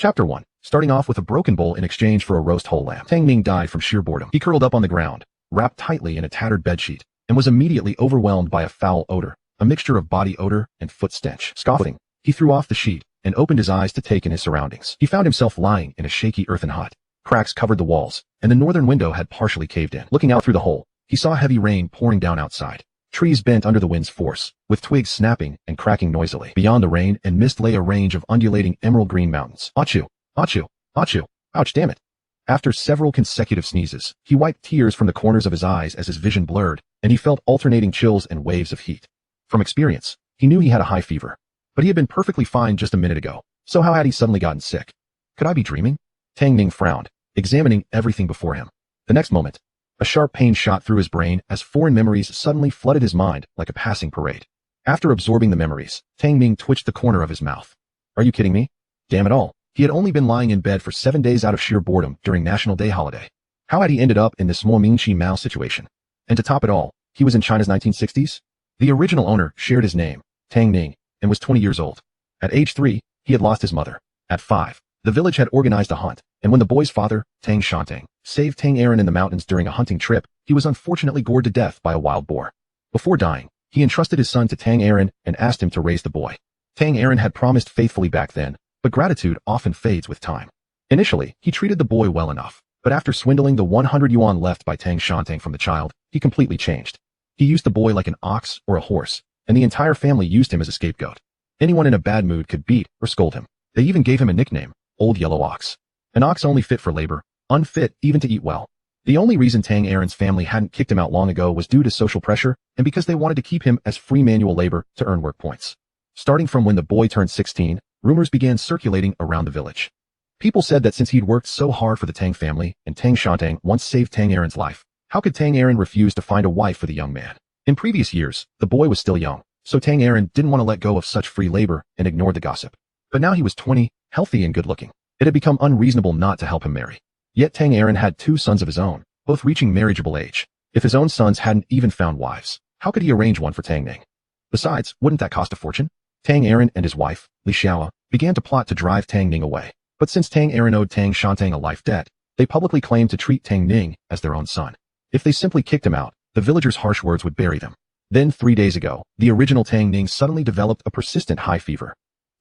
Chapter 1. Starting off with a broken bowl in exchange for a roast whole lamb. Tang Ning died from sheer boredom. He curled up on the ground, wrapped tightly in a tattered bedsheet, and was immediately overwhelmed by a foul odor, a mixture of body odor and foot stench. Scoffing, he threw off the sheet and opened his eyes to take in his surroundings. He found himself lying in a shaky earthen hut. Cracks covered the walls, and the northern window had partially caved in. Looking out through the hole, he saw heavy rain pouring down outside. Trees bent under the wind's force, with twigs snapping and cracking noisily. Beyond the rain and mist lay a range of undulating emerald green mountains. Achoo! Achoo! Achoo! Ouch, damn it! After several consecutive sneezes, he wiped tears from the corners of his eyes as his vision blurred, and he felt alternating chills and waves of heat. From experience, he knew he had a high fever. But he had been perfectly fine just a minute ago, so how had he suddenly gotten sick? Could I be dreaming? Tang Ning frowned, examining everything before him. The next moment, a sharp pain shot through his brain as foreign memories suddenly flooded his mind like a passing parade. After absorbing the memories, Tang Ning twitched the corner of his mouth. Are you kidding me? Damn it all. He had only been lying in bed for 7 days out of sheer boredom during National Day holiday. How had he ended up in this small Ming Chi Mao situation? And to top it all, he was in China's 1960s? The original owner shared his name, Tang Ning, and was 20 years old. At age 3, he had lost his mother. At 5, the village had organized a hunt, and when the boy's father, Tang Shantang, saved Tang Aaron in the mountains during a hunting trip, he was unfortunately gored to death by a wild boar. Before dying, he entrusted his son to Tang Aaron and asked him to raise the boy. Tang Aaron had promised faithfully back then, but gratitude often fades with time. Initially, he treated the boy well enough, but after swindling the 100 yuan left by Tang Shantang from the child, he completely changed. He used the boy like an ox or a horse, and the entire family used him as a scapegoat. Anyone in a bad mood could beat or scold him. They even gave him a nickname, Old Yellow Ox. An ox only fit for labor, unfit even to eat well. The only reason Tang Aaron's family hadn't kicked him out long ago was due to social pressure and because they wanted to keep him as free manual labor to earn work points. Starting from when the boy turned 16, rumors began circulating around the village. People said that since he'd worked so hard for the Tang family and Tang Shantang once saved Tang Aaron's life, how could Tang Aaron refuse to find a wife for the young man? In previous years, the boy was still young, so Tang Aaron didn't want to let go of such free labor and ignored the gossip. But now he was 20, healthy and good-looking. It had become unreasonable not to help him marry. Yet Tang Aaron had 2 sons of his own, both reaching marriageable age. If his own sons hadn't even found wives, how could he arrange one for Tang Ning? Besides, wouldn't that cost a fortune? Tang Aaron and his wife, Li Xiaoa, began to plot to drive Tang Ning away. But since Tang Aaron owed Tang Shantang a life debt, they publicly claimed to treat Tang Ning as their own son. If they simply kicked him out, the villagers' harsh words would bury them. Then 3 days ago, the original Tang Ning suddenly developed a persistent high fever.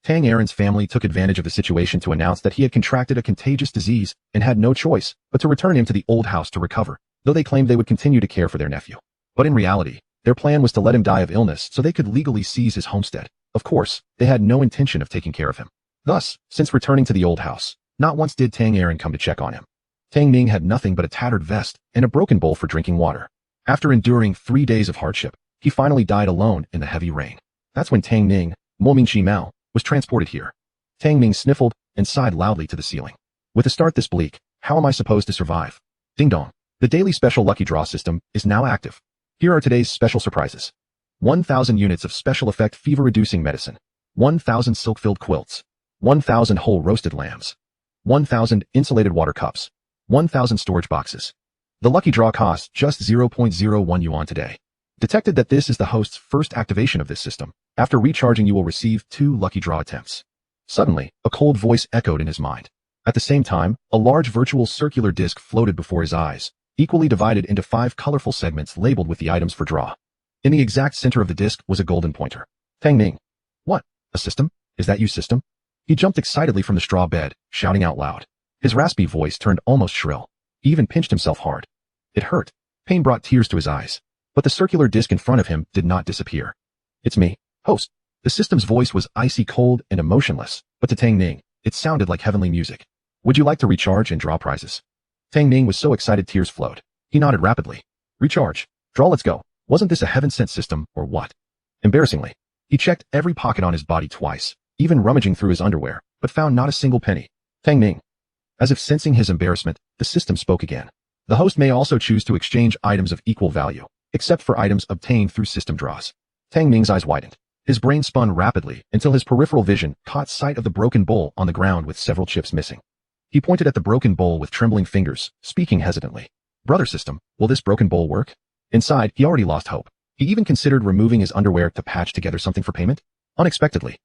Tang Aaron's family took advantage of the situation to announce that he had contracted a contagious disease and had no choice but to return him to the old house to recover, though they claimed they would continue to care for their nephew. But in reality, their plan was to let him die of illness so they could legally seize his homestead. Of course, they had no intention of taking care of him. Thus, since returning to the old house, not once did Tang Aaron come to check on him. Tang Ning had nothing but a tattered vest and a broken bowl for drinking water. After enduring 3 days of hardship, he finally died alone in the heavy rain. That's when Tang Ning, Ming Chi Mao, was transported here. Tang Ning sniffled and sighed loudly to the ceiling. With a start this bleak, how am I supposed to survive? Ding dong. The daily special lucky draw system is now active. Here are today's special surprises. 1,000 units of special effect fever-reducing medicine. 1,000 silk-filled quilts. 1,000 whole roasted lambs. 1,000 insulated water cups. 1,000 storage boxes. The lucky draw costs just 0.01 yuan today. Detected that this is the host's first activation of this system. After recharging, you will receive 2 lucky draw attempts. Suddenly, a cold voice echoed in his mind. At the same time, a large virtual circular disc floated before his eyes, equally divided into 5 colorful segments labeled with the items for draw. In the exact center of the disc was a golden pointer. Tang Ning. What? A system? Is that you, system? He jumped excitedly from the straw bed, shouting out loud. His raspy voice turned almost shrill. He even pinched himself hard. It hurt. Pain brought tears to his eyes. But the circular disc in front of him did not disappear. It's me, host. The system's voice was icy cold and emotionless, but to Tang Ning, it sounded like heavenly music. Would you like to recharge and draw prizes? Tang Ning was so excited tears flowed. He nodded rapidly. Recharge. Draw, let's go. Wasn't this a heaven-sent system, or what? Embarrassingly, he checked every pocket on his body twice, even rummaging through his underwear, but found not a single penny. Tang Ning. As if sensing his embarrassment, the system spoke again. The host may also choose to exchange items of equal value, except for items obtained through system draws. Tang Ning's eyes widened. His brain spun rapidly until his peripheral vision caught sight of the broken bowl on the ground with several chips missing. He pointed at the broken bowl with trembling fingers, speaking hesitantly. Brother system, will this broken bowl work? Inside, he already lost hope. He even considered removing his underwear to patch together something for payment. Unexpectedly.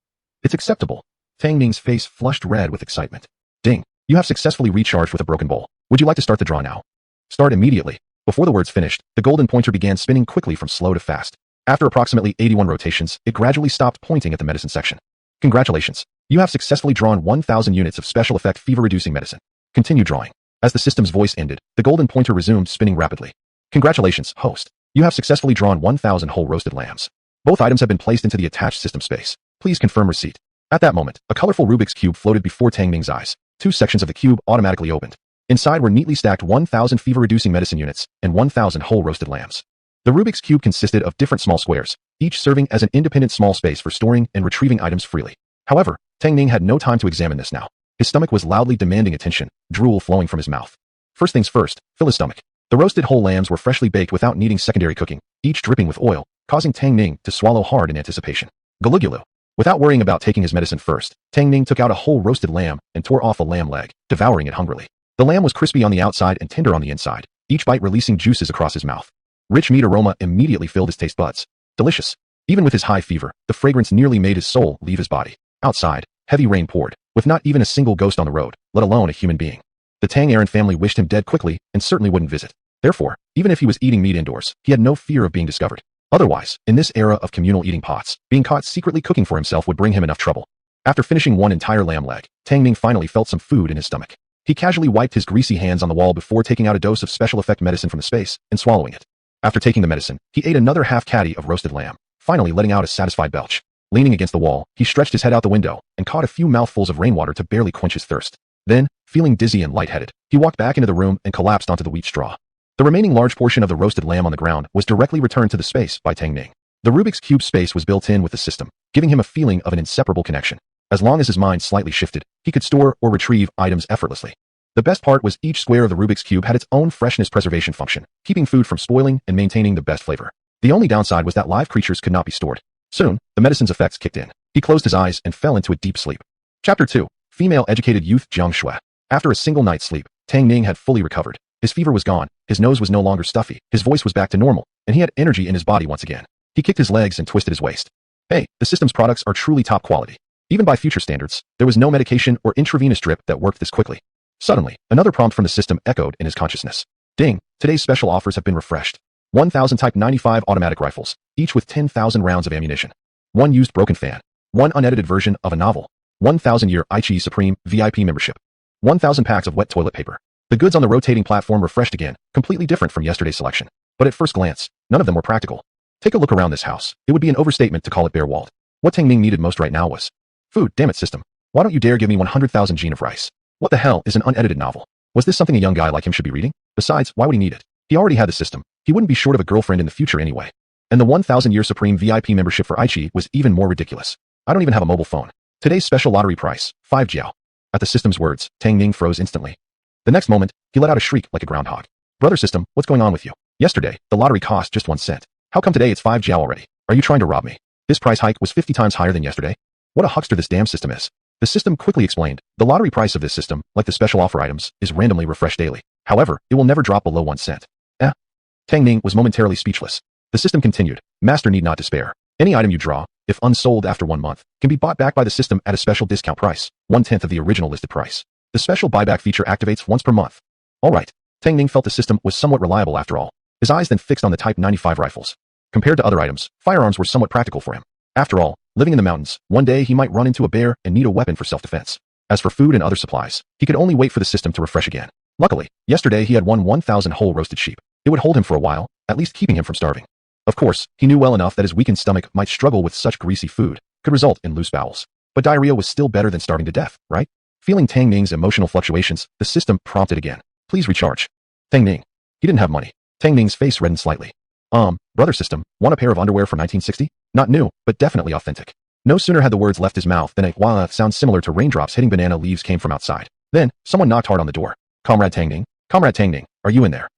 It's acceptable. Tang Ning's face flushed red with excitement. Ding. You have successfully recharged with a broken bowl. Would you like to start the draw now? Start immediately. Before the words finished, the golden pointer began spinning quickly from slow to fast. After approximately 81 rotations, it gradually stopped pointing at the medicine section. Congratulations. You have successfully drawn 1,000 units of special effect fever-reducing medicine. Continue drawing. As the system's voice ended, the golden pointer resumed spinning rapidly. Congratulations, host. You have successfully drawn 1,000 whole roasted lambs. Both items have been placed into the attached system space. Please confirm receipt. At that moment, a colorful Rubik's Cube floated before Tang Ning's eyes. Two sections of the cube automatically opened. Inside were neatly stacked 1,000 fever-reducing medicine units and 1,000 whole roasted lambs. The Rubik's Cube consisted of different small squares, each serving as an independent small space for storing and retrieving items freely. However, Tang Ning had no time to examine this now. His stomach was loudly demanding attention, drool flowing from his mouth. First things first, fill his stomach. The roasted whole lambs were freshly baked without needing secondary cooking, each dripping with oil, causing Tang Ning to swallow hard in anticipation. Gulugulu. Without worrying about taking his medicine first, Tang Ning took out a whole roasted lamb and tore off a lamb leg, devouring it hungrily. The lamb was crispy on the outside and tender on the inside, each bite releasing juices across his mouth. Rich meat aroma immediately filled his taste buds. Delicious. Even with his high fever, the fragrance nearly made his soul leave his body. Outside, heavy rain poured, with not even a single ghost on the road, let alone a human being. The Tang Aaron family wished him dead quickly and certainly wouldn't visit. Therefore, even if he was eating meat indoors, he had no fear of being discovered. Otherwise, in this era of communal eating pots, being caught secretly cooking for himself would bring him enough trouble. After finishing one entire lamb leg, Tang Ning finally felt some food in his stomach. He casually wiped his greasy hands on the wall before taking out a dose of special effect medicine from the space and swallowing it. After taking the medicine, he ate another half caddy of roasted lamb, finally letting out a satisfied belch. Leaning against the wall, he stretched his head out the window and caught a few mouthfuls of rainwater to barely quench his thirst. Then, feeling dizzy and lightheaded, he walked back into the room and collapsed onto the wheat straw. The remaining large portion of the roasted lamb on the ground was directly returned to the space by Tang Ning. The Rubik's Cube space was built in with the system, giving him a feeling of an inseparable connection. As long as his mind slightly shifted, he could store or retrieve items effortlessly. The best part was each square of the Rubik's Cube had its own freshness preservation function, keeping food from spoiling and maintaining the best flavor. The only downside was that live creatures could not be stored. Soon, the medicine's effects kicked in. He closed his eyes and fell into a deep sleep. Chapter 2. Female educated youth Jiang Shui. After a single night's sleep, Tang Ning had fully recovered. His fever was gone, his nose was no longer stuffy, his voice was back to normal, and he had energy in his body once again. He kicked his legs and twisted his waist. Hey, the system's products are truly top quality. Even by future standards, there was no medication or intravenous drip that worked this quickly. Suddenly, another prompt from the system echoed in his consciousness. Ding, today's special offers have been refreshed. 1,000 Type 95 automatic rifles, each with 10,000 rounds of ammunition. 1 used broken fan. 1 unedited version of a novel. 1,000-year Aichi Supreme VIP membership. 1,000 packs of wet toilet paper. The goods on the rotating platform refreshed again, completely different from yesterday's selection. But at first glance, none of them were practical. Take a look around this house. It would be an overstatement to call it bare-walled. What Tang Ning needed most right now was food. Damn it, system. Why don't you dare give me 100,000 gene of rice? What the hell is an unedited novel? Was this something a young guy like him should be reading? Besides, why would he need it? He already had the system. He wouldn't be short of a girlfriend in the future anyway. And the 1,000-year Supreme VIP membership for Aichi was even more ridiculous. I don't even have a mobile phone. Today's special lottery price, 5 jiao. At the system's words, Tang Ning froze instantly. The next moment, he let out a shriek like a groundhog. Brother system, what's going on with you? Yesterday, the lottery cost just 1 cent. How come today it's 5 jiao already? Are you trying to rob me? This price hike was 50 times higher than yesterday. What a huckster this damn system is. The system quickly explained, the lottery price of this system, like the special offer items, is randomly refreshed daily. However, it will never drop below 1 cent. Tang Ning was momentarily speechless. The system continued, master need not despair. Any item you draw, if unsold after 1 month, can be bought back by the system at a special discount price, 1/10 of the original listed price. The special buyback feature activates once per month. Alright, Tang Ning felt the system was somewhat reliable after all. His eyes then fixed on the Type 95 rifles. Compared to other items, firearms were somewhat practical for him. After all, living in the mountains, one day he might run into a bear and need a weapon for self-defense. As for food and other supplies, he could only wait for the system to refresh again. Luckily, yesterday he had won 1,000 whole roasted sheep. It would hold him for a while, at least keeping him from starving. Of course, he knew well enough that his weakened stomach might struggle with such greasy food, could result in loose bowels. But diarrhea was still better than starving to death, right? Feeling Tang Ning's emotional fluctuations, the system prompted again. Please recharge. Tang Ning. He didn't have money. Tang Ning's face reddened slightly. Brother system, want a pair of underwear from 1960? Not new, but definitely authentic. No sooner had the words left his mouth than a wah sound similar to raindrops hitting banana leaves came from outside. Then, someone knocked hard on the door. Comrade Tang Ning? Comrade Tang Ning, are you in there?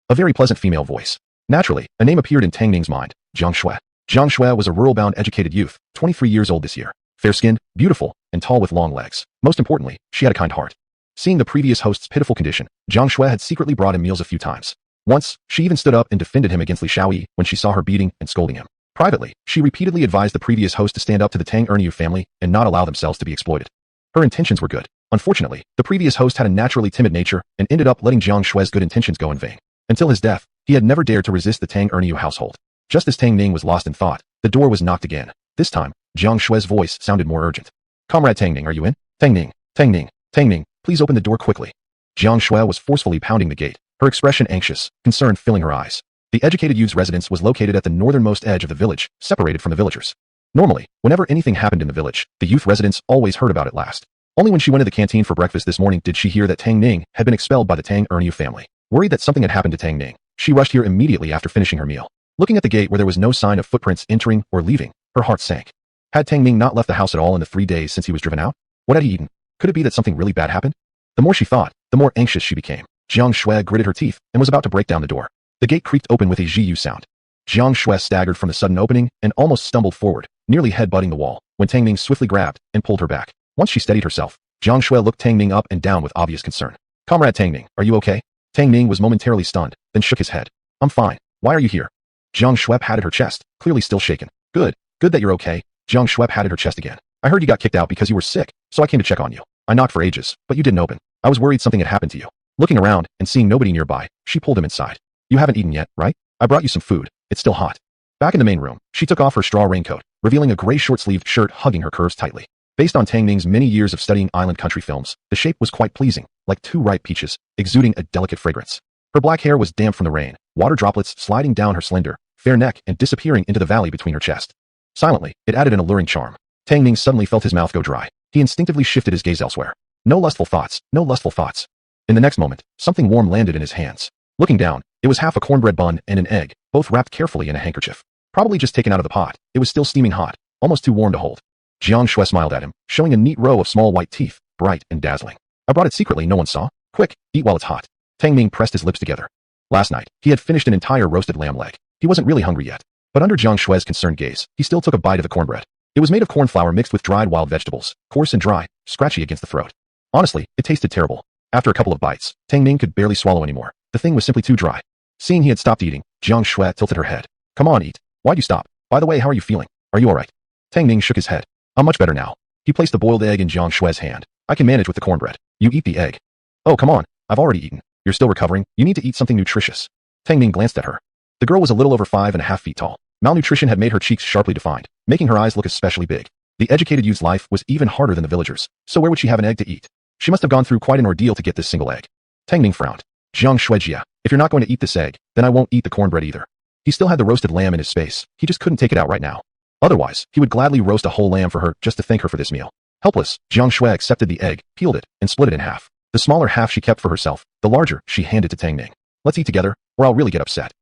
A very pleasant female voice. Naturally, a name appeared in Tang Ning's mind, Jiang Shui. Jiang Shui was a rural-bound educated youth, 23 years old this year. Fair-skinned, beautiful, and tall with long legs. Most importantly, she had a kind heart. Seeing the previous host's pitiful condition, Jiang Shui had secretly brought him meals a few times. Once, she even stood up and defended him against Li Shaoyi when she saw her beating and scolding him. Privately, she repeatedly advised the previous host to stand up to the Tang Ernyu family and not allow themselves to be exploited. Her intentions were good. Unfortunately, the previous host had a naturally timid nature and ended up letting Jiang Shui's good intentions go in vain. Until his death, he had never dared to resist the Tang Ning household. Just as Tang Ning was lost in thought, the door was knocked again. This time, Jiang Shui's voice sounded more urgent. Comrade Tang Ning, are you in? Tang Ning, Tang Ning, Tang Ning, please open the door quickly. Jiang Shui was forcefully pounding the gate, her expression anxious, concern filling her eyes. The educated youth's residence was located at the northernmost edge of the village, separated from the villagers. Normally, whenever anything happened in the village, the youth residents always heard about it last. Only when she went to the canteen for breakfast this morning did she hear that Tang Ning had been expelled by the Tang Ning family. Worried that something had happened to Tang Ning, she rushed here immediately after finishing her meal. Looking at the gate where there was no sign of footprints entering or leaving, her heart sank. Had Tang Ning not left the house at all in the 3 days since he was driven out? What had he eaten? Could it be that something really bad happened? The more she thought, the more anxious she became. Jiang Shui gritted her teeth and was about to break down the door. The gate creaked open with a zhiu sound. Jiang Shui staggered from the sudden opening and almost stumbled forward, nearly head-butting the wall, when Tang Ning swiftly grabbed and pulled her back. Once she steadied herself, Jiang Shui looked Tang Ning up and down with obvious concern. Comrade Tang Ning, are you okay? Tang Ning was momentarily stunned, then shook his head. I'm fine. Why are you here? Jiang Shui patted her chest, clearly still shaken. Good that you're okay. Jiang Shui patted her chest again. I heard you got kicked out because you were sick, so I came to check on you. I knocked for ages, but you didn't open. I was worried something had happened to you. Looking around and seeing nobody nearby, she pulled him inside. You haven't eaten yet, right? I brought you some food. It's still hot. Back in the main room, she took off her straw raincoat, revealing a gray short-sleeved shirt hugging her curves tightly. Based on Tang Ning's many years of studying island country films, the shape was quite pleasing, like 2 ripe peaches, exuding a delicate fragrance. Her black hair was damp from the rain, water droplets sliding down her slender, fair neck and disappearing into the valley between her chest. Silently, it added an alluring charm. Tang Ning suddenly felt his mouth go dry. He instinctively shifted his gaze elsewhere. No lustful thoughts, no lustful thoughts. In the next moment, something warm landed in his hands. Looking down, it was half a cornbread bun and an egg, both wrapped carefully in a handkerchief. Probably just taken out of the pot, it was still steaming hot, almost too warm to hold. Jiang Shui smiled at him, showing a neat row of small white teeth, bright and dazzling. I brought it secretly, no one saw. Quick, eat while it's hot. Tang Ning pressed his lips together. Last night, he had finished an entire roasted lamb leg. He wasn't really hungry yet. But under Jiang Shui's concerned gaze, he still took a bite of the cornbread. It was made of corn flour mixed with dried wild vegetables, coarse and dry, scratchy against the throat. Honestly, it tasted terrible. After a couple of bites, Tang Ning could barely swallow anymore. The thing was simply too dry. Seeing he had stopped eating, Jiang Shui tilted her head. Come on, eat. Why'd you stop? By the way, how are you feeling? Are you alright? Tang Ning shook his head. I'm much better now. He placed the boiled egg in Jiang Shui's hand. I can manage with the cornbread. You eat the egg. Oh, come on. I've already eaten. You're still recovering. You need to eat something nutritious. Tang Ning glanced at her. The girl was a little over 5.5 feet tall. Malnutrition had made her cheeks sharply defined, making her eyes look especially big. The educated youth's life was even harder than the villagers, so where would she have an egg to eat? She must have gone through quite an ordeal to get this single egg. Tang Ning frowned. Jiang Shuijia, if you're not going to eat this egg, then I won't eat the cornbread either. He still had the roasted lamb in his space, he just couldn't take it out right now. Otherwise, he would gladly roast a whole lamb for her just to thank her for this meal. Helpless, Jiang Shui accepted the egg, peeled it, and split it in half. The smaller half she kept for herself, the larger she handed to Tang Ning. Let's eat together, or I'll really get upset.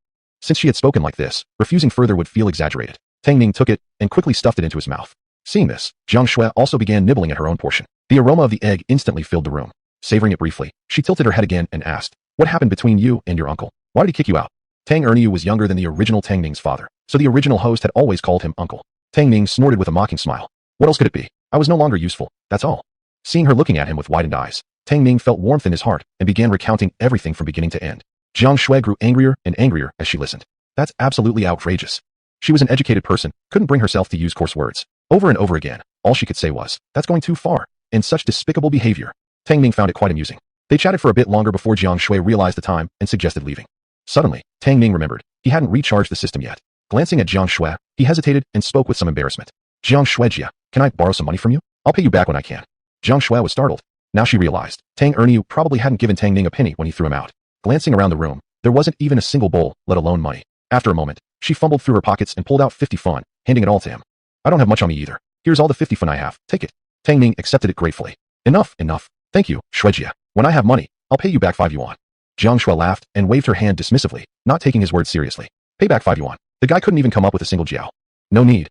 Since she had spoken like this, refusing further would feel exaggerated. Tang Ning took it and quickly stuffed it into his mouth. Seeing this, Jiang Shui also began nibbling at her own portion. The aroma of the egg instantly filled the room. Savoring it briefly, she tilted her head again and asked, what happened between you and your uncle? Why did he kick you out? Tang Ning was younger than the original Tang Ning's father, so the original host had always called him uncle. Tang Ning snorted with a mocking smile. What else could it be? I was no longer useful, that's all. Seeing her looking at him with widened eyes, Tang Ning felt warmth in his heart and began recounting everything from beginning to end. Jiang Shui grew angrier and angrier as she listened. That's absolutely outrageous. She was an educated person, couldn't bring herself to use coarse words. Over and over again, all she could say was, that's going too far, and such despicable behavior. Tang Ning found it quite amusing. They chatted for a bit longer before Jiang Shui realized the time and suggested leaving. Suddenly, Tang Ning remembered, he hadn't recharged the system yet. Glancing at Jiang Shui, he hesitated and spoke with some embarrassment. Jiang Shuijia, can I borrow some money from you? I'll pay you back when I can. Jiang Shui was startled. Now she realized, Tang Ning probably hadn't given Tang Ning a penny when he threw him out. Glancing around the room, there wasn't even a single bowl, let alone money. After a moment, she fumbled through her pockets and pulled out 50 fun, handing it all to him. I don't have much on me either. Here's all the 50 fun I have, take it. Tang Ning accepted it gratefully. Enough. Thank you, Shuijia. When I have money, I'll pay you back 5 yuan. Jiang Shui laughed and waved her hand dismissively, not taking his words seriously. Pay back 5 yuan. The guy couldn't even come up with a single jiao. No need.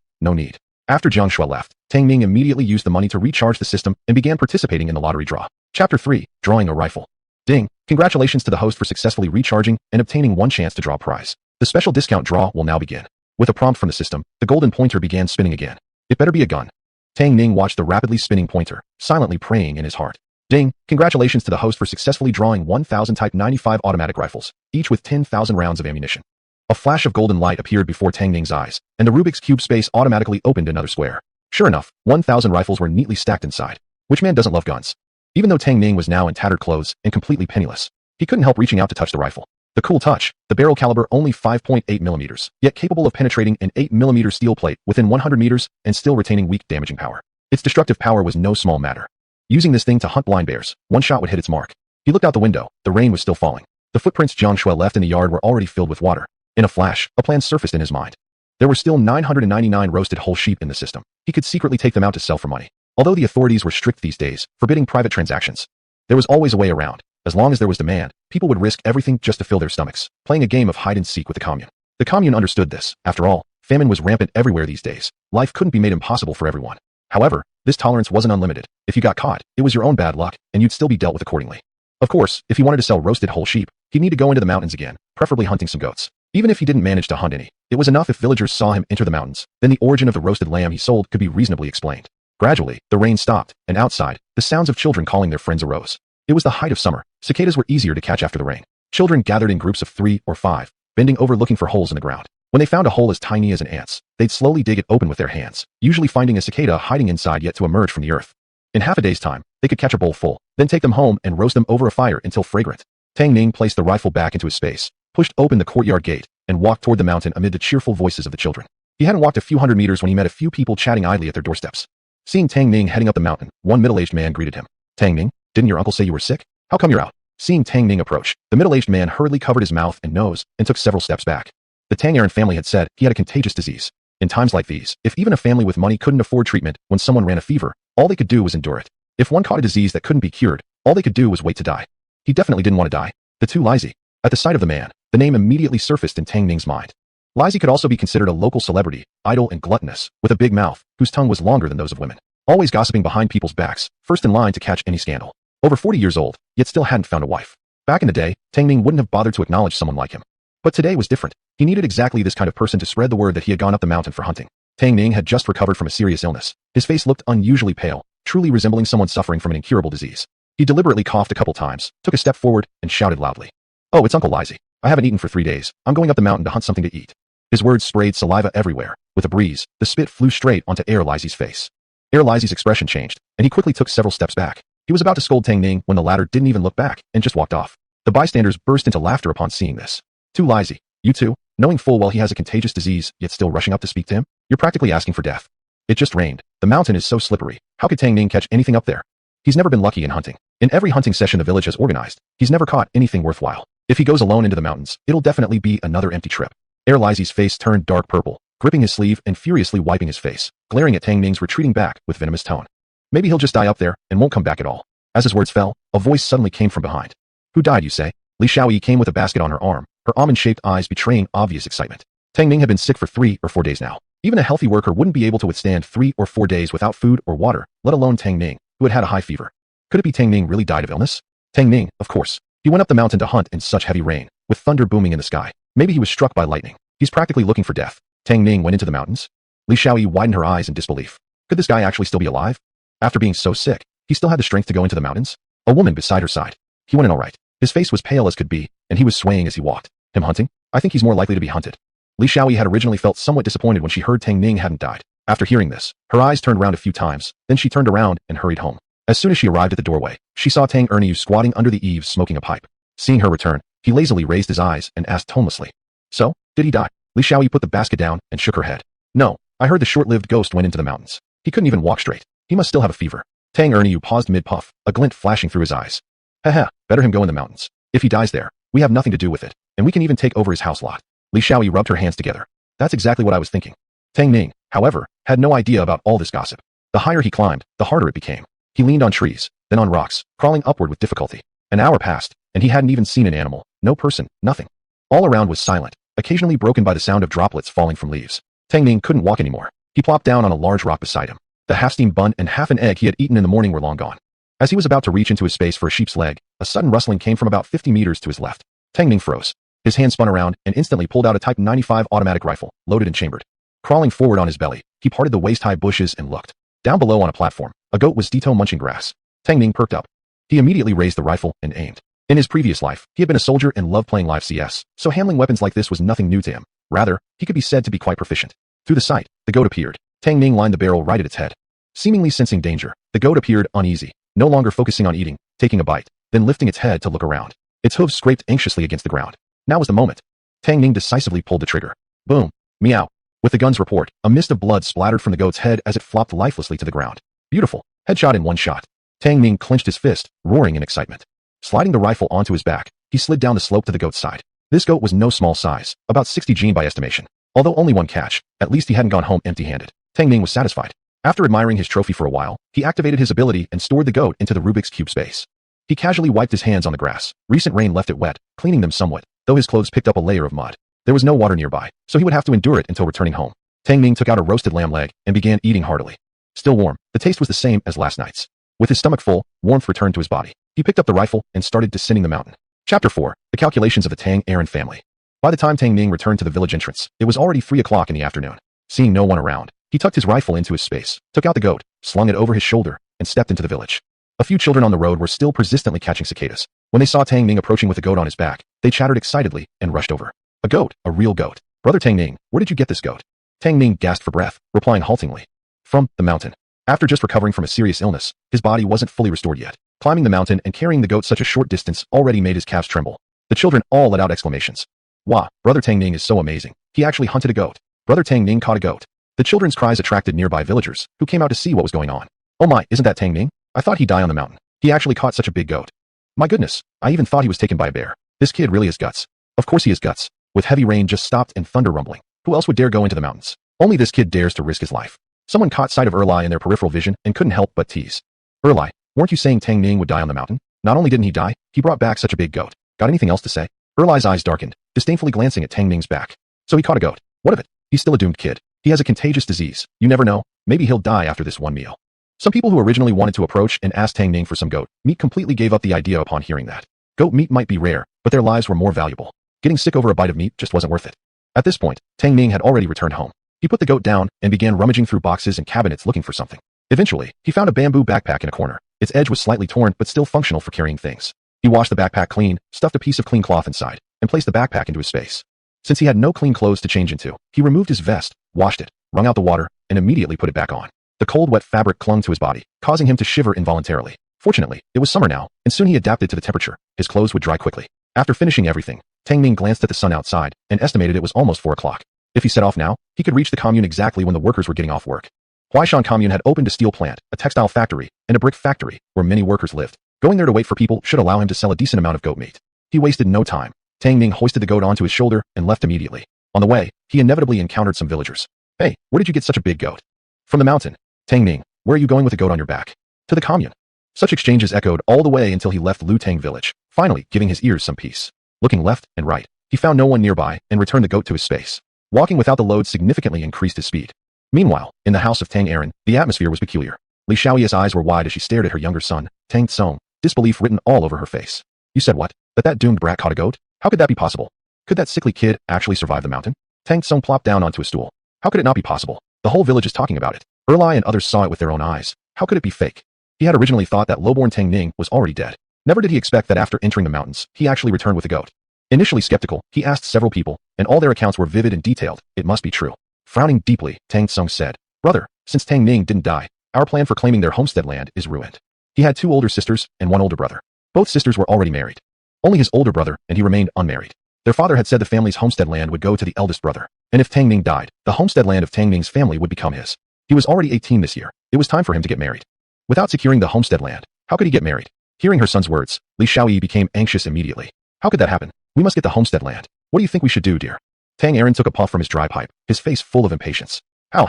After Jiang Shui left, Tang Ning immediately used the money to recharge the system and began participating in the lottery draw. Chapter 3, Drawing a Rifle. Ding, congratulations to the host for successfully recharging and obtaining one chance to draw a prize. The special discount draw will now begin. With a prompt from the system, the golden pointer began spinning again. It better be a gun. Tang Ning watched the rapidly spinning pointer, silently praying in his heart. Ding, congratulations to the host for successfully drawing 1,000 Type 95 automatic rifles, each with 10,000 rounds of ammunition. A flash of golden light appeared before Tang Ning's eyes, and the Rubik's Cube space automatically opened another square. Sure enough, 1,000 rifles were neatly stacked inside. Which man doesn't love guns? Even though Tang Ning was now in tattered clothes and completely penniless, he couldn't help reaching out to touch the rifle. The cool touch, the barrel caliber only 5.8 millimeters, yet capable of penetrating an 8 millimeter steel plate within 100 meters and still retaining weak damaging power. Its destructive power was no small matter. Using this thing to hunt blind bears, one shot would hit its mark. He looked out the window. The rain was still falling. The footprints John Shuai left in the yard were already filled with water. In a flash, a plan surfaced in his mind. There were still 999 roasted whole sheep in the system. He could secretly take them out to sell for money. Although the authorities were strict these days, forbidding private transactions, there was always a way around. As long as there was demand, people would risk everything just to fill their stomachs, playing a game of hide and seek with the commune. The commune understood this. After all, famine was rampant everywhere these days. Life couldn't be made impossible for everyone. However, this tolerance wasn't unlimited. If you got caught, it was your own bad luck, and you'd still be dealt with accordingly. Of course, if he wanted to sell roasted whole sheep, he'd need to go into the mountains again, preferably hunting some goats. Even if he didn't manage to hunt any, it was enough if villagers saw him enter the mountains, then the origin of the roasted lamb he sold could be reasonably explained. Gradually, the rain stopped, and outside, the sounds of children calling their friends arose. It was the height of summer. Cicadas were easier to catch after the rain. Children gathered in groups of 3 or 5, bending over looking for holes in the ground. When they found a hole as tiny as an ant's, they'd slowly dig it open with their hands, usually finding a cicada hiding inside yet to emerge from the earth. In half a day's time, they could catch a bowl full, then take them home and roast them over a fire until fragrant. Tang Ning placed the rifle back into his space, pushed open the courtyard gate, and walked toward the mountain amid the cheerful voices of the children. He hadn't walked a few hundred meters when he met a few people chatting idly at their doorsteps. Seeing Tang Ning heading up the mountain, one middle-aged man greeted him. "Tang Ning, didn't your uncle say you were sick? How come you're out?" Seeing Tang Ning approach, the middle-aged man hurriedly covered his mouth and nose and took several steps back. The Tang Aaron family had said he had a contagious disease. In times like these, if even a family with money couldn't afford treatment when someone ran a fever, all they could do was endure it. If one caught a disease that couldn't be cured, all they could do was wait to die. He definitely didn't want to die. The too lazy. At the sight of the man, the name immediately surfaced in Tang Ning's mind. Lazy could also be considered a local celebrity, idle and gluttonous, with a big mouth, whose tongue was longer than those of women. Always gossiping behind people's backs, first in line to catch any scandal. Over 40 years old, yet still hadn't found a wife. Back in the day, Tang Ning wouldn't have bothered to acknowledge someone like him. But today was different. He needed exactly this kind of person to spread the word that he had gone up the mountain for hunting. Tang Ning had just recovered from a serious illness. His face looked unusually pale, truly resembling someone suffering from an incurable disease. He deliberately coughed a couple times, took a step forward, and shouted loudly. "Oh, it's Uncle Lazy. I haven't eaten for 3 days. I'm going up the mountain to hunt something to eat." His words sprayed saliva everywhere. With a breeze, the spit flew straight onto Air Lazy's face. Air Lazy's expression changed, and he quickly took several steps back. He was about to scold Tang Ning when the latter didn't even look back and just walked off. The bystanders burst into laughter upon seeing this. "Too lazy. You too? Knowing full well he has a contagious disease, yet still rushing up to speak to him? You're practically asking for death." It just rained. The mountain is so slippery. How could Tang Ning catch anything up there? He's never been lucky in hunting. In every hunting session the village has organized, he's never caught anything worthwhile. If he goes alone into the mountains, it'll definitely be another empty trip. Air Lazy's face turned dark purple, gripping his sleeve and furiously wiping his face, glaring at Tang Ning's retreating back with venomous tone. Maybe he'll just die up there and won't come back at all. As his words fell, a voice suddenly came from behind. "Who died, you say?" Li Xiaoyi came with a basket on her arm, her almond-shaped eyes betraying obvious excitement. Tang Ning had been sick for 3 or 4 days now. Even a healthy worker wouldn't be able to withstand 3 or 4 days without food or water, let alone Tang Ning, who had had a high fever. Could it be Tang Ning really died of illness? Tang Ning, of course. He went up the mountain to hunt in such heavy rain, with thunder booming in the sky. Maybe he was struck by lightning. He's practically looking for death. Tang Ning went into the mountains. Li Xiaoyi widened her eyes in disbelief. Could this guy actually still be alive? After being so sick, he still had the strength to go into the mountains? A woman beside her side. He went in all right. His face was pale as could be, and he was swaying as he walked. Him hunting? I think he's more likely to be hunted. Li Xiaoyi had originally felt somewhat disappointed when she heard Tang Ning hadn't died. After hearing this, her eyes turned around a few times, then she turned around and hurried home. As soon as she arrived at the doorway, she saw Tang Erniu squatting under the eaves smoking a pipe. Seeing her return, he lazily raised his eyes and asked tonelessly. "So, did he die?" Li Xiaoyi put the basket down and shook her head. "No, I heard the short-lived ghost went into the mountains. He couldn't even walk straight. He must still have a fever." Tang Erniu paused mid-puff, a glint flashing through his eyes. "Haha, better him go in the mountains. If he dies there, we have nothing to do with it, and we can even take over his house lot." Li Xiaoyi rubbed her hands together. "That's exactly what I was thinking." Tang Ning, however, had no idea about all this gossip. The higher he climbed, the harder it became. He leaned on trees, then on rocks, crawling upward with difficulty. An hour passed, and he hadn't even seen an animal, no person, nothing. All around was silent, occasionally broken by the sound of droplets falling from leaves. Tang Ning couldn't walk anymore. He plopped down on a large rock beside him. The half-steamed bun and half an egg he had eaten in the morning were long gone. As he was about to reach into his space for a sheep's leg, a sudden rustling came from about 50 meters to his left. Tang Ning froze. His hand spun around and instantly pulled out a Type 95 automatic rifle, loaded and chambered. Crawling forward on his belly, he parted the waist-high bushes and looked. Down below on a platform, a goat was ditto munching grass. Tang Ning perked up. He immediately raised the rifle and aimed. In his previous life, he had been a soldier and loved playing live CS, so handling weapons like this was nothing new to him. Rather, he could be said to be quite proficient. Through the sight, the goat appeared. Tang Ning lined the barrel right at its head. Seemingly sensing danger, the goat appeared uneasy. no longer focusing on eating, taking a bite, then lifting its head to look around. Its hooves scraped anxiously against the ground. Now was the moment. Tang Ning decisively pulled the trigger. Boom. Meow. With the gun's report, a mist of blood splattered from the goat's head as it flopped lifelessly to the ground. Beautiful. Headshot in one shot. Tang Ning clenched his fist, roaring in excitement. Sliding the rifle onto his back, he slid down the slope to the goat's side. This goat was no small size, about 60 gene by estimation. Although only one catch, at least he hadn't gone home empty-handed. Tang Ning was satisfied. After admiring his trophy for a while, he activated his ability and stored the goat into the Rubik's Cube space. He casually wiped his hands on the grass. Recent rain left it wet, cleaning them somewhat, though his clothes picked up a layer of mud. There was no water nearby, so he would have to endure it until returning home. Tang Ning took out a roasted lamb leg and began eating heartily. Still warm, the taste was the same as last night's. With his stomach full, warmth returned to his body. He picked up the rifle and started descending the mountain. Chapter 4. The Calculations of the Tang Aaron Family. By the time Tang Ning returned to the village entrance, it was already 3 o'clock in the afternoon. Seeing no one around, he tucked his rifle into his space, took out the goat, slung it over his shoulder, and stepped into the village. A few children on the road were still persistently catching cicadas. When they saw Tang Ning approaching with a goat on his back, they chattered excitedly and rushed over. A goat, a real goat. Brother Tang Ning, where did you get this goat? Tang Ning gasped for breath, replying haltingly. From the mountain. After just recovering from a serious illness, his body wasn't fully restored yet. Climbing the mountain and carrying the goat such a short distance already made his calves tremble. The children all let out exclamations. Wow, Brother Tang Ning is so amazing. He actually hunted a goat. Brother Tang Ning caught a goat. The children's cries attracted nearby villagers, who came out to see what was going on. Oh my, isn't that Tang Ning? I thought he'd die on the mountain. He actually caught such a big goat. My goodness, I even thought he was taken by a bear. This kid really has guts. Of course he has guts. With heavy rain just stopped and thunder rumbling, who else would dare go into the mountains? Only this kid dares to risk his life. Someone caught sight of Erlai in their peripheral vision and couldn't help but tease. Erlai, weren't you saying Tang Ning would die on the mountain? Not only didn't he die, he brought back such a big goat. Got anything else to say? Erlai's eyes darkened, disdainfully glancing at Tang Ning's back. So he caught a goat. What of it? He's still a doomed kid. He has a contagious disease. You never know. Maybe he'll die after this one meal. Some people who originally wanted to approach and ask Tang Ning for some goat meat completely gave up the idea upon hearing that. Goat meat might be rare, but their lives were more valuable. Getting sick over a bite of meat just wasn't worth it. At this point, Tang Ning had already returned home. He put the goat down and began rummaging through boxes and cabinets looking for something. Eventually, he found a bamboo backpack in a corner. Its edge was slightly torn but still functional for carrying things. He washed the backpack clean, stuffed a piece of clean cloth inside, and placed the backpack into his space. Since he had no clean clothes to change into, he removed his vest, washed it, wrung out the water, and immediately put it back on. The cold, wet fabric clung to his body, causing him to shiver involuntarily. Fortunately, it was summer now, and soon he adapted to the temperature. His clothes would dry quickly. After finishing everything, Tang Ning glanced at the sun outside and estimated it was almost 4 o'clock. If he set off now, he could reach the commune exactly when the workers were getting off work. Huaishan Commune had opened a steel plant, a textile factory, and a brick factory, where many workers lived. Going there to wait for people should allow him to sell a decent amount of goat meat. He wasted no time. Tang Ning hoisted the goat onto his shoulder and left immediately. On the way, he inevitably encountered some villagers. Hey, where did you get such a big goat? From the mountain. Tang Ning, where are you going with a goat on your back? To the commune. Such exchanges echoed all the way until he left Lu Tang village, finally giving his ears some peace. Looking left and right, he found no one nearby and returned the goat to his space. Walking without the load significantly increased his speed. Meanwhile, in the house of Tang Aaron, the atmosphere was peculiar. Li Xiaoyi's eyes were wide as she stared at her younger son, Tang Tsong, disbelief written all over her face. You said what? That doomed brat caught a goat? How could that be possible? Could that sickly kid actually survive the mountain? Tang Tsong plopped down onto a stool. How could it not be possible? The whole village is talking about it. Erlai and others saw it with their own eyes. How could it be fake? He had originally thought that lowborn Tang Ning was already dead. Never did he expect that after entering the mountains, he actually returned with a goat. Initially skeptical, he asked several people, and all their accounts were vivid and detailed. It must be true. Frowning deeply, Tang Tsong said, Brother, since Tang Ning didn't die, our plan for claiming their homestead land is ruined. He had 2 older sisters and 1 older brother. Both sisters were already married. Only his older brother and he remained unmarried. Their father had said the family's homestead land would go to the eldest brother, and if Tang Ning died, the homestead land of Tang Ning's family would become his. He was already 18 this year. It was time for him to get married. Without securing the homestead land, how could he get married? Hearing her son's words, Li Xiaoyi became anxious immediately. How could that happen? We must get the homestead land. What do you think we should do, dear? Tang Aaron took a puff from his dry pipe, his face full of impatience. How?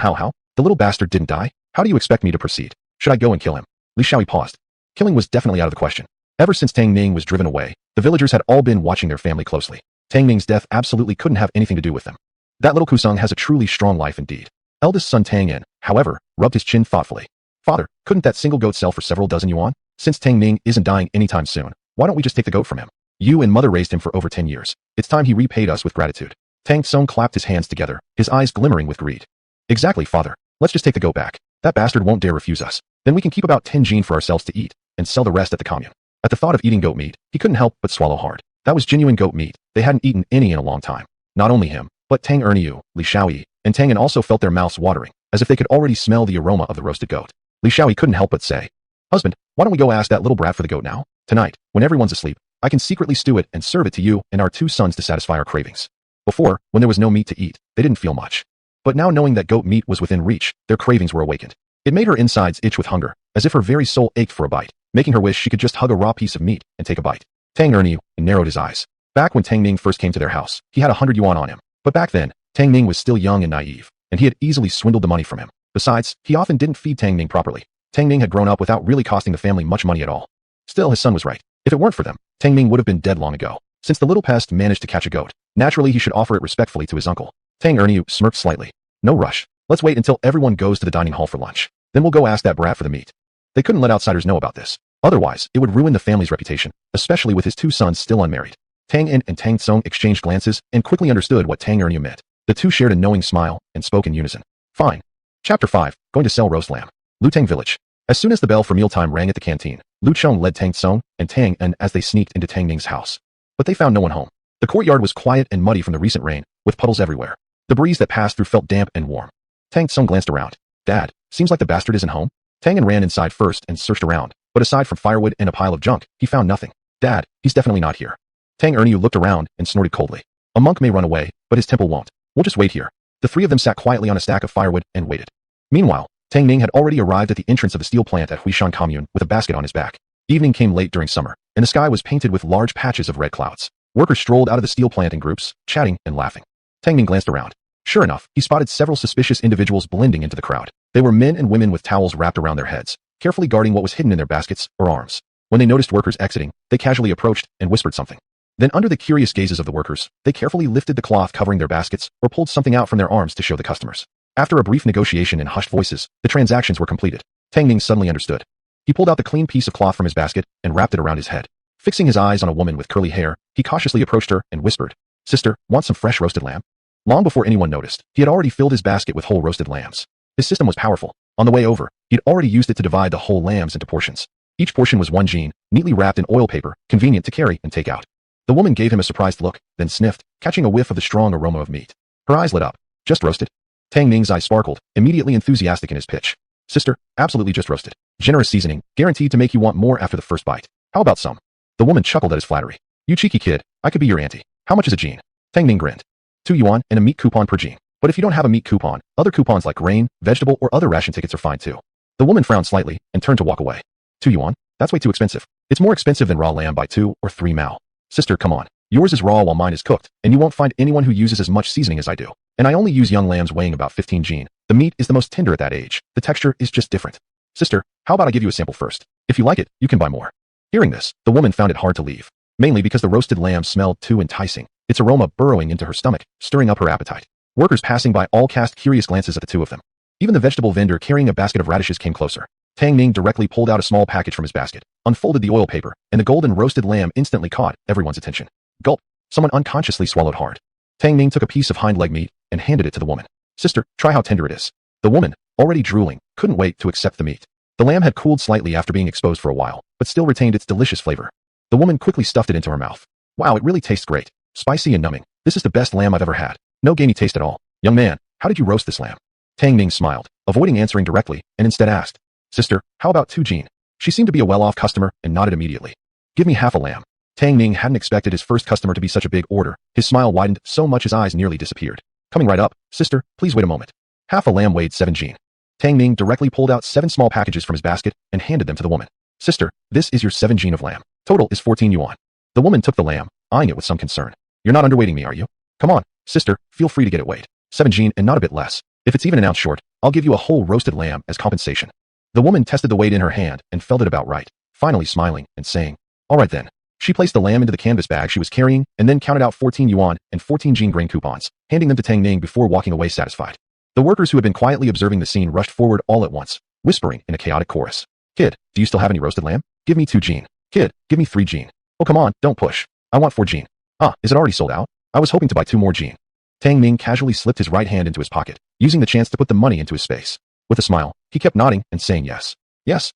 The little bastard didn't die? How do you expect me to proceed? Should I go and kill him? Li Xiaoyi paused. Killing was definitely out of the question. Ever since Tang Ning was driven away, the villagers had all been watching their family closely. Tang Ning's death absolutely couldn't have anything to do with them. That little Kusung has a truly strong life indeed. Eldest son Tang Yin, however, rubbed his chin thoughtfully. Father, couldn't that single goat sell for several dozen yuan? Since Tang Ning isn't dying anytime soon, why don't we just take the goat from him? You and mother raised him for over 10 years. It's time he repaid us with gratitude. Tang Tsong clapped his hands together, his eyes glimmering with greed. Exactly, father. Let's just take the goat back. That bastard won't dare refuse us. Then we can keep about 10 jin for ourselves to eat, and sell the rest at the commune. At the thought of eating goat meat, he couldn't help but swallow hard. That was genuine goat meat. They hadn't eaten any in a long time. Not only him, but Tang Erniu, Li Xiaoyi, and Tang An also felt their mouths watering, as if they could already smell the aroma of the roasted goat. Li Xiaoyi couldn't help but say, Husband, Why don't we go ask that little brat for the goat now? Tonight, when everyone's asleep, I can secretly stew it and serve it to you and our 2 sons to satisfy our cravings. Before, when there was no meat to eat, they didn't feel much. But now knowing that goat meat was within reach, their cravings were awakened. It made her insides itch with hunger, as if her very soul ached for a bite, making her wish she could just hug a raw piece of meat and take a bite. Tang Ning narrowed his eyes. Back when Tang Ning first came to their house, he had 100 yuan on him. But back then, Tang Ning was still young and naive, and he had easily swindled the money from him. Besides, he often didn't feed Tang Ning properly. Tang Ning had grown up without really costing the family much money at all. Still, his son was right. If it weren't for them, Tang Ning would have been dead long ago. Since the little pest managed to catch a goat, naturally he should offer it respectfully to his uncle. Tang Ning smirked slightly. No rush. Let's wait until everyone goes to the dining hall for lunch. Then we'll go ask that brat for the meat. They couldn't let outsiders know about this. Otherwise, it would ruin the family's reputation, especially with his 2 sons still unmarried. Tang In and Tang Tsung exchanged glances and quickly understood what Tang Ning meant. The two shared a knowing smile and spoke in unison. Fine. Chapter 5. Going to sell roast lamb. Lutang Village. As soon as the bell for mealtime rang at the canteen, Lu Cheng led Tang Tsung and Tang In as they sneaked into Tang Ning's house. But they found no one home. The courtyard was quiet and muddy from the recent rain, with puddles everywhere. The breeze that passed through felt damp and warm. Tang Tsung glanced around. Dad, seems like the bastard isn't home. Tang In ran inside first and searched around, but aside from firewood and a pile of junk, he found nothing. Dad, he's definitely not here. Tang Ning looked around and snorted coldly. A monk may run away, but his temple won't. We'll just wait here. The 3 of them sat quietly on a stack of firewood and waited. Meanwhile, Tang Ning had already arrived at the entrance of the steel plant at Huishan Commune with a basket on his back. Evening came late during summer, and the sky was painted with large patches of red clouds. Workers strolled out of the steel plant in groups, chatting and laughing. Tang Ning glanced around. Sure enough, he spotted several suspicious individuals blending into the crowd. They were men and women with towels wrapped around their heads, carefully guarding what was hidden in their baskets or arms. When they noticed workers exiting, they casually approached and whispered something. Then under the curious gazes of the workers, they carefully lifted the cloth covering their baskets or pulled something out from their arms to show the customers. After a brief negotiation in hushed voices, the transactions were completed. Tang Ning suddenly understood. He pulled out the clean piece of cloth from his basket and wrapped it around his head. Fixing his eyes on a woman with curly hair, he cautiously approached her and whispered, "Sister, want some fresh roasted lamb?" Long before anyone noticed, he had already filled his basket with whole roasted lambs. His system was powerful. On the way over, he'd already used it to divide the whole lambs into portions. Each portion was 1 jean, neatly wrapped in oil paper, convenient to carry and take out. The woman gave him a surprised look, then sniffed, catching a whiff of the strong aroma of meat. Her eyes lit up. Just roasted? Tang Ning's eyes sparkled, immediately enthusiastic in his pitch. Sister, absolutely just roasted. Generous seasoning, guaranteed to make you want more after the first bite. How about some? The woman chuckled at his flattery. You cheeky kid, I could be your auntie. How much is a jean? Tang Ning grinned. 2 yuan and a meat coupon per jean. But if you don't have a meat coupon, other coupons like grain, vegetable, or other ration tickets are fine too. The woman frowned slightly and turned to walk away. 2 yuan? That's way too expensive. It's more expensive than raw lamb by 2 or 3 mao. Sister, come on. Yours is raw while mine is cooked, and you won't find anyone who uses as much seasoning as I do. And I only use young lambs weighing about 15 jean. The meat is the most tender at that age. The texture is just different. Sister, how about I give you a sample first? If you like it, you can buy more. Hearing this, the woman found it hard to leave. Mainly because the roasted lamb smelled too enticing, its aroma burrowing into her stomach, stirring up her appetite. Workers passing by all cast curious glances at the 2 of them. Even the vegetable vendor carrying a basket of radishes came closer. Tang Ning directly pulled out a small package from his basket, unfolded the oil paper, and the golden roasted lamb instantly caught everyone's attention. Gulp! Someone unconsciously swallowed hard. Tang Ning took a piece of hind leg meat and handed it to the woman. Sister, try how tender it is. The woman, already drooling, couldn't wait to accept the meat. The lamb had cooled slightly after being exposed for a while, but still retained its delicious flavor. The woman quickly stuffed it into her mouth. Wow, it really tastes great. Spicy and numbing. This is the best lamb I've ever had. No gamey taste at all. Young man, how did you roast this lamb? Tang Ning smiled, avoiding answering directly, and instead asked, Sister, how about 2 jean? She seemed to be a well-off customer and nodded immediately. Give me half a lamb. Tang Ning hadn't expected his first customer to be such a big order. His smile widened so much his eyes nearly disappeared. Coming right up. Sister, please wait a moment. Half a lamb weighed 7 jean. Tang Ning directly pulled out 7 small packages from his basket and handed them to the woman. Sister, this is your 7 jean of lamb. Total is 14 yuan. The woman took the lamb, eyeing it with some concern. You're not underweighting me, are you? Come on, sister, feel free to get it weighed. 7 jean and not a bit less. If it's even an ounce short, I'll give you a whole roasted lamb as compensation. The woman tested the weight in her hand and felt it about right, finally smiling and saying, all right then. She placed the lamb into the canvas bag she was carrying and then counted out 14 yuan and 14 jean grain coupons, handing them to Tang Ning before walking away satisfied. The workers who had been quietly observing the scene rushed forward all at once, whispering in a chaotic chorus. Kid, do you still have any roasted lamb? Give me 2 jean. Kid, give me 3 jean. Oh come on, don't push. I want 4 jean. Ah, is it already sold out? I was hoping to buy 2 more jean. Tang Ning casually slipped his right hand into his pocket, using the chance to put the money into his space. With a smile, he kept nodding and saying yes. Yes,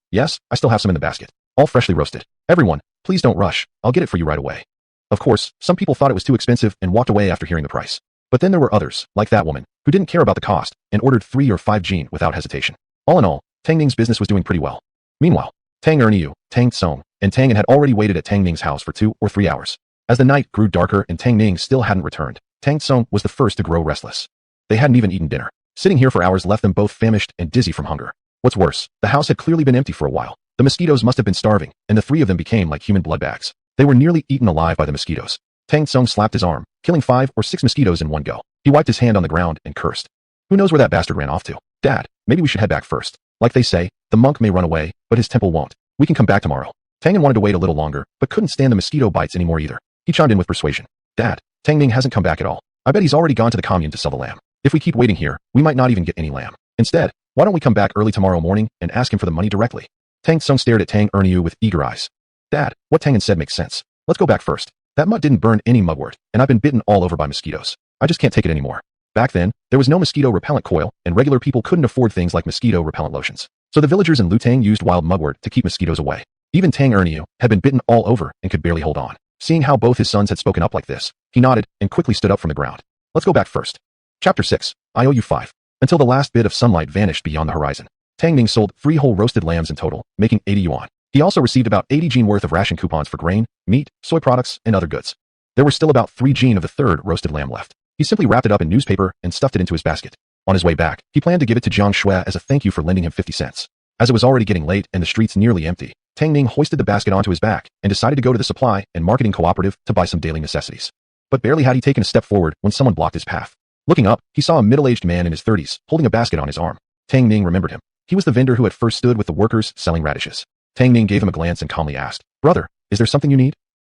I still have some in the basket. All freshly roasted. Everyone, please don't rush. I'll get it for you right away. Of course, some people thought it was too expensive and walked away after hearing the price. But then there were others, like that woman, who didn't care about the cost and ordered 3 or 5 jean without hesitation. All in all, Tang Ning's business was doing pretty well. Meanwhile, Tang Ning, Tang Tsung, and Tang An had already waited at Tang Ning's house for 2 or 3 hours. As the night grew darker and Tang Ning still hadn't returned, Tang Tsung was the first to grow restless. They hadn't even eaten dinner. Sitting here for hours left them both famished and dizzy from hunger. What's worse, the house had clearly been empty for a while. The mosquitoes must have been starving, and the 3 of them became like human blood bags. They were nearly eaten alive by the mosquitoes. Tang Tsung slapped his arm, killing 5 or 6 mosquitoes in one go. He wiped his hand on the ground and cursed. Who knows where that bastard ran off to? Dad, maybe we should head back first. Like they say, the monk may run away, but his temple won't. We can come back tomorrow. Tang An wanted to wait a little longer, but couldn't stand the mosquito bites anymore either. He chimed in with persuasion. Dad, Tang Ning hasn't come back at all. I bet he's already gone to the commune to sell the lamb. If we keep waiting here, we might not even get any lamb. Instead, why don't we come back early tomorrow morning and ask him for the money directly? Tang Tsung stared at Tang Ning with eager eyes. Dad, what Tang An said makes sense. Let's go back first. That mud didn't burn any mugwort, and I've been bitten all over by mosquitoes. I just can't take it anymore. Back then, there was no mosquito repellent coil, and regular people couldn't afford things like mosquito repellent lotions. So the villagers in Lutang used wild mugwort to keep mosquitoes away. Even Tang Ning had been bitten all over and could barely hold on. Seeing how both his sons had spoken up like this, he nodded and quickly stood up from the ground. Let's go back first. Chapter 6. I owe you 5. Until the last bit of sunlight vanished beyond the horizon, Tang Ning sold 3 whole roasted lambs in total, making 80 yuan. He also received about 80 jin worth of ration coupons for grain, meat, soy products, and other goods. There were still about 3 jin of the 3rd roasted lamb left. He simply wrapped it up in newspaper and stuffed it into his basket. On his way back, he planned to give it to Jiang Shui as a thank you for lending him 50 cents. As it was already getting late and the streets nearly empty, Tang Ning hoisted the basket onto his back and decided to go to the supply and marketing cooperative to buy some daily necessities. But barely had he taken a step forward when someone blocked his path. Looking up, he saw a middle-aged man in his 30s, holding a basket on his arm. Tang Ning remembered him. He was the vendor who had first stood with the workers selling radishes. Tang Ning gave him a glance and calmly asked, Brother, is there something you need?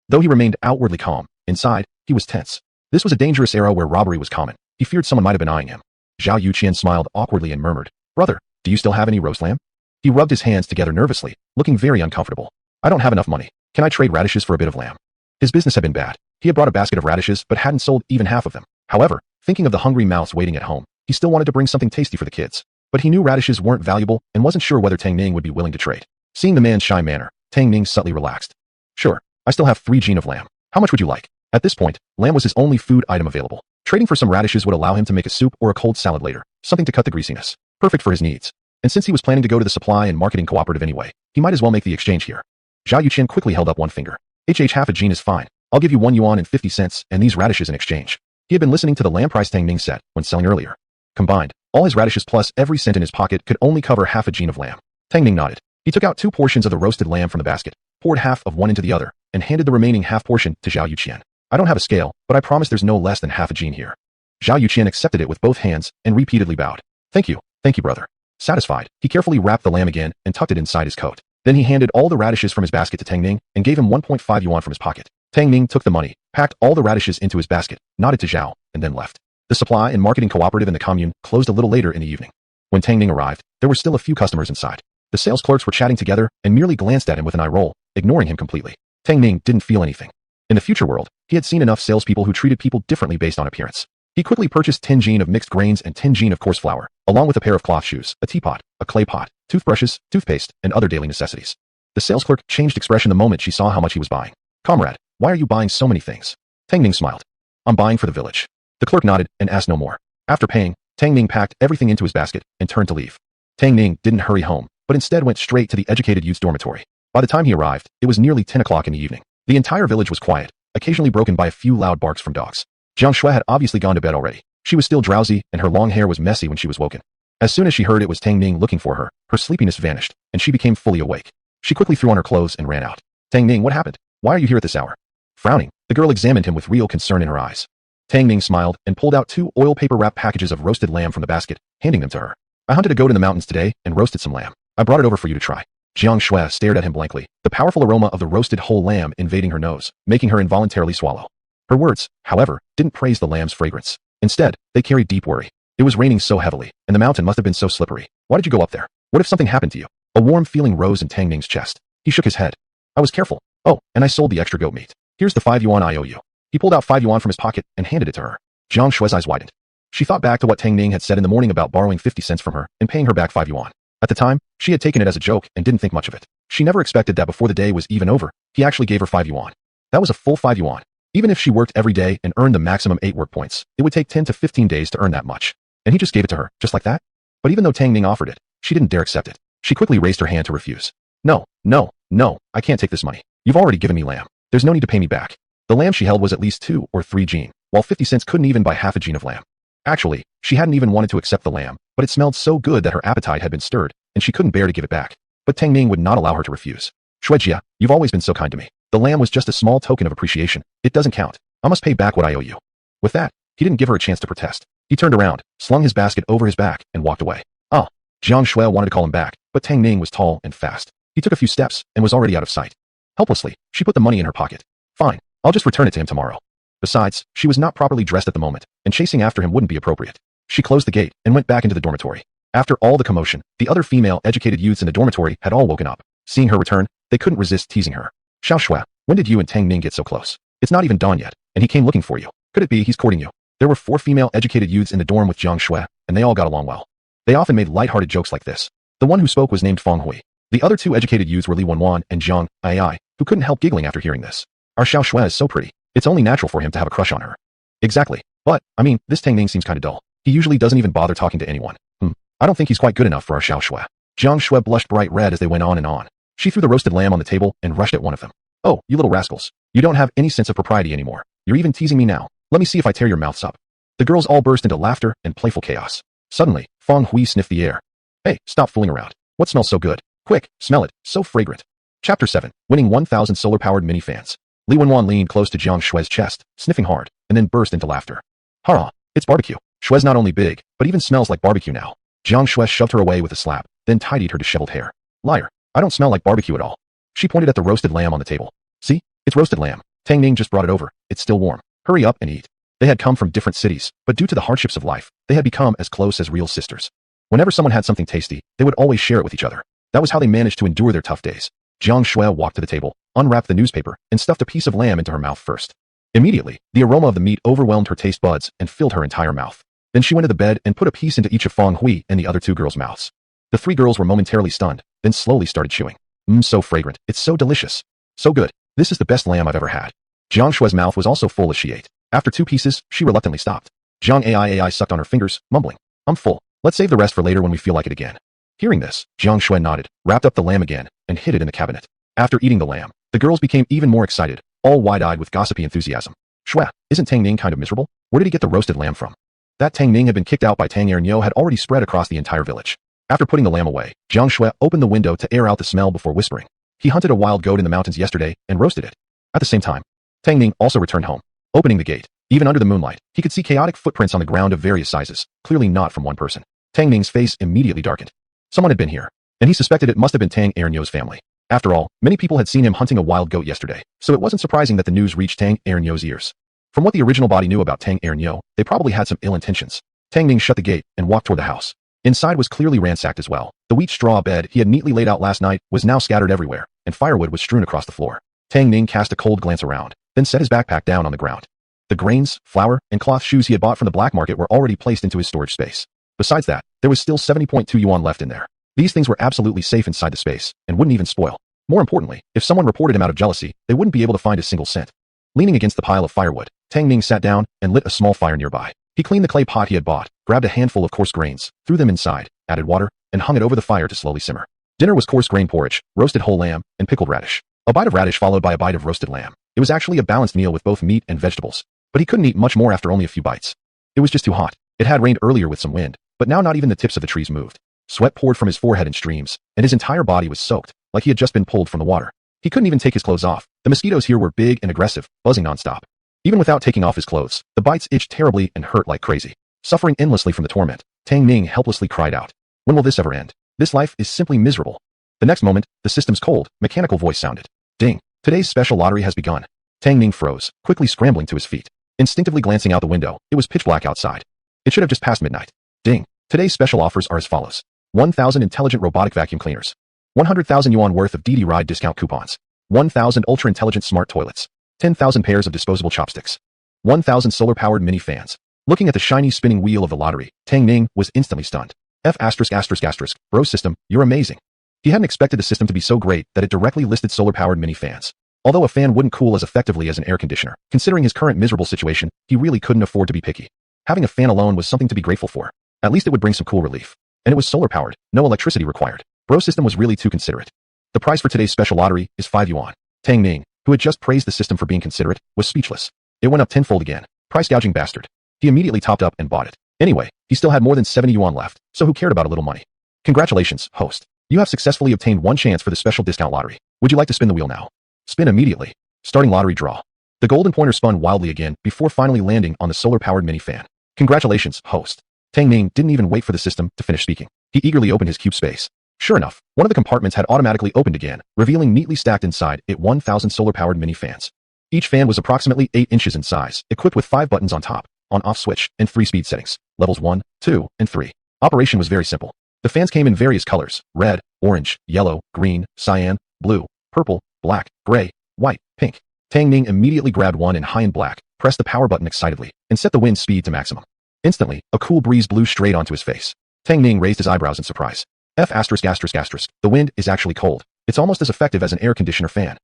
Though he remained outwardly calm, inside, he was tense. This was a dangerous era where robbery was common. He feared someone might have been eyeing him. Zhao Yuqian smiled awkwardly and murmured, Brother, do you still have any roast lamb? He rubbed his hands together nervously, looking very uncomfortable. I don't have enough money. Can I trade radishes for a bit of lamb? His business had been bad. He had brought a basket of radishes but hadn't sold even half of them. However, thinking of the hungry mouths waiting at home, he still wanted to bring something tasty for the kids. But he knew radishes weren't valuable and wasn't sure whether Tang Ning would be willing to trade. Seeing the man's shy manner, Tang Ning subtly relaxed. Sure, I still have 3 jin of lamb. How much would you like? At this point, lamb was his only food item available. Trading for some radishes would allow him to make a soup or a cold salad later, something to cut the greasiness. Perfect for his needs. And since he was planning to go to the supply and marketing cooperative anyway, he might as well make the exchange here. Zhao Yuqian quickly held up one finger. Half a jin is fine. I'll give you 1 yuan and 50 cents and these radishes in exchange. He had been listening to the lamb price Tang Ning said when selling earlier. Combined, all his radishes plus every cent in his pocket could only cover half a jin of lamb. Tang Ning nodded. He took out 2 portions of the roasted lamb from the basket, poured half of one into the other, and handed the remaining half portion to Zhao Yuqian. I don't have a scale, but I promise there's no less than half a jin here. Zhao Yuqian accepted it with both hands and repeatedly bowed. Thank you, brother. Satisfied, he carefully wrapped the lamb again and tucked it inside his coat. Then he handed all the radishes from his basket to Tang Ning and gave him 1.5 yuan from his pocket. Tang Ning took the money, packed all the radishes into his basket, nodded to Zhao, and then left. The supply and marketing cooperative in the commune closed a little later in the evening. When Tang Ning arrived, there were still a few customers inside. The sales clerks were chatting together and merely glanced at him with an eye roll, ignoring him completely. Tang Ning didn't feel anything. In the future world, he had seen enough salespeople who treated people differently based on appearance. He quickly purchased 10 jin of mixed grains and 10 jin of coarse flour, along with a pair of cloth shoes, a teapot, a clay pot, toothbrushes, toothpaste, and other daily necessities. The sales clerk changed expression the moment she saw how much he was buying. Comrade, why are you buying so many things? Tang Ning smiled. I'm buying for the village. The clerk nodded and asked no more. After paying, Tang Ning packed everything into his basket and turned to leave. Tang Ning didn't hurry home, but instead went straight to the educated youth's dormitory. By the time he arrived, it was nearly 10 o'clock in the evening. The entire village was quiet, occasionally broken by a few loud barks from dogs. Jiang Shui had obviously gone to bed already. She was still drowsy, and her long hair was messy when she was woken. As soon as she heard it was Tang Ning looking for her, her sleepiness vanished, and she became fully awake. She quickly threw on her clothes and ran out. Tang Ning, what happened? Why are you here at this hour? Frowning, the girl examined him with real concern in her eyes. Tang Ning smiled and pulled out 2 oil paper wrapped packages of roasted lamb from the basket, handing them to her. I hunted a goat in the mountains today and roasted some lamb. I brought it over for you to try. Jiang Shui stared at him blankly, the powerful aroma of the roasted whole lamb invading her nose, making her involuntarily swallow. Her words, however, didn't praise the lamb's fragrance. Instead, they carried deep worry. It was raining so heavily, and the mountain must have been so slippery. Why did you go up there? What if something happened to you? A warm feeling rose in Tang Ning's chest. He shook his head. I was careful. Oh, and I sold the extra goat meat. Here's the 5 yuan I owe you. He pulled out 5 yuan from his pocket and handed it to her. Jiang Shui's eyes widened. She thought back to what Tang Ning had said in the morning about borrowing 50 cents from her and paying her back 5 yuan. At the time, she had taken it as a joke and didn't think much of it. She never expected that before the day was even over, he actually gave her 5 yuan. That was a full 5 yuan. Even if she worked every day and earned the maximum 8 work points, it would take 10 to 15 days to earn that much. And he just gave it to her, just like that? But even though Tang Ning offered it, she didn't dare accept it. She quickly raised her hand to refuse. No, no, no, I can't take this money. You've already given me lamb. There's no need to pay me back. The lamb she held was at least 2 or 3 jean, while 50 cents couldn't even buy half a jean of lamb. Actually, she hadn't even wanted to accept the lamb, but it smelled so good that her appetite had been stirred, and she couldn't bear to give it back. But Tang Ning would not allow her to refuse. Shuijia, you've always been so kind to me. The lamb was just a small token of appreciation. It doesn't count. I must pay back what I owe you. With that, he didn't give her a chance to protest. He turned around, slung his basket over his back, and walked away. Ah! Jiang Shui wanted to call him back, but Tang Ning was tall and fast. He took a few steps and was already out of sight. Helplessly, she put the money in her pocket. Fine, I'll just return it to him tomorrow. Besides, she was not properly dressed at the moment, and chasing after him wouldn't be appropriate. She closed the gate and went back into the dormitory. After all the commotion, the other female educated youths in the dormitory had all woken up. Seeing her return, they couldn't resist teasing her. Xiao Shui, when did you and Tang Ning get so close? It's not even dawn yet, and he came looking for you. Could it be he's courting you? There were 4 female educated youths in the dorm with Jiang Shui, and they all got along well. They often made light-hearted jokes like this. The one who spoke was named Feng Hui. The other 2 educated youths were Li Wanwan and Jiang Ai, who couldn't help giggling after hearing this. Our Xiao Shui is so pretty. It's only natural for him to have a crush on her. Exactly. But, I mean, this Tang Ning seems kinda dull. He usually doesn't even bother talking to anyone. I don't think he's quite good enough for our Xiao Shui. Jiang Shui blushed bright red as they went on and on. She threw the roasted lamb on the table and rushed at one of them. Oh, you little rascals. You don't have any sense of propriety anymore. You're even teasing me now. Let me see if I tear your mouths up. The girls all burst into laughter and playful chaos. Suddenly, Feng Hui sniffed the air. Hey, stop fooling around. What smells so good? Quick, smell it. So fragrant. Chapter 7. Winning 1,000 solar-powered mini fans. Li Wenwan leaned close to Jiang Shui's chest, sniffing hard, and then burst into laughter. Hurrah! It's barbecue. Shui's not only big, but even smells like barbecue now. Jiang Shui shoved her away with a slap, then tidied her disheveled hair. Liar. I don't smell like barbecue at all. She pointed at the roasted lamb on the table. See? It's roasted lamb. Tang Ning just brought it over. It's still warm. Hurry up and eat. They had come from different cities, but due to the hardships of life, they had become as close as real sisters. Whenever someone had something tasty, they would always share it with each other. That was how they managed to endure their tough days. Jiang Shui walked to the table, unwrapped the newspaper, and stuffed a piece of lamb into her mouth first. Immediately, the aroma of the meat overwhelmed her taste buds and filled her entire mouth. Then she went to the bed and put a piece into each of Feng Hui and the other 2 girls' mouths. The 3 girls were momentarily stunned, then slowly started chewing. So fragrant. It's so delicious. So good. This is the best lamb I've ever had. Jiang Shui's mouth was also full as she ate. After 2 pieces, she reluctantly stopped. Jiang Ai sucked on her fingers, mumbling. I'm full. Let's save the rest for later when we feel like it again. Hearing this, Jiang Shui nodded, wrapped up the lamb again, and hid it in the cabinet. After eating the lamb, the girls became even more excited, all wide-eyed with gossipy enthusiasm. Shui, isn't Tang Ning kind of miserable? Where did he get the roasted lamb from? That Tang Ning had been kicked out by Tang Ernyo had already spread across the entire village. After putting the lamb away, Jiang Shui opened the window to air out the smell before whispering. He hunted a wild goat in the mountains yesterday and roasted it. At the same time, Tang Ning also returned home. Opening the gate, even under the moonlight, he could see chaotic footprints on the ground of various sizes, clearly not from one person. Tang Ning's face immediately darkened. Someone had been here, and he suspected it must have been Tang Ernyo's family. After all, many people had seen him hunting a wild goat yesterday, so it wasn't surprising that the news reached Tang Ernyo's ears. From what the original body knew about Tang Ernyo, they probably had some ill intentions. Tang Ning shut the gate and walked toward the house. Inside was clearly ransacked as well. The wheat straw bed he had neatly laid out last night was now scattered everywhere, and firewood was strewn across the floor. Tang Ning cast a cold glance around, then set his backpack down on the ground. The grains, flour, and cloth shoes he had bought from the black market were already placed into his storage space. Besides that, there was still 70.2 yuan left in there. These things were absolutely safe inside the space, and wouldn't even spoil. More importantly, if someone reported him out of jealousy, they wouldn't be able to find a single cent. Leaning against the pile of firewood, Tang Ning sat down and lit a small fire nearby. He cleaned the clay pot he had bought, grabbed a handful of coarse grains, threw them inside, added water, and hung it over the fire to slowly simmer. Dinner was coarse grain porridge, roasted whole lamb, and pickled radish. A bite of radish followed by a bite of roasted lamb. It was actually a balanced meal with both meat and vegetables. But he couldn't eat much more after only a few bites. It was just too hot. It had rained earlier with some wind, but now not even the tips of the trees moved. Sweat poured from his forehead in streams, and his entire body was soaked, like he had just been pulled from the water. He couldn't even take his clothes off. The mosquitoes here were big and aggressive, buzzing nonstop. Even without taking off his clothes, the bites itched terribly and hurt like crazy. Suffering endlessly from the torment, Tang Ning helplessly cried out. When will this ever end? This life is simply miserable. The next moment, the system's cold, mechanical voice sounded. Ding! Today's special lottery has begun. Tang Ning froze, quickly scrambling to his feet. Instinctively glancing out the window, it was pitch black outside. It should have just passed midnight. Ding! Today's special offers are as follows. 1,000 intelligent robotic vacuum cleaners. 100,000 yuan worth of DD Ride discount coupons. 1,000 ultra-intelligent smart toilets. 10,000 pairs of disposable chopsticks. 1,000 solar-powered mini fans. Looking at the shiny spinning wheel of the lottery, Tang Ning was instantly stunned. Bro system, you're amazing. He hadn't expected the system to be so great that it directly listed solar-powered mini fans. Although a fan wouldn't cool as effectively as an air conditioner, considering his current miserable situation, he really couldn't afford to be picky. Having a fan alone was something to be grateful for. At least it would bring some cool relief. And it was solar-powered, no electricity required. Bro system was really too considerate. The price for today's special lottery is 5 yuan. Tang Ning, who had just praised the system for being considerate, was speechless. It went up tenfold again. Price gouging bastard. He immediately topped up and bought it. Anyway, he still had more than 70 yuan left, so who cared about a little money? Congratulations, host. You have successfully obtained one chance for the special discount lottery. Would you like to spin the wheel now? Spin immediately. Starting lottery draw. The golden pointer spun wildly again before finally landing on the solar-powered mini fan. Congratulations, host. Tang Ning didn't even wait for the system to finish speaking. He eagerly opened his cube space. Sure enough, one of the compartments had automatically opened again, revealing neatly stacked inside it 1,000 solar-powered mini fans. Each fan was approximately 8 inches in size, equipped with 5 buttons on top, on-off switch, and 3 speed settings, levels 1, 2, and 3. Operation was very simple. The fans came in various colors: red, orange, yellow, green, cyan, blue, purple, black, gray, white, pink. Tang Ning immediately grabbed one in high and black, pressed the power button excitedly, and set the wind speed to maximum. Instantly, a cool breeze blew straight onto his face. Tang Ning raised his eyebrows in surprise. The wind is actually cold. It's almost as effective as an air conditioner fan.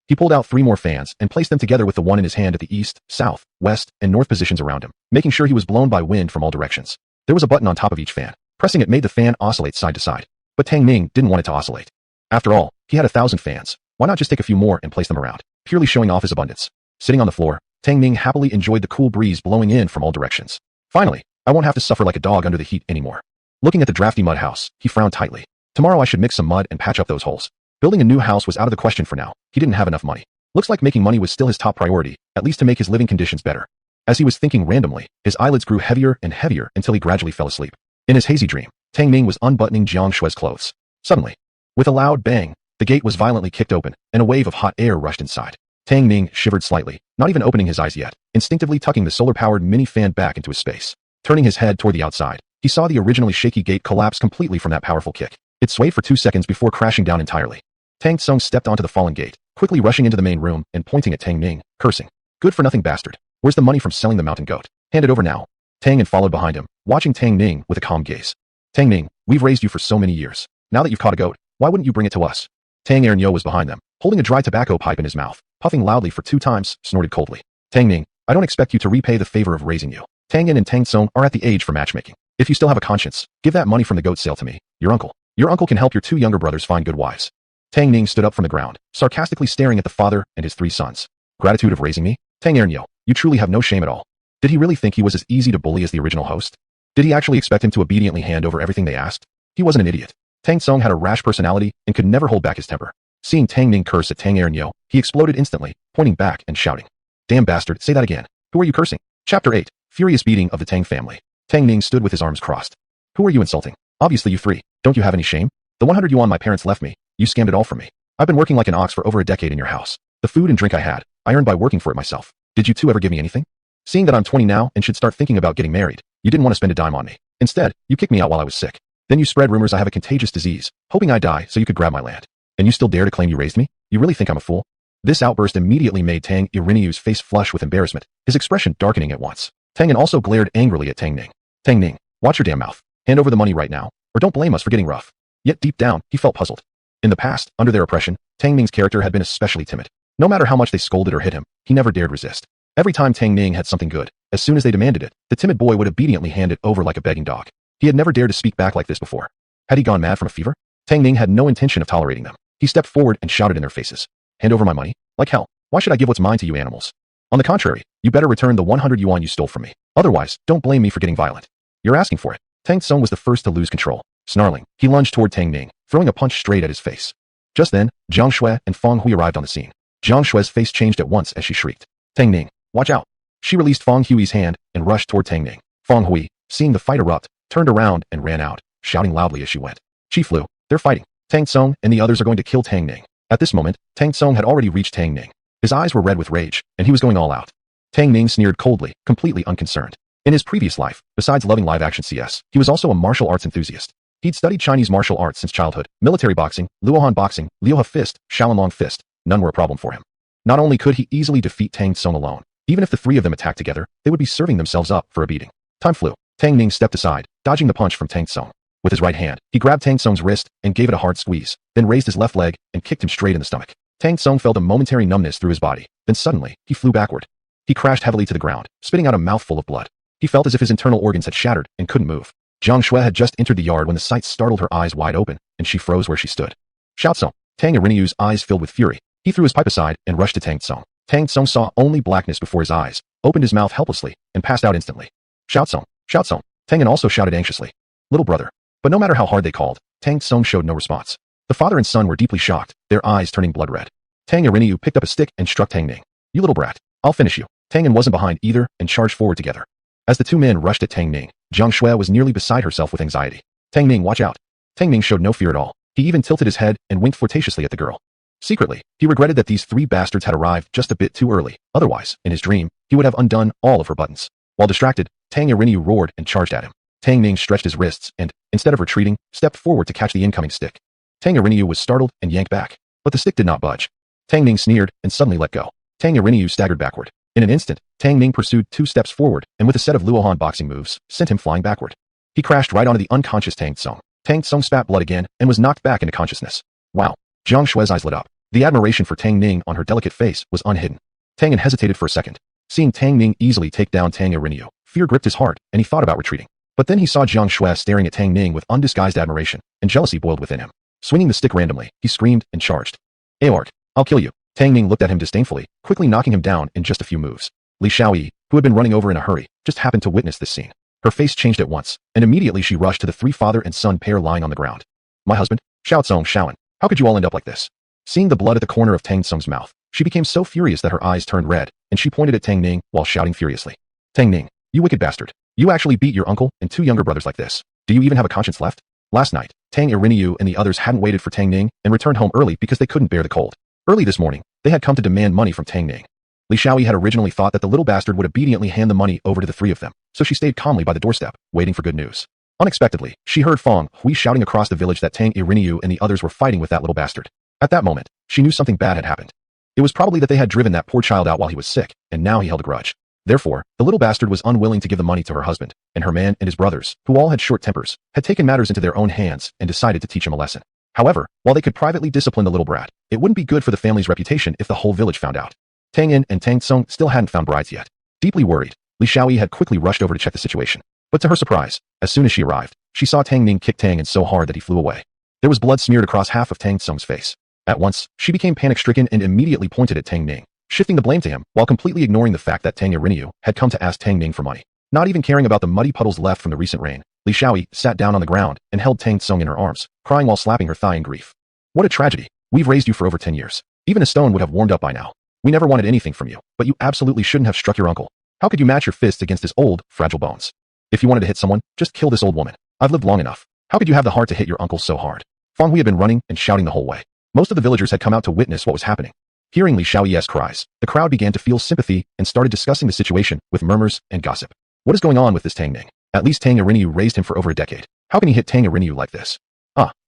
He pulled out 3 more fans and placed them together with the one in his hand at the east, south, west, and north positions around him, making sure he was blown by wind from all directions. There was a button on top of each fan. Pressing it made the fan oscillate side to side. But Tang Ning didn't want it to oscillate. After all, he had 1,000 fans. Why not just take a few more and place them around, purely showing off his abundance? Sitting on the floor, Tang Ning happily enjoyed the cool breeze blowing in from all directions. Finally, I won't have to suffer like a dog under the heat anymore. Looking at the drafty mud house, he frowned tightly. Tomorrow I should mix some mud and patch up those holes. Building a new house was out of the question for now. He didn't have enough money. Looks like making money was still his top priority, at least to make his living conditions better. As he was thinking randomly, his eyelids grew heavier and heavier until he gradually fell asleep. In his hazy dream, Tang Ning was unbuttoning Jiang Shue's clothes. Suddenly, with a loud bang, the gate was violently kicked open, and a wave of hot air rushed inside. Tang Ning shivered slightly, not even opening his eyes yet, instinctively tucking the solar-powered mini fan back into his space. Turning his head toward the outside, he saw the originally shaky gate collapse completely from that powerful kick. It swayed for 2 seconds before crashing down entirely. Tang Tsung stepped onto the fallen gate, quickly rushing into the main room and pointing at Tang Ning, cursing. Good-for-nothing bastard. Where's the money from selling the mountain goat? Hand it over now. Tang and followed behind him, watching Tang Ning with a calm gaze. Tang Ning, we've raised you for so many years. Now that you've caught a goat, why wouldn't you bring it to us? Tang Ernyo was behind them, holding a dry tobacco pipe in his mouth, puffing loudly for 2 times, snorted coldly. Tang Ning, I don't expect you to repay the favor of raising you. Tang Yin and Tang Tsung are at the age for matchmaking. If you still have a conscience, give that money from the goat sale to me, your uncle. Your uncle can help your 2 younger brothers find good wives. Tang Ning stood up from the ground, sarcastically staring at the father and his 3 sons. Gratitude of raising me? Tang Ernyo, you truly have no shame at all. Did he really think he was as easy to bully as the original host? Did he actually expect him to obediently hand over everything they asked? He wasn't an idiot. Tang Tsung had a rash personality and could never hold back his temper. Seeing Tang Ning curse at Tang Ernyo, he exploded instantly, pointing back and shouting. Damn bastard, say that again. Who are you cursing? Chapter 8. Furious beating of the Tang family. Tang Ning stood with his arms crossed. Who are you insulting? Obviously you 3. Don't you have any shame? The 100 yuan my parents left me, you scammed it all from me. I've been working like an ox for over a decade in your house. The food and drink I had, I earned by working for it myself. Did you 2 ever give me anything? Seeing that I'm 20 now and should start thinking about getting married, you didn't want to spend a dime on me. Instead, you kicked me out while I was sick. Then you spread rumors I have a contagious disease, hoping I die so you could grab my land. And you still dare to claim you raised me? You really think I'm a fool? This outburst immediately made Tang Irinyu's face flush with embarrassment, his expression darkening at once. Tang Yin also glared angrily at Tang Ning. Tang Ning, watch your damn mouth. Hand over the money right now, or don't blame us for getting rough. Yet deep down, he felt puzzled. In the past, under their oppression, Tang Ning's character had been especially timid. No matter how much they scolded or hit him, he never dared resist. Every time Tang Ning had something good, as soon as they demanded it, the timid boy would obediently hand it over like a begging dog. He had never dared to speak back like this before. Had he gone mad from a fever? Tang Ning had no intention of tolerating them. He stepped forward and shouted in their faces. Hand over my money? Like hell. Why should I give what's mine to you animals? On the contrary, you better return the 100 yuan you stole from me. Otherwise, don't blame me for getting violent. You're asking for it. Tang Tsung was the first to lose control. Snarling, he lunged toward Tang Ning, throwing a punch straight at his face. Just then, Jiang Shui and Feng Hui arrived on the scene. Jiang Shui's face changed at once as she shrieked. Tang Ning, watch out. She released Feng Hui's hand and rushed toward Tang Ning. Feng Hui, seeing the fight erupt, turned around and ran out, shouting loudly as she went. Chief Lu, they're fighting. Tang Tsung and the others are going to kill Tang Ning. At this moment, Tang Tsung had already reached Tang Ning. His eyes were red with rage, and he was going all out. Tang Ning sneered coldly, completely unconcerned. In his previous life, besides loving live-action CS, he was also a martial arts enthusiast. He'd studied Chinese martial arts since childhood, military boxing, Luohan boxing, Liuhe fist, Shaolin fist. None were a problem for him. Not only could he easily defeat Tang Tsung alone, even if the 3 of them attacked together, they would be serving themselves up for a beating. Time flew. Tang Ning stepped aside, dodging the punch from Tang Tsung. With his right hand, he grabbed Tang Tsung's wrist and gave it a hard squeeze, then raised his left leg and kicked him straight in the stomach. Tang Tsung felt a momentary numbness through his body, then suddenly, he flew backward. He crashed heavily to the ground, spitting out a mouthful of blood. He felt as if his internal organs had shattered and couldn't move. Jiang Shui had just entered the yard when the sight startled her eyes wide open, and she froze where she stood. Xiao Tsung, Tang Irinyu's eyes filled with fury. He threw his pipe aside and rushed to Tang Tsung. Tang Tsung saw only blackness before his eyes, opened his mouth helplessly, and passed out instantly. Shout Tsung! Shout Tsung! Tang also shouted anxiously. Little brother. But no matter how hard they called, Tang Tsung showed no response. The father and son were deeply shocked, their eyes turning blood red. Tang Irinyu picked up a stick and struck Tang Ning. You little brat. I'll finish you. Tang Ning wasn't behind either and charged forward together. As the two men rushed at Tang Ning, Jiang Shui was nearly beside herself with anxiety. Tang Ning, watch out. Tang Ning showed no fear at all. He even tilted his head and winked flirtatiously at the girl. Secretly, he regretted that these three bastards had arrived just a bit too early. Otherwise, in his dream, he would have undone all of her buttons. While distracted, Tang Irinyu roared and charged at him. Tang Ning stretched his wrists and, instead of retreating, stepped forward to catch the incoming stick. Tang Irinyu was startled and yanked back. But the stick did not budge. Tang Ning sneered and suddenly let go. Tang Irinyu staggered backward. In an instant, Tang Ning pursued 2 steps forward and with a set of Luohan boxing moves, sent him flying backward. He crashed right onto the unconscious Tang Tsung. Tang Tsung spat blood again and was knocked back into consciousness. Wow. Jiang Shui's eyes lit up. The admiration for Tang Ning on her delicate face was unhidden. Tang Ning hesitated for a second. Seeing Tang Ning easily take down Tang Irinyu, fear gripped his heart and he thought about retreating. But then he saw Jiang Shui staring at Tang Ning with undisguised admiration, and jealousy boiled within him. Swinging the stick randomly, he screamed and charged. Aork, I'll kill you. Tang Ning looked at him disdainfully, quickly knocking him down in just a few moves. Li Xiaoyi, who had been running over in a hurry, just happened to witness this scene. Her face changed at once, and immediately she rushed to the 3 father and son pair lying on the ground. My husband? Xiao Tsung Shaoan, how could you all end up like this? Seeing the blood at the corner of Tang Tsung's mouth, she became so furious that her eyes turned red, and she pointed at Tang Ning while shouting furiously. Tang Ning, you wicked bastard. You actually beat your uncle and 2 younger brothers like this. Do you even have a conscience left? Last night, Tang Irinyu and the others hadn't waited for Tang Ning and returned home early because they couldn't bear the cold. Early this morning, they had come to demand money from Tang Ning. Li Xiaoyi had originally thought that the little bastard would obediently hand the money over to the 3 of them, so she stayed calmly by the doorstep, waiting for good news. Unexpectedly, she heard Feng Hui shouting across the village that Tang Irinyu and the others were fighting with that little bastard. At that moment, she knew something bad had happened. It was probably that they had driven that poor child out while he was sick, and now he held a grudge. Therefore, the little bastard was unwilling to give the money to her husband, and her man and his brothers, who all had short tempers, had taken matters into their own hands and decided to teach him a lesson. However, while they could privately discipline the little brat, it wouldn't be good for the family's reputation if the whole village found out. Tang Yin and Tang Tsung still hadn't found brides yet. Deeply worried, Li Xiaoyi had quickly rushed over to check the situation. But to her surprise, as soon as she arrived, she saw Tang Ning kick Tang Yin so hard that he flew away. There was blood smeared across half of Tang Tsung's face. At once, she became panic-stricken and immediately pointed at Tang Ning, shifting the blame to him while completely ignoring the fact that Tang Irinyu had come to ask Tang Ning for money. Not even caring about the muddy puddles left from the recent rain, Li Xiaoyi sat down on the ground and held Tang Tsung in her arms, crying while slapping her thigh in grief. What a tragedy. We've raised you for over 10 years. Even a stone would have warmed up by now. We never wanted anything from you, but you absolutely shouldn't have struck your uncle. How could you match your fists against his old, fragile bones? If you wanted to hit someone, just kill this old woman. I've lived long enough. How could you have the heart to hit your uncle so hard? Feng Hui had been running and shouting the whole way. Most of the villagers had come out to witness what was happening. Hearing Li Xiaoyi's cries, the crowd began to feel sympathy and started discussing the situation with murmurs and gossip. What is going on with this Tang Ning? At least Tang Irinyu raised him for over a decade. How can he hit Tang Irinyu like this?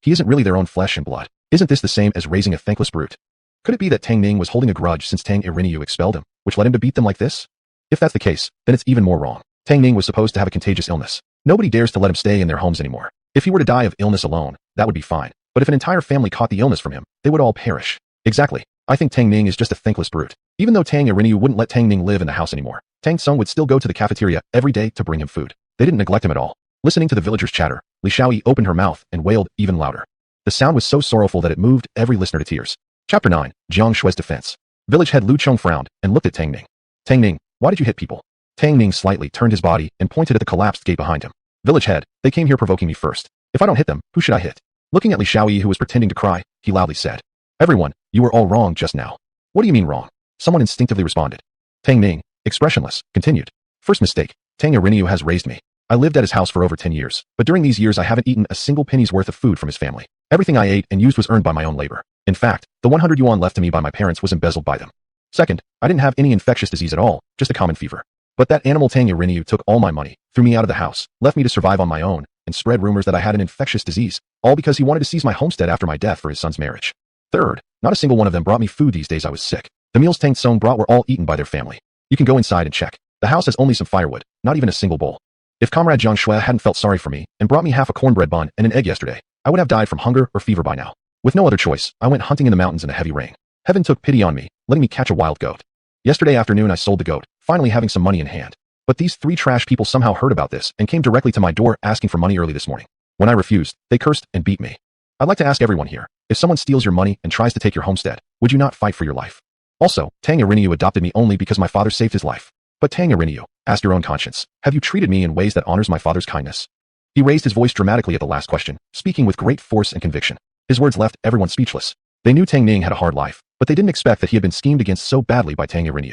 He isn't really their own flesh and blood. Isn't this the same as raising a thankless brute? Could it be that Tang Ning was holding a grudge since Tang Irinyu expelled him, which led him to beat them like this? If that's the case, then it's even more wrong. Tang Ning was supposed to have a contagious illness. Nobody dares to let him stay in their homes anymore. If he were to die of illness alone, that would be fine. But if an entire family caught the illness from him, they would all perish. Exactly. I think Tang Ning is just a thankless brute. Even though Tang Irinyu wouldn't let Tang Ning live in the house anymore, Tang Tsung would still go to the cafeteria every day to bring him food. They didn't neglect him at all. Listening to the villagers' chatter, Li Xiaoyi opened her mouth and wailed even louder. The sound was so sorrowful that it moved every listener to tears. Chapter 9, Jiang Shui's Defense. Village head Lu Chong frowned and looked at Tang Ning. Tang Ning, why did you hit people? Tang Ning slightly turned his body and pointed at the collapsed gate behind him. Village head, they came here provoking me first. If I don't hit them, who should I hit? Looking at Li Xiaoyi who was pretending to cry, he loudly said. Everyone, you were all wrong just now. What do you mean wrong? Someone instinctively responded. Tang Ning, expressionless, continued. First mistake, Tang Irinyu has raised me. I lived at his house for over 10 years, but during these years I haven't eaten a single penny's worth of food from his family. Everything I ate and used was earned by my own labor. In fact, the 100 yuan left to me by my parents was embezzled by them. Second, I didn't have any infectious disease at all, just a common fever. But that animal Tang Irinyu took all my money, threw me out of the house, left me to survive on my own, and spread rumors that I had an infectious disease, all because he wanted to seize my homestead after my death for his son's marriage. Third, not a single one of them brought me food these days I was sick. The meals Tang Tsung brought were all eaten by their family. You can go inside and check. The house has only some firewood, not even a single bowl. If Comrade Jiang Shui hadn't felt sorry for me and brought me half a cornbread bun and an egg yesterday, I would have died from hunger or fever by now. With no other choice, I went hunting in the mountains in a heavy rain. Heaven took pity on me, letting me catch a wild goat. Yesterday afternoon I sold the goat, finally having some money in hand. But these 3 trash people somehow heard about this and came directly to my door asking for money early this morning. When I refused, they cursed and beat me. I'd like to ask everyone here, if someone steals your money and tries to take your homestead, would you not fight for your life? Also, Tang Ning adopted me only because my father saved his life. But Tang Ning, ask your own conscience, have you treated me in ways that honors my father's kindness? He raised his voice dramatically at the last question, speaking with great force and conviction. His words left everyone speechless. They knew Tang Ning had a hard life, but they didn't expect that he had been schemed against so badly by Tang Ning.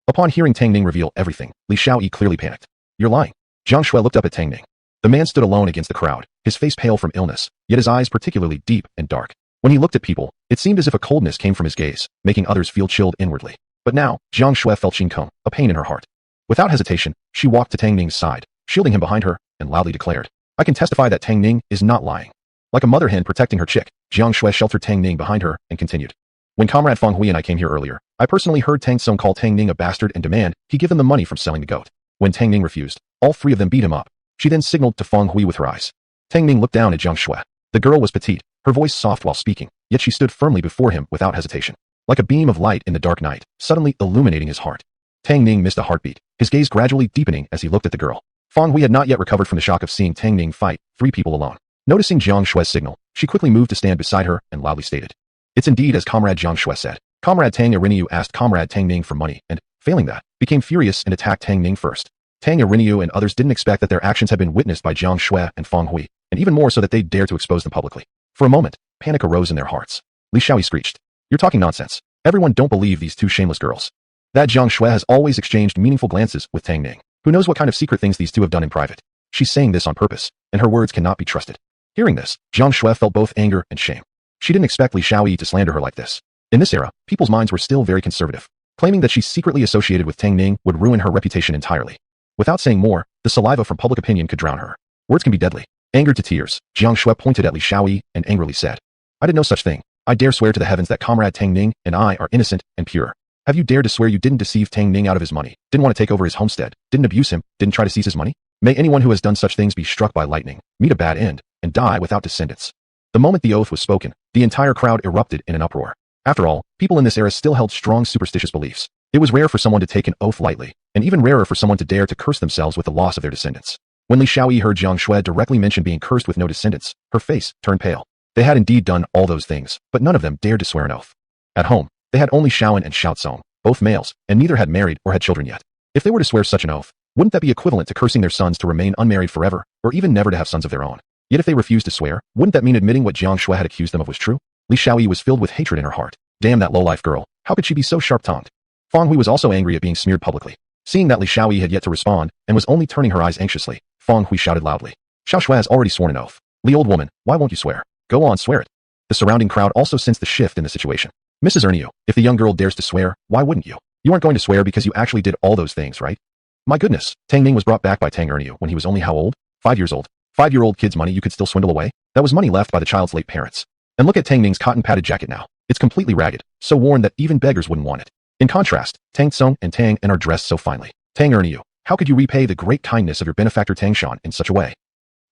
Upon hearing Tang Ning reveal everything, Li Xiaoyi clearly panicked. You're lying. Jiang Shui looked up at Tang Ning. The man stood alone against the crowd, his face pale from illness, yet his eyes particularly deep and dark. When he looked at people, it seemed as if a coldness came from his gaze, making others feel chilled inwardly. But now, Jiang Shui felt Qingkong, a pain in her heart. Without hesitation, she walked to Tang Ning's side, shielding him behind her, and loudly declared, I can testify that Tang Ning is not lying. Like a mother hen protecting her chick, Jiang Shui sheltered Tang Ning behind her and continued. When Comrade Feng Hui and I came here earlier, I personally heard Tang Song call Tang Ning a bastard and demand he give them the money from selling the goat. When Tang Ning refused, all three of them beat him up. She then signaled to Feng Hui with her eyes. Tang Ning looked down at Jiang Shui. The girl was petite, her voice soft while speaking, yet she stood firmly before him without hesitation. Like a beam of light in the dark night, suddenly illuminating his heart. Tang Ning missed a heartbeat, his gaze gradually deepening as he looked at the girl. Feng Hui had not yet recovered from the shock of seeing Tang Ning fight three people alone. Noticing Jiang Shui's signal, she quickly moved to stand beside her and loudly stated. It's indeed as Comrade Jiang Shui said. Comrade Tang Ning asked Comrade Tang Ning for money and, failing that, became furious and attacked Tang Ning first. Tang Ning and others didn't expect that their actions had been witnessed by Jiang Shui and Feng Hui, and even more so that they dared to expose them publicly. For a moment, panic arose in their hearts. Li Xiaoyi screeched. You're talking nonsense. Everyone don't believe these two shameless girls. That Jiang Shui has always exchanged meaningful glances with Tang Ning. Who knows what kind of secret things these two have done in private. She's saying this on purpose, and her words cannot be trusted. Hearing this, Jiang Shui felt both anger and shame. She didn't expect Li Xiaoyi to slander her like this. In this era, people's minds were still very conservative. Claiming that she's secretly associated with Tang Ning would ruin her reputation entirely. Without saying more, the saliva from public opinion could drown her. Words can be deadly. Angered to tears, Jiang Shui pointed at Li Xiaoyi and angrily said, I did no such thing. I dare swear to the heavens that Comrade Tang Ning and I are innocent and pure. Have you dared to swear you didn't deceive Tang Ning out of his money, didn't want to take over his homestead, didn't abuse him, didn't try to seize his money? May anyone who has done such things be struck by lightning, meet a bad end, and die without descendants. The moment the oath was spoken, the entire crowd erupted in an uproar. After all, people in this era still held strong superstitious beliefs. It was rare for someone to take an oath lightly, and even rarer for someone to dare to curse themselves with the loss of their descendants. When Li Xiaoyi heard Jiang Shui directly mention being cursed with no descendants, her face turned pale. They had indeed done all those things, but none of them dared to swear an oath. At home, they had only Shaoan and Xiaozong, both males, and neither had married or had children yet. If they were to swear such an oath, wouldn't that be equivalent to cursing their sons to remain unmarried forever, or even never to have sons of their own? Yet if they refused to swear, wouldn't that mean admitting what Jiang Shui had accused them of was true? Li Xiaoyi was filled with hatred in her heart. Damn that low-life girl, how could she be so sharp-tongued? Feng Hui was also angry at being smeared publicly. Seeing that Li Xiaoyi had yet to respond, and was only turning her eyes anxiously, Feng Hui shouted loudly. Xiao Shui has already sworn an oath. Li old woman, why won't you swear? Go on, swear it. The surrounding crowd also sensed the shift in the situation. Mrs. Erniu, if the young girl dares to swear, why wouldn't you? You aren't going to swear because you actually did all those things, right? My goodness, Tang Ning was brought back by Tang Erniu when he was only how old? 5 years old. 5-year-old kid's money you could still swindle away? That was money left by the child's late parents. And look at Tang Ning's cotton-padded jacket now. It's completely ragged, so worn that even beggars wouldn't want it. In contrast, Tang Song and Tang N are dressed so finely. Tang Erniu, how could you repay the great kindness of your benefactor Tang Shan in such a way?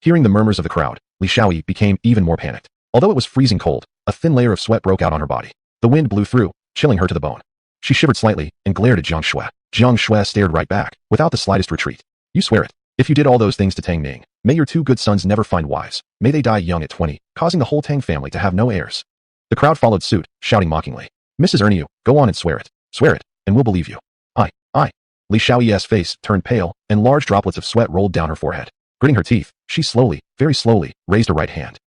Hearing the murmurs of the crowd, Li Xiaoyi became even more panicked. Although it was freezing cold, a thin layer of sweat broke out on her body. The wind blew through, chilling her to the bone. She shivered slightly and glared at Jiang Shui. Jiang Shui stared right back, without the slightest retreat. You swear it. If you did all those things to Tang Ning, may your 2 good sons never find wives. May they die young at 20, causing the whole Tang family to have no heirs. The crowd followed suit, shouting mockingly. Mrs. Erniu, go on and swear it. Swear it, and we'll believe you. I. Li Xiaoyi's face turned pale, and large droplets of sweat rolled down her forehead. Gritting her teeth, she slowly, very slowly, raised her right hand.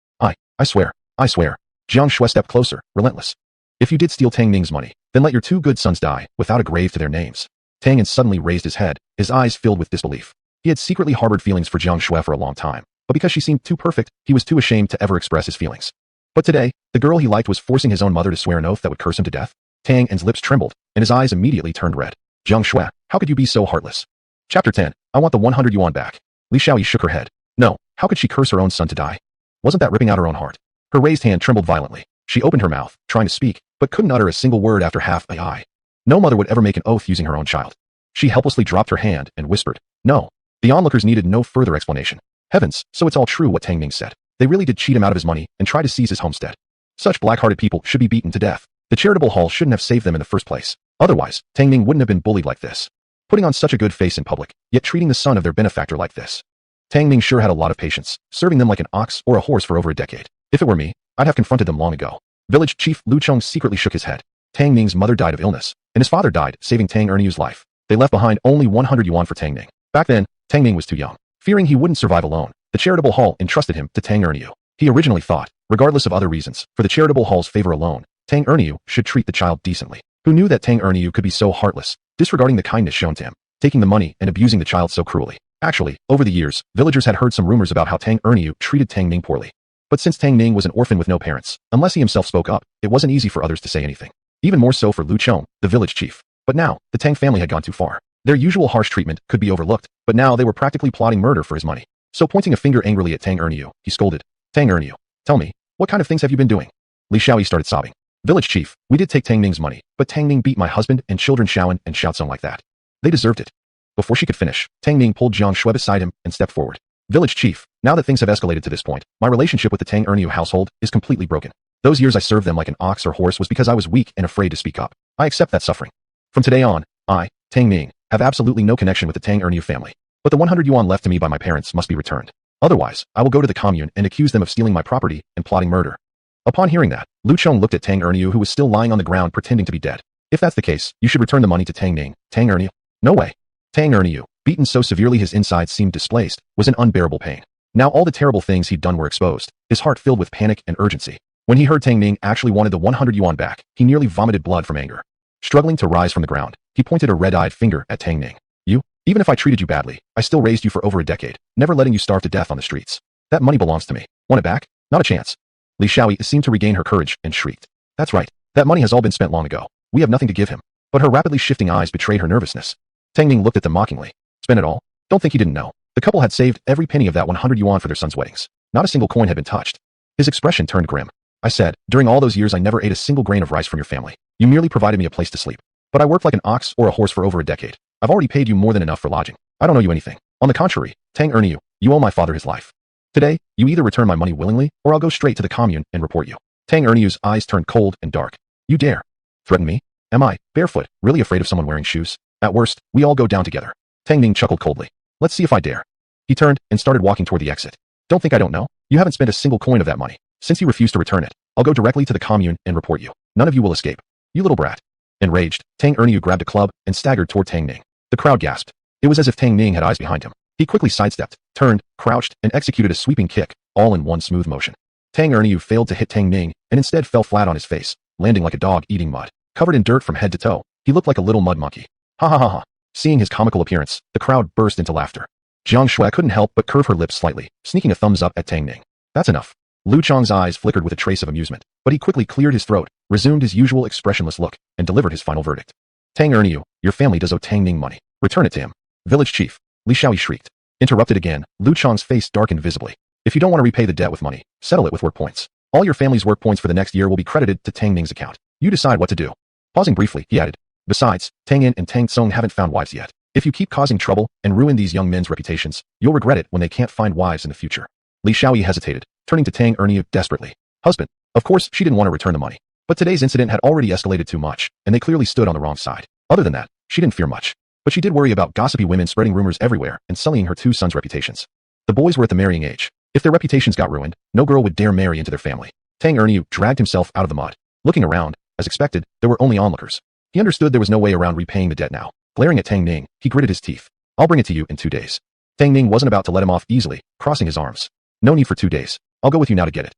I swear. I swear. Jiang Shui stepped closer, relentless. If you did steal Tang Ning's money, then let your 2 good sons die, without a grave to their names. Tang Ning suddenly raised his head, his eyes filled with disbelief. He had secretly harbored feelings for Jiang Shui for a long time, but because she seemed too perfect, he was too ashamed to ever express his feelings. But today, the girl he liked was forcing his own mother to swear an oath that would curse him to death. Tang N's lips trembled, and his eyes immediately turned red. Jiang Shui, how could you be so heartless? Chapter 10, I want the 100 yuan back. Li Xiaoyi shook her head. No, how could she curse her own son to die? Wasn't that ripping out her own heart? Her raised hand trembled violently. She opened her mouth, trying to speak, but couldn't utter a single word after half a eye. No mother would ever make an oath using her own child. She helplessly dropped her hand and whispered, no. The onlookers needed no further explanation. Heavens, so it's all true what Tang Ning said. They really did cheat him out of his money and try to seize his homestead. Such black-hearted people should be beaten to death. The charitable hall shouldn't have saved them in the first place. Otherwise, Tang Ning wouldn't have been bullied like this. Putting on such a good face in public, yet treating the son of their benefactor like this. Tang Ning sure had a lot of patience, serving them like an ox or a horse for over a decade. If it were me, I'd have confronted them long ago. Village Chief Lu Chong secretly shook his head. Tang Ning's mother died of illness, and his father died, saving Tang Erniu's life. They left behind only 100 yuan for Tang Ning. Back then, Tang Ning was too young. Fearing he wouldn't survive alone, the charitable hall entrusted him to Tang Erniu. He originally thought, regardless of other reasons, for the charitable hall's favor alone, Tang Erniu should treat the child decently. Who knew that Tang Erniu could be so heartless, disregarding the kindness shown to him, taking the money and abusing the child so cruelly? Actually, over the years, villagers had heard some rumors about how Tang Erniu treated Tang Ning poorly. But since Tang Ning was an orphan with no parents, unless he himself spoke up, it wasn't easy for others to say anything. Even more so for Lu Chong, the village chief. But now, the Tang family had gone too far. Their usual harsh treatment could be overlooked, but now they were practically plotting murder for his money. So pointing a finger angrily at Tang Erniu, he scolded, "Tang Erniu, tell me, what kind of things have you been doing?" Li Xiaoyi started sobbing. "Village chief, we did take Tang Ning's money, but Tang Ning beat my husband and children Xiaoan and Xiaocong like that. They deserved it." Before she could finish, Tang Ning pulled Jiang Shui beside him and stepped forward. "Village chief, now that things have escalated to this point, my relationship with the Tang Erniu household is completely broken. Those years I served them like an ox or horse was because I was weak and afraid to speak up. I accept that suffering. From today on, I, Tang Ning, have absolutely no connection with the Tang Erniu family. But the 100 yuan left to me by my parents must be returned. Otherwise, I will go to the commune and accuse them of stealing my property and plotting murder." Upon hearing that, Lu Chong looked at Tang Erniu, who was still lying on the ground pretending to be dead. "If that's the case, you should return the money to Tang Ning, Tang Erniu." "No way." Tang Erniu, beaten so severely his insides seemed displaced, was in unbearable pain. Now all the terrible things he'd done were exposed, his heart filled with panic and urgency. When he heard Tang Ning actually wanted the 100 yuan back, he nearly vomited blood from anger. Struggling to rise from the ground, he pointed a red-eyed finger at Tang Ning. "You, even if I treated you badly, I still raised you for over a decade, never letting you starve to death on the streets. That money belongs to me. Want it back? Not a chance." Li Xiaoyi seemed to regain her courage and shrieked. "That's right. That money has all been spent long ago. We have nothing to give him." But her rapidly shifting eyes betrayed her nervousness. Tang Ning looked at them mockingly. "Spend it all? Don't think he didn't know. The couple had saved every penny of that 100 yuan for their son's weddings. Not a single coin had been touched." His expression turned grim. "I said, during all those years I never ate a single grain of rice from your family. You merely provided me a place to sleep. But I worked like an ox or a horse for over a decade. I've already paid you more than enough for lodging. I don't owe you anything. On the contrary, Tang Erniu, you owe my father his life. Today, you either return my money willingly, or I'll go straight to the commune and report you." Tang Erniu's eyes turned cold and dark. "You dare threaten me? Am I, barefoot, really afraid of someone wearing shoes? At worst, we all go down together." Tang Ning chuckled coldly. "Let's see if I dare." He turned and started walking toward the exit. "Don't think I don't know. You haven't spent a single coin of that money. Since you refuse to return it, I'll go directly to the commune and report you. None of you will escape. You little brat." Enraged, Tang Erniu grabbed a club and staggered toward Tang Ning. The crowd gasped. It was as if Tang Ning had eyes behind him. He quickly sidestepped, turned, crouched, and executed a sweeping kick, all in one smooth motion. Tang Erniu failed to hit Tang Ning and instead fell flat on his face, landing like a dog eating mud. Covered in dirt from head to toe, he looked like a little mud monkey. "Ha ha ha ha." Seeing his comical appearance, the crowd burst into laughter. Jiang Shui couldn't help but curve her lips slightly, sneaking a thumbs up at Tang Ning. "That's enough." Lu Chong's eyes flickered with a trace of amusement, but he quickly cleared his throat, resumed his usual expressionless look, and delivered his final verdict. "Tang Erniu, your family does owe Tang Ning money. Return it to him." "Village chief," Li Xiaoyi shrieked. Interrupted again, Lu Chong's face darkened visibly. "If you don't want to repay the debt with money, settle it with work points. All your family's work points for the next year will be credited to Tang Ning's account. You decide what to do." Pausing briefly, he added, "Besides, Tang Yin and Tang Tsong haven't found wives yet. If you keep causing trouble and ruin these young men's reputations, you'll regret it when they can't find wives in the future." Li Xiaoyi hesitated, turning to Tang Erniu desperately. "Husband." Of course, she didn't want to return the money. But today's incident had already escalated too much, and they clearly stood on the wrong side. Other than that, she didn't fear much. But she did worry about gossipy women spreading rumors everywhere and sullying her two sons' reputations. The boys were at the marrying age. If their reputations got ruined, no girl would dare marry into their family. Tang Erniu dragged himself out of the mud. Looking around, as expected, there were only onlookers. He understood there was no way around repaying the debt now. Glaring at Tang Ning, he gritted his teeth. "I'll bring it to you in 2 days." Tang Ning wasn't about to let him off easily, crossing his arms. "No need for 2 days. I'll go with you now to get it."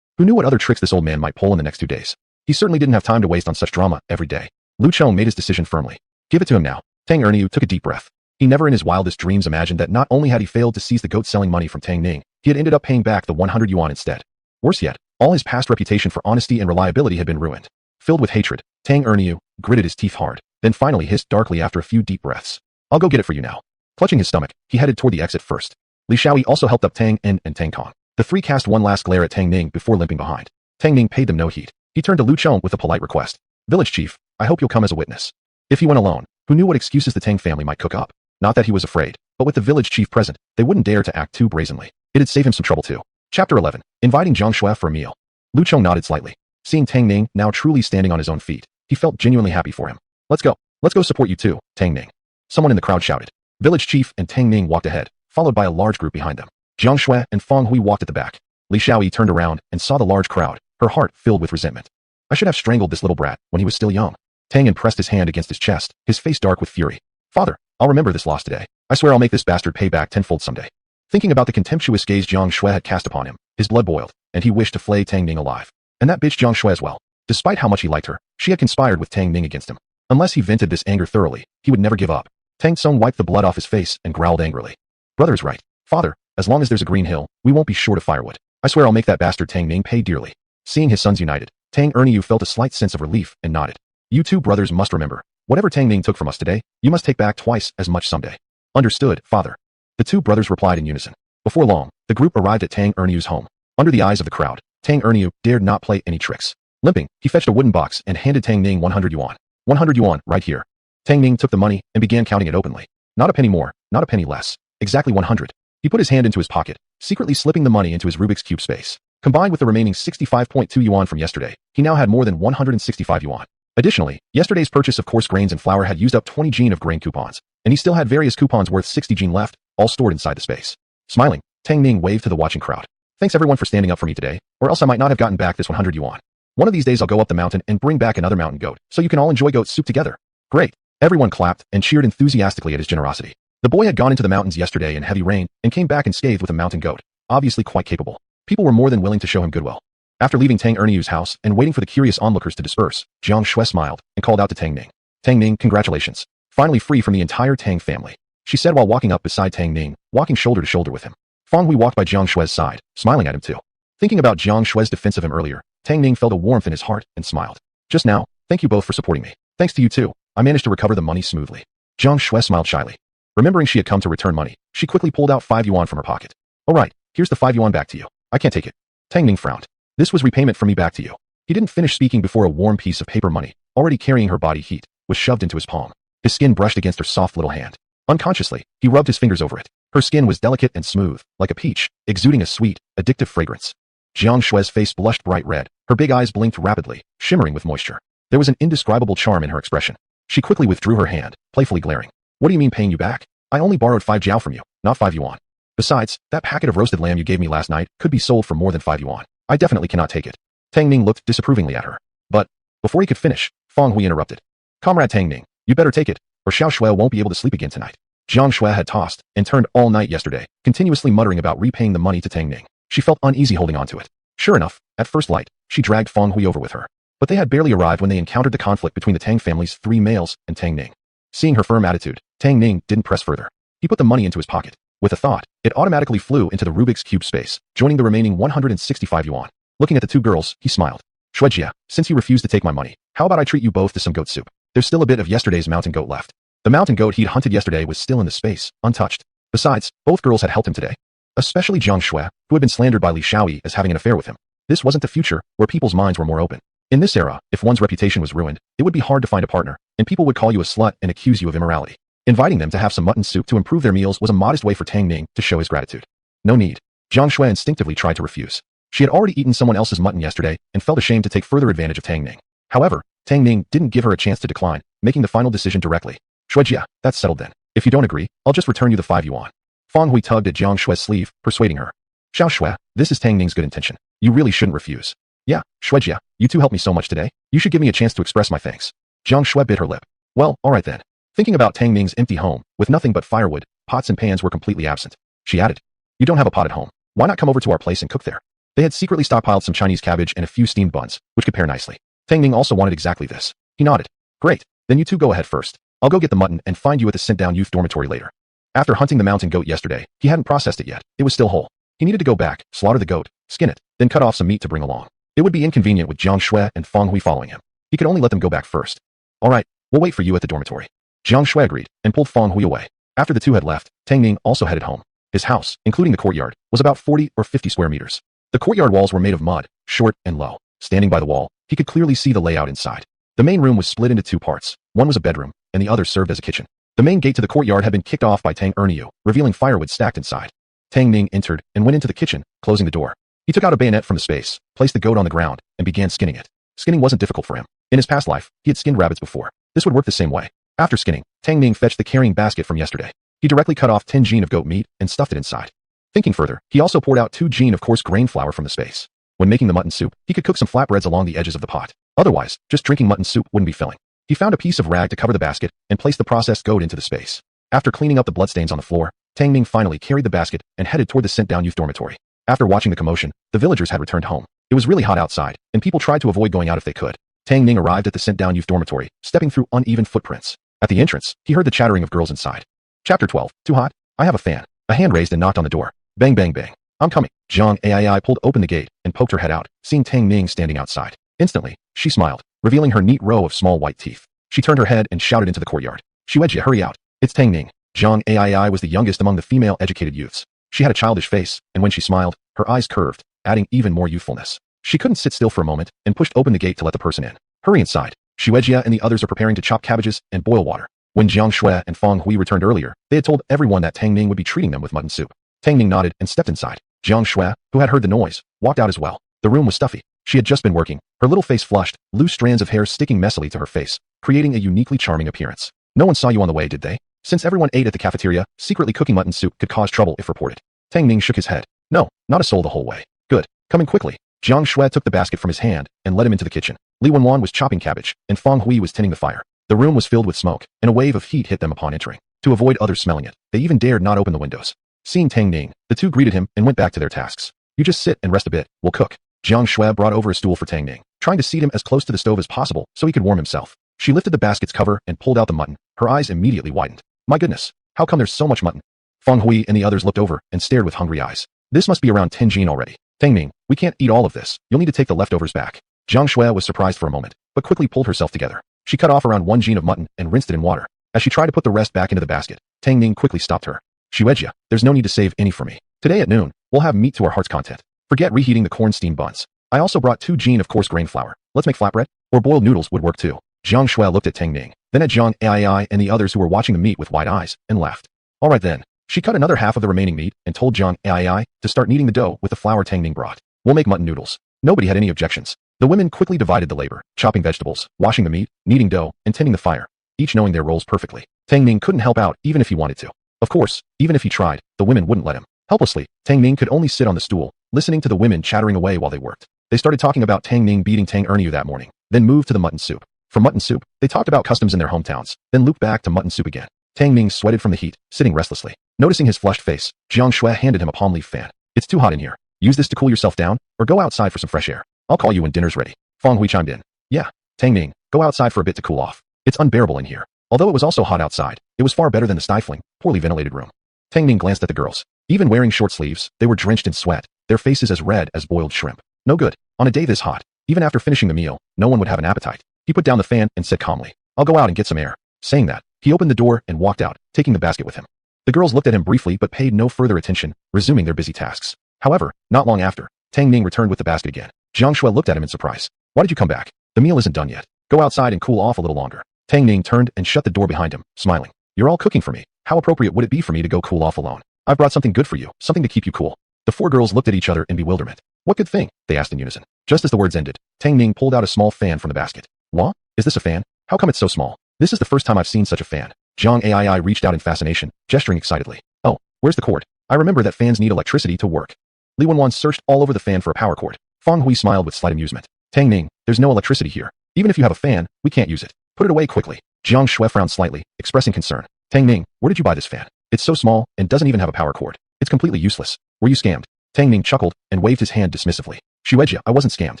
Who knew what other tricks this old man might pull in the next 2 days? He certainly didn't have time to waste on such drama every day. Lu Chong made his decision firmly. "Give it to him now." Tang Erniu took a deep breath. He never in his wildest dreams imagined that not only had he failed to seize the goat-selling money from Tang Ning, he had ended up paying back the 100 yuan instead. Worse yet, all his past reputation for honesty and reliability had been ruined. Filled with hatred, Tang Erniu gritted his teeth hard, then finally hissed darkly after a few deep breaths. "I'll go get it for you now." Clutching his stomach, he headed toward the exit first. Li Xiaoyi also helped up Tang En and Tang Kong. The three cast one last glare at Tang Ning before limping behind. Tang Ning paid them no heed. He turned to Lu Chong with a polite request. "Village chief, I hope you'll come as a witness." If he went alone, who knew what excuses the Tang family might cook up? Not that he was afraid, but with the village chief present, they wouldn't dare to act too brazenly. It'd save him some trouble too. Chapter 11. Inviting Jiang Shui for a meal. Lu Chong nodded slightly. Seeing Tang Ning now truly standing on his own feet, he felt genuinely happy for him. Let's go support you too, Tang Ning." Someone in the crowd shouted. Village chief and Tang Ning walked ahead, followed by a large group behind them. Jiang Shui and Feng Hui walked at the back. Li Xiaoyi turned around and saw the large crowd, her heart filled with resentment. I should have strangled this little brat when he was still young. Tang Ning pressed his hand against his chest, his face dark with fury. Father, I'll remember this loss today. I swear I'll make this bastard pay back tenfold someday. Thinking about the contemptuous gaze Jiang Shui had cast upon him, his blood boiled, and he wished to flay Tang Ning alive. And that bitch Jiang Shui as well. Despite how much he liked her, she had conspired with Tang Ning against him. Unless he vented this anger thoroughly, he would never give up. Tang Tsung wiped the blood off his face and growled angrily. Brother is right. Father, as long as there's a green hill, we won't be short of firewood. I swear I'll make that bastard Tang Ning pay dearly. Seeing his sons united, Tang Ning felt a slight sense of relief and nodded. You two brothers must remember, whatever Tang Ning took from us today, you must take back twice as much someday. Understood, father. The two brothers replied in unison. Before long, the group arrived at Tang Ning's home. Under the eyes of the crowd, Tang Ning dared not play any tricks. Limping, he fetched a wooden box and handed Tang Ning 100 yuan. 100 yuan, right here. Tang Ning took the money and began counting it openly. Not a penny more, not a penny less. Exactly 100. He put his hand into his pocket, secretly slipping the money into his Rubik's Cube space. Combined with the remaining 65.2 yuan from yesterday, he now had more than 165 yuan. Additionally, yesterday's purchase of coarse grains and flour had used up 20 jin of grain coupons, and he still had various coupons worth 60 jin left, all stored inside the space. Smiling, Tang Ning waved to the watching crowd. Thanks everyone for standing up for me today, or else I might not have gotten back this 100 yuan. One of these days I'll go up the mountain and bring back another mountain goat, so you can all enjoy goat soup together. Great. Everyone clapped and cheered enthusiastically at his generosity. The boy had gone into the mountains yesterday in heavy rain and came back unscathed with a mountain goat, obviously quite capable. People were more than willing to show him goodwill. After leaving Tang Ning's house and waiting for the curious onlookers to disperse, Jiang Shui smiled and called out to Tang Ning. Tang Ning, congratulations. Finally free from the entire Tang family, she said while walking up beside Tang Ning, walking shoulder to shoulder with him. Fang Hui walked by Jiang Shui's side, smiling at him too. Thinking about Jiang Shui's defense of him earlier, Tang Ning felt a warmth in his heart and smiled. Just now, thank you both for supporting me. Thanks to you too, I managed to recover the money smoothly. Jiang Shui smiled shyly. Remembering she had come to return money, she quickly pulled out 5 yuan from her pocket. Alright, here's the 5 yuan back to you. I can't take it. Tang Ning frowned. This was repayment from me back to you. He didn't finish speaking before a warm piece of paper money, already carrying her body heat, was shoved into his palm. His skin brushed against her soft little hand. Unconsciously, he rubbed his fingers over it. Her skin was delicate and smooth, like a peach, exuding a sweet, addictive fragrance. Jiang Shui's face blushed bright red, her big eyes blinked rapidly, shimmering with moisture. There was an indescribable charm in her expression. She quickly withdrew her hand, playfully glaring. What do you mean paying you back? I only borrowed 5 jiao from you, not 5 yuan. Besides, that packet of roasted lamb you gave me last night could be sold for more than 5 yuan. I definitely cannot take it. Tang Ning looked disapprovingly at her. But, before he could finish, Fang Hui interrupted. Comrade Tang Ning, you better take it, or Xiao Shui won't be able to sleep again tonight. Jiang Shui had tossed and turned all night yesterday, continuously muttering about repaying the money to Tang Ning. She felt uneasy holding on to it. Sure enough, at first light, she dragged Fang Hui over with her. But they had barely arrived when they encountered the conflict between the Tang family's 3 males and Tang Ning. Seeing her firm attitude, Tang Ning didn't press further. He put the money into his pocket. With a thought, it automatically flew into the Rubik's Cube space, joining the remaining 165 yuan. Looking at the 2 girls, he smiled. Shuijia, since you refused to take my money, how about I treat you both to some goat soup? There's still a bit of yesterday's mountain goat left. The mountain goat he'd hunted yesterday was still in the space, untouched. Besides, both girls had helped him today. Especially Jiang Shui, who had been slandered by Li Shaoyi as having an affair with him. This wasn't the future, where people's minds were more open. In this era, if one's reputation was ruined, it would be hard to find a partner, and people would call you a slut and accuse you of immorality. Inviting them to have some mutton soup to improve their meals was a modest way for Tang Ning to show his gratitude. No need. Jiang Shui instinctively tried to refuse. She had already eaten someone else's mutton yesterday and felt ashamed to take further advantage of Tang Ning. However, Tang Ning didn't give her a chance to decline, making the final decision directly. Shuijia, that's settled then. If you don't agree, I'll just return you the 5 yuan. Fang Hui tugged at Jiang Shui's sleeve, persuading her. Xiao Shui, this is Tang Ning's good intention. You really shouldn't refuse. Yeah, Shuijia, you two helped me so much today. You should give me a chance to express my thanks. Jiang Shui bit her lip. Well, alright then. Thinking about Tang Ning's empty home, with nothing but firewood, pots and pans were completely absent. She added. You don't have a pot at home. Why not come over to our place and cook there? They had secretly stockpiled some Chinese cabbage and a few steamed buns, which could pair nicely. Tang Ning also wanted exactly this. He nodded. Great, then you two go ahead first. I'll go get the mutton and find you at the sent-down youth dormitory later. After hunting the mountain goat yesterday, he hadn't processed it yet. It was still whole. He needed to go back, slaughter the goat, skin it, then cut off some meat to bring along. It would be inconvenient with Jiang Shui and Fang Hui following him. He could only let them go back first. Alright, we'll wait for you at the dormitory. Jiang Shui agreed and pulled Fang Hui away. After the two had left, Tang Ning also headed home. His house, including the courtyard, was about 40 or 50 square meters. The courtyard walls were made of mud, short and low. Standing by the wall, he could clearly see the layout inside. The main room was split into 2 parts. One was a bedroom, and the other served as a kitchen. The main gate to the courtyard had been kicked off by Tang Ning, revealing firewood stacked inside. Tang Ning entered and went into the kitchen, closing the door. He took out a bayonet from the space, placed the goat on the ground, and began skinning it. Skinning wasn't difficult for him. In his past life, he had skinned rabbits before. This would work the same way. After skinning, Tang Ning fetched the carrying basket from yesterday. He directly cut off 10 jin of goat meat and stuffed it inside. Thinking further, he also poured out 2 jin of coarse grain flour from the space. When making the mutton soup, he could cook some flatbreads along the edges of the pot. Otherwise, just drinking mutton soup wouldn't be filling. He found a piece of rag to cover the basket and placed the processed goat into the space. After cleaning up the bloodstains on the floor, Tang Ning finally carried the basket and headed toward the sent-down youth dormitory. After watching the commotion, the villagers had returned home. It was really hot outside, and people tried to avoid going out if they could. Tang Ning arrived at the sent-down youth dormitory, stepping through uneven footprints. At the entrance, he heard the chattering of girls inside. Chapter 12. Too hot? I have a fan. A hand raised and knocked on the door. Bang bang bang. I'm coming. Zhang Ai pulled open the gate and poked her head out, seeing Tang Ning standing outside. Instantly, she smiled, revealing her neat row of small white teeth. She turned her head and shouted into the courtyard. Shueijia, hurry out. It's Tang Ning. Zhang Ai was the youngest among the female educated youths. She had a childish face, and when she smiled, her eyes curved, adding even more youthfulness. She couldn't sit still for a moment and pushed open the gate to let the person in. Hurry inside. Shueijia and the others are preparing to chop cabbages and boil water. When Jiang Shui and Feng Hui returned earlier, they had told everyone that Tang Ning would be treating them with mutton soup. Tang Ning nodded and stepped inside. Jiang Shui, who had heard the noise, walked out as well. The room was stuffy. She had just been working, her little face flushed, loose strands of hair sticking messily to her face, creating a uniquely charming appearance. No one saw you on the way, did they? Since everyone ate at the cafeteria, secretly cooking mutton soup could cause trouble if reported. Tang Ning shook his head. No, not a soul the whole way. Good. Come in quickly. Jiang Shui took the basket from his hand and led him into the kitchen. Li Wenwan was chopping cabbage, and Feng Hui was tending the fire. The room was filled with smoke, and a wave of heat hit them upon entering. To avoid others smelling it, they even dared not open the windows. Seeing Tang Ning, the two greeted him and went back to their tasks. You just sit and rest a bit, we'll cook. Jiang Shui brought over a stool for Tang Ning, trying to seat him as close to the stove as possible so he could warm himself. She lifted the basket's cover and pulled out the mutton. Her eyes immediately widened. My goodness, how come there's so much mutton? Feng Hui and the others looked over and stared with hungry eyes. This must be around 10 jin already. Tang Ning, we can't eat all of this. You'll need to take the leftovers back. Jiang Shui was surprised for a moment, but quickly pulled herself together. She cut off around 1 jin of mutton and rinsed it in water. As she tried to put the rest back into the basket, Tang Ning quickly stopped her. Shueijia, there's no need to save any for me. Today at noon, we'll have meat to our heart's content. Forget reheating the corn steamed buns. I also brought 2 jin of coarse grain flour. Let's make flatbread, or boiled noodles would work too. Jiang Shui looked at Tang Ning, then at Zhang Ai and the others who were watching the meat with wide eyes, and laughed. Alright then. She cut another half of the remaining meat and told Zhang Ai to start kneading the dough with the flour Tang Ning brought. We'll make mutton noodles. Nobody had any objections. The women quickly divided the labor, chopping vegetables, washing the meat, kneading dough, and tending the fire, each knowing their roles perfectly. Tang Ning couldn't help out even if he wanted to. Of course, even if he tried, the women wouldn't let him. Helplessly, Tang Ning could only sit on the stool, listening to the women chattering away while they worked. They started talking about Tang Ning beating Tang Erniu that morning, then moved to the mutton soup. For mutton soup, they talked about customs in their hometowns, then looped back to mutton soup again. Tang Ning sweated from the heat, sitting restlessly. Noticing his flushed face, Jiang Shui handed him a palm leaf fan. It's too hot in here. Use this to cool yourself down, or go outside for some fresh air. I'll call you when dinner's ready. Feng Hui chimed in. Yeah, Tang Ning, go outside for a bit to cool off. It's unbearable in here. Although it was also hot outside, it was far better than the stifling, poorly ventilated room. Tang Ning glanced at the girls. Even wearing short sleeves, they were drenched in sweat, their faces as red as boiled shrimp. No good. On a day this hot, even after finishing the meal, no one would have an appetite. He put down the fan and said calmly, I'll go out and get some air. Saying that, he opened the door and walked out, taking the basket with him. The girls looked at him briefly but paid no further attention, resuming their busy tasks. However, not long after, Tang Ning returned with the basket again. Jiang Shui looked at him in surprise. Why did you come back? The meal isn't done yet. Go outside and cool off a little longer. Tang Ning turned and shut the door behind him, smiling. You're all cooking for me. How appropriate would it be for me to go cool off alone? I've brought something good for you, something to keep you cool. The 4 girls looked at each other in bewilderment. What good thing? They asked in unison. Just as the words ended, Tang Ning pulled out a small fan from the basket. What? Is this a fan? How come it's so small? This is the first time I've seen such a fan. Zhang Ai reached out in fascination, gesturing excitedly. Oh, where's the cord? I remember that fans need electricity to work. Li Wenwan searched all over the fan for a power cord. Feng Hui smiled with slight amusement. Tang Ning, there's no electricity here. Even if you have a fan, we can't use it. Put it away quickly. Jiang Shui frowned slightly, expressing concern. Tang Ning, where did you buy this fan? It's so small and doesn't even have a power cord. It's completely useless. Were you scammed? Tang Ning chuckled and waved his hand dismissively. Shueijia, I wasn't scammed.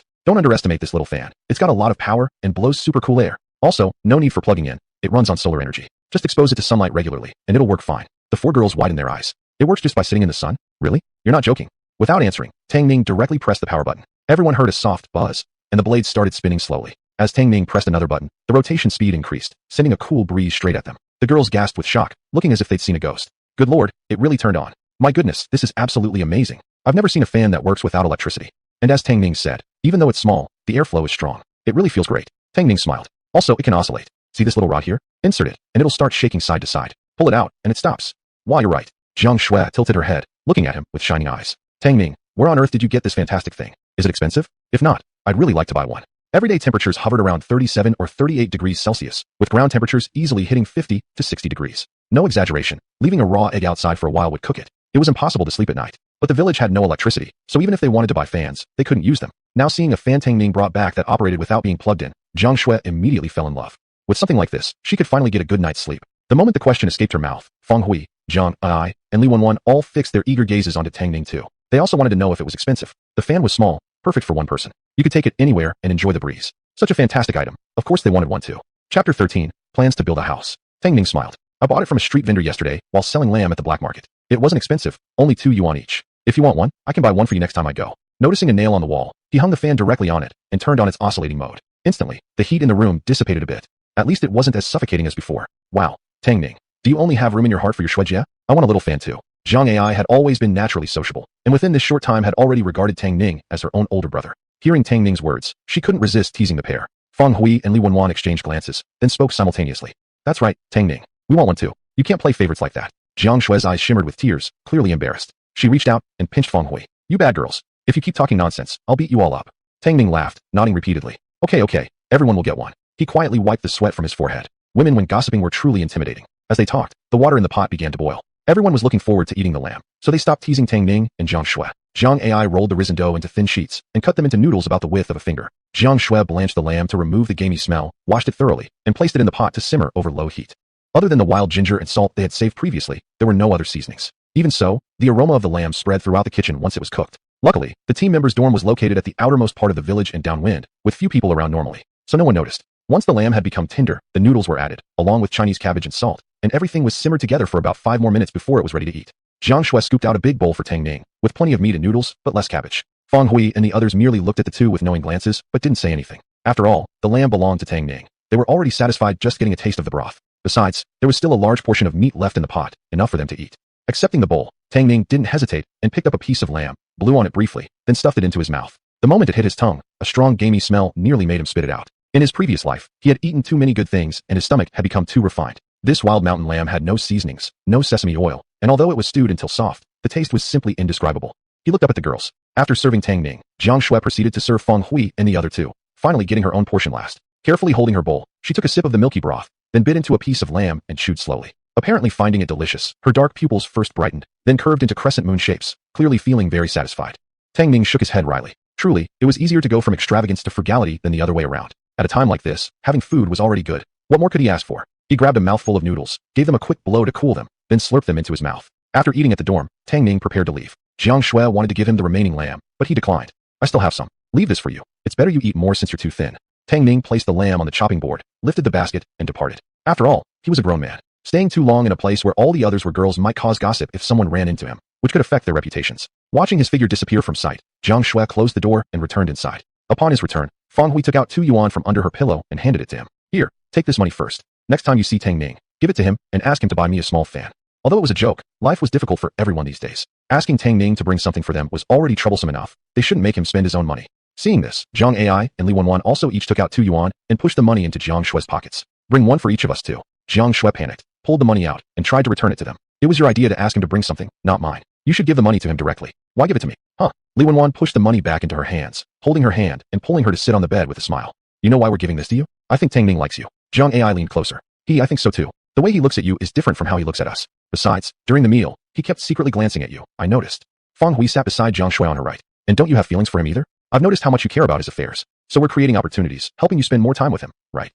Don't underestimate this little fan. It's got a lot of power and blows super cool air. Also, no need for plugging in. It runs on solar energy. Just expose it to sunlight regularly, and it'll work fine. The 4 girls widened their eyes. It works just by sitting in the sun? Really? You're not joking. Without answering, Tang Ning directly pressed the power button. Everyone heard a soft buzz, and the blades started spinning slowly. As Tang Ning pressed another button, the rotation speed increased, sending a cool breeze straight at them. The girls gasped with shock, looking as if they'd seen a ghost. Good lord, it really turned on. My goodness, this is absolutely amazing. I've never seen a fan that works without electricity. And as Tang Ning said, even though it's small, the airflow is strong. It really feels great. Tang Ning smiled. Also, it can oscillate. See this little rod here? Insert it, and it'll start shaking side to side. Pull it out, and it stops. Why, you're right. Jiang Shui tilted her head, looking at him with shining eyes. Tang Ning, where on earth did you get this fantastic thing? Is it expensive? If not, I'd really like to buy one. Everyday temperatures hovered around 37 or 38 degrees Celsius, with ground temperatures easily hitting 50 to 60 degrees. No exaggeration, leaving a raw egg outside for a while would cook it. It was impossible to sleep at night. But the village had no electricity, so even if they wanted to buy fans, they couldn't use them. Now seeing a fan Tang Ning brought back that operated without being plugged in, Jiang Shui immediately fell in love. With something like this, she could finally get a good night's sleep. The moment the question escaped her mouth, Feng Hui, Jiang Ai, and Li Wenwan all fixed their eager gazes onto Tang Ning too. They also wanted to know if it was expensive. The fan was small, perfect for one person. You could take it anywhere and enjoy the breeze. Such a fantastic item. Of course they wanted one too. Chapter 13, Plans to Build a House. Tang Ning smiled. I bought it from a street vendor yesterday while selling lamb at the black market. It wasn't expensive, only 2 yuan each. If you want one, I can buy one for you next time I go. Noticing a nail on the wall, he hung the fan directly on it and turned on its oscillating mode. Instantly, the heat in the room dissipated a bit. At least it wasn't as suffocating as before. Wow, Tang Ning, do you only have room in your heart for your shuijie? I want a little fan too. Jiang Ai had always been naturally sociable, and within this short time had already regarded Tang Ning as her own older brother. Hearing Tang Ning's words, she couldn't resist teasing the pair. Feng Hui and Li Wenwan exchanged glances, then spoke simultaneously. That's right, Tang Ning. We want one too. You can't play favorites like that. Jiang Shui's eyes shimmered with tears, clearly embarrassed. She reached out and pinched Feng Hui. You bad girls. If you keep talking nonsense, I'll beat you all up. Tang Ning laughed, nodding repeatedly. Okay, everyone will get one. He quietly wiped the sweat from his forehead. Women when gossiping were truly intimidating. As they talked, the water in the pot began to boil. Everyone was looking forward to eating the lamb, so they stopped teasing Tang Ning and Jiang Shui. Jiang Ai rolled the risen dough into thin sheets and cut them into noodles about the width of a finger. Jiang Shui blanched the lamb to remove the gamey smell, washed it thoroughly, and placed it in the pot to simmer over low heat. Other than the wild ginger and salt they had saved previously, there were no other seasonings. Even so, the aroma of the lamb spread throughout the kitchen once it was cooked. Luckily, the team members' dorm was located at the outermost part of the village and downwind, with few people around normally, so no one noticed. Once the lamb had become tender, the noodles were added, along with Chinese cabbage and salt, and everything was simmered together for about 5 more minutes before it was ready to eat. Jiang Shui scooped out a big bowl for Tang Ning, with plenty of meat and noodles, but less cabbage. Feng Hui and the others merely looked at the two with knowing glances, but didn't say anything. After all, the lamb belonged to Tang Ning. They were already satisfied just getting a taste of the broth. Besides, there was still a large portion of meat left in the pot, enough for them to eat. Accepting the bowl, Tang Ning didn't hesitate and picked up a piece of lamb, blew on it briefly, then stuffed it into his mouth. The moment it hit his tongue, a strong gamey smell nearly made him spit it out. In his previous life, he had eaten too many good things and his stomach had become too refined. This wild mountain lamb had no seasonings, no sesame oil, and although it was stewed until soft, the taste was simply indescribable. He looked up at the girls. After serving Tang Ning, Jiang Shui proceeded to serve Feng Hui and the other two, finally getting her own portion last. Carefully holding her bowl, she took a sip of the milky broth, then bit into a piece of lamb and chewed slowly. Apparently finding it delicious, her dark pupils first brightened, then curved into crescent moon shapes, clearly feeling very satisfied. Tang Ning shook his head wryly. Truly, it was easier to go from extravagance to frugality than the other way around. At a time like this, having food was already good. What more could he ask for? He grabbed a mouthful of noodles, gave them a quick blow to cool them, then slurped them into his mouth. After eating at the dorm, Tang Ning prepared to leave. Jiang Shui wanted to give him the remaining lamb, but he declined. I still have some. Leave this for you. It's better you eat more since you're too thin. Tang Ning placed the lamb on the chopping board, lifted the basket, and departed. After all, he was a grown man. Staying too long in a place where all the others were girls might cause gossip if someone ran into him, which could affect their reputations. Watching his figure disappear from sight, Jiang Shui closed the door and returned inside. Upon his return, Feng Hui took out 2 yuan from under her pillow and handed it to him. Here, take this money first. Next time you see Tang Ning, give it to him and ask him to buy me a small fan. Although it was a joke, life was difficult for everyone these days. Asking Tang Ning to bring something for them was already troublesome enough. They shouldn't make him spend his own money. Seeing this, Jiang Ai and Li Wenwan also each took out 2 yuan and pushed the money into Jiang Shui's pockets. Bring one for each of us too. Jiang Shui panicked, pulled the money out, and tried to return it to them. It was your idea to ask him to bring something, not mine. You should give the money to him directly. Why give it to me? Huh? Li Wenwan pushed the money back into her hands, holding her hand and pulling her to sit on the bed with a smile. You know why we're giving this to you? I think Tang Ning likes you. Jiang Ai leaned closer. I think so too. The way he looks at you is different from how he looks at us. Besides, during the meal, he kept secretly glancing at you. I noticed. Feng Hui sat beside Jiang Shui on her right. And don't you have feelings for him either? I've noticed how much you care about his affairs. So we're creating opportunities, helping you spend more time with him, right?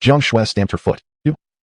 Jiang Shui stamped her foot.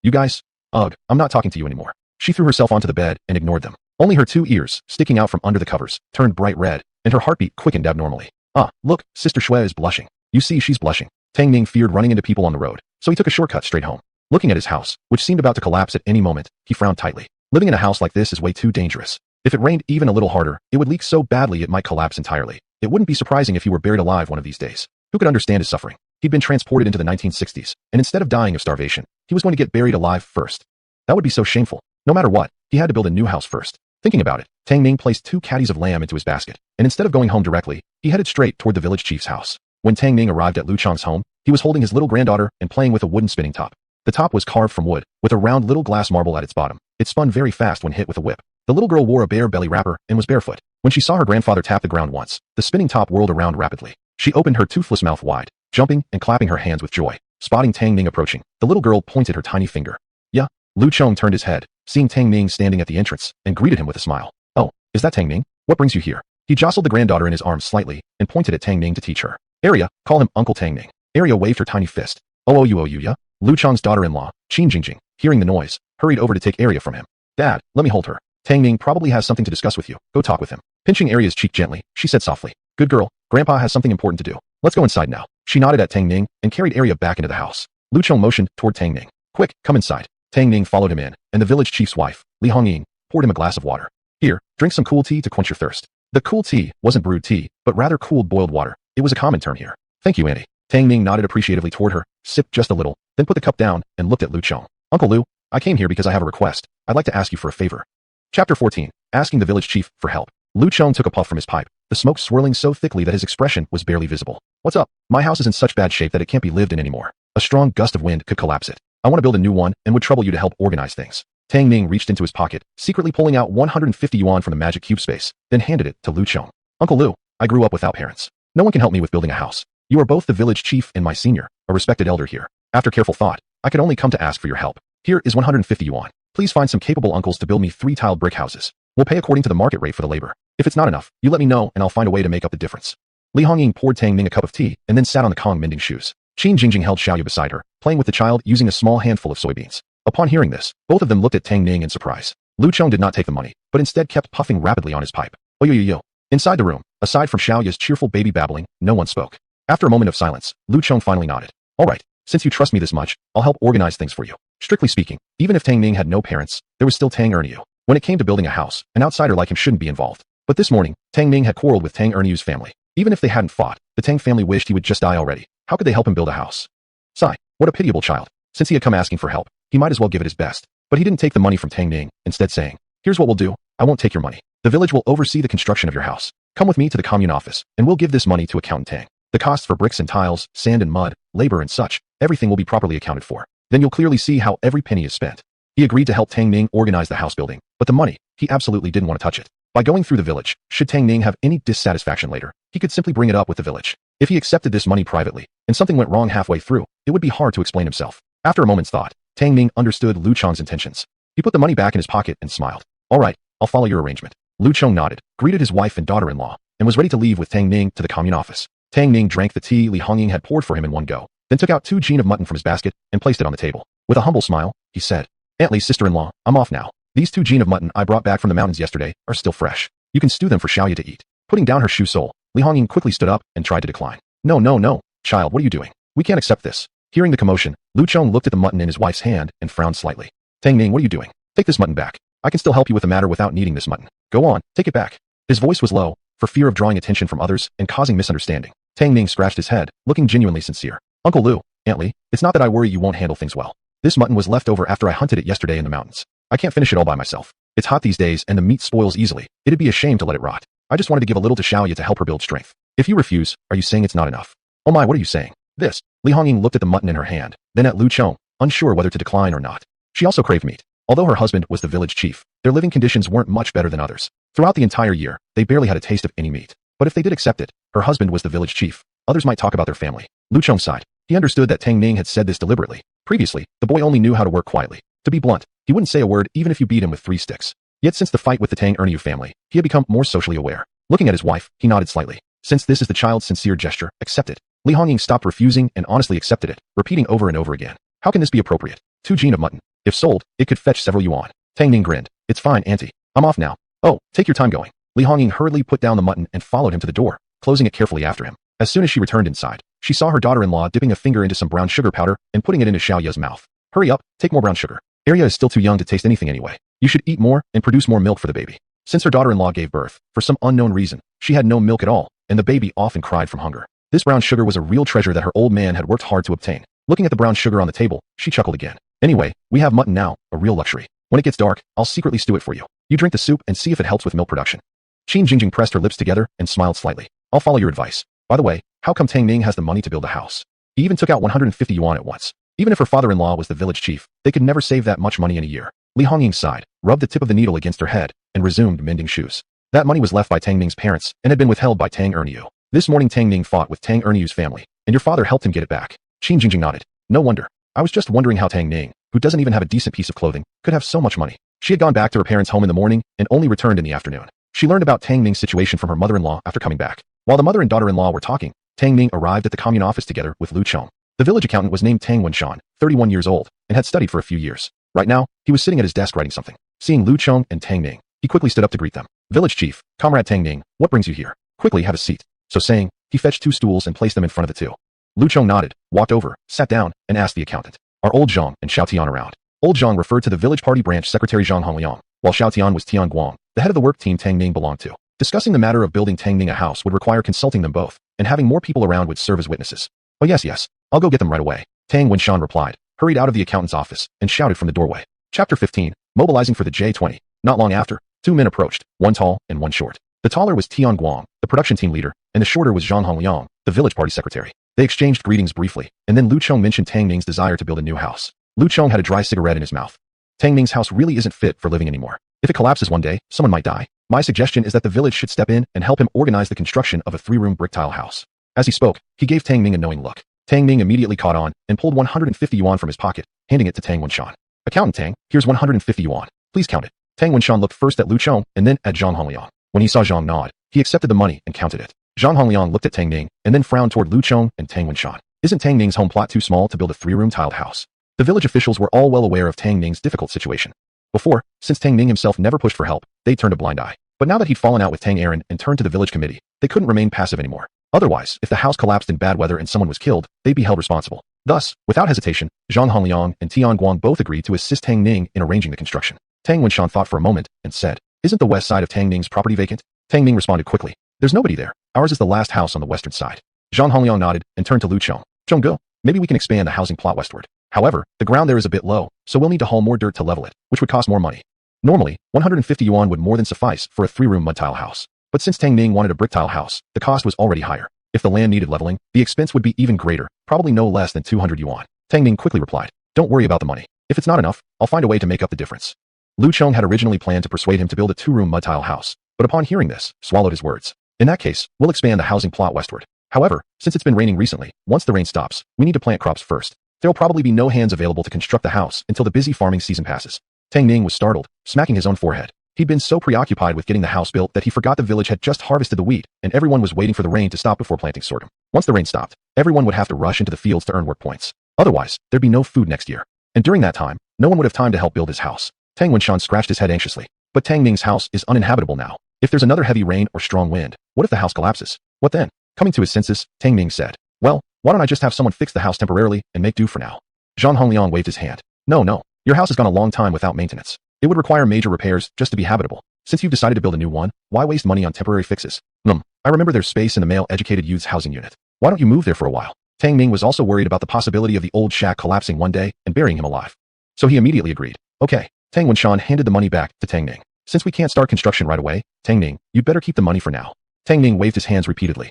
You guys? Ugh, I'm not talking to you anymore. She threw herself onto the bed and ignored them. Only her 2 ears, sticking out from under the covers, turned bright red, and her heartbeat quickened abnormally. Ah, look, Sister Shui is blushing. You see, she's blushing. Tang Ning feared running into people on the road, so he took a shortcut straight home. Looking at his house, which seemed about to collapse at any moment, he frowned tightly. Living in a house like this is way too dangerous. If it rained even a little harder, it would leak so badly it might collapse entirely. It wouldn't be surprising if he were buried alive one of these days. Who could understand his suffering? He'd been transported into the 1960s, and instead of dying of starvation, he was going to get buried alive first. That would be so shameful. No matter what, he had to build a new house first. Thinking about it, Tang Ning placed 2 caddies of lamb into his basket, and instead of going home directly, he headed straight toward the village chief's house. When Tang Ning arrived at Lu Chang's home, he was holding his little granddaughter and playing with a wooden spinning top. The top was carved from wood, with a round little glass marble at its bottom. It spun very fast when hit with a whip. The little girl wore a bare belly wrapper and was barefoot. When she saw her grandfather tap the ground once, the spinning top whirled around rapidly. She opened her toothless mouth wide, jumping and clapping her hands with joy. Spotting Tang Ning approaching, the little girl pointed her tiny finger. Yeah. Lu Chong turned his head, seeing Tang Ning standing at the entrance, and greeted him with a smile. Oh, is that Tang Ning? What brings you here? He jostled the granddaughter in his arms slightly and pointed at Tang Ning to teach her. Area, call him Uncle Tang Ning. Area waved her tiny fist. Oh you ya? Lu Chong's daughter-in-law, Qin Jingjing, hearing the noise, hurried over to take Area from him. Dad, let me hold her. Tang Ning probably has something to discuss with you. Go talk with him. Pinching Area's cheek gently, she said softly. Good girl, Grandpa has something important to do. Let's go inside now. She nodded at Tang Ning and carried Area back into the house. Lu Chong motioned toward Tang Ning. Quick, come inside. Tang Ning followed him in, and the village chief's wife, Li Hongying, poured him a glass of water. Here, drink some cool tea to quench your thirst. The cool tea wasn't brewed tea, but rather cooled boiled water. It was a common term here. Thank you, Auntie. Tang Ning nodded appreciatively toward her, sipped just a little, then put the cup down and looked at Lu Chong. Uncle Lu, I came here because I have a request. I'd like to ask you for a favor. Chapter 14. Asking the village chief for help. Lu Chong took a puff from his pipe, the smoke swirling so thickly that his expression was barely visible. What's up? My house is in such bad shape that it can't be lived in anymore. A strong gust of wind could collapse it. I want to build a new one and would trouble you to help organize things. Tang Ning reached into his pocket, secretly pulling out 150 yuan from the magic cube space, then handed it to Lu Chong. Uncle Lu, I grew up without parents. No one can help me with building a house. You are both the village chief and my senior, a respected elder here. After careful thought, I could only come to ask for your help. Here is 150 yuan. Please find some capable uncles to build me 3-tiled brick houses. We'll pay according to the market rate for the labor. If it's not enough, you let me know and I'll find a way to make up the difference. Li Hongying poured Tang Ning a cup of tea and then sat on the Kong mending shoes. Qin Jingjing held Xiaoyu beside her, playing with the child using a small handful of soybeans. Upon hearing this, both of them looked at Tang Ning in surprise. Lu Chong did not take the money, but instead kept puffing rapidly on his pipe. Oh yo. Inside the room, aside from Xiaoyu's cheerful baby babbling, no one spoke. After a moment of silence, Lu Chong finally nodded. All right, since you trust me this much, I'll help organize things for you. Strictly speaking, even if Tang Ning had no parents, there was still Tang Ernyu. When it came to building a house, an outsider like him shouldn't be involved. But this morning, Tang Ning had quarreled with Tang Ernyu's family. Even if they hadn't fought, the Tang family wished he would just die already. How could they help him build a house? Sigh, what a pitiable child. Since he had come asking for help, he might as well give it his best. But he didn't take the money from Tang Ning, instead saying, here's what we'll do. I won't take your money. The village will oversee the construction of your house. Come with me to the commune office, and we'll give this money to Accountant Tang. The costs for bricks and tiles, sand and mud, labor and such, everything will be properly accounted for. Then you'll clearly see how every penny is spent. He agreed to help Tang Ning organize the house building, but the money, he absolutely didn't want to touch it. By going through the village, should Tang Ning have any dissatisfaction later, he could simply bring it up with the village. If he accepted this money privately, and something went wrong halfway through, it would be hard to explain himself. After a moment's thought, Tang Ning understood Lu Chong's intentions. He put the money back in his pocket and smiled. All right, I'll follow your arrangement. Lu Chong nodded, greeted his wife and daughter-in-law, and was ready to leave with Tang Ning to the commune office. Tang Ning drank the tea Li Hongying had poured for him in one go, then took out 2 gene of mutton from his basket and placed it on the table. With a humble smile, he said, Aunt Li's sister-in-law, I'm off now. These 2 gene of mutton I brought back from the mountains yesterday are still fresh. You can stew them for Xiaoyu to eat. Putting down her shoe sole, Li Hongying quickly stood up and tried to decline. No, child, what are you doing? We can't accept this. Hearing the commotion, Lu Chong looked at the mutton in his wife's hand and frowned slightly. Tang Ning, what are you doing? Take this mutton back. I can still help you with the matter without needing this mutton. Go on, take it back. His voice was low, for fear of drawing attention from others and causing misunderstanding. Tang Ning scratched his head, looking genuinely sincere. Uncle Lu, Aunt Li, it's not that I worry you won't handle things well. This mutton was left over after I hunted it yesterday in the mountains. I can't finish it all by myself. It's hot these days and the meat spoils easily. It'd be a shame to let it rot. I just wanted to give a little to Xiaoyu to help her build strength. If you refuse, are you saying it's not enough? Oh my, what are you saying? This. Li Hongying looked at the mutton in her hand, then at Lu Chong, unsure whether to decline or not. She also craved meat. Although her husband was the village chief, their living conditions weren't much better than others. Throughout the entire year, they barely had a taste of any meat. But if they did accept it, her husband was the village chief. Others might talk about their family. Lu Chong sighed. He understood that Tang Ning had said this deliberately. Previously, the boy only knew how to work quietly. To be blunt, he wouldn't say a word even if you beat him with 3 sticks. Yet since the fight with the Tang Ernyu family, he had become more socially aware. Looking at his wife, he nodded slightly. Since this is the child's sincere gesture, accept it. Li Hongying stopped refusing and honestly accepted it, repeating over and over again. How can this be appropriate? 2 gene of mutton. If sold, it could fetch several yuan. Tang Ning grinned. It's fine, auntie. I'm off now. Oh, take your time going. Li Hongying hurriedly put down the mutton and followed him to the door, closing it carefully after him. As soon as she returned inside, she saw her daughter-in-law dipping a finger into some brown sugar powder and putting it into Xiaoyu's mouth. Hurry up, take more brown sugar. Area is still too young to taste anything anyway. You should eat more and produce more milk for the baby. Since her daughter-in-law gave birth, for some unknown reason, she had no milk at all, and the baby often cried from hunger. This brown sugar was a real treasure that her old man had worked hard to obtain. Looking at the brown sugar on the table, she chuckled again. Anyway, we have mutton now, a real luxury. When it gets dark, I'll secretly stew it for you. You drink the soup and see if it helps with milk production. Qin Jingjing pressed her lips together and smiled slightly. I'll follow your advice. By the way, how come Tang Ning has the money to build a house? He even took out 150 yuan at once. Even if her father-in-law was the village chief, they could never save that much money in a year. Li Hongying sighed, rubbed the tip of the needle against her head, and resumed mending shoes. That money was left by Tang Ning's parents and had been withheld by Tang Ernyu. This morning Tang Ning fought with Tang Ernyu's family, and your father helped him get it back. Qin Jingjing nodded. No wonder. I was just wondering how Tang Ning, who doesn't even have a decent piece of clothing, could have so much money. She had gone back to her parents' home in the morning and only returned in the afternoon. She learned about Tang Ning's situation from her mother-in-law after coming back. While the mother and daughter-in-law were talking, Tang Ning arrived at the commune office together with Lu Chong. The village accountant was named Tang Shan, 31 years old, and had studied for a few years. Right now, he was sitting at his desk writing something. Seeing Lu Chong and Tang Ning, he quickly stood up to greet them. Village chief, Comrade Tang Ning, what brings you here? Quickly have a seat. So saying, he fetched 2 stools and placed them in front of the 2. Lu Chong nodded, walked over, sat down, and asked the accountant, are Old Zhang and Xiao Tian around? Old Zhang referred to the village party branch secretary Zhang Hongliang, while Xiao Tian was Tian Guang, the head of the work team Tang Ning belonged to. Discussing the matter of building Tang Ning a house would require consulting them both, and having more people around would serve as witnesses. Oh yes, I'll go get them right away. Tang Shan replied, hurried out of the accountant's office, and shouted from the doorway. Chapter 15, mobilizing for the J20. Not long after, 2 men approached, one tall and one short. The taller was Tian Guang, the production team leader, and the shorter was Zhang Hongliang, the village party secretary. They exchanged greetings briefly, and then Lu Chong mentioned Tang Ning's desire to build a new house. Lu Chong had a dry cigarette in his mouth. Tang Ning's house really isn't fit for living anymore. If it collapses one day, someone might die. My suggestion is that the village should step in and help him organize the construction of a 3-room brick tile house. As he spoke, he gave Tang Ning a knowing look. Tang Ning immediately caught on and pulled 150 yuan from his pocket, handing it to Tang Shan. Accountant Tang, here's 150 yuan. Please count it. Tang Shan looked first at Lu Chong and then at Zhang Hongliang. When he saw Zhang nod, he accepted the money and counted it. Zhang Hongliang looked at Tang Ning and then frowned toward Lu Chong and Tang Shan. Isn't Tang Ning's home plot too small to build a 3-room tiled house? The village officials were all well aware of Tang Ning's difficult situation. Before, since Tang Ning himself never pushed for help, they turned a blind eye. But now that he'd fallen out with Tang Aaron and turned to the village committee, they couldn't remain passive anymore. Otherwise, if the house collapsed in bad weather and someone was killed, they'd be held responsible. Thus, without hesitation, Zhang Hongliang and Tian Guang both agreed to assist Tang Ning in arranging the construction. Tang Shan thought for a moment and said, isn't the west side of Tang Ning's property vacant? Tang Ning responded quickly, there's nobody there. Ours is the last house on the western side. Zhang Hongliang nodded and turned to Lu Chong. Chong go, maybe we can expand the housing plot westward. However, the ground there is a bit low, so we'll need to haul more dirt to level it, which would cost more money. Normally, 150 yuan would more than suffice for a 3-room mud tile house. But since Tang Ning wanted a brick tile house, the cost was already higher. If the land needed leveling, the expense would be even greater, probably no less than 200 yuan. Tang Ning quickly replied, don't worry about the money. If it's not enough, I'll find a way to make up the difference. Lu Chong had originally planned to persuade him to build a 2-room mud tile house, but upon hearing this, swallowed his words. In that case, we'll expand the housing plot westward. However, since it's been raining recently, once the rain stops, we need to plant crops first. There'll probably be no hands available to construct the house until the busy farming season passes. Tang Ning was startled, smacking his own forehead. He'd been so preoccupied with getting the house built that he forgot the village had just harvested the wheat, and everyone was waiting for the rain to stop before planting sorghum. Once the rain stopped, everyone would have to rush into the fields to earn work points. Otherwise, there'd be no food next year. And during that time, no one would have time to help build his house. Tang Shan scratched his head anxiously. But Tang Ning's house is uninhabitable now. If there's another heavy rain or strong wind, what if the house collapses? What then? Coming to his senses, Tang Ning said, well, why don't I just have someone fix the house temporarily and make do for now? Zhang Hongliang waved his hand. No, your house has gone a long time without maintenance. It would require major repairs just to be habitable. Since you've decided to build a new one, why waste money on temporary fixes? I remember there's space in the male educated youth's housing unit. Why don't you move there for a while? Tang Ning was also worried about the possibility of the old shack collapsing one day and burying him alive. So he immediately agreed. Okay. Tang Shan handed the money back to Tang Ning. Since we can't start construction right away, Tang Ning, you'd better keep the money for now. Tang Ning waved his hands repeatedly.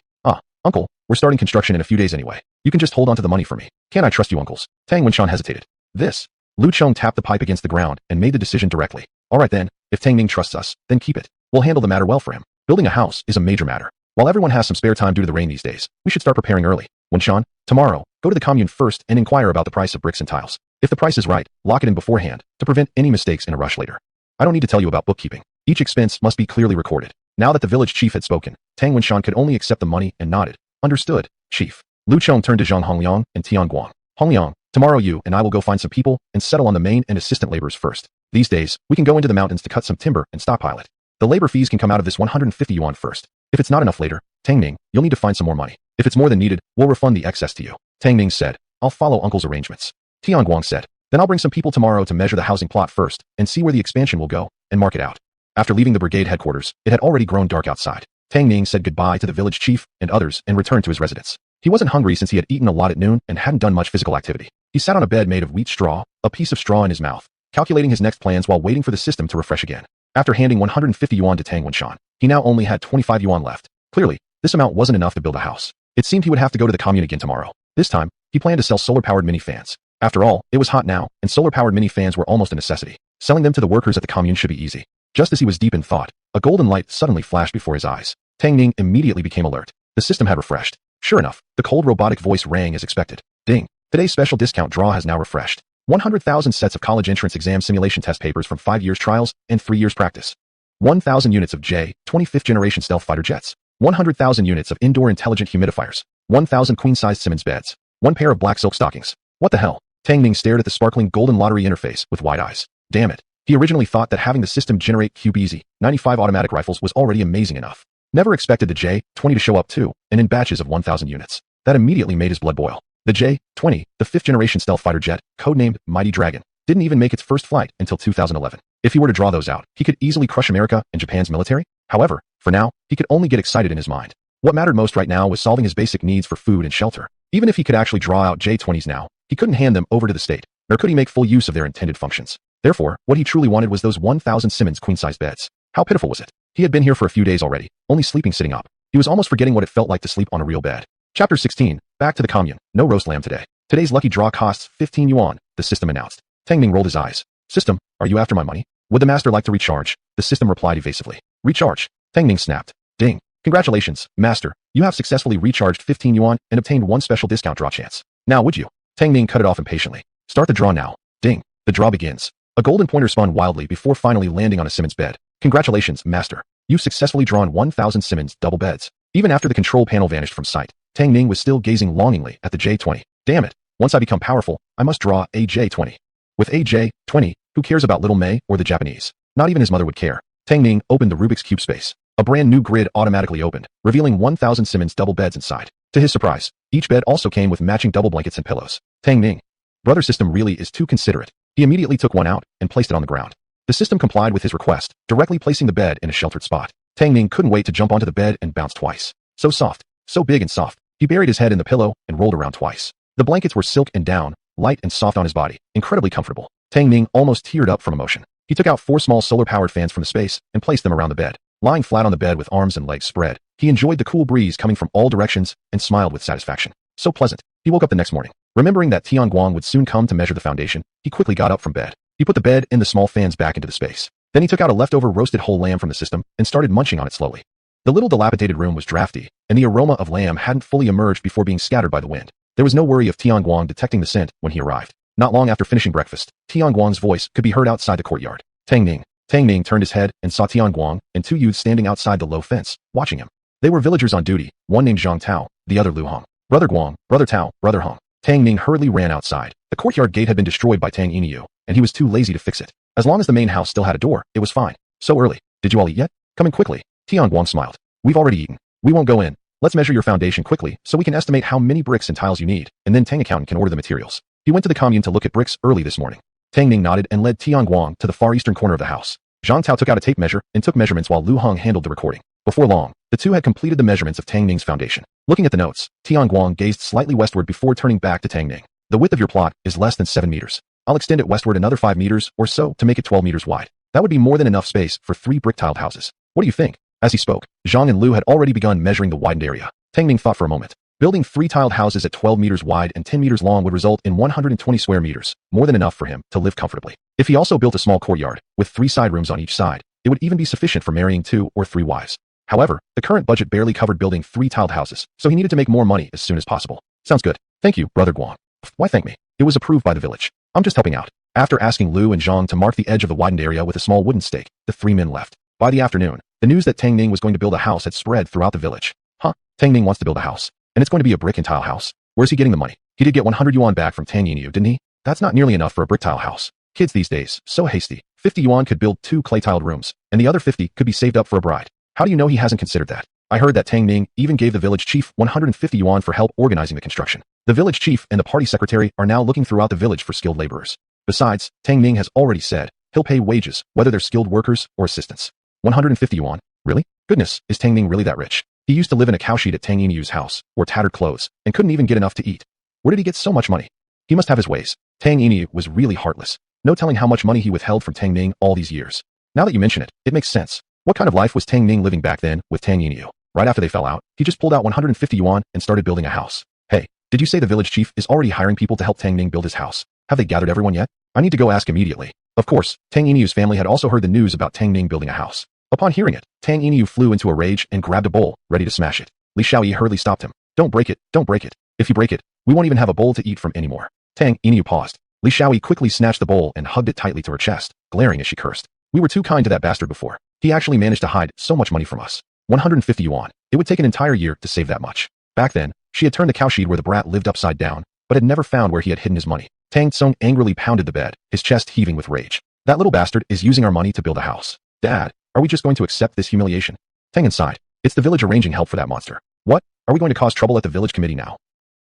Uncle, we're starting construction in a few days anyway. You can just hold on to the money for me. Can't I trust you, uncles? Tang Shan hesitated. This. Lu Chong tapped the pipe against the ground and made the decision directly. Alright then, if Tang Ning trusts us, then keep it. We'll handle the matter well for him. Building a house is a major matter. While everyone has some spare time due to the rain these days, we should start preparing early. Shan, tomorrow, go to the commune first and inquire about the price of bricks and tiles. If the price is right, lock it in beforehand, to prevent any mistakes in a rush later. I don't need to tell you about bookkeeping. Each expense must be clearly recorded. Now that the village chief had spoken, Tang Shan could only accept the money and nodded. Understood, chief. Lu Chong turned to Zhang Hongliang and Tian Guang. Hongliang, tomorrow you and I will go find some people and settle on the main and assistant laborers first. These days, we can go into the mountains to cut some timber and stockpile it. The labor fees can come out of this 150 yuan first. If it's not enough later, Tang Ning, you'll need to find some more money. If it's more than needed, we'll refund the excess to you. Tang Ning said, I'll follow uncle's arrangements. Tian Guang said, then I'll bring some people tomorrow to measure the housing plot first and see where the expansion will go and mark it out. After leaving the brigade headquarters, it had already grown dark outside. Tang Ning said goodbye to the village chief and others and returned to his residence. He wasn't hungry since he had eaten a lot at noon and hadn't done much physical activity. He sat on a bed made of wheat straw, a piece of straw in his mouth, calculating his next plans while waiting for the system to refresh again. After handing 150 yuan to Tang Shan, he now only had 25 yuan left. Clearly, this amount wasn't enough to build a house. It seemed he would have to go to the commune again tomorrow. This time, he planned to sell solar-powered mini fans. After all, it was hot now, and solar-powered mini fans were almost a necessity. Selling them to the workers at the commune should be easy. Just as he was deep in thought, a golden light suddenly flashed before his eyes. Tang Ning immediately became alert. The system had refreshed. Sure enough, the cold robotic voice rang as expected. Ding! Today's special discount draw has now refreshed. 100,000 sets of college entrance exam simulation test papers from 5 years trials and 3 years practice. 1,000 units of J-25th generation stealth fighter jets, 100,000 units of indoor intelligent humidifiers, 1,000 queen-sized Simmons beds, 1 pair of black silk stockings. What the hell? Tang Ning stared at the sparkling golden lottery interface with wide eyes. Damn it. He originally thought that having the system generate QBZ 95 automatic rifles was already amazing enough. Never expected the J-20 to show up too, and in batches of 1,000 units. That immediately made his blood boil. The J-20, the 5th generation stealth fighter jet, codenamed Mighty Dragon, didn't even make its first flight until 2011. If he were to draw those out, he could easily crush America and Japan's military. However, for now, he could only get excited in his mind. What mattered most right now was solving his basic needs for food and shelter. Even if he could actually draw out J-20s now, he couldn't hand them over to the state, nor could he make full use of their intended functions. Therefore, what he truly wanted was those 1,000 Simmons queen-sized beds. How pitiful was it? He had been here for a few days already, only sleeping sitting up. He was almost forgetting what it felt like to sleep on a real bed. Chapter 16. Back to the commune. No roast lamb today. Today's lucky draw costs 15 yuan, the system announced. Tang Ning rolled his eyes. System, are you after my money? Would the master like to recharge? The system replied evasively. Recharge. Tang Ning snapped. Ding. Congratulations, master. You have successfully recharged 15 yuan and obtained 1 special discount draw chance. Now would you? Tang Ning cut it off impatiently. Start the draw now. Ding. The draw begins. A golden pointer spun wildly before finally landing on a Simmons bed. Congratulations, master. You've successfully drawn 1,000 Simmons double beds. Even after the control panel vanished from sight, Tang Ning was still gazing longingly at the J-20. Damn it. Once I become powerful, I must draw a J-20. With a J-20, who cares about little May or the Japanese? Not even his mother would care. Tang Ning opened the Rubik's Cube space. A brand new grid automatically opened, revealing 1,000 Simmons double beds inside. To his surprise, each bed also came with matching double blankets and pillows. Tang Ning. Brother system really is too considerate. He immediately took one out and placed it on the ground. The system complied with his request, directly placing the bed in a sheltered spot. Tang Ning couldn't wait to jump onto the bed and bounce twice. So soft, so big and soft. He buried his head in the pillow and rolled around twice. The blankets were silk and down, light and soft on his body, incredibly comfortable. Tang Ning almost teared up from emotion. He took out 4 small solar-powered fans from the space and placed them around the bed. Lying flat on the bed with arms and legs spread, he enjoyed the cool breeze coming from all directions and smiled with satisfaction. So pleasant. He woke up the next morning. Remembering that Tianguang would soon come to measure the foundation, he quickly got up from bed. He put the bed and the small fans back into the space. Then he took out a leftover roasted whole lamb from the system and started munching on it slowly. The little dilapidated room was drafty, and the aroma of lamb hadn't fully emerged before being scattered by the wind. There was no worry of Tianguang detecting the scent when he arrived. Not long after finishing breakfast, Tianguang's voice could be heard outside the courtyard. Tang Ning. Tang Ning turned his head and saw Tianguang and 2 youths standing outside the low fence, watching him. They were villagers on duty, one named Zhang Tao, the other Lu Hong. Brother Guang, Brother Tao, Brother Hong. Tang Ning hurriedly ran outside. The courtyard gate had been destroyed by Tang Iniu, and he was too lazy to fix it. As long as the main house still had a door, it was fine. So early. Did you all eat yet? Come in quickly. Tianguang smiled. We've already eaten. We won't go in. Let's measure your foundation quickly so we can estimate how many bricks and tiles you need, and then Tang accountant can order the materials. He went to the commune to look at bricks early this morning. Tang Ning nodded and led Tianguang to the far eastern corner of the house. Zhang Tao took out a tape measure and took measurements while Lu Hong handled the recording. Before long, the two had completed the measurements of Tang Ning's foundation. Looking at the notes, Tianguang gazed slightly westward before turning back to Tang Ning. The width of your plot is less than 7 meters. I'll extend it westward another 5 meters or so to make it 12 meters wide. That would be more than enough space for 3 brick-tiled houses. What do you think? As he spoke, Zhang and Lu had already begun measuring the widened area. Tang Ning thought for a moment. Building 3 tiled houses at 12 meters wide and 10 meters long would result in 120 square meters, more than enough for him to live comfortably. If he also built a small courtyard, with 3 side rooms on each side, it would even be sufficient for marrying 2 or 3 wives. However, the current budget barely covered building 3 tiled houses, so he needed to make more money as soon as possible. Sounds good. Thank you, Brother Guang. Why thank me? It was approved by the village. I'm just helping out. After asking Lu and Zhang to mark the edge of the widened area with a small wooden stake, the 3 men left. By the afternoon, the news that Tang Ning was going to build a house had spread throughout the village. Huh? Tang Ning wants to build a house. And it's going to be a brick and tile house. Where's he getting the money? He did get 100 yuan back from Tang Yin, didn't he? That's not nearly enough for a brick tile house. Kids these days, so hasty. 50 yuan could build 2 clay-tiled rooms, and the other 50 could be saved up for a bride. How do you know he hasn't considered that? I heard that Tang Ning even gave the village chief 150 yuan for help organizing the construction. The village chief and the party secretary are now looking throughout the village for skilled laborers. Besides, Tang Ning has already said he'll pay wages, whether they're skilled workers or assistants. 150 yuan? Really? Goodness, is Tang Ning really that rich? He used to live in a cowshed at Tang Inyu's house, wore tattered clothes, and couldn't even get enough to eat. Where did he get so much money? He must have his ways. Tang Inyu was really heartless. No telling how much money he withheld from Tang Ning all these years. Now that you mention it, it makes sense. What kind of life was Tang Ning living back then with Tang Inyu? Right after they fell out, he just pulled out 150 yuan and started building a house. Hey, did you say the village chief is already hiring people to help Tang Ning build his house? Have they gathered everyone yet? I need to go ask immediately. Of course, Tang Inyu's family had also heard the news about Tang Ning building a house. Upon hearing it, Tang Inyu flew into a rage and grabbed a bowl, ready to smash it. Li Shaoyi hurriedly stopped him. Don't break it, don't break it. If you break it, we won't even have a bowl to eat from anymore. Tang Inyu paused. Li Shaoyi quickly snatched the bowl and hugged it tightly to her chest, glaring as she cursed. We were too kind to that bastard before. He actually managed to hide so much money from us. 150 yuan. It would take an entire year to save that much. Back then, she had turned the cowshed where the brat lived upside down, but had never found where he had hidden his money. Tang Tsung angrily pounded the bed, his chest heaving with rage. That little bastard is using our money to build a house. Dad, are we just going to accept this humiliation? Tang inside. It's the village arranging help for that monster. What? Are we going to cause trouble at the village committee now?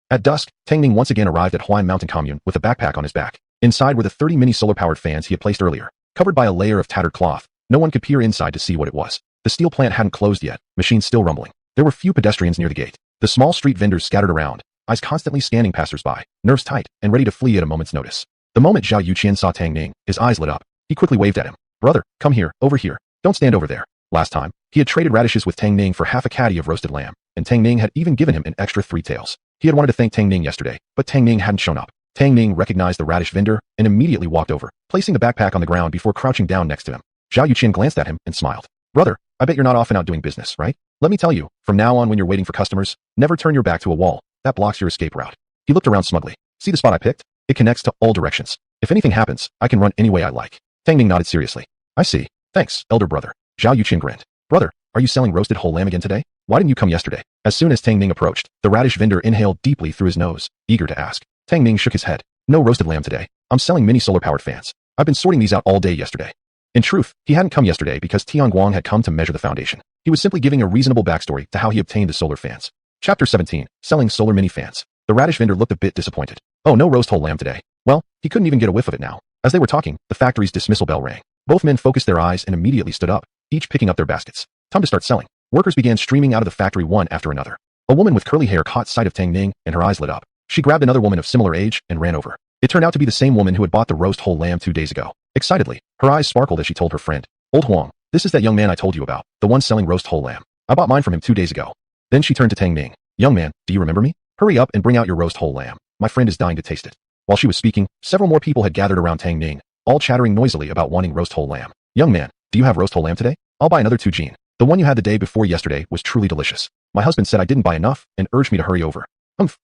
At dusk, Tang Ning once again arrived at Huan Mountain Commune with a backpack on his back. Inside were the 30 mini solar-powered fans he had placed earlier. Covered by a layer of tattered cloth, no one could peer inside to see what it was. The steel plant hadn't closed yet, machines still rumbling. There were few pedestrians near the gate. The small street vendors scattered around, eyes constantly scanning passers-by, nerves tight, and ready to flee at a moment's notice. The moment Zhao Yuqian saw Tang Ning, his eyes lit up. He quickly waved at him. Brother, come here, over here. Don't stand over there. Last time, he had traded radishes with Tang Ning for half a caddy of roasted lamb, and Tang Ning had even given him an extra 3 tails. He had wanted to thank Tang Ning yesterday, but Tang Ning hadn't shown up. Tang Ning recognized the radish vendor and immediately walked over, placing the backpack on the ground before crouching down next to him. Zhao Yuqian glanced at him and smiled. Brother, I bet you're not often out doing business, right? Let me tell you, from now on when you're waiting for customers, never turn your back to a wall. That blocks your escape route. He looked around smugly. See the spot I picked? It connects to all directions. If anything happens, I can run any way I like. Tang Ning nodded seriously. I see. Thanks, elder brother. Zhao Yuqian grinned. Brother, are you selling roasted whole lamb again today? Why didn't you come yesterday? As soon as Tang Ning approached, the radish vendor inhaled deeply through his nose, eager to ask. Tang Ning shook his head. No roasted lamb today. I'm selling mini solar-powered fans. I've been sorting these out all day yesterday. In truth, he hadn't come yesterday because Tian Guang had come to measure the foundation. He was simply giving a reasonable backstory to how he obtained the solar fans. Chapter 17, Selling Solar Mini Fans. The radish vendor looked a bit disappointed. Oh, no roast whole lamb today. Well, he couldn't even get a whiff of it now. As they were talking, the factory's dismissal bell rang. Both men focused their eyes and immediately stood up, each picking up their baskets. Time to start selling. Workers began streaming out of the factory one after another. A woman with curly hair caught sight of Tang Ning and her eyes lit up. She grabbed another woman of similar age and ran over. It turned out to be the same woman who had bought the roast whole lamb 2 days ago. Excitedly, her eyes sparkled as she told her friend, Old Huang, this is that young man I told you about, the one selling roast whole lamb. I bought mine from him 2 days ago. Then she turned to Tang Ning. Young man, do you remember me? Hurry up and bring out your roast whole lamb. My friend is dying to taste it. While she was speaking, several more people had gathered around Tang Ning, all chattering noisily about wanting roast whole lamb. Young man, do you have roast whole lamb today? I'll buy another 2 Jean. The one you had the day before yesterday was truly delicious. My husband said I didn't buy enough and urged me to hurry over.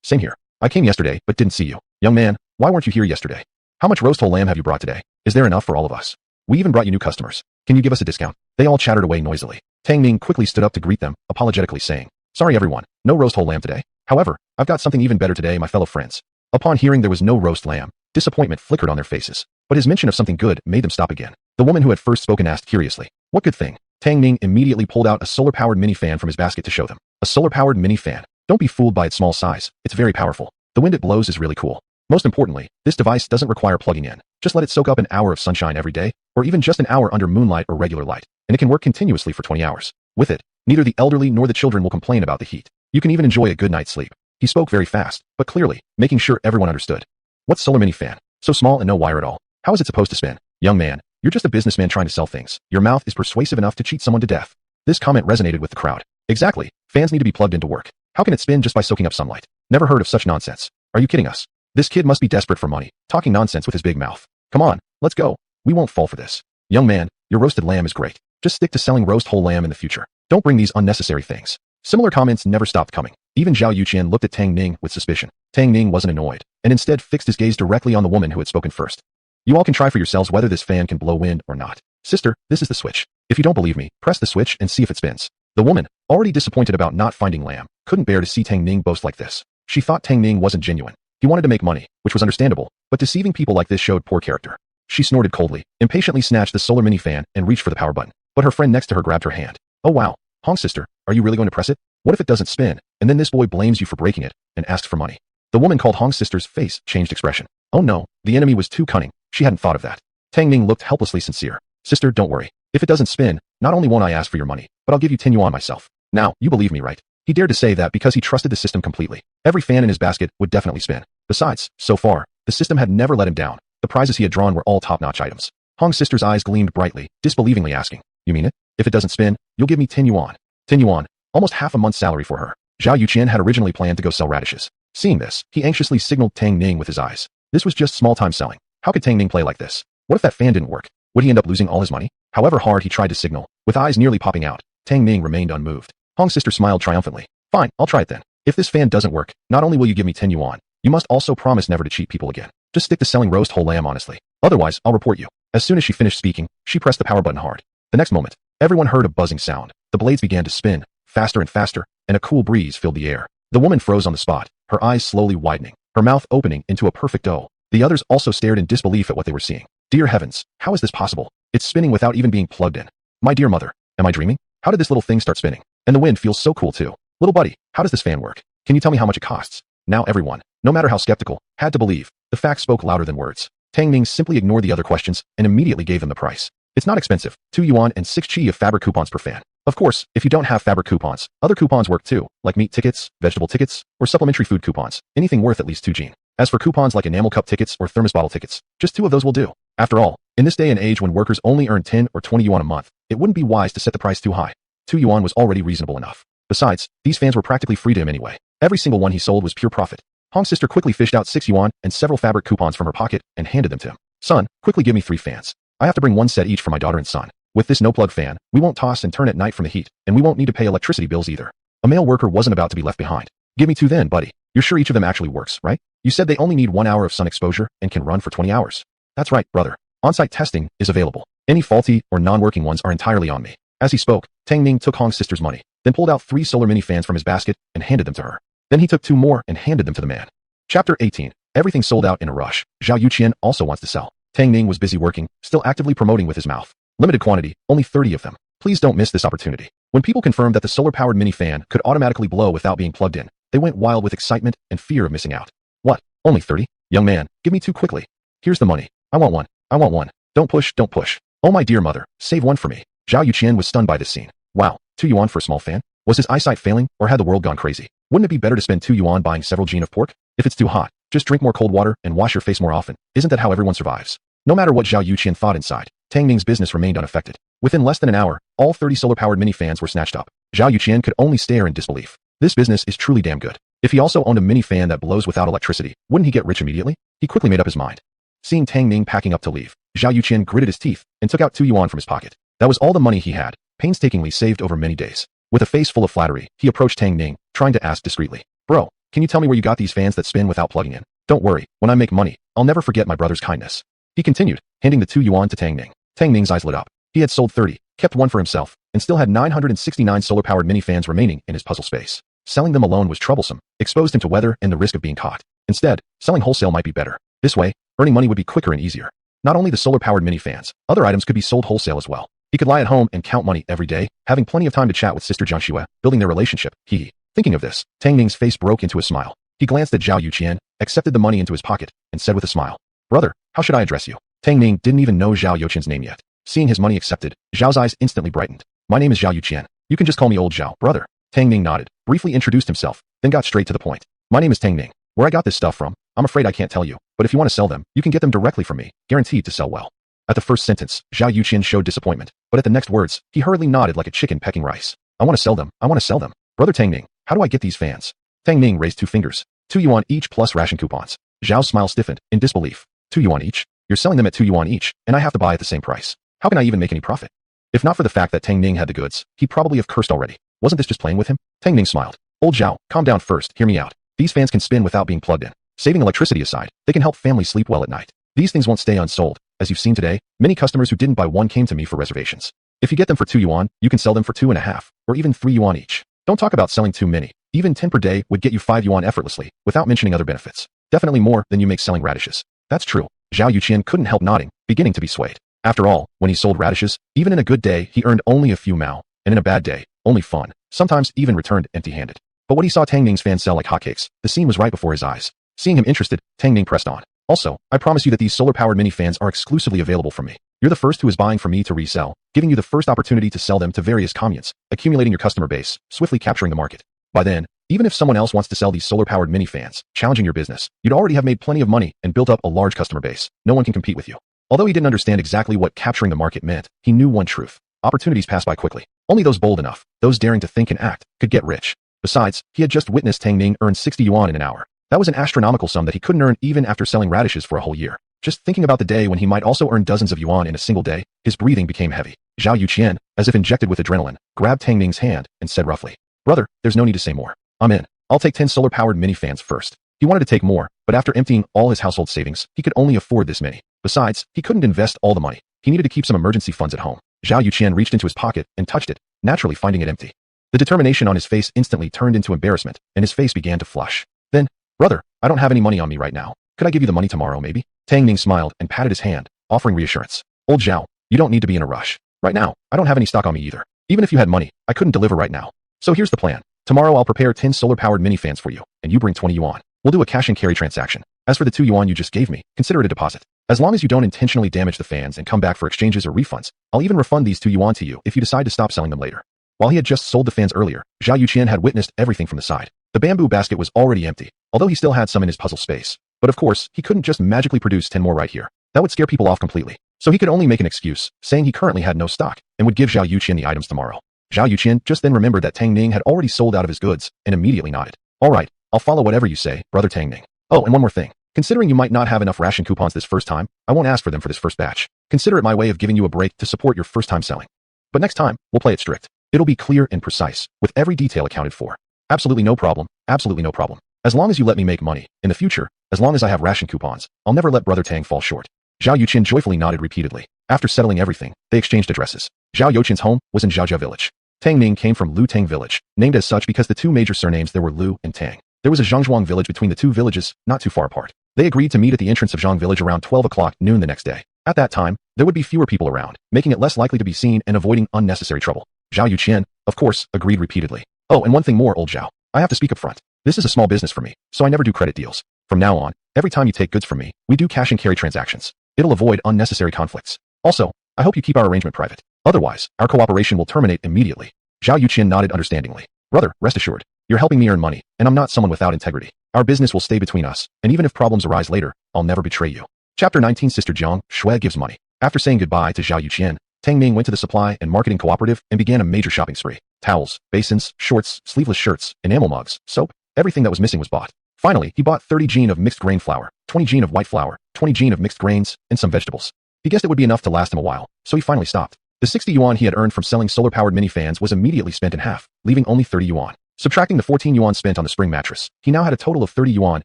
Same here. I came yesterday but didn't see you. Young man, why weren't you here yesterday? How much roast whole lamb have you brought today? Is there enough for all of us? We even brought you new customers. Can you give us a discount? They all chattered away noisily. Tang Ning quickly stood up to greet them, apologetically saying, Sorry everyone, no roast whole lamb today. However, I've got something even better today, my fellow friends. Upon hearing there was no roast lamb, disappointment flickered on their faces. But his mention of something good made them stop again. The woman who had first spoken asked curiously, What good thing? Tang Ning immediately pulled out a solar-powered mini fan from his basket to show them. A solar-powered mini fan. Don't be fooled by its small size. It's very powerful. The wind it blows is really cool. Most importantly, this device doesn't require plugging in. Just let it soak up an hour of sunshine every day, or even just an hour under moonlight or regular light, and it can work continuously for 20 hours. With it, neither the elderly nor the children will complain about the heat. You can even enjoy a good night's sleep. He spoke very fast, but clearly, making sure everyone understood. What's solar mini fan? So small and no wire at all. How is it supposed to spin? Young man, you're just a businessman trying to sell things. Your mouth is persuasive enough to cheat someone to death. This comment resonated with the crowd. Exactly. Fans need to be plugged into work. How can it spin just by soaking up sunlight? Never heard of such nonsense. Are you kidding us? This kid must be desperate for money, talking nonsense with his big mouth. Come on, let's go. We won't fall for this. Young man, your roasted lamb is great. Just stick to selling roast whole lamb in the future. Don't bring these unnecessary things. Similar comments never stopped coming. Even Zhao Yuqian looked at Tang Ning with suspicion. Tang Ning wasn't annoyed, and instead fixed his gaze directly on the woman who had spoken first. You all can try for yourselves whether this fan can blow wind or not. Sister, this is the switch. If you don't believe me, press the switch and see if it spins. The woman, already disappointed about not finding lamb, couldn't bear to see Tang Ning boast like this. She thought Tang Ning wasn't genuine. He wanted to make money, which was understandable, but deceiving people like this showed poor character. She snorted coldly, impatiently snatched the solar mini fan and reached for the power button, but her friend next to her grabbed her hand. Oh wow, Hong sister, are you really going to press it? What if it doesn't spin, and then this boy blames you for breaking it, and asks for money? The woman called Hong sister's face changed expression. Oh no, the enemy was too cunning, she hadn't thought of that. Tang Ning looked helplessly sincere. Sister, don't worry. If it doesn't spin, not only won't I ask for your money, but I'll give you 10 yuan myself. Now, you believe me, right? He dared to say that because he trusted the system completely. Every fan in his basket would definitely spin. Besides, so far, the system had never let him down. The prizes he had drawn were all top-notch items. Hong's sister's eyes gleamed brightly, disbelievingly asking, You mean it? If it doesn't spin, you'll give me 10 yuan. 10 yuan, almost half a month's salary for her. Zhao Yuqian had originally planned to go sell radishes. Seeing this, he anxiously signaled Tang Ning with his eyes. This was just small-time selling. How could Tang Ning play like this? What if that fan didn't work? Would he end up losing all his money? However hard he tried to signal, with eyes nearly popping out, Tang Ning remained unmoved. Hong's sister smiled triumphantly. Fine, I'll try it then. If this fan doesn't work, not only will you give me 10 yuan, you must also promise never to cheat people again. Just stick to selling roast whole lamb honestly. Otherwise, I'll report you. As soon as she finished speaking, she pressed the power button hard. The next moment, Everyone heard a buzzing sound. The blades began to spin, faster and faster, and a cool breeze filled the air. The woman froze on the spot, her eyes slowly widening, her mouth opening into a perfect O. The others also stared in disbelief at what they were seeing. Dear heavens, how is this possible? It's spinning without even being plugged in. My dear mother, am I dreaming? How did this little thing start spinning? And the wind feels so cool too. Little buddy, how does this fan work? Can you tell me how much it costs? Now everyone, no matter how skeptical, had to believe. The facts spoke louder than words. Tang Ning simply ignored the other questions and immediately gave them the price. It's not expensive, 2 yuan and 6 chi of fabric coupons per fan. Of course, if you don't have fabric coupons, other coupons work too, like meat tickets, vegetable tickets, or supplementary food coupons, anything worth at least 2 jin. As for coupons like enamel cup tickets or thermos bottle tickets, just 2 of those will do. After all, in this day and age when workers only earn 10 or 20 yuan a month, it wouldn't be wise to set the price too high. 2 yuan was already reasonable enough. Besides, these fans were practically free to him anyway. Every single one he sold was pure profit. Hong's sister quickly fished out 6 yuan and several fabric coupons from her pocket and handed them to him. Son, quickly give me 3 fans. I have to bring 1 set each for my daughter and son. With this no-plug fan, we won't toss and turn at night from the heat, and we won't need to pay electricity bills either. A male worker wasn't about to be left behind. Give me 2 then, buddy. You're sure each of them actually works, right? You said they only need 1 hour of sun exposure and can run for 20 hours. That's right, brother. On-site testing is available. Any faulty or non-working ones are entirely on me. As he spoke, Tang Ning took Hong's sister's money, then pulled out 3 solar mini fans from his basket and handed them to her. Then he took 2 more and handed them to the man. Chapter 18. Everything sold out in a rush. Zhao Yuqian also wants to sell. Tang Ning was busy working, still actively promoting with his mouth. Limited quantity, only 30 of them. Please don't miss this opportunity. When people confirmed that the solar-powered mini fan could automatically blow without being plugged in, they went wild with excitement and fear of missing out. What? Only 30? Young man, give me 2 quickly. Here's the money. I want 1. I want 1. Don't push, don't push. Oh my dear mother, save 1 for me. Zhao Yuqian was stunned by this scene. Wow, 2 yuan for a small fan? Was his eyesight failing, or had the world gone crazy? Wouldn't it be better to spend 2 yuan buying several jin of pork? If it's too hot, just drink more cold water and wash your face more often. Isn't that how everyone survives? No matter what Zhao Yuqian thought inside, Tang Ning's business remained unaffected. Within less than an hour, all 30 solar-powered mini fans were snatched up. Zhao Yuqian could only stare in disbelief. This business is truly damn good. If he also owned a mini fan that blows without electricity, wouldn't he get rich immediately? He quickly made up his mind. Seeing Tang Ning packing up to leave, Zhao Yuqian gritted his teeth and took out 2 yuan from his pocket. That was all the money he had, painstakingly saved over many days. With a face full of flattery, he approached Tang Ning, trying to ask discreetly, Bro, can you tell me where you got these fans that spin without plugging in? Don't worry, when I make money, I'll never forget my brother's kindness. He continued, handing the 2 yuan to Tang Ning. Tang Ning's eyes lit up. He had sold 30, kept 1 for himself, and still had 969 solar-powered mini fans remaining in his puzzle space. Selling them alone was troublesome, exposed him to weather and the risk of being caught. Instead, selling wholesale might be better. This way, earning money would be quicker and easier. Not only the solar-powered mini fans, other items could be sold wholesale as well. He could lie at home and count money every day, having plenty of time to chat with Sister Jiangxue, building their relationship. Thinking of this, Tang Ning's face broke into a smile. He glanced at Zhao Yuqian, accepted the money into his pocket, and said with a smile, Brother, how should I address you? Tang Ning didn't even know Zhao Yuqian's name yet. Seeing his money accepted, Zhao's eyes instantly brightened. My name is Zhao Yuqian. You can just call me Old Zhao, brother. Tang Ning nodded, briefly introduced himself, then got straight to the point. My name is Tang Ning. Where I got this stuff from, I'm afraid I can't tell you, but if you want to sell them, you can get them directly from me, guaranteed to sell well. At the first sentence, Zhao Yuqian showed disappointment, but at the next words, he hurriedly nodded like a chicken pecking rice. I want to sell them. I want to sell them. Brother Tang Ning, how do I get these fans? Tang Ning raised 2 fingers. 2 yuan each plus ration coupons. Zhao's smile stiffened, in disbelief. 2 yuan each? You're selling them at 2 yuan each, and I have to buy at the same price. How can I even make any profit? If not for the fact that Tang Ning had the goods, he'd probably have cursed already. Wasn't this just playing with him? Tang Ning smiled. Old Zhao, calm down first, hear me out. These fans can spin without being plugged in. Saving electricity aside, they can help families sleep well at night. These things won't stay unsold. As you've seen today, many customers who didn't buy one came to me for reservations. If you get them for 2 yuan, you can sell them for 2.5, or even 3 yuan each. Don't talk about selling too many. Even 10 per day would get you 5 yuan effortlessly, without mentioning other benefits. Definitely more than you make selling radishes. That's true. Zhao Yuqian couldn't help nodding, beginning to be swayed. After all, when he sold radishes, even in a good day, he earned only a few mao, and in a bad day, only fun, sometimes even returned empty-handed. But when he saw Tang Ning's fans sell like hotcakes, the scene was right before his eyes. Seeing him interested, Tang Ning pressed on. Also, I promise you that these solar-powered mini fans are exclusively available from me. You're the first who is buying from me to resell, giving you the first opportunity to sell them to various communes, accumulating your customer base, swiftly capturing the market. By then, even if someone else wants to sell these solar-powered mini fans, challenging your business, you'd already have made plenty of money and built up a large customer base. No one can compete with you. Although he didn't understand exactly what capturing the market meant, he knew one truth. Opportunities pass by quickly. Only those bold enough, those daring to think and act, could get rich. Besides, he had just witnessed Tang Ning earn 60 yuan in an hour. That was an astronomical sum that he couldn't earn even after selling radishes for a whole year. Just thinking about the day when he might also earn dozens of yuan in a single day, his breathing became heavy. Zhao Yuqian, as if injected with adrenaline, grabbed Tang Ning's hand and said roughly, Brother, there's no need to say more. I'm in. I'll take 10 solar-powered mini fans first. He wanted to take more, but after emptying all his household savings, he could only afford this many. Besides, he couldn't invest all the money. He needed to keep some emergency funds at home. Zhao Yuqian reached into his pocket and touched it, naturally finding it empty. The determination on his face instantly turned into embarrassment, and his face began to flush. Then, brother, I don't have any money on me right now. Could I give you the money tomorrow, maybe? Tang Ning smiled and patted his hand, offering reassurance. Old Zhao, you don't need to be in a rush. Right now, I don't have any stock on me either. Even if you had money, I couldn't deliver right now. So here's the plan. Tomorrow I'll prepare 10 solar-powered mini-fans for you, and you bring 20 yuan. We'll do a cash and carry transaction. As for the 2 yuan you just gave me, consider it a deposit. As long as you don't intentionally damage the fans and come back for exchanges or refunds, I'll even refund these 2 yuan to you if you decide to stop selling them later. While he had just sold the fans earlier, Zhao Yuqian had witnessed everything from the side. The bamboo basket was already empty, although he still had some in his puzzle space. But of course, he couldn't just magically produce 10 more right here. That would scare people off completely. So he could only make an excuse, saying he currently had no stock, and would give Zhao Yuqian the items tomorrow. Zhao Yuqian just then remembered that Tang Ning had already sold out of his goods, and immediately nodded. Alright, I'll follow whatever you say, brother Tang Ning. Oh, and one more thing. Considering you might not have enough ration coupons this first time, I won't ask for them for this first batch. Consider it my way of giving you a break to support your first time selling. But next time, we'll play it strict. It'll be clear and precise, with every detail accounted for. Absolutely no problem, absolutely no problem. As long as you let me make money, in the future, as long as I have ration coupons, I'll never let brother Tang fall short. Zhao Yuqian joyfully nodded repeatedly. After settling everything, they exchanged addresses. Zhao Yuqian's home was in Zhaojia village. Tang Ning came from Lu Tang village, named as such because the 2 major surnames there were Lu and Tang. There was a Zhangzhuang village between the 2 villages, not too far apart. They agreed to meet at the entrance of Zhang village around 12 o'clock noon the next day. At that time, there would be fewer people around, making it less likely to be seen and avoiding unnecessary trouble. Zhao Yuqian, of course, agreed repeatedly. Oh, and one thing more, old Zhao. I have to speak up front. This is a small business for me, so I never do credit deals. From now on, every time you take goods from me, we do cash and carry transactions. It'll avoid unnecessary conflicts. Also, I hope you keep our arrangement private. Otherwise, our cooperation will terminate immediately. Zhao Yuqian nodded understandingly. Brother, rest assured. You're helping me earn money, and I'm not someone without integrity. Our business will stay between us, and even if problems arise later, I'll never betray you. Chapter 19 Sister Jiang, Shui gives money. After saying goodbye to Zhao Yuqian, Tang Ning went to the supply and marketing cooperative and began a major shopping spree. Towels, basins, shorts, sleeveless shirts, enamel mugs, soap, everything that was missing was bought. Finally, he bought 30 jin of mixed grain flour, 20 jin of white flour, 20 jin of mixed grains, and some vegetables. He guessed it would be enough to last him a while, so he finally stopped. The 60 yuan he had earned from selling solar-powered mini-fans was immediately spent in half, leaving only 30 yuan. Subtracting the 14 yuan spent on the spring mattress, he now had a total of 30 yuan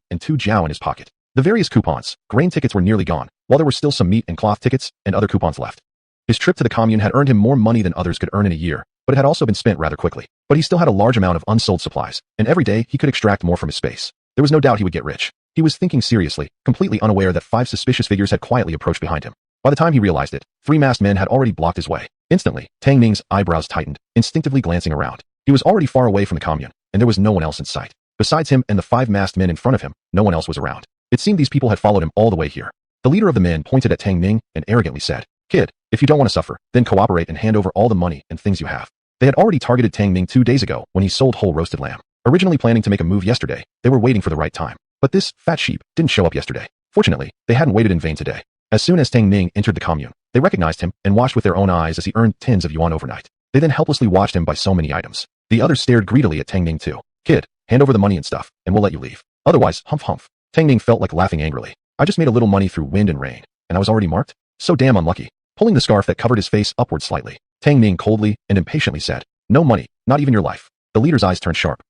and 2 jiao in his pocket. The various coupons, grain tickets were nearly gone, while there were still some meat and cloth tickets and other coupons left. His trip to the commune had earned him more money than others could earn in a year, but it had also been spent rather quickly. But he still had a large amount of unsold supplies, and every day he could extract more from his space. There was no doubt he would get rich. He was thinking seriously, completely unaware that 5 suspicious figures had quietly approached behind him. By the time he realized it, 3 masked men had already blocked his way. Instantly, Tang Ning's eyebrows tightened, instinctively glancing around. He was already far away from the commune, and there was no one else in sight. Besides him and the 5 masked men in front of him, no one else was around. It seemed these people had followed him all the way here. The leader of the men pointed at Tang Ning and arrogantly said, "Kid, if you don't want to suffer, then cooperate and hand over all the money and things you have." They had already targeted Tang Ning 2 days ago when he sold whole roasted lamb. Originally planning to make a move yesterday, they were waiting for the right time. But this fat sheep didn't show up yesterday. Fortunately, they hadn't waited in vain today. As soon as Tang Ning entered the commune, they recognized him and watched with their own eyes as he earned tens of yuan overnight. They then helplessly watched him buy so many items. The others stared greedily at Tang Ning too. "Kid, hand over the money and stuff, and we'll let you leave. Otherwise, humph humph." Tang Ning felt like laughing angrily. "I just made a little money through wind and rain, and I was already marked? So damn unlucky." Pulling the scarf that covered his face upward slightly, Tang Ning coldly and impatiently said, "No money, not even your life." The leader's eyes turned sharp.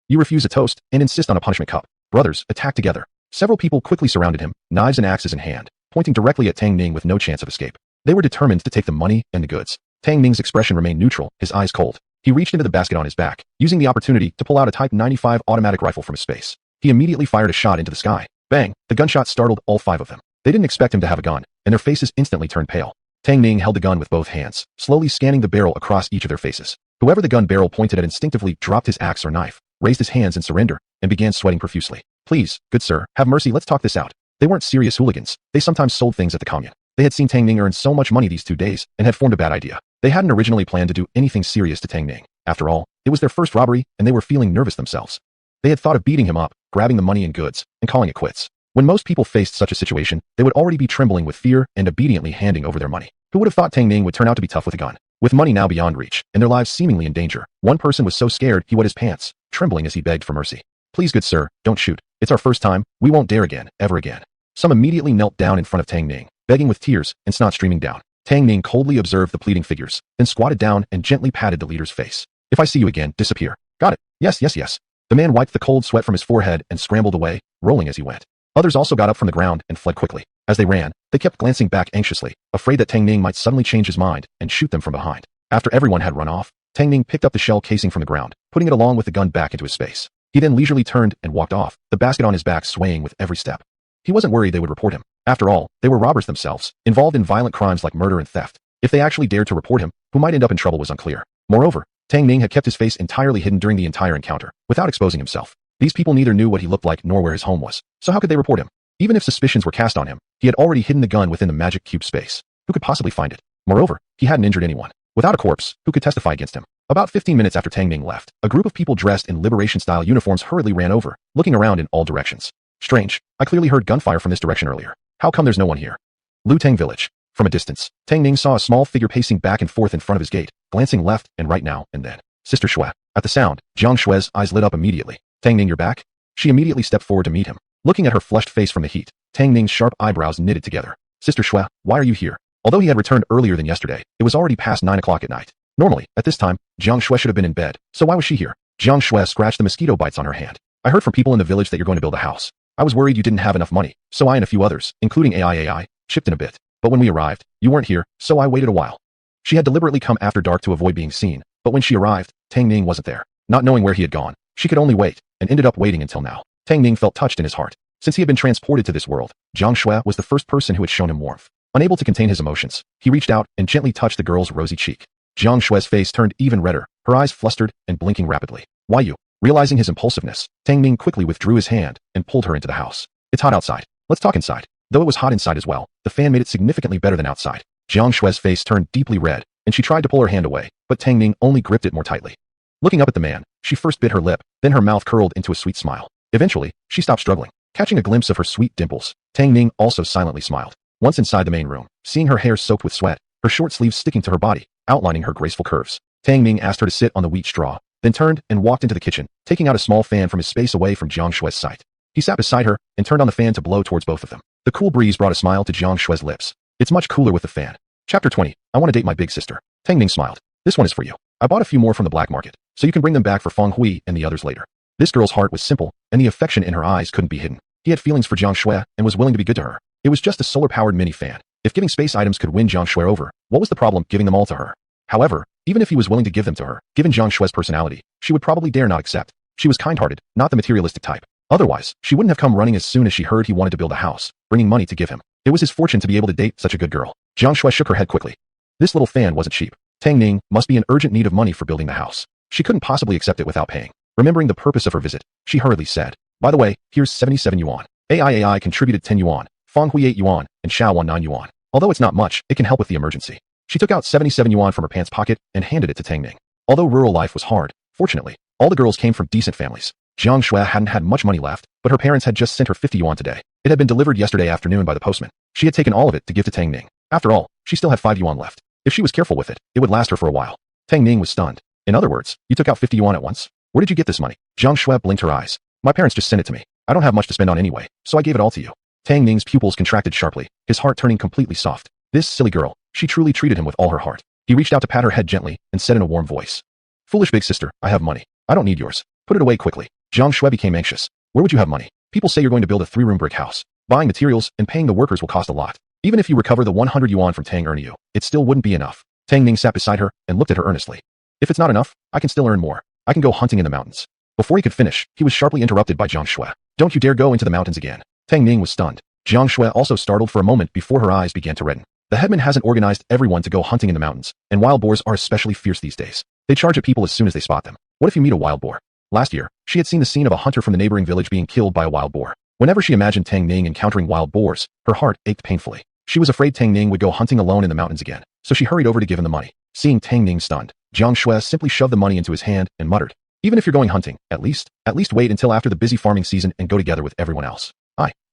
"You refuse a toast and insist on a punishment cup." Brothers attacked together. Several people quickly surrounded him, knives and axes in hand, pointing directly at Tang Ning with no chance of escape. They were determined to take the money and the goods. Tang Ning's expression remained neutral, his eyes cold. He reached into the basket on his back, using the opportunity to pull out a Type 95 automatic rifle from his space. He immediately fired a shot into the sky. Bang! The gunshot startled all 5 of them. They didn't expect him to have a gun, and their faces instantly turned pale. Tang Ning held the gun with both hands, slowly scanning the barrel across each of their faces. Whoever the gun barrel pointed at instinctively dropped his axe or knife, raised his hands in surrender, and began sweating profusely. "Please, good sir, have mercy, let's talk this out." They weren't serious hooligans. They sometimes sold things at the commune. They had seen Tang Ning earn so much money these 2 days and had formed a bad idea. They hadn't originally planned to do anything serious to Tang Ning. After all, it was their first robbery and they were feeling nervous themselves. They had thought of beating him up, grabbing the money and goods, and calling it quits. When most people faced such a situation, they would already be trembling with fear and obediently handing over their money. Who would have thought Tang Ning would turn out to be tough with a gun? With money now beyond reach, and their lives seemingly in danger, one person was so scared he wet his pants, trembling as he begged for mercy. "Please, good sir, don't shoot. It's our first time. We won't dare again, ever again." Some immediately knelt down in front of Tang Ning, begging with tears and snot streaming down. Tang Ning coldly observed the pleading figures, then squatted down and gently patted the leader's face. "If I see you again, disappear." "Got it. Yes, yes, yes." The man wiped the cold sweat from his forehead and scrambled away, rolling as he went. Others also got up from the ground and fled quickly. As they ran, they kept glancing back anxiously, afraid that Tang Ning might suddenly change his mind and shoot them from behind. After everyone had run off, Tang Ning picked up the shell casing from the ground, putting it along with the gun back into his space. He then leisurely turned and walked off, the basket on his back swaying with every step. He wasn't worried they would report him. After all, they were robbers themselves, involved in violent crimes like murder and theft. If they actually dared to report him, who might end up in trouble was unclear. Moreover, Tang Ning had kept his face entirely hidden during the entire encounter, without exposing himself. These people neither knew what he looked like nor where his home was, so how could they report him? Even if suspicions were cast on him, he had already hidden the gun within the magic cube space. Who could possibly find it? Moreover, he hadn't injured anyone. Without a corpse, who could testify against him? About 15 minutes after Tang Ning left, a group of people dressed in liberation-style uniforms hurriedly ran over, looking around in all directions. Strange, I clearly heard gunfire from this direction earlier. How come there's no one here? Lutang Village. From a distance, Tang Ning saw a small figure pacing back and forth in front of his gate, glancing left and right now and then. Sister Xue. At the sound, Jiang Xue's eyes lit up immediately. Tang Ning, you're back? She immediately stepped forward to meet him. Looking at her flushed face from the heat, Tang Ning's sharp eyebrows knitted together. Sister Xue, why are you here? Although he had returned earlier than yesterday, it was already past 9 o'clock at night. Normally, at this time, Jiang Xue should have been in bed, so why was she here? Jiang Xue scratched the mosquito bites on her hand. I heard from people in the village that you're going to build a house. I was worried you didn't have enough money, so I and a few others, including AI, chipped in a bit. But when we arrived, you weren't here, so I waited a while. She had deliberately come after dark to avoid being seen, but when she arrived, Tang Ning wasn't there. Not knowing where he had gone, she could only wait, and ended up waiting until now. Tang Ning felt touched in his heart. Since he had been transported to this world, Jiang Xue was the first person who had shown him warmth. Unable to contain his emotions, he reached out and gently touched the girl's rosy cheek. Jiang Xue's face turned even redder, her eyes flustered and blinking rapidly. Why you? Realizing his impulsiveness, Tang Ning quickly withdrew his hand and pulled her into the house. It's hot outside. Let's talk inside. Though it was hot inside as well, the fan made it significantly better than outside. Jiang Xue's face turned deeply red, and she tried to pull her hand away, but Tang Ning only gripped it more tightly. Looking up at the man, she first bit her lip, then her mouth curled into a sweet smile. Eventually, she stopped struggling. Catching a glimpse of her sweet dimples, Tang Ning also silently smiled. Once inside the main room, seeing her hair soaked with sweat, her short sleeves sticking to her body, outlining her graceful curves, Tang Ning asked her to sit on the wheat straw, then turned and walked into the kitchen, taking out a small fan from his space away from Jiang Xue's sight. He sat beside her and turned on the fan to blow towards both of them. The cool breeze brought a smile to Jiang Xue's lips. It's much cooler with the fan. Chapter 20. I want to date my big sister. Tang Ning smiled. This one is for you. I bought a few more from the black market, so you can bring them back for Feng Hui and the others later. This girl's heart was simple, and the affection in her eyes couldn't be hidden. He had feelings for Jiang Xue and was willing to be good to her. It was just a solar-powered mini fan. If giving space items could win Jiang Xue over, what was the problem giving them all to her? However, even if he was willing to give them to her, given Jiang Xue's personality, she would probably dare not accept. She was kind-hearted, not the materialistic type. Otherwise, she wouldn't have come running as soon as she heard he wanted to build a house, bringing money to give him. It was his fortune to be able to date such a good girl. Jiang Xue shook her head quickly. This little fan wasn't cheap. Tang Ning must be in urgent need of money for building the house. She couldn't possibly accept it without paying. Remembering the purpose of her visit, she hurriedly said, by the way, here's 77 yuan. AI contributed 10 yuan, Feng Hui 8 yuan, and Xiao Wan 9 yuan. Although it's not much, it can help with the emergency. She took out 77 yuan from her pants pocket and handed it to Tang Ning. Although rural life was hard, fortunately, all the girls came from decent families. Jiang Xue hadn't had much money left, but her parents had just sent her 50 yuan today. It had been delivered yesterday afternoon by the postman. She had taken all of it to give to Tang Ning. After all, she still had 5 yuan left. If she was careful with it, it would last her for a while. Tang Ning was stunned. In other words, you took out 50 yuan at once? Where did you get this money? Jiang Xue blinked her eyes. My parents just sent it to me. I don't have much to spend on anyway, so I gave it all to you. Tang Ning's pupils contracted sharply, his heart turning completely soft. This silly girl, she truly treated him with all her heart. He reached out to pat her head gently and said in a warm voice, foolish big sister, I have money. I don't need yours. Put it away quickly. Jiang Xue became anxious. Where would you have money? People say you're going to build a 3-room brick house. Buying materials and paying the workers will cost a lot. Even if you recover the 100 yuan from Tang Erniu, it still wouldn't be enough. Tang Ning sat beside her and looked at her earnestly. If it's not enough, I can still earn more. I can go hunting in the mountains. Before he could finish, he was sharply interrupted by Jiang Xue. Don't you dare go into the mountains again. Tang Ning was stunned. Jiang Xue also startled for a moment before her eyes began to redden. The headman hasn't organized everyone to go hunting in the mountains, and wild boars are especially fierce these days. They charge at people as soon as they spot them. What if you meet a wild boar? Last year, she had seen the scene of a hunter from the neighboring village being killed by a wild boar. Whenever she imagined Tang Ning encountering wild boars, her heart ached painfully. She was afraid Tang Ning would go hunting alone in the mountains again, so she hurried over to give him the money. Seeing Tang Ning stunned, Jiang Xue simply shoved the money into his hand and muttered, even if you're going hunting, at least wait until after the busy farming season and go together with everyone else.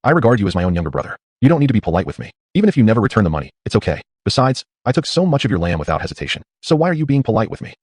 I regard you as my own younger brother. You don't need to be polite with me. Even if you never return the money, it's okay. Besides, I took so much of your lamb without hesitation, so why are you being polite with me?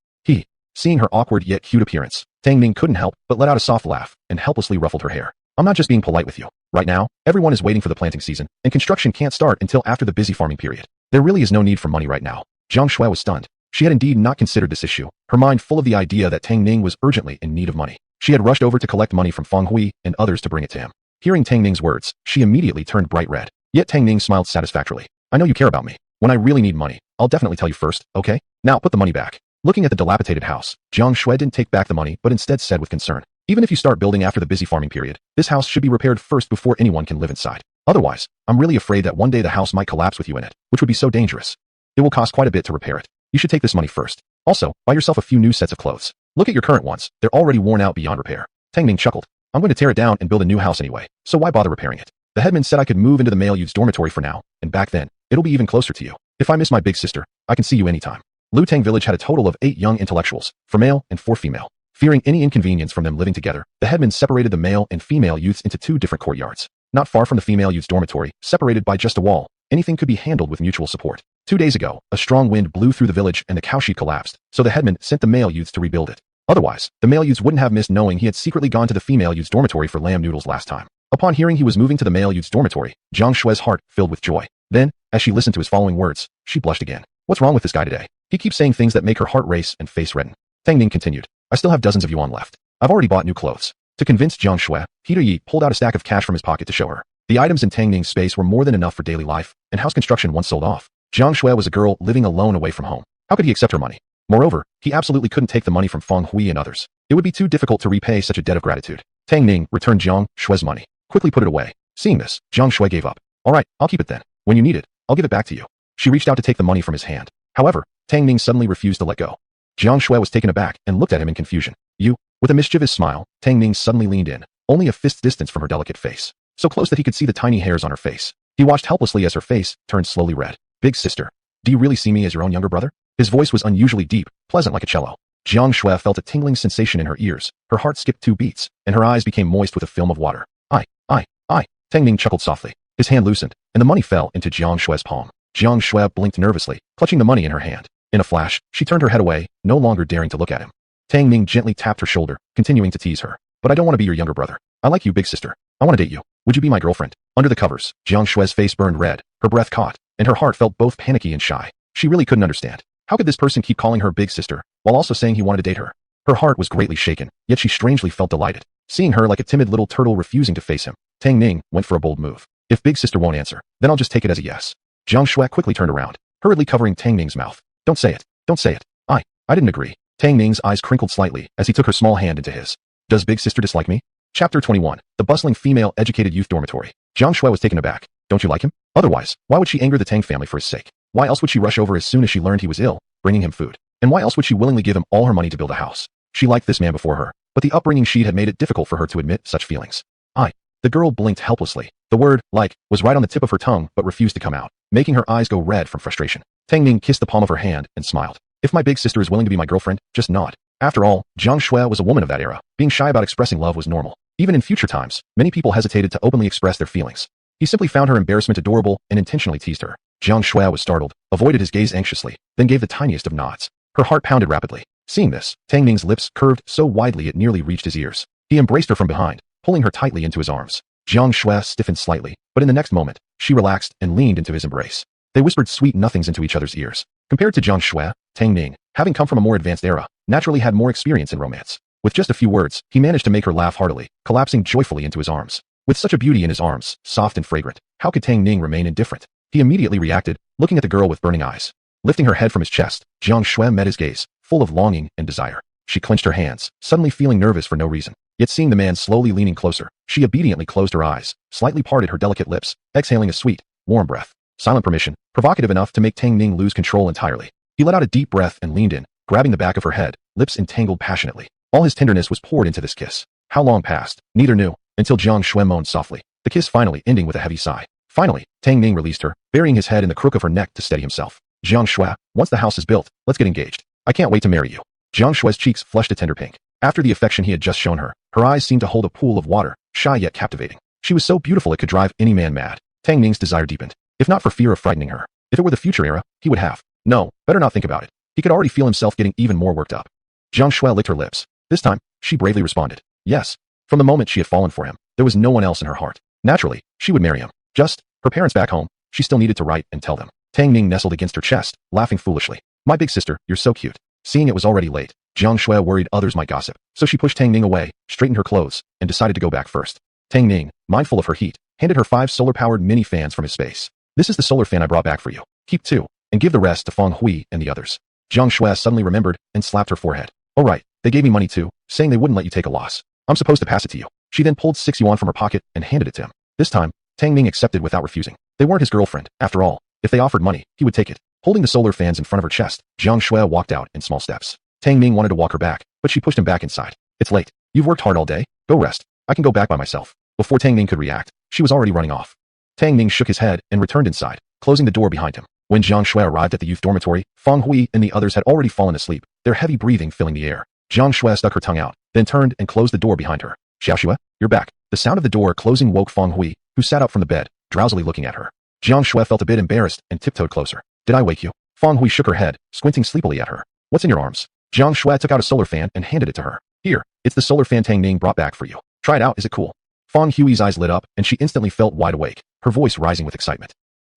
Seeing her awkward yet cute appearance, Tang Ning couldn't help but let out a soft laugh and helplessly ruffled her hair. I'm not just being polite with you. Right now, everyone is waiting for the planting season, and construction can't start until after the busy farming period. There really is no need for money right now. Jiang Xue was stunned. She had indeed not considered this issue, her mind full of the idea that Tang Ning was urgently in need of money. She had rushed over to collect money from Feng Hui and others to bring it to him. Hearing Tang Ning's words, she immediately turned bright red. Yet Tang Ning smiled satisfactorily. I know you care about me. When I really need money, I'll definitely tell you first, okay? Now put the money back. Looking at the dilapidated house, Jiang Shui didn't take back the money but instead said with concern, even if you start building after the busy farming period, this house should be repaired first before anyone can live inside. Otherwise, I'm really afraid that one day the house might collapse with you in it, which would be so dangerous. It will cost quite a bit to repair it. You should take this money first. Also, buy yourself a few new sets of clothes. Look at your current ones. They're already worn out beyond repair. Tang Ning chuckled. I'm going to tear it down and build a new house anyway, so why bother repairing it? The headman said I could move into the male youth's dormitory for now, and back then, it'll be even closer to you. If I miss my big sister, I can see you anytime. Lutang village had a total of 8 young intellectuals, 4 male and 4 female. Fearing any inconvenience from them living together, the headman separated the male and female youths into 2 different courtyards. Not far from the female youth's dormitory, separated by just a wall, anything could be handled with mutual support. 2 days ago, a strong wind blew through the village and the cowshed collapsed, so the headman sent the male youths to rebuild it. Otherwise, the male youths wouldn't have missed knowing he had secretly gone to the female youth's dormitory for lamb noodles last time. Upon hearing he was moving to the male youth's dormitory, Jiang Shui's heart filled with joy. Then, as she listened to his following words, she blushed again. What's wrong with this guy today? He keeps saying things that make her heart race and face redden. Tang Ning continued. I still have dozens of yuan left. I've already bought new clothes. To convince Jiang Shui, Peter Yi pulled out a stack of cash from his pocket to show her. The items in Tang Ning's space were more than enough for daily life, and house construction once sold off. Jiang Shui was a girl living alone away from home. How could he accept her money? Moreover, he absolutely couldn't take the money from Feng Hui and others. It would be too difficult to repay such a debt of gratitude. Tang Ning returned Jiang Shui's money. Quickly put it away. Seeing this, Jiang Shui gave up. All right, I'll keep it then. When you need it, I'll give it back to you. She reached out to take the money from his hand. However, Tang Ning suddenly refused to let go. Jiang Shui was taken aback and looked at him in confusion. You? With a mischievous smile, Tang Ning suddenly leaned in, only a fist's distance from her delicate face. So close that he could see the tiny hairs on her face. He watched helplessly as her face turned slowly red. Big sister, do you really see me as your own younger brother? His voice was unusually deep, pleasant like a cello. Jiang Shui felt a tingling sensation in her ears, her heart skipped 2 beats, and her eyes became moist with a film of water. I. Tang Ning chuckled softly. His hand loosened, and the money fell into Jiang Shui's palm. Jiang Shui blinked nervously, clutching the money in her hand. In a flash, she turned her head away, no longer daring to look at him. Tang Ning gently tapped her shoulder, continuing to tease her. But I don't want to be your younger brother. I like you, big sister. I want to date you. Would you be my girlfriend? Under the covers, Jiang Shui's face burned red, her breath caught, and her heart felt both panicky and shy. She really couldn't understand. How could this person keep calling her big sister, while also saying he wanted to date her? Her heart was greatly shaken, yet she strangely felt delighted. Seeing her like a timid little turtle refusing to face him, Tang Ning went for a bold move. If big sister won't answer, then I'll just take it as a yes. Jiang Shui quickly turned around, hurriedly covering Tang Ning's mouth. Don't say it. Don't say it. I didn't agree. Tang Ning's eyes crinkled slightly as he took her small hand into his. Does big sister dislike me? Chapter 21. The bustling female educated youth dormitory. Jiang Shui was taken aback. Don't you like him? Otherwise, why would she anger the Tang family for his sake? Why else would she rush over as soon as she learned he was ill, bringing him food? And why else would she willingly give him all her money to build a house? She liked this man before her, but the upbringing she'd had made it difficult for her to admit such feelings. The girl blinked helplessly. The word, like, was right on the tip of her tongue but refused to come out, making her eyes go red from frustration. Tang Ning kissed the palm of her hand and smiled. If my big sister is willing to be my girlfriend, just nod. After all, Jiang Shui was a woman of that era. Being shy about expressing love was normal. Even in future times, many people hesitated to openly express their feelings. He simply found her embarrassment adorable and intentionally teased her. Jiang Shui was startled, avoided his gaze anxiously, then gave the tiniest of nods. Her heart pounded rapidly. Seeing this, Tang Ning's lips curved so widely it nearly reached his ears. He embraced her from behind, pulling her tightly into his arms. Jiang Shui stiffened slightly, but in the next moment, she relaxed and leaned into his embrace. They whispered sweet nothings into each other's ears. Compared to Jiang Shui, Tang Ning, having come from a more advanced era, naturally had more experience in romance. With just a few words, he managed to make her laugh heartily, collapsing joyfully into his arms. With such a beauty in his arms, soft and fragrant, how could Tang Ning remain indifferent? He immediately reacted, looking at the girl with burning eyes. Lifting her head from his chest, Jiang Shui met his gaze, full of longing and desire. She clenched her hands, suddenly feeling nervous for no reason. Yet seeing the man slowly leaning closer, she obediently closed her eyes, slightly parted her delicate lips, exhaling a sweet, warm breath. Silent permission, provocative enough to make Tang Ning lose control entirely. He let out a deep breath and leaned in, grabbing the back of her head, lips entangled passionately. All his tenderness was poured into this kiss. How long passed? Neither knew, until Jiang Shui moaned softly, the kiss finally ending with a heavy sigh. Finally, Tang Ning released her, burying his head in the crook of her neck to steady himself. Jiang Shui, once the house is built, let's get engaged. I can't wait to marry you. Jiang Shui's cheeks flushed a tender pink. After the affection he had just shown her, her eyes seemed to hold a pool of water, shy yet captivating. She was so beautiful it could drive any man mad. Tang Ning's desire deepened, if not for fear of frightening her. If it were the future era, he would have. No, better not think about it. He could already feel himself getting even more worked up. Jiang Shui licked her lips. This time, she bravely responded. Yes. From the moment she had fallen for him, there was no one else in her heart. Naturally, she would marry him. Just, her parents back home, she still needed to write and tell them. Tang Ning nestled against her chest, laughing foolishly. My big sister, you're so cute. Seeing it was already late, Jiang Shui worried others might gossip, so she pushed Tang Ning away, straightened her clothes, and decided to go back first. Tang Ning, mindful of her heat, handed her 5 solar-powered mini fans from his space. This is the solar fan I brought back for you. Keep 2, and give the rest to Feng Hui and the others. Jiang Shui suddenly remembered and slapped her forehead. Oh right, they gave me money too, saying they wouldn't let you take a loss. I'm supposed to pass it to you. She then pulled 6 yuan from her pocket and handed it to him. This time, Tang Ning accepted without refusing. They weren't his girlfriend, after all. If they offered money, he would take it. Holding the solar fans in front of her chest, Jiang Shui walked out in small steps. Tang Ning wanted to walk her back, but she pushed him back inside. It's late. You've worked hard all day. Go rest. I can go back by myself. Before Tang Ning could react, she was already running off. Tang Ning shook his head and returned inside, closing the door behind him. When Jiang Shui arrived at the youth dormitory, Feng Hui and the others had already fallen asleep, their heavy breathing filling the air. Jiang Shui stuck her tongue out, then turned and closed the door behind her. Xiaoxue, you're back. The sound of the door closing woke Feng Hui, who sat up from the bed, drowsily looking at her. Jiang Shui felt a bit embarrassed and tiptoed closer. Did I wake you? Feng Hui shook her head, squinting sleepily at her. What's in your arms? Jiang Shui took out a solar fan and handed it to her. Here, it's the solar fan Tang Ning brought back for you. Try it out, is it cool? Feng Hui's eyes lit up, and she instantly felt wide awake, her voice rising with excitement.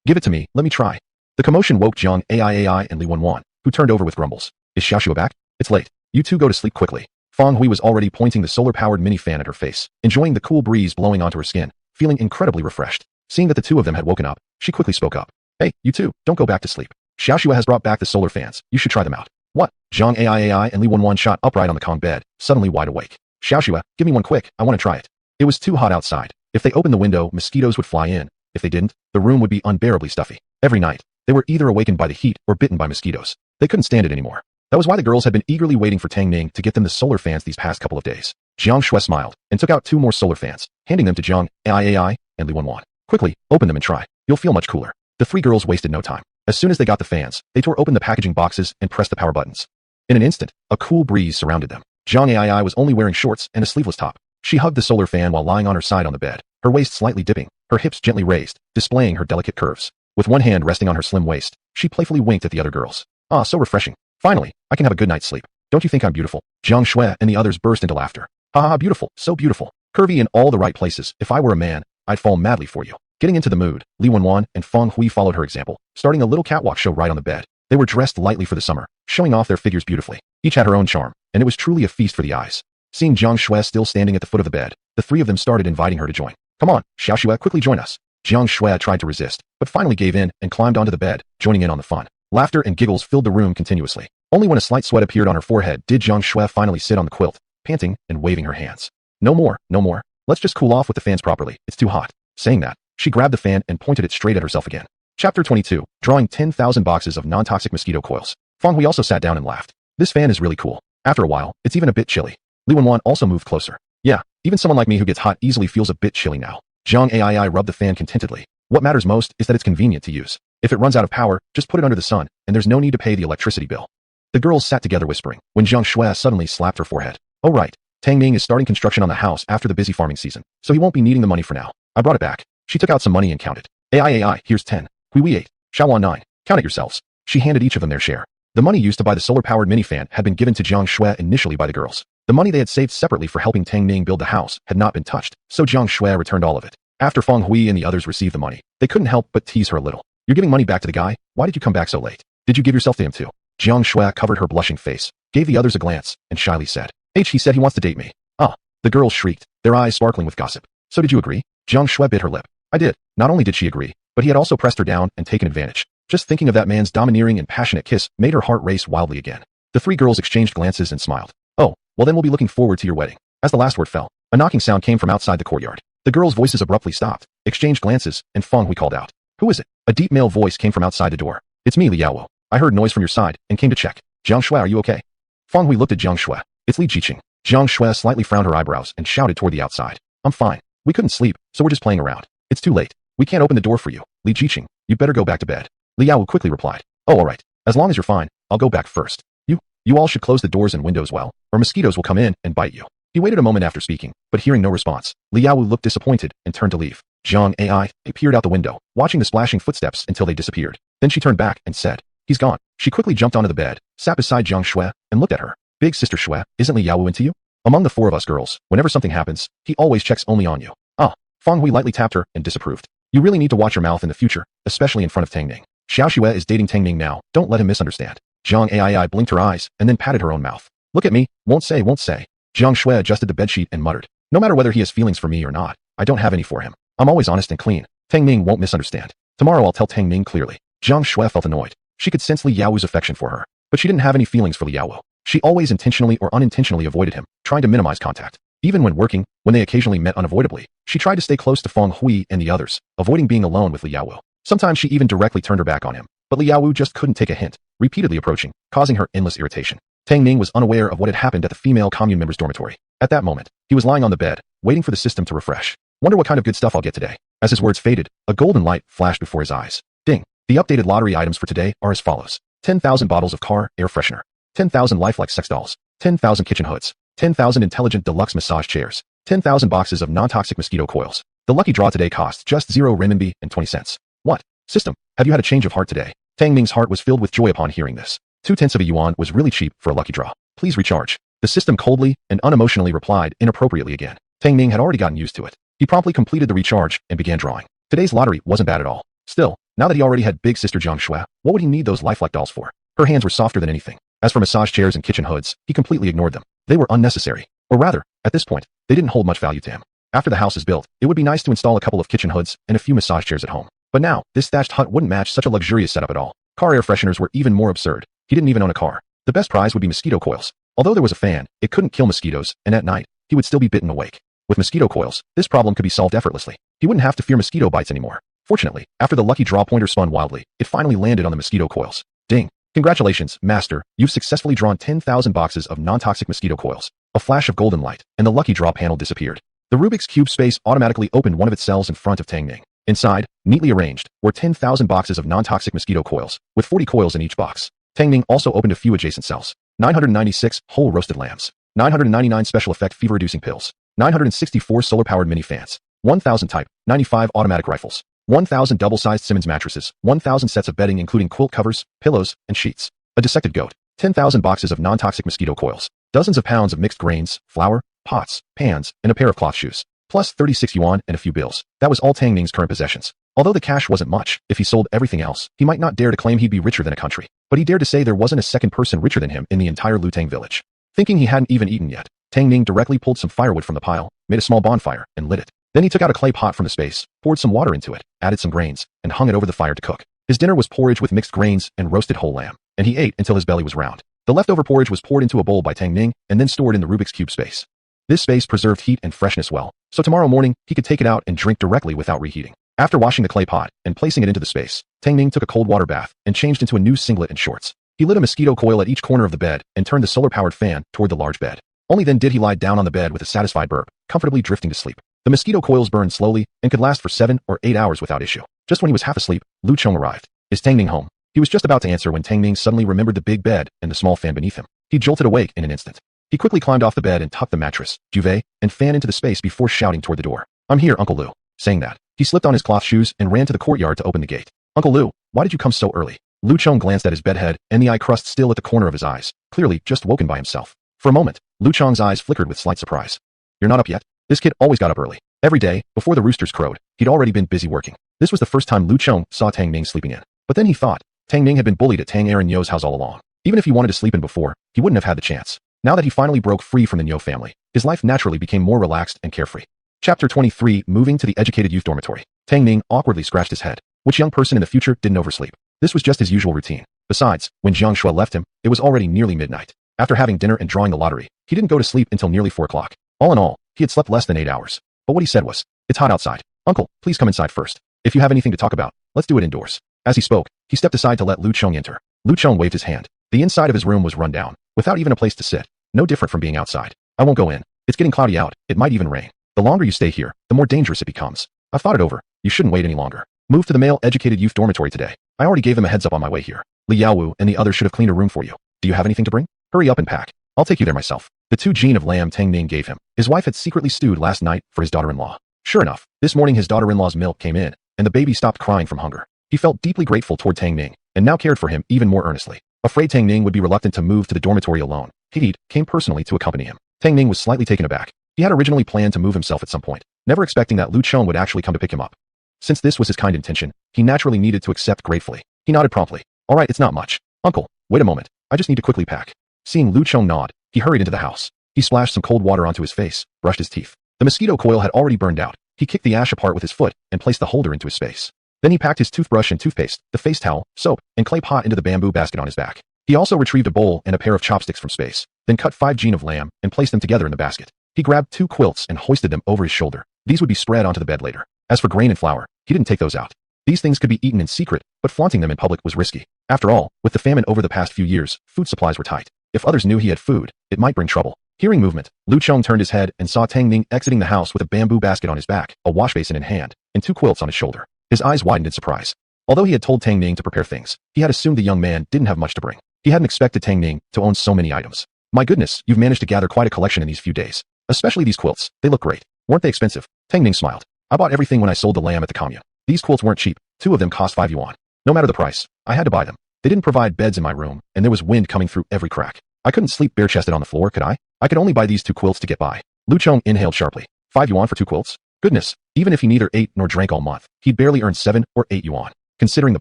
Give it to me, let me try. The commotion woke Jiang Ai and Li Wanwan, who turned over with grumbles. Is Xiaoxue back? It's late. You two go to sleep quickly. Feng Hui was already pointing the solar-powered mini fan at her face, enjoying the cool breeze blowing onto her skin, feeling incredibly refreshed. Seeing that the two of them had woken up, she quickly spoke up. Hey, you two, don't go back to sleep. Xiaoxue has brought back the solar fans. You should try them out. What? Jiang Ai and Li Wanwan shot upright on the Kong bed, suddenly wide awake. Xiaoxue, give me one quick, I want to try it. It was too hot outside. If they opened the window, mosquitoes would fly in. If they didn't, the room would be unbearably stuffy. Every night, they were either awakened by the heat or bitten by mosquitoes. They couldn't stand it anymore. That was why the girls had been eagerly waiting for Tang Ning to get them the solar fans these past couple of days. Jiang Shui smiled and took out 2 more solar fans, handing them to Jiang Ai and Li Wanwan. Quickly, open them and try. You'll feel much cooler. The 3 girls wasted no time. As soon as they got the fans, they tore open the packaging boxes and pressed the power buttons. In an instant, a cool breeze surrounded them. Jiang Ai was only wearing shorts and a sleeveless top. She hugged the solar fan while lying on her side on the bed, her waist slightly dipping, her hips gently raised, displaying her delicate curves. With one hand resting on her slim waist, she playfully winked at the other girls. Ah, so refreshing. Finally, I can have a good night's sleep. Don't you think I'm beautiful? Jiang Shui and the others burst into laughter. Ha ha, beautiful, so beautiful. Curvy in all the right places. If I were a man, I'd fall madly for you. Getting into the mood, Li Wanwan and Feng Hui followed her example, starting a little catwalk show right on the bed. They were dressed lightly for the summer, showing off their figures beautifully. Each had her own charm, and it was truly a feast for the eyes. Seeing Jiang Shui still standing at the foot of the bed, the 3 of them started inviting her to join. Come on, Xiaoxue, quickly join us. Jiang Shui tried to resist, but finally gave in and climbed onto the bed, joining in on the fun. Laughter and giggles filled the room continuously. Only when a slight sweat appeared on her forehead did Jiang Shui finally sit on the quilt, panting and waving her hands. No more, no more. Let's just cool off with the fans properly. It's too hot. Saying that, she grabbed the fan and pointed it straight at herself again. Chapter 22, drawing 10,000 boxes of non-toxic mosquito coils. Feng Hui also sat down and laughed. This fan is really cool. After a while, it's even a bit chilly. Li Wanwan also moved closer. Yeah, even someone like me who gets hot easily feels a bit chilly now. Jiang Ai rubbed the fan contentedly. What matters most is that it's convenient to use. If it runs out of power, just put it under the sun, and there's no need to pay the electricity bill. The girls sat together whispering, when Jiang Shui suddenly slapped her forehead. Oh right, Tang Ning is starting construction on the house after the busy farming season, so he won't be needing the money for now. I brought it back. She took out some money and counted. Ai, here's 10. Hui 8. Xiaowan 9. Count it yourselves. She handed each of them their share. The money used to buy the solar-powered mini fan had been given to Jiang Shui initially by the girls. The money they had saved separately for helping Tang Ning build the house had not been touched, so Jiang Shui returned all of it. After Feng Hui and the others received the money, they couldn't help but tease her a little. You're giving money back to the guy? Why did you come back so late? Did you give yourself to him too? Jiang Shui covered her blushing face, gave the others a glance, and shyly said, he said he wants to date me. Ah, the girls shrieked, their eyes sparkling with gossip. So did you agree? Jiang Shui bit her lip. I did. Not only did she agree, but he had also pressed her down and taken advantage. Just thinking of that man's domineering and passionate kiss made her heart race wildly again. The 3 girls exchanged glances and smiled. Oh, well then we'll be looking forward to your wedding. As the last word fell, a knocking sound came from outside the courtyard. The girls' voices abruptly stopped, exchanged glances, and Feng Hui called out. Who is it? A deep male voice came from outside the door. It's me, Li Yaowu. I heard noise from your side and came to check. Jiang Shui, are you okay? Feng Hui looked at Jiang Shui. It's Li Jiqing. Jiang Shui slightly frowned her eyebrows and shouted toward the outside. I'm fine. We couldn't sleep, so we're just playing around. It's too late. We can't open the door for you. Li Jiqing, you better go back to bed. Li Yaowu quickly replied. Oh, alright. As long as you're fine, I'll go back first. You all should close the doors and windows well, or mosquitoes will come in and bite you. He waited a moment after speaking, but hearing no response, Li Yaowu looked disappointed and turned to leave. Jiang Ai peered out the window, watching the splashing footsteps until they disappeared. Then she turned back and said, he's gone. She quickly jumped onto the bed, sat beside Jiang Shui, and looked at her. Big sister Shui, isn't Li Yaowu into you? Among the 4 of us girls, whenever something happens, he always checks only on you. Ah, Feng Hui lightly tapped her and disapproved. You really need to watch your mouth in the future, especially in front of Tang Ning. Xiaoxue is dating Tang Ning now, don't let him misunderstand. Jiang Ai blinked her eyes and then patted her own mouth. Look at me, won't say. Jiang Shui adjusted the bedsheet and muttered. No matter whether he has feelings for me or not, I don't have any for him. I'm always honest and clean. Tang Ning won't misunderstand. Tomorrow I'll tell Tang Ning clearly. Jiang Shui felt annoyed. She could sense Li Yao's affection for her, but she didn't have any feelings for Li Yao. She always intentionally or unintentionally avoided him, trying to minimize contact. Even when working, when they occasionally met unavoidably, she tried to stay close to Feng Hui and the others, avoiding being alone with Li Yao. Sometimes she even directly turned her back on him, but Li Yao just couldn't take a hint, repeatedly approaching, causing her endless irritation. Tang Ning was unaware of what had happened at the female commune member's dormitory. At that moment, he was lying on the bed, waiting for the system to refresh. Wonder what kind of good stuff I'll get today. As his words faded, a golden light flashed before his eyes. Ding! The updated lottery items for today are as follows. 10,000 bottles of car air freshener. 10,000 lifelike sex dolls. 10,000 kitchen hoods. 10,000 intelligent deluxe massage chairs. 10,000 boxes of non-toxic mosquito coils. The lucky draw today cost just 0 renminbi and 20 cents. What? System, have you had a change of heart today? Tang Ning's heart was filled with joy upon hearing this. 2/10 of a yuan was really cheap for a lucky draw. Please recharge. The system coldly and unemotionally replied inappropriately again. Tang Ning had already gotten used to it. He promptly completed the recharge and began drawing. Today's lottery wasn't bad at all. Still, now that he already had big sister Jiang Shui, what would he need those lifelike dolls for? Her hands were softer than anything. As for massage chairs and kitchen hoods, he completely ignored them. They were unnecessary. Or rather, at this point, they didn't hold much value to him. After the house is built, it would be nice to install a couple of kitchen hoods and a few massage chairs at home. But now, this thatched hut wouldn't match such a luxurious setup at all. Car air fresheners were even more absurd. He didn't even own a car. The best prize would be mosquito coils. Although there was a fan, it couldn't kill mosquitoes, and at night, he would still be bitten awake. With mosquito coils, this problem could be solved effortlessly. He wouldn't have to fear mosquito bites anymore. Fortunately, after the lucky draw pointer spun wildly, it finally landed on the mosquito coils. Ding! Congratulations, Master, you've successfully drawn 10,000 boxes of non-toxic mosquito coils. A flash of golden light, and the lucky draw panel disappeared. The Rubik's Cube space automatically opened one of its cells in front of Tang Ning. Inside, neatly arranged, were 10,000 boxes of non-toxic mosquito coils, with 40 coils in each box. Tang Ning also opened a few adjacent cells. 996 whole roasted lambs. 999 special effect fever-reducing pills. 964 solar-powered mini fans. 1,000 type, 95 automatic rifles. 1,000 double-sized Simmons mattresses. 1,000 sets of bedding including quilt covers, pillows, and sheets. A dissected goat. 10,000 boxes of non-toxic mosquito coils. Dozens of pounds of mixed grains, flour, pots, pans, and a pair of cloth shoes. Plus 36 yuan and a few bills. That was all Tang Ning's current possessions. Although the cash wasn't much, if he sold everything else, he might not dare to claim he'd be richer than a country. But he dared to say there wasn't a second person richer than him in the entire Lutang village. Thinking he hadn't even eaten yet, Tang Ning directly pulled some firewood from the pile, made a small bonfire, and lit it. Then he took out a clay pot from the space, poured some water into it, added some grains, and hung it over the fire to cook. His dinner was porridge with mixed grains and roasted whole lamb, and he ate until his belly was round. The leftover porridge was poured into a bowl by Tang Ning and then stored in the Rubik's Cube space. This space preserved heat and freshness well, so tomorrow morning he could take it out and drink directly without reheating. After washing the clay pot and placing it into the space, Tang Ning took a cold water bath and changed into a new singlet and shorts. He lit a mosquito coil at each corner of the bed and turned the solar-powered fan toward the large bed. Only then did he lie down on the bed with a satisfied burp, comfortably drifting to sleep. The mosquito coils burned slowly and could last for 7 or 8 hours without issue. Just when he was half asleep, Lu Chong arrived. Is Tang Ning home? He was just about to answer when Tang Ning suddenly remembered the big bed and the small fan beneath him. He jolted awake in an instant. He quickly climbed off the bed and tucked the mattress, duvet, and fan into the space before shouting toward the door. I'm here, Uncle Lu. Saying that, he slipped on his cloth shoes and ran to the courtyard to open the gate. Uncle Lu, why did you come so early? Lu Chong glanced at his bedhead and the eye crust still at the corner of his eyes, clearly just woken by himself. For a moment, Lu Chong's eyes flickered with slight surprise. You're not up yet? This kid always got up early. Every day, before the roosters crowed, he'd already been busy working. This was the first time Lu Chong saw Tang Ning sleeping in. But then he thought, Tang Ning had been bullied at Tang Aaron Yo's house all along. Even if he wanted to sleep in before, he wouldn't have had the chance. Now that he finally broke free from the Nyo family, his life naturally became more relaxed and carefree. Chapter 23, Moving to the Educated Youth Dormitory. Tang Ning awkwardly scratched his head. Which young person in the future didn't oversleep? This was just his usual routine. Besides, when Jiang Shui left him, it was already nearly midnight. After having dinner and drawing the lottery, he didn't go to sleep until nearly 4 o'clock. All in all, he had slept less than 8 hours. But what he said was, it's hot outside. Uncle, please come inside first. If you have anything to talk about, let's do it indoors. As he spoke, he stepped aside to let Lu Chong enter. Lu Chong waved his hand. The inside of his room was run down, without even a place to sit. No different from being outside. I won't go in. It's getting cloudy out. It might even rain. The longer you stay here, the more dangerous it becomes. I've thought it over. You shouldn't wait any longer. Move to the male educated youth dormitory today. I already gave them a heads up on my way here. Li Yaowu and the others should have cleaned a room for you. Do you have anything to bring? Hurry up and pack. I'll take you there myself. The 2 gene of lamb Tang Ning gave him. His wife had secretly stewed last night for his daughter-in-law. Sure enough, this morning his daughter-in-law's milk came in, and the baby stopped crying from hunger. He felt deeply grateful toward Tang Ning, and now cared for him even more earnestly. Afraid Tang Ning would be reluctant to move to the dormitory alone, he came personally to accompany him. Tang Ning was slightly taken aback. He had originally planned to move himself at some point, never expecting that Lu Chong would actually come to pick him up. Since this was his kind intention, he naturally needed to accept gratefully. He nodded promptly. All right, it's not much. Uncle, wait a moment. I just need to quickly pack. Seeing Lu Chong nod, he hurried into the house. He splashed some cold water onto his face, brushed his teeth. The mosquito coil had already burned out, He kicked the ash apart with his foot and placed the holder into his space. Then he packed his toothbrush and toothpaste, the face towel, soap, and clay pot into the bamboo basket on his back. He also retrieved a bowl and a pair of chopsticks from space, then cut 5 jean of lamb and placed them together in the basket. He grabbed 2 quilts and hoisted them over his shoulder. These would be spread onto the bed later. As for grain and flour, he didn't take those out. These things could be eaten in secret, but flaunting them in public was risky. After all, with the famine over the past few years, food supplies were tight. If others knew he had food, it might bring trouble. Hearing movement, Lu Chong turned his head and saw Tang Ning exiting the house with a bamboo basket on his back, a wash basin in hand, and 2 quilts on his shoulder. His eyes widened in surprise. Although he had told Tang Ning to prepare things, he had assumed the young man didn't have much to bring. He hadn't expected Tang Ning to own so many items. My goodness, you've managed to gather quite a collection in these few days. Especially these quilts. They look great. Weren't they expensive? Tang Ning smiled. I bought everything when I sold the lamb at the commune. These quilts weren't cheap. 2 of them cost 5 yuan. No matter the price, I had to buy them. They didn't provide beds in my room, and there was wind coming through every crack. I couldn't sleep bare-chested on the floor, could I? I could only buy these 2 quilts to get by. Lu Chong inhaled sharply. 5 yuan for 2 quilts? Goodness, even if he neither ate nor drank all month, he'd barely earn 7 or 8 yuan. Considering the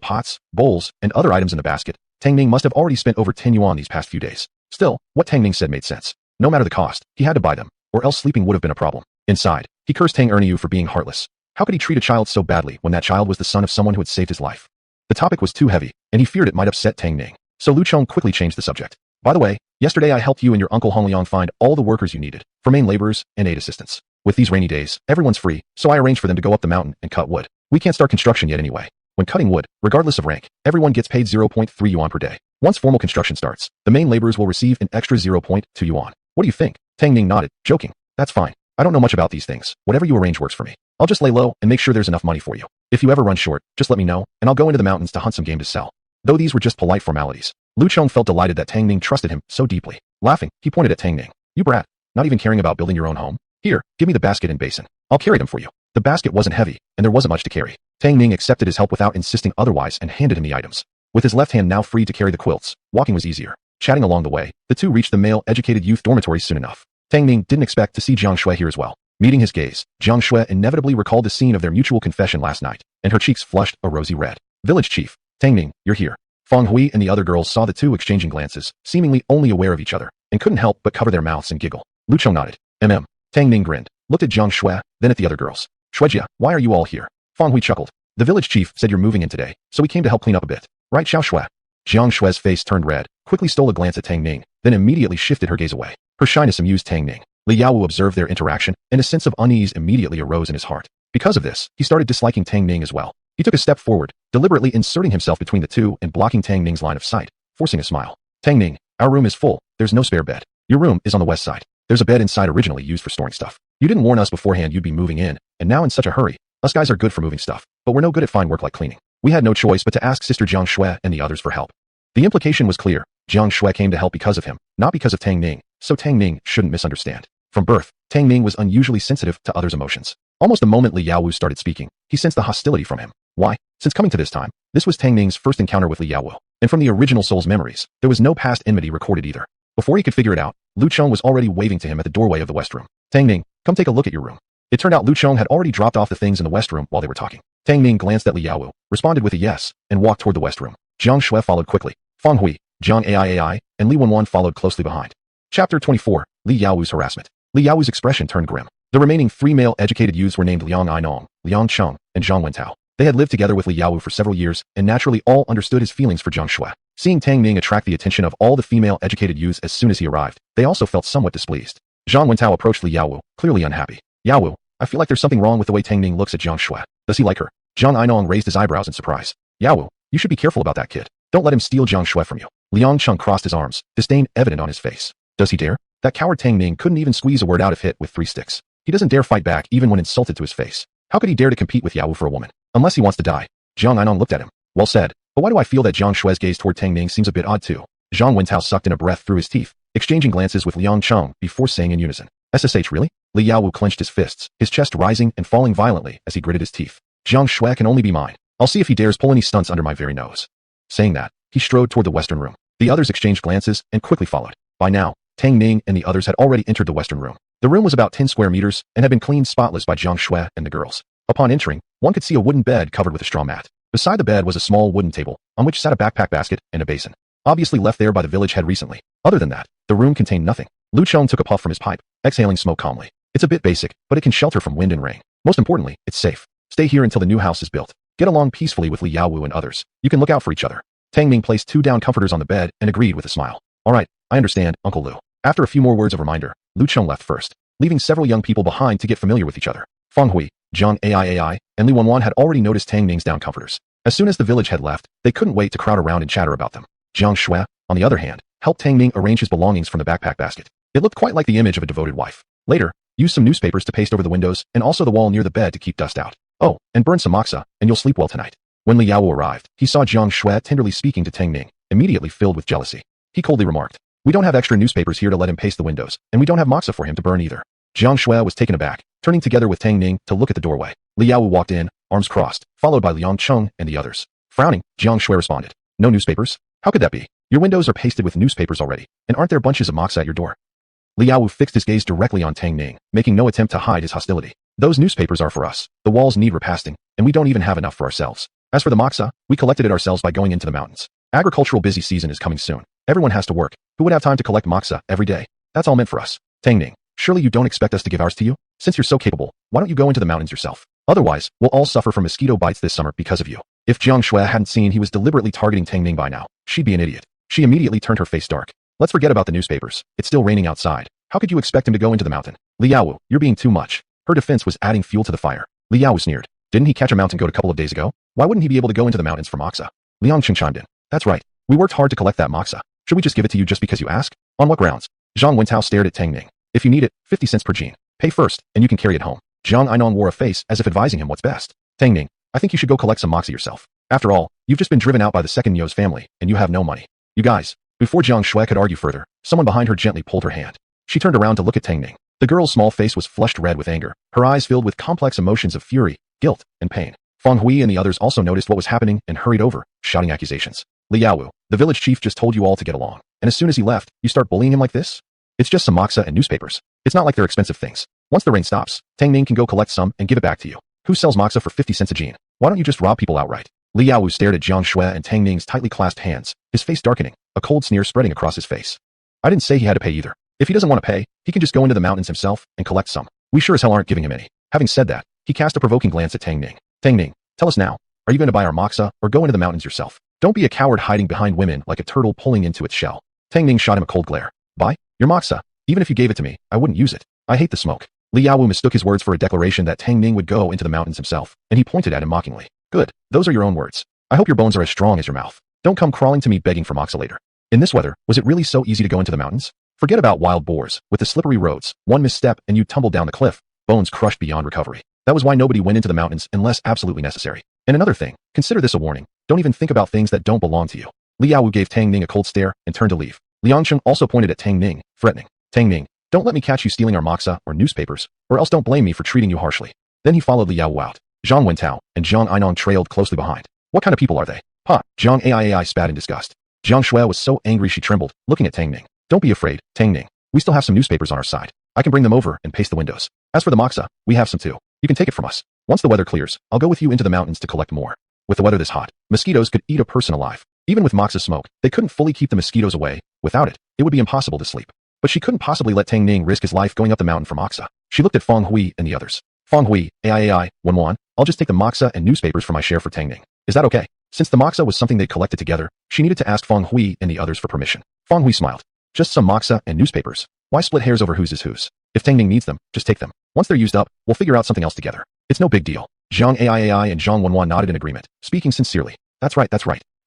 pots, bowls, and other items in the basket, Tang Ning must have already spent over 10 yuan these past few days. Still, what Tang Ning said made sense. No matter the cost, he had to buy them, or else sleeping would have been a problem. Inside, he cursed Tang Erniu for being heartless. How could he treat a child so badly when that child was the son of someone who had saved his life? The topic was too heavy, and he feared it might upset Tang Ning. So Lu Chong quickly changed the subject. By the way, yesterday I helped you and your uncle Hong Liang find all the workers you needed, for main laborers and aid assistants. With these rainy days, everyone's free, so I arranged for them to go up the mountain and cut wood. We can't start construction yet anyway. When cutting wood, regardless of rank, everyone gets paid 0.3 yuan per day. Once formal construction starts, the main laborers will receive an extra 0.2 yuan. What do you think? Tang Ning nodded, joking. That's fine. I don't know much about these things. Whatever you arrange works for me. I'll just lay low and make sure there's enough money for you. If you ever run short, just let me know, and I'll go into the mountains to hunt some game to sell. Though these were just polite formalities, Lu Chong felt delighted that Tang Ning trusted him so deeply. Laughing, he pointed at Tang Ning. You brat, not even caring about building your own home? Here, give me the basket and basin. I'll carry them for you. The basket wasn't heavy, and there wasn't much to carry. Tang Ning accepted his help without insisting otherwise and handed him the items. With his left hand now free to carry the quilts, walking was easier. Chatting along the way, the two reached the male-educated youth dormitory soon enough. Tang Ning didn't expect to see Jiang Shui here as well. Meeting his gaze, Jiang Shui inevitably recalled the scene of their mutual confession last night, and her cheeks flushed a rosy red. Village chief, Tang Ning, you're here. Feng Hui and the other girls saw the two exchanging glances, seemingly only aware of each other, and couldn't help but cover their mouths and giggle. Lu Chong nodded. Tang Ning grinned, looked at Jiang Shui, then at the other girls. Shuijia, why are you all here? Feng Hui chuckled. The village chief said you're moving in today, so we came to help clean up a bit. Right, Xiao Shui? Jiang Shui's face turned red, quickly stole a glance at Tang Ning, then immediately shifted her gaze away. Her shyness amused Tang Ning. Li Yaowu observed their interaction, and a sense of unease immediately arose in his heart. Because of this, he started disliking Tang Ning as well. He took a step forward, deliberately inserting himself between the two and blocking Tang Ning's line of sight, forcing a smile. Tang Ning, our room is full. There's no spare bed. Your room is on the west side. There's a bed inside originally used for storing stuff. You didn't warn us beforehand you'd be moving in, and now in such a hurry. Us guys are good for moving stuff, but we're no good at fine work like cleaning. We had no choice but to ask Sister Jiang Shui and the others for help. The implication was clear. Jiang Shui came to help because of him, not because of Tang Ning, so Tang Ning shouldn't misunderstand. From birth, Tang Ning was unusually sensitive to others' emotions. Almost the moment Li Yaowu started speaking, he sensed the hostility from him. Why? Since coming to this time, this was Tang Ning's first encounter with Li Yaowu, and from the original soul's memories, there was no past enmity recorded either. Before he could figure it out, Lu Chong was already waving to him at the doorway of the west room. Tang Ning, come take a look at your room. It turned out Lu Chong had already dropped off the things in the west room while they were talking. Tang Ning glanced at Li Yaowu, responded with a yes, and walked toward the west room. Jiang Shui followed quickly. Feng Hui, Jiang Ai, and Li Wenwan followed closely behind. Chapter 24, Li Yaowu's harassment. Li Yaowu's expression turned grim. The remaining 3 male-educated youths were named Liang Ainong, Liang Cheng, and Zhang Wentao. They had lived together with Li Yaowu for several years, and naturally all understood his feelings for Jiang Shui. Seeing Tang Ning attract the attention of all the female-educated youths as soon as he arrived, they also felt somewhat displeased. Zhang Wentao approached Li Yaowu, clearly unhappy. Yaowu, I feel like there's something wrong with the way Tang Ning looks at Jiang Shui. Does he like her? Zhang Ainong raised his eyebrows in surprise. Yaowu, you should be careful about that kid. Don't let him steal Jiang Shui from you. Liang Cheng crossed his arms, disdain evident on his face. Does he dare? That coward Tang Ning couldn't even squeeze a word out if hit with 3 sticks. He doesn't dare fight back even when insulted to his face. How could he dare to compete with Yaowu for a woman? Unless he wants to die. Zhang Ainong looked at him. Well said. But why do I feel that Jiang Shui's gaze toward Tang Ning seems a bit odd too? Zhang Wentao sucked in a breath through his teeth, exchanging glances with Liang Cheng before saying in unison. SSH really? Li Yaowu clenched his fists, his chest rising and falling violently as he gritted his teeth. Jiang Shui can only be mine. I'll see if he dares pull any stunts under my very nose. Saying that, he strode toward the western room. The others exchanged glances and quickly followed. By now, Tang Ning and the others had already entered the western room. The room was about 10 square meters and had been cleaned spotless by Jiang Shui and the girls. Upon entering, one could see a wooden bed covered with a straw mat. Beside the bed was a small wooden table, on which sat a backpack basket and a basin. Obviously left there by the village head recently. Other than that, the room contained nothing. Lu Chong took a puff from his pipe, exhaling smoke calmly. It's a bit basic, but it can shelter from wind and rain. Most importantly, it's safe. Stay here until the new house is built. Get along peacefully with Li Yaowu and others. You can look out for each other. Tang Ning placed 2 down comforters on the bed and agreed with a smile. All right, I understand, Uncle Lu. After a few more words of reminder, Lu Cheng left first, leaving several young people behind to get familiar with each other. Feng Hui, Zhang Ai, and Li Wanwan had already noticed Tang Ning's down comforters. As soon as the village had left, they couldn't wait to crowd around and chatter about them. Jiang Shui, on the other hand, helped Tang Ning arrange his belongings from the backpack basket. It looked quite like the image of a devoted wife. Later, use some newspapers to paste over the windows and also the wall near the bed to keep dust out. Oh, and burn some moxa, and you'll sleep well tonight. When Li Yaowu arrived, he saw Jiang Shui tenderly speaking to Tang Ning, immediately filled with jealousy. He coldly remarked, "We don't have extra newspapers here to let him paste the windows, and we don't have moxa for him to burn either." Jiang Shui was taken aback, turning together with Tang Ning to look at the doorway. Li Yaowu walked in, arms crossed, followed by Liang Cheng and the others. Frowning, Jiang Shui responded, "No newspapers? How could that be? Your windows are pasted with newspapers already, and aren't there bunches of moxa at your door?" Li Yaowu fixed his gaze directly on Tang Ning, making no attempt to hide his hostility. "Those newspapers are for us. The walls need repasting, and we don't even have enough for ourselves. As for the moxa, we collected it ourselves by going into the mountains. Agricultural busy season is coming soon. Everyone has to work. Who would have time to collect moxa every day? That's all meant for us. Tang Ning, surely you don't expect us to give ours to you? Since you're so capable, why don't you go into the mountains yourself? Otherwise, we'll all suffer from mosquito bites this summer because of you." If Jiang Shui hadn't seen he was deliberately targeting Tang Ning by now, she'd be an idiot. She immediately turned her face dark. "Let's forget about the newspapers. It's still raining outside. How could you expect him to go into the mountain? Li Yaowu, you're being too much." Her defense was adding fuel to the fire. Li Yaowu sneered. "Didn't he catch a mountain goat a couple of days ago? Why wouldn't he be able to go into the mountains for moxa?" Liang Cheng chimed in. "That's right. We worked hard to collect that moxa. Should we just give it to you just because you ask? On what grounds?" Zhang Wentao stared at Tang Ning. "If you need it, 50 cents per jean. Pay first, and you can carry it home." Jiang Ainong wore a face as if advising him what's best. "Tang Ning, I think you should go collect some moxa yourself. After all, you've just been driven out by the second Nio's family, and you have no money. You guys." Before Jiang Shui could argue further, someone behind her gently pulled her hand. She turned around to look at Tang Ning. The girl's small face was flushed red with anger, her eyes filled with complex emotions of fury, guilt, and pain. Feng Hui and the others also noticed what was happening and hurried over, shouting accusations. "Li Yaowu, the village chief just told you all to get along, and as soon as he left, you start bullying him like this? It's just some moxa and newspapers. It's not like they're expensive things. Once the rain stops, Tang Ning can go collect some and give it back to you. Who sells moxa for 50 cents a jean? Why don't you just rob people outright?" Li Yaowu stared at Jiang Shui and Tang Ning's tightly clasped hands, his face darkening, a cold sneer spreading across his face. "I didn't say he had to pay either. If he doesn't want to pay, he can just go into the mountains himself and collect some. We sure as hell aren't giving him any." Having said that, he cast a provoking glance at Tang Ning. "Tang Ning, tell us now, are you going to buy our moxa or go into the mountains yourself? Don't be a coward hiding behind women like a turtle pulling into its shell." Tang Ning shot him a cold glare. "Buy? Your moxa? Even if you gave it to me, I wouldn't use it. I hate the smoke." Li Yaowu mistook his words for a declaration that Tang Ning would go into the mountains himself, and he pointed at him mockingly. "Good, those are your own words. I hope your bones are as strong as your mouth. Don't come crawling to me begging for moxa later. In this weather, was it really so easy to go into the mountains? Forget about wild boars, with the slippery roads, one misstep and you'd tumble down the cliff, bones crushed beyond recovery. That was why nobody went into the mountains unless absolutely necessary. And another thing, consider this a warning. Don't even think about things that don't belong to you." Li Yaowu gave Tang Ning a cold stare and turned to leave. Liang Cheng also pointed at Tang Ning, threatening. "Tang Ning, don't let me catch you stealing our moxa or newspapers, or else don't blame me for treating you harshly." Then he followed Li Yaowu out. Zhang Wentao and Zhang Ainong trailed closely behind. What kind of people are they? "Pa!" Jiang Ai spat in disgust. Jiang Shui was so angry she trembled, looking at Tang Ning. "Don't be afraid, Tang Ning. We still have some newspapers on our side. I can bring them over and paste the windows. As for the moxa, we have some too. You can take it from us. Once the weather clears, I'll go with you into the mountains to collect more." With the weather this hot, mosquitoes could eat a person alive. Even with moxa smoke, they couldn't fully keep the mosquitoes away. Without it, it would be impossible to sleep. But she couldn't possibly let Tang Ning risk his life going up the mountain for moxa. She looked at Feng Hui and the others. "Feng Hui, Ai, Wanwan, I'll just take the moxa and newspapers for my share for Tang Ning. Is that okay?" Since the moxa was something they collected together, she needed to ask Feng Hui and the others for permission. Feng Hui smiled. "Just some moxa and newspapers. Why split hairs over whose is whose? If Tang Ning needs them, just take them. Once they're used up, we'll figure out something else together. It's no big deal." Zhang Ai and Zhang Wanwan nodded in agreement, speaking sincerely. That's right.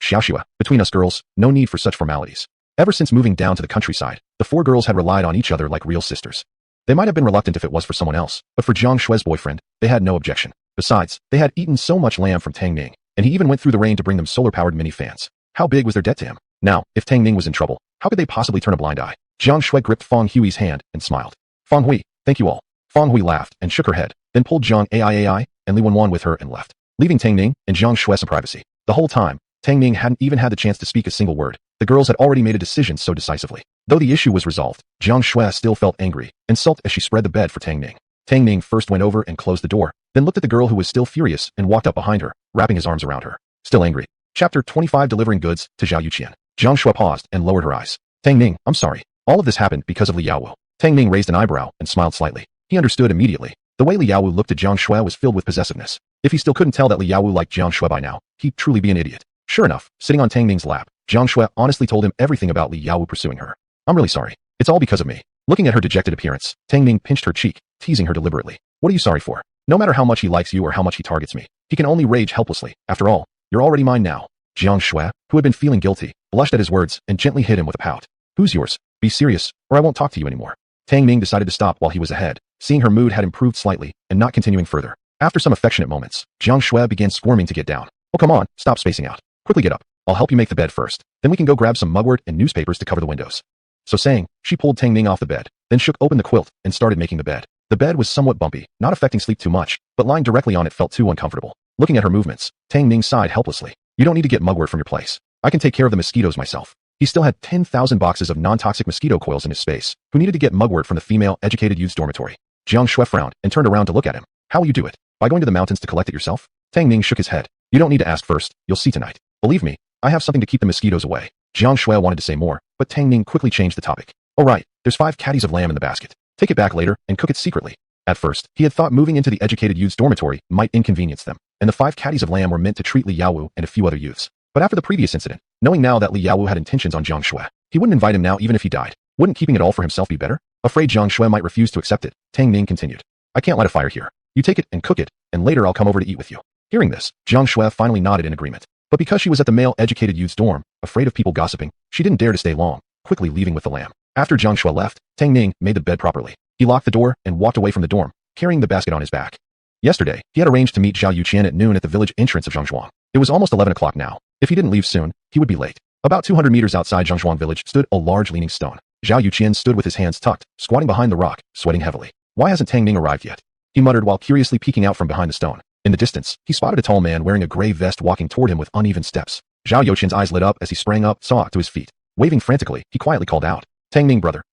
Xiaoxua, between us girls, no need for such formalities." Ever since moving down to the countryside, the 4 girls had relied on each other like real sisters. They might have been reluctant if it was for someone else, but for Jiang Shui's boyfriend, they had no objection. Besides, they had eaten so much lamb from Tang Ning, and he even went through the rain to bring them solar-powered mini fans. How big was their debt to him? Now, if Tang Ning was in trouble, how could they possibly turn a blind eye? Jiang Shui gripped Feng Hui's hand and smiled. "Feng Hui, thank you all." Feng Hui laughed and shook her head, then pulled Zhang Ai and Li Wanwan with her and left, leaving Tang Ning and Jiang Shui some privacy. The whole time, Tang Ning hadn't even had the chance to speak a single word. The girls had already made a decision so decisively. Though the issue was resolved, Jiang Shui still felt angry and sulked as she spread the bed for Tang Ning. Tang Ning first went over and closed the door, then looked at the girl who was still furious and walked up behind her, wrapping his arms around her. Still angry. Chapter 25 Delivering Goods to Zhao Yuqian. Jiang Shui paused and lowered her eyes. "Tang Ning, I'm sorry. All of this happened because of Li Yaowu." Tang Ning raised an eyebrow and smiled slightly. He understood immediately. The way Li Yaowu looked at Jiang Shui was filled with possessiveness. If he still couldn't tell that Li Yaowu liked Jiang Shui by now, he'd truly be an idiot. Sure enough, sitting on Tang Ning's lap, Jiang Shui honestly told him everything about Li Yaowu pursuing her. I'm really sorry. It's all because of me. Looking at her dejected appearance, Tang Ning pinched her cheek, teasing her deliberately. What are you sorry for? No matter how much he likes you or how much he targets me, he can only rage helplessly. After all, you're already mine now. Jiang Shui, who had been feeling guilty, blushed at his words and gently hit him with a pout. Who's yours? Be serious, or I won't talk to you anymore. Tang Ning decided to stop while he was ahead, seeing her mood had improved slightly and not continuing further. After some affectionate moments, Jiang Shui began squirming to get down. Oh come on, stop spacing out. Quickly get up. I'll help you make the bed first. Then we can go grab some mugwort and newspapers to cover the windows. So saying, she pulled Tang Ning off the bed, then shook open the quilt and started making the bed. The bed was somewhat bumpy, not affecting sleep too much, but lying directly on it felt too uncomfortable. Looking at her movements, Tang Ning sighed helplessly. You don't need to get mugwort from your place. I can take care of the mosquitoes myself. He still had 10,000 boxes of non-toxic mosquito coils in his space, who needed to get mugwort from the female educated youth's dormitory. Jiang Shui frowned and turned around to look at him. How will you do it? By going to the mountains to collect it yourself? Tang Ning shook his head. You don't need to ask first, you'll see tonight. Believe me, I have something to keep the mosquitoes away. Jiang Shui wanted to say more, but Tang Ning quickly changed the topic. Oh right, there's 5 caddies of lamb in the basket. Take it back later and cook it secretly. At first, he had thought moving into the educated youth's dormitory might inconvenience them, and the 5 caddies of lamb were meant to treat Li Yaowu and a few other youths. But after the previous incident, knowing now that Li Yaowu had intentions on Jiang Shui, he wouldn't invite him now even if he died. Wouldn't keeping it all for himself be better? Afraid Jiang Shui might refuse to accept it, Tang Ning continued. I can't light a fire here. You take it and cook it, and later I'll come over to eat with you. Hearing this, Jiang Shui finally nodded in agreement. But because she was at the male educated youth's dorm, afraid of people gossiping, she didn't dare to stay long, quickly leaving with the lamb. After Jiang Shui left, Tang Ning made the bed properly. He locked the door and walked away from the dorm, carrying the basket on his back. Yesterday, he had arranged to meet Zhao Yuqian at noon at the village entrance of Zhangzhuang. It was almost 11 o'clock now. If he didn't leave soon, he would be late. About 200 meters outside Zhangzhuang village stood a large leaning stone. Zhao Yuqian stood with his hands tucked, squatting behind the rock, sweating heavily. Why hasn't Tang Ning arrived yet? He muttered while curiously peeking out from behind the stone. In the distance, he spotted a tall man wearing a gray vest walking toward him with uneven steps. Zhao Yuqian's eyes lit up as he sprang up, saw to his feet. Waving frantically, he quietly called out, Tang Ning brother,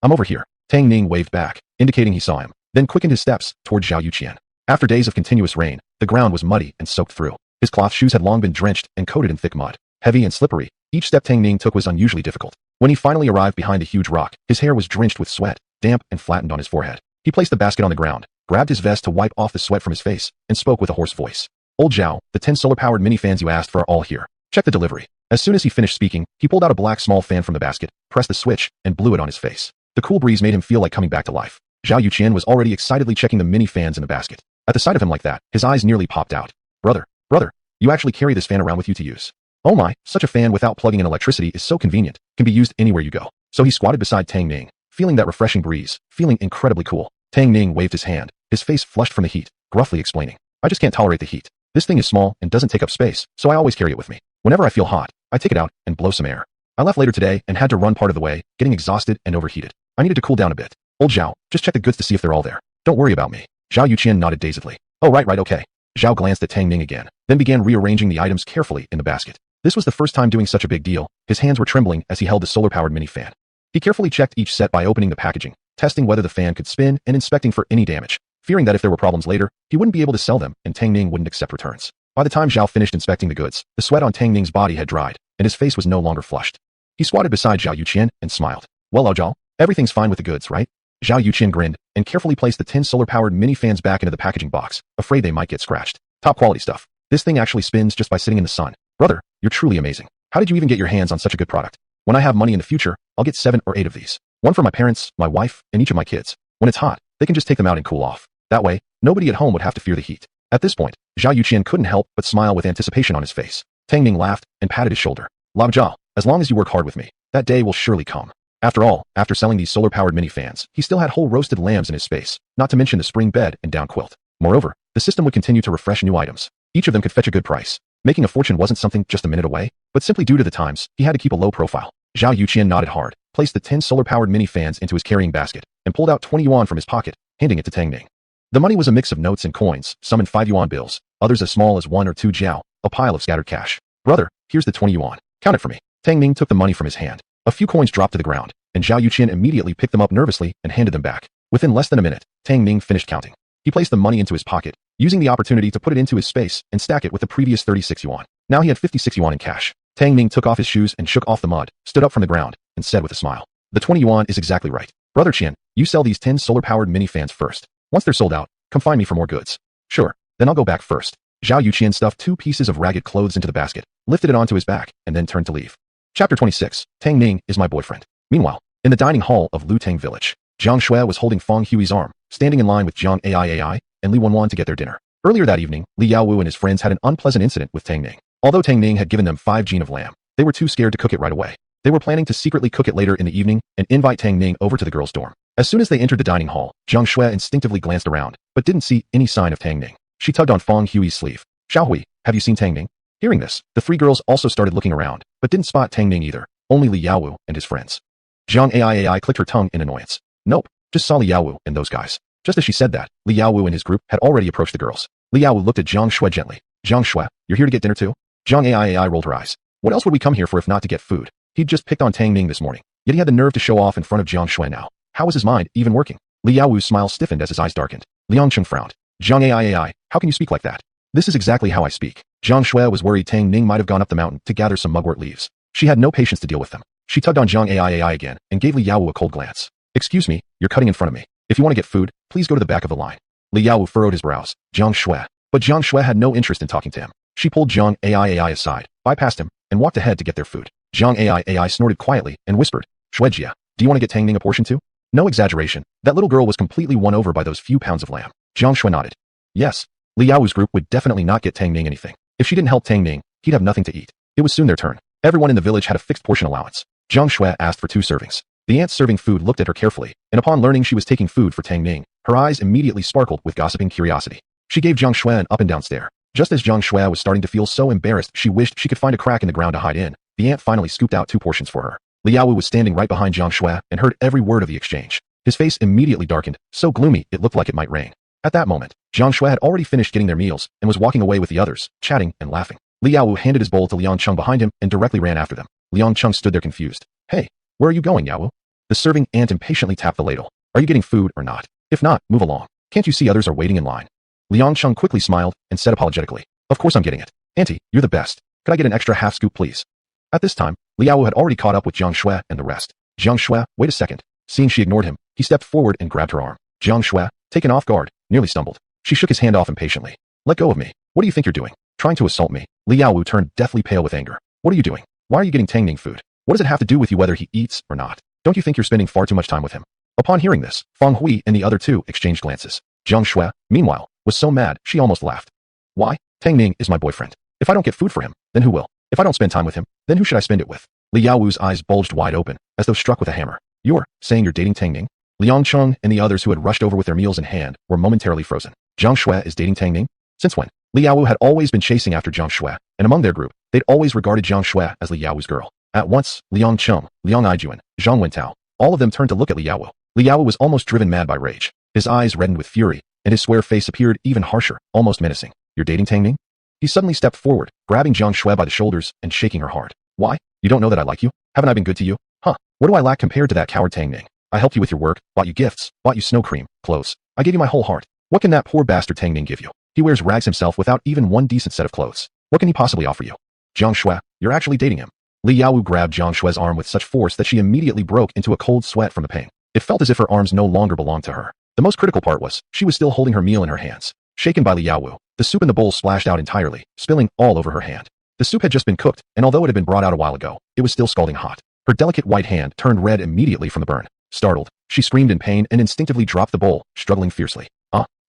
I'm over here. Tang Ning waved back, indicating he saw him, then quickened his steps toward Zhao Yuqian. After days of continuous rain, the ground was muddy and soaked through. His cloth shoes had long been drenched and coated in thick mud. Heavy and slippery, each step Tang Ning took was unusually difficult. When he finally arrived behind a huge rock, his hair was drenched with sweat, damp and flattened on his forehead. He placed the basket on the ground, grabbed his vest to wipe off the sweat from his face, and spoke with a hoarse voice. Old Zhao, the 10 solar-powered mini-fans you asked for are all here. Check the delivery. As soon as he finished speaking, he pulled out a black small fan from the basket, pressed the switch, and blew it on his face. The cool breeze made him feel like coming back to life. Zhao Yuqian was already excitedly checking the mini-fans in the basket. At the sight of him like that, his eyes nearly popped out. Brother, you actually carry this fan around with you to use. Oh my, such a fan without plugging in electricity is so convenient, can be used anywhere you go. So he squatted beside Tang Ning, feeling that refreshing breeze, feeling incredibly cool. Tang Ning waved his hand, his face flushed from the heat, gruffly explaining. I just can't tolerate the heat. This thing is small and doesn't take up space, so I always carry it with me. Whenever I feel hot, I take it out and blow some air. I left later today and had to run part of the way, getting exhausted and overheated. I needed to cool down a bit. Old Zhao, just check the goods to see if they're all there. Don't worry about me. Zhao Yuqian nodded dazedly. Oh right, okay. Zhao glanced at Tang Ning again, then began rearranging the items carefully in the basket. This was the first time doing such a big deal. His hands were trembling as he held the solar-powered mini-fan. He carefully checked each set by opening the packaging, testing whether the fan could spin and inspecting for any damage, fearing that if there were problems later, he wouldn't be able to sell them and Tang Ning wouldn't accept returns. By the time Zhao finished inspecting the goods, the sweat on Tang Ning's body had dried, and his face was no longer flushed. He squatted beside Zhao Yuqian and smiled. Well, Zhao, everything's fine with the goods, right? Zhao Yuqian grinned and carefully placed the 10 solar-powered mini-fans back into the packaging box, afraid they might get scratched. Top quality stuff. This thing actually spins just by sitting in the sun. Brother, you're truly amazing. How did you even get your hands on such a good product? When I have money in the future, I'll get 7 or 8 of these. One for my parents, my wife, and each of my kids. When it's hot, they can just take them out and cool off. That way, nobody at home would have to fear the heat. At this point, Zhao Yuqian couldn't help but smile with anticipation on his face. Tang Ning laughed and patted his shoulder. Lao Zhao, as long as you work hard with me, that day will surely come. After all, after selling these solar-powered mini-fans, he still had whole roasted lambs in his space, not to mention the spring bed and down quilt. Moreover, the system would continue to refresh new items. Each of them could fetch a good price. Making a fortune wasn't something just a minute away, but simply due to the times, he had to keep a low profile. Zhao Yuqian nodded hard, placed the 10 solar-powered mini-fans into his carrying basket, and pulled out 20 yuan from his pocket, handing it to Tang Ning. The money was a mix of notes and coins, some in 5 yuan bills, others as small as 1 or 2 jiao, a pile of scattered cash. Brother, here's the 20 yuan. Count it for me. Tang Ning took the money from his hand. A few coins dropped to the ground, and Zhao Yuqian immediately picked them up nervously and handed them back. Within less than a minute, Tang Ning finished counting. He placed the money into his pocket, using the opportunity to put it into his space and stack it with the previous 36 yuan. Now he had 56 yuan in cash. Tang Ning took off his shoes and shook off the mud, stood up from the ground, and said with a smile, the 20 yuan is exactly right. Brother Qian, you sell these 10 solar-powered mini-fans first. Once they're sold out, come find me for more goods. Sure, then I'll go back first. Zhao Yuqian stuffed 2 pieces of ragged clothes into the basket, lifted it onto his back, and then turned to leave. Chapter 26. Tang Ning is my boyfriend. Meanwhile, in the dining hall of Lutang village, Jiang Shui was holding Feng Hui's arm, standing in line with Jiang Ai and Li Wanwan to get their dinner. Earlier that evening, Li Yaowu and his friends had an unpleasant incident with Tang Ning. Although Tang Ning had given them 5 gene of lamb, they were too scared to cook it right away. They were planning to secretly cook it later in the evening and invite Tang Ning over to the girls' dorm. As soon as they entered the dining hall, Jiang Shui instinctively glanced around, but didn't see any sign of Tang Ning. She tugged on Feng Hui's sleeve. Xiaohui, have you seen Tang Ning? Hearing this, the 3 girls also started looking around, but didn't spot Tang Ning either, only Li Yaowu and his friends. Jiang Ai clicked her tongue in annoyance. Nope, just saw Li Yaowu and those guys. Just as she said that, Li Yaowu and his group had already approached the girls. Li Yaowu looked at Jiang Shui gently. Jiang Shui, you're here to get dinner too? Jiang Ai rolled her eyes. What else would we come here for if not to get food? He'd just picked on Tang Ning this morning, yet he had the nerve to show off in front of Jiang Shui now. How was his mind even working? Li Yaowu's smile stiffened as his eyes darkened. Liang Cheng frowned. Jiang Ai, how can you speak like that? This is exactly how I speak. Jiang Shui was worried Tang Ning might have gone up the mountain to gather some mugwort leaves. She had no patience to deal with them. She tugged on Jiang Ai again and gave Li Yaowu a cold glance. Excuse me, you're cutting in front of me. If you want to get food, please go to the back of the line. Li Yaowu furrowed his brows. Jiang Shui. But Jiang Shui had no interest in talking to him. She pulled Jiang Ai aside, bypassed him, and walked ahead to get their food. Jiang Ai snorted quietly and whispered, Shuejia, do you want to get Tang Ning a portion too? No exaggeration, that little girl was completely won over by those few pounds of lamb. Jiang Shui nodded. Yes. Li Yaowu's group would definitely not get Tang Ning anything. If she didn't help Tang Ning, he'd have nothing to eat. It was soon their turn. Everyone in the village had a fixed portion allowance. Jiang Shui asked for 2 servings. The aunt serving food looked at her carefully, and upon learning she was taking food for Tang Ning, her eyes immediately sparkled with gossiping curiosity. She gave Jiang Shui an up and down stare. Just as Jiang Shui was starting to feel so embarrassed she wished she could find a crack in the ground to hide in, the aunt finally scooped out 2 portions for her. Li Yaowu was standing right behind Jiang Shui and heard every word of the exchange. His face immediately darkened, so gloomy it looked like it might rain. At that moment, Jiang Shui had already finished getting their meals and was walking away with the others, chatting and laughing. Li Yaowu handed his bowl to Liang Cheng behind him and directly ran after them. Liang Cheng stood there confused. Hey, where are you going, Yaowu? The serving aunt impatiently tapped the ladle. Are you getting food or not? If not, move along. Can't you see others are waiting in line? Liang Cheng quickly smiled and said apologetically. Of course I'm getting it. Auntie, you're the best. Could I get an extra half scoop please? At this time, Li Yaowu had already caught up with Jiang Shui and the rest. Jiang Shui, wait a second. Seeing she ignored him, he stepped forward and grabbed her arm. Jiang Shui, taken off guard, nearly stumbled. She shook his hand off impatiently. Let go of me. What do you think you're doing? Trying to assault me? Li Yaowu turned deathly pale with anger. What are you doing? Why are you getting Tang Ning food? What does it have to do with you whether he eats or not? Don't you think you're spending far too much time with him? Upon hearing this, Feng Hui and the other 2 exchanged glances. Jiang Shui, meanwhile, was so mad she almost laughed. Why? Tang Ning is my boyfriend. If I don't get food for him, then who will? If I don't spend time with him, then who should I spend it with? Li Yaowu's eyes bulged wide open, as though struck with a hammer. You're saying you're dating Tang Ning? Liang Cheng and the others who had rushed over with their meals in hand were momentarily frozen. Jiang Shui is dating Tang Ning? Since when? Li Yaowu had always been chasing after Jiang Shui, and among their group, they'd always regarded Jiang Shui as Li Yaowu's girl. At once, Liang Cheng, Liang Aijuan, Zhang Wentao, all of them turned to look at Li Yaowu. Li Yaowu was almost driven mad by rage. His eyes reddened with fury, and his square face appeared even harsher, almost menacing. You're dating Tang Ning? He suddenly stepped forward, grabbing Jiang Shui by the shoulders and shaking her hard. Why? You don't know that I like you? Haven't I been good to you? Huh? What do I lack compared to that coward Tang Ning? I helped you with your work, bought you gifts, bought you snow cream, clothes. I gave you my whole heart. What can that poor bastard Tang Ning give you? He wears rags himself without even one decent set of clothes. What can he possibly offer you? Jiang Shui, you're actually dating him. Li Yaowu grabbed Jiang Shui's arm with such force that she immediately broke into a cold sweat from the pain. It felt as if her arms no longer belonged to her. The most critical part was, she was still holding her meal in her hands. Shaken by Li Yaowu, the soup in the bowl splashed out entirely, spilling all over her hand. The soup had just been cooked, and although it had been brought out a while ago, it was still scalding hot. Her delicate white hand turned red immediately from the burn. Startled, she screamed in pain and instinctively dropped the bowl, struggling fiercely.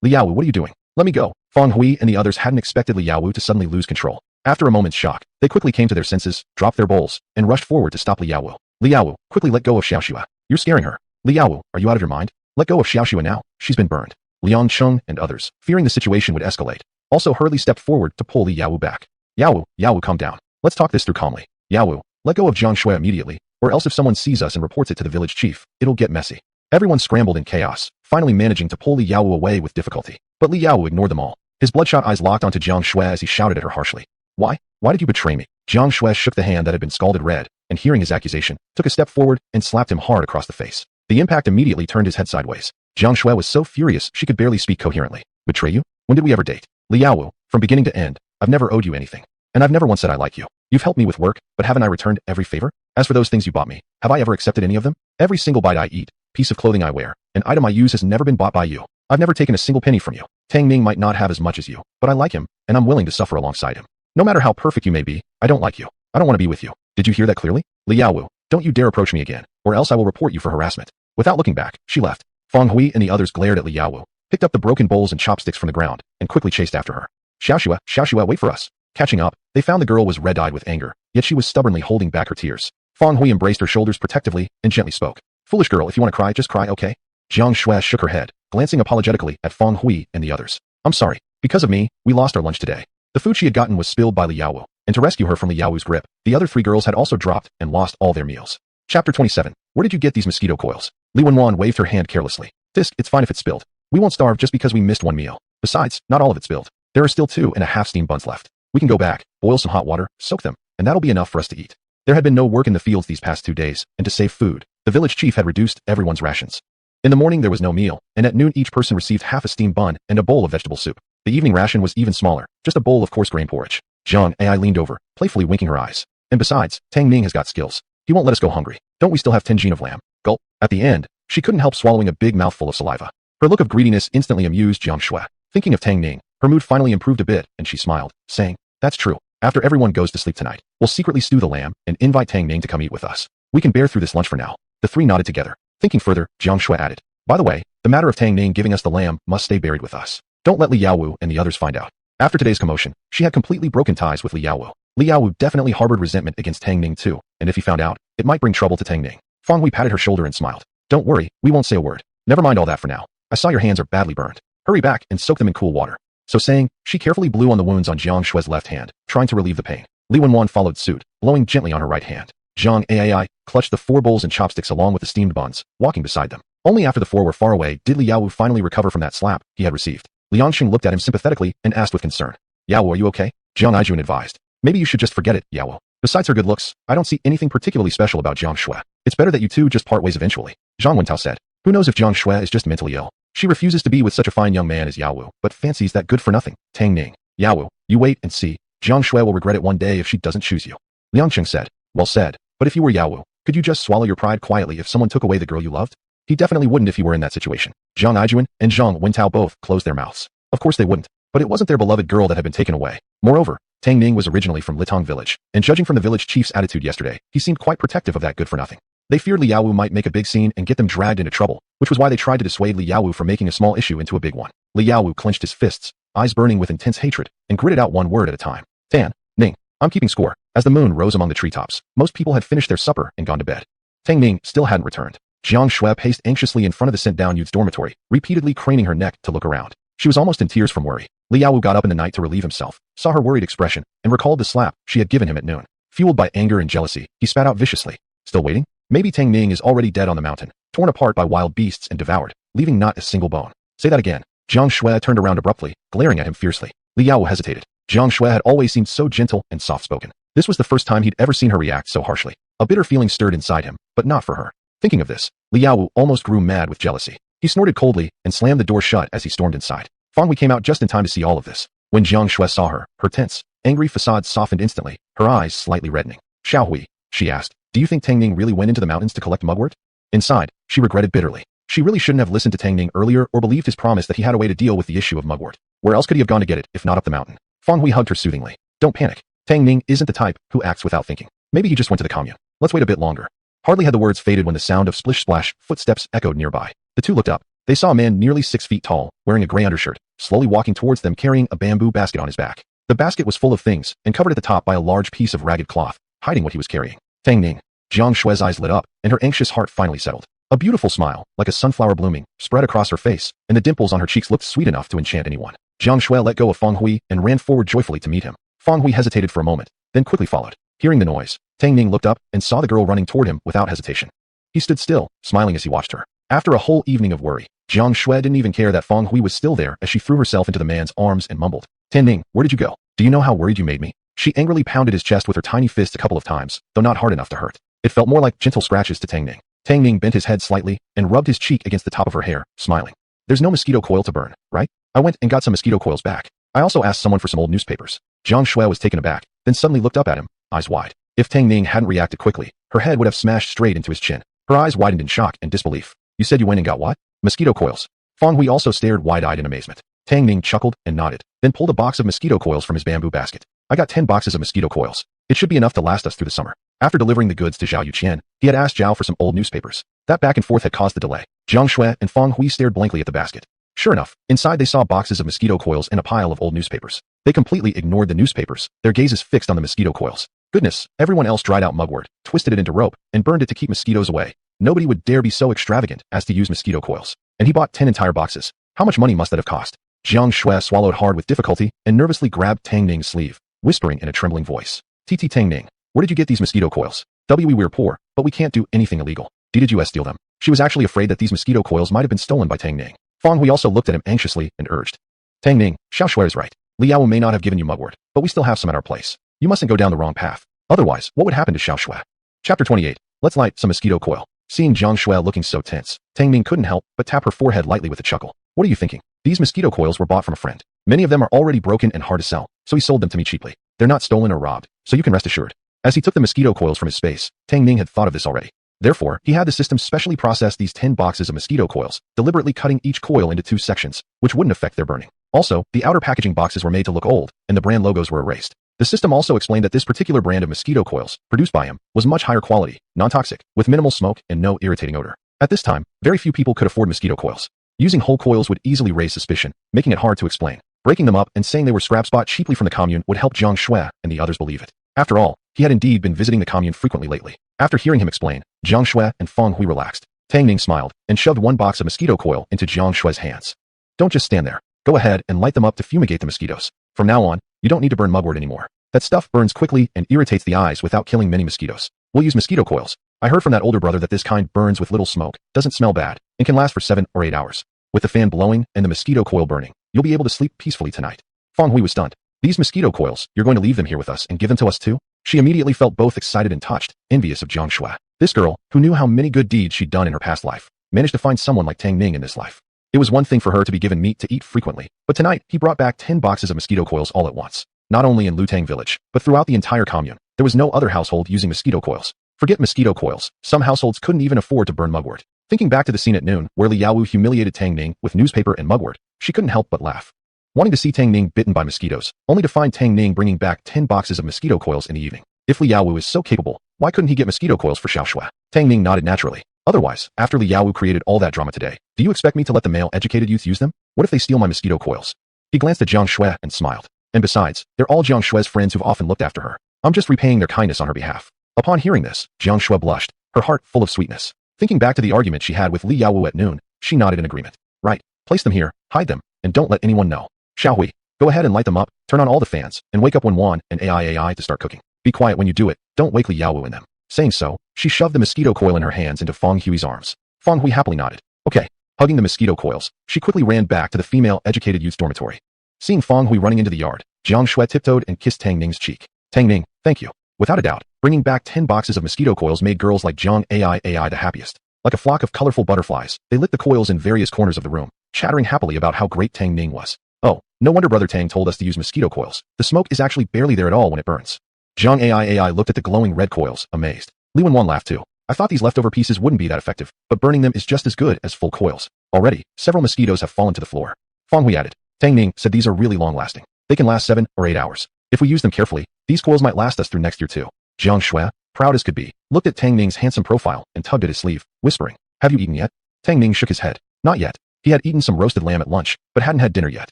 Li Yaowu, what are you doing? Let me go. Feng Hui and the others hadn't expected Li Yaowu to suddenly lose control. After a moment's shock, they quickly came to their senses, dropped their bowls, and rushed forward to stop Li Yaowu. Li Yaowu, quickly let go of Xiaoxua. You're scaring her. Li Yaowu, are you out of your mind? Let go of Xiaoxua now. She's been burned. Liang Cheng and others, fearing the situation would escalate, also hurriedly stepped forward to pull Li Yaowu back. Yaowu, calm down. Let's talk this through calmly. Yaowu, let go of Jiang Shui immediately, or else if someone sees us and reports it to the village chief, it'll get messy. Everyone scrambled in chaos, finally managing to pull Li Yaowu away with difficulty. But Li Yaowu ignored them all. His bloodshot eyes locked onto Jiang Shui as he shouted at her harshly. Why? Why did you betray me? Jiang Shui shook the hand that had been scalded red, and hearing his accusation, took a step forward and slapped him hard across the face. The impact immediately turned his head sideways. Jiang Shui was so furious she could barely speak coherently. Betray you? When did we ever date? Li Yaowu, from beginning to end, I've never owed you anything. And I've never once said I like you. You've helped me with work, but haven't I returned every favor? As for those things you bought me, have I ever accepted any of them? Every single bite I eat, piece of clothing I wear, an item I use has never been bought by you. I've never taken a single penny from you. Tang Ning might not have as much as you, but I like him, and I'm willing to suffer alongside him. No matter how perfect you may be, I don't like you. I don't want to be with you. Did you hear that clearly? Liaowu, don't you dare approach me again, or else I will report you for harassment. Without looking back, she left. Feng Hui and the others glared at Liaowu, picked up the broken bowls and chopsticks from the ground, and quickly chased after her. Xiaoxue, wait for us. Catching up, they found the girl was red-eyed with anger, yet she was stubbornly holding back her tears. Feng Hui embraced her shoulders protectively and gently spoke. Foolish girl, if you want to cry, just cry, okay? Jiang Shui shook her head, glancing apologetically at Feng Hui and the others. I'm sorry. Because of me, we lost our lunch today. The food she had gotten was spilled by Liaowu, and to rescue her from Liaowu's grip, the other 3 girls had also dropped and lost all their meals. Chapter 27. Where did you get these mosquito coils? Li Wenwan waved her hand carelessly. Tisk, it's fine if it's spilled. We won't starve just because we missed one meal. Besides, not all of it spilled. There are still 2.5 steamed buns left. We can go back, boil some hot water, soak them, and that'll be enough for us to eat. There had been no work in the fields these past 2 days, and to save food, the village chief had reduced everyone's rations. In the morning there was no meal, and at noon each person received half a steamed bun and a bowl of vegetable soup. The evening ration was even smaller, just a bowl of coarse grain porridge. Jiang Ai leaned over, playfully winking her eyes. And besides, Tang Ning has got skills. He won't let us go hungry. Don't we still have 10 gene of lamb? Gulp. At the end, she couldn't help swallowing a big mouthful of saliva. Her look of greediness instantly amused Jiang Shui. Thinking of Tang Ning, her mood finally improved a bit, and she smiled, saying, That's true. After everyone goes to sleep tonight, we'll secretly stew the lamb and invite Tang Ning to come eat with us. We can bear through this lunch for now. The 3 nodded together. Thinking further, Jiang Shui added, By the way, the matter of Tang Ning giving us the lamb must stay buried with us. Don't let Liaowu and the others find out. After today's commotion, she had completely broken ties with Liaowu. Liaowu definitely harbored resentment against Tang Ning too, and if he found out, it might bring trouble to Tang Ning. Feng Hui patted her shoulder and smiled. Don't worry, we won't say a word. Never mind all that for now. I saw your hands are badly burned. Hurry back and soak them in cool water. So saying, she carefully blew on the wounds on Jiang Shui's left hand, trying to relieve the pain. Li Wenwan followed suit, blowing gently on her right hand. Jiang Ai clutched the 4 bowls and chopsticks along with the steamed buns, walking beside them. Only after the 4 were far away did Liaowu finally recover from that slap he had received. Liangxing looked at him sympathetically and asked with concern. Yaowu, are you okay? Jiang Aijun advised. Maybe you should just forget it, Yaowu. Besides her good looks, I don't see anything particularly special about Jiang Shui. It's better that you two just part ways eventually. Zhang Wentao said. Who knows if Jiang Shui is just mentally ill? She refuses to be with such a fine young man as Yaowu, but fancies that good-for-nothing, Tang Ning. Yaowu, you wait and see. Jiang Shui will regret it one day if she doesn't choose you. Liangxing said. Well said. But if you were Yaowu, could you just swallow your pride quietly if someone took away the girl you loved? He definitely wouldn't if he were in that situation. Zhang Aijun and Zhang Wentao both closed their mouths. Of course they wouldn't, but it wasn't their beloved girl that had been taken away. Moreover, Tang Ning was originally from Litong village, and judging from the village chief's attitude yesterday, he seemed quite protective of that good-for-nothing. They feared Liaowu might make a big scene and get them dragged into trouble, which was why they tried to dissuade Liaowu from making a small issue into a big one. Liaowu clenched his fists, eyes burning with intense hatred, and gritted out one word at a time. Tan, Ning, I'm keeping score. As the moon rose among the treetops, most people had finished their supper and gone to bed. Tang Ning still hadn't returned. Jiang Shui paced anxiously in front of the sent-down youth's dormitory, repeatedly craning her neck to look around. She was almost in tears from worry. Liaowu got up in the night to relieve himself, saw her worried expression, and recalled the slap she had given him at noon. Fueled by anger and jealousy, he spat out viciously. Still waiting? Maybe Tang Ning is already dead on the mountain, torn apart by wild beasts and devoured, leaving not a single bone. Say that again. Jiang Shui turned around abruptly, glaring at him fiercely. Liaowu hesitated. Jiang Shui had always seemed so gentle and soft-spoken. This was the first time he'd ever seen her react so harshly. A bitter feeling stirred inside him, but not for her. Thinking of this, Liaowu almost grew mad with jealousy. He snorted coldly and slammed the door shut as he stormed inside. Feng Hui came out just in time to see all of this. When Jiang Shui saw her, her tense, angry facade softened instantly, her eyes slightly reddening. Xiao Hui, she asked, do you think Tang Ning really went into the mountains to collect mugwort? Inside, she regretted bitterly. She really shouldn't have listened to Tang Ning earlier or believed his promise that he had a way to deal with the issue of mugwort. Where else could he have gone to get it, if not up the mountain? Feng Hui hugged her soothingly. Don't panic. Tang Ning isn't the type who acts without thinking. Maybe he just went to the commune. Let's wait a bit longer. Hardly had the words faded when the sound of splish-splash footsteps echoed nearby. The two looked up. They saw a man nearly 6 feet tall, wearing a gray undershirt, slowly walking towards them carrying a bamboo basket on his back. The basket was full of things, and covered at the top by a large piece of ragged cloth, hiding what he was carrying. Tang Ning. Jiang Shui's eyes lit up, and her anxious heart finally settled. A beautiful smile, like a sunflower blooming, spread across her face, and the dimples on her cheeks looked sweet enough to enchant anyone. Jiang Shui let go of Feng Hui and ran forward joyfully to meet him. Feng Hui hesitated for a moment, then quickly followed. Hearing the noise, Tang Ning looked up and saw the girl running toward him without hesitation. He stood still, smiling as he watched her. After a whole evening of worry, Jiang Shui didn't even care that Feng Hui was still there as she threw herself into the man's arms and mumbled. Tang Ning, where did you go? Do you know how worried you made me? She angrily pounded his chest with her tiny fist a couple of times, though not hard enough to hurt. It felt more like gentle scratches to Tang Ning. Tang Ning bent his head slightly and rubbed his cheek against the top of her hair, smiling. There's no mosquito coil to burn, right? I went and got some mosquito coils back. I also asked someone for some old newspapers. Jiang Shui was taken aback, then suddenly looked up at him, eyes wide. If Tang Ning hadn't reacted quickly, her head would have smashed straight into his chin. Her eyes widened in shock and disbelief. You said you went and got what? Mosquito coils. Fang Hui also stared wide-eyed in amazement. Tang Ning chuckled and nodded, then pulled a box of mosquito coils from his bamboo basket. I got 10 boxes of mosquito coils. It should be enough to last us through the summer. After delivering the goods to Zhao Yuqian, he had asked Zhao for some old newspapers. That back and forth had caused the delay. Jiang Shui and Fang Hui stared blankly at the basket. Sure enough, inside they saw boxes of mosquito coils and a pile of old newspapers. They completely ignored the newspapers, their gazes fixed on the mosquito coils. Goodness, everyone else dried out mugwort, twisted it into rope, and burned it to keep mosquitoes away. Nobody would dare be so extravagant as to use mosquito coils. And he bought 10 entire boxes. How much money must that have cost? Jiang Shui swallowed hard with difficulty and nervously grabbed Tang Ning's sleeve, whispering in a trembling voice. TT Tang Ning, where did you get these mosquito coils? We're poor, but we can't do anything illegal. Did you steal them? She was actually afraid that these mosquito coils might have been stolen by Tang Ning. Fang Hui also looked at him anxiously and urged. Tang Ning, Xiao Shui is right. Li Yao may not have given you mugwort, but we still have some at our place. You mustn't go down the wrong path. Otherwise, what would happen to Xiao Shui? Chapter 28. Let's light some mosquito coil. Seeing Jiang Shui looking so tense, Tang Ning couldn't help but tap her forehead lightly with a chuckle. What are you thinking? These mosquito coils were bought from a friend. Many of them are already broken and hard to sell, so he sold them to me cheaply. They're not stolen or robbed, so you can rest assured. As he took the mosquito coils from his space, Tang Ning had thought of this already. Therefore, he had the system specially process these 10 boxes of mosquito coils, deliberately cutting each coil into 2 sections, which wouldn't affect their burning. Also, the outer packaging boxes were made to look old, and the brand logos were erased. The system also explained that this particular brand of mosquito coils, produced by him, was much higher quality, non-toxic, with minimal smoke and no irritating odor. At this time, very few people could afford mosquito coils. Using whole coils would easily raise suspicion, making it hard to explain. Breaking them up and saying they were scraps bought cheaply from the commune would help Jiang Shui and the others believe it. After all, he had indeed been visiting the commune frequently lately. After hearing him explain, Jiang Shui and Fang Hui relaxed. Tang Ning smiled and shoved 1 box of mosquito coil into Jiang Shui's hands. Don't just stand there. Go ahead and light them up to fumigate the mosquitoes. From now on, you don't need to burn mugwort anymore. That stuff burns quickly and irritates the eyes without killing many mosquitoes. We'll use mosquito coils. I heard from that older brother that this kind burns with little smoke, doesn't smell bad, and can last for 7 or 8 hours. With the fan blowing and the mosquito coil burning, you'll be able to sleep peacefully tonight. Fang Hui was stunned. These mosquito coils, you're going to leave them here with us and give them to us too? She immediately felt both excited and touched, envious of Jiang Shui. This girl, who knew how many good deeds she'd done in her past life, managed to find someone like Tang Ning in this life. It was one thing for her to be given meat to eat frequently, but tonight he brought back 10 boxes of mosquito coils all at once. Not only in Lutang village, but throughout the entire commune, there was no other household using mosquito coils. Forget mosquito coils, some households couldn't even afford to burn mugwort. Thinking back to the scene at noon, where Li Yaowu humiliated Tang Ning with newspaper and mugwort, she couldn't help but laugh. Wanting to see Tang Ning bitten by mosquitoes, only to find Tang Ning bringing back 10 boxes of mosquito coils in the evening. If Li Yaowu is so capable, why couldn't he get mosquito coils for Xiao Shui? Tang Ning nodded naturally. Otherwise, after Li Yaowu created all that drama today, do you expect me to let the male educated youth use them? What if they steal my mosquito coils? He glanced at Jiang Shui and smiled. And besides, they're all Jiang Shui's friends who've often looked after her. I'm just repaying their kindness on her behalf. Upon hearing this, Jiang Shui blushed, her heart full of sweetness. Thinking back to the argument she had with Li Yaowu at noon, she nodded in agreement. Right, place them here, hide them, and don't let anyone know. Xiao Hui, go ahead and light them up, turn on all the fans, and wake up Wan and AI to start cooking. Be quiet when you do it, don't wake Li Yaowu in them. Saying so, she shoved the mosquito coil in her hands into Fang Hui's arms. Fang Hui happily nodded. Okay. Hugging the mosquito coils, she quickly ran back to the female educated youth's dormitory. Seeing Fang Hui running into the yard, Jiang Shui tiptoed and kissed Tang Ning's cheek. Tang Ning, thank you. Without a doubt, bringing back 10 boxes of mosquito coils made girls like Jiang AI the happiest. Like a flock of colorful butterflies, they lit the coils in various corners of the room, chattering happily about how great Tang Ning was. Oh, no wonder Brother Tang told us to use mosquito coils. The smoke is actually barely there at all when it burns. Jiang AI looked at the glowing red coils, amazed. Li Wan laughed too. I thought these leftover pieces wouldn't be that effective, but burning them is just as good as full coils. Already, several mosquitoes have fallen to the floor. Fang Hui added. Tang Ning said these are really long-lasting. They can last 7 or 8 hours. If we use them carefully, these coils might last us through next year too. Jiang Shui, proud as could be, looked at Tang Ning's handsome profile and tugged at his sleeve, whispering, have you eaten yet? Tang Ning shook his head. Not yet. He had eaten some roasted lamb at lunch, but hadn't had dinner yet.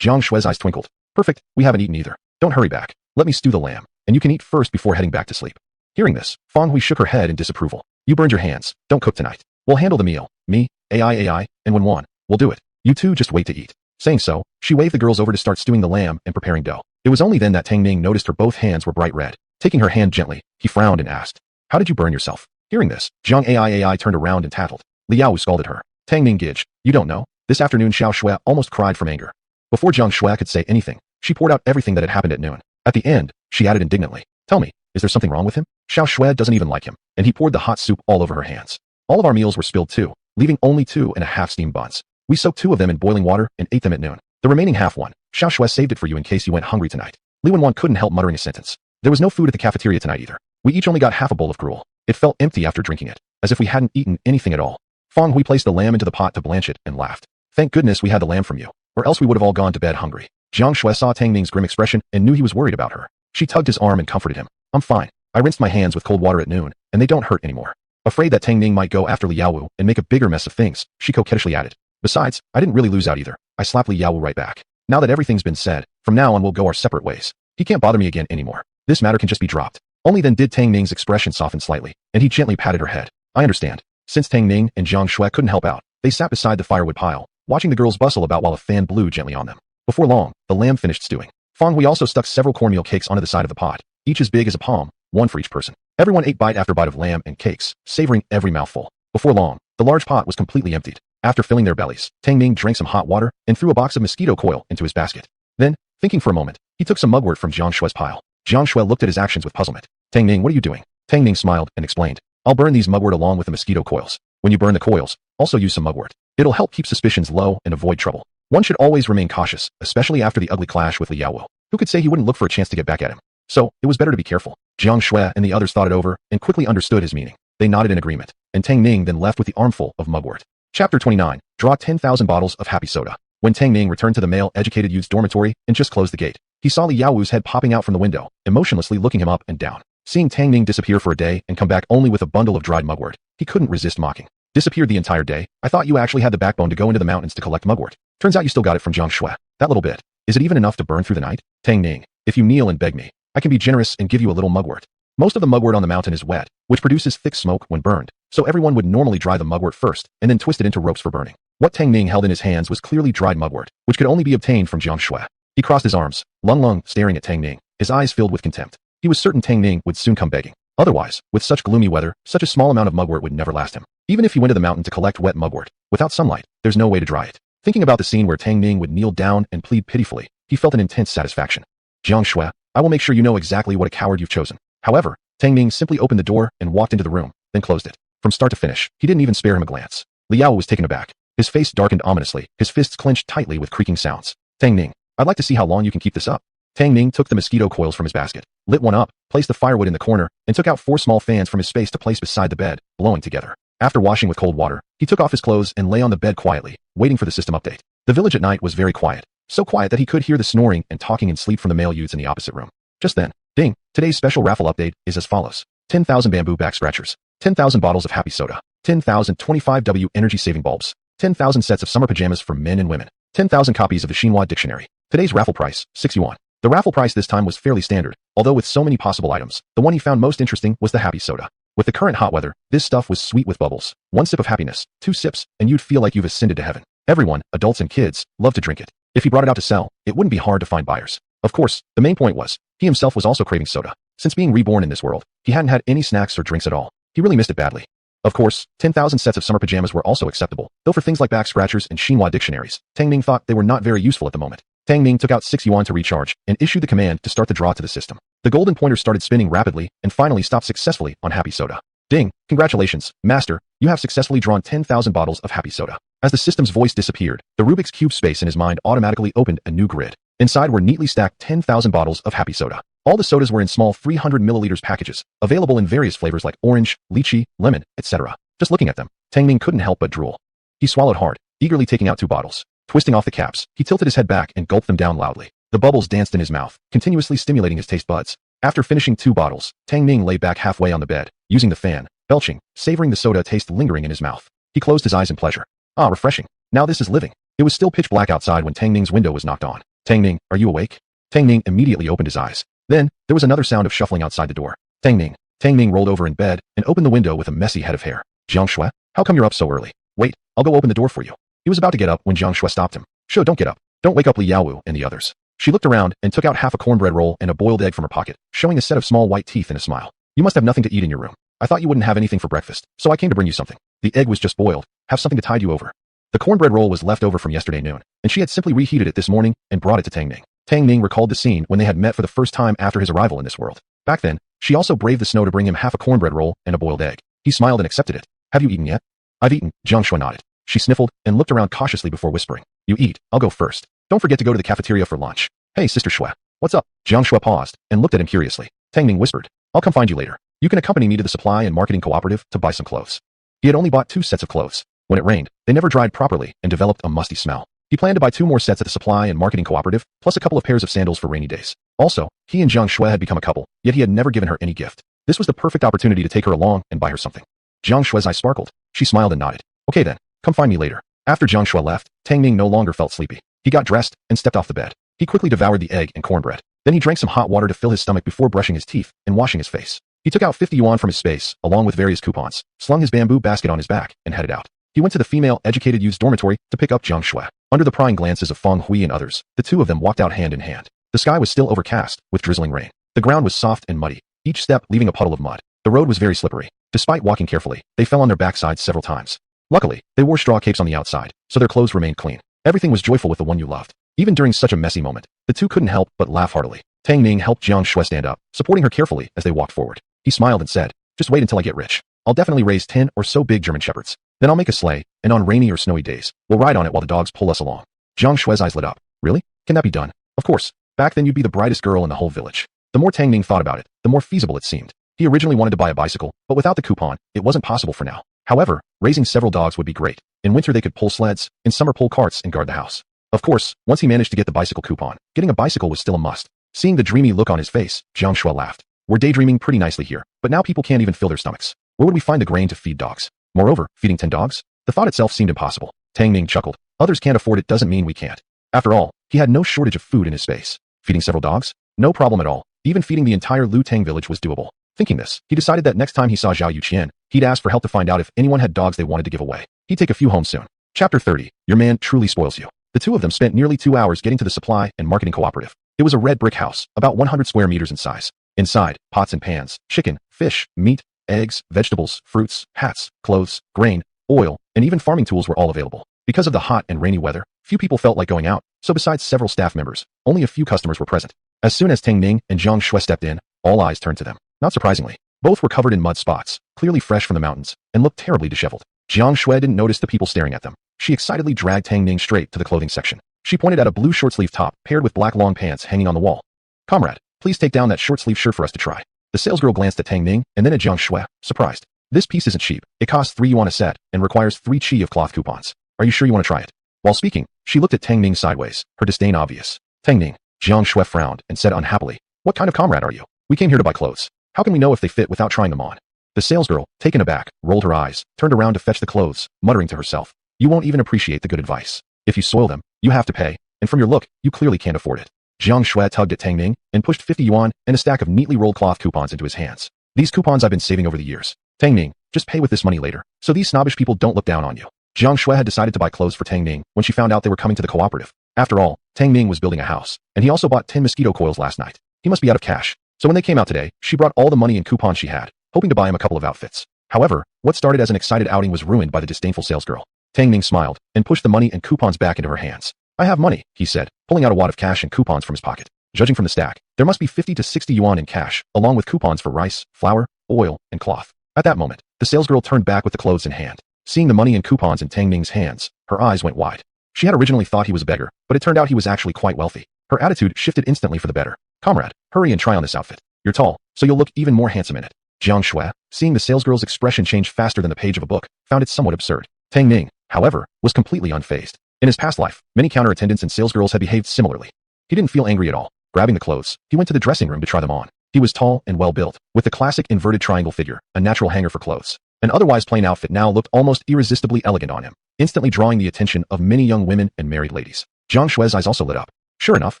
Jiang Shui's eyes twinkled. Perfect, we haven't eaten either. Don't hurry back. Let me stew the lamb, and you can eat first before heading back to sleep. Hearing this, Fang Hui shook her head in disapproval. You burned your hands. Don't cook tonight. We'll handle the meal. Me, AI, and Wan. We'll do it. You two just wait to eat. Saying so, she waved the girls over to start stewing the lamb and preparing dough. It was only then that Tang Ning noticed her both hands were bright red. Taking her hand gently, he frowned and asked, how did you burn yourself? Hearing this, Jiang AI turned around and tattled. Li Yao scolded her. Tang Ning Gidge, you don't know. This afternoon Xiao Shui almost cried from anger. Before Jiang Shui could say anything, she poured out everything that had happened at noon. At the end, she added indignantly, tell me, is there something wrong with him? Xiao Shui doesn't even like him, and he poured the hot soup all over her hands. All of our meals were spilled too, leaving only 2.5 steamed buns. We soaked 2 of them in boiling water and ate them at noon. The remaining half one, Xiao Shui saved it for you in case you went hungry tonight. Li Wan couldn't help muttering a sentence. There was no food at the cafeteria tonight either. We each only got half a bowl of gruel. It felt empty after drinking it, as if we hadn't eaten anything at all. Fang Hui placed the lamb into the pot to blanch it and laughed. Thank goodness we had the lamb from you, or else we would have all gone to bed hungry. Jiang Shui saw Tang Ning's grim expression and knew he was worried about her. She tugged his arm and comforted him. I'm fine. I rinsed my hands with cold water at noon, and they don't hurt anymore. Afraid that Tang Ning might go after Li Yaowu and make a bigger mess of things, she coquettishly added. Besides, I didn't really lose out either. I slapped Li Yaowu right back. Now that everything's been said, from now on we'll go our separate ways. He can't bother me again anymore. This matter can just be dropped. Only then did Tang Ning's expression soften slightly, and he gently patted her head. I understand. Since Tang Ning and Jiang Shui couldn't help out, they sat beside the firewood pile, watching the girls bustle about while a fan blew gently on them. Before long, the lamb finished stewing. Fang Hui also stuck several cornmeal cakes onto the side of the pot, each as big as a palm, one for each person. Everyone ate bite after bite of lamb and cakes, savoring every mouthful. Before long, the large pot was completely emptied. After filling their bellies, Tang Ning drank some hot water and threw a box of mosquito coil into his basket. Then, thinking for a moment, he took some mugwort from Jiang Shui's pile. Jiang Shui looked at his actions with puzzlement. Tang Ning, what are you doing? Tang Ning smiled and explained. I'll burn these mugwort along with the mosquito coils. When you burn the coils, also use some mugwort. It'll help keep suspicions low and avoid trouble. One should always remain cautious, especially after the ugly clash with Li Yaowu. Who could say he wouldn't look for a chance to get back at him? So, it was better to be careful. Jiang Shui and the others thought it over and quickly understood his meaning. They nodded in agreement, and Tang Ning then left with the armful of mugwort. Chapter 29. Draw 10,000 bottles of happy soda. When Tang Ning returned to the male-educated youth's dormitory and just closed the gate, he saw Li Yaowu's head popping out from the window, emotionlessly looking him up and down. Seeing Tang Ning disappear for a day and come back only with a bundle of dried mugwort, he couldn't resist mocking. Disappeared the entire day? I thought you actually had the backbone to go into the mountains to collect mugwort. Turns out you still got it from Jiang Shui. That little bit. Is it even enough to burn through the night? Tang Ning, if you kneel and beg me, I can be generous and give you a little mugwort. Most of the mugwort on the mountain is wet, which produces thick smoke when burned, so everyone would normally dry the mugwort first and then twist it into ropes for burning. What Tang Ning held in his hands was clearly dried mugwort, which could only be obtained from Jiang Shui. He crossed his arms, Lung staring at Tang Ning, his eyes filled with contempt. He was certain Tang Ning would soon come begging. Otherwise, with such gloomy weather, such a small amount of mugwort would never last him. Even if he went to the mountain to collect wet mugwort, without sunlight, there's no way to dry it. Thinking about the scene where Tang Ning would kneel down and plead pitifully, he felt an intense satisfaction. Jiang Shui, I will make sure you know exactly what a coward you've chosen. However, Tang Ning simply opened the door and walked into the room, then closed it. From start to finish, he didn't even spare him a glance. Li Yaowu was taken aback. His face darkened ominously, his fists clenched tightly with creaking sounds. Tang Ning, I'd like to see how long you can keep this up. Tang Ning took the mosquito coils from his basket, lit one up, placed the firewood in the corner, and took out 4 small fans from his space to place beside the bed, blowing together. After washing with cold water, he took off his clothes and lay on the bed quietly, waiting for the system update. The village at night was very quiet, so quiet that he could hear the snoring and talking in sleep from the male youths in the opposite room. Just then, ding, today's special raffle update is as follows. 10,000 bamboo back scratchers, 10,000 bottles of happy soda, 10,000 25W energy-saving bulbs, 10,000 sets of summer pajamas for men and women, 10,000 copies of the Xinhua dictionary. Today's raffle price, 6 yuan. The raffle price this time was fairly standard, although with so many possible items, the one he found most interesting was the happy soda. With the current hot weather, this stuff was sweet with bubbles. 1 sip of happiness, 2 sips, and you'd feel like you've ascended to heaven. Everyone, adults and kids, loved to drink it. If he brought it out to sell, it wouldn't be hard to find buyers. Of course, the main point was, he himself was also craving soda. Since being reborn in this world, he hadn't had any snacks or drinks at all. He really missed it badly. Of course, 10,000 sets of summer pajamas were also acceptable, though for things like back scratchers and Xinhua dictionaries, Tang Ning thought they were not very useful at the moment. Tang Ning took out 6 yuan to recharge and issued the command to start the draw to the system. The golden pointer started spinning rapidly and finally stopped successfully on happy soda. Ding! Congratulations, Master, you have successfully drawn 10,000 bottles of happy soda. As the system's voice disappeared, the Rubik's Cube space in his mind automatically opened a new grid. Inside were neatly stacked 10,000 bottles of happy soda. All the sodas were in small 300 milliliters packages, available in various flavors like orange, lychee, lemon, etc. Just looking at them, Tang Ning couldn't help but drool. He swallowed hard, eagerly taking out 2 bottles. Twisting off the caps, he tilted his head back and gulped them down loudly. The bubbles danced in his mouth, continuously stimulating his taste buds. After finishing 2 bottles, Tang Ning lay back halfway on the bed, using the fan, belching, savoring the soda taste lingering in his mouth. He closed his eyes in pleasure. Ah, refreshing. Now this is living. It was still pitch black outside when Tang Ning's window was knocked on. Tang Ning, are you awake? Tang Ning immediately opened his eyes. Then, there was another sound of shuffling outside the door. Tang Ning. Tang Ning rolled over in bed and opened the window with a messy head of hair. Jiang Shui, how come you're up so early? Wait, I'll go open the door for you. He was about to get up when Jiang Shui stopped him. Sure, don't get up. Don't wake up Li Yaowu and the others. She looked around and took out half a cornbread roll and a boiled egg from her pocket, showing a set of small white teeth and a smile. You must have nothing to eat in your room. I thought you wouldn't have anything for breakfast, so I came to bring you something. The egg was just boiled. Have something to tide you over. The cornbread roll was left over from yesterday noon, and she had simply reheated it this morning and brought it to Tang Ning. Tang Ning recalled the scene when they had met for the first time after his arrival in this world. Back then, she also braved the snow to bring him half a cornbread roll and a boiled egg. He smiled and accepted it. Have you eaten yet? I've eaten, Jiang Shui nodded. She sniffled and looked around cautiously before whispering. You eat, I'll go first. Don't forget to go to the cafeteria for lunch. Hey, Sister Shui. What's up? Jiang Shui paused and looked at him curiously. Tang Ning whispered. I'll come find you later. You can accompany me to the supply and marketing cooperative to buy some clothes. He had only bought 2 sets of clothes. When it rained, they never dried properly and developed a musty smell. He planned to buy 2 more sets at the supply and marketing cooperative, plus a couple of pairs of sandals for rainy days. Also, he and Jiang Shui had become a couple, yet he had never given her any gift. This was the perfect opportunity to take her along and buy her something. Jiang Shui's eyes sparkled. She smiled and nodded. Okay then, come find me later. After Jiang Shui left, Tang Ning no longer felt sleepy. He got dressed and stepped off the bed. He quickly devoured the egg and cornbread. Then he drank some hot water to fill his stomach before brushing his teeth and washing his face. He took out 50 yuan from his space, along with various coupons, slung his bamboo basket on his back, and headed out. He went to the female educated youth's dormitory to pick up Jiang Shui. Under the prying glances of Feng Hui and others, the two of them walked out hand in hand. The sky was still overcast, with drizzling rain. The ground was soft and muddy, each step leaving a puddle of mud. The road was very slippery. Despite walking carefully, they fell on their backsides several times. Luckily, they wore straw capes on the outside, so their clothes remained clean. Everything was joyful with the one you loved. Even during such a messy moment, the two couldn't help but laugh heartily. Tang Ning helped Jiang Shui stand up, supporting her carefully as they walked forward. He smiled and said, just wait until I get rich. I'll definitely raise 10 or so big German shepherds. Then I'll make a sleigh, and on rainy or snowy days, we'll ride on it while the dogs pull us along. Jiang Shui's eyes lit up. Really? Can that be done? Of course. Back then you'd be the brightest girl in the whole village. The more Tang Ning thought about it, the more feasible it seemed. He originally wanted to buy a bicycle, but without the coupon, it wasn't possible for now. However, raising several dogs would be great. In winter they could pull sleds, in summer pull carts and guard the house. Of course, once he managed to get the bicycle coupon, getting a bicycle was still a must. Seeing the dreamy look on his face, Jiang Shui laughed. We're daydreaming pretty nicely here, but now people can't even fill their stomachs. Where would we find the grain to feed dogs? Moreover, feeding 10 dogs? The thought itself seemed impossible. Tang Ning chuckled. Others can't afford it doesn't mean we can't. After all, he had no shortage of food in his space. Feeding several dogs? No problem at all. Even feeding the entire Lu Tang village was doable. Thinking this, he decided that next time he saw Zhao Yuqian, he'd ask for help to find out if anyone had dogs they wanted to give away. He'd take a few home soon. Chapter 30. Your man truly spoils you. The two of them spent nearly 2 hours getting to the supply and marketing cooperative. It was a red brick house, about 100 square meters in size. Inside, pots and pans, chicken, fish, meat, eggs, vegetables, fruits, hats, clothes, grain, oil, and even farming tools were all available. Because of the hot and rainy weather, few people felt like going out, so besides several staff members, only a few customers were present. As soon as Tang Ning and Jiang Shui stepped in, all eyes turned to them. Not surprisingly, both were covered in mud spots, clearly fresh from the mountains, and looked terribly disheveled. Jiang Shui didn't notice the people staring at them. She excitedly dragged Tang Ning straight to the clothing section. She pointed at a blue short-sleeve top paired with black long pants hanging on the wall. Comrade, please take down that short-sleeve shirt for us to try. The salesgirl glanced at Tang Ning and then at Jiang Shui, surprised. This piece isn't cheap. It costs 3 yuan a set and requires 3 chi of cloth coupons. Are you sure you want to try it? While speaking, she looked at Tang Ning sideways, her disdain obvious. Tang Ning, Jiang Shui frowned and said unhappily, what kind of comrade are you? We came here to buy clothes. How can we know if they fit without trying them on? The salesgirl, taken aback, rolled her eyes, turned around to fetch the clothes, muttering to herself, you won't even appreciate the good advice. If you soil them, you have to pay, and from your look, you clearly can't afford it. Jiang Shui tugged at Tang Ning and pushed 50 yuan and a stack of neatly rolled cloth coupons into his hands. These coupons I've been saving over the years. Tang Ning, just pay with this money later, so these snobbish people don't look down on you. Jiang Shui had decided to buy clothes for Tang Ning when she found out they were coming to the cooperative. After all, Tang Ning was building a house, and he also bought 10 mosquito coils last night. He must be out of cash. So when they came out today, she brought all the money and coupons she had, hoping to buy him a couple of outfits. However, what started as an excited outing was ruined by the disdainful salesgirl. Tang Ning smiled and pushed the money and coupons back into her hands. I have money, he said, pulling out a wad of cash and coupons from his pocket. Judging from the stack, there must be 50 to 60 yuan in cash, along with coupons for rice, flour, oil, and cloth. At that moment, the salesgirl turned back with the clothes in hand. Seeing the money and coupons in Tang Ning's hands, her eyes went wide. She had originally thought he was a beggar, but it turned out he was actually quite wealthy. Her attitude shifted instantly for the better. Comrade, hurry and try on this outfit. You're tall, so you'll look even more handsome in it. Jiang Shui, seeing the salesgirl's expression change faster than the page of a book, found it somewhat absurd. Tang Ning, however, was completely unfazed. In his past life, many counter attendants and salesgirls had behaved similarly. He didn't feel angry at all. Grabbing the clothes, he went to the dressing room to try them on. He was tall and well-built, with the classic inverted triangle figure, a natural hanger for clothes. An otherwise plain outfit now looked almost irresistibly elegant on him, instantly drawing the attention of many young women and married ladies. Jiang Shui's eyes also lit up. Sure enough,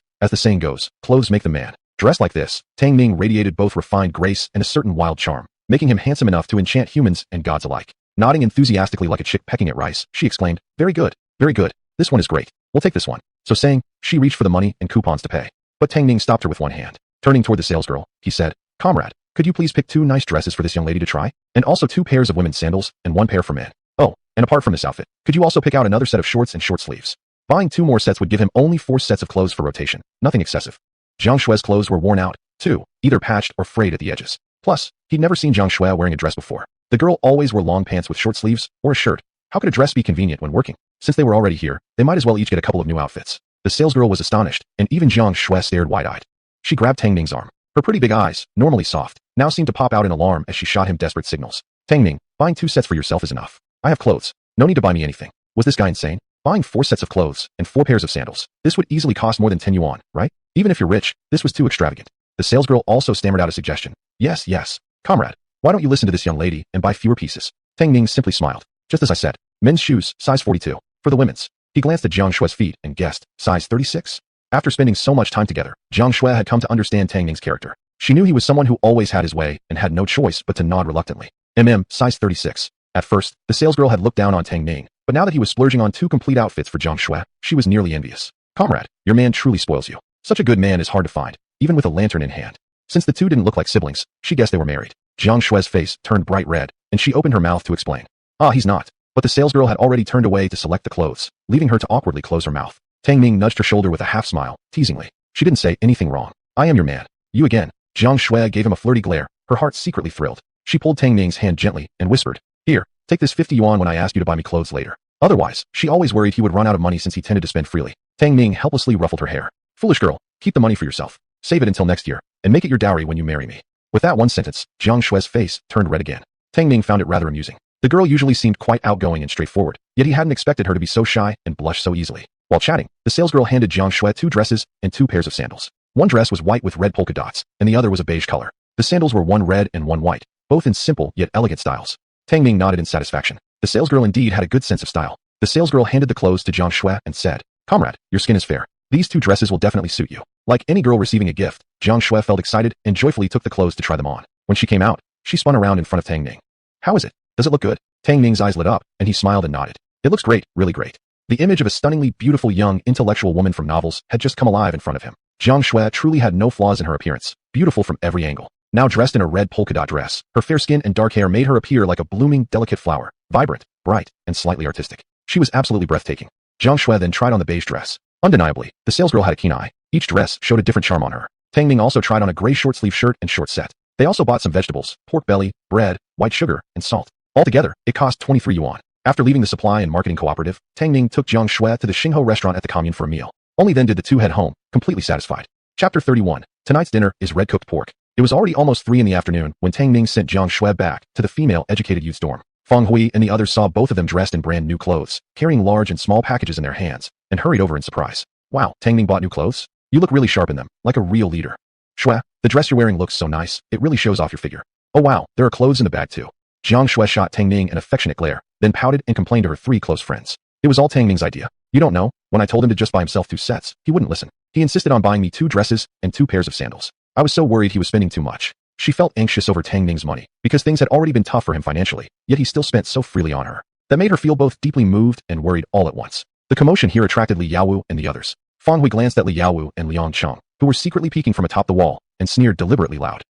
as the saying goes, clothes make the man. Dressed like this, Tang Ning radiated both refined grace and a certain wild charm, making him handsome enough to enchant humans and gods alike. Nodding enthusiastically like a chick pecking at rice, she exclaimed, very good, very good. This one is great. We'll take this one. So saying, she reached for the money and coupons to pay. But Tang Ning stopped her with one hand. Turning toward the salesgirl, he said, Comrade, could you please pick 2 nice dresses for this young lady to try? And also 2 pairs of women's sandals and 1 pair for men. Oh, and apart from this outfit, could you also pick out another set of shorts and short sleeves? Buying 2 more sets would give him only 4 sets of clothes for rotation. Nothing excessive. Jiang Shui's clothes were worn out, too, either patched or frayed at the edges. Plus, he'd never seen Jiang Shui wearing a dress before. The girl always wore long pants with short sleeves or a shirt. How could a dress be convenient when working? Since they were already here, they might as well each get a couple of new outfits. The salesgirl was astonished, and even Jiang Shui stared wide-eyed. She grabbed Tang Ning's arm. Her pretty big eyes, normally soft, now seemed to pop out in alarm as she shot him desperate signals. Tang Ning, buying 2 sets for yourself is enough. I have clothes. No need to buy me anything. Was this guy insane? Buying 4 sets of clothes and 4 pairs of sandals. This would easily cost more than 10 yuan, right? Even if you're rich, this was too extravagant. The salesgirl also stammered out a suggestion. Yes, yes. Comrade, why don't you listen to this young lady and buy fewer pieces? Tang Ning simply smiled. Just as I said. Men's shoes, size 42. For the women's. He glanced at Jiang Shue's feet and guessed, size 36? After spending so much time together, Jiang Shui had come to understand Tang Ning's character. She knew he was someone who always had his way and had no choice but to nod reluctantly. Size 36. At first, the salesgirl had looked down on Tang Ning, but now that he was splurging on 2 complete outfits for Jiang Shui, she was nearly envious. Comrade, your man truly spoils you. Such a good man is hard to find, even with a lantern in hand. Since the two didn't look like siblings, she guessed they were married. Jiang Shui's face turned bright red, and she opened her mouth to explain. He's not. But the salesgirl had already turned away to select the clothes, leaving her to awkwardly close her mouth. Tang Ning nudged her shoulder with a half smile, teasingly. She didn't say anything wrong. I am your man. You again. Jiang Shui gave him a flirty glare, her heart secretly thrilled. She pulled Tang Ning's hand gently and whispered, Here, take this 50 yuan when I ask you to buy me clothes later. Otherwise, she always worried he would run out of money since he tended to spend freely. Tang Ning helplessly ruffled her hair. Foolish girl, keep the money for yourself. Save it until next year, and make it your dowry when you marry me. With that one sentence, Jiang Shui's face turned red again. Tang Ning found it rather amusing. The girl usually seemed quite outgoing and straightforward, yet he hadn't expected her to be so shy and blush so easily. While chatting, the salesgirl handed Jiang Shui 2 dresses and 2 pairs of sandals. One dress was white with red polka dots, and the other was a beige color. The sandals were one red and one white, both in simple yet elegant styles. Tang Ning nodded in satisfaction. The salesgirl indeed had a good sense of style. The salesgirl handed the clothes to Jiang Shui and said, Comrade, your skin is fair. These 2 dresses will definitely suit you. Like any girl receiving a gift, Jiang Shui felt excited and joyfully took the clothes to try them on. When she came out, she spun around in front of Tang Ning. How is it? Does it look good? Tang Ning's eyes lit up, and he smiled and nodded. It looks great, really great. The image of a stunningly beautiful young intellectual woman from novels had just come alive in front of him. Jiang Shui truly had no flaws in her appearance, beautiful from every angle. Now dressed in a red polka dot dress, her fair skin and dark hair made her appear like a blooming, delicate flower, vibrant, bright, and slightly artistic. She was absolutely breathtaking. Jiang Shui then tried on the beige dress. Undeniably, the salesgirl had a keen eye. Each dress showed a different charm on her. Tang Ning also tried on a gray short-sleeve shirt and short set. They also bought some vegetables, pork belly, bread, white sugar, and salt. Altogether, it cost 23 yuan. After leaving the supply and marketing cooperative, Tang Ning took Jiang Shui to the Xingho restaurant at the commune for a meal. Only then did the two head home, completely satisfied. Chapter 31. Tonight's dinner is red-cooked pork. It was already almost 3 in the afternoon when Tang Ning sent Jiang Shui back to the female-educated youth's dorm. Feng Hui and the others saw both of them dressed in brand-new clothes, carrying large and small packages in their hands, and hurried over in surprise. Wow, Tang Ning bought new clothes? You look really sharp in them, like a real leader. Shui, the dress you're wearing looks so nice, it really shows off your figure. Oh wow, there are clothes in the bag too. Jiang Shui shot Tang Ning an affectionate glare, then pouted and complained to her 3 close friends. It was all Tang Ning's idea. You don't know, when I told him to just buy himself 2 sets, he wouldn't listen. He insisted on buying me 2 dresses and 2 pairs of sandals. I was so worried he was spending too much. She felt anxious over Tang Ning's money, because things had already been tough for him financially, yet he still spent so freely on her. That made her feel both deeply moved and worried all at once. The commotion here attracted Li Yaowu and the others. Feng Hui glanced at Li Yaowu and Liang Cheng, who were secretly peeking from atop the wall, and sneered deliberately loud.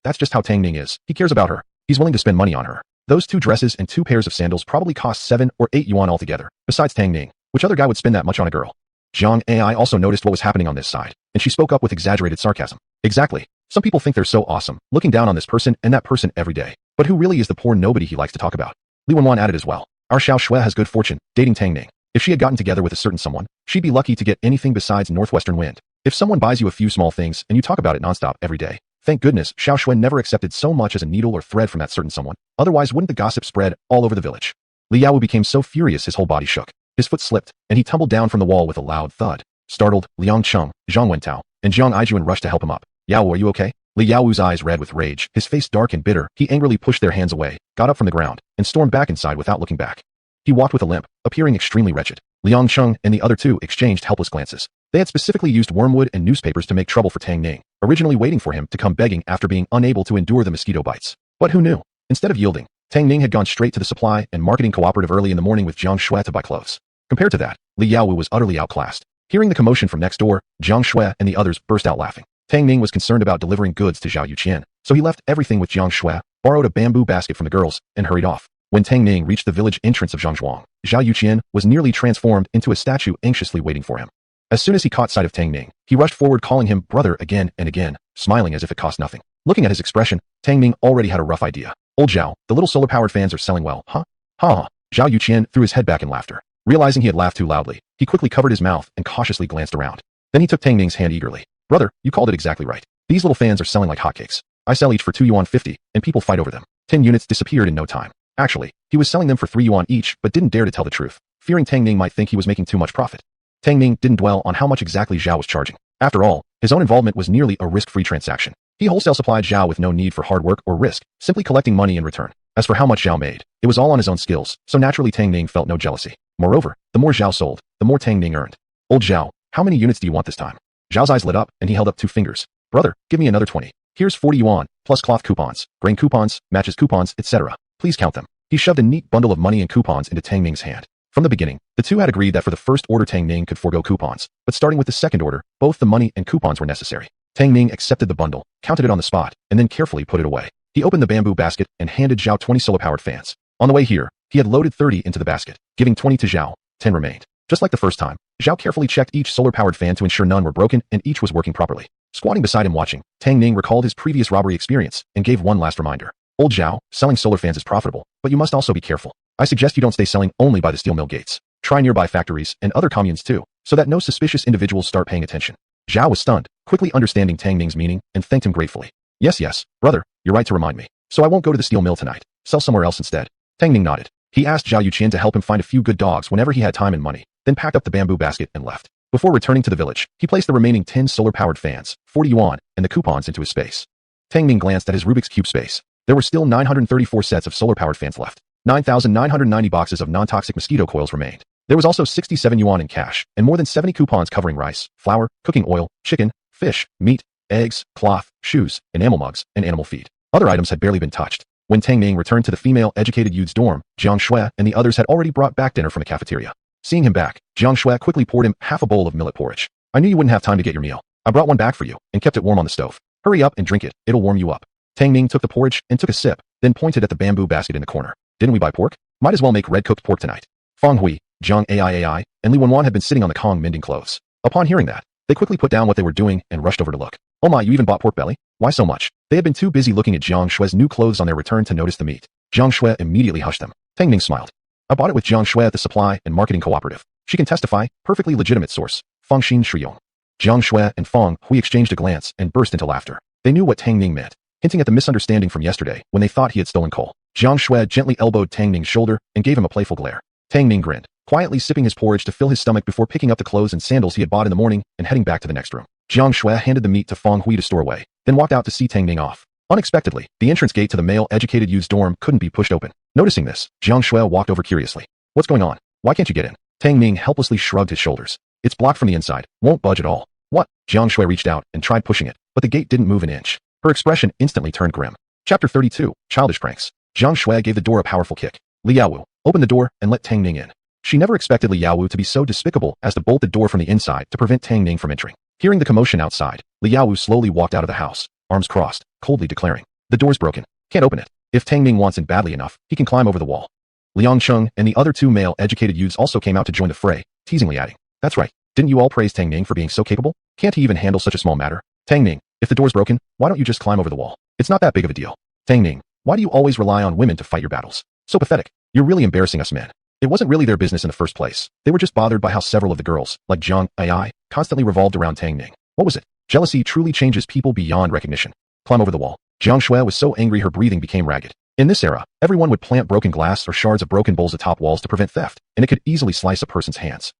That's just how Tang Ning is. He cares about her. He's willing to spend money on her. Those 2 dresses and 2 pairs of sandals probably cost 7 or 8 yuan altogether. Besides Tang Ning, which other guy would spend that much on a girl? Jiang Ai also noticed what was happening on this side, and she spoke up with exaggerated sarcasm. Exactly. Some people think they're so awesome, looking down on this person and that person every day. But who really is the poor nobody he likes to talk about? Li Wenwan added as well. Our Xiao Shui has good fortune, dating Tang Ning. If she had gotten together with a certain someone, she'd be lucky to get anything besides northwestern wind. If someone buys you a few small things and you talk about it nonstop every day, thank goodness Xiao Shui never accepted so much as a needle or thread from that certain someone, otherwise wouldn't the gossip spread all over the village? Li Yaowu became so furious his whole body shook. His foot slipped, and he tumbled down from the wall with a loud thud. Startled, Liang Cheng, Zhang Wentao, and Jiang Aijuan rushed to help him up. Yaowu, are you okay? Li Yaowu's eyes red with rage, his face dark and bitter. He angrily pushed their hands away, got up from the ground, and stormed back inside without looking back. He walked with a limp, appearing extremely wretched. Liang Cheng and the other 2 exchanged helpless glances. They had specifically used wormwood and newspapers to make trouble for Tang Ning, originally waiting for him to come begging after being unable to endure the mosquito bites. But who knew? Instead of yielding, Tang Ning had gone straight to the supply and marketing cooperative early in the morning with Jiang Shui to buy clothes. Compared to that, Li Yaowu was utterly outclassed. Hearing the commotion from next door, Jiang Shui and the others burst out laughing. Tang Ning was concerned about delivering goods to Zhao Yuqian, so he left everything with Jiang Shui, borrowed a bamboo basket from the girls, and hurried off. When Tang Ning reached the village entrance of Zhangzhuang, Zhao Yuqian was nearly transformed into a statue anxiously waiting for him. As soon as he caught sight of Tang Ning, he rushed forward calling him brother again and again, smiling as if it cost nothing. Looking at his expression, Tang Ning already had a rough idea. Old Zhao, the little solar-powered fans are selling well, huh? Ha! Zhao Yuqian threw his head back in laughter. Realizing he had laughed too loudly, he quickly covered his mouth and cautiously glanced around. Then he took Tang Ning's hand eagerly. Brother, you called it exactly right. These little fans are selling like hotcakes. I sell each for 2 yuan 50, and people fight over them. 10 units disappeared in no time. Actually, he was selling them for 3 yuan each but didn't dare to tell the truth, fearing Tang Ning might think he was making too much profit. Tang Ning didn't dwell on how much exactly Zhao was charging. After all, his own involvement was nearly a risk-free transaction. He wholesale supplied Zhao with no need for hard work or risk, simply collecting money in return. As for how much Zhao made, it was all on his own skills, so naturally Tang Ning felt no jealousy. Moreover, the more Zhao sold, the more Tang Ning earned. Old Zhao, how many units do you want this time? Zhao's eyes lit up, and he held up 2 fingers. Brother, give me another 20. Here's 40 yuan, plus cloth coupons, grain coupons, matches coupons, etc. Please count them. He shoved a neat bundle of money and coupons into Tang Ning's hand. From the beginning, the two had agreed that for the first order Tang Ning could forego coupons, but starting with the second order, both the money and coupons were necessary. Tang Ning accepted the bundle, counted it on the spot, and then carefully put it away. He opened the bamboo basket and handed Zhao 20 solar-powered fans. On the way here, he had loaded 30 into the basket, giving 20 to Zhao. 10 remained. Just like the first time, Zhao carefully checked each solar-powered fan to ensure none were broken and each was working properly. Squatting beside him watching, Tang Ning recalled his previous robbery experience and gave one last reminder. Old Zhao, selling solar fans is profitable, but you must also be careful. I suggest you don't stay selling only by the steel mill gates. Try nearby factories and other communes too, so that no suspicious individuals start paying attention. Zhao was stunned, quickly understanding Tang Ning's meaning, and thanked him gratefully. Yes, brother, you're right to remind me. So I won't go to the steel mill tonight. Sell somewhere else instead. Tang Ning nodded. He asked Zhao Yuqian to help him find a few good dogs whenever he had time and money, then packed up the bamboo basket and left. Before returning to the village, he placed the remaining 10 solar-powered fans, 40 yuan, and the coupons into his space. Tang Ning glanced at his Rubik's Cube space. There were still 934 sets of solar-powered fans left. 9,990 boxes of non-toxic mosquito coils remained. There was also 67 yuan in cash, and more than 70 coupons covering rice, flour, cooking oil, chicken, fish, meat, eggs, cloth, shoes, enamel mugs, and animal feed. Other items had barely been touched. When Tang Ning returned to the female-educated youth's dorm, Jiang Shui and the others had already brought back dinner from the cafeteria. Seeing him back, Jiang Shui quickly poured him half a bowl of millet porridge. I knew you wouldn't have time to get your meal. I brought one back for you, and kept it warm on the stove. Hurry up and drink it, it'll warm you up. Tang Ning took the porridge and took a sip, then pointed at the bamboo basket in the corner. Didn't we buy pork? Might as well make red-cooked pork tonight. Feng Hui, Jiang Ai, and Li Wenwan had been sitting on the Kong mending clothes. Upon hearing that, they quickly put down what they were doing and rushed over to look. Oh my, you even bought pork belly? Why so much? They had been too busy looking at Jiang Shui's new clothes on their return to notice the meat. Jiang Shui immediately hushed them. Tang Ning smiled. I bought it with Jiang Shui at the supply and marketing cooperative. She can testify, perfectly legitimate source. Feng Xin Shuyong. Jiang Shui and Feng Hui exchanged a glance and burst into laughter. They knew what Tang Ning meant, hinting at the misunderstanding from yesterday when they thought he had stolen coal. Jiang Shui gently elbowed Tang Ning's shoulder and gave him a playful glare. Tang Ning grinned, quietly sipping his porridge to fill his stomach before picking up the clothes and sandals he had bought in the morning and heading back to the next room. Jiang Shui handed the meat to Feng Hui to store away, then walked out to see Tang Ning off. Unexpectedly, the entrance gate to the male-educated youth's dorm couldn't be pushed open. Noticing this, Jiang Shui walked over curiously. What's going on? Why can't you get in? Tang Ning helplessly shrugged his shoulders. It's blocked from the inside. Won't budge at all. What? Jiang Shui reached out and tried pushing it, but the gate didn't move an inch. Her expression instantly turned grim. Chapter 32, Childish Pranks. Jiang Shui gave the door a powerful kick. Li Yaowu, open the door and let Tang Ning in. She never expected Li Yaowu to be so despicable as to bolt the door from the inside to prevent Tang Ning from entering. Hearing the commotion outside, Li Yaowu slowly walked out of the house, arms crossed, coldly declaring, the door's broken. Can't open it. If Tang Ning wants it badly enough, he can climb over the wall. Liang Cheng and the other 2 male-educated youths also came out to join the fray, teasingly adding, that's right. Didn't you all praise Tang Ning for being so capable? Can't he even handle such a small matter? Tang Ning, if the door's broken, why don't you just climb over the wall? It's not that big of a deal. Tang Ning, why do you always rely on women to fight your battles? So pathetic. You're really embarrassing us men. It wasn't really their business in the first place. They were just bothered by how several of the girls, like Jiang Ai, constantly revolved around Tang Ning. What was it? Jealousy truly changes people beyond recognition. Climb over the wall. Jiang Shui was so angry her breathing became ragged. In this era, everyone would plant broken glass or shards of broken bowls atop walls to prevent theft, and it could easily slice a person's hands.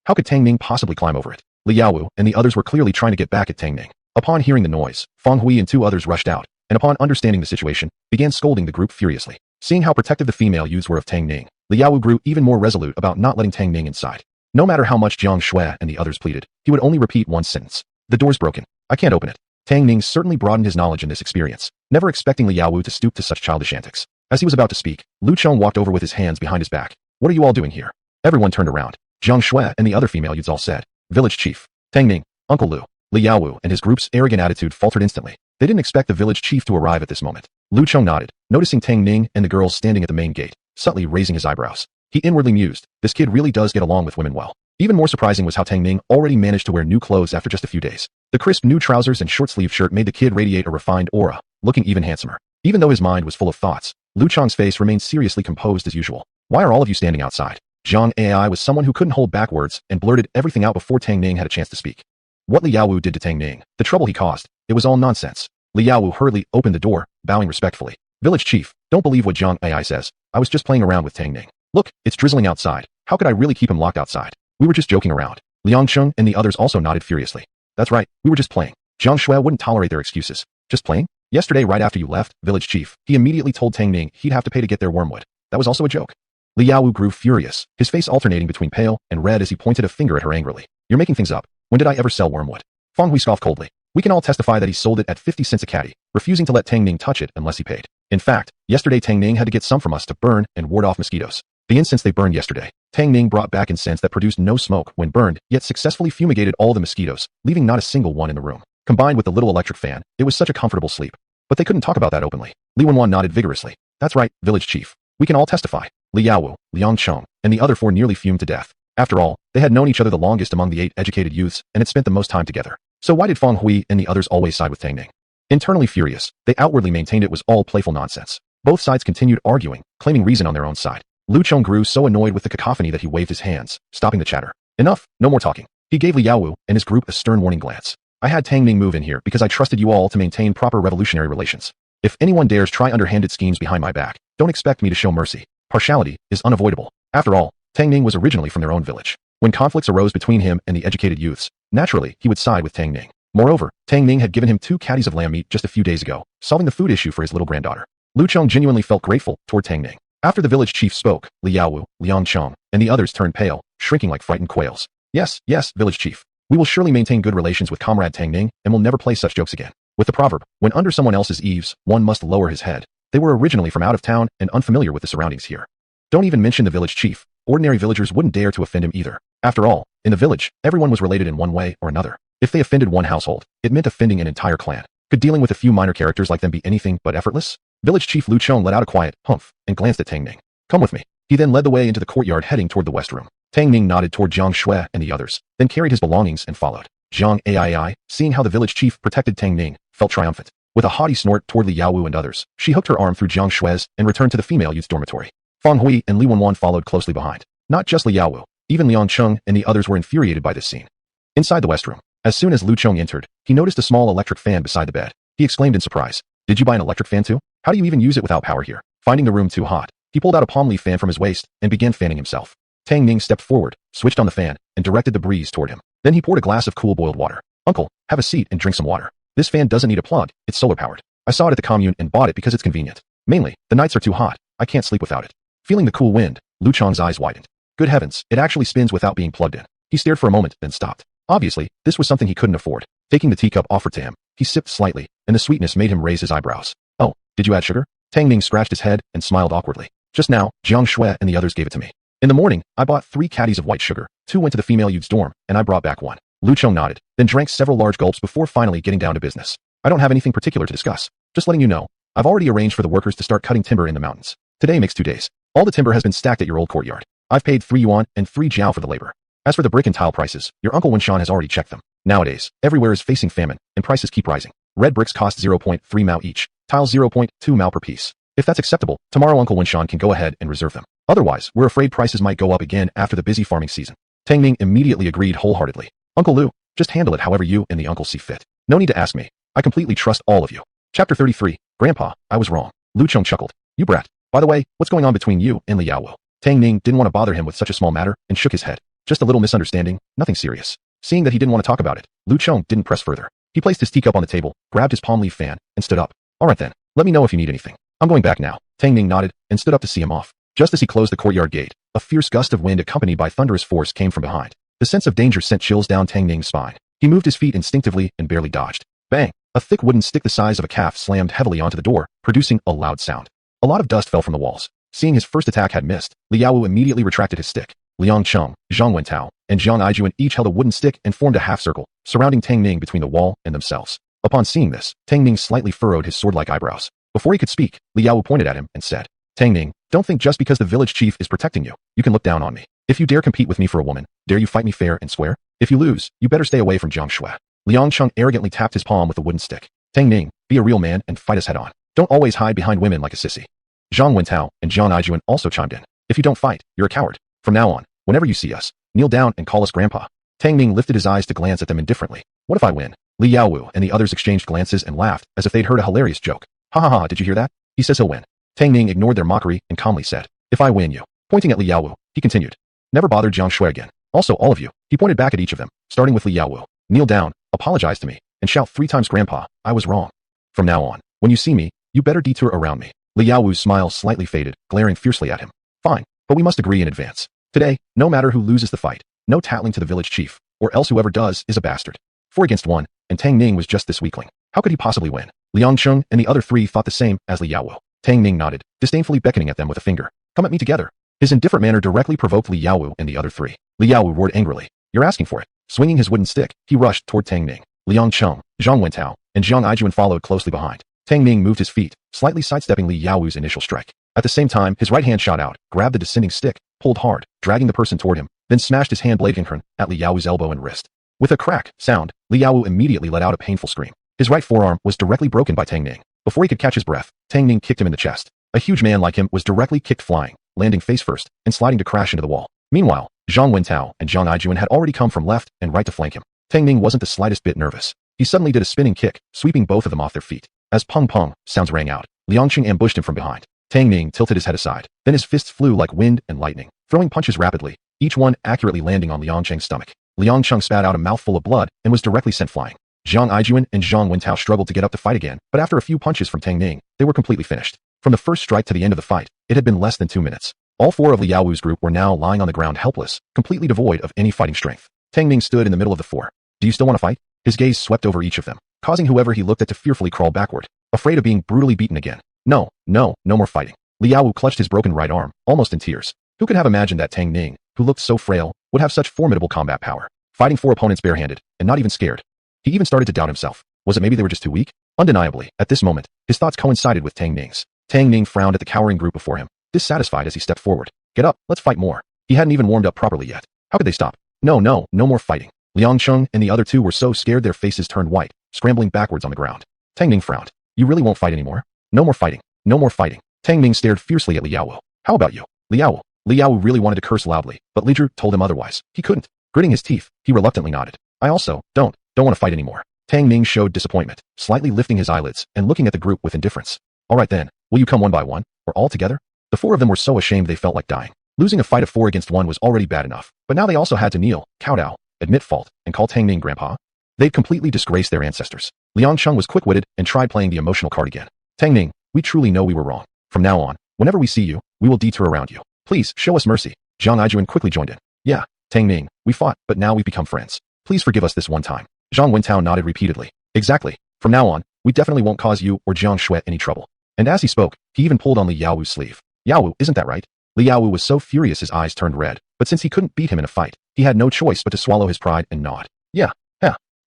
How could Tang Ning possibly climb over it? Li Yaowu and the others were clearly trying to get back at Tang Ning. Upon hearing the noise, Feng Hui and 2 others rushed out, and upon understanding the situation, began scolding the group furiously. Seeing how protective the female youths were of Tang Ning, Li Yaowu grew even more resolute about not letting Tang Ning inside. No matter how much Jiang Shui and the others pleaded, he would only repeat one sentence. The door's broken. I can't open it. Tang Ning certainly broadened his knowledge in this experience, never expecting Li Yaowu to stoop to such childish antics. As he was about to speak, Lu Cheng walked over with his hands behind his back. What are you all doing here? Everyone turned around. Jiang Shui and the other female youths all said, Village Chief. Tang Ning, Uncle Lu. Li Yaowu and his group's arrogant attitude faltered instantly. They didn't expect the village chief to arrive at this moment. Lu Cheng nodded, noticing Tang Ning and the girls standing at the main gate, subtly raising his eyebrows. He inwardly mused, this kid really does get along with women well. Even more surprising was how Tang Ning already managed to wear new clothes after just a few days. The crisp new trousers and short-sleeved shirt made the kid radiate a refined aura, looking even handsomer. Even though his mind was full of thoughts, Lu Cheng's face remained seriously composed as usual. Why are all of you standing outside? Jiang Ai was someone who couldn't hold back words and blurted everything out before Tang Ning had a chance to speak. What Li Yaowu did to Tang Ning, the trouble he caused, it was all nonsense. Li Yaowu hurriedly opened the door, bowing respectfully. Village Chief, Don't believe what Zhang Ai says. I was just playing around with Tang Ning. Look, it's drizzling outside. How could I really keep him locked outside? We were just joking around. Liang Cheng and the others also nodded furiously. That's right, we were just playing. Jiang Shui wouldn't tolerate their excuses. Just playing? Yesterday, right after you left, village chief, he immediately told Tang Ning he'd have to pay to get their wormwood. That was also a joke. Li Yaowu grew furious, his face alternating between pale and red as he pointed a finger at her angrily. You're making things up. When did I ever sell wormwood? Feng Hui scoffed coldly. We can all testify that he sold it at 50 cents a caddy, refusing to let Tang Ning touch it unless he paid. In fact, yesterday Tang Ning had to get some from us to burn and ward off mosquitoes. The incense they burned yesterday, Tang Ning brought back incense that produced no smoke when burned, yet successfully fumigated all the mosquitoes, leaving not a single one in the room. Combined with the little electric fan, it was such a comfortable sleep. But they couldn't talk about that openly. Li Wenwan nodded vigorously. That's right, village chief. We can all testify. Li Yaowu, Liang Cheng, and the other four nearly fumed to death. After all, they had known each other the longest among the 8 educated youths and had spent the most time together. So why did Feng Hui and the others always side with Tang Ning? Internally furious, they outwardly maintained it was all playful nonsense. Both sides continued arguing, claiming reason on their own side. Lu Cheng grew so annoyed with the cacophony that he waved his hands, stopping the chatter. Enough, no more talking. He gave Li Yaowu and his group a stern warning glance. I had Tang Ning move in here because I trusted you all to maintain proper revolutionary relations. If anyone dares try underhanded schemes behind my back, don't expect me to show mercy. Partiality is unavoidable. After all, Tang Ning was originally from their own village. When conflicts arose between him and the educated youths, naturally, he would side with Tang Ning. Moreover, Tang Ning had given him 2 caddies of lamb meat just a few days ago, solving the food issue for his little granddaughter. Lu Cheng genuinely felt grateful toward Tang Ning. After the village chief spoke, Li Yaowu, Liang Cheng, and the others turned pale, shrinking like frightened quails. Yes, village chief. We will surely maintain good relations with comrade Tang Ning and will never play such jokes again. With the proverb, when under someone else's eaves, one must lower his head. They were originally from out of town and unfamiliar with the surroundings here. Don't even mention the village chief. Ordinary villagers wouldn't dare to offend him either. After all, in the village, everyone was related in one way or another. If they offended one household, it meant offending an entire clan. Could dealing with a few minor characters like them be anything but effortless? Village chief Lu Cheng let out a quiet humph and glanced at Tang Ning. Come with me. He then led the way into the courtyard heading toward the west room. Tang Ning nodded toward Jiang Shui and the others, then carried his belongings and followed. Jiang Ai, seeing how the village chief protected Tang Ning, felt triumphant. With a haughty snort toward Li Yaowu and others, she hooked her arm through Jiang Shui's and returned to the female youth's dormitory. Feng Hui and Li Wenwan followed closely behind. Not just Li Yaowu, even Liang Cheng and the others were infuriated by this scene. Inside the west room, as soon as Lu Cheng entered, he noticed a small electric fan beside the bed. He exclaimed in surprise. Did you buy an electric fan too? How do you even use it without power here? Finding the room too hot, he pulled out a palm leaf fan from his waist and began fanning himself. Tang Ning stepped forward, switched on the fan, and directed the breeze toward him. Then he poured a glass of cool boiled water. Uncle, have a seat and drink some water. This fan doesn't need a plug, it's solar powered. I saw it at the commune and bought it because it's convenient. Mainly, the nights are too hot, I can't sleep without it. Feeling the cool wind, Lu Cheng's eyes widened. Good heavens, it actually spins without being plugged in. He stared for a moment, then stopped. Obviously, this was something he couldn't afford. Taking the teacup offered to him, he sipped slightly, and the sweetness made him raise his eyebrows. Oh, did you add sugar? Tang Ning scratched his head and smiled awkwardly. Just now, Jiang Shui and the others gave it to me. In the morning, I bought 3 caddies of white sugar, 2 went to the female youth's dorm, and I brought back 1. Lu Cheng nodded, then drank several large gulps before finally getting down to business. I don't have anything particular to discuss. Just letting you know, I've already arranged for the workers to start cutting timber in the mountains. Today makes 2 days. All the timber has been stacked at your old courtyard. I've paid 3 yuan and 3 jiao for the labor. As for the brick and tile prices, your uncle Wenshan has already checked them. Nowadays, everywhere is facing famine, and prices keep rising. Red bricks cost 0.3 mao each, tiles 0.2 mao per piece. If that's acceptable, tomorrow Uncle Wenshan can go ahead and reserve them. Otherwise, we're afraid prices might go up again after the busy farming season. Tang Ning immediately agreed wholeheartedly. Uncle Lu, just handle it however you and the uncle see fit. No need to ask me. I completely trust all of you. Chapter 33, Grandpa, I was wrong. Lu Cheng chuckled. You brat. By the way, what's going on between you and Li Yaowu? Tang Ning didn't want to bother him with such a small matter and shook his head. Just a little misunderstanding, nothing serious. Seeing that he didn't want to talk about it, Lu Cheng didn't press further. He placed his teacup on the table, grabbed his palm leaf fan, and stood up. Alright then, let me know if you need anything. I'm going back now. Tang Ning nodded and stood up to see him off. Just as he closed the courtyard gate, a fierce gust of wind accompanied by thunderous force came from behind. The sense of danger sent chills down Tang Ning's spine. He moved his feet instinctively and barely dodged. Bang! A thick wooden stick the size of a calf slammed heavily onto the door, producing a loud sound. A lot of dust fell from the walls. Seeing his first attack had missed, Li Yaowu immediately retracted his stick. Liang Cheng, Zhang Wentao, and Jiang Aijuan each held a wooden stick and formed a half circle, surrounding Tang Ning between the wall and themselves. Upon seeing this, Tang Ning slightly furrowed his sword-like eyebrows. Before he could speak, Li Yaowu pointed at him and said, Tang Ning, don't think just because the village chief is protecting you, you can look down on me. If you dare compete with me for a woman, dare you fight me fair and square? If you lose, you better stay away from Jiang Shui. Liang Cheng arrogantly tapped his palm with a wooden stick. Tang Ning, be a real man and fight us head on. Don't always hide behind women like a sissy. Zhang Wentao and Jiang Aijuan also chimed in. If you don't fight, you're a coward. From now on, whenever you see us, kneel down and call us grandpa. Tang Ning lifted his eyes to glance at them indifferently. What if I win? Li Yaowu and the others exchanged glances and laughed as if they'd heard a hilarious joke. Ha ha ha, did you hear that? He says he'll win. Tang Ning ignored their mockery and calmly said, "If I win you." Pointing at Li Yaowu, he continued, "Never bother Jiang Shui again. Also, all of you." He pointed back at each of them, starting with Li Yaowu. "Kneel down, apologize to me, and shout 3 times, 'Grandpa, I was wrong.' From now on, when you see me, you better detour around me." Li Yaowu's smile slightly faded, glaring fiercely at him. "Fine, but we must agree in advance. Today, no matter who loses the fight, no tattling to the village chief, or else whoever does is a bastard." 4 against 1, and Tang Ning was just this weakling. How could he possibly win? Liang Cheng and the other 3 thought the same as Li Yaowu. Tang Ning nodded, disdainfully beckoning at them with a finger. "Come at me together." His indifferent manner directly provoked Li Yaowu and the other 3. Li Yaowu roared angrily, "You're asking for it." Swinging his wooden stick, he rushed toward Tang Ning. Liang Cheng, Zhang Wentao, and Jiang Aijuan followed closely behind. Tang Ning moved his feet, slightly sidestepping Li Yaowu's initial strike. At the same time, his right hand shot out, grabbed the descending stick, pulled hard, dragging the person toward him, then smashed his hand blade at Li Yaowu's elbow and wrist. With a crack sound, Li Yaowu immediately let out a painful scream. His right forearm was directly broken by Tang Ning. Before he could catch his breath, Tang Ning kicked him in the chest. A huge man like him was directly kicked flying, landing face first, and sliding to crash into the wall. Meanwhile, Zhang Wentao and Jiang Aijuan had already come from left and right to flank him. Tang Ning wasn't the slightest bit nervous. He suddenly did a spinning kick, sweeping both of them off their feet. As pung pung sounds rang out, Liangqing ambushed him from behind. Tang Ning tilted his head aside. Then his fists flew like wind and lightning, throwing punches rapidly, each one accurately landing on Liangqing's stomach. Liangqing spat out a mouthful of blood and was directly sent flying. Jiang Aijuan and Zhang Wentao struggled to get up to fight again, but after a few punches from Tang Ning, they were completely finished. From the first strike to the end of the fight, it had been less than 2 minutes. All 4 of Li Yaowu's group were now lying on the ground helpless, completely devoid of any fighting strength. Tang Ning stood in the middle of the 4. "Do you still want to fight?" His gaze swept over each of them, causing whoever he looked at to fearfully crawl backward, afraid of being brutally beaten again. No more fighting." Li Yaowu clutched his broken right arm, almost in tears. Who could have imagined that Tang Ning, who looked so frail, would have such formidable combat power, fighting 4 opponents barehanded, and not even scared? He even started to doubt himself. Was it maybe they were just too weak? Undeniably, at this moment, his thoughts coincided with Tang Ning's. Tang Ning frowned at the cowering group before him, dissatisfied as he stepped forward. "Get up, let's fight more." He hadn't even warmed up properly yet. How could they stop? No more fighting. Liang Cheng and the other 2 were so scared their faces turned white, scrambling backwards on the ground. Tang Ning frowned. "You really won't fight anymore?" No more fighting. No more fighting." Tang Ning stared fiercely at Li Yaowu. "How about you?" Li Yaowu. Li Yaowu really wanted to curse loudly, but Li Zhu told him otherwise. He couldn't. Gritting his teeth, he reluctantly nodded. "I also don't want to fight anymore." Tang Ning showed disappointment, slightly lifting his eyelids and looking at the group with indifference. "All right then, will you come one by one, or all together?" The 4 of them were so ashamed they felt like dying. Losing a fight of 4 against 1 was already bad enough, but now they also had to kneel, kowtow, admit fault, and call Tang Ning grandpa. They'd completely disgraced their ancestors. Liang Cheng was quick-witted and tried playing the emotional card again. "Tang Ning, we truly know we were wrong. From now on, whenever we see you, we will detour around you. Please, show us mercy." Jiang Aijuan quickly joined in. "Yeah, Tang Ning, we fought, but now we've become friends. Please forgive us this one time." Zhang Wentao nodded repeatedly. "Exactly. From now on, we definitely won't cause you or Jiang Shui any trouble." And as he spoke, he even pulled on Li Yaowu's sleeve. "Yaowu, isn't that right?" Li Yaowu was so furious his eyes turned red, but since he couldn't beat him in a fight, he had no choice but to swallow his pride and nod. Yeah.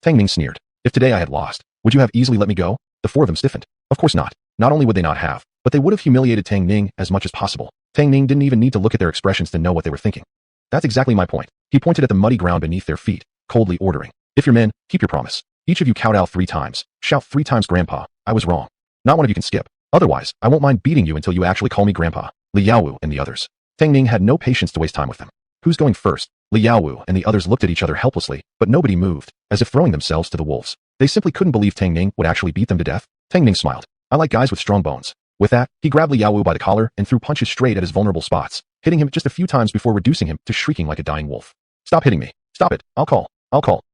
Tang Ning sneered. "If today I had lost, would you have easily let me go?" The 4 of them stiffened. Of course not. Not only would they not have, but they would have humiliated Tang Ning as much as possible. Tang Ning didn't even need to look at their expressions to know what they were thinking. "That's exactly my point." He pointed at the muddy ground beneath their feet, coldly ordering, "If you're men, keep your promise. Each of you kowtow 3 times. Shout 3 times, 'Grandpa, I was wrong.' Not one of you can skip. Otherwise, I won't mind beating you until you actually call me grandpa." Li Yaowu and the others. Tang Ning had no patience to waste time with them. "Who's going first?" Li Yaowu and the others looked at each other helplessly, but nobody moved, as if throwing themselves to the wolves. They simply couldn't believe Tang Ning would actually beat them to death. Tang Ning smiled. "I like guys with strong bones." With that, he grabbed Li Yaowu by the collar and threw punches straight at his vulnerable spots, hitting him just a few times before reducing him to shrieking like a dying wolf. "Stop hitting me. Stop it. I'll call.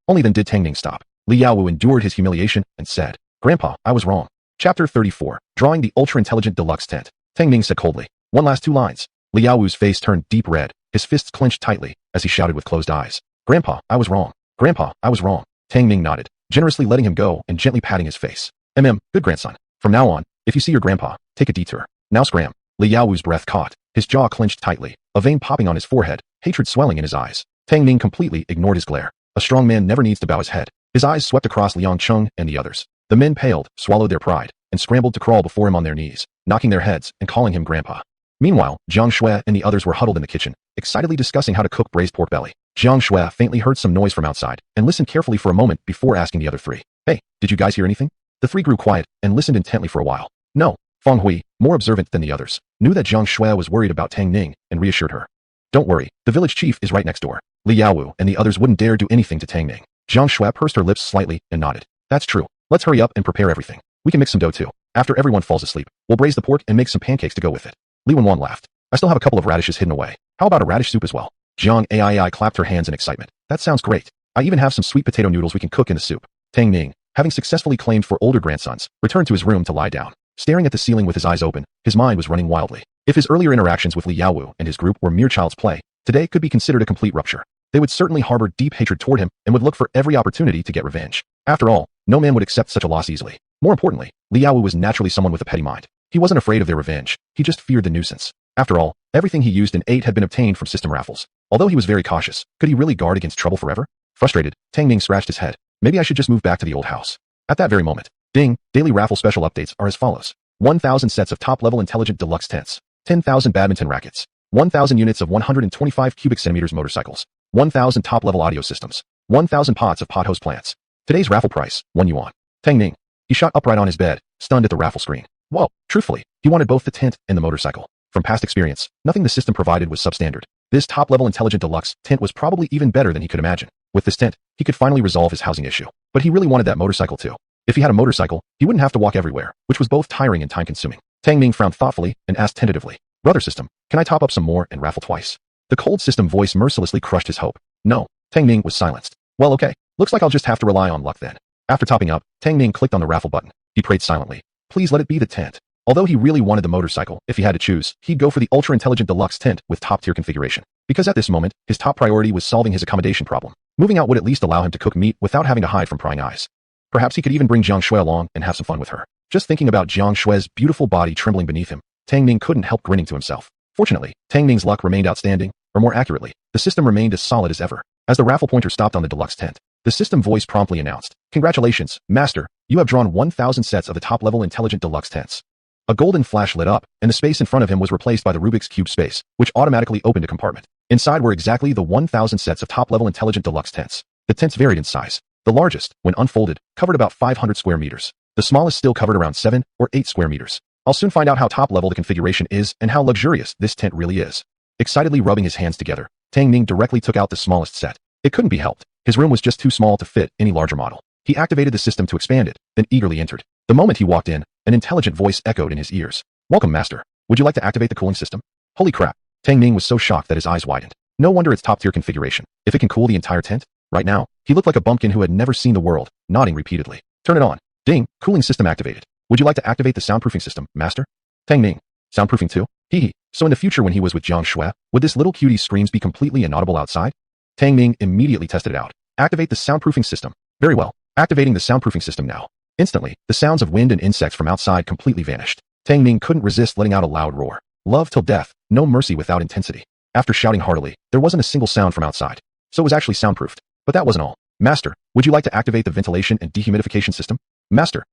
Only then did Tang Ning stop. Li Yaowu endured his humiliation and said, "Grandpa, I was wrong." Chapter 34. Drawing the ultra-intelligent deluxe tent. Tang Ning said coldly, "One last 2 lines." Li Yaowu's face turned deep red, his fists clenched tightly, as he shouted with closed eyes. "Grandpa, I was wrong. Grandpa, I was wrong." Tang Ning nodded, generously letting him go and gently patting his face. Good grandson. From now on, if you see your grandpa, take a detour. Now scram." Li Yaowu's breath caught, his jaw clenched tightly, a vein popping on his forehead, hatred swelling in his eyes. Tang Ning completely ignored his glare. A strong man never needs to bow his head. His eyes swept across Liang Cheng and the others. The men paled, swallowed their pride, and scrambled to crawl before him on their knees, knocking their heads and calling him grandpa. Meanwhile, Jiang Shui and the others were huddled in the kitchen, excitedly discussing how to cook braised pork belly. Jiang Shui faintly heard some noise from outside and listened carefully for a moment before asking the other 3. "Hey, did you guys hear anything?" The 3 grew quiet and listened intently for a while. "No." Feng Hui, more observant than the others, knew that Jiang Shui was worried about Tang Ning and reassured her. "Don't worry, the village chief is right next door." Li Yaowu and the others wouldn't dare do anything to Tang Ning. Jiang Shui pursed her lips slightly and nodded. "That's true. Let's hurry up and prepare everything. We can mix some dough too." After everyone falls asleep, we'll braise the pork and make some pancakes to go with it. Li Wenwan laughed. I still have a couple of radishes hidden away. How about a radish soup as well? Jiang Ai clapped her hands in excitement. That sounds great. I even have some sweet potato noodles we can cook in the soup. Tang Ning, having successfully claimed 4 older grandsons, returned to his room to lie down. Staring at the ceiling with his eyes open, his mind was running wildly. If his earlier interactions with Li Yaowu and his group were mere child's play, today could be considered a complete rupture. They would certainly harbor deep hatred toward him and would look for every opportunity to get revenge. After all, no man would accept such a loss easily. More importantly, Li Yaowu was naturally someone with a petty mind. He wasn't afraid of their revenge, he just feared the nuisance. After all, everything he used and ate had been obtained from system raffles. Although he was very cautious, could he really guard against trouble forever? Frustrated, Tang Ning scratched his head. Maybe I should just move back to the old house. At that very moment, ding, daily raffle special updates are as follows. 1,000 sets of top-level intelligent deluxe tents, 10,000 badminton rackets, 1,000 units of 125 cubic centimeters motorcycles, 1,000 top-level audio systems, 1,000 pots of pothose plants. Today's raffle price, 1 yuan. Tang Ning. He shot upright on his bed, stunned at the raffle screen. Whoa, truthfully, he wanted both the tent and the motorcycle. From past experience, nothing the system provided was substandard. This top-level intelligent deluxe tent was probably even better than he could imagine. With this tent, he could finally resolve his housing issue. But he really wanted that motorcycle too. If he had a motorcycle, he wouldn't have to walk everywhere, which was both tiring and time-consuming. Tang Ning frowned thoughtfully and asked tentatively, Brother system, can I top up some more and raffle twice? The cold system voice mercilessly crushed his hope. No. Tang Ning was silenced. Well, okay. Looks like I'll just have to rely on luck then. After topping up, Tang Ning clicked on the raffle button. He prayed silently. Please let it be the tent. Although he really wanted the motorcycle, if he had to choose, he'd go for the ultra-intelligent deluxe tent with top-tier configuration. Because at this moment, his top priority was solving his accommodation problem. Moving out would at least allow him to cook meat without having to hide from prying eyes. Perhaps he could even bring Jiang Shui along and have some fun with her. Just thinking about Jiang Shui's beautiful body trembling beneath him, Tang Ning couldn't help grinning to himself. Fortunately, Tang Ning's luck remained outstanding, or more accurately, the system remained as solid as ever. As the raffle pointer stopped on the deluxe tent, the system voice promptly announced, Congratulations, Master, you have drawn 1,000 sets of the top-level intelligent deluxe tents. A golden flash lit up, and the space in front of him was replaced by the Rubik's Cube space, which automatically opened a compartment. Inside were exactly the 1,000 sets of top-level intelligent deluxe tents. The tents varied in size. The largest, when unfolded, covered about 500 square meters. The smallest still covered around 7 or 8 square meters. I'll soon find out how top-level the configuration is and how luxurious this tent really is. Excitedly rubbing his hands together, Tang Ning directly took out the smallest set. It couldn't be helped. His room was just too small to fit any larger model. He activated the system to expand it, then eagerly entered. The moment he walked in, an intelligent voice echoed in his ears. Welcome, Master. Would you like to activate the cooling system? Holy crap. Tang Ning was so shocked that his eyes widened. No wonder it's top-tier configuration. If it can cool the entire tent? Right now, he looked like a bumpkin who had never seen the world, nodding repeatedly. Turn it on. Ding, cooling system activated. Would you like to activate the soundproofing system, Master? Tang Ning. Soundproofing too? Hee hee. So in the future when he was with Jiang Shui, would this little cutie's screams be completely inaudible outside? Tang Ning immediately tested it out. Activate the soundproofing system. Very well. Activating the soundproofing system now. Instantly, the sounds of wind and insects from outside completely vanished. Tang Ning couldn't resist letting out a loud roar. Love till death, no mercy without intensity. After shouting heartily, there wasn't a single sound from outside. So it was actually soundproofed. But that wasn't all. Master, would you like to activate the ventilation and dehumidification system? Master,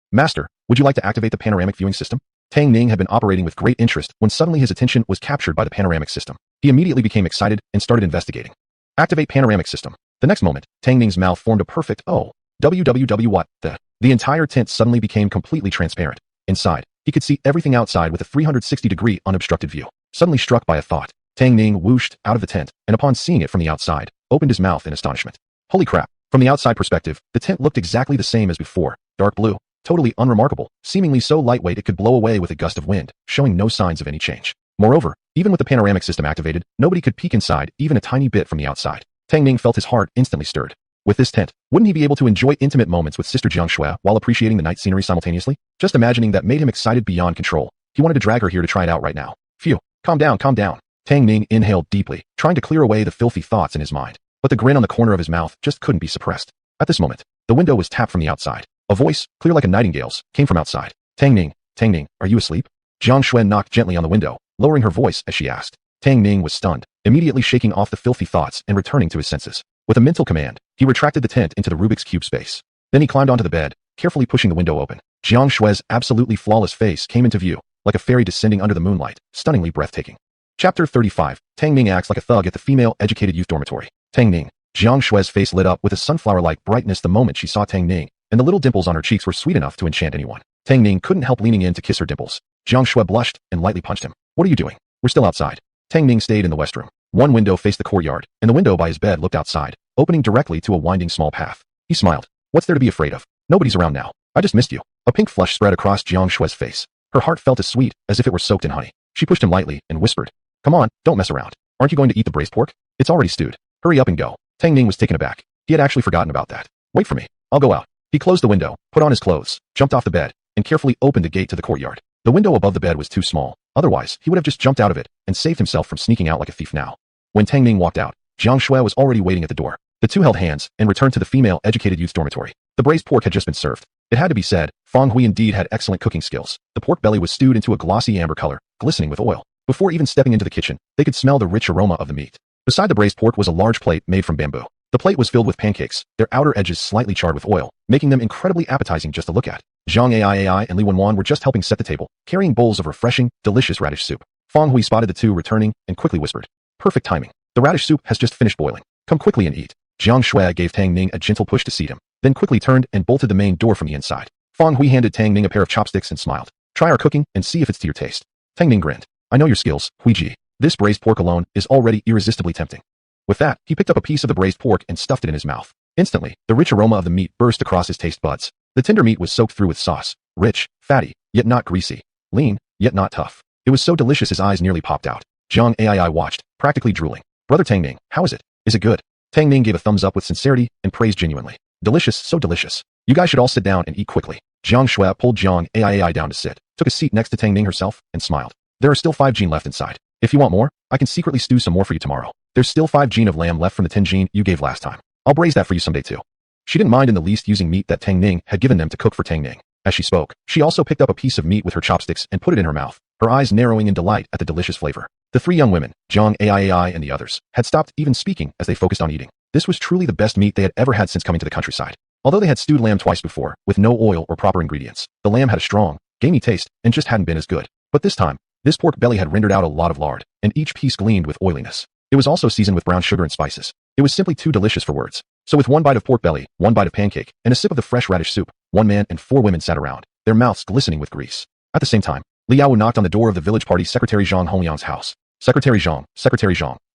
would you like to activate the panoramic viewing system? Tang Ning had been operating with great interest when suddenly his attention was captured by the panoramic system. He immediately became excited and started investigating. Activate panoramic system. The next moment, Tang Ning's mouth formed a perfect what the. The entire tent suddenly became completely transparent. Inside, he could see everything outside with a 360-degree unobstructed view. Suddenly struck by a thought, Tang Ning whooshed out of the tent and upon seeing it from the outside, opened his mouth in astonishment. Holy crap. From the outside perspective, the tent looked exactly the same as before, dark blue, totally unremarkable, seemingly so lightweight it could blow away with a gust of wind, showing no signs of any change. Moreover, even with the panoramic system activated, nobody could peek inside even a tiny bit from the outside. Tang Ning felt his heart instantly stirred. With this tent, wouldn't he be able to enjoy intimate moments with Sister Jiang Shui while appreciating the night scenery simultaneously? Just imagining that made him excited beyond control. He wanted to drag her here to try it out right now. Phew, calm down. Tang Ning inhaled deeply, trying to clear away the filthy thoughts in his mind. But the grin on the corner of his mouth just couldn't be suppressed. At this moment, the window was tapped from the outside. A voice, clear like a nightingale's, came from outside. Tang Ning, are you asleep? Jiang Shui knocked gently on the window, lowering her voice as she asked. Tang Ning was stunned, immediately shaking off the filthy thoughts and returning to his senses. With a mental command, he retracted the tent into the Rubik's Cube space. Then he climbed onto the bed, carefully pushing the window open. Jiang Shui's absolutely flawless face came into view, like a fairy descending under the moonlight, stunningly breathtaking. Chapter 35. Tang Ning acts like a thug at the female educated youth dormitory. Tang Ning. Jiang Shui's face lit up with a sunflower-like brightness the moment she saw Tang Ning, and the little dimples on her cheeks were sweet enough to enchant anyone. Tang Ning couldn't help leaning in to kiss her dimples. Jiang Shui blushed and lightly punched him. What are you doing? We're still outside. Tang Ning stayed in the west room. One window faced the courtyard, and the window by his bed looked outside, opening directly to a winding small path. He smiled. What's there to be afraid of? Nobody's around now. I just missed you. A pink flush spread across Jiang Shue's face. Her heart felt as sweet as if it were soaked in honey. She pushed him lightly and whispered, "Come on, don't mess around. Aren't you going to eat the braised pork? It's already stewed. Hurry up and go." Tang Ning was taken aback. He had actually forgotten about that. "Wait for me. I'll go out." He closed the window, put on his clothes, jumped off the bed, and carefully opened a gate to the courtyard. The window above the bed was too small. Otherwise, he would have just jumped out of it and saved himself from sneaking out like a thief now. When Tang Ning walked out, Jiang Shui was already waiting at the door. The two held hands and returned to the female educated youth dormitory. The braised pork had just been served. It had to be said, Fang Hui indeed had excellent cooking skills. The pork belly was stewed into a glossy amber color, glistening with oil. Before even stepping into the kitchen, they could smell the rich aroma of the meat. Beside the braised pork was a large plate made from bamboo. The plate was filled with pancakes, their outer edges slightly charred with oil, making them incredibly appetizing just to look at. Zhang Ai and Li Wenwan were just helping set the table, carrying bowls of refreshing, delicious radish soup. Fang Hui spotted the two returning and quickly whispered, "Perfect timing. The radish soup has just finished boiling. Come quickly and eat." Jiang Shui gave Tang Ning a gentle push to seat him, then quickly turned and bolted the main door from the inside. Fang Hui handed Tang Ning a pair of chopsticks and smiled. "Try our cooking and see if it's to your taste." Tang Ning grinned. "I know your skills, Huiji. This braised pork alone is already irresistibly tempting." With that, he picked up a piece of the braised pork and stuffed it in his mouth. Instantly, the rich aroma of the meat burst across his taste buds. The tender meat was soaked through with sauce, rich, fatty, yet not greasy, lean, yet not tough. It was so delicious his eyes nearly popped out. Jiang Ai watched, practically drooling. "Brother Tang Ning, how is it? Is it good?" Tang Ning gave a thumbs up with sincerity and praised genuinely. "Delicious, so delicious. You guys should all sit down and eat quickly." Jiang Shui pulled Jiang Ai down to sit, took a seat next to Tang Ning herself, and smiled. "There are still 5 jin left inside. If you want more, I can secretly stew some more for you tomorrow. There's still 5 jin of lamb left from the 10 jin you gave last time. I'll braise that for you someday too." She didn't mind in the least using meat that Tang Ning had given them to cook for Tang Ning. As she spoke, she also picked up a piece of meat with her chopsticks and put it in her mouth, her eyes narrowing in delight at the delicious flavor. The 3 young women, Jiang Ai and the others, had stopped even speaking as they focused on eating. This was truly the best meat they had ever had since coming to the countryside. Although they had stewed lamb twice before, with no oil or proper ingredients, the lamb had a strong, gamey taste and just hadn't been as good. But this time, this pork belly had rendered out a lot of lard, and each piece gleamed with oiliness. It was also seasoned with brown sugar and spices. It was simply too delicious for words. So with 1 bite of pork belly, 1 bite of pancake, and a sip of the fresh radish soup, 1 man and 4 women sat around, their mouths glistening with grease. At the same time, Li Yao knocked on the door of the village party secretary Zhang Hongliang's house. "Secretary Zhang,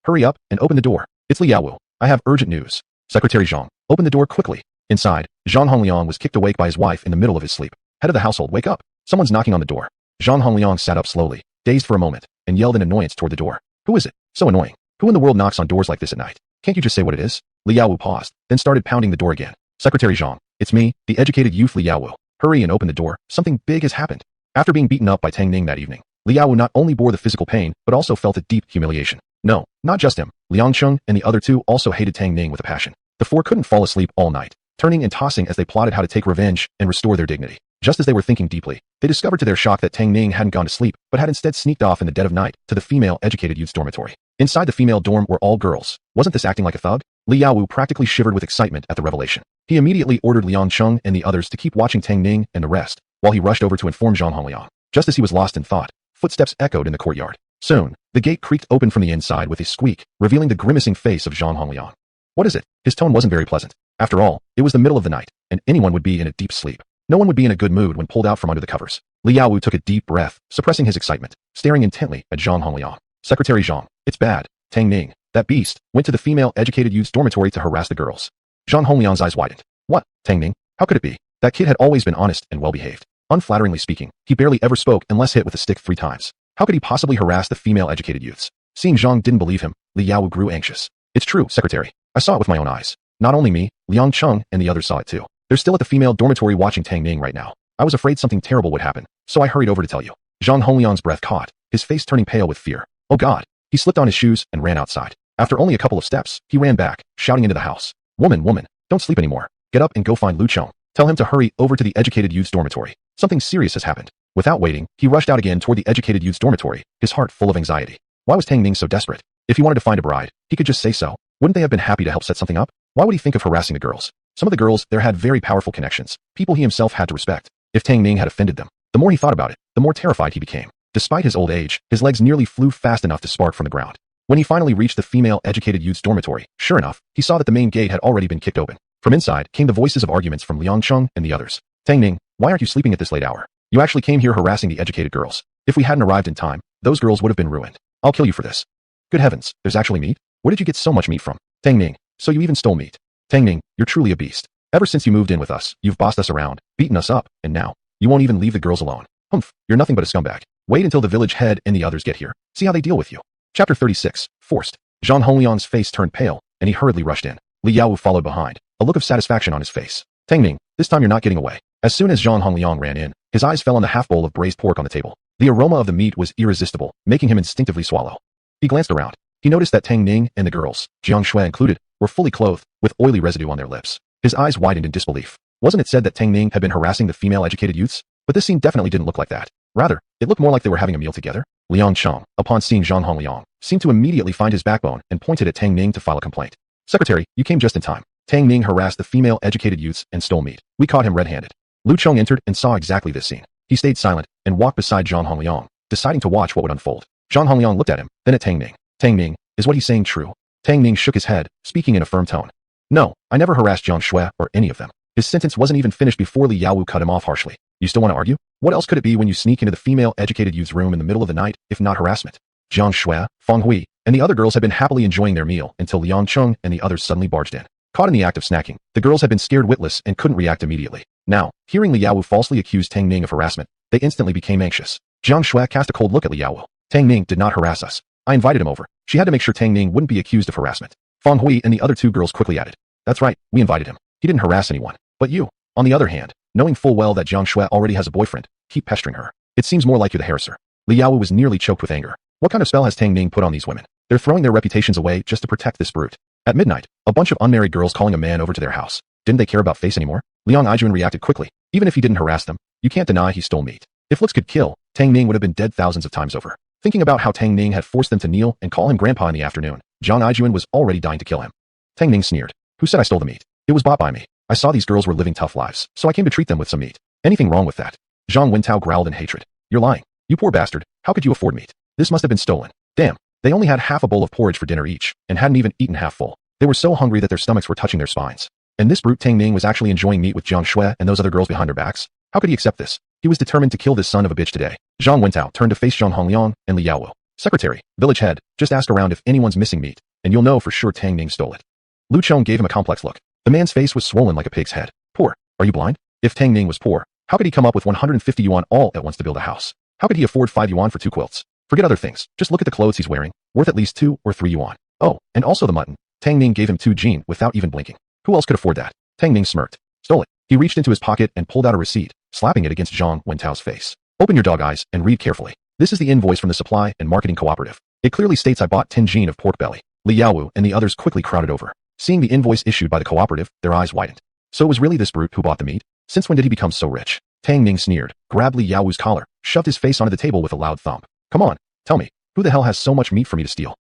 hurry up and open the door. It's Li Yao. I have urgent news." Secretary Zhang, open the door quickly. Inside, Zhang Hongliang was kicked awake by his wife in the middle of his sleep. "Head of the household, wake up. Someone's knocking on the door." Zhang Hongliang sat up slowly, dazed for a moment, and yelled in annoyance toward the door. "Who is it? So annoying. Who in the world knocks on doors like this at night? Can't you just say what it is?" Li Yao paused, then started pounding the door again. "Secretary Zhang, it's me, the educated youth Li Yao. Hurry and open the door. Something big has happened." After being beaten up by Tang Ning that evening, Li Yao not only bore the physical pain, but also felt a deep humiliation. No, not just him. Liang Cheng and the other 2 also hated Tang Ning with a passion. The 4 couldn't fall asleep all night, turning and tossing as they plotted how to take revenge and restore their dignity. Just as they were thinking deeply, they discovered to their shock that Tang Ning hadn't gone to sleep, but had instead sneaked off in the dead of night to the female educated youth's dormitory. Inside the female dorm were all girls. Wasn't this acting like a thug? Li Yao practically shivered with excitement at the revelation. He immediately ordered Liang Cheng and the others to keep watching Tang Ning and the rest, while he rushed over to inform Zhang Hongliang. Just as he was lost in thought, footsteps echoed in the courtyard. Soon, the gate creaked open from the inside with a squeak, revealing the grimacing face of Zhang Hongliang. "What is it?" His tone wasn't very pleasant. After all, it was the middle of the night, and anyone would be in a deep sleep. No one would be in a good mood when pulled out from under the covers. Li Yao took a deep breath, suppressing his excitement, staring intently at Zhang Hongliang. "Secretary Zhang, it's bad. Tang Ning, that beast, went to the female educated youth's dormitory to harass the girls." Zhang Hongliang's eyes widened. "What, Tang Ning? How could it be? That kid had always been honest and well-behaved. Unflatteringly speaking, he barely ever spoke unless hit with a stick 3 times. How could he possibly harass the female educated youths?" Seeing Zhang didn't believe him, Li Yao grew anxious. "It's true, Secretary. I saw it with my own eyes. Not only me, Liang Cheng and the others saw it too. They're still at the female dormitory watching Tang Ning right now. I was afraid something terrible would happen, so I hurried over to tell you." Zhang Hongliang's breath caught, his face turning pale with fear. Oh God! He slipped on his shoes and ran outside. After only a couple of steps, he ran back, shouting into the house. Woman, don't sleep anymore. Get up and go find Lu Cheng. Tell him to hurry over to the educated youth's dormitory. Something serious has happened." Without waiting, he rushed out again toward the educated youth's dormitory, his heart full of anxiety. Why was Tang Ning so desperate? If he wanted to find a bride, he could just say so. Wouldn't they have been happy to help set something up? Why would he think of harassing the girls? Some of the girls there had very powerful connections, people he himself had to respect. If Tang Ning had offended them, the more he thought about it, the more terrified he became. Despite his old age, his legs nearly flew fast enough to spark from the ground. When he finally reached the female educated youth's dormitory, sure enough, he saw that the main gate had already been kicked open. From inside came the voices of arguments from Liang Cheng and the others. "Tang Ning, why aren't you sleeping at this late hour? You actually came here harassing the educated girls. If we hadn't arrived in time, those girls would have been ruined. I'll kill you for this." "Good heavens, there's actually meat? Where did you get so much meat from?" "Tang Ning, so you even stole meat. Tang Ning, you're truly a beast. Ever since you moved in with us, you've bossed us around, beaten us up, and now, You won't even leave the girls alone. Humph, you're nothing but a scumbag. Wait until the village head and the others get here. See how they deal with you. Chapter 36. Forced. Zhang Hongliang's face turned pale, and he hurriedly rushed in. Li Yaowu followed behind, a look of satisfaction on his face. Tang Ning, this time you're not getting away. As soon as Zhang Hongliang ran in, his eyes fell on the half-bowl of braised pork on the table. The aroma of the meat was irresistible, making him instinctively swallow. He glanced around. He noticed that Tang Ning and the girls, Jiang Shui included, were fully clothed, with oily residue on their lips. His eyes widened in disbelief. Wasn't it said that Tang Ning had been harassing the female educated youths? But this scene definitely didn't look like that. Rather, it looked more like they were having a meal together. Liang Cheng, upon seeing Zhang Hongliang, seemed to immediately find his backbone and pointed at Tang Ning to file a complaint. Secretary, you came just in time. Tang Ning harassed the female educated youths and stole meat. We caught him red-handed. Lu Cheng entered and saw exactly this scene. He stayed silent and walked beside Zhang Hongliang, deciding to watch what would unfold. Zhang Hongliang looked at him, then at Tang Ning. Tang Ning, is what he's saying true? Tang Ning shook his head, speaking in a firm tone. No, I never harassed Jiang Shui or any of them. His sentence wasn't even finished before Li Yaowu cut him off harshly. You still want to argue? What else could it be when you sneak into the female educated youth's room in the middle of the night, if not harassment? Jiang Shui, Feng Hui, and the other girls had been happily enjoying their meal until Liang Cheng and the others suddenly barged in. Caught in the act of snacking, the girls had been scared witless and couldn't react immediately. Now, hearing Li Yaowu falsely accuse Tang Ning of harassment, they instantly became anxious. Jiang Shui cast a cold look at Li Yaowu. Tang Ning did not harass us. I invited him over. She had to make sure Tang Ning wouldn't be accused of harassment. Feng Hui and the other two girls quickly added. That's right, we invited him. He didn't harass anyone. But you, on the other hand, knowing full well that Jiang Shui already has a boyfriend, keep pestering her. It seems more like you're the harasser. Li Yaowu was nearly choked with anger. What kind of spell has Tang Ning put on these women? They're throwing their reputations away just to protect this brute. At midnight, a bunch of unmarried girls calling a man over to their house. Didn't they care about face anymore? Liang Aijuan reacted quickly. Even if he didn't harass them, you can't deny he stole meat. If looks could kill, Tang Ning would have been dead thousands of times over. Thinking about how Tang Ning had forced them to kneel and call him grandpa in the afternoon, Jiang Aijuan was already dying to kill him. Tang Ning sneered. Who said I stole the meat? It was bought by me. I saw these girls were living tough lives, so I came to treat them with some meat. Anything wrong with that? Zhang Wentao growled in hatred. You're lying. You poor bastard. How could you afford meat? This must have been stolen. Damn. They only had half a bowl of porridge for dinner each, and hadn't even eaten half full. They were so hungry that their stomachs were touching their spines. And this brute Tang Ning was actually enjoying meat with Jiang Shui and those other girls behind their backs? How could he accept this? He was determined to kill this son of a bitch today. Zhang Wentao turned to face Zhang Hongliang and Li Yaowu. Secretary, village head, just ask around if anyone's missing meat, and you'll know for sure Tang Ning stole it. Lu Cheng gave him a complex look. The man's face was swollen like a pig's head. Poor. Are you blind? If Tang Ning was poor, how could he come up with 150 yuan all at once to build a house? How could he afford 5 yuan for 2 quilts? Forget other things. Just look at the clothes he's wearing, worth at least 2 or 3 yuan. Oh, and also the mutton. Tang Ning gave him 2 jin without even blinking. Who else could afford that? Tang Ning smirked. Stole it. He reached into his pocket and pulled out a receipt, slapping it against Zhang Wentao's face. Open your dog eyes and read carefully. This is the invoice from the Supply and Marketing Cooperative. It clearly states I bought 10 jin of pork belly. Li Yaowu and the others quickly crowded over. Seeing the invoice issued by the cooperative, their eyes widened. So it was really this brute who bought the meat? Since when did he become so rich? Tang Ning sneered, grabbed Li Yaowu's collar, shoved his face onto the table with a loud thump. Come on, tell me, who the hell has so much meat for me to steal?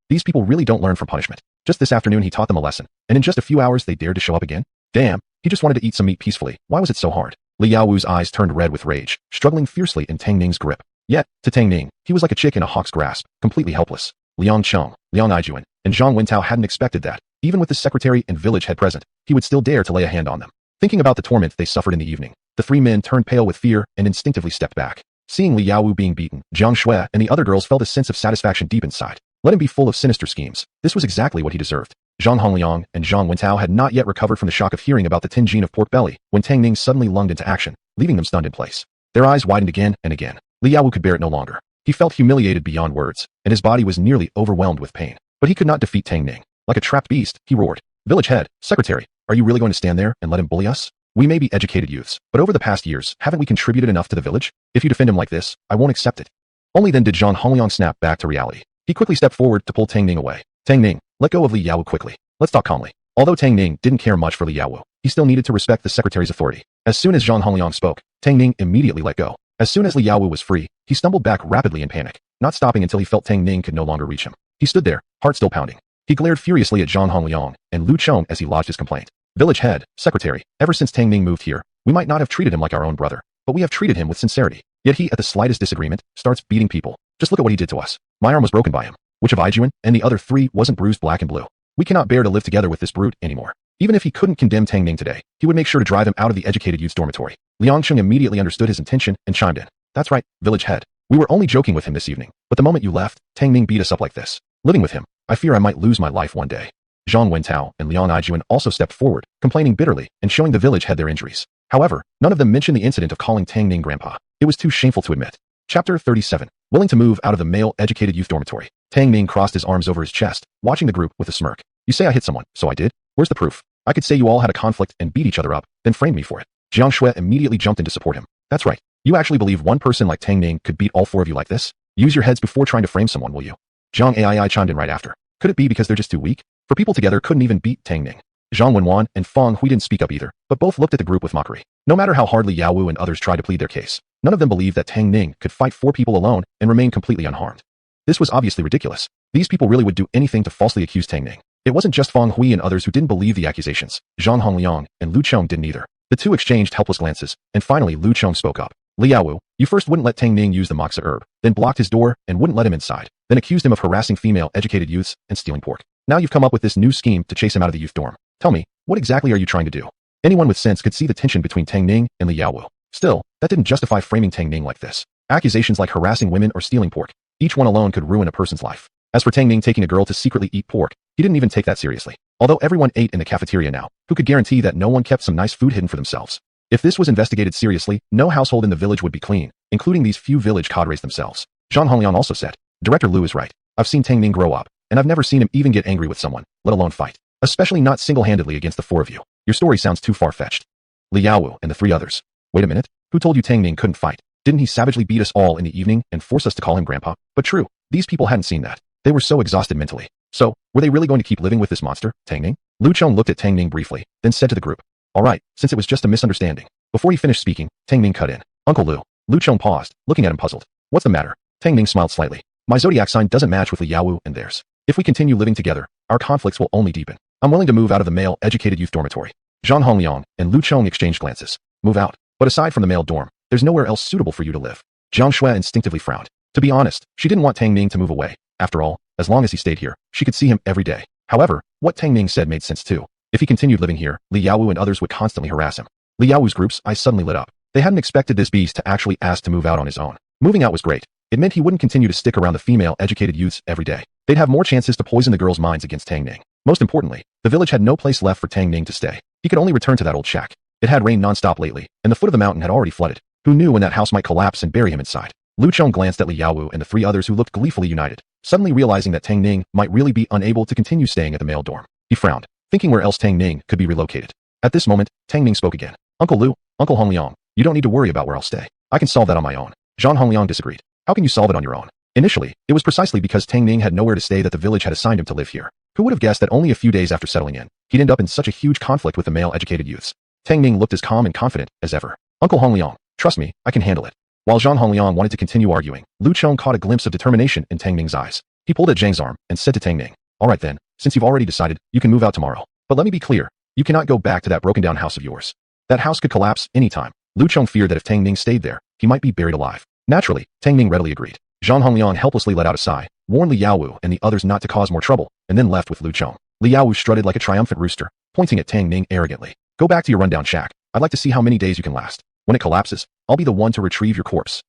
These people really don't learn from punishment. Just this afternoon he taught them a lesson, and in just a few hours they dared to show up again? Damn, he just wanted to eat some meat peacefully. Why was it so hard? Li Yaowu's eyes turned red with rage, struggling fiercely in Tang Ning's grip. Yet, to Tang Ning, he was like a chick in a hawk's grasp, completely helpless. Liang Cheng, Liang Aijuan, and Zhang Wentao hadn't expected that. Even with the secretary and village head present, he would still dare to lay a hand on them. Thinking about the torment they suffered in the evening, the 3 men turned pale with fear and instinctively stepped back. Seeing Li Yaowu being beaten, Jiang Shui and the other girls felt a sense of satisfaction deep inside. Let him be full of sinister schemes. This was exactly what he deserved. Zhang Hongliang and Zhang Wentao had not yet recovered from the shock of hearing about the 10 jin of pork belly when Tang Ning suddenly lunged into action, leaving them stunned in place. Their eyes widened again and again. Li Yaowu could bear it no longer. He felt humiliated beyond words, and his body was nearly overwhelmed with pain. But he could not defeat Tang Ning. Like a trapped beast, he roared. Village head, secretary, are you really going to stand there and let him bully us? We may be educated youths, but over the past years, haven't we contributed enough to the village? If you defend him like this, I won't accept it. Only then did Zhang Hongliang snap back to reality. He quickly stepped forward to pull Tang Ning away. Tang Ning, let go of Li Yaowu quickly. Let's talk calmly. Although Tang Ning didn't care much for Li Yaowu, he still needed to respect the secretary's authority. As soon as Zhang Hongliang spoke, Tang Ning immediately let go. As soon as Li Yaowu was free, he stumbled back rapidly in panic, not stopping until he felt Tang Ning could no longer reach him. He stood there, heart still pounding. He glared furiously at Zhang Hongliang and Lu Cheng as he lodged his complaint. Village head, secretary, ever since Tang Ning moved here, we might not have treated him like our own brother, but we have treated him with sincerity. Yet he, at the slightest disagreement, starts beating people. Just look at what he did to us. My arm was broken by him. Which of Aijuan and the other 3 wasn't bruised black and blue? We cannot bear to live together with this brute anymore. Even if he couldn't condemn Tang Ning today, he would make sure to drive him out of the educated youth's dormitory. Liang Cheng immediately understood his intention and chimed in. That's right, village head. We were only joking with him this evening, but the moment you left, Tang Ning beat us up like this. Living with him, I fear I might lose my life one day. Zhang Wentao and Liang Aijuan also stepped forward, complaining bitterly and showing the village head their injuries. However, none of them mentioned the incident of calling Tang Ning grandpa. It was too shameful to admit. Chapter 37. Willing to move out of the male-educated youth dormitory. Tang Ning crossed his arms over his chest, watching the group with a smirk. You say I hit someone, so I did? Where's the proof? I could say you all had a conflict and beat each other up, then frame me for it. Jiang Shui immediately jumped in to support him. That's right. You actually believe one person like Tang Ning could beat all four of you like this? Use your heads before trying to frame someone, will you? Zhang Ai chimed in right after. Could it be because they're just too weak? For people together couldn't even beat Tang Ning. Zhang Wenwan and Feng Hui didn't speak up either, but both looked at the group with mockery. No matter how hardly Yao Wu and others tried to plead their case, none of them believed that Tang Ning could fight four people alone and remain completely unharmed. This was obviously ridiculous. These people really would do anything to falsely accuse Tang Ning. It wasn't just Feng Hui and others who didn't believe the accusations. Zhang Hongliang and Lu Chong didn't either. The two exchanged helpless glances, and finally Lu Chong spoke up. Liao Wu, you first wouldn't let Tang Ning use the moxa herb, then blocked his door and wouldn't let him inside, then accused him of harassing female-educated youths and stealing pork. Now you've come up with this new scheme to chase him out of the youth dorm. Tell me, what exactly are you trying to do? Anyone with sense could see the tension between Tang Ning and Liao Wu. Still, that didn't justify framing Tang Ning like this. Accusations like harassing women or stealing pork, each one alone could ruin a person's life. As for Tang Ning taking a girl to secretly eat pork, he didn't even take that seriously. Although everyone ate in the cafeteria now, who could guarantee that no one kept some nice food hidden for themselves? If this was investigated seriously, no household in the village would be clean, including these few village cadres themselves. Zhang Hongliang also said, Director Lu is right. I've seen Tang Ning grow up, and I've never seen him even get angry with someone, let alone fight. Especially not single-handedly against the four of you. Your story sounds too far-fetched. Liao Wu and the three others. Wait a minute, who told you Tang Ning couldn't fight? Didn't he savagely beat us all in the evening and force us to call him grandpa? But true, these people hadn't seen that. They were so exhausted mentally. So, were they really going to keep living with this monster, Tang Ning? Lu Chong looked at Tang Ning briefly, then said to the group, Alright, since it was just a misunderstanding. Before he finished speaking, Tang Ning cut in. Uncle Lu. Lu Chong paused, looking at him puzzled. What's the matter? Tang Ning smiled slightly. My zodiac sign doesn't match with Liao Wu and theirs. If we continue living together, our conflicts will only deepen. I'm willing to move out of the male-educated youth dormitory. Zhang Hongliang and Lu Chong exchanged glances. Move out. But aside from the male dorm, there's nowhere else suitable for you to live. Jiang Shui instinctively frowned. To be honest, she didn't want Tang Ning to move away. After all, as long as he stayed here, she could see him every day. However, what Tang Ning said made sense too. If he continued living here, Liao Wu and others would constantly harass him. Liao Wu's group's eyes suddenly lit up. They hadn't expected this beast to actually ask to move out on his own. Moving out was great. It meant he wouldn't continue to stick around the female-educated youths every day. They'd have more chances to poison the girls' minds against Tang Ning. Most importantly, the village had no place left for Tang Ning to stay. He could only return to that old shack. It had rained non-stop lately, and the foot of the mountain had already flooded. Who knew when that house might collapse and bury him inside? Lu Chong glanced at Liao Wu and the three others who looked gleefully united, suddenly realizing that Tang Ning might really be unable to continue staying at the male dorm. He frowned, thinking where else Tang Ning could be relocated. At this moment, Tang Ning spoke again. Uncle Lu, Uncle Hongliang, you don't need to worry about where I'll stay. I can solve that on my own. Zhang Hongliang disagreed. How can you solve it on your own? Initially, it was precisely because Tang Ning had nowhere to stay that the village had assigned him to live here. Who would have guessed that only a few days after settling in, he'd end up in such a huge conflict with the male-educated youths? Tang Ning looked as calm and confident as ever. Uncle Hongliang, trust me, I can handle it. While Zhang Hongliang wanted to continue arguing, Lu Chong caught a glimpse of determination in Tang Ning's eyes. He pulled at Zhang's arm and said to Tang Ning, Alright then, since you've already decided, you can move out tomorrow. But let me be clear, you cannot go back to that broken-down house of yours. That house could collapse any time. Lu Chong feared that if Tang Ning stayed there, he might be buried alive. Naturally, Tang Ning readily agreed. Zhang Hongliang helplessly let out a sigh, warned Liao Wu and the others not to cause more trouble, and then left with Lu Chong. Liao Wu strutted like a triumphant rooster, pointing at Tang Ning arrogantly. Go back to your rundown shack. I'd like to see how many days you can last. When it collapses, I'll be the one to retrieve your corpse.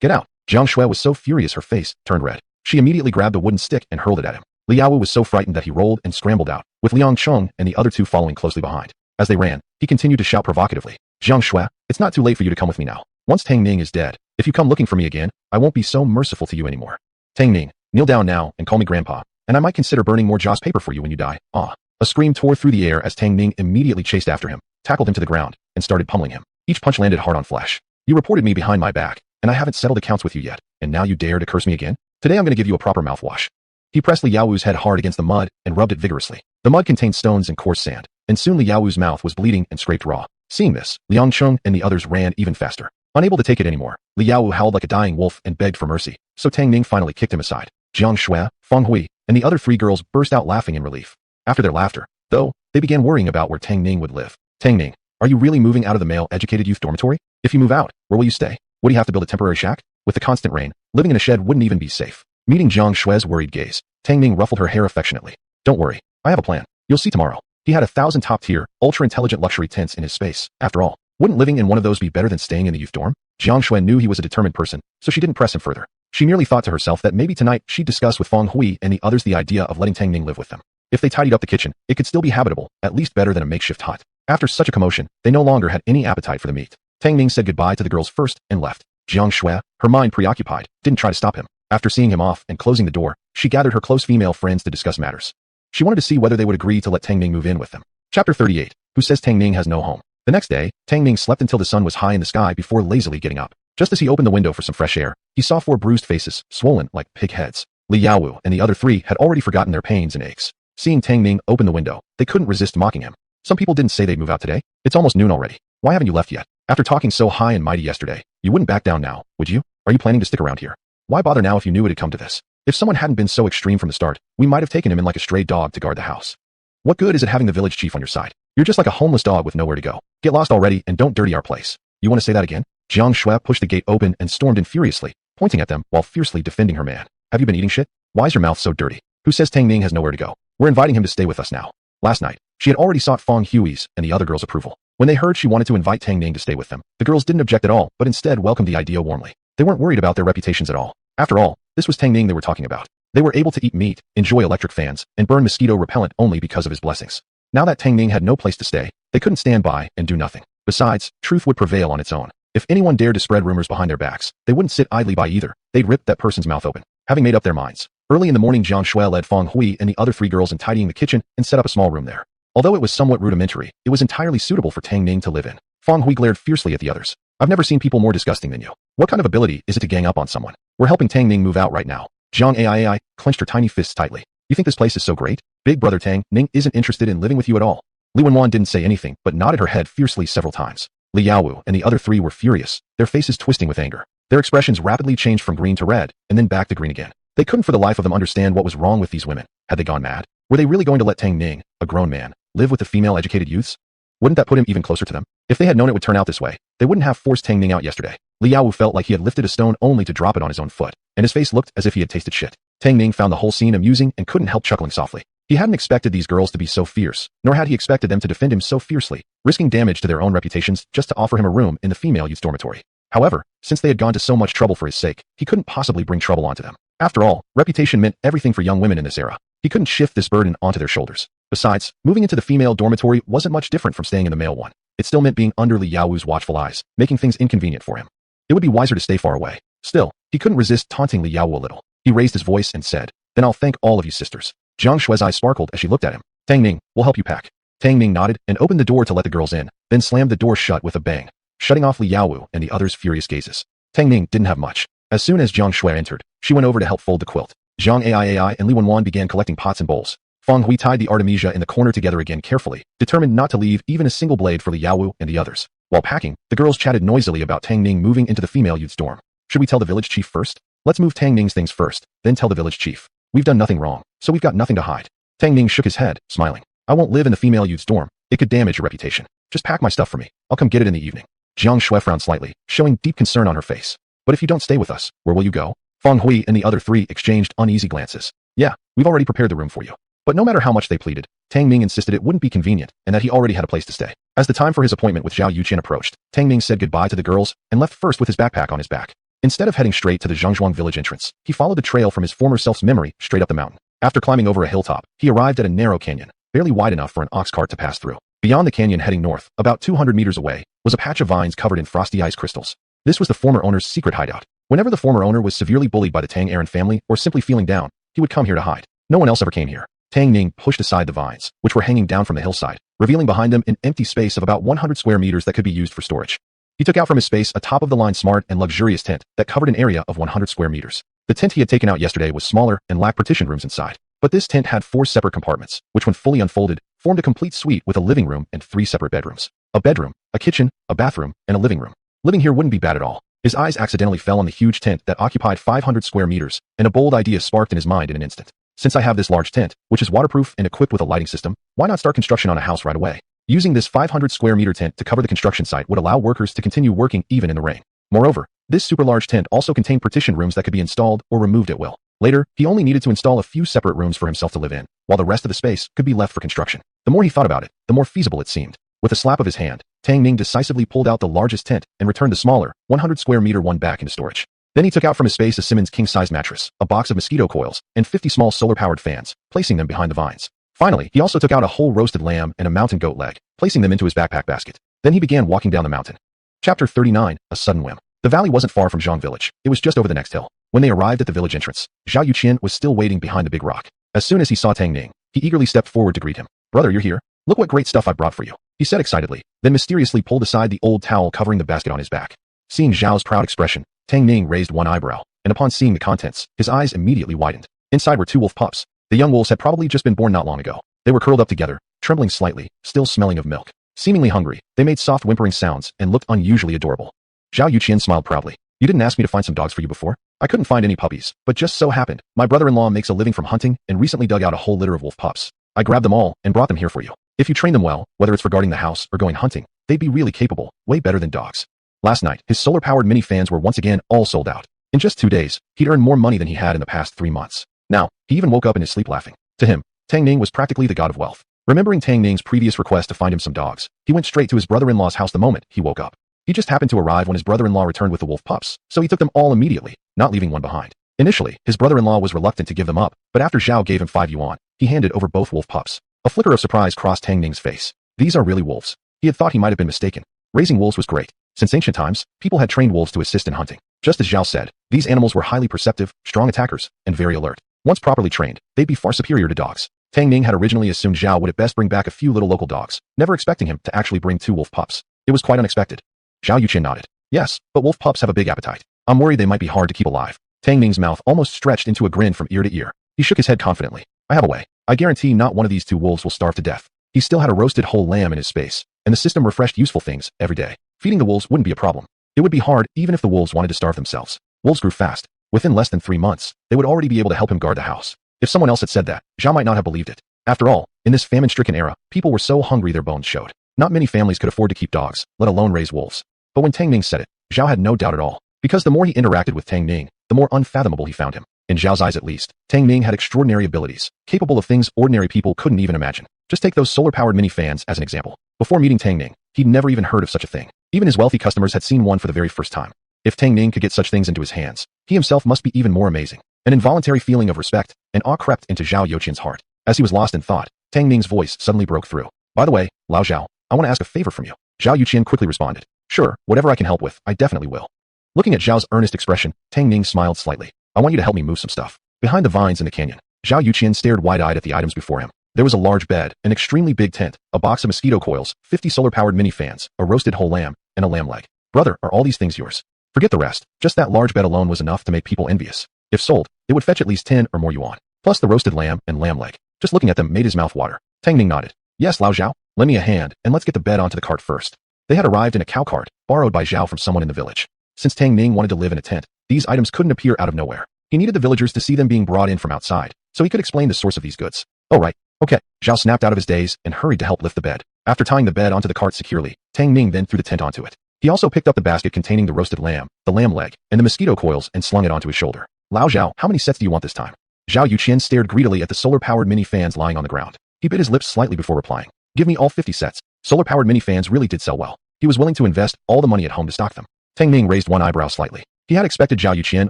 Get out. Jiang Shui was so furious her face turned red. She immediately grabbed a wooden stick and hurled it at him. Liao Wu was so frightened that he rolled and scrambled out, with Liang Cheng and the other two following closely behind. As they ran, he continued to shout provocatively. Jiang Shui, it's not too late for you to come with me now. Once Tang Ning is dead, if you come looking for me again, I won't be so merciful to you anymore. Tang Ning, kneel down now and call me grandpa, and I might consider burning more Jaws paper for you when you die. Ah. A scream tore through the air as Tang Ning immediately chased after him, tackled him to the ground, and started pummeling him. Each punch landed hard on flesh. You reported me behind my back, and I haven't settled accounts with you yet, and now you dare to curse me again? Today I'm going to give you a proper mouthwash. He pressed Liao Wu's head hard against the mud and rubbed it vigorously. The mud contained stones and coarse sand, and soon Liao Wu's mouth was bleeding and scraped raw. Seeing this, Liang Cheng and the others ran even faster. Unable to take it anymore, Liao Wu howled like a dying wolf and begged for mercy, so Tang Ning finally kicked him aside. Jiang Shui, Feng Hui, and the other three girls burst out laughing in relief. After their laughter, though, they began worrying about where Tang Ning would live. Tang Ning, are you really moving out of the male-educated youth dormitory? If you move out, where will you stay? Would he have to build a temporary shack? With the constant rain, living in a shed wouldn't even be safe. Meeting Jiang Shui's worried gaze, Tang Ning ruffled her hair affectionately. Don't worry, I have a plan. You'll see tomorrow. He had 1,000 top-tier, ultra-intelligent luxury tints in his space. After all, wouldn't living in one of those be better than staying in the youth dorm? Jiang Shui knew he was a determined person, so she didn't press him further. She merely thought to herself that maybe tonight she'd discuss with Feng Hui and the others the idea of letting Tang Ning live with them. If they tidied up the kitchen, it could still be habitable, at least better than a makeshift hut. After such a commotion, they no longer had any appetite for the meat. Tang Ning said goodbye to the girls first and left. Jiang Shui, her mind preoccupied, didn't try to stop him. After seeing him off and closing the door, she gathered her close female friends to discuss matters. She wanted to see whether they would agree to let Tang Ning move in with them. Chapter 38. Who says Tang Ning has no home? The next day, Tang Ning slept until the sun was high in the sky before lazily getting up. Just as he opened the window for some fresh air, he saw 4 bruised faces, swollen like pig heads. Li Yaowu and the other 3 had already forgotten their pains and aches. Seeing Tang Ning open the window, they couldn't resist mocking him. Some people didn't say they'd move out today. It's almost noon already. Why haven't you left yet? After talking so high and mighty yesterday, you wouldn't back down now, would you? Are you planning to stick around here? Why bother now if you knew it had come to this? If someone hadn't been so extreme from the start, we might have taken him in like a stray dog to guard the house. What good is it having the village chief on your side? You're just like a homeless dog with nowhere to go. Get lost already and don't dirty our place. You want to say that again? Jiang Shui pushed the gate open and stormed in furiously, pointing at them while fiercely defending her man. Have you been eating shit? Why is your mouth so dirty? Who says Tang Ning has nowhere to go? We're inviting him to stay with us now. Last night, she had already sought Fong Hui's and the other girls' approval. When they heard she wanted to invite Tang Ning to stay with them, the girls didn't object at all, but instead welcomed the idea warmly. They weren't worried about their reputations at all. After all, this was Tang Ning they were talking about. They were able to eat meat, enjoy electric fans, and burn mosquito repellent only because of his blessings. Now that Tang Ning had no place to stay, they couldn't stand by and do nothing. Besides, truth would prevail on its own. If anyone dared to spread rumors behind their backs, they wouldn't sit idly by either. They'd rip that person's mouth open. Having made up their minds, early in the morning Jiang Shui led Fong Hui and the other 3 girls in tidying the kitchen and set up a small room there. Although it was somewhat rudimentary, it was entirely suitable for Tang Ning to live in. Fong Hui glared fiercely at the others. I've never seen people more disgusting than you. What kind of ability is it to gang up on someone? We're helping Tang Ning move out right now. Jiang Ai clenched her tiny fists tightly. You think this place is so great? Big brother Tang Ning isn't interested in living with you at all. Li Wenwan didn't say anything, but nodded her head fiercely several times. Li Yaowu and the other 3 were furious, their faces twisting with anger. Their expressions rapidly changed from green to red, and then back to green again. They couldn't for the life of them understand what was wrong with these women. Had they gone mad? Were they really going to let Tang Ning, a grown man, live with the female educated youths? Wouldn't that put him even closer to them? If they had known it would turn out this way, they wouldn't have forced Tang Ning out yesterday. Li Yaowu felt like he had lifted a stone only to drop it on his own foot, and his face looked as if he had tasted shit. Tang Ning found the whole scene amusing and couldn't help chuckling softly. He hadn't expected these girls to be so fierce, nor had he expected them to defend him so fiercely, risking damage to their own reputations just to offer him a room in the female youth dormitory. However, since they had gone to so much trouble for his sake, he couldn't possibly bring trouble onto them. After all, reputation meant everything for young women in this era. He couldn't shift this burden onto their shoulders. Besides, moving into the female dormitory wasn't much different from staying in the male one. It still meant being under Li Yaowu's watchful eyes, making things inconvenient for him. It would be wiser to stay far away. Still, he couldn't resist taunting Li Yaowu a little. He raised his voice and said, then I'll thank all of you sisters. Jiang Shui's eyes sparkled as she looked at him. Tang Ning, we'll help you pack. Tang Ning nodded and opened the door to let the girls in, then slammed the door shut with a bang, shutting off Li Yaowu and the others' furious gazes. Tang Ning didn't have much. As soon as Jiang Shui entered, she went over to help fold the quilt. Jiang Ai and Li Wenwan began collecting pots and bowls. Fong Hui tied the artemisia in the corner together again carefully, determined not to leave even a single blade for Li Yaowu and the others. While packing, the girls chatted noisily about Tang Ning moving into the female youth's dorm. Should we tell the village chief first? Let's move Tang Ning's things first, then tell the village chief. We've done nothing wrong, so we've got nothing to hide. Tang Ning shook his head, smiling. I won't live in the female youth's dorm. It could damage your reputation. Just pack my stuff for me. I'll come get it in the evening. Jiang Shui frowned slightly, showing deep concern on her face. But if you don't stay with us, where will you go? Fong Hui and the other 3 exchanged uneasy glances. Yeah, we've already prepared the room for you. But no matter how much they pleaded, Tang Ning insisted it wouldn't be convenient and that he already had a place to stay. As the time for his appointment with Zhao Yuqian approached, Tang Ning said goodbye to the girls and left first with his backpack on his back. Instead of heading straight to the Zhangzhuang village entrance, he followed the trail from his former self's memory straight up the mountain. After climbing over a hilltop, he arrived at a narrow canyon, barely wide enough for an ox cart to pass through. Beyond the canyon heading north, about 200 meters away, was a patch of vines covered in frosty ice crystals. This was the former owner's secret hideout. Whenever the former owner was severely bullied by the Tang Aaron family or simply feeling down, he would come here to hide. No one else ever came here. Tang Ning pushed aside the vines, which were hanging down from the hillside, revealing behind them an empty space of about 100 square meters that could be used for storage. He took out from his space a top-of-the-line smart and luxurious tent that covered an area of 100 square meters. The tent he had taken out yesterday was smaller and lacked partition rooms inside. But this tent had 4 separate compartments, which when fully unfolded, formed a complete suite with a living room and 3 separate bedrooms. A bedroom, a kitchen, a bathroom, and a living room. Living here wouldn't be bad at all. His eyes accidentally fell on the huge tent that occupied 500 square meters, and a bold idea sparked in his mind in an instant. Since I have this large tent, which is waterproof and equipped with a lighting system, why not start construction on a house right away? Using this 500 square meter tent to cover the construction site would allow workers to continue working even in the rain. Moreover, this super large tent also contained partition rooms that could be installed or removed at will. Later, he only needed to install a few separate rooms for himself to live in, while the rest of the space could be left for construction. The more he thought about it, the more feasible it seemed. With a slap of his hand, Tang Ning decisively pulled out the largest tent and returned the smaller, 100 square meter one back into storage. Then he took out from his space a Simmons king-size mattress, a box of mosquito coils, and 50 small solar-powered fans, placing them behind the vines. Finally, he also took out a whole roasted lamb and a mountain goat leg, placing them into his backpack basket. Then he began walking down the mountain. Chapter 39, A Sudden Whim. The valley wasn't far from Zhang village. It was just over the next hill. When they arrived at the village entrance, Zhao Yuqian was still waiting behind the big rock. As soon as he saw Tang Ning, he eagerly stepped forward to greet him. "Brother, you're here? Look what great stuff I brought for you," he said excitedly, then mysteriously pulled aside the old towel covering the basket on his back. Seeing Zhao's proud expression, Tang Ning raised one eyebrow, and upon seeing the contents, his eyes immediately widened. Inside were two wolf pups. The young wolves had probably just been born not long ago. They were curled up together, trembling slightly, still smelling of milk. Seemingly hungry, they made soft whimpering sounds and looked unusually adorable. Zhao Yuqian smiled proudly. "You didn't ask me to find some dogs for you before? I couldn't find any puppies, but just so happened, my brother-in-law makes a living from hunting and recently dug out a whole litter of wolf pups. I grabbed them all and brought them here for you. If you train them well, whether it's for guarding the house or going hunting, they'd be really capable, way better than dogs." Last night, his solar-powered mini fans were once again all sold out. In just 2 days, he'd earned more money than he had in the past 3 months. Now, he even woke up in his sleep laughing. To him, Tang Ning was practically the god of wealth. Remembering Tang Ning's previous request to find him some dogs, he went straight to his brother-in-law's house the moment he woke up. He just happened to arrive when his brother-in-law returned with the wolf pups, so he took them all immediately, not leaving one behind. Initially, his brother-in-law was reluctant to give them up, but after Zhao gave him 5 yuan, he handed over both wolf pups. A flicker of surprise crossed Tang Ning's face. These are really wolves. He had thought he might have been mistaken. Raising wolves was great. Since ancient times, people had trained wolves to assist in hunting. Just as Zhao said, these animals were highly perceptive, strong attackers, and very alert. Once properly trained, they'd be far superior to dogs. Tang Ning had originally assumed Zhao would at best bring back a few little local dogs, never expecting him to actually bring 2 wolf pups. It was quite unexpected. Zhao Yuqian nodded. "Yes, but wolf pups have a big appetite. I'm worried they might be hard to keep alive." Tang Ning's mouth almost stretched into a grin from ear to ear. He shook his head confidently. "I have a way. I guarantee not one of these 2 wolves will starve to death." He still had a roasted whole lamb in his space, and the system refreshed useful things every day. Feeding the wolves wouldn't be a problem. It would be hard even if the wolves wanted to starve themselves. Wolves grew fast. Within less than 3 months, they would already be able to help him guard the house. If someone else had said that, Zhao might not have believed it. After all, in this famine-stricken era, people were so hungry their bones showed. Not many families could afford to keep dogs, let alone raise wolves. But when Tang Ning said it, Zhao had no doubt at all. Because the more he interacted with Tang Ning, the more unfathomable he found him. In Zhao's eyes at least, Tang Ning had extraordinary abilities, capable of things ordinary people couldn't even imagine. Just take those solar-powered mini fans as an example. Before meeting Tang Ning, he'd never even heard of such a thing. Even his wealthy customers had seen one for the very first time. If Tang Ning could get such things into his hands, he himself must be even more amazing. An involuntary feeling of respect and awe crept into Zhao Yuqian's heart. As he was lost in thought, Tang Ning's voice suddenly broke through. "By the way, Lao Zhao, I want to ask a favor from you." Zhao Yuqian quickly responded. "Sure, whatever I can help with, I definitely will." Looking at Zhao's earnest expression, Tang Ning smiled slightly. "I want you to help me move some stuff." Behind the vines in the canyon, Zhao Yuqian stared wide-eyed at the items before him. There was a large bed, an extremely big tent, a box of mosquito coils, 50 solar-powered mini fans, a roasted whole lamb, and a lamb leg. "Brother, are all these things yours?" "Forget the rest. Just that large bed alone was enough to make people envious. If sold, it would fetch at least 10 or more yuan. Plus the roasted lamb and lamb leg." Just looking at them made his mouth water. Tang Ning nodded. "Yes, Lao Zhao, lend me a hand, and let's get the bed onto the cart first." They had arrived in a cow cart, borrowed by Zhao from someone in the village. Since Tang Ning wanted to live in a tent, these items couldn't appear out of nowhere. He needed the villagers to see them being brought in from outside, so he could explain the source of these goods. "Oh right, okay." Zhao snapped out of his daze and hurried to help lift the bed. After tying the bed onto the cart securely, Tang Ning then threw the tent onto it. He also picked up the basket containing the roasted lamb, the lamb leg, and the mosquito coils and slung it onto his shoulder. "Lao Zhao, how many sets do you want this time?" Zhao Yuqian stared greedily at the solar-powered mini fans lying on the ground. He bit his lips slightly before replying. "Give me all 50 sets." Solar-powered mini fans really did sell well. He was willing to invest all the money at home to stock them. Tang Ning raised one eyebrow slightly. He had expected Zhao Yuqian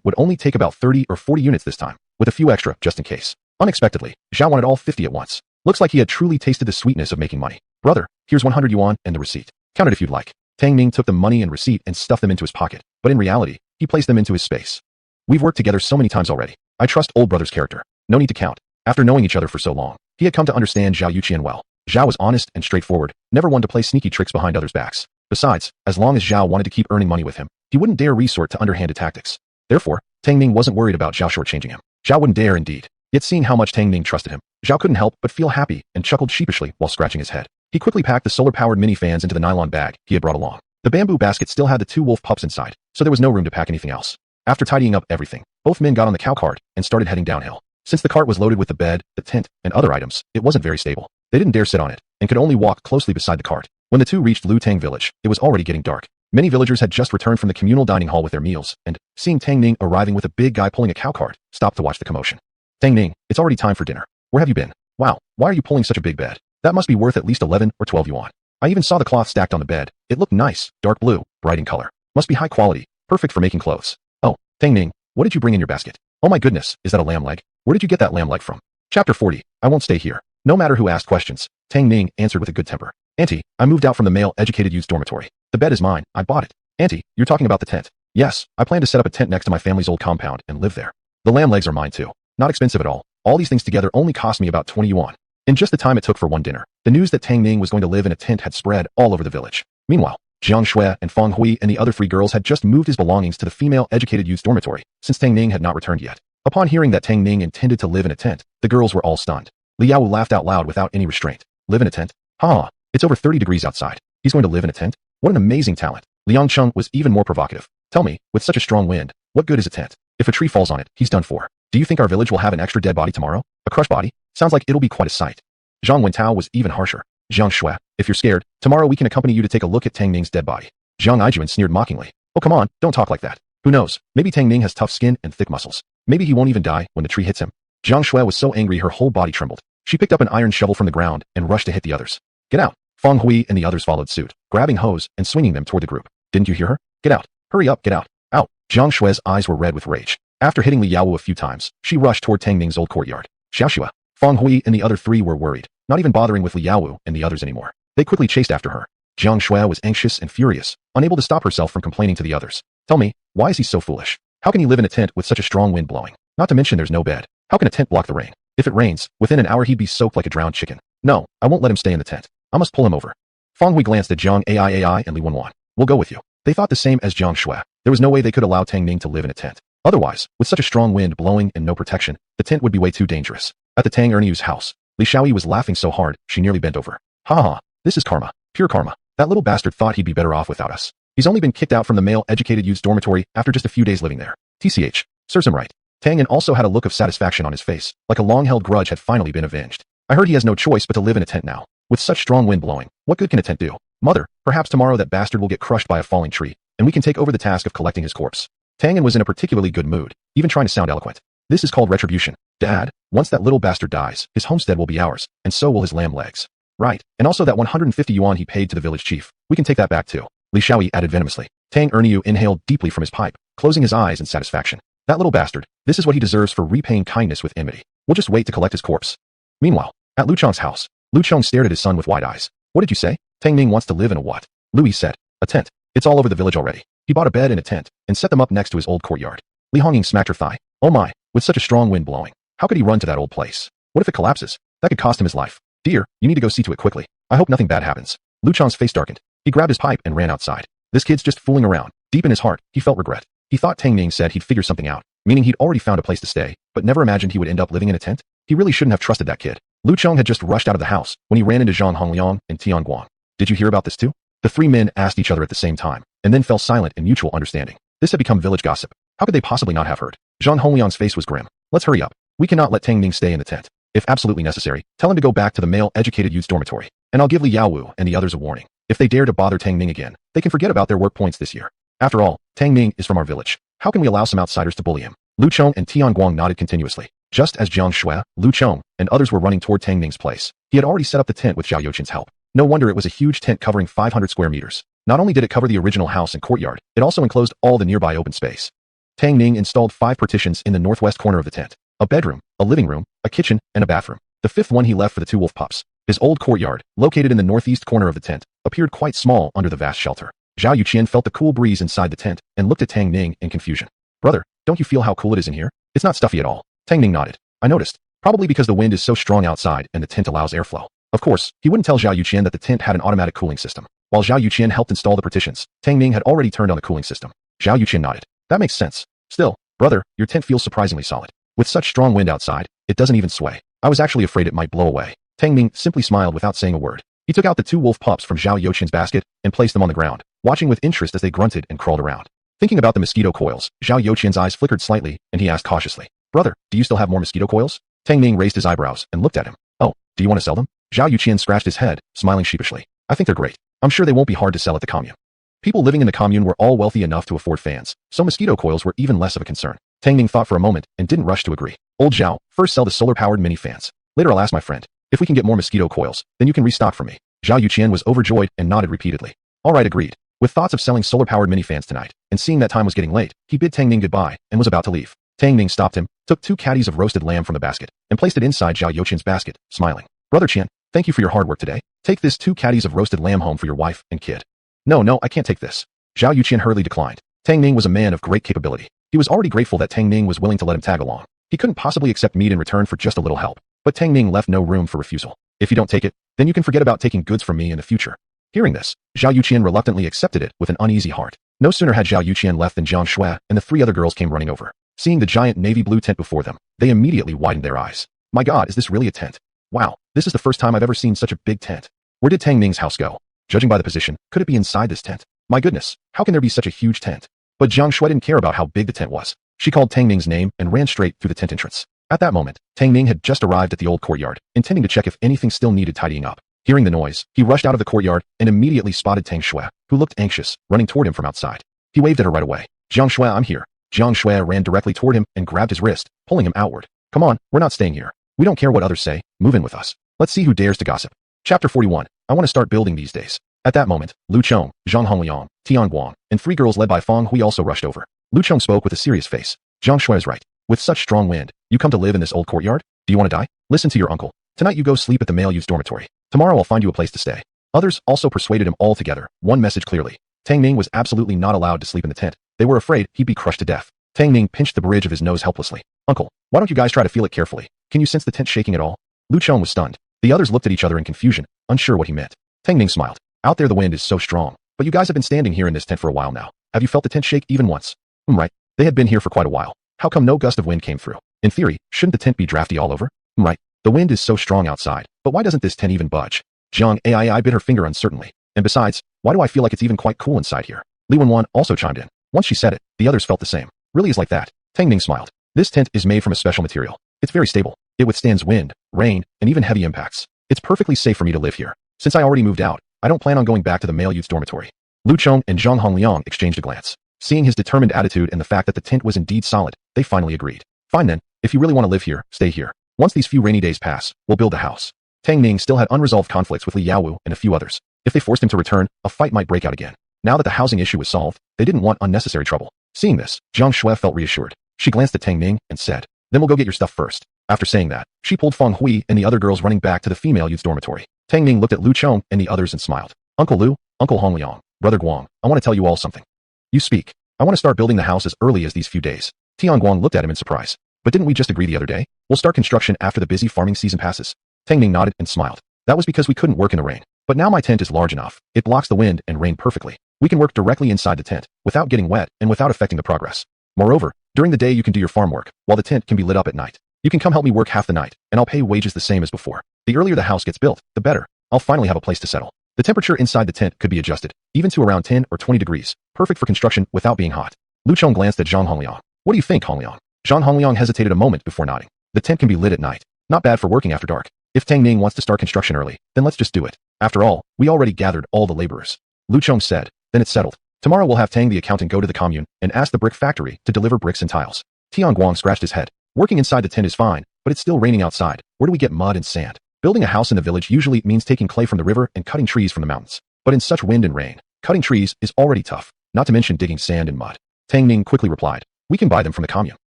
would only take about 30 or 40 units this time, with a few extra just in case. Unexpectedly, Zhao wanted all 50 at once. Looks like he had truly tasted the sweetness of making money. "Brother, here's 100 yuan and the receipt. Count it if you'd like." Tang Ning took the money and receipt and stuffed them into his pocket, but in reality, he placed them into his space. "We've worked together so many times already. I trust old brother's character. No need to count." After knowing each other for so long, he had come to understand Zhao Yuqian well. Zhao was honest and straightforward, never one to play sneaky tricks behind others' backs. Besides, as long as Zhao wanted to keep earning money with him, he wouldn't dare resort to underhanded tactics. Therefore, Tang Ning wasn't worried about Zhao shortchanging him. Zhao wouldn't dare indeed. Yet seeing how much Tang Ning trusted him, Zhao couldn't help but feel happy and chuckled sheepishly while scratching his head. He quickly packed the solar-powered mini fans into the nylon bag he had brought along. The bamboo basket still had the 2 wolf pups inside, so there was no room to pack anything else. After tidying up everything, both men got on the cow cart and started heading downhill. Since the cart was loaded with the bed, the tent, and other items, it wasn't very stable. They didn't dare sit on it, and could only walk closely beside the cart. When the two reached Lu Tang village, it was already getting dark. Many villagers had just returned from the communal dining hall with their meals, and, seeing Tang Ning arriving with a big guy pulling a cow cart, stopped to watch the commotion. "Tang Ning, it's already time for dinner. Where have you been? Wow, why are you pulling such a big bed? That must be worth at least 11 or 12 yuan. I even saw the cloth stacked on the bed. It looked nice, dark blue, bright in color. Must be high quality, perfect for making clothes. Oh, Tang Ning, what did you bring in your basket? Oh my goodness, is that a lamb leg? Where did you get that lamb leg from?" Chapter 40, I won't stay here. No matter who asked questions, Tang Ning answered with a good temper. Auntie, I moved out from the male-educated youth dormitory. The bed is mine. I bought it. Auntie, you're talking about the tent. Yes, I plan to set up a tent next to my family's old compound and live there. The lamb legs are mine too. Not expensive at all. All these things together only cost me about 20 yuan. In just the time it took for one dinner, the news that Tang Ning was going to live in a tent had spread all over the village. Meanwhile, Jiang Shui and Feng Hui and the other 3 girls had just moved his belongings to the female-educated youth dormitory, since Tang Ning had not returned yet. Upon hearing that Tang Ning intended to live in a tent, the girls were all stunned. Li Yao laughed out loud without any restraint. Live in a tent? Ha! It's over 30 degrees outside. He's going to live in a tent? What an amazing talent. Liang Cheng was even more provocative. Tell me, with such a strong wind, what good is a tent? If a tree falls on it, he's done for. Do you think our village will have an extra dead body tomorrow? A crushed body? Sounds like it'll be quite a sight. Zhang Wentao was even harsher. Jiang Shui, if you're scared, tomorrow we can accompany you to take a look at Tang Ning's dead body. Jiang Aijuan sneered mockingly. Oh come on, don't talk like that. Who knows, maybe Tang Ning has tough skin and thick muscles. Maybe he won't even die when the tree hits him. Jiang Shui was so angry her whole body trembled. She picked up an iron shovel from the ground and rushed to hit the others. Get out. Feng Hui and the others followed suit, grabbing hose and swinging them toward the group. Didn't you hear her? Get out. Hurry up, get out. Out. Jiang Shui's eyes were red with rage. After hitting Li Yaowu a few times, she rushed toward Tang Ning's old courtyard. Xiaoxua. Feng Hui and the other 3 were worried, not even bothering with Li Yaowu and the others anymore. They quickly chased after her. Jiang Shui was anxious and furious, unable to stop herself from complaining to the others. Tell me, why is he so foolish? How can he live in a tent with such a strong wind blowing? Not to mention there's no bed. How can a tent block the rain? If it rains, within an hour he'd be soaked like a drowned chicken. No, I won't let him stay in the tent. I must pull him over. Feng Hui glanced at Jiang Ai and Li Wenwan. We'll go with you. They thought the same as Jiang Shui. There was no way they could allow Tang Ning to live in a tent. Otherwise, with such a strong wind blowing and no protection, the tent would be way too dangerous. At the Tang Erniu's house, Li Shaoyi was laughing so hard, she nearly bent over. Ha ha, this is karma. Pure karma. That little bastard thought he'd be better off without us. He's only been kicked out from the male-educated youth's dormitory after just a few days living there. TCH. Serves him right. Tang Ning also had a look of satisfaction on his face, like a long-held grudge had finally been avenged. I heard he has no choice but to live in a tent now. With such strong wind blowing, what good can a tent do? Mother, perhaps tomorrow that bastard will get crushed by a falling tree, and we can take over the task of collecting his corpse. Tang Ning was in a particularly good mood, even trying to sound eloquent. This is called retribution. Dad, once that little bastard dies, his homestead will be ours, and so will his lamb legs. Right, and also that 150 yuan he paid to the village chief. We can take that back too. Li Shaoyi added venomously. Tang Erniu inhaled deeply from his pipe, closing his eyes in satisfaction. That little bastard, this is what he deserves for repaying kindness with enmity. We'll just wait to collect his corpse. Meanwhile, at Lu Chong's house, Lu Chong stared at his son with wide eyes. What did you say? Tang Ning wants to live in a what? Louis said. A tent. It's all over the village already. He bought a bed and a tent, and set them up next to his old courtyard. Li Hongying smacked her thigh. Oh my, with such a strong wind blowing. How could he run to that old place? What if it collapses? That could cost him his life. Dear, you need to go see to it quickly. I hope nothing bad happens. Lu Chong's face darkened. He grabbed his pipe and ran outside. This kid's just fooling around. Deep in his heart, he felt regret. He thought Tang Ning said he'd figure something out, meaning he'd already found a place to stay, but never imagined he would end up living in a tent. He really shouldn't have trusted that kid. Lu Chong had just rushed out of the house when he ran into Zhang Hongliang and Tian Guang. Did you hear about this too? The 3 men asked each other at the same time, and then fell silent in mutual understanding. This had become village gossip. How could they possibly not have heard? Zhang Hongliang's face was grim. Let's hurry up. We cannot let Tang Ning stay in the tent. If absolutely necessary, tell him to go back to the male-educated youth's dormitory, and I'll give Li Yaowu and the others a warning. If they dare to bother Tang Ning again, they can forget about their work points this year. After all, Tang Ning is from our village. How can we allow some outsiders to bully him? Lu Chong and Tian Guang nodded continuously. Just as Jiang Shui, Lu Chong, and others were running toward Tang Ning's place, he had already set up the tent with Zhao Youchen's help. No wonder it was a huge tent covering 500 square meters. Not only did it cover the original house and courtyard, it also enclosed all the nearby open space. Tang Ning installed 5 partitions in the northwest corner of the tent. A bedroom, a living room, a kitchen, and a bathroom. The 5th one he left for the 2 wolf pups. His old courtyard, located in the northeast corner of the tent, appeared quite small under the vast shelter. Zhao Yuqian felt the cool breeze inside the tent and looked at Tang Ning in confusion. Brother, don't you feel how cool it is in here? It's not stuffy at all. Tang Ning nodded. I noticed. Probably because the wind is so strong outside and the tent allows airflow. Of course, he wouldn't tell Zhao Yuqian that the tent had an automatic cooling system. While Zhao Yuqian helped install the partitions, Tang Ning had already turned on the cooling system. Zhao Yuqian nodded. That makes sense. Still, brother, your tent feels surprisingly solid. With such strong wind outside, it doesn't even sway. I was actually afraid it might blow away. Tang Ning simply smiled without saying a word. He took out the 2 wolf pups from Zhao Youchen's basket and placed them on the ground, watching with interest as they grunted and crawled around. Thinking about the mosquito coils, Zhao Youchen's eyes flickered slightly, and he asked cautiously, Brother, do you still have more mosquito coils? Tang Ning raised his eyebrows and looked at him. Oh, do you want to sell them? Zhao Yuqian scratched his head, smiling sheepishly. I think they're great. I'm sure they won't be hard to sell at the commune. People living in the commune were all wealthy enough to afford fans, so mosquito coils were even less of a concern. Tang Ning thought for a moment and didn't rush to agree. Old Zhao, first sell the solar-powered mini fans. Later I'll ask my friend. If we can get more mosquito coils, then you can restock for me. Zhao Yuqian was overjoyed and nodded repeatedly. All right, agreed. With thoughts of selling solar-powered mini fans tonight, and seeing that time was getting late, he bid Tang Ning goodbye and was about to leave. Tang Ning stopped him, took 2 caddies of roasted lamb from the basket, and placed it inside Zhao Youchen's basket, smiling. Brother Qian, thank you for your hard work today. Take this 2 caddies of roasted lamb home for your wife and kid. No, I can't take this. Zhao Yuqian hurriedly declined. Tang Ning was a man of great capability. He was already grateful that Tang Ning was willing to let him tag along. He couldn't possibly accept meat in return for just a little help. But Tang Ning left no room for refusal. If you don't take it, then you can forget about taking goods from me in the future. Hearing this, Zhao Yuqian reluctantly accepted it with an uneasy heart. No sooner had Zhao Yuqian left than Jiang Shui and the 3 other girls came running over. Seeing the giant navy blue tent before them, they immediately widened their eyes. My God, is this really a tent? Wow, this is the first time I've ever seen such a big tent. Where did Tang Ning's house go? Judging by the position, could it be inside this tent? My goodness, how can there be such a huge tent? But Jiang Shui didn't care about how big the tent was. She called Tang Ning's name and ran straight through the tent entrance. At that moment, Tang Ning had just arrived at the old courtyard, intending to check if anything still needed tidying up. Hearing the noise, he rushed out of the courtyard and immediately spotted Tang Shui, who looked anxious, running toward him from outside. He waved at her right away. Jiang Shui, I'm here. Jiang Shui ran directly toward him and grabbed his wrist, pulling him outward. Come on, we're not staying here. We don't care what others say, move in with us. Let's see who dares to gossip. Chapter 41, I want to start building these days. At that moment, Lu Chong, Zhang Hongliang, Tian Guang, and 3 girls led by Fang Hui also rushed over. Lu Chong spoke with a serious face. Jiang Shui is right. With such strong wind, you come to live in this old courtyard? Do you want to die? Listen to your uncle. Tonight you go sleep at the male youth's dormitory. Tomorrow I'll find you a place to stay. Others also persuaded him all together, one message clearly. Tang Ning was absolutely not allowed to sleep in the tent. They were afraid he'd be crushed to death. Tang Ning pinched the bridge of his nose helplessly. Uncle, why don't you guys try to feel it carefully? Can you sense the tent shaking at all? Lu Chong was stunned. The others looked at each other in confusion, unsure what he meant. Tang Ning smiled. Out there the wind is so strong, but you guys have been standing here in this tent for a while now. Have you felt the tent shake even once? Right. They had been here for quite a while. How come no gust of wind came through? In theory, shouldn't the tent be drafty all over? Right. The wind is so strong outside, but why doesn't this tent even budge? Jiang Ai bit her finger uncertainly. And besides, why do I feel like it's even quite cool inside here? Li Wenwan also chimed in. Once she said it, the others felt the same. Really is like that. Tang Ning smiled. This tent is made from a special material. It's very stable. It withstands wind, rain, and even heavy impacts. It's perfectly safe for me to live here. Since I already moved out, I don't plan on going back to the male youth's dormitory. Lu Chong and Zhang Hongliang exchanged a glance. Seeing his determined attitude and the fact that the tent was indeed solid, they finally agreed. Fine then, if you really want to live here, stay here. Once these few rainy days pass, we'll build a house. Tang Ning still had unresolved conflicts with Li Yaowu and a few others. If they forced him to return, a fight might break out again. Now that the housing issue was solved, they didn't want unnecessary trouble. Seeing this, Jiang Shui felt reassured. She glanced at Tang Ning and said, then we'll go get your stuff first. After saying that, she pulled Fang Hui and the other girls running back to the female youth's dormitory. Tang Ning looked at Lu Chong and the others and smiled. Uncle Lu, Uncle Hongliang, Brother Guang, I want to tell you all something. You speak. I want to start building the house as early as these few days. Tian Guang looked at him in surprise. But didn't we just agree the other day? We'll start construction after the busy farming season passes. Tang Ning nodded and smiled. That was because we couldn't work in the rain. But now my tent is large enough. It blocks the wind and rain perfectly. We can work directly inside the tent, without getting wet and without affecting the progress. Moreover, during the day you can do your farm work, while the tent can be lit up at night. You can come help me work half the night, and I'll pay wages the same as before. The earlier the house gets built, the better. I'll finally have a place to settle. The temperature inside the tent could be adjusted, even to around 10 or 20 degrees, perfect for construction without being hot. Lu Chong glanced at Zhang Hongliang. What do you think, Hongliang? Zhang Hongliang hesitated a moment before nodding. The tent can be lit at night. Not bad for working after dark. If Tang Ning wants to start construction early, then let's just do it. After all, we already gathered all the laborers. Lu Chong said, then it's settled. Tomorrow we'll have Tang the accountant go to the commune and ask the brick factory to deliver bricks and tiles. Tian Guang scratched his head. Working inside the tent is fine, but it's still raining outside. Where do we get mud and sand? Building a house in the village usually means taking clay from the river and cutting trees from the mountains. But in such wind and rain, cutting trees is already tough, not to mention digging sand and mud. Tang Ning quickly replied, we can buy them from the commune.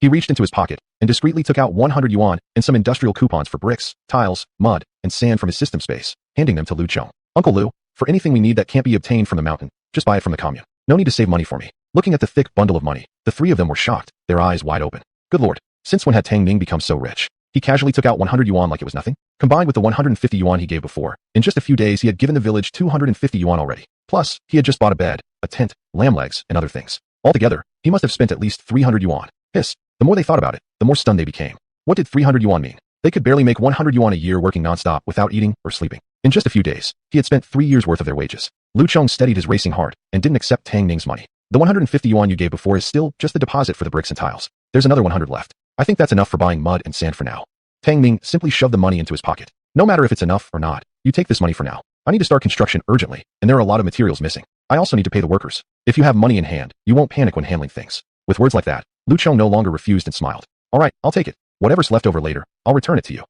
He reached into his pocket and discreetly took out 100 yuan and some industrial coupons for bricks, tiles, mud, and sand from his system space, handing them to Lu Chong. Uncle Lu, for anything we need that can't be obtained from the mountain, just buy it from the commune. No need to save money for me. Looking at the thick bundle of money, the 3 of them were shocked, their eyes wide open. Good lord, since when had Tang Ning become so rich? He casually took out 100 yuan like it was nothing. Combined with the 150 yuan he gave before, in just a few days he had given the village 250 yuan already. Plus, he had just bought a bed, a tent, lamb legs, and other things. Altogether, he must have spent at least 300 yuan. Hiss. The more they thought about it, the more stunned they became. What did 300 yuan mean? They could barely make 100 yuan a year working non-stop without eating or sleeping. In just a few days, he had spent 3 years' worth of their wages. Lu Chong steadied his racing heart and didn't accept Tang Ning's money. The 150 yuan you gave before is still just the deposit for the bricks and tiles. There's another 100 left. I think that's enough for buying mud and sand for now. Tang Ning simply shoved the money into his pocket. No matter if it's enough or not, you take this money for now. I need to start construction urgently, and there are a lot of materials missing. I also need to pay the workers. If you have money in hand, you won't panic when handling things. With words like that, Lu Chong no longer refused and smiled. All right, I'll take it. Whatever's left over later, I'll return it to you.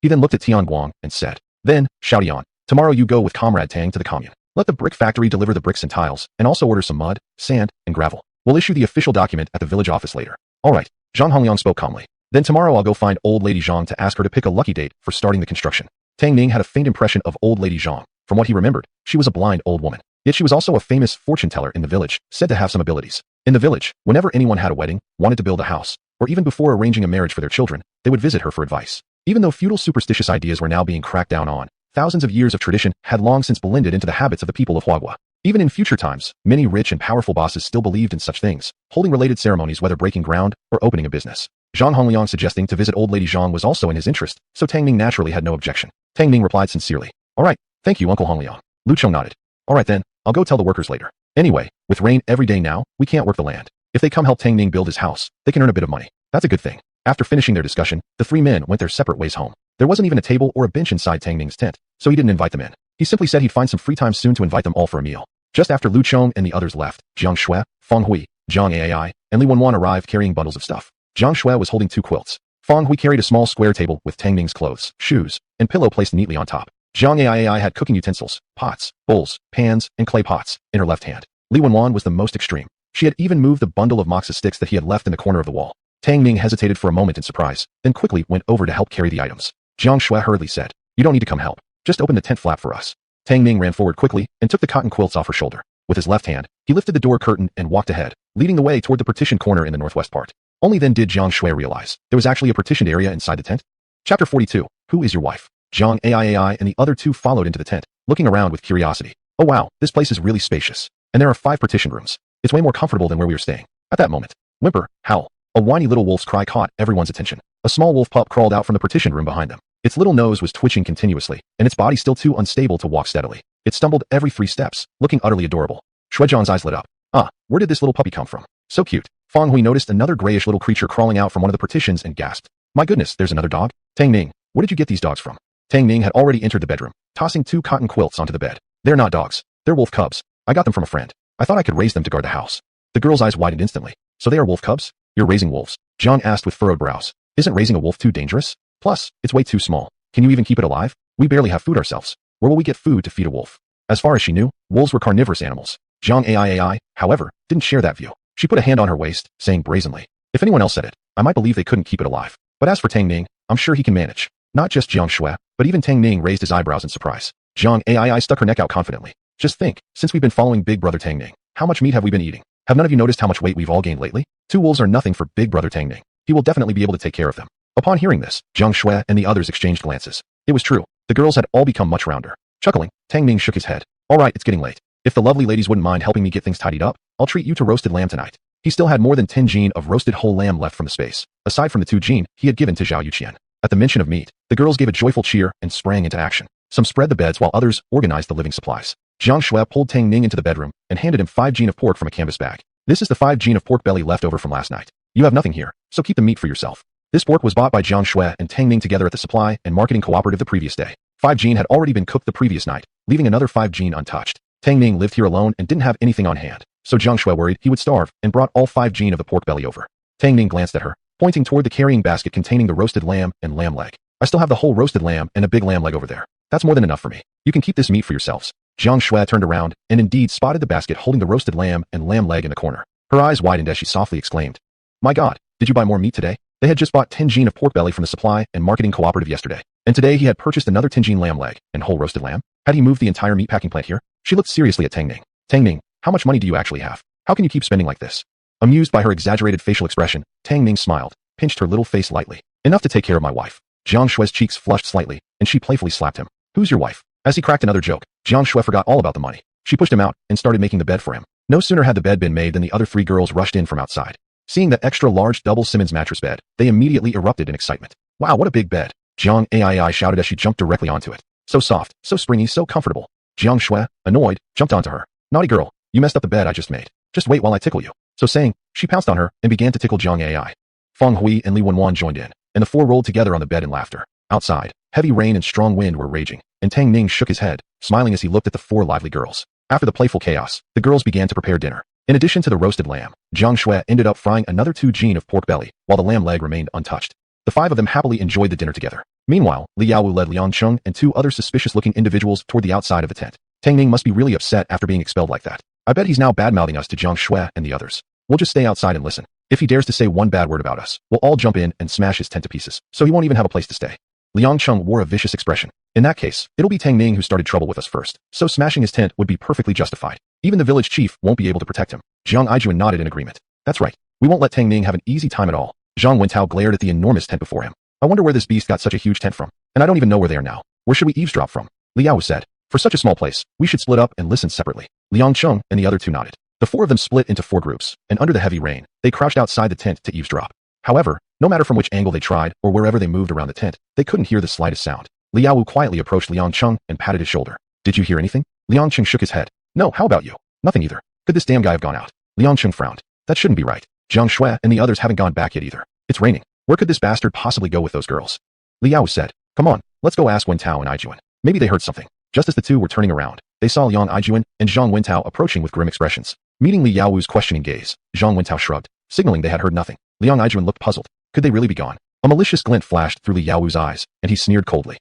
He then looked at Tian Guang and said, then, Xiaotian, tomorrow you go with Comrade Tang to the commune. Let the brick factory deliver the bricks and tiles, and also order some mud, sand, and gravel. We'll issue the official document at the village office later. All right, Zhang Hongliang spoke calmly. Then tomorrow I'll go find old lady Zhang to ask her to pick a lucky date for starting the construction. Tang Ning had a faint impression of old lady Zhang. From what he remembered, she was a blind old woman. Yet she was also a famous fortune teller in the village, said to have some abilities. In the village, whenever anyone had a wedding, wanted to build a house, or even before arranging a marriage for their children, they would visit her for advice. Even though feudal superstitious ideas were now being cracked down on, thousands of years of tradition had long since blended into the habits of the people of Huagua. Even in future times, many rich and powerful bosses still believed in such things, holding related ceremonies whether breaking ground or opening a business. Zhang Hongliang suggesting to visit old lady Zhang was also in his interest, so Tang Ning naturally had no objection. Tang Ning replied sincerely. All right, thank you Uncle Hongliang. Lu Cheng nodded. All right then, I'll go tell the workers later. Anyway, with rain every day now, we can't work the land. If they come help Tang Ning build his house, they can earn a bit of money. That's a good thing. After finishing their discussion, the three men went their separate ways home. There wasn't even a table or a bench inside Tang Ning's tent, so he didn't invite them in. He simply said he'd find some free time soon to invite them all for a meal. Just after Lu Cheng and the others left, Jiang Shui, Feng Hui, Zhang Ai, and Li Wenwan arrived carrying bundles of stuff. Jiang Shui was holding 2 quilts. Feng Hui carried a small square table with Tang Ning's clothes, shoes, and pillow placed neatly on top. Zhang Ai had cooking utensils, pots, bowls, pans, and clay pots in her left hand. Li Wenwan was the most extreme. She had even moved the bundle of moxa sticks that he had left in the corner of the wall. Tang Ning hesitated for a moment in surprise, then quickly went over to help carry the items. Jiang Shui hurriedly said, "You don't need to come help. Just open the tent flap for us." Tang Ning ran forward quickly and took the cotton quilts off her shoulder. With his left hand, he lifted the door curtain and walked ahead, leading the way toward the partitioned corner in the northwest part. Only then did Jiang Shui realize there was actually a partitioned area inside the tent. Chapter 42. Who is your wife? Zhang Ai and the other 2 followed into the tent, looking around with curiosity. Oh wow, this place is really spacious. And there are 5 partitioned rooms. It's way more comfortable than where we were staying. At that moment, whimper, howl. A whiny little wolf's cry caught everyone's attention. A small wolf pup crawled out from the partitioned room behind them. Its little nose was twitching continuously, and its body still too unstable to walk steadily. It stumbled every 3 steps, looking utterly adorable. Shuizhan's eyes lit up. Ah, where did this little puppy come from? So cute. Feng Hui noticed another grayish little creature crawling out from one of the partitions and gasped. My goodness, there's another dog? Tang Ning, where did you get these dogs from? Tang Ning had already entered the bedroom, tossing 2 cotton quilts onto the bed. They're not dogs. They're wolf cubs. I got them from a friend. I thought I could raise them to guard the house. The girl's eyes widened instantly. So they are wolf cubs? You're raising wolves? Zhang asked with furrowed brows. Isn't raising a wolf too dangerous? Plus, it's way too small. Can you even keep it alive? We barely have food ourselves. Where will we get food to feed a wolf? As far as she knew, wolves were carnivorous animals. Zhang Ai, however, didn't share that view. She put a hand on her waist, saying brazenly, if anyone else said it, I might believe they couldn't keep it alive. But as for Tang Ning, I'm sure he can manage. Not just Jiang Shui, but even Tang Ning raised his eyebrows in surprise. Zhang Ai stuck her neck out confidently. Just think, since we've been following Big Brother Tang Ning, how much meat have we been eating? Have none of you noticed how much weight we've all gained lately? 2 wolves are nothing for Big Brother Tang Ning. He will definitely be able to take care of them. Upon hearing this, Jiang Shui and the others exchanged glances. It was true. The girls had all become much rounder. Chuckling, Tang Ning shook his head. All right, it's getting late. If the lovely ladies wouldn't mind helping me get things tidied up, I'll treat you to roasted lamb tonight. He still had more than 10 jin of roasted whole lamb left from the space, aside from the 2 jin he had given to Zhao Yuqian. At the mention of meat, the girls gave a joyful cheer and sprang into action. Some spread the beds while others organized the living supplies. Jiang Shui pulled Tang Ning into the bedroom and handed him 5 jin of pork from a canvas bag. This is the 5 jin of pork belly left over from last night. You have nothing here, so keep the meat for yourself. This pork was bought by Jiang Shui and Tang Ning together at the supply and marketing cooperative the previous day. 5 jin had already been cooked the previous night, leaving another 5 jin untouched. Tang Ning lived here alone and didn't have anything on hand, so Jiang Shui worried he would starve and brought all 5 jin of the pork belly over. Tang Ning glanced at her, pointing toward the carrying basket containing the roasted lamb and lamb leg. I still have the whole roasted lamb and a big lamb leg over there. That's more than enough for me. You can keep this meat for yourselves. Jiang Shui turned around and indeed spotted the basket holding the roasted lamb and lamb leg in the corner. Her eyes widened as she softly exclaimed, My God, did you buy more meat today? They had just bought 10 jin of pork belly from the supply and marketing cooperative yesterday. And today he had purchased another 10 jin lamb leg and whole roasted lamb. Had he moved the entire meatpacking plant here? She looked seriously at Tang Ning. Tang Ning, how much money do you actually have? How can you keep spending like this? Amused by her exaggerated facial expression, Tang Ning smiled, pinched her little face lightly. Enough to take care of my wife. Jiang Shui's cheeks flushed slightly, and she playfully slapped him. Who's your wife? As he cracked another joke, Jiang Shui forgot all about the money. She pushed him out and started making the bed for him. No sooner had the bed been made than the other 3 girls rushed in from outside. Seeing that extra large double Simmons mattress bed, they immediately erupted in excitement. Wow, what a big bed. Jiang Ai shouted as she jumped directly onto it. So soft, so springy, so comfortable. Jiang Shui, annoyed, jumped onto her. Naughty girl, you messed up the bed I just made. Just wait while I tickle you. So saying, she pounced on her and began to tickle Jiang Ai. Feng Hui and Li Wenwan joined in, and the 4 rolled together on the bed in laughter. Outside, heavy rain and strong wind were raging, and Tang Ning shook his head, smiling as he looked at the 4 lively girls. After the playful chaos, the girls began to prepare dinner. In addition to the roasted lamb, Jiang Shui ended up frying another 2 jin of pork belly, while the lamb leg remained untouched. The 5 of them happily enjoyed the dinner together. Meanwhile, Li Yaowu led Liang Cheng and 2 other suspicious-looking individuals toward the outside of the tent. Tang Ning must be really upset after being expelled like that. I bet he's now bad-mouthing us to Jiang Shui and the others. We'll just stay outside and listen. If he dares to say one bad word about us, we'll all jump in and smash his tent to pieces, so he won't even have a place to stay. Liang Cheng wore a vicious expression. In that case, it'll be Tang Ning who started trouble with us first, so smashing his tent would be perfectly justified. Even the village chief won't be able to protect him. Jiang Aijuan nodded in agreement. That's right. We won't let Tang Ning have an easy time at all. Zhang Wentao glared at the enormous tent before him. I wonder where this beast got such a huge tent from. And I don't even know where they are now. Where should we eavesdrop from? Liao said. For such a small place, we should split up and listen separately. Liang Cheng and the other two nodded. The four of them split into four groups, and under the heavy rain, they crouched outside the tent to eavesdrop. However, no matter from which angle they tried or wherever they moved around the tent, they couldn't hear the slightest sound. Liao Wu quietly approached Liang Cheng and patted his shoulder. Did you hear anything? Liang Cheng shook his head. No, how about you? Nothing either. Could this damn guy have gone out? Liang Cheng frowned. That shouldn't be right. Jiang Shui and the others haven't gone back yet either. It's raining. Where could this bastard possibly go with those girls? Liao said. Come on, let's go ask Wentao and Aijuan. Maybe they heard something. Just as the two were turning around, they saw Liang Aijuan and Zhang Wentao approaching with grim expressions. Meeting Li Yaowu's questioning gaze, Zhang Wentao shrugged, signaling they had heard nothing. Liang Aijuan looked puzzled. Could they really be gone? A malicious glint flashed through Li Yaowu's eyes, and he sneered coldly.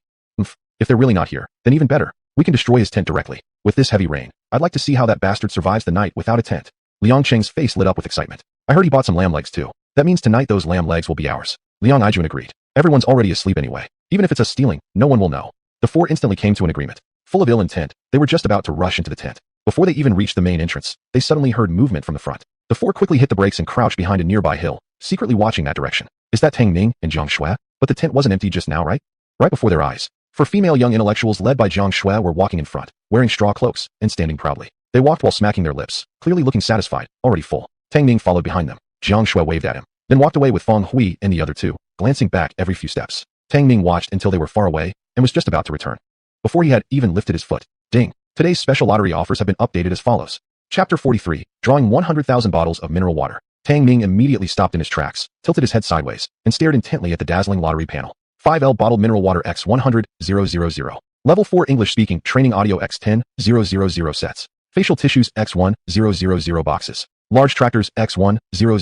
If they're really not here, then even better. We can destroy his tent directly. With this heavy rain, I'd like to see how that bastard survives the night without a tent. Liang Cheng's face lit up with excitement. I heard he bought some lamb legs too. That means tonight those lamb legs will be ours. Liang Aijuan agreed. Everyone's already asleep anyway. Even if it's us stealing, no one will know. The four instantly came to an agreement. Full of ill intent, they were just about to rush into the tent. Before they even reached the main entrance, they suddenly heard movement from the front. The four quickly hit the brakes and crouched behind a nearby hill, secretly watching that direction. Is that Tang Ning and Jiang Shui? But the tent wasn't empty just now, right? Right before their eyes. Four female young intellectuals led by Jiang Shui were walking in front, wearing straw cloaks, and standing proudly. They walked while smacking their lips, clearly looking satisfied, already full. Tang Ning followed behind them. Jiang Shui waved at him, then walked away with Feng Hui and the other two, glancing back every few steps. Tang Ning watched until they were far away, and was just about to return. Before he had even lifted his foot. Ding! Today's special lottery offers have been updated as follows. Chapter 43, drawing 100,000 bottles of mineral water. Tang Ning immediately stopped in his tracks, tilted his head sideways, and stared intently at the dazzling lottery panel. 5L bottled mineral water x 100, 000. Level 4 English speaking training audio x 10, 000 sets. Facial tissues x 1, 000 boxes. Large tractors x 1, 000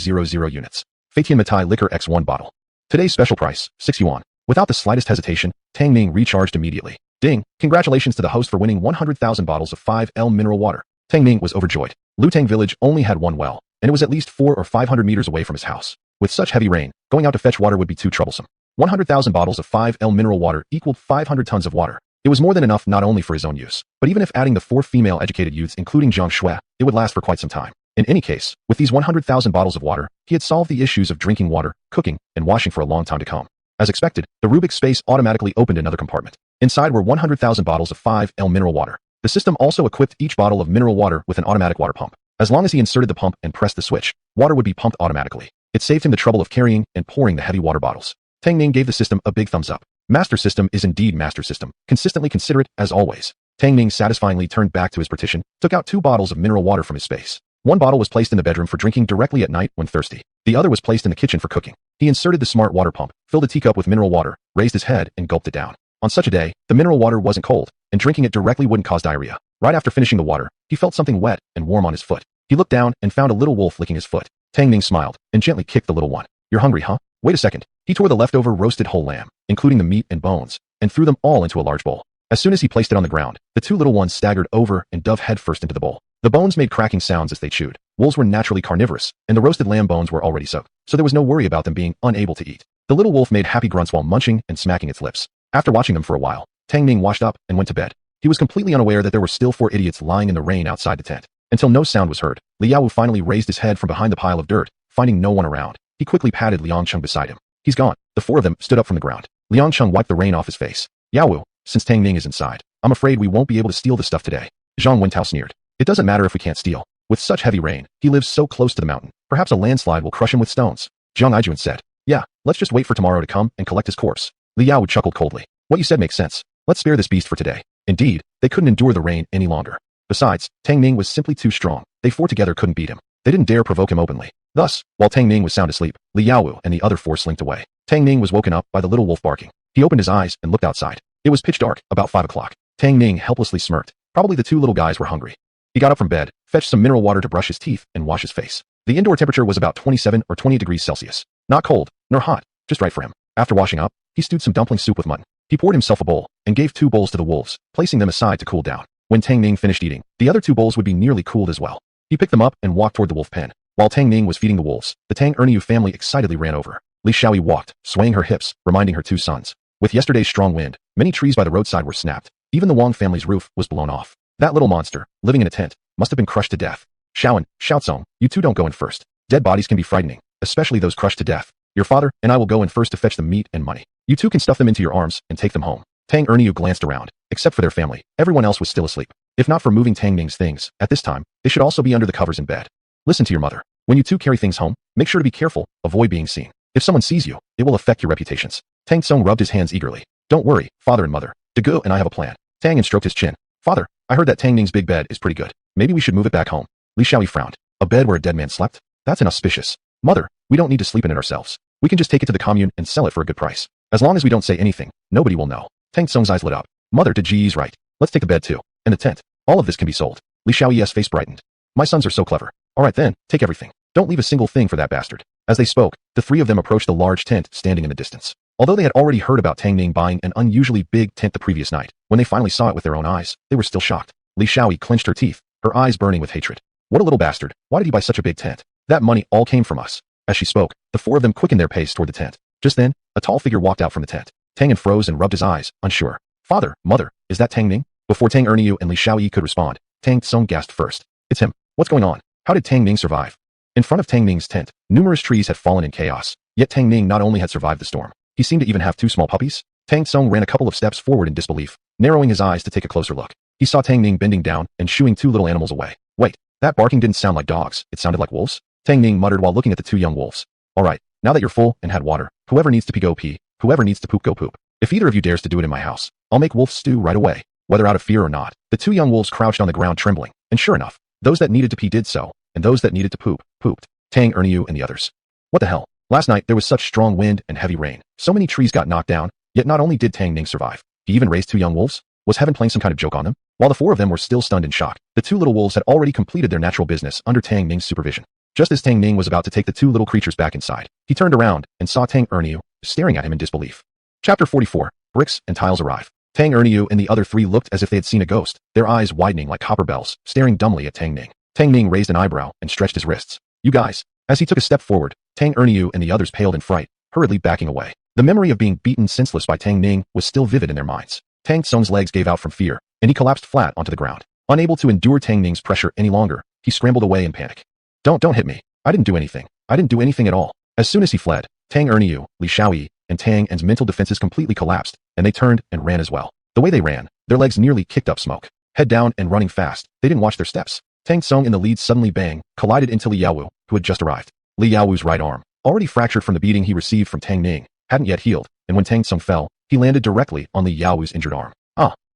units. Fatian Matai liquor x 1 bottle. Today's special price, 6 yuan. Without the slightest hesitation, Tang Ning recharged immediately. Ding! Congratulations to the host for winning 100,000 bottles of 5L mineral water. Tang Ning was overjoyed. Lutang village only had one well, and it was at least 400 or 500 meters away from his house. With such heavy rain, going out to fetch water would be too troublesome. 100,000 bottles of 5L mineral water equaled 500 tons of water. It was more than enough not only for his own use, but even if adding the four female educated youths including Jiang Shui, it would last for quite some time. In any case, with these 100,000 bottles of water, he had solved the issues of drinking water, cooking, and washing for a long time to come. As expected, the Rubik's space automatically opened another compartment. Inside were 100,000 bottles of 5L mineral water. The system also equipped each bottle of mineral water with an automatic water pump. As long as he inserted the pump and pressed the switch, water would be pumped automatically. It saved him the trouble of carrying and pouring the heavy water bottles. Tang Ning gave the system a big thumbs up. Master System is indeed Master System, consistently considerate as always. Tang Ning satisfyingly turned back to his partition, took out 2 bottles of mineral water from his space. One bottle was placed in the bedroom for drinking directly at night when thirsty. The other was placed in the kitchen for cooking. He inserted the smart water pump, filled a teacup with mineral water, raised his head, and gulped it down. On such a day, the mineral water wasn't cold, and drinking it directly wouldn't cause diarrhea. Right after finishing the water, he felt something wet and warm on his foot. He looked down and found a little wolf licking his foot. Tang Ning smiled and gently kicked the little one. You're hungry, huh? Wait a second. He tore the leftover roasted whole lamb, including the meat and bones, and threw them all into a large bowl. As soon as he placed it on the ground, the 2 little ones staggered over and dove headfirst into the bowl. The bones made cracking sounds as they chewed. Wolves were naturally carnivorous, and the roasted lamb bones were already soaked, so there was no worry about them being unable to eat. The little wolf made happy grunts while munching and smacking its lips. After watching them for a while, Tang Ning washed up and went to bed. He was completely unaware that there were still 4 idiots lying in the rain outside the tent. Until no sound was heard, Liao finally raised his head from behind the pile of dirt, finding no one around. He quickly patted Liang Cheng beside him. He's gone. The 4 of them stood up from the ground. Liang Cheng wiped the rain off his face. Yaowu, since Tang Ning is inside, I'm afraid we won't be able to steal the stuff today. Zhang Wentao sneered. It doesn't matter if we can't steal. With such heavy rain, he lives so close to the mountain. Perhaps a landslide will crush him with stones. Jiang Aijuan said. Yeah, let's just wait for tomorrow to come and collect his corpse. Liao chuckled coldly. What you said makes sense. Let's spare this beast for today. Indeed, they couldn't endure the rain any longer. Besides, Tang Ning was simply too strong. They 4 together couldn't beat him. They didn't dare provoke him openly. Thus, while Tang Ning was sound asleep, Liao and the other 4 slinked away. Tang Ning was woken up by the little wolf barking. He opened his eyes and looked outside. It was pitch dark, about 5 o'clock. Tang Ning helplessly smirked. Probably the 2 little guys were hungry. He got up from bed, fetched some mineral water to brush his teeth and wash his face. The indoor temperature was about 27 or 28 degrees Celsius. Not cold, nor hot, just right for him. After washing up, he stewed some dumpling soup with mutton. He poured himself a bowl and gave 2 bowls to the wolves, placing them aside to cool down. When Tang Ning finished eating, the other 2 bowls would be nearly cooled as well. He picked them up and walked toward the wolf pen. While Tang Ning was feeding the wolves, the Tang Erniu family excitedly ran over. Li Xiaoyi walked, swaying her hips, reminding her 2 sons. With yesterday's strong wind, many trees by the roadside were snapped. Even the Wang family's roof was blown off. That little monster, living in a tent, must have been crushed to death. Shaoan, Xiaozong, you two don't go in first. Dead bodies can be frightening, especially those crushed to death. Your father and I will go in first to fetch the meat and money. You two can stuff them into your arms and take them home. Tang Erniu glanced around. Except for their family, everyone else was still asleep. If not for moving Tang Ning's things, at this time, they should also be under the covers in bed. Listen to your mother. When you two carry things home, make sure to be careful, avoid being seen. If someone sees you, it will affect your reputations. Tang Tsung rubbed his hands eagerly. Don't worry, father and mother. Dagu and I have a plan. Tang and stroked his chin. Father, I heard that Tang Ning's big bed is pretty good. Maybe we should move it back home. Li Xiaoyi frowned. A bed where a dead man slept? That's inauspicious. Mother, we don't need to sleep in it ourselves. We can just take it to the commune and sell it for a good price. As long as we don't say anything, nobody will know. Tang Tsung's eyes lit up. Mother, did Ji's right. Let's take the bed too. And the tent. All of this can be sold. Li Xiaoyi's face brightened. My sons are so clever. Alright then, take everything. Don't leave a single thing for that bastard. As they spoke, the three of them approached the large tent standing in the distance. Although they had already heard about Tang Ning buying an unusually big tent the previous night, when they finally saw it with their own eyes, they were still shocked. Li Xiaoyi clenched her teeth, her eyes burning with hatred. What a little bastard. Why did he buy such a big tent? That money all came from us. As she spoke, the four of them quickened their pace toward the tent. Just then, a tall figure walked out from the tent. Tang froze and rubbed his eyes, unsure. Father, mother, is that Tang Ning? Before Tang Erniu and Li Xiaoyi could respond, Tang Tsung gasped first. It's him. What's going on? How did Tang Ning survive? In front of Tang Ning's tent, numerous trees had fallen in chaos. Yet Tang Ning not only had survived the storm, he seemed to even have two small puppies. Tang Tsung ran a couple of steps forward in disbelief, narrowing his eyes to take a closer look. He saw Tang Ning bending down and shooing two little animals away. Wait, that barking didn't sound like dogs, it sounded like wolves? Tang Ning muttered while looking at the two young wolves. Alright, now that you're full and had water, whoever needs to pee go pee, whoever needs to poop go poop. If either of you dares to do it in my house, I'll make wolf stew right away. Whether out of fear or not, the two young wolves crouched on the ground trembling, and sure enough, those that needed to pee did so, and those that needed to poop, pooped. Tang Erniu and the others. What the hell? Last night there was such strong wind and heavy rain. So many trees got knocked down, yet not only did Tang Ning survive, he even raised two young wolves? Was heaven playing some kind of joke on them? While the four of them were still stunned in shock, the two little wolves had already completed their natural business under Tang Ning's supervision. Just as Tang Ning was about to take the two little creatures back inside, he turned around and saw Tang Erniu staring at him in disbelief. Chapter 44. Bricks and tiles arrive. Tang Erniu and the other three looked as if they had seen a ghost, their eyes widening like copper bells, staring dumbly at Tang Ning. Tang Ning raised an eyebrow and stretched his wrists. You guys. As he took a step forward, Tang Erniu and the others paled in fright, hurriedly backing away. The memory of being beaten senseless by Tang Ning was still vivid in their minds. Tang Tsung's legs gave out from fear, and he collapsed flat onto the ground. Unable to endure Tang Ning's pressure any longer, he scrambled away in panic. Don't hit me. I didn't do anything. I didn't do anything at all. As soon as he fled, Tang Erniu, Li Xiaoyi, and Tang N's mental defenses completely collapsed, and they turned and ran as well. The way they ran, their legs nearly kicked up smoke. Head down and running fast, they didn't watch their steps. Tang Tsung in the lead suddenly collided into Li Yaowu, who had just arrived. Li Yaowu's right arm, already fractured from the beating he received from Tang Ning, hadn't yet healed, and when Tang Tsung fell, he landed directly on Li Yaowu's injured arm.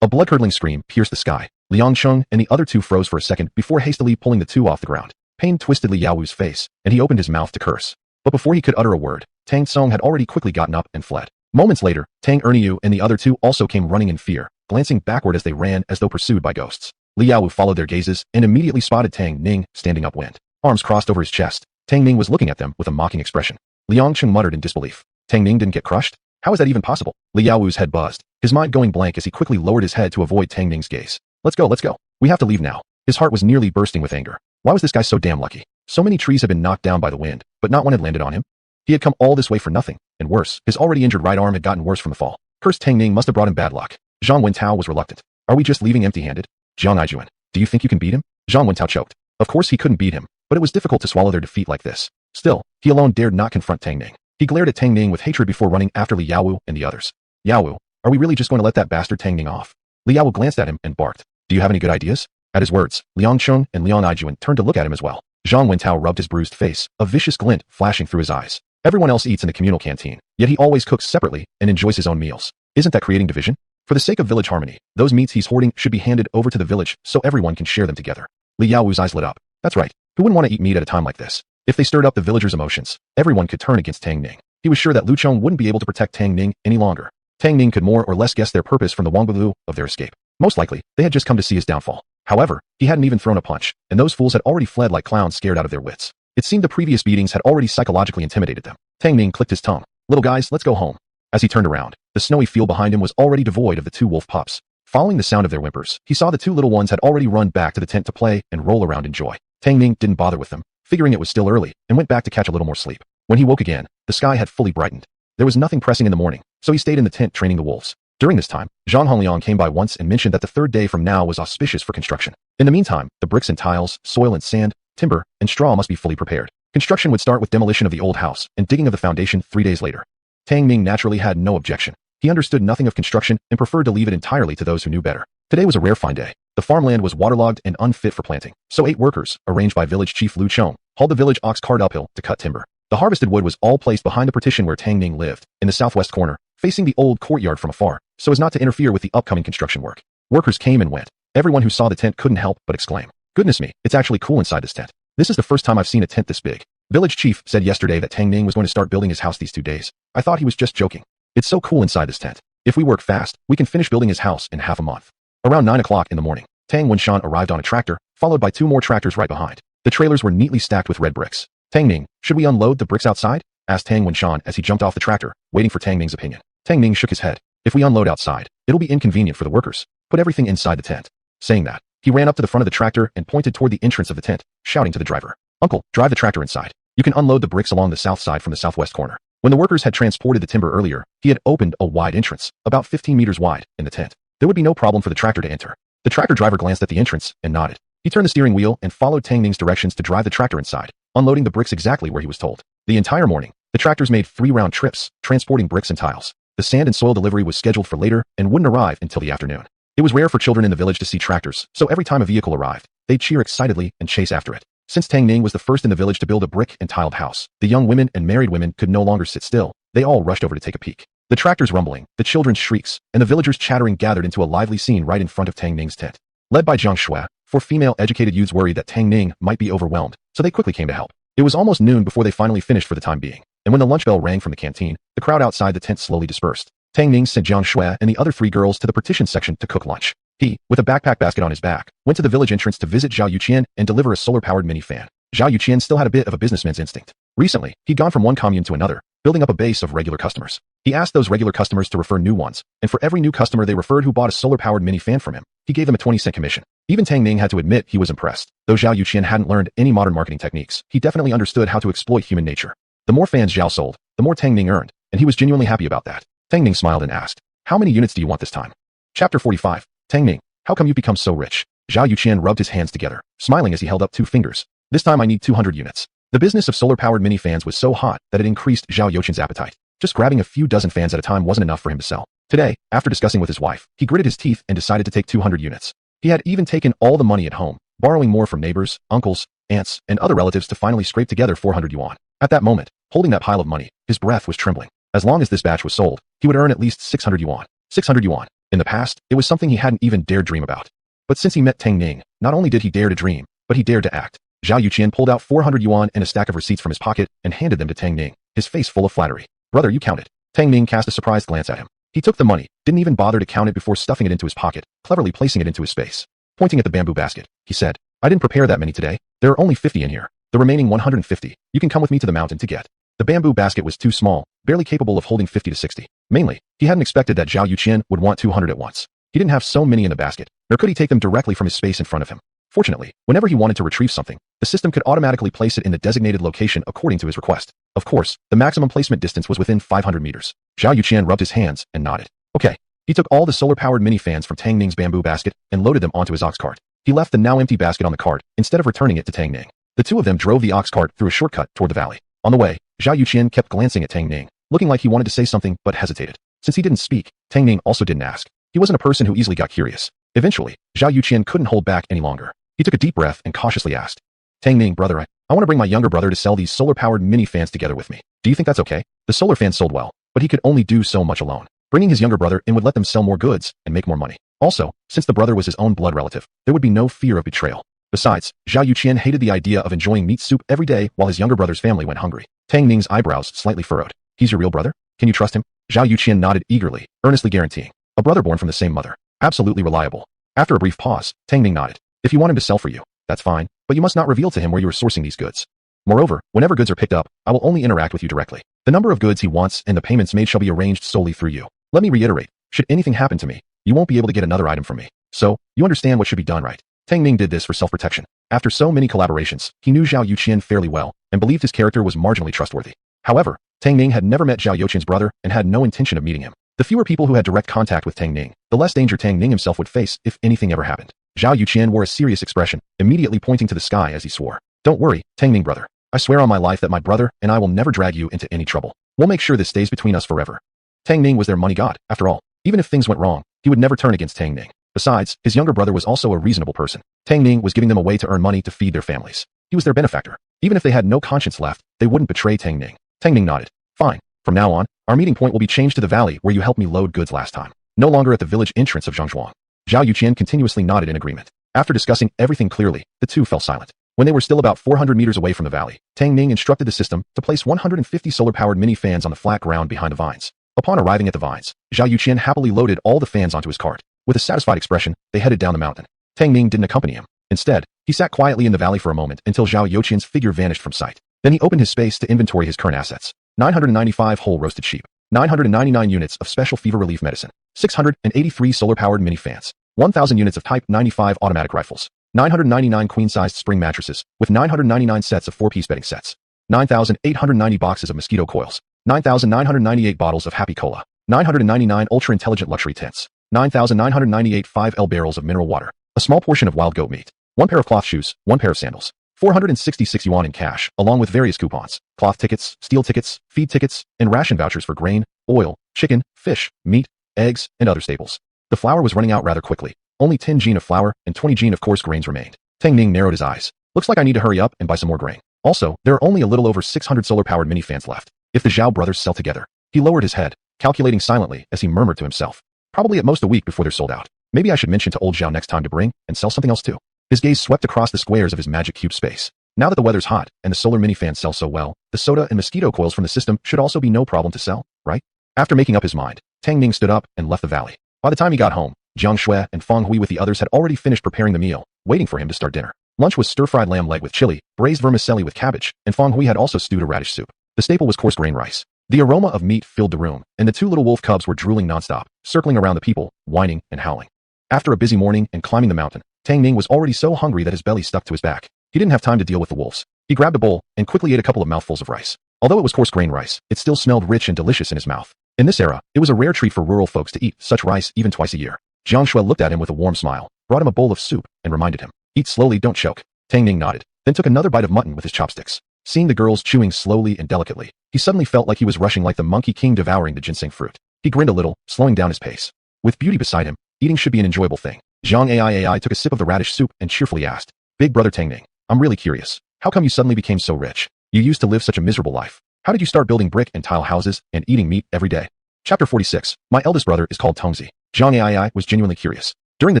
A blood-curdling scream pierced the sky. Liang Sheng and the other two froze for a second before hastily pulling the two off the ground. Pain twisted Li Yaowu's face, and he opened his mouth to curse. But before he could utter a word, Tang Tsung had already quickly gotten up and fled. Moments later, Tang Erniu and the other two also came running in fear, glancing backward as they ran as though pursued by ghosts. Li Yaowu followed their gazes and immediately spotted Tang Ning standing upwind. Arms crossed over his chest, Tang Ning was looking at them with a mocking expression. Liang Sheng muttered in disbelief. Tang Ning didn't get crushed? How is that even possible? Li Yaowu's head buzzed, his mind going blank as he quickly lowered his head to avoid Tang Ning's gaze. Let's go. We have to leave now. His heart was nearly bursting with anger. Why was this guy so damn lucky? So many trees had been knocked down by the wind, but not one had landed on him. He had come all this way for nothing, and worse, his already injured right arm had gotten worse from the fall. Cursed Tang Ning must have brought him bad luck. Zhang Wentao was reluctant. Are we just leaving empty-handed? Jiang Aijuan, do you think you can beat him? Zhang Wentao choked. Of course he couldn't beat him, but it was difficult to swallow their defeat like this. Still, he alone dared not confront Tang Ning. He glared at Tang Ning with hatred before running after Li Yaowu and the others. Yaowu, are we really just going to let that bastard Tang Ning off? Li Yaowu glanced at him and barked. Do you have any good ideas? At his words, Liang Sheng and Liang Aijuan turned to look at him as well. Zhang Wentao rubbed his bruised face, a vicious glint flashing through his eyes. Everyone else eats in the communal canteen, yet he always cooks separately and enjoys his own meals. Isn't that creating division? For the sake of village harmony, those meats he's hoarding should be handed over to the village so everyone can share them together. Li Yaowu's eyes lit up. That's right. Who wouldn't want to eat meat at a time like this? If they stirred up the villagers' emotions, everyone could turn against Tang Ning. He was sure that Lu Chong wouldn't be able to protect Tang Ning any longer. Tang Ning could more or less guess their purpose from the Wangbalu of their escape. Most likely, they had just come to see his downfall. However, he hadn't even thrown a punch, and those fools had already fled like clowns scared out of their wits. It seemed the previous beatings had already psychologically intimidated them. Tang Ning clicked his tongue. Little guys, let's go home. As he turned around, the snowy field behind him was already devoid of the two wolf pups. Following the sound of their whimpers, he saw the two little ones had already run back to the tent to play and roll around in joy. Tang Ning didn't bother with them, figuring it was still early, and went back to catch a little more sleep. When he woke again, the sky had fully brightened. There was nothing pressing in the morning, so he stayed in the tent training the wolves. During this time, Zhang Hongliang came by once and mentioned that the third day from now was auspicious for construction. In the meantime, the bricks and tiles, soil and sand, timber, and straw must be fully prepared. Construction would start with demolition of the old house and digging of the foundation 3 days later. Tang Ning naturally had no objection. He understood nothing of construction and preferred to leave it entirely to those who knew better. Today was a rare fine day. The farmland was waterlogged and unfit for planting, so 8 workers, arranged by village chief Lu Chong, hauled the village ox cart uphill to cut timber. The harvested wood was all placed behind the partition where Tang Ning lived, in the southwest corner, facing the old courtyard from afar, so as not to interfere with the upcoming construction work. Workers came and went. Everyone who saw the tent couldn't help but exclaim, "Goodness me, it's actually cool inside this tent. This is the first time I've seen a tent this big." Village chief said yesterday that Tang Ning was going to start building his house these 2 days. I thought he was just joking. It's so cool inside this tent. If we work fast, we can finish building his house in half a month. Around 9 o'clock in the morning, Tang Winshan arrived on a tractor, followed by 2 more tractors right behind. The trailers were neatly stacked with red bricks. "Tang Ning, should we unload the bricks outside?" asked Tang Winshan as he jumped off the tractor, waiting for Tang Ning's opinion. Tang Ning shook his head. "If we unload outside, it'll be inconvenient for the workers. Put everything inside the tent." Saying that, he ran up to the front of the tractor and pointed toward the entrance of the tent, shouting to the driver, "Uncle, drive the tractor inside. You can unload the bricks along the south side from the southwest corner." When the workers had transported the timber earlier, he had opened a wide entrance, about 15 meters wide, in the tent. There would be no problem for the tractor to enter. The tractor driver glanced at the entrance and nodded. He turned the steering wheel and followed Tang Ning's directions to drive the tractor inside, unloading the bricks exactly where he was told. The entire morning, the tractors made 3 round trips, transporting bricks and tiles. The sand and soil delivery was scheduled for later and wouldn't arrive until the afternoon. It was rare for children in the village to see tractors, so every time a vehicle arrived, they'd cheer excitedly and chase after it. Since Tang Ning was the first in the village to build a brick and tiled house, the young women and married women could no longer sit still. They all rushed over to take a peek. The tractors rumbling, the children's shrieks, and the villagers chattering gathered into a lively scene right in front of Tang Ning's tent. Led by Zhang Shui, 4 female educated youths worried that Tang Ning might be overwhelmed, so they quickly came to help. It was almost noon before they finally finished for the time being, and when the lunch bell rang from the canteen, the crowd outside the tent slowly dispersed. Tang Ning sent Zhang Shui and the other 3 girls to the partition section to cook lunch. He, with a backpack basket on his back, went to the village entrance to visit Zhao Yuqian and deliver a solar-powered mini fan. Zhao Yuqian still had a bit of a businessman's instinct. Recently, he'd gone from one commune to another, building up a base of regular customers. He asked those regular customers to refer new ones, and for every new customer they referred who bought a solar-powered mini fan from him, he gave them a 20-cent commission. Even Tang Ning had to admit he was impressed. Though Zhao Yuqian hadn't learned any modern marketing techniques, he definitely understood how to exploit human nature. The more fans Zhao sold, the more Tang Ning earned, and he was genuinely happy about that. Tang Ning smiled and asked, "How many units do you want this time?" Chapter 45. Tang Ning, how come you become so rich? Zhao Yuqian rubbed his hands together, smiling as he held up 2 fingers. "This time I need 200 units. The business of solar-powered mini fans was so hot that it increased Zhao Yuqian's appetite. Just grabbing a few dozen fans at a time wasn't enough for him to sell. Today, after discussing with his wife, he gritted his teeth and decided to take 200 units. He had even taken all the money at home, borrowing more from neighbors, uncles, aunts, and other relatives to finally scrape together 400 yuan. At that moment, holding that pile of money, his breath was trembling. As long as this batch was sold, he would earn at least 600 yuan. 600 yuan. In the past, it was something he hadn't even dared dream about. But since he met Tang Ning, not only did he dare to dream, but he dared to act. Zhao Yuqian pulled out 400 yuan and a stack of receipts from his pocket and handed them to Tang Ning, his face full of flattery. "Brother, you count it." Tang Ning cast a surprised glance at him. He took the money, didn't even bother to count it before stuffing it into his pocket, cleverly placing it into his space. Pointing at the bamboo basket, he said, "I didn't prepare that many today. There are only 50 in here. The remaining 150, you can come with me to the mountain to get." The bamboo basket was too small, barely capable of holding 50 to 60. Mainly, he hadn't expected that Zhao Yuqian would want 200 at once. He didn't have so many in the basket, nor could he take them directly from his space in front of him. Fortunately, whenever he wanted to retrieve something, the system could automatically place it in the designated location according to his request. Of course, the maximum placement distance was within 500 meters. Zhao Yuqian rubbed his hands and nodded. Okay. He took all the solar-powered mini fans from Tang Ning's bamboo basket and loaded them onto his ox cart. He left the now empty basket on the cart instead of returning it to Tang Ning. The two of them drove the ox cart through a shortcut toward the valley. On the way, Zhao Yuqian kept glancing at Tang Ning, looking like he wanted to say something but hesitated. Since he didn't speak, Tang Ning also didn't ask. He wasn't a person who easily got curious. Eventually, Zhao Yuqian couldn't hold back any longer. He took a deep breath and cautiously asked, "Tang Ning, brother, I want to bring my younger brother to sell these solar-powered mini fans together with me. Do you think that's okay?" The solar fans sold well, but he could only do so much alone. Bringing his younger brother in would let them sell more goods and make more money. Also, since the brother was his own blood relative, there would be no fear of betrayal. Besides, Zhao Yuqian hated the idea of enjoying meat soup every day while his younger brother's family went hungry. Tang Ning's eyebrows slightly furrowed. "He's your real brother? Can you trust him?" Zhao Yuqian nodded eagerly, earnestly guaranteeing. "A brother born from the same mother. Absolutely reliable." After a brief pause, Tang Ning nodded. "If you want him to sell for you, that's fine, but you must not reveal to him where you are sourcing these goods. Moreover, whenever goods are picked up, I will only interact with you directly. The number of goods he wants and the payments made shall be arranged solely through you. Let me reiterate, should anything happen to me, you won't be able to get another item from me. So, you understand what should be done, right?" Tang Ning did this for self-protection. After so many collaborations, he knew Zhao Yuqian fairly well and believed his character was marginally trustworthy. However, Tang Ning had never met Zhao Youqian's brother and had no intention of meeting him. The fewer people who had direct contact with Tang Ning, the less danger Tang Ning himself would face if anything ever happened. Zhao Youqian wore a serious expression, immediately pointing to the sky as he swore. Don't worry, Tang Ning brother. I swear on my life that my brother and I will never drag you into any trouble. We'll make sure this stays between us forever. Tang Ning was their money god, after all. Even if things went wrong, he would never turn against Tang Ning. Besides, his younger brother was also a reasonable person. Tang Ning was giving them a way to earn money to feed their families. He was their benefactor. Even if they had no conscience left, they wouldn't betray Tang Ning. Tang Ning nodded. Fine. From now on, our meeting point will be changed to the valley where you helped me load goods last time. No longer at the village entrance of Zhangzhuang. Zhao Youqian continuously nodded in agreement. After discussing everything clearly, the two fell silent. When they were still about 400 meters away from the valley, Tang Ning instructed the system to place 150 solar-powered mini fans on the flat ground behind the vines. Upon arriving at the vines, Zhao Youqian happily loaded all the fans onto his cart. With a satisfied expression, they headed down the mountain. Tang Ning didn't accompany him. Instead, he sat quietly in the valley for a moment until Zhao Youqian's figure vanished from sight. Then he opened his space to inventory his current assets. 995 whole roasted sheep, 999 units of special fever relief medicine, 683 solar-powered mini fans, 1,000 units of Type 95 automatic rifles, 999 queen-sized spring mattresses, with 999 sets of 4-piece bedding sets, 9,890 boxes of mosquito coils, 9,998 bottles of Happy Cola, 999 ultra-intelligent luxury tents, 9,998 5L barrels of mineral water, a small portion of wild goat meat, 1 pair of cloth shoes, 1 pair of sandals, 466 yuan in cash, along with various coupons, cloth tickets, steel tickets, feed tickets, and ration vouchers for grain, oil, chicken, fish, meat, eggs, and other staples. The flour was running out rather quickly. Only 10 jin of flour and 20 jin of coarse grains remained. Tang Ning narrowed his eyes. Looks like I need to hurry up and buy some more grain. Also, there are only a little over 600 solar-powered mini fans left. If the Zhao brothers sell together. He lowered his head, calculating silently as he murmured to himself. Probably at most a week before they're sold out. Maybe I should mention to old Zhao next time to bring and sell something else too. His gaze swept across the squares of his magic cube space. Now that the weather's hot and the solar mini fans sell so well, the soda and mosquito coils from the system should also be no problem to sell, right? After making up his mind, Tang Ning stood up and left the valley. By the time he got home, Jiang Shui and Feng Hui with the others had already finished preparing the meal, waiting for him to start dinner. Lunch was stir-fried lamb leg with chili, braised vermicelli with cabbage, and Feng Hui had also stewed a radish soup. The staple was coarse grain rice. The aroma of meat filled the room, and the two little wolf cubs were drooling nonstop, circling around the people, whining and howling. After a busy morning and climbing the mountain, Tang Ning was already so hungry that his belly stuck to his back. He didn't have time to deal with the wolves. He grabbed a bowl and quickly ate a couple of mouthfuls of rice. Although it was coarse grain rice, it still smelled rich and delicious in his mouth. In this era, it was a rare treat for rural folks to eat such rice even twice a year. Jiang Shui looked at him with a warm smile, brought him a bowl of soup, and reminded him, "Eat slowly, don't choke." Tang Ning nodded, then took another bite of mutton with his chopsticks. Seeing the girls chewing slowly and delicately, he suddenly felt like he was rushing like the Monkey King devouring the ginseng fruit. He grinned a little, slowing down his pace. With beauty beside him, eating should be an enjoyable thing. Zhang Ai took a sip of the radish soup and cheerfully asked, "Big brother Tang Ning, I'm really curious. How come you suddenly became so rich? You used to live such a miserable life. How did you start building brick and tile houses and eating meat every day?" Chapter 46. My eldest brother is called Tongzi. Zhang Ai was genuinely curious. During the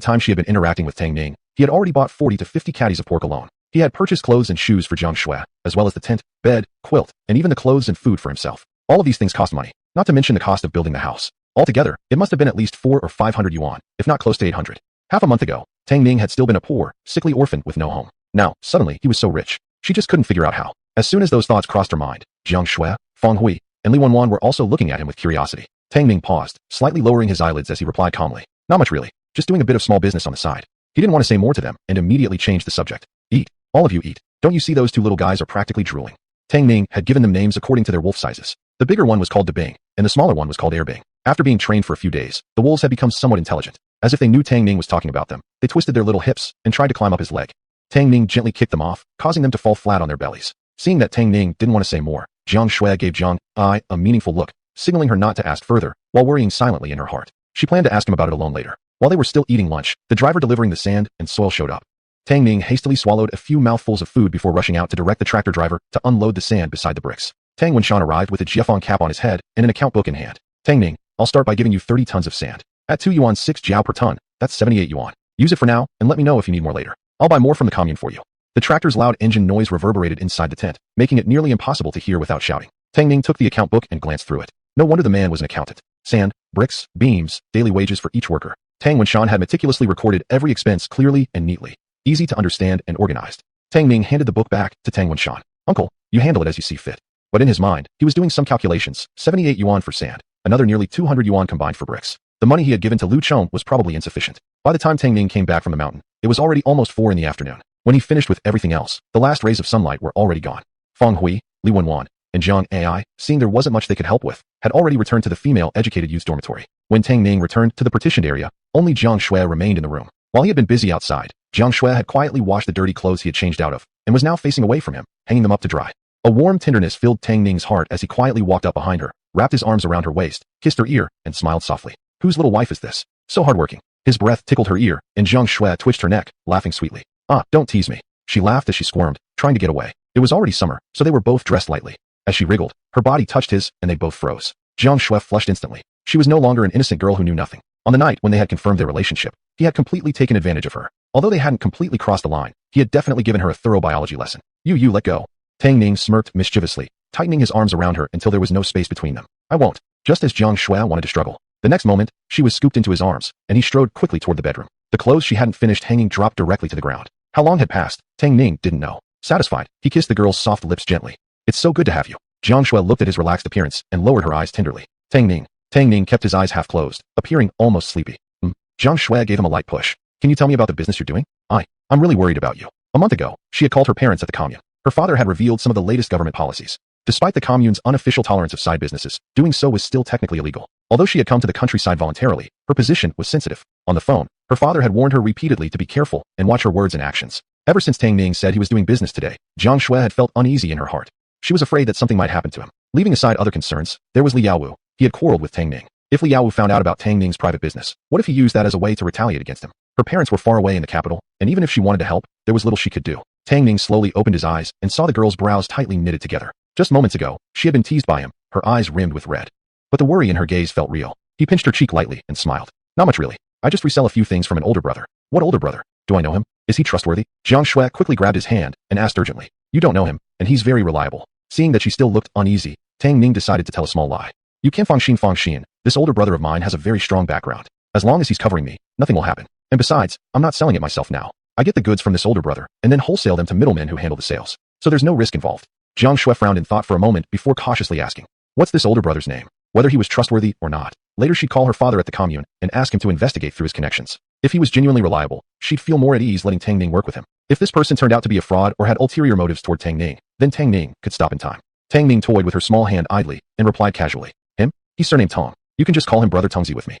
time she had been interacting with Tang Ning, he had already bought 40 to 50 caddies of pork alone. He had purchased clothes and shoes for Jiang Shui, as well as the tent, bed, quilt, and even the clothes and food for himself. All of these things cost money, not to mention the cost of building the house. Altogether, it must have been at least 400 or 500 yuan, if not close to 800. Half a month ago, Tang Ning had still been a poor, sickly orphan with no home. Now, suddenly, he was so rich. She just couldn't figure out how. As soon as those thoughts crossed her mind, Jiang Shui, Feng Hui, and Li Wanwan were also looking at him with curiosity. Tang Ning paused, slightly lowering his eyelids as he replied calmly, "Not much really, just doing a bit of small business on the side." He didn't want to say more to them and immediately changed the subject. "Eat. All of you eat. Don't you see those two little guys are practically drooling?" Tang Ning had given them names according to their wolf sizes. The bigger one was called Debing, and the smaller one was called Airbing. After being trained for a few days, the wolves had become somewhat intelligent. As if they knew Tang Ning was talking about them, they twisted their little hips and tried to climb up his leg. Tang Ning gently kicked them off, causing them to fall flat on their bellies. Seeing that Tang Ning didn't want to say more, Jiang Shui gave Jiang Ai a meaningful look, signaling her not to ask further, while worrying silently in her heart. She planned to ask him about it alone later. While they were still eating lunch, the driver delivering the sand and soil showed up. Tang Ning hastily swallowed a few mouthfuls of food before rushing out to direct the tractor driver to unload the sand beside the bricks. Tang Wenshan arrived with a Jiafeng cap on his head and an account book in hand. "Tang Ning, I'll start by giving you 30 tons of sand. At 2 yuan 6 jiao per ton, that's 78 yuan. Use it for now, and let me know if you need more later. I'll buy more from the commune for you." The tractor's loud engine noise reverberated inside the tent, making it nearly impossible to hear without shouting. Tang Ning took the account book and glanced through it. No wonder the man was an accountant. Sand, bricks, beams, daily wages for each worker. Tang Wenshan had meticulously recorded every expense clearly and neatly, easy to understand and organized. Tang Ning handed the book back to Tang Wenshan. "Uncle, you handle it as you see fit." But in his mind, he was doing some calculations, 78 yuan for sand, another nearly 200 yuan combined for bricks. The money he had given to Lu Chong was probably insufficient. By the time Tang Ning came back from the mountain, it was already almost 4 in the afternoon. When he finished with everything else, the last rays of sunlight were already gone. Feng Hui, Li Wanwan, and Jiang Ai, seeing there wasn't much they could help with, had already returned to the female-educated youth dormitory. When Tang Ning returned to the partitioned area, only Jiang Shui remained in the room. While he had been busy outside, Jiang Shui had quietly washed the dirty clothes he had changed out of, and was now facing away from him, hanging them up to dry. A warm tenderness filled Tang Ning's heart as he quietly walked up behind her, wrapped his arms around her waist, kissed her ear, and smiled softly. Whose little wife is this? So hardworking. His breath tickled her ear, and Jiang Shui twitched her neck, laughing sweetly. Ah, don't tease me. She laughed as she squirmed, trying to get away. It was already summer, so they were both dressed lightly. As she wriggled, her body touched his, and they both froze. Jiang Shui flushed instantly. She was no longer an innocent girl who knew nothing. On the night when they had confirmed their relationship, he had completely taken advantage of her. Although they hadn't completely crossed the line, he had definitely given her a thorough biology lesson. You let go. Tang Ning smirked mischievously, tightening his arms around her until there was no space between them. I won't. Just as Jiang Shui wanted to struggle. The next moment, she was scooped into his arms, and he strode quickly toward the bedroom. The clothes she hadn't finished hanging dropped directly to the ground. How long had passed? Tang Ning didn't know. Satisfied, he kissed the girl's soft lips gently. It's so good to have you. Jiang Shui looked at his relaxed appearance and lowered her eyes tenderly. Tang Ning kept his eyes half closed, appearing almost sleepy. Jiang Shui gave him a light push. Can you tell me about the business you're doing? I'm really worried about you. A month ago, she had called her parents at the commune. Her father had revealed some of the latest government policies. Despite the commune's unofficial tolerance of side businesses, doing so was still technically illegal. Although she had come to the countryside voluntarily, her position was sensitive. On the phone, her father had warned her repeatedly to be careful and watch her words and actions. Ever since Tang Ning said he was doing business today, Jiang Shui had felt uneasy in her heart. She was afraid that something might happen to him. Leaving aside other concerns, there was Li Yaowu. He had quarreled with Tang Ning. If Li Yaowu found out about Tang Ning's private business, what if he used that as a way to retaliate against him? Her parents were far away in the capital, and even if she wanted to help, there was little she could do. Tang Ning slowly opened his eyes and saw the girl's brows tightly knitted together. Just moments ago, she had been teased by him, her eyes rimmed with red. But the worry in her gaze felt real. He pinched her cheek lightly and smiled. Not much really. I just resell a few things from an older brother. What older brother? Do I know him? Is he trustworthy? Jiang Shui quickly grabbed his hand and asked urgently. You don't know him, and he's very reliable. Seeing that she still looked uneasy, Tang Ning decided to tell a small lie. You can't Fangxin. This older brother of mine has a very strong background. As long as he's covering me, nothing will happen. And besides, I'm not selling it myself now. I get the goods from this older brother, and then wholesale them to middlemen who handle the sales. So there's no risk involved. Jiang Shui frowned in thought for a moment before cautiously asking, what's this older brother's name? Whether he was trustworthy or not. Later she'd call her father at the commune and ask him to investigate through his connections. If he was genuinely reliable, she'd feel more at ease letting Tang Ning work with him. If this person turned out to be a fraud or had ulterior motives toward Tang Ning, then Tang Ning could stop in time. Tang Ning toyed with her small hand idly and replied casually. Him? He's surnamed Tong. You can just call him Brother Tongzi with me.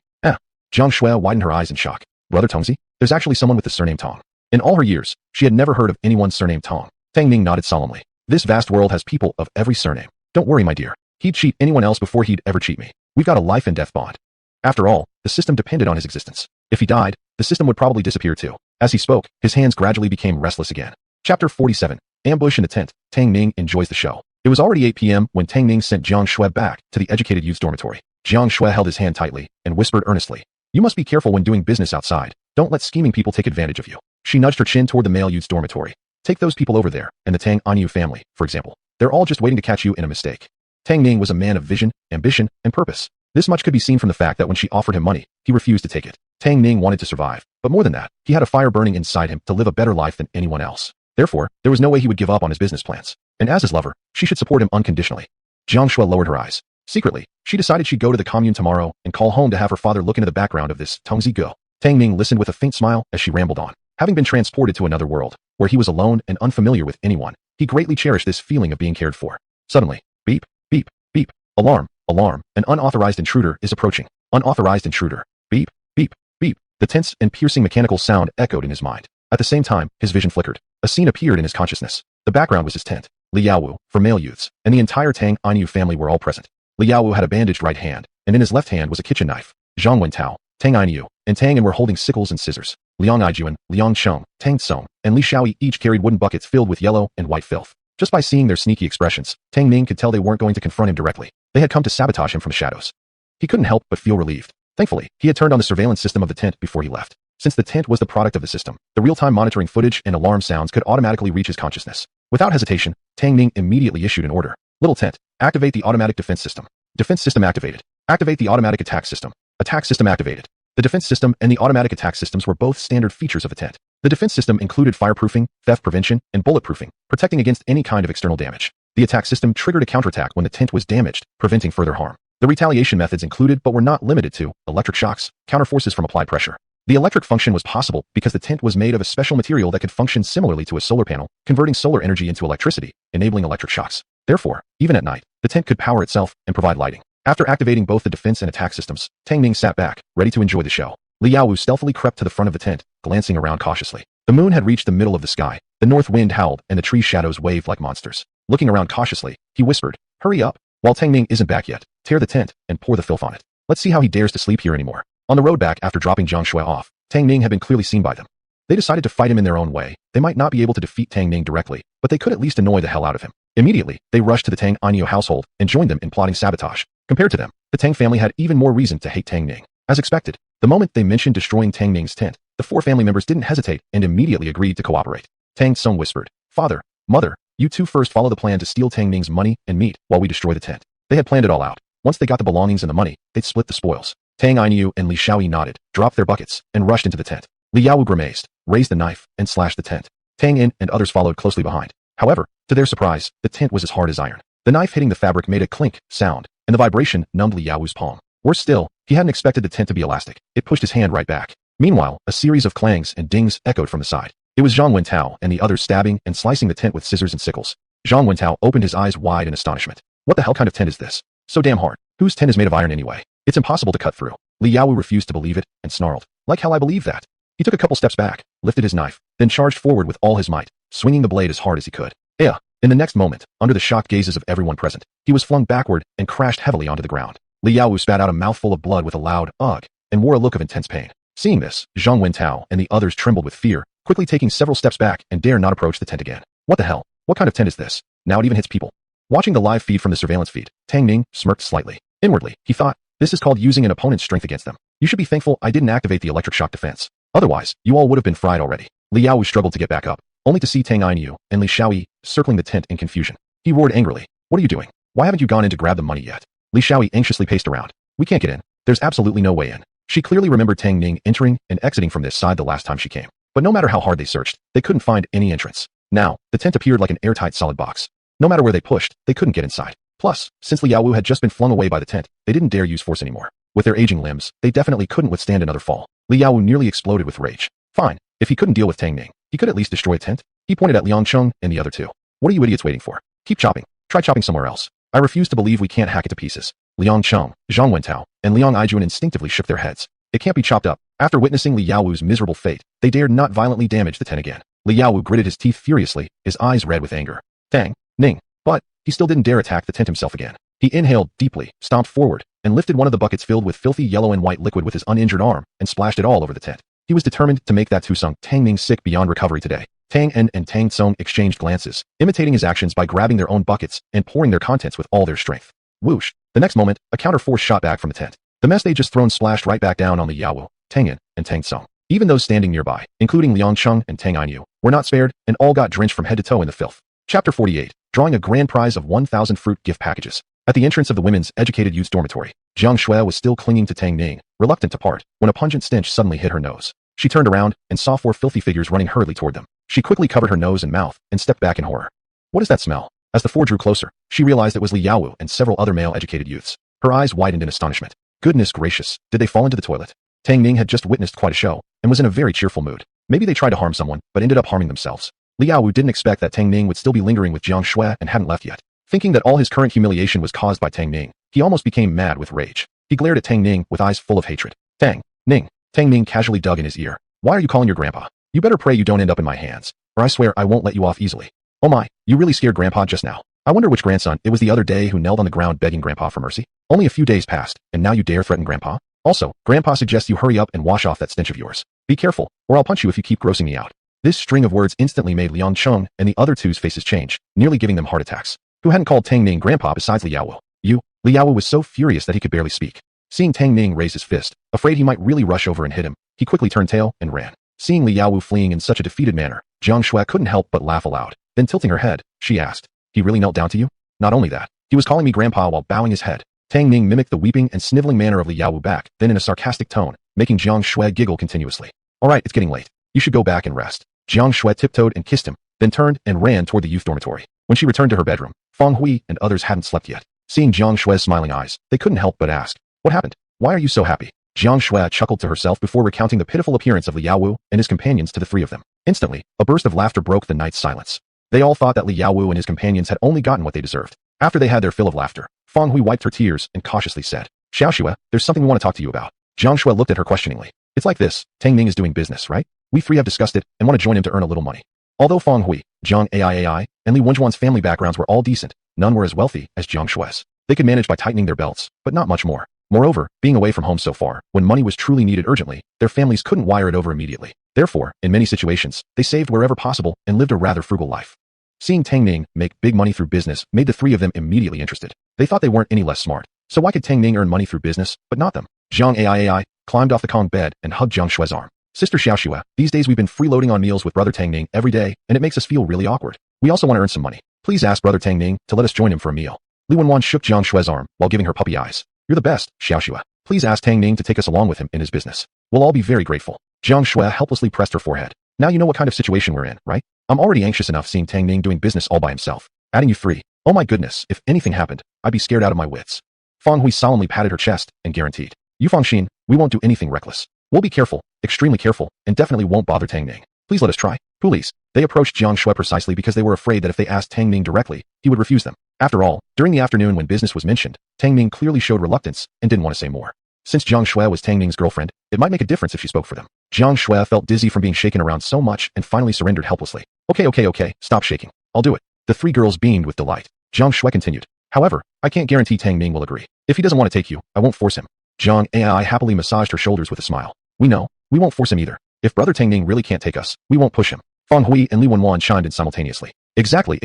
Jiang Shui widened her eyes in shock. Brother Tongzi? There's actually someone with the surname Tong. In all her years, she had never heard of anyone surnamed Tong. Tang Ning nodded solemnly. This vast world has people of every surname. Don't worry, my dear. He'd cheat anyone else before he'd ever cheat me. We've got a life and death bond. After all, the system depended on his existence. If he died, the system would probably disappear too. As he spoke, his hands gradually became restless again. Chapter 47. Ambush in the tent. Tang Ning enjoys the show. It was already 8 p.m. when Tang Ning sent Jiang Shui back to the educated youth's dormitory. Jiang Shui held his hand tightly and whispered earnestly. You must be careful when doing business outside. Don't let scheming people take advantage of you. She nudged her chin toward the male youth's dormitory. Take those people over there, and the Tang Ning family, for example. They're all just waiting to catch you in a mistake. Tang Ning was a man of vision, ambition, and purpose. This much could be seen from the fact that when she offered him money, he refused to take it. Tang Ning wanted to survive, but more than that, he had a fire burning inside him to live a better life than anyone else. Therefore, there was no way he would give up on his business plans. And as his lover, she should support him unconditionally. Jiang Shui lowered her eyes. Secretly, she decided she'd go to the commune tomorrow and call home to have her father look into the background of this Tongzi girl. Tang Ning listened with a faint smile as she rambled on. Having been transported to another world, where he was alone and unfamiliar with anyone, he greatly cherished this feeling of being cared for. Suddenly, beep, beep, beep, alarm, alarm, an unauthorized intruder is approaching. Unauthorized intruder, beep, beep, beep. The tense and piercing mechanical sound echoed in his mind. At the same time, his vision flickered. A scene appeared in his consciousness. The background was his tent. Li Yaowu, for male youths, and the entire Tang Ning family were all present. Li Yaowu had a bandaged right hand, and in his left hand was a kitchen knife. Zhang Wentao, Tang Ning, and Tang An were holding sickles and scissors. Liang Ijuan, Liang Cheng, Tang Song, and Li Shaoyi each carried wooden buckets filled with yellow and white filth. Just by seeing their sneaky expressions, Tang Ning could tell they weren't going to confront him directly. They had come to sabotage him from the shadows. He couldn't help but feel relieved. Thankfully, he had turned on the surveillance system of the tent before he left. Since the tent was the product of the system, the real-time monitoring footage and alarm sounds could automatically reach his consciousness. Without hesitation, Tang Ning immediately issued an order. Little tent, activate the automatic defense system. Defense system activated. Activate the automatic attack system. Attack system activated. The defense system and the automatic attack systems were both standard features of the tent. The defense system included fireproofing, theft prevention, and bulletproofing, protecting against any kind of external damage. The attack system triggered a counterattack when the tent was damaged, preventing further harm. The retaliation methods included but were not limited to electric shocks, counterforces from applied pressure. The electric function was possible because the tent was made of a special material that could function similarly to a solar panel, converting solar energy into electricity, enabling electric shocks. Therefore, even at night, the tent could power itself and provide lighting. After activating both the defense and attack systems, Tang Ning sat back, ready to enjoy the show. Li Yaowu stealthily crept to the front of the tent, glancing around cautiously. The moon had reached the middle of the sky, the north wind howled, and the tree shadows waved like monsters. Looking around cautiously, he whispered, "Hurry up! While Tang Ning isn't back yet, tear the tent and pour the filth on it. Let's see how he dares to sleep here anymore." On the road back after dropping Jiang Shui off, Tang Ning had been clearly seen by them. They decided to fight him in their own way. They might not be able to defeat Tang Ning directly, but they could at least annoy the hell out of him. Immediately, they rushed to the Tang Ning household and joined them in plotting sabotage. Compared to them, the Tang family had even more reason to hate Tang Ning. As expected, the moment they mentioned destroying Tang Ning's tent, the 4 family members didn't hesitate and immediately agreed to cooperate. Tang Tsung whispered, "Father, Mother, you two first follow the plan to steal Tang Ning's money and meat while we destroy the tent." They had planned it all out. Once they got the belongings and the money, they'd split the spoils. Tang Ning and Li Shaoyi nodded, dropped their buckets, and rushed into the tent. Li Yaowu grimaced, raised the knife, and slashed the tent. Tang Ning and others followed closely behind. However, to their surprise, the tent was as hard as iron. The knife hitting the fabric made a clink sound, and the vibration numbed Li Yaowu's palm. Worse still, he hadn't expected the tent to be elastic. It pushed his hand right back. Meanwhile, a series of clangs and dings echoed from the side. It was Zhang Wentao and the others stabbing and slicing the tent with scissors and sickles. Zhang Wentao opened his eyes wide in astonishment. What the hell kind of tent is this? So damn hard. Whose tent is made of iron anyway? It's impossible to cut through. Li Yaowu refused to believe it and snarled, "Like hell I believe that." He took a couple steps back, lifted his knife, then charged forward with all his might, swinging the blade as hard as he could. In the next moment, under the shocked gazes of everyone present, he was flung backward and crashed heavily onto the ground. Li Yaowu spat out a mouthful of blood with a loud ugh and wore a look of intense pain. Seeing this, Zhang Wentao and the others trembled with fear, quickly taking several steps back and dare not approach the tent again. What the hell? What kind of tent is this? Now it even hits people. Watching the live feed from the surveillance feed, Tang Ning smirked slightly. Inwardly, he thought, this is called using an opponent's strength against them. You should be thankful I didn't activate the electric shock defense. Otherwise, you all would have been fried already. Li Yaowu struggled to get back up, only to see Tang Ning and Li Shaoyi circling the tent in confusion. He roared angrily, "What are you doing? Why haven't you gone in to grab the money yet?" Li Shaoyi anxiously paced around. "We can't get in. There's absolutely no way in." She clearly remembered Tang Ning entering and exiting from this side the last time she came. But no matter how hard they searched, they couldn't find any entrance. Now, the tent appeared like an airtight solid box. No matter where they pushed, they couldn't get inside. Plus, since Li Yaowu had just been flung away by the tent, they didn't dare use force anymore. With their aging limbs, they definitely couldn't withstand another fall. Li Yaowu nearly exploded with rage. Fine, if he couldn't deal with Tang Ning, he could at least destroy a tent. He pointed at Liang Cheng and the other two. "What are you idiots waiting for? Keep chopping. Try chopping somewhere else. I refuse to believe we can't hack it to pieces." Liang Cheng, Zhang Wentao, and Liang Aijun instinctively shook their heads. It can't be chopped up. After witnessing Li Yaowu's miserable fate, they dared not violently damage the tent again. Li Yaowu gritted his teeth furiously, his eyes red with anger. Tang Ning. But he still didn't dare attack the tent himself again. He inhaled deeply, stomped forward, and lifted one of the buckets filled with filthy yellow and white liquid with his uninjured arm and splashed it all over the tent. He was determined to make that Tusung Tang Ning sick beyond recovery today. Tang En and Tang Tsung exchanged glances, imitating his actions by grabbing their own buckets and pouring their contents with all their strength. Whoosh! The next moment, a counter-force shot back from the tent. The mess they just thrown splashed right back down on Li Yaowu, Tang En, and Tang Tsung. Even those standing nearby, including Liang Cheng and Tang Ning, were not spared and all got drenched from head to toe in the filth. Chapter 48. Drawing a grand prize of 1,000 fruit gift packages. At the entrance of the women's educated youth's dormitory, Jiang Shui was still clinging to Tang Ning, reluctant to part, when a pungent stench suddenly hit her nose. She turned around and saw 4 filthy figures running hurriedly toward them. She quickly covered her nose and mouth and stepped back in horror. What is that smell? As the 4 drew closer, she realized it was Li Yaowu and several other male educated youths. Her eyes widened in astonishment. Goodness gracious, did they fall into the toilet? Tang Ning had just witnessed quite a show and was in a very cheerful mood. Maybe they tried to harm someone, but ended up harming themselves. Li Yaowu didn't expect that Tang Ning would still be lingering with Jiang Shui and hadn't left yet. Thinking that all his current humiliation was caused by Tang Ning, he almost became mad with rage. He glared at Tang Ning with eyes full of hatred. Tang Ning. Tang Ning casually dug in his ear. Why are you calling your grandpa? You better pray you don't end up in my hands, or I swear I won't let you off easily. Oh my, you really scared grandpa just now. I wonder which grandson it was the other day who knelt on the ground begging grandpa for mercy. Only a few days passed, and now you dare threaten grandpa? Also, grandpa suggests you hurry up and wash off that stench of yours. Be careful, or I'll punch you if you keep grossing me out. This string of words instantly made Liang Cheng and the other two's faces change, nearly giving them heart attacks. Who hadn't called Tang Ning grandpa besides Li Yaowu? Li Yaowu was so furious that he could barely speak. Seeing Tang Ning raise his fist, afraid he might really rush over and hit him, he quickly turned tail and ran. Seeing Li Yaowu fleeing in such a defeated manner, Jiang Shui couldn't help but laugh aloud. Then tilting her head, she asked, "He really knelt down to you?" "Not only that, he was calling me grandpa while bowing his head." Tang Ning mimicked the weeping and sniveling manner of Li Yaowu back, then in a sarcastic tone, making Jiang Shui giggle continuously. "Alright, it's getting late. You should go back and rest." Jiang Shui tiptoed and kissed him, then turned and ran toward the youth dormitory. When she returned to her bedroom, Feng Hui and others hadn't slept yet. Seeing Jiang Shui's smiling eyes, they couldn't help but ask, "What happened? Why are you so happy?" Jiang Shui chuckled to herself before recounting the pitiful appearance of Li Yaowu and his companions to the 3 of them. Instantly, a burst of laughter broke the night's silence. They all thought that Li Yaowu and his companions had only gotten what they deserved. After they had their fill of laughter, Fang Hui wiped her tears and cautiously said, Xiaoxue, there's something we want to talk to you about. Jiang Shui looked at her questioningly. It's like this, Tang Ning is doing business, right? We three have discussed it and want to join him to earn a little money. Although Fang Hui, Jiang AI, and Li Wenjuan's family backgrounds were all decent, none were as wealthy as Jiang Shui's. They could manage by tightening their belts, but not much more. Moreover, being away from home so far, when money was truly needed urgently, their families couldn't wire it over immediately. Therefore, in many situations, they saved wherever possible and lived a rather frugal life. Seeing Tang Ning make big money through business made the three of them immediately interested. They thought they weren't any less smart. So why could Tang Ning earn money through business, but not them? Jiang AI climbed off the Kong bed and hugged Jiang Shui's arm. Sister Xiaoxue, these days we've been freeloading on meals with Brother Tang Ning every day, and it makes us feel really awkward. We also want to earn some money. Please ask Brother Tang Ning to let us join him for a meal. Li Wenwan shook Jiang Shui's arm while giving her puppy eyes. You're the best, Xiaoxue. Please ask Tang Ning to take us along with him in his business. We'll all be very grateful. Jiang Shui helplessly pressed her forehead. Now you know what kind of situation we're in, right? I'm already anxious enough seeing Tang Ning doing business all by himself. Adding you three. Oh my goodness, if anything happened, I'd be scared out of my wits. Fang Hui solemnly patted her chest and guaranteed. You Fangxin, we won't do anything reckless. We'll be careful, extremely careful, and definitely won't bother Tang Ning. Please let us try. Please. They approached Jiang Shui precisely because they were afraid that if they asked Tang Ning directly, he would refuse them. After all, during the afternoon when business was mentioned, Tang Ning clearly showed reluctance and didn't want to say more. Since Jiang Shui was Tang Ning's girlfriend, it might make a difference if she spoke for them. Jiang Shui felt dizzy from being shaken around so much and finally surrendered helplessly. Okay, stop shaking. I'll do it. The three girls beamed with delight. Jiang Shui continued. However, I can't guarantee Tang Ning will agree. If he doesn't want to take you, I won't force him. Jiang AI happily massaged her shoulders with a smile. We know, we won't force him either. If Brother Tang Ning really can't take us, we won't push him. Fang Hui and Li Wenwan chimed in simultaneously. Exactly.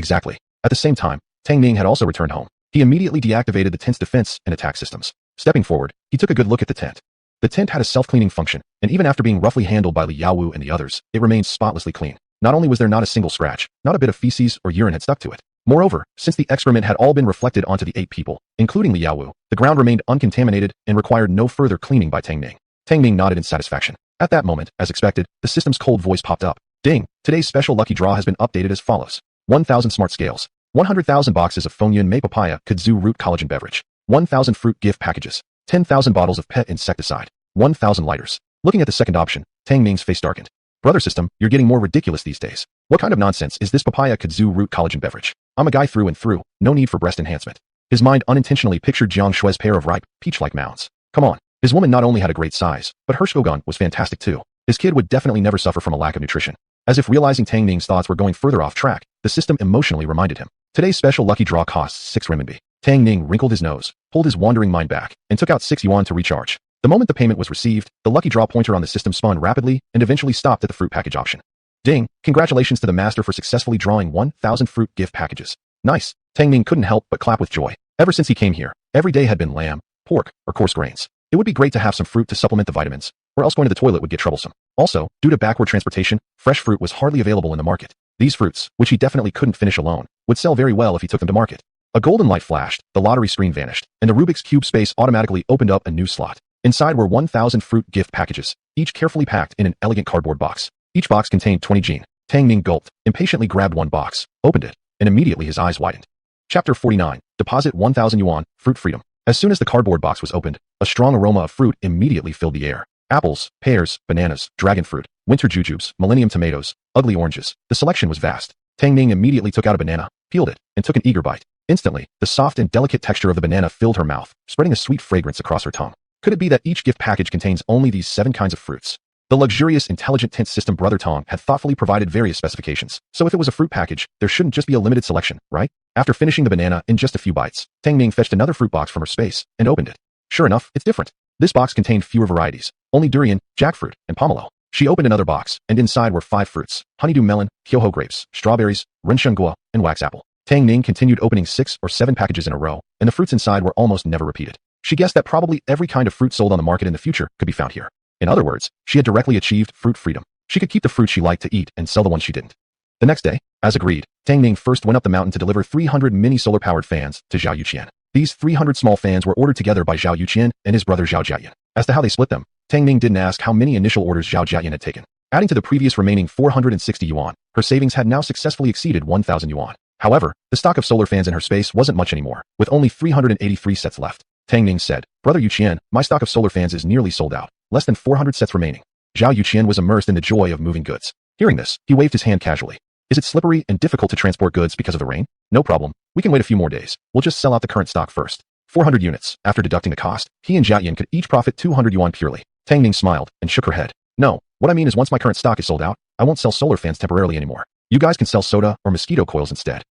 At the same time, Tang Ning had also returned home. He immediately deactivated the tent's defense and attack systems. Stepping forward, he took a good look at the tent. The tent had a self-cleaning function, and even after being roughly handled by Li Yaowu and the others, it remained spotlessly clean. Not only was there not a single scratch, not a bit of feces or urine had stuck to it. Moreover, since the excrement had all been reflected onto the 8 people, including Li Yaowu, the ground remained uncontaminated and required no further cleaning by Tang Ning. Tang Ning nodded in satisfaction. At that moment, as expected, the system's cold voice popped up. Ding! Today's special lucky draw has been updated as follows. 1,000 smart scales. 100,000 boxes of Fengyun Mei Papaya Kudzu Root Collagen Beverage. 1,000 fruit gift packages. 10,000 bottles of pet insecticide. 1,000 lighters. Looking at the second option, Tang Ning's face darkened. Brother system, you're getting more ridiculous these days. What kind of nonsense is this Papaya Kudzu Root Collagen Beverage? I'm a guy through and through, no need for breast enhancement. His mind unintentionally pictured Jiang Shui's pair of ripe, peach-like mounds. Come on. His woman not only had a great size, but her Shogun was fantastic too. His kid would definitely never suffer from a lack of nutrition. As if realizing Tang Ning's thoughts were going further off track, the system emotionally reminded him. Today's special lucky draw costs 6 renminbi. Tang Ning wrinkled his nose, pulled his wandering mind back, and took out 6 yuan to recharge. The moment the payment was received, the lucky draw pointer on the system spun rapidly and eventually stopped at the fruit package option. Ding! Congratulations to the master for successfully drawing 1,000 fruit gift packages. Nice! Tang Ning couldn't help but clap with joy. Ever since he came here, every day had been lamb, pork, or coarse grains. It would be great to have some fruit to supplement the vitamins, or else going to the toilet would get troublesome. Also, due to backward transportation, fresh fruit was hardly available in the market. These fruits, which he definitely couldn't finish alone, would sell very well if he took them to market. A golden light flashed, the lottery screen vanished, and the Rubik's Cube space automatically opened up a new slot. Inside were 1,000 fruit gift packages, each carefully packed in an elegant cardboard box. Each box contained 20 jin. Tang Ning gulped, impatiently grabbed one box, opened it, and immediately his eyes widened. Chapter 49. Deposit 1,000 yuan, Fruit Freedom. As soon as the cardboard box was opened, a strong aroma of fruit immediately filled the air. Apples, pears, bananas, dragon fruit, winter jujubes, millennium tomatoes, ugly oranges. The selection was vast. Tang Ning immediately took out a banana, peeled it, and took an eager bite. Instantly, the soft and delicate texture of the banana filled her mouth, spreading a sweet fragrance across her tongue. Could it be that each gift package contains only these 7 kinds of fruits? The luxurious intelligent tent system Brother Tong had thoughtfully provided various specifications, so if it was a fruit package, there shouldn't just be a limited selection, right? After finishing the banana in just a few bites, Tang Ning fetched another fruit box from her space and opened it. Sure enough, it's different. This box contained fewer varieties, only durian, jackfruit, and pomelo. She opened another box, and inside were 5 fruits: honeydew melon, Kyoho grapes, strawberries, renshengua, and wax apple. Tang Ning continued opening 6 or 7 packages in a row, and the fruits inside were almost never repeated. She guessed that probably every kind of fruit sold on the market in the future could be found here. In other words, she had directly achieved fruit freedom. She could keep the fruit she liked to eat and sell the ones she didn't. The next day, as agreed, Tang Ning first went up the mountain to deliver 300 mini solar-powered fans to Zhao Yuqian. These 300 small fans were ordered together by Zhao Yuqian and his brother Zhao Jiayan. As to how they split them, Tang Ning didn't ask how many initial orders Zhao Jiayan had taken. Adding to the previous remaining 460 yuan, her savings had now successfully exceeded 1,000 yuan. However, the stock of solar fans in her space wasn't much anymore, with only 383 sets left. Tang Ning said, Brother Yuqian, my stock of solar fans is nearly sold out, less than 400 sets remaining. Zhao Yuqian was immersed in the joy of moving goods. Hearing this, he waved his hand casually. Is it slippery and difficult to transport goods because of the rain? No problem. We can wait a few more days. We'll just sell out the current stock first. 400 units. After deducting the cost, he and Jia Yin could each profit 200 yuan purely. Tang Ning smiled and shook her head. No, what I mean is once my current stock is sold out, I won't sell solar fans temporarily anymore. You guys can sell soda or mosquito coils instead.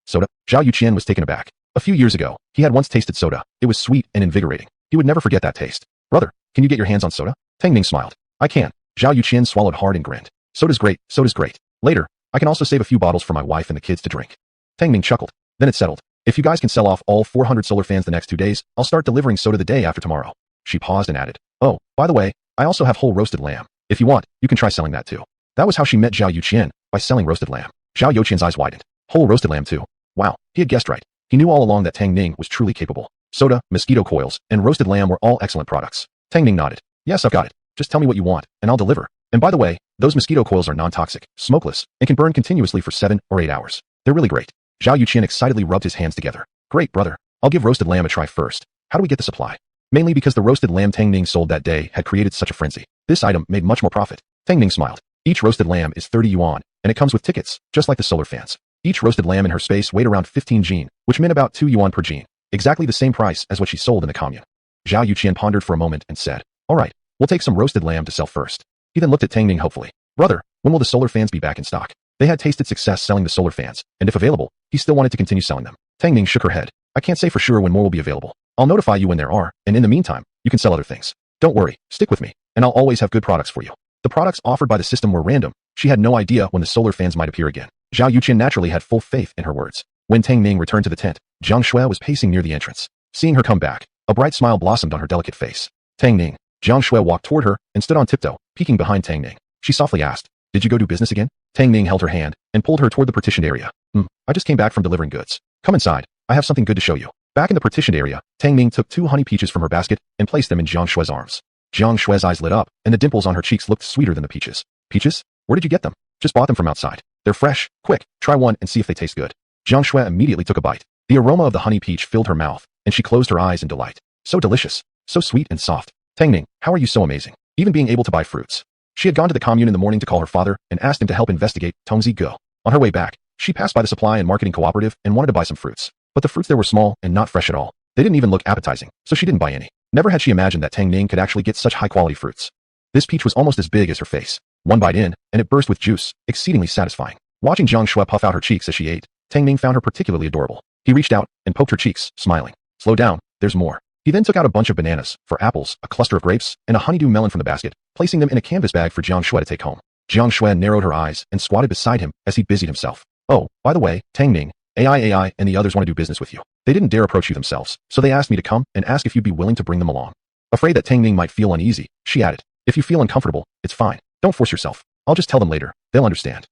Soda? Zhao Yuqian was taken aback. A few years ago, he had once tasted soda. It was sweet and invigorating. He would never forget that taste. Brother, can you get your hands on soda? Tang Ning smiled. I can. Zhao Yuqian swallowed hard and grinned. Soda's great, soda's great. Later, I can also save a few bottles for my wife and the kids to drink. Tang Ning chuckled. Then it settled. If you guys can sell off all 400 solar fans the next 2 days, I'll start delivering soda the day after tomorrow. She paused and added. Oh, by the way, I also have whole roasted lamb. If you want, you can try selling that too. That was how she met Zhao Yuqian, by selling roasted lamb. Zhao Yuqian's eyes widened. Whole roasted lamb too. Wow, he had guessed right. He knew all along that Tang Ning was truly capable. Soda, mosquito coils, and roasted lamb were all excellent products. Tang Ning nodded. Yes, I've got it. Just tell me what you want, and I'll deliver. And by the way, those mosquito coils are non-toxic, smokeless, and can burn continuously for 7 or 8 hours. They're really great. Zhao Yuqian excitedly rubbed his hands together. Great, brother. I'll give roasted lamb a try first. How do we get the supply? Mainly because the roasted lamb Tang Ning sold that day had created such a frenzy. This item made much more profit. Tang Ning smiled. Each roasted lamb is 30 yuan, and it comes with tickets, just like the solar fans. Each roasted lamb in her space weighed around 15 jin, which meant about 2 yuan per jin. Exactly the same price as what she sold in the commune. Zhao Yuqian pondered for a moment and said, all right, we'll take some roasted lamb to sell first. He then looked at Tang Ning hopefully. Brother, when will the solar fans be back in stock? They had tasted success selling the solar fans, and if available, he still wanted to continue selling them. Tang Ning shook her head. I can't say for sure when more will be available. I'll notify you when there are, and in the meantime, you can sell other things. Don't worry, stick with me, and I'll always have good products for you. The products offered by the system were random. She had no idea when the solar fans might appear again. Zhao Yuqian naturally had full faith in her words. When Tang Ning returned to the tent, Jiang Shui was pacing near the entrance. Seeing her come back, a bright smile blossomed on her delicate face. Tang Ning. Jiang Shui walked toward her and stood on tiptoe, peeking behind Tang Ning. She softly asked, did you go do business again? Tang Ning held her hand and pulled her toward the partitioned area. I just came back from delivering goods. Come inside. I have something good to show you. Back in the partitioned area, Tang Ning took 2 honey peaches from her basket and placed them in Jiang Shui's arms. Jiang Shui's eyes lit up, and the dimples on her cheeks looked sweeter than the peaches. Peaches? Where did you get them? Just bought them from outside. They're fresh. Quick, try one and see if they taste good. Jiang Shui immediately took a bite. The aroma of the honey peach filled her mouth, and she closed her eyes in delight. So delicious. So sweet and soft. Tang Ning, how are you so amazing? Even being able to buy fruits. She had gone to the commune in the morning to call her father and asked him to help investigate Tongzi Go. On her way back, she passed by the supply and marketing cooperative and wanted to buy some fruits. But the fruits there were small and not fresh at all. They didn't even look appetizing, so she didn't buy any. Never had she imagined that Tang Ning could actually get such high-quality fruits. This peach was almost as big as her face. One bite in, and it burst with juice, exceedingly satisfying. Watching Jiang Shui puff out her cheeks as she ate, Tang Ning found her particularly adorable. He reached out and poked her cheeks, smiling. Slow down, there's more. He then took out a bunch of bananas, 4 apples, a cluster of grapes, and a honeydew melon from the basket, placing them in a canvas bag for Jiang Shui to take home. Jiang Shui narrowed her eyes and squatted beside him as he busied himself. Oh, by the way, Tang Ning, AI and the others want to do business with you. They didn't dare approach you themselves, so they asked me to come and ask if you'd be willing to bring them along. Afraid that Tang Ning might feel uneasy, she added, if you feel uncomfortable, it's fine. Don't force yourself. I'll just tell them later. They'll understand.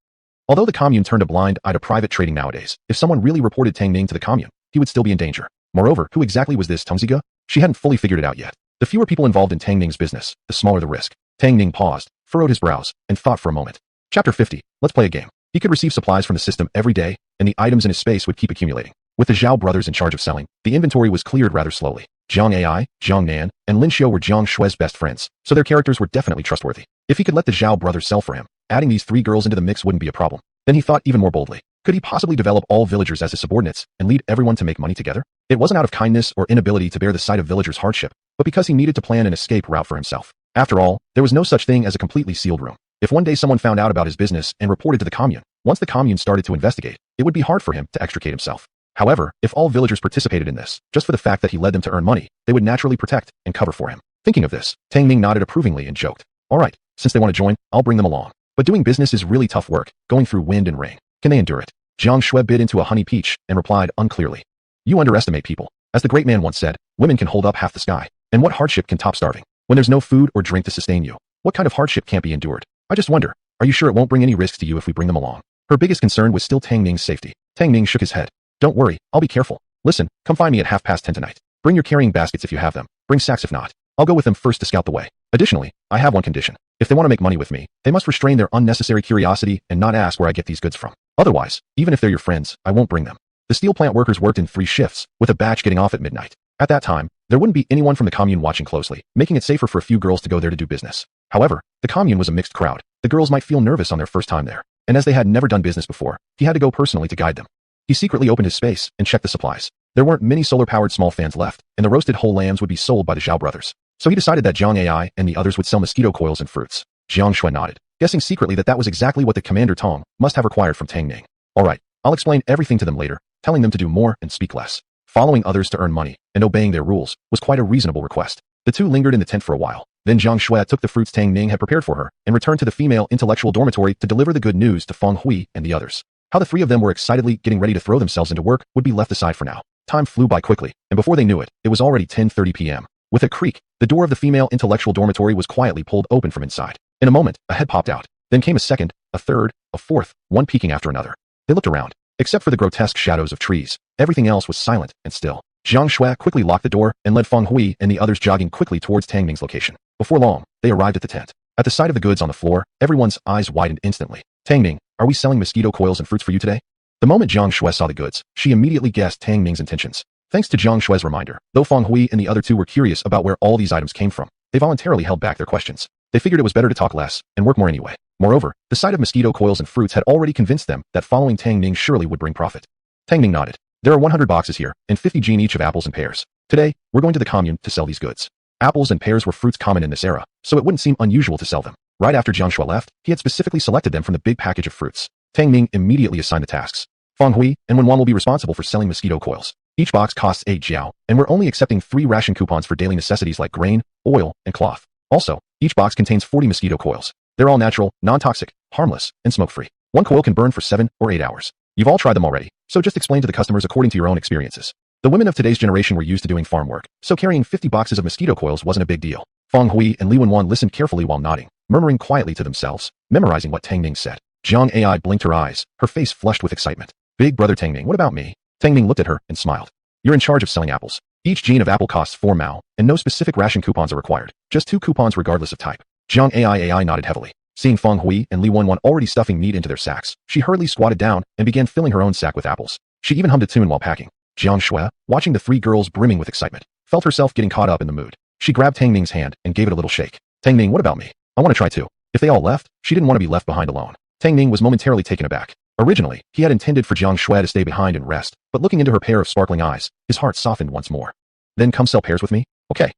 Although the commune turned a blind eye to private trading nowadays, if someone really reported Tang Ning to the commune, he would still be in danger. Moreover, who exactly was this Tongzi Ge? She hadn't fully figured it out yet. The fewer people involved in Tang Ning's business, the smaller the risk. Tang Ning paused, furrowed his brows, and thought for a moment. Chapter 50. Let's play a game. He could receive supplies from the system every day, and the items in his space would keep accumulating. With the Zhao brothers in charge of selling, the inventory was cleared rather slowly. Jiang Ai, Jiang Nan, and Lin Xiu were Jiang Shui's best friends, so their characters were definitely trustworthy. If he could let the Zhao brothers sell for him, adding these 3 girls into the mix wouldn't be a problem. Then he thought even more boldly. Could he possibly develop all villagers as his subordinates and lead everyone to make money together? It wasn't out of kindness or inability to bear the sight of villagers' hardship, but because he needed to plan an escape route for himself. After all, there was no such thing as a completely sealed room. If one day someone found out about his business and reported to the commune, once the commune started to investigate, it would be hard for him to extricate himself. However, if all villagers participated in this, just for the fact that he led them to earn money, they would naturally protect and cover for him. Thinking of this, Tang Ning nodded approvingly and joked. All right, since they want to join, I'll bring them along. But doing business is really tough work, going through wind and rain. Can they endure it? Jiang Shui bit into a honey peach and replied unclearly. You underestimate people. As the great man once said, women can hold up half the sky. And what hardship can top starving? When there's no food or drink to sustain you, what kind of hardship can't be endured? I just wonder, are you sure it won't bring any risks to you if we bring them along? Her biggest concern was still Tang Ning's safety. Tang Ning shook his head. Don't worry, I'll be careful. Listen, come find me at 10:30 tonight. Bring your carrying baskets if you have them. Bring sacks if not. I'll go with them first to scout the way. Additionally, I have one condition. If they want to make money with me, they must restrain their unnecessary curiosity and not ask where I get these goods from. Otherwise, even if they're your friends, I won't bring them. The steel plant workers worked in 3 shifts, with a batch getting off at midnight. At that time, there wouldn't be anyone from the commune watching closely, making it safer for a few girls to go there to do business. However, the commune was a mixed crowd. The girls might feel nervous on their first time there. and as they had never done business before, he had to go personally to guide them. He secretly opened his space and checked the supplies. There weren't many solar-powered small fans left, and the roasted whole lambs would be sold by the Zhao brothers. So he decided that Zhang AI and the others would sell mosquito coils and fruits. Jiang Shui nodded, guessing secretly that that was exactly what the Commander Tong must have required from Tang Ning. Alright, I'll explain everything to them later, telling them to do more and speak less. Following others to earn money and obeying their rules was quite a reasonable request. The two lingered in the tent for a while. Then Jiang Shui took the fruits Tang Ning had prepared for her and returned to the female intellectual dormitory to deliver the good news to Feng Hui and the others. How the three of them were excitedly getting ready to throw themselves into work would be left aside for now. Time flew by quickly, and before they knew it, it was already 10:30 p.m. With a creak, the door of the female intellectual dormitory was quietly pulled open from inside. In a moment, a head popped out. Then came a second, a third, a fourth, one peeking after another. They looked around. Except for the grotesque shadows of trees, everything else was silent and still. Jiang Shui quickly locked the door and led Feng Hui and the others jogging quickly towards Tang Ning's location. Before long, they arrived at the tent. At the sight of the goods on the floor, everyone's eyes widened instantly. Tang Ning, are we selling mosquito coils and fruits for you today? The moment Jiang Shui saw the goods, she immediately guessed Tang Ning's intentions. Thanks to Jiang Shui's reminder, though Feng Hui and the other two were curious about where all these items came from, they voluntarily held back their questions. They figured it was better to talk less and work more anyway. Moreover, the sight of mosquito coils and fruits had already convinced them that following Tang Ning surely would bring profit. Tang Ning nodded. There are 100 boxes here, and 50 gene each of apples and pears. Today, we're going to the commune to sell these goods. Apples and pears were fruits common in this era, so it wouldn't seem unusual to sell them. Right after Jiang Shui left, he had specifically selected them from the big package of fruits. Tang Ning immediately assigned the tasks. Feng Hui and Wenwan will be responsible for selling mosquito coils. Each box costs 8 jiao, and we're only accepting 3 ration coupons for daily necessities like grain, oil, and cloth. Also, each box contains 40 mosquito coils. They're all natural, non-toxic, harmless, and smoke-free. One coil can burn for 7 or 8 hours. You've all tried them already, so just explain to the customers according to your own experiences. The women of today's generation were used to doing farm work, so carrying 50 boxes of mosquito coils wasn't a big deal. Feng Hui and Li Wenwan listened carefully while nodding, murmuring quietly to themselves, memorizing what Tang Ning said. Jiang AI blinked her eyes, her face flushed with excitement. Big brother Tang Ning, what about me? Tang Ning looked at her and smiled. You're in charge of selling apples. Each gene of apple costs 4 mao, and no specific ration coupons are required. Just 2 coupons regardless of type. Jiang AI nodded heavily. Seeing Feng Hui and Li Wenwan already stuffing meat into their sacks, she hurriedly squatted down and began filling her own sack with apples. She even hummed a tune while packing. Jiang Shui, watching the 3 girls brimming with excitement, felt herself getting caught up in the mood. She grabbed Tang Ning's hand and gave it a little shake. Tang Ning, what about me? I want to try too. If they all left, she didn't want to be left behind alone. Tang Ning was momentarily taken aback. Originally, he had intended for Jiang Shui to stay behind and rest, but looking into her pair of sparkling eyes, his heart softened once more. Then come sell pears with me? Okay.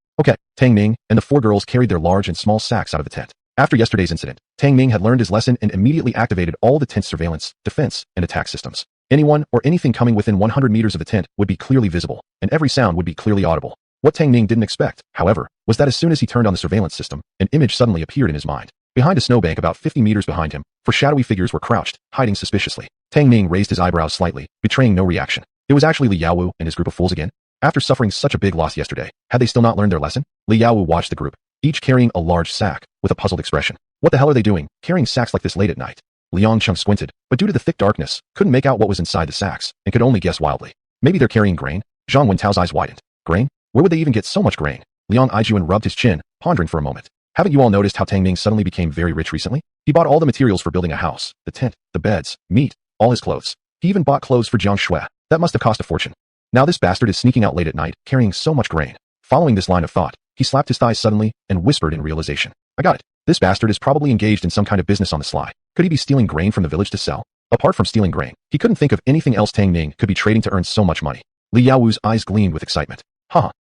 Tang Ning and the 4 girls carried their large and small sacks out of the tent. After yesterday's incident, Tang Ning had learned his lesson and immediately activated all the tent's surveillance, defense, and attack systems. Anyone or anything coming within 100 meters of the tent would be clearly visible, and every sound would be clearly audible. What Tang Ning didn't expect, however, was that as soon as he turned on the surveillance system, an image suddenly appeared in his mind. Behind a snowbank about 50 meters behind him, 4 shadowy figures were crouched, hiding suspiciously. Tang Ning raised his eyebrows slightly, betraying no reaction. It was actually Li Yaowu and his group of fools again. After suffering such a big loss yesterday, had they still not learned their lesson? Li Yaowu watched the group, each carrying a large sack, with a puzzled expression. What the hell are they doing, carrying sacks like this late at night? Liang Chung squinted, but due to the thick darkness, couldn't make out what was inside the sacks, and could only guess wildly. Maybe they're carrying grain? Zhang Wentao's eyes widened. Grain? Where would they even get so much grain? Liang Aijuan rubbed his chin, pondering for a moment. Haven't you all noticed how Tang Ning suddenly became very rich recently? He bought all the materials for building a house, the tent, the beds, meat, all his clothes. He even bought clothes for Jiang Shui. That must have cost a fortune. Now this bastard is sneaking out late at night, carrying so much grain. Following this line of thought, he slapped his thighs suddenly and whispered in realization. I got it. This bastard is probably engaged in some kind of business on the sly. Could he be stealing grain from the village to sell? Apart from stealing grain, he couldn't think of anything else Tang Ning could be trading to earn so much money. Li Yaowu's eyes gleamed with excitement.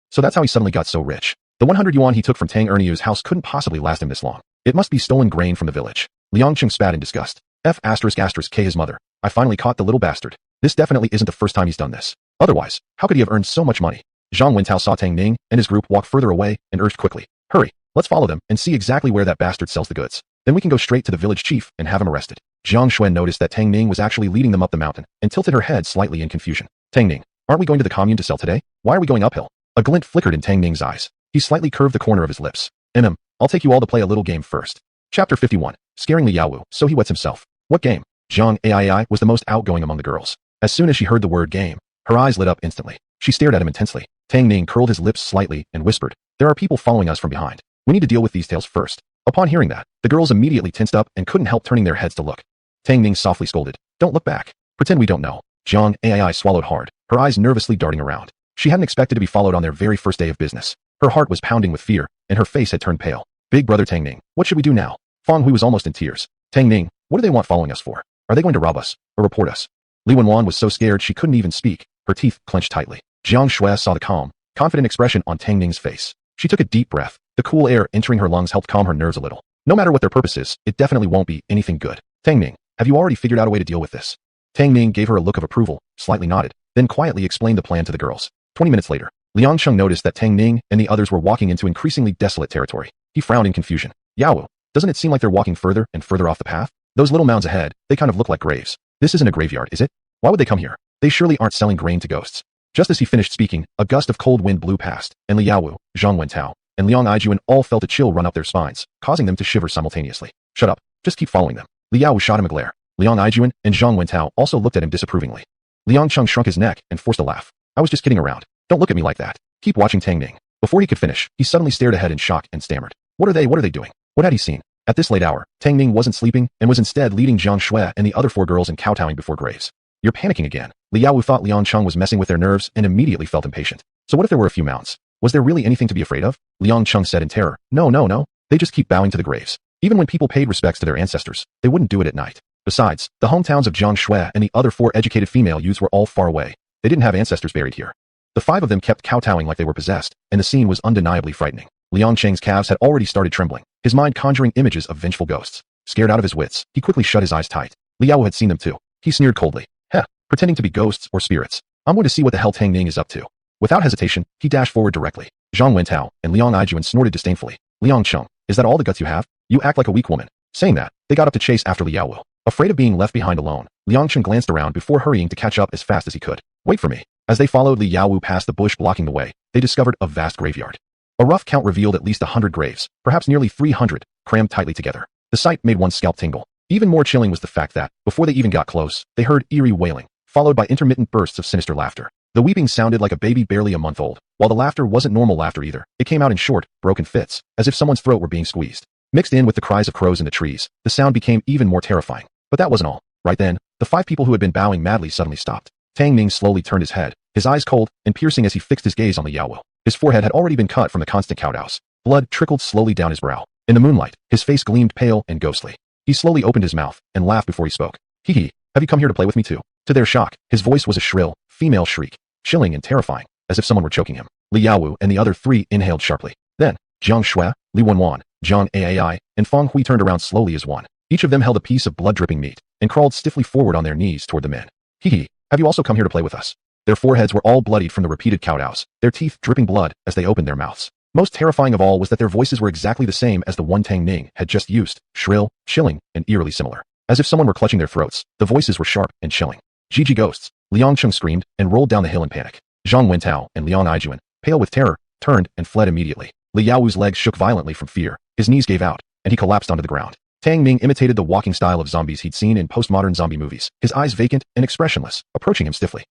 So that's how he suddenly got so rich. The 100 yuan he took from Tang Erniu's house couldn't possibly last him this long. It must be stolen grain from the village. Liang Chung spat in disgust. K his mother. I finally caught the little bastard. This definitely isn't the first time he's done this. Otherwise, how could he have earned so much money? Zhang Wentao saw Tang Ning and his group walk further away and urged quickly. Hurry, let's follow them and see exactly where that bastard sells the goods. Then we can go straight to the village chief and have him arrested. Jiang Xuan noticed that Tang Ning was actually leading them up the mountain and tilted her head slightly in confusion. Tang Ning, aren't we going to the commune to sell today? Why are we going uphill? A glint flickered in Tang Ning's eyes. He slightly curved the corner of his lips. I'll take you all to play a little game first. Chapter 51. Scaring Li Yaowu, so he wets himself. What game? Zhang Ai was the most outgoing among the girls. As soon as she heard the word game, her eyes lit up instantly. She stared at him intensely. Tang Ning curled his lips slightly and whispered, there are people following us from behind. We need to deal with these tales first. Upon hearing that, the girls immediately tensed up and couldn't help turning their heads to look. Tang Ning softly scolded, don't look back. Pretend we don't know. Zhang Ai swallowed hard, her eyes nervously darting around. She hadn't expected to be followed on their very first day of business. Her heart was pounding with fear, and her face had turned pale. Big brother Tang Ning, what should we do now? Feng Hui was almost in tears. Tang Ning, what do they want following us for? Are they going to rob us or report us? Li Wenwan was so scared she couldn't even speak, her teeth clenched tightly. Jiang Shui saw the calm, confident expression on Tang Ning's face. She took a deep breath. The cool air entering her lungs helped calm her nerves a little. No matter what their purpose is, it definitely won't be anything good. Tang Ning, have you already figured out a way to deal with this? Tang Ning gave her a look of approval, slightly nodded, then quietly explained the plan to the girls. 20 minutes later, Liang Cheng noticed that Tang Ning and the others were walking into increasingly desolate territory. He frowned in confusion. Yaowu, doesn't it seem like they're walking further and further off the path? Those little mounds ahead, they kind of look like graves. This isn't a graveyard, is it? Why would they come here? They surely aren't selling grain to ghosts. Just as he finished speaking, a gust of cold wind blew past, and Liaowu, Zhang Wentao, and Liang Aijuan all felt a chill run up their spines, causing them to shiver simultaneously. Shut up. Just keep following them. Liaowu shot him a glare. Liang Aijuan and Zhang Wentao also looked at him disapprovingly. Liang Cheng shrunk his neck and forced a laugh. I was just kidding around. Don't look at me like that. Keep watching Tang Ning. Before he could finish, he suddenly stared ahead in shock and stammered. What are they doing? What had he seen? At this late hour, Tang Ning wasn't sleeping and was instead leading Jiang Shui and the other 4 girls in kowtowing before graves. You're panicking again. Liaowu thought Liang Cheng was messing with their nerves and immediately felt impatient. So what if there were a few mounds? Was there really anything to be afraid of? Liang Cheng said in terror. No. They just keep bowing to the graves. Even when people paid respects to their ancestors, they wouldn't do it at night. Besides, the hometowns of Jiang Shui and the other 4 educated female youths were all far away. They didn't have ancestors buried here. The 5 of them kept kowtowing like they were possessed, and the scene was undeniably frightening. Liang Cheng's calves had already started trembling, his mind conjuring images of vengeful ghosts. Scared out of his wits, he quickly shut his eyes tight. Liaowu had seen them too. He sneered coldly. Heh, pretending to be ghosts or spirits. I'm going to see what the hell Tang Ning is up to. Without hesitation, he dashed forward directly. Zhang Wentao and Liang Aijuan snorted disdainfully. Liang Cheng, is that all the guts you have? You act like a weak woman. Saying that, they got up to chase after Liaowu. Afraid of being left behind alone, Liang Cheng glanced around before hurrying to catch up as fast as he could. Wait for me. As they followed Liaowu past the bush blocking the way, they discovered a vast graveyard. A rough count revealed at least 100 graves, perhaps nearly 300, crammed tightly together. The sight made one's scalp tingle. Even more chilling was the fact that, before they even got close, they heard eerie wailing, followed by intermittent bursts of sinister laughter. The weeping sounded like a baby barely a month old, while the laughter wasn't normal laughter either. It came out in short, broken fits, as if someone's throat were being squeezed. Mixed in with the cries of crows in the trees, the sound became even more terrifying. But that wasn't all. Right then, the 5 people who had been bowing madly suddenly stopped. Tang Ning slowly turned his head, his eyes cold and piercing as he fixed his gaze on Liaowu. His forehead had already been cut from the constant kowtows. Blood trickled slowly down his brow. In the moonlight, his face gleamed pale and ghostly. He slowly opened his mouth and laughed before he spoke. Hee, have you come here to play with me too? To their shock, his voice was a shrill, female shriek, chilling and terrifying, as if someone were choking him. Liaowu and the other 3 inhaled sharply. Then, Jiang Shui, Li Wenwan, Zhang Aai, and Feng Hui turned around slowly as one. Each of them held a piece of blood-dripping meat and crawled stiffly forward on their knees toward the men. Hee, have you also come here to play with us? Their foreheads were all bloodied from the repeated kowtows, their teeth dripping blood as they opened their mouths. Most terrifying of all was that their voices were exactly the same as the one Tang Ning had just used, shrill, chilling, and eerily similar. As if someone were clutching their throats, the voices were sharp and chilling. Gigi ghosts, Liang Cheng screamed and rolled down the hill in panic. Zhang Wentao and Liang Aijuan, pale with terror, turned and fled immediately. Liaowu's legs shook violently from fear, his knees gave out, and he collapsed onto the ground. Tang Ning imitated the walking style of zombies he'd seen in postmodern zombie movies, his eyes vacant and expressionless, approaching him stiffly.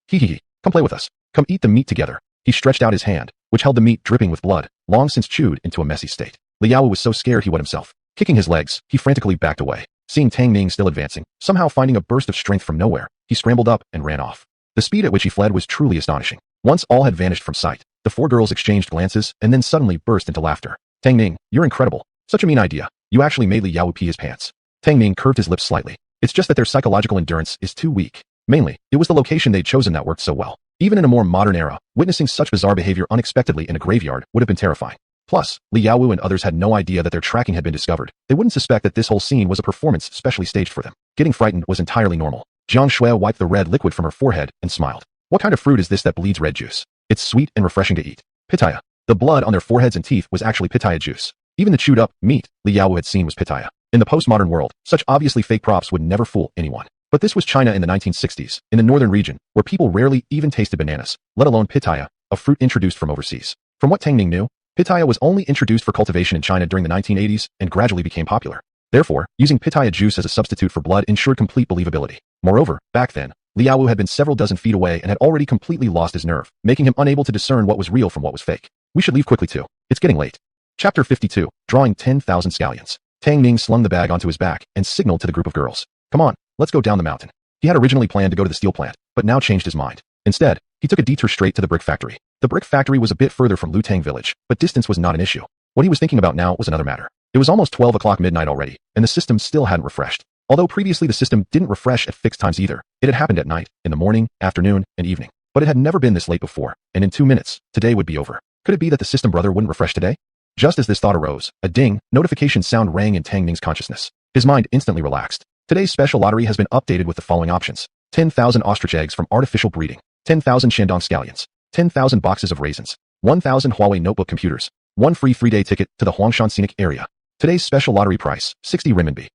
Hee, come play with us. Come eat the meat together. He stretched out his hand, which held the meat dripping with blood, long since chewed into a messy state. Liaowu was so scared he wet himself. Kicking his legs, he frantically backed away. Seeing Tang Ning still advancing, somehow finding a burst of strength from nowhere, he scrambled up and ran off. The speed at which he fled was truly astonishing. Once all had vanished from sight, the 4 girls exchanged glances and then suddenly burst into laughter. Tang Ning, you're incredible. Such a mean idea. You actually made Liaowu pee his pants. Tang Ning curved his lips slightly. It's just that their psychological endurance is too weak. Mainly, it was the location they'd chosen that worked so well. Even in a more modern era, witnessing such bizarre behavior unexpectedly in a graveyard would have been terrifying. Plus, Liaowu and others had no idea that their tracking had been discovered. They wouldn't suspect that this whole scene was a performance specially staged for them. Getting frightened was entirely normal. Jiang Shui wiped the red liquid from her forehead and smiled. What kind of fruit is this that bleeds red juice? It's sweet and refreshing to eat. Pitaya. The blood on their foreheads and teeth was actually pitaya juice. Even the chewed up meat Liaowu had seen was pitaya. In the postmodern world, such obviously fake props would never fool anyone. But this was China in the 1960s, in the northern region, where people rarely even tasted bananas, let alone pitaya, a fruit introduced from overseas. From what Tang Ning knew, pitaya was only introduced for cultivation in China during the 1980s and gradually became popular. Therefore, using pitaya juice as a substitute for blood ensured complete believability. Moreover, back then, Liaowu had been several dozen feet away and had already completely lost his nerve, making him unable to discern what was real from what was fake. We should leave quickly too. It's getting late. Chapter 52, Drawing 10,000 Scallions. Tang Ning slung the bag onto his back and signaled to the group of girls. Come on, let's go down the mountain. He had originally planned to go to the steel plant, but now changed his mind. Instead, he took a detour straight to the brick factory. The brick factory was a bit further from Lutang village, but distance was not an issue. What he was thinking about now was another matter. It was almost 12 o'clock midnight already, and the system still hadn't refreshed. Although previously the system didn't refresh at fixed times either, it had happened at night, in the morning, afternoon, and evening. But it had never been this late before, and in 2 minutes, today would be over. Could it be that the system brother wouldn't refresh today? Just as this thought arose, a ding, notification sound rang in Tang Ning's consciousness. His mind instantly relaxed. Today's special lottery has been updated with the following options. 10,000 ostrich eggs from artificial breeding, 10,000 Shandong scallions, 10,000 boxes of raisins, 1,000 Huawei notebook computers, 1 free 3-day ticket to the Huangshan Scenic Area. Today's special lottery price, 60 renminbi.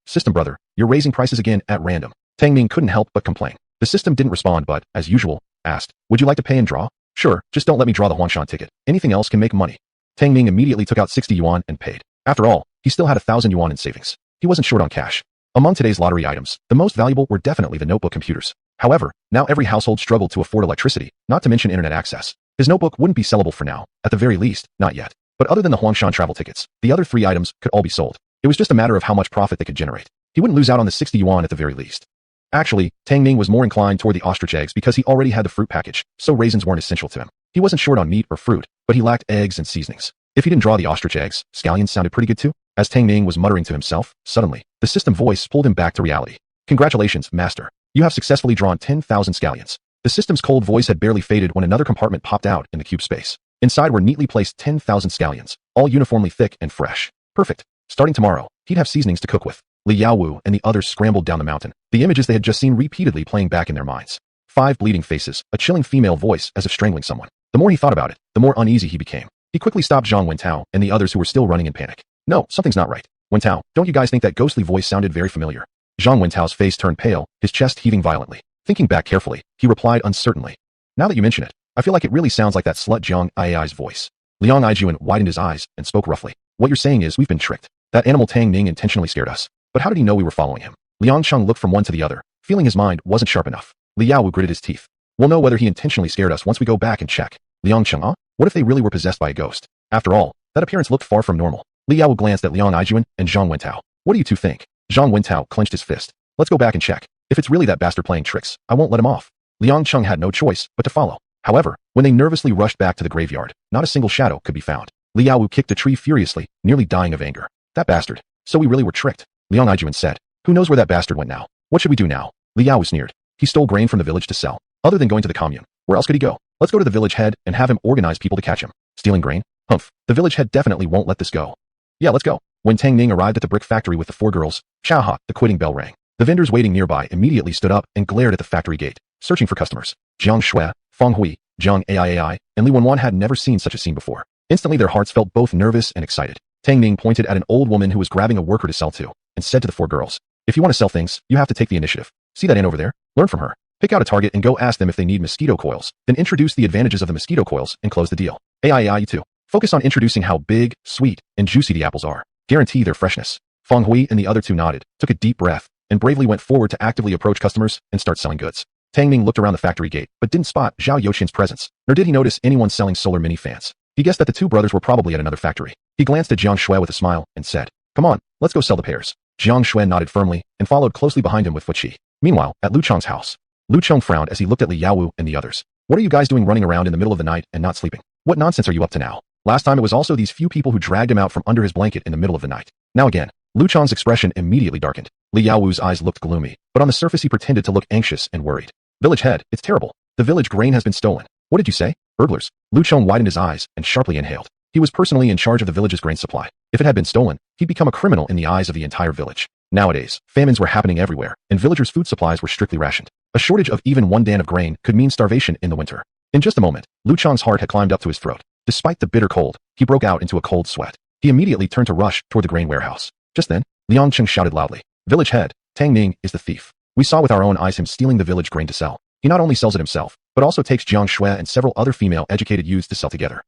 System brother, you're raising prices again at random. Tang Ning couldn't help but complain. The system didn't respond but, as usual, asked, would you like to pay and draw? Sure, just don't let me draw the Huangshan ticket. Anything else can make money. Tang Ning immediately took out 60 yuan and paid. After all, he still had 1,000 yuan in savings. He wasn't short on cash. Among today's lottery items, the most valuable were definitely the notebook computers. However, now every household struggled to afford electricity, not to mention internet access. His notebook wouldn't be sellable for now, at the very least, not yet. But other than the Huangshan travel tickets, the other 3 items could all be sold. It was just a matter of how much profit they could generate. He wouldn't lose out on the 60 yuan at the very least. Actually, Tang Ning was more inclined toward the ostrich eggs because he already had the fruit package, so raisins weren't essential to him. He wasn't short on meat or fruit, but he lacked eggs and seasonings. If he didn't draw the ostrich eggs, scallions sounded pretty good too. As Tang Ning was muttering to himself, suddenly, the system voice pulled him back to reality. Congratulations, master. You have successfully drawn 10,000 scallions. The system's cold voice had barely faded when another compartment popped out in the cube space. Inside were neatly placed 10,000 scallions, all uniformly thick and fresh. Perfect. Starting tomorrow, he'd have seasonings to cook with. Li Yaowu and the others scrambled down the mountain, the images they had just seen repeatedly playing back in their minds. 5 bleeding faces, a chilling female voice as if strangling someone. The more he thought about it, the more uneasy he became. He quickly stopped Zhang Wentao and the others who were still running in panic. No, something's not right. Wentao, don't you guys think that ghostly voice sounded very familiar? Zhang Wentao's face turned pale, his chest heaving violently. Thinking back carefully, he replied uncertainly. Now that you mention it, I feel like it really sounds like that slut Jiang Ai's voice. Liang Aijuan widened his eyes and spoke roughly. What you're saying is we've been tricked. That animal Tang Ning intentionally scared us. But how did he know we were following him? Liang Cheng looked from one to the other, feeling his mind wasn't sharp enough. Li Yaowu gritted his teeth. We'll know whether he intentionally scared us once we go back and check. Liang Cheng, what if they really were possessed by a ghost? After all, that appearance looked far from normal. Li Yaowu glanced at Liang Aijuan and Zhang Wentao. What do you two think? Zhang Wentao clenched his fist. Let's go back and check. If it's really that bastard playing tricks, I won't let him off. Liang Cheng had no choice but to follow. However, when they nervously rushed back to the graveyard, not a single shadow could be found. Li Yaowu kicked a tree furiously, nearly dying of anger. That bastard. So we really were tricked. Liang Aijuan said. Who knows where that bastard went now? What should we do now? Li Yaowu sneered. He stole grain from the village to sell. Other than going to the commune, where else could he go? Let's go to the village head and have him organize people to catch him. Stealing grain? Humph. The village head definitely won't let this go. Yeah, let's go. When Tang Ning arrived at the brick factory with the 4 girls, Chaha, the quitting bell rang. The vendors waiting nearby immediately stood up and glared at the factory gate, searching for customers. Jiang Shui, Feng Hui, Jiang Ai, and Li Wenwan had never seen such a scene before. Instantly their hearts felt both nervous and excited. Tang Ning pointed at an old woman who was grabbing a worker to sell to, and said to the 4 girls, if you want to sell things, you have to take the initiative. See that inn over there? Learn from her. Pick out a target and go ask them if they need mosquito coils, then introduce the advantages of the mosquito coils and close the deal. Ai, you too. Focus on introducing how big, sweet, and juicy the apples are. Guarantee their freshness. Feng Hui and the other 2 nodded, took a deep breath, and bravely went forward to actively approach customers and start selling goods. Tang Ning looked around the factory gate, but didn't spot Zhao Youxin's presence, nor did he notice anyone selling solar mini fans. He guessed that the 2 brothers were probably at another factory. He glanced at Jiang Shui with a smile and said, come on, let's go sell the pears. Jiang Shui nodded firmly and followed closely behind him with Fu Qi. Meanwhile, at Lu Cheng's house, Lu Cheng frowned as he looked at Li Yaowu and the others. What are you guys doing running around in the middle of the night and not sleeping? What nonsense are you up to now? Last time it was also these few people who dragged him out from under his blanket in the middle of the night. Now again, Lu Cheng's expression immediately darkened. Li Yaowu's eyes looked gloomy, but on the surface he pretended to look anxious and worried. Village head, it's terrible. The village grain has been stolen. What did you say? Burglars. Lu Cheng widened his eyes and sharply inhaled. He was personally in charge of the village's grain supply. If it had been stolen, he'd become a criminal in the eyes of the entire village. Nowadays, famines were happening everywhere, and villagers' food supplies were strictly rationed. A shortage of even 1 dan of grain could mean starvation in the winter. In just a moment, Lu Cheng's heart had climbed up to his throat. Despite the bitter cold, he broke out into a cold sweat. He immediately turned to rush toward the grain warehouse. Just then, Liang Cheng shouted loudly, village head, Tang Ning is the thief. We saw with our own eyes him stealing the village grain to sell. He not only sells it himself, but also takes Jiang Shui and several other female educated youths to sell together.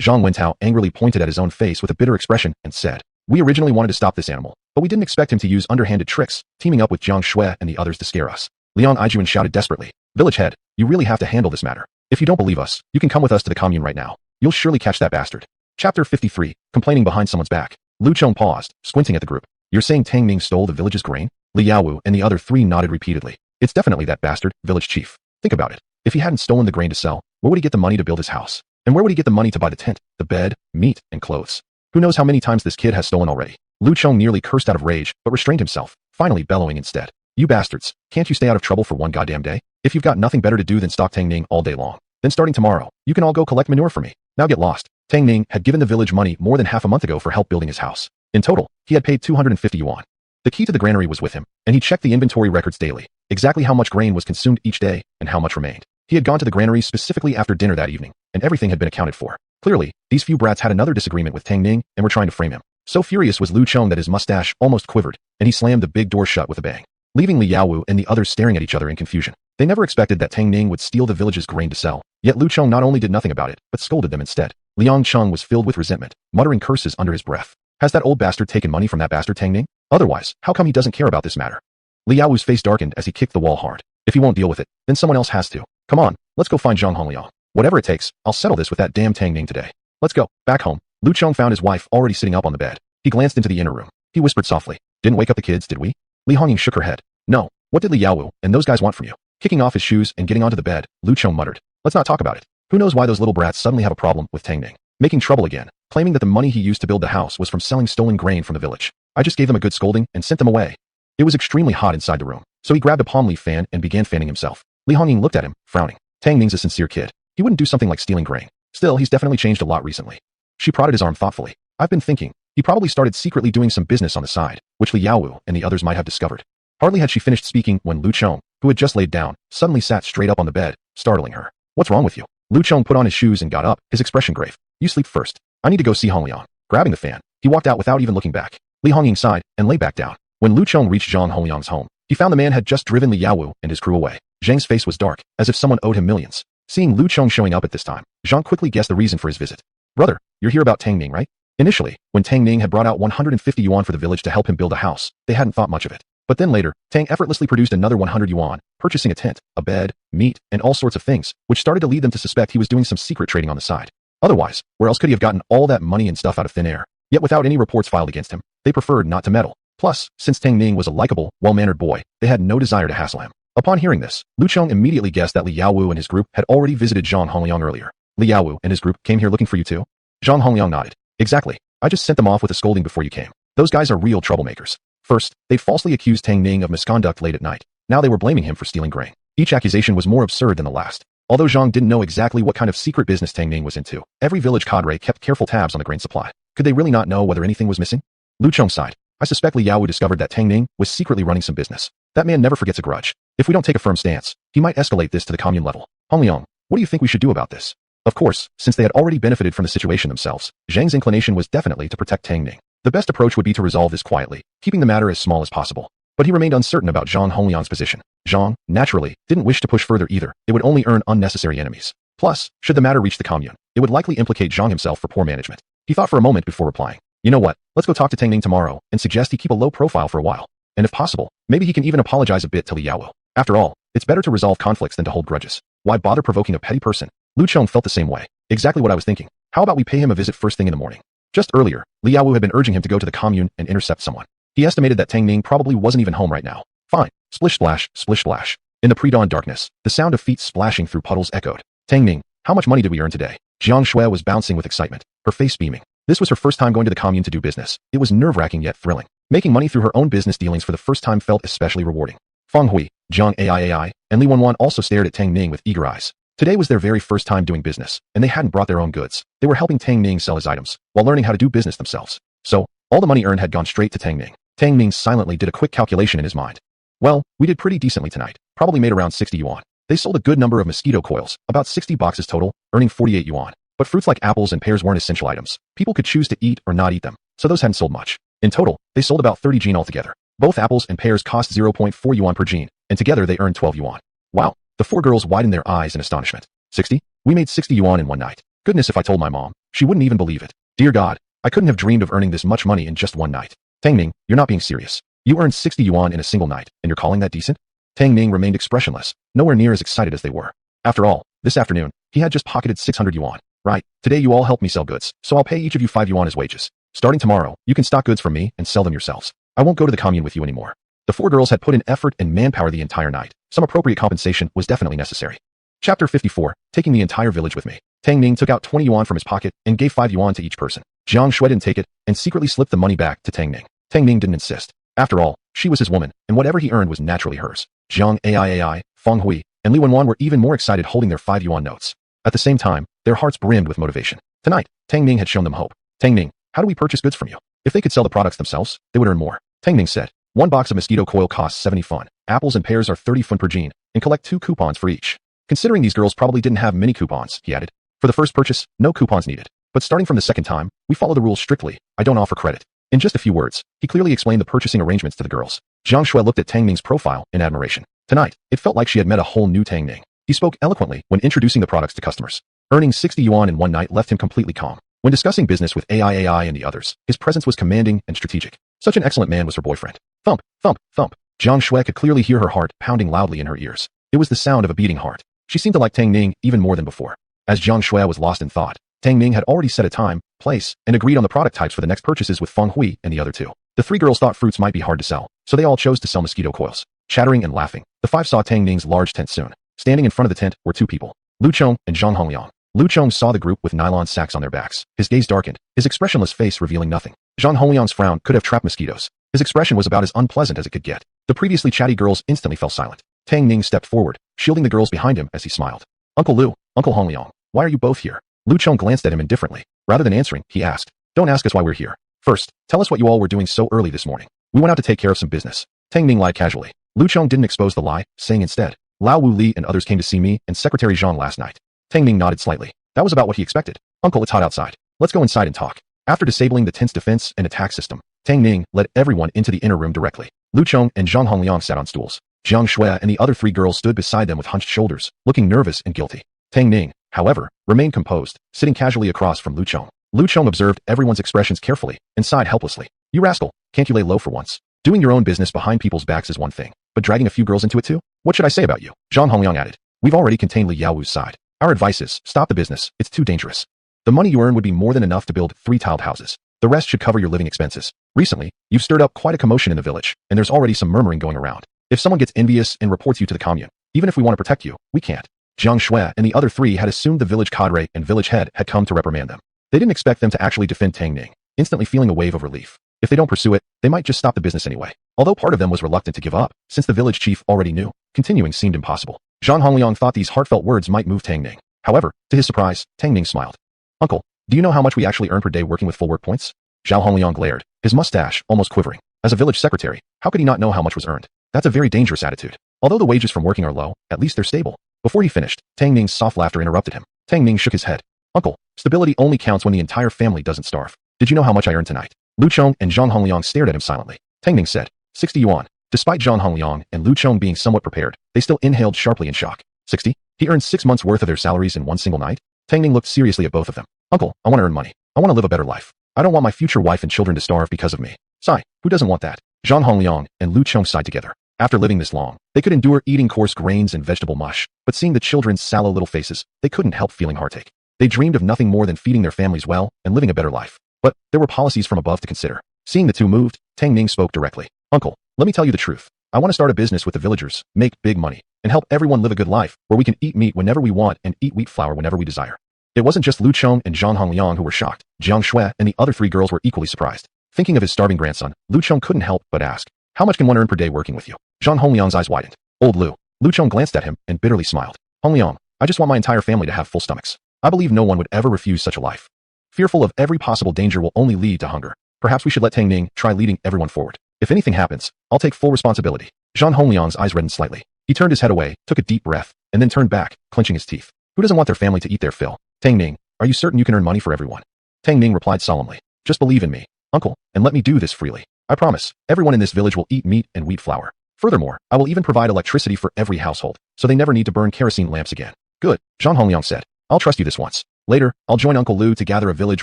Zhang Wentao angrily pointed at his own face with a bitter expression and said, we originally wanted to stop this animal, but we didn't expect him to use underhanded tricks, teaming up with Jiang Shui and the others to scare us. Liang Aijuan shouted desperately, village head, you really have to handle this matter. If you don't believe us, you can come with us to the commune right now. You'll surely catch that bastard. Chapter 53, Complaining Behind Someone's Back. Lu Cheng paused, squinting at the group. You're saying Tang Ning stole the village's grain? Li Yaowu and the other 3 nodded repeatedly. It's definitely that bastard, village chief. Think about it. If he hadn't stolen the grain to sell, where would he get the money to build his house? And where would he get the money to buy the tent, the bed, meat, and clothes? Who knows how many times this kid has stolen already? Lu Chong nearly cursed out of rage, but restrained himself, finally bellowing instead. You bastards, can't you stay out of trouble for one goddamn day? If you've got nothing better to do than stalk Tang Ning all day long, then starting tomorrow, you can all go collect manure for me. Now get lost. Tang Ning had given the village money more than half a month ago for help building his house. In total, he had paid 250 yuan. The key to the granary was with him, and he checked the inventory records daily, exactly how much grain was consumed each day and how much remained. He had gone to the granary specifically after dinner that evening, and everything had been accounted for. Clearly, these few brats had another disagreement with Tang Ning and were trying to frame him. So furious was Lu Chong that his mustache almost quivered, and he slammed the big door shut with a bang, leaving Li Yaowu and the others staring at each other in confusion. They never expected that Tang Ning would steal the village's grain to sell, yet Lu Chong not only did nothing about it, but scolded them instead. Liang Cheng was filled with resentment, muttering curses under his breath. Has that old bastard taken money from that bastard Tang Ning? Otherwise, how come he doesn't care about this matter? Li Yaowu's face darkened as he kicked the wall hard. If he won't deal with it, then someone else has to. Come on, let's go find Zhang Hongliang. Whatever it takes, I'll settle this with that damn Tang Ning today. Let's go. Back home, Lu Chong found his wife already sitting up on the bed. He glanced into the inner room. He whispered softly, "Didn't wake up the kids, did we?" Li Hongying shook her head. "No. What did Li Yaowu and those guys want from you?" Kicking off his shoes and getting onto the bed, Lu Chong muttered, "Let's not talk about it. Who knows why those little brats suddenly have a problem with Tang Ning. Making trouble again, claiming that the money he used to build the house was from selling stolen grain from the village. I just gave them a good scolding and sent them away." It was extremely hot inside the room, so he grabbed a palm leaf fan and began fanning himself. Li Hongying looked at him, frowning. Tang Ning's a sincere kid. He wouldn't do something like stealing grain. Still, he's definitely changed a lot recently. She prodded his arm thoughtfully. I've been thinking, he probably started secretly doing some business on the side, which Li Yaowu and the others might have discovered. Hardly had she finished speaking when Lu Chong, who had just laid down, suddenly sat straight up on the bed, startling her. What's wrong with you? Lu Chong put on his shoes and got up, his expression grave. You sleep first. I need to go see Hongliang. Grabbing the fan, he walked out without even looking back. Li Hongying sighed and lay back down. When Lu Chong reached Zhang Hongliang's home, he found the man had just driven Li Yaowu and his crew away. Zhang's face was dark, as if someone owed him millions. Seeing Lu Chong showing up at this time, Zhang quickly guessed the reason for his visit. Brother, you're here about Tang Ning, right? Initially, when Tang Ning had brought out 150 yuan for the village to help him build a house, they hadn't thought much of it. But then later, Tang effortlessly produced another 100 yuan, purchasing a tent, a bed, meat, and all sorts of things, which started to lead them to suspect he was doing some secret trading on the side. Otherwise, where else could he have gotten all that money and stuff out of thin air? Yet without any reports filed against him, they preferred not to meddle. Plus, since Tang Ning was a likable, well-mannered boy, they had no desire to hassle him. Upon hearing this, Lu Chong immediately guessed that Li Yaowu and his group had already visited Zhang Hongliang earlier. Li Yaowu and his group came here looking for you too? Zhang Hongliang nodded. Exactly. I just sent them off with a scolding before you came. Those guys are real troublemakers. First, they falsely accused Tang Ning of misconduct late at night. Now they were blaming him for stealing grain. Each accusation was more absurd than the last. Although Zhang didn't know exactly what kind of secret business Tang Ning was into, every village cadre kept careful tabs on the grain supply. Could they really not know whether anything was missing? Lu Chong sighed. I suspect Li Yaowu discovered that Tang Ning was secretly running some business. That man never forgets a grudge. If we don't take a firm stance, he might escalate this to the commune level. Hongliang, what do you think we should do about this? Of course, since they had already benefited from the situation themselves, Zhang's inclination was definitely to protect Tang Ning. The best approach would be to resolve this quietly, keeping the matter as small as possible. But he remained uncertain about Zhang Hongliang's position. Zhang, naturally, didn't wish to push further either. It would only earn unnecessary enemies. Plus, should the matter reach the commune, it would likely implicate Zhang himself for poor management. He thought for a moment before replying. You know what, let's go talk to Tang Ning tomorrow and suggest he keep a low profile for a while. And if possible, maybe he can even apologize a bit to Li Yaowu. After all, it's better to resolve conflicts than to hold grudges. Why bother provoking a petty person? Lu Chong felt the same way. Exactly what I was thinking. How about we pay him a visit first thing in the morning? Just earlier, Li Yaowu had been urging him to go to the commune and intercept someone. He estimated that Tang Ning probably wasn't even home right now. Fine. Splish splash, splish splash. In the pre-dawn darkness, the sound of feet splashing through puddles echoed. Tang Ning, how much money did we earn today? Jiang Shui was bouncing with excitement, her face beaming. This was her first time going to the commune to do business. It was nerve-wracking yet thrilling. Making money through her own business dealings for the first time felt especially rewarding. Feng Hui, Jiang Ai, and Li Wanwan also stared at Tang Ning with eager eyes. Today was their very first time doing business, and they hadn't brought their own goods. They were helping Tang Ning sell his items, while learning how to do business themselves. So, all the money earned had gone straight to Tang Ning. Tang Ning silently did a quick calculation in his mind. Well, we did pretty decently tonight. Probably made around 60 yuan. They sold a good number of mosquito coils, about 60 boxes total, earning 48 yuan. But fruits like apples and pears weren't essential items. People could choose to eat or not eat them, so those hadn't sold much. In total, they sold about 30 jin altogether. Both apples and pears cost 0.4 yuan per jin, and together they earned 12 yuan. Wow, the four girls widened their eyes in astonishment. 60? We made 60 yuan in one night. Goodness, if I told my mom, she wouldn't even believe it. Dear God, I couldn't have dreamed of earning this much money in just one night. Tang Ning, you're not being serious. You earned 60 yuan in a single night, and you're calling that decent? Tang Ning remained expressionless, nowhere near as excited as they were. After all, this afternoon, he had just pocketed 600 yuan. Right, today you all helped me sell goods, so I'll pay each of you 5 yuan as wages. Starting tomorrow, you can stock goods from me and sell them yourselves. I won't go to the commune with you anymore. The four girls had put in effort and manpower the entire night. Some appropriate compensation was definitely necessary. Chapter 54, taking the entire village with me. Tang Ning took out 20 yuan from his pocket and gave 5 yuan to each person. Jiang Shui didn't take it and secretly slipped the money back to Tang Ning. Tang Ning didn't insist. After all, she was his woman, and whatever he earned was naturally hers. Jiang Ai, Feng Hui, and Li Wenwan were even more excited holding their 5 yuan notes. At the same time, their hearts brimmed with motivation. Tonight, Tang Ning had shown them hope. Tang Ning, how do we purchase goods from you? If they could sell the products themselves, they would earn more. Tang Ning said. One box of mosquito coil costs 70 fun. Apples and pears are 30 fun per gene, and collect 2 coupons for each. Considering these girls probably didn't have many coupons, he added. For the first purchase, no coupons needed. But starting from the second time, we follow the rules strictly. I don't offer credit. In just a few words, he clearly explained the purchasing arrangements to the girls. Jiang Shui looked at Tang Ning's profile in admiration. Tonight, it felt like she had met a whole new Tang Ning. He spoke eloquently when introducing the products to customers. Earning 60 yuan in one night left him completely calm. When discussing business with AI and the others, his presence was commanding and strategic. Such an excellent man was her boyfriend. Thump, thump, thump. Jiang Shui could clearly hear her heart pounding loudly in her ears. It was the sound of a beating heart. She seemed to like Tang Ning even more than before. As Jiang Shui was lost in thought, Tang Ning had already set a time, place, and agreed on the product types for the next purchases with Feng Hui and the other two. The 3 girls thought fruits might be hard to sell, so they all chose to sell mosquito coils. Chattering and laughing, the 5 saw Tang Ning's large tent soon. Standing in front of the tent were 2 people, Lu Chong and Zhang Hongliang. Lu Chong saw the group with nylon sacks on their backs. His gaze darkened, his expressionless face revealing nothing. Zhang Hongliang's frown could have trapped mosquitoes. His expression was about as unpleasant as it could get. The previously chatty girls instantly fell silent. Tang Ning stepped forward, shielding the girls behind him as he smiled. Uncle Lu, Uncle Hongliang, why are you both here? Lu Chong glanced at him indifferently. Rather than answering, he asked, Don't ask us why we're here. First, tell us what you all were doing so early this morning. We went out to take care of some business. Tang Ning lied casually. Lu Chong didn't expose the lie, saying instead, Lao Wu Li and others came to see me and Secretary Zhang last night. Tang Ning nodded slightly. That was about what he expected. Uncle, it's hot outside. Let's go inside and talk. After disabling the tent's defense and attack system, Tang Ning led everyone into the inner room directly. Lu Chong and Zhang Hongliang sat on stools. Jiang Shui and the other 3 girls stood beside them with hunched shoulders, looking nervous and guilty. Tang Ning, however, remained composed, sitting casually across from Lu Chong. Lu Chong observed everyone's expressions carefully and sighed helplessly. You rascal, can't you lay low for once? Doing your own business behind people's backs is one thing, but dragging a few girls into it too? What should I say about you? Zhang Hongliang added. We've already contained Li Yaowu's side. Our advice is, stop the business, it's too dangerous. The money you earn would be more than enough to build 3 tiled houses. The rest should cover your living expenses. Recently, you've stirred up quite a commotion in the village, and there's already some murmuring going around. If someone gets envious and reports you to the commune, even if we want to protect you, we can't. Jiang Shui and the other 3 had assumed the village cadre and village head had come to reprimand them. They didn't expect them to actually defend Tang Ning, instantly feeling a wave of relief. If they don't pursue it, they might just stop the business anyway. Although part of them was reluctant to give up, since the village chief already knew, continuing seemed impossible. Zhang Hongliang thought these heartfelt words might move Tang Ning. However, to his surprise, Tang Ning smiled. Uncle, do you know how much we actually earn per day working with full work points? Zhao Hongliang glared, his mustache almost quivering. As a village secretary, how could he not know how much was earned? That's a very dangerous attitude. Although the wages from working are low, at least they're stable. Before he finished, Tang Ning's soft laughter interrupted him. Tang Ning shook his head. Uncle, stability only counts when the entire family doesn't starve. Did you know how much I earned tonight? Lu Chong and Zhang Hongliang stared at him silently. Tang Ning said, 60 yuan. Despite Zhang Hongliang and Lu Chong being somewhat prepared, they still inhaled sharply in shock. 60? He earned 6 months worth of their salaries in one single night? Tang Ning looked seriously at both of them. Uncle, I want to earn money. I want to live a better life. I don't want my future wife and children to starve because of me. Sigh, who doesn't want that? Zhang Hongliang and Lu Chong sighed together. After living this long, they could endure eating coarse grains and vegetable mush, but seeing the children's sallow little faces, they couldn't help feeling heartache. They dreamed of nothing more than feeding their families well and living a better life. But there were policies from above to consider. Seeing the two moved, Tang Ning spoke directly. Uncle, let me tell you the truth. I want to start a business with the villagers, make big money, and help everyone live a good life, where we can eat meat whenever we want and eat wheat flour whenever we desire. It wasn't just Lu Chong and Zhang Hongliang who were shocked. Jiang Shui and the other 3 girls were equally surprised. Thinking of his starving grandson, Lu Chong couldn't help but ask, how much can one earn per day working with you? Zhang Hongliang's eyes widened. Old Lu. Lu Chong glanced at him and bitterly smiled. Hongliang, I just want my entire family to have full stomachs. I believe no one would ever refuse such a life. Fearful of every possible danger will only lead to hunger. Perhaps we should let Tang Ning try leading everyone forward. If anything happens, I'll take full responsibility. Zhang Hongliang's eyes reddened slightly. He turned his head away, took a deep breath, and then turned back, clenching his teeth. Who doesn't want their family to eat their fill? Tang Ning, are you certain you can earn money for everyone? Tang Ning replied solemnly. Just believe in me, uncle, and let me do this freely. I promise, everyone in this village will eat meat and wheat flour. Furthermore, I will even provide electricity for every household, so they never need to burn kerosene lamps again. Good, Zhang Hongliang said. I'll trust you this once. Later, I'll join Uncle Lu to gather a village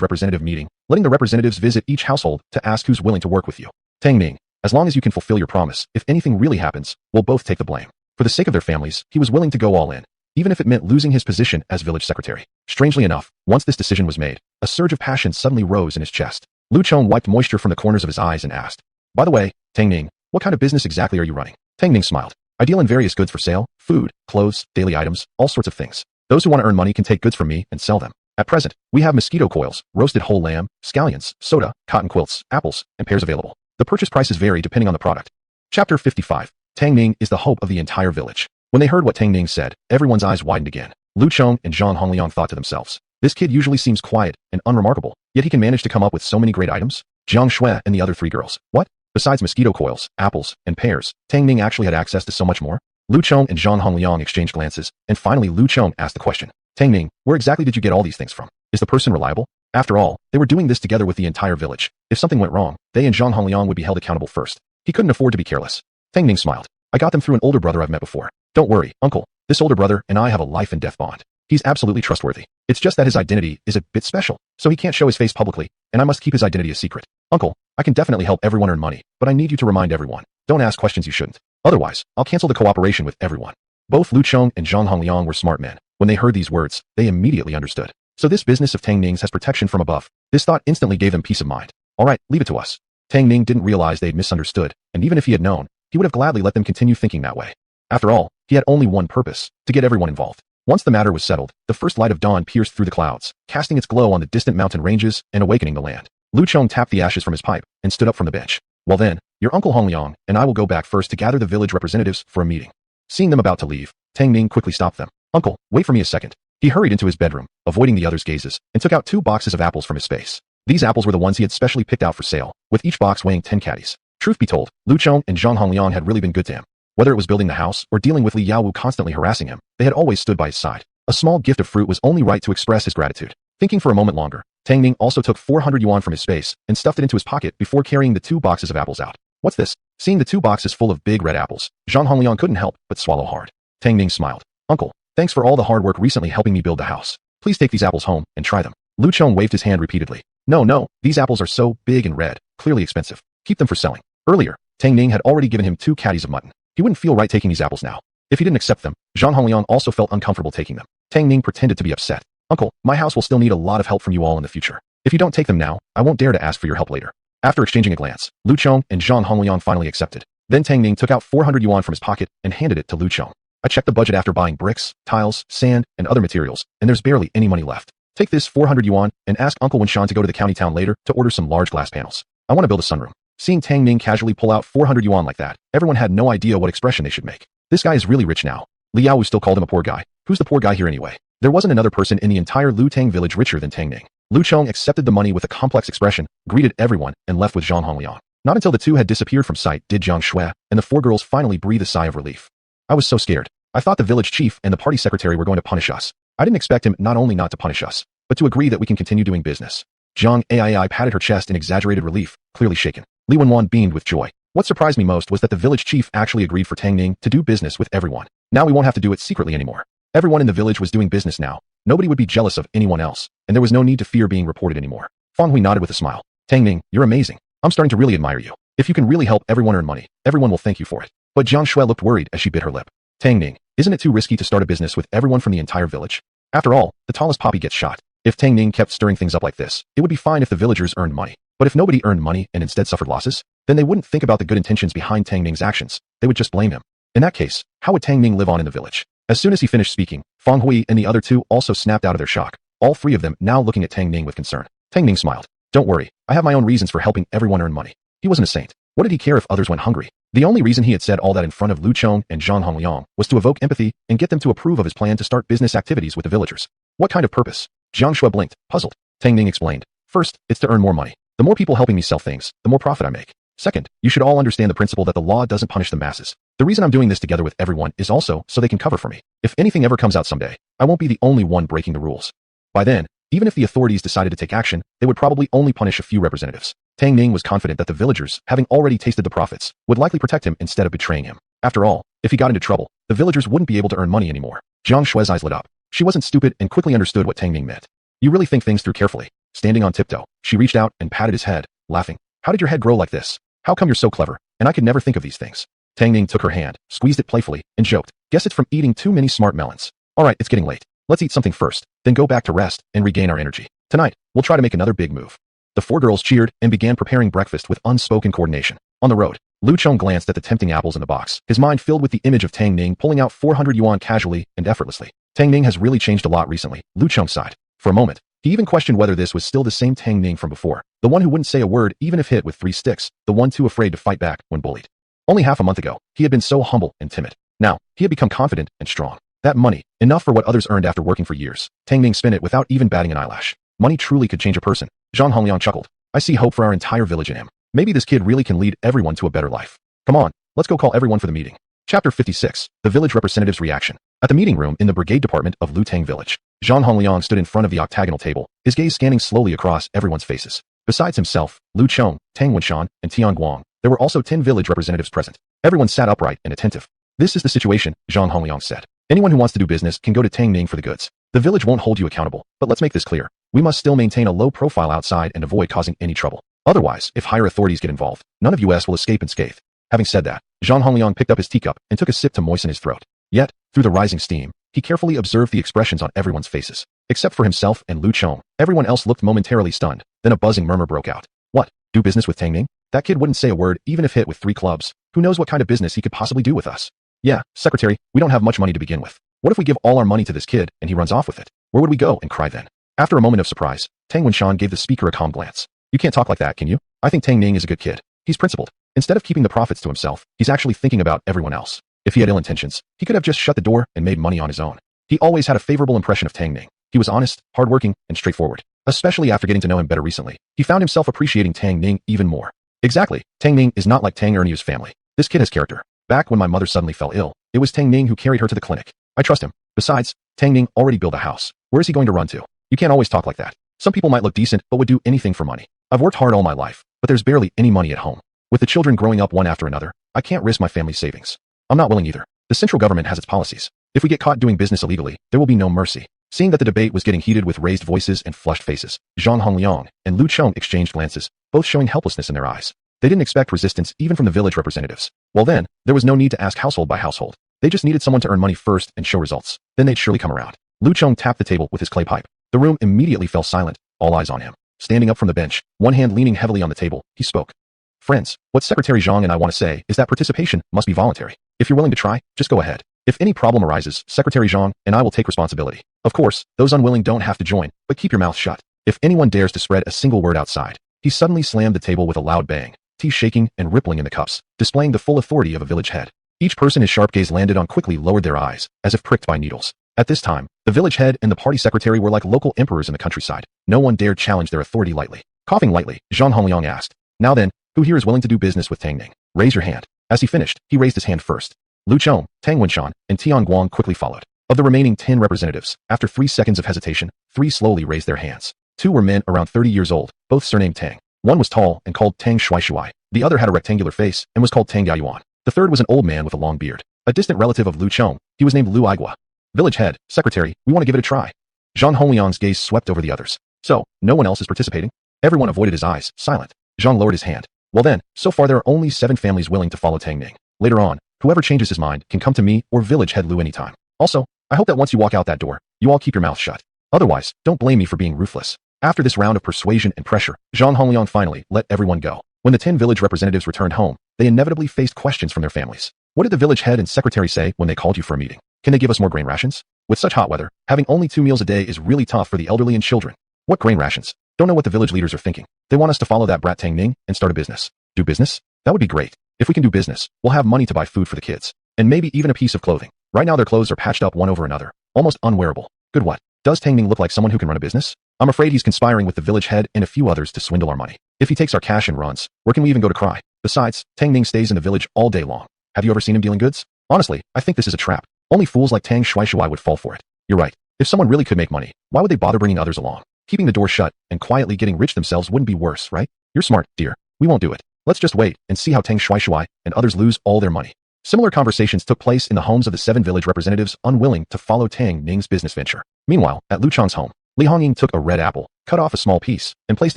representative meeting, letting the representatives visit each household to ask who's willing to work with you. Tang Ning, as long as you can fulfill your promise, if anything really happens, we'll both take the blame. For the sake of their families, he was willing to go all in, even if it meant losing his position as village secretary. Strangely enough, once this decision was made, a surge of passion suddenly rose in his chest. Lu Chong wiped moisture from the corners of his eyes and asked, by the way, Tang Ning, what kind of business exactly are you running? Tang Ning smiled. I deal in various goods for sale, food, clothes, daily items, all sorts of things. Those who want to earn money can take goods from me and sell them. At present, we have mosquito coils, roasted whole lamb, scallions, soda, cotton quilts, apples, and pears available. The purchase prices vary depending on the product. Chapter 55. Tang Ning is the hope of the entire village. When they heard what Tang Ning said, everyone's eyes widened again. Lu Chong and Zhang Hongliang thought to themselves, this kid usually seems quiet and unremarkable, yet he can manage to come up with so many great items? Jiang Shui and the other three girls. What? Besides mosquito coils, apples, and pears, Tang Ning actually had access to so much more? Lu Chong and Zhang Hongliang exchanged glances, and finally Lu Chong asked the question. Tang Ning, where exactly did you get all these things from? Is the person reliable? After all, they were doing this together with the entire village. If something went wrong, they and Zhang Hongliang would be held accountable first. He couldn't afford to be careless. Tang Ning smiled. I got them through an older brother I've met before. Don't worry, uncle. This older brother and I have a life and death bond. He's absolutely trustworthy. It's just that his identity is a bit special, so he can't show his face publicly, and I must keep his identity a secret. Uncle, I can definitely help everyone earn money, but I need you to remind everyone. Don't ask questions you shouldn't. Otherwise, I'll cancel the cooperation with everyone. Both Lu Chong and Zhang Hongliang were smart men. When they heard these words, they immediately understood. So this business of Tang Ning's has protection from above. This thought instantly gave them peace of mind. All right, leave it to us. Tang Ning didn't realize they'd misunderstood, and even if he had known, he would have gladly let them continue thinking that way. After all, he had only one purpose, to get everyone involved. Once the matter was settled, the first light of dawn pierced through the clouds, casting its glow on the distant mountain ranges and awakening the land. Lu Chong tapped the ashes from his pipe and stood up from the bench. Well then, your uncle Hongliang and I will go back first to gather the village representatives for a meeting. Seeing them about to leave, Tang Ning quickly stopped them. Uncle, wait for me a second. He hurried into his bedroom, avoiding the others' gazes, and took out 2 boxes of apples from his space. These apples were the ones he had specially picked out for sale, with each box weighing 10 caddies. Truth be told, Lu Chong and Zhang Hongliang had really been good to him. Whether it was building the house or dealing with Li Yaowu constantly harassing him, they had always stood by his side. A small gift of fruit was only right to express his gratitude. Thinking for a moment longer, Tang Ning also took 400 yuan from his space and stuffed it into his pocket before carrying the 2 boxes of apples out. What's this? Seeing the 2 boxes full of big red apples, Zhang Hongliang couldn't help but swallow hard. Tang Ning smiled. Uncle, thanks for all the hard work recently helping me build the house. Please take these apples home and try them. Lu Chong waved his hand repeatedly. No, these apples are so big and red, clearly expensive. Keep them for selling. Earlier, Tang Ning had already given him 2 caddies of mutton. He wouldn't feel right taking these apples now. If he didn't accept them, Zhang Hongliang also felt uncomfortable taking them. Tang Ning pretended to be upset. Uncle, my house will still need a lot of help from you all in the future. If you don't take them now, I won't dare to ask for your help later. After exchanging a glance, Lu Chong and Zhang Hongliang finally accepted. Then Tang Ning took out 400 yuan from his pocket and handed it to Lu Chong. I checked the budget after buying bricks, tiles, sand, and other materials, and there's barely any money left. Take this 400 yuan and ask Uncle Winshan to go to the county town later to order some large glass panels. I want to build a sunroom. Seeing Tang Ning casually pull out 400 yuan like that, everyone had no idea what expression they should make. This guy is really rich now. Li Yaowu still called him a poor guy. Who's the poor guy here anyway? There wasn't another person in the entire Lu Tang village richer than Tang Ning. Lu Chong accepted the money with a complex expression, greeted everyone, and left with Zhang Hongliang. Not until the 2 had disappeared from sight did Jiang Shui and the 4 girls finally breathe a sigh of relief. I was so scared. I thought the village chief and the party secretary were going to punish us. I didn't expect him not only not to punish us, but to agree that we can continue doing business. Jiang Ai patted her chest in exaggerated relief, clearly shaken. Li Wenwan beamed with joy. What surprised me most was that the village chief actually agreed for Tang Ning to do business with everyone. Now we won't have to do it secretly anymore. Everyone in the village was doing business now. Nobody would be jealous of anyone else, and there was no need to fear being reported anymore. Fang Hui nodded with a smile. Tang Ning, you're amazing. I'm starting to really admire you. If you can really help everyone earn money, everyone will thank you for it. But Jiang Shui looked worried as she bit her lip. Tang Ning, isn't it too risky to start a business with everyone from the entire village? After all, the tallest poppy gets shot. If Tang Ning kept stirring things up like this, it would be fine if the villagers earned money. But if nobody earned money and instead suffered losses, then they wouldn't think about the good intentions behind Tang Ning's actions. They would just blame him. In that case, how would Tang Ning live on in the village? As soon as he finished speaking, Fang Hui and the other 2 also snapped out of their shock, all 3 of them now looking at Tang Ning with concern. Tang Ning smiled. Don't worry, I have my own reasons for helping everyone earn money. He wasn't a saint. What did he care if others went hungry? The only reason he had said all that in front of Lu Chong and Zhang Hongliang was to evoke empathy and get them to approve of his plan to start business activities with the villagers. What kind of purpose? Jiang Shui blinked, puzzled. Tang Ning explained. First, it's to earn more money. The more people helping me sell things, the more profit I make. Second, you should all understand the principle that the law doesn't punish the masses. The reason I'm doing this together with everyone is also so they can cover for me. If anything ever comes out someday, I won't be the only one breaking the rules. By then, even if the authorities decided to take action, they would probably only punish a few representatives. Tang Ning was confident that the villagers, having already tasted the profits, would likely protect him instead of betraying him. After all, if he got into trouble, the villagers wouldn't be able to earn money anymore. Jiang Shui's eyes lit up. She wasn't stupid and quickly understood what Tang Ning meant. You really think things through carefully. Standing on tiptoe, she reached out and patted his head, laughing. How did your head grow like this? How come you're so clever? And I could never think of these things. Tang Ning took her hand, squeezed it playfully, and joked. Guess it's from eating too many smart melons. Alright, it's getting late. Let's eat something first, then go back to rest and regain our energy. Tonight, we'll try to make another big move. The 4 girls cheered and began preparing breakfast with unspoken coordination. On the road, Lu Chong glanced at the tempting apples in the box, his mind filled with the image of Tang Ning pulling out 400 yuan casually and effortlessly. Tang Ning has really changed a lot recently, Lu Chong sighed. For a moment, he even questioned whether this was still the same Tang Ning from before, the one who wouldn't say a word even if hit with 3 sticks, the one too afraid to fight back when bullied. Only half a month ago, he had been so humble and timid. Now, he had become confident and strong. That money, enough for what others earned after working for years. Tang Ning spent it without even batting an eyelash. Money truly could change a person. Zhang Hongliang chuckled. I see hope for our entire village in him. Maybe this kid really can lead everyone to a better life. Come on, let's go call everyone for the meeting. Chapter 56, The Village Representative's Reaction. At the meeting room in the brigade department of Lutang Village, Zhang Hongliang stood in front of the octagonal table, his gaze scanning slowly across everyone's faces. Besides himself, Lu Chong, Tang Wenshan, and Tian Guang, there were also 10 village representatives present. Everyone sat upright and attentive. This is the situation, Zhang Hongliang said. Anyone who wants to do business can go to Tang Ning for the goods. The village won't hold you accountable, but let's make this clear. We must still maintain a low profile outside and avoid causing any trouble. Otherwise, if higher authorities get involved, none of us will escape unscathed. Having said that, Zhang Hongliang picked up his teacup and took a sip to moisten his throat. Yet, through the rising steam, he carefully observed the expressions on everyone's faces. Except for himself and Lu Chong, everyone else looked momentarily stunned. Then a buzzing murmur broke out. What? Do business with Tang Ning? That kid wouldn't say a word even if hit with 3 clubs. Who knows what kind of business he could possibly do with us? Yeah, secretary, we don't have much money to begin with. What if we give all our money to this kid and he runs off with it? Where would we go and cry then? After a moment of surprise, Tang Wenshan gave the speaker a calm glance. You can't talk like that, can you? I think Tang Ning is a good kid. He's principled. Instead of keeping the profits to himself, he's actually thinking about everyone else. If he had ill intentions, he could have just shut the door and made money on his own. He always had a favorable impression of Tang Ning. He was honest, hardworking, and straightforward. Especially after getting to know him better recently, he found himself appreciating Tang Ning even more. Exactly, Tang Ning is not like Tang Erniu's family. This kid has character. Back when my mother suddenly fell ill, it was Tang Ning who carried her to the clinic. I trust him. Besides, Tang Ning already built a house. Where is he going to run to? You can't always talk like that. Some people might look decent but would do anything for money. I've worked hard all my life, but there's barely any money at home. With the children growing up one after another, I can't risk my family's savings. I'm not willing either. The central government has its policies. If we get caught doing business illegally, there will be no mercy. Seeing that the debate was getting heated with raised voices and flushed faces, Zhang Hongliang and Lu Chong exchanged glances, both showing helplessness in their eyes. They didn't expect resistance even from the village representatives. Well then, there was no need to ask household by household. They just needed someone to earn money first and show results. Then they'd surely come around. Lu Chong tapped the table with his clay pipe. The room immediately fell silent, all eyes on him. Standing up from the bench, one hand leaning heavily on the table, he spoke. Friends, what Secretary Zhang and I want to say is that participation must be voluntary. If you're willing to try, just go ahead. If any problem arises, Secretary Zhang and I will take responsibility. Of course, those unwilling don't have to join, but keep your mouth shut. If anyone dares to spread a single word outside. He suddenly slammed the table with a loud bang, tea shaking and rippling in the cups, displaying the full authority of a village head. Each person his sharp gaze landed on quickly lowered their eyes, as if pricked by needles. At this time, the village head and the party secretary were like local emperors in the countryside. No one dared challenge their authority lightly. Coughing lightly, Zhang Hongliang asked, Now then, who here is willing to do business with Tang Ning? Raise your hand. As he finished, he raised his hand first. Lu Chong, Tang Wenshan, and Tian Guang quickly followed. Of the remaining 10 representatives, after 3 seconds of hesitation, 3 slowly raised their hands. 2 were men around 30 years old, both surnamed Tang. One was tall and called Tang Shuai. The other had a rectangular face and was called Tang Yaoyuan. The third was an old man with a long beard. A distant relative of Lu Chong, he was named Lu Aigua. Village head, secretary, we want to give it a try. Zhang Hongliang's gaze swept over the others. So, no one else is participating? Everyone avoided his eyes, silent. Zhang lowered his hand. Well then, so far there are only 7 families willing to follow Tang Ning. Later on, whoever changes his mind can come to me or village head Lu anytime. Also, I hope that once you walk out that door, you all keep your mouth shut. Otherwise, don't blame me for being ruthless. After this round of persuasion and pressure, Zhang Hongliang finally let everyone go. When the 10 village representatives returned home, they inevitably faced questions from their families. What did the village head and secretary say when they called you for a meeting? Can they give us more grain rations? With such hot weather, having only 2 meals a day is really tough for the elderly and children. What grain rations? Don't know what the village leaders are thinking. They want us to follow that brat Tang Ning and start a business. Do business? That would be great. If we can do business, we'll have money to buy food for the kids. And maybe even a piece of clothing. Right now their clothes are patched up one over another, almost unwearable. Good what? Does Tang Ning look like someone who can run a business? I'm afraid he's conspiring with the village head and a few others to swindle our money. If he takes our cash and runs, where can we even go to cry? Besides, Tang Ning stays in the village all day long. Have you ever seen him dealing goods? Honestly, I think this is a trap. Only fools like Tang Shuai would fall for it. You're right. If someone really could make money, why would they bother bringing others along? Keeping the door shut and quietly getting rich themselves wouldn't be worse, right? You're smart, dear. We won't do it. Let's just wait and see how Tang Shuai and others lose all their money. Similar conversations took place in the homes of the 7 village representatives unwilling to follow Tang Ning's business venture. Meanwhile, at Lu Chong's home, Li Hongying took a red apple, cut off a small piece, and placed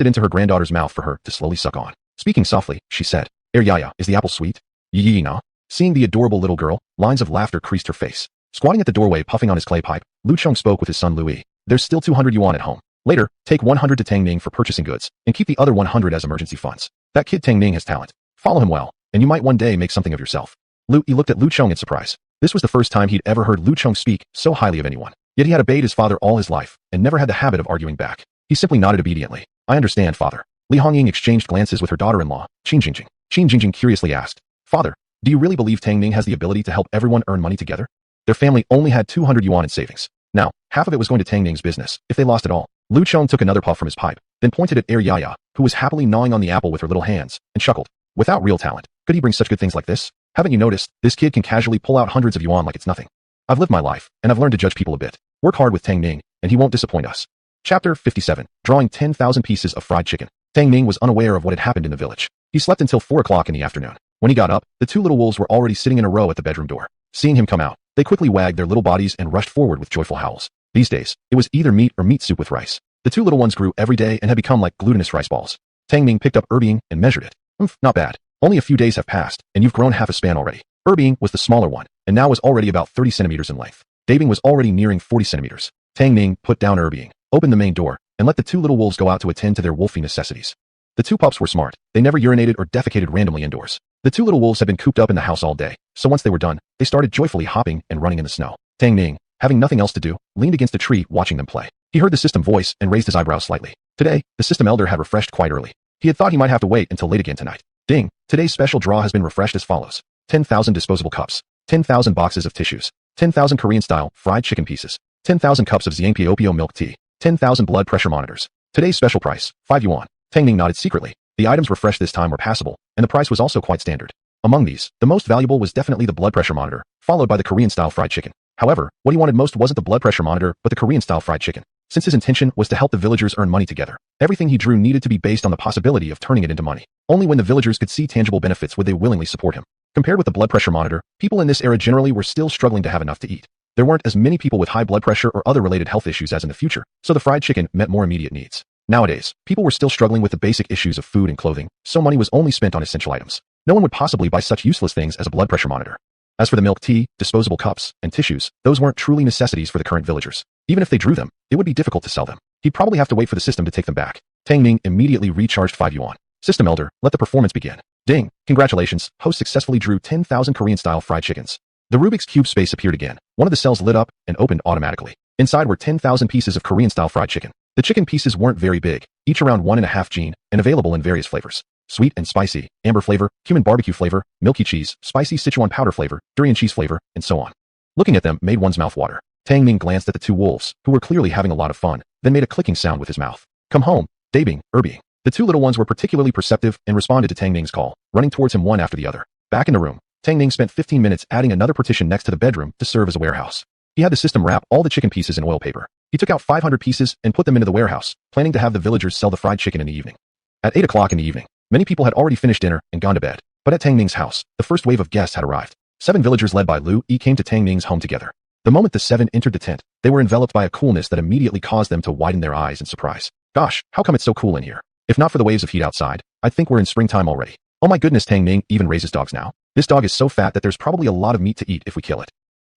it into her granddaughter's mouth for her to slowly suck on. Speaking softly, she said, Yaya, is the apple sweet? Yi na. Seeing the adorable little girl, lines of laughter creased her face. Squatting at the doorway puffing on his clay pipe, Lu Chong spoke with his son Louis. There's still 200 yuan at home. Later, take 100 to Tang Ning for purchasing goods, and keep the other 100 as emergency funds. That kid Tang Ning has talent. Follow him well, and you might one day make something of yourself. He looked at Lu Chong in surprise. This was the first time he'd ever heard Lu Chong speak so highly of anyone. Yet he had obeyed his father all his life and never had the habit of arguing back. He simply nodded obediently. I understand, father. Li Hongying exchanged glances with her daughter-in-law, Qin Jingjing. Qin Jingjing curiously asked, Father, do you really believe Tang Ning has the ability to help everyone earn money together? Their family only had 200 yuan in savings. Now, half of it was going to Tang Ning's business, if they lost it all. Lu Chong took another puff from his pipe, then pointed at Yaya, who was happily gnawing on the apple with her little hands, and chuckled. Without real talent, could he bring such good things like this? Haven't you noticed, this kid can casually pull out hundreds of yuan like it's nothing. I've lived my life, and I've learned to judge people a bit. Work hard with Tang Ning, and he won't disappoint us. Chapter 57. Drawing 10,000 pieces of fried chicken. Tang Ning was unaware of what had happened in the village. He slept until 4 o'clock in the afternoon. When he got up, the two little wolves were already sitting in a row at the bedroom door. Seeing him come out, they quickly wagged their little bodies and rushed forward with joyful howls. These days, it was either meat or meat soup with rice. The two little ones grew every day and had become like glutinous rice balls. Tang Ning picked up Erbying and measured it. Not bad. Only a few days have passed, and you've grown half a span already. Erbying was the smaller one, and now was already about 30 centimeters in length. Dabing was already nearing 40 centimeters. Tang Ning put down Erbying, opened the main door, and let the two little wolves go out to attend to their wolfy necessities. The two pups were smart. They never urinated or defecated randomly indoors. The two little wolves had been cooped up in the house all day, so once they were done, they started joyfully hopping and running in the snow. Tang Ning, having nothing else to do, leaned against a tree watching them play. He heard the system voice and raised his eyebrows slightly. Today, the system elder had refreshed quite early. He had thought he might have to wait until late again tonight. Ding! Today's special draw has been refreshed as follows. 10,000 disposable cups, 10,000 boxes of tissues, 10,000 Korean-style fried chicken pieces, 10,000 cups of Xiangpiopio milk tea, 10,000 blood pressure monitors. Today's special price, 5 yuan. Tang Ning nodded secretly. The items refreshed this time were passable, and the price was also quite standard. Among these, the most valuable was definitely the blood pressure monitor, followed by the Korean-style fried chicken. However, what he wanted most wasn't the blood pressure monitor, but the Korean-style fried chicken. Since his intention was to help the villagers earn money together, everything he drew needed to be based on the possibility of turning it into money. Only when the villagers could see tangible benefits would they willingly support him. Compared with the blood pressure monitor, people in this era generally were still struggling to have enough to eat. There weren't as many people with high blood pressure or other related health issues as in the future, so the fried chicken met more immediate needs. Nowadays, people were still struggling with the basic issues of food and clothing, so money was only spent on essential items. No one would possibly buy such useless things as a blood pressure monitor. As for the milk tea, disposable cups, and tissues, those weren't truly necessities for the current villagers. Even if they drew them, it would be difficult to sell them. He'd probably have to wait for the system to take them back. Tang Ning immediately recharged 5 yuan. System elder, let the performance begin. Ding! Congratulations, host successfully drew 10,000 Korean-style fried chickens. The Rubik's Cube space appeared again. One of the cells lit up and opened automatically. Inside were 10,000 pieces of Korean-style fried chicken. The chicken pieces weren't very big, each around 1.5 gene, and available in various flavors. Sweet and spicy, amber flavor, cumin barbecue flavor, milky cheese, spicy Sichuan powder flavor, durian cheese flavor, and so on. Looking at them made one's mouth water. Tang Ning glanced at the two wolves, who were clearly having a lot of fun, then made a clicking sound with his mouth. Come home, Dabing, Erbying. The two little ones were particularly perceptive and responded to Tang Ning's call, running towards him one after the other. Back in the room, Tang Ning spent 15 minutes adding another partition next to the bedroom to serve as a warehouse. He had the system wrap all the chicken pieces in oil paper. He took out 500 pieces and put them into the warehouse, planning to have the villagers sell the fried chicken in the evening. At 8 o'clock in the evening, many people had already finished dinner and gone to bed, but at Tang Ning's house, the first wave of guests had arrived. 7 villagers led by Lu Yi came to Tang Ning's home together. The moment the 7 entered the tent, they were enveloped by a coolness that immediately caused them to widen their eyes in surprise. Gosh, how come it's so cool in here? If not for the waves of heat outside, I'd think we're in springtime already. Oh my goodness, Tang Ning even raises dogs now. This dog is so fat that there's probably a lot of meat to eat if we kill it.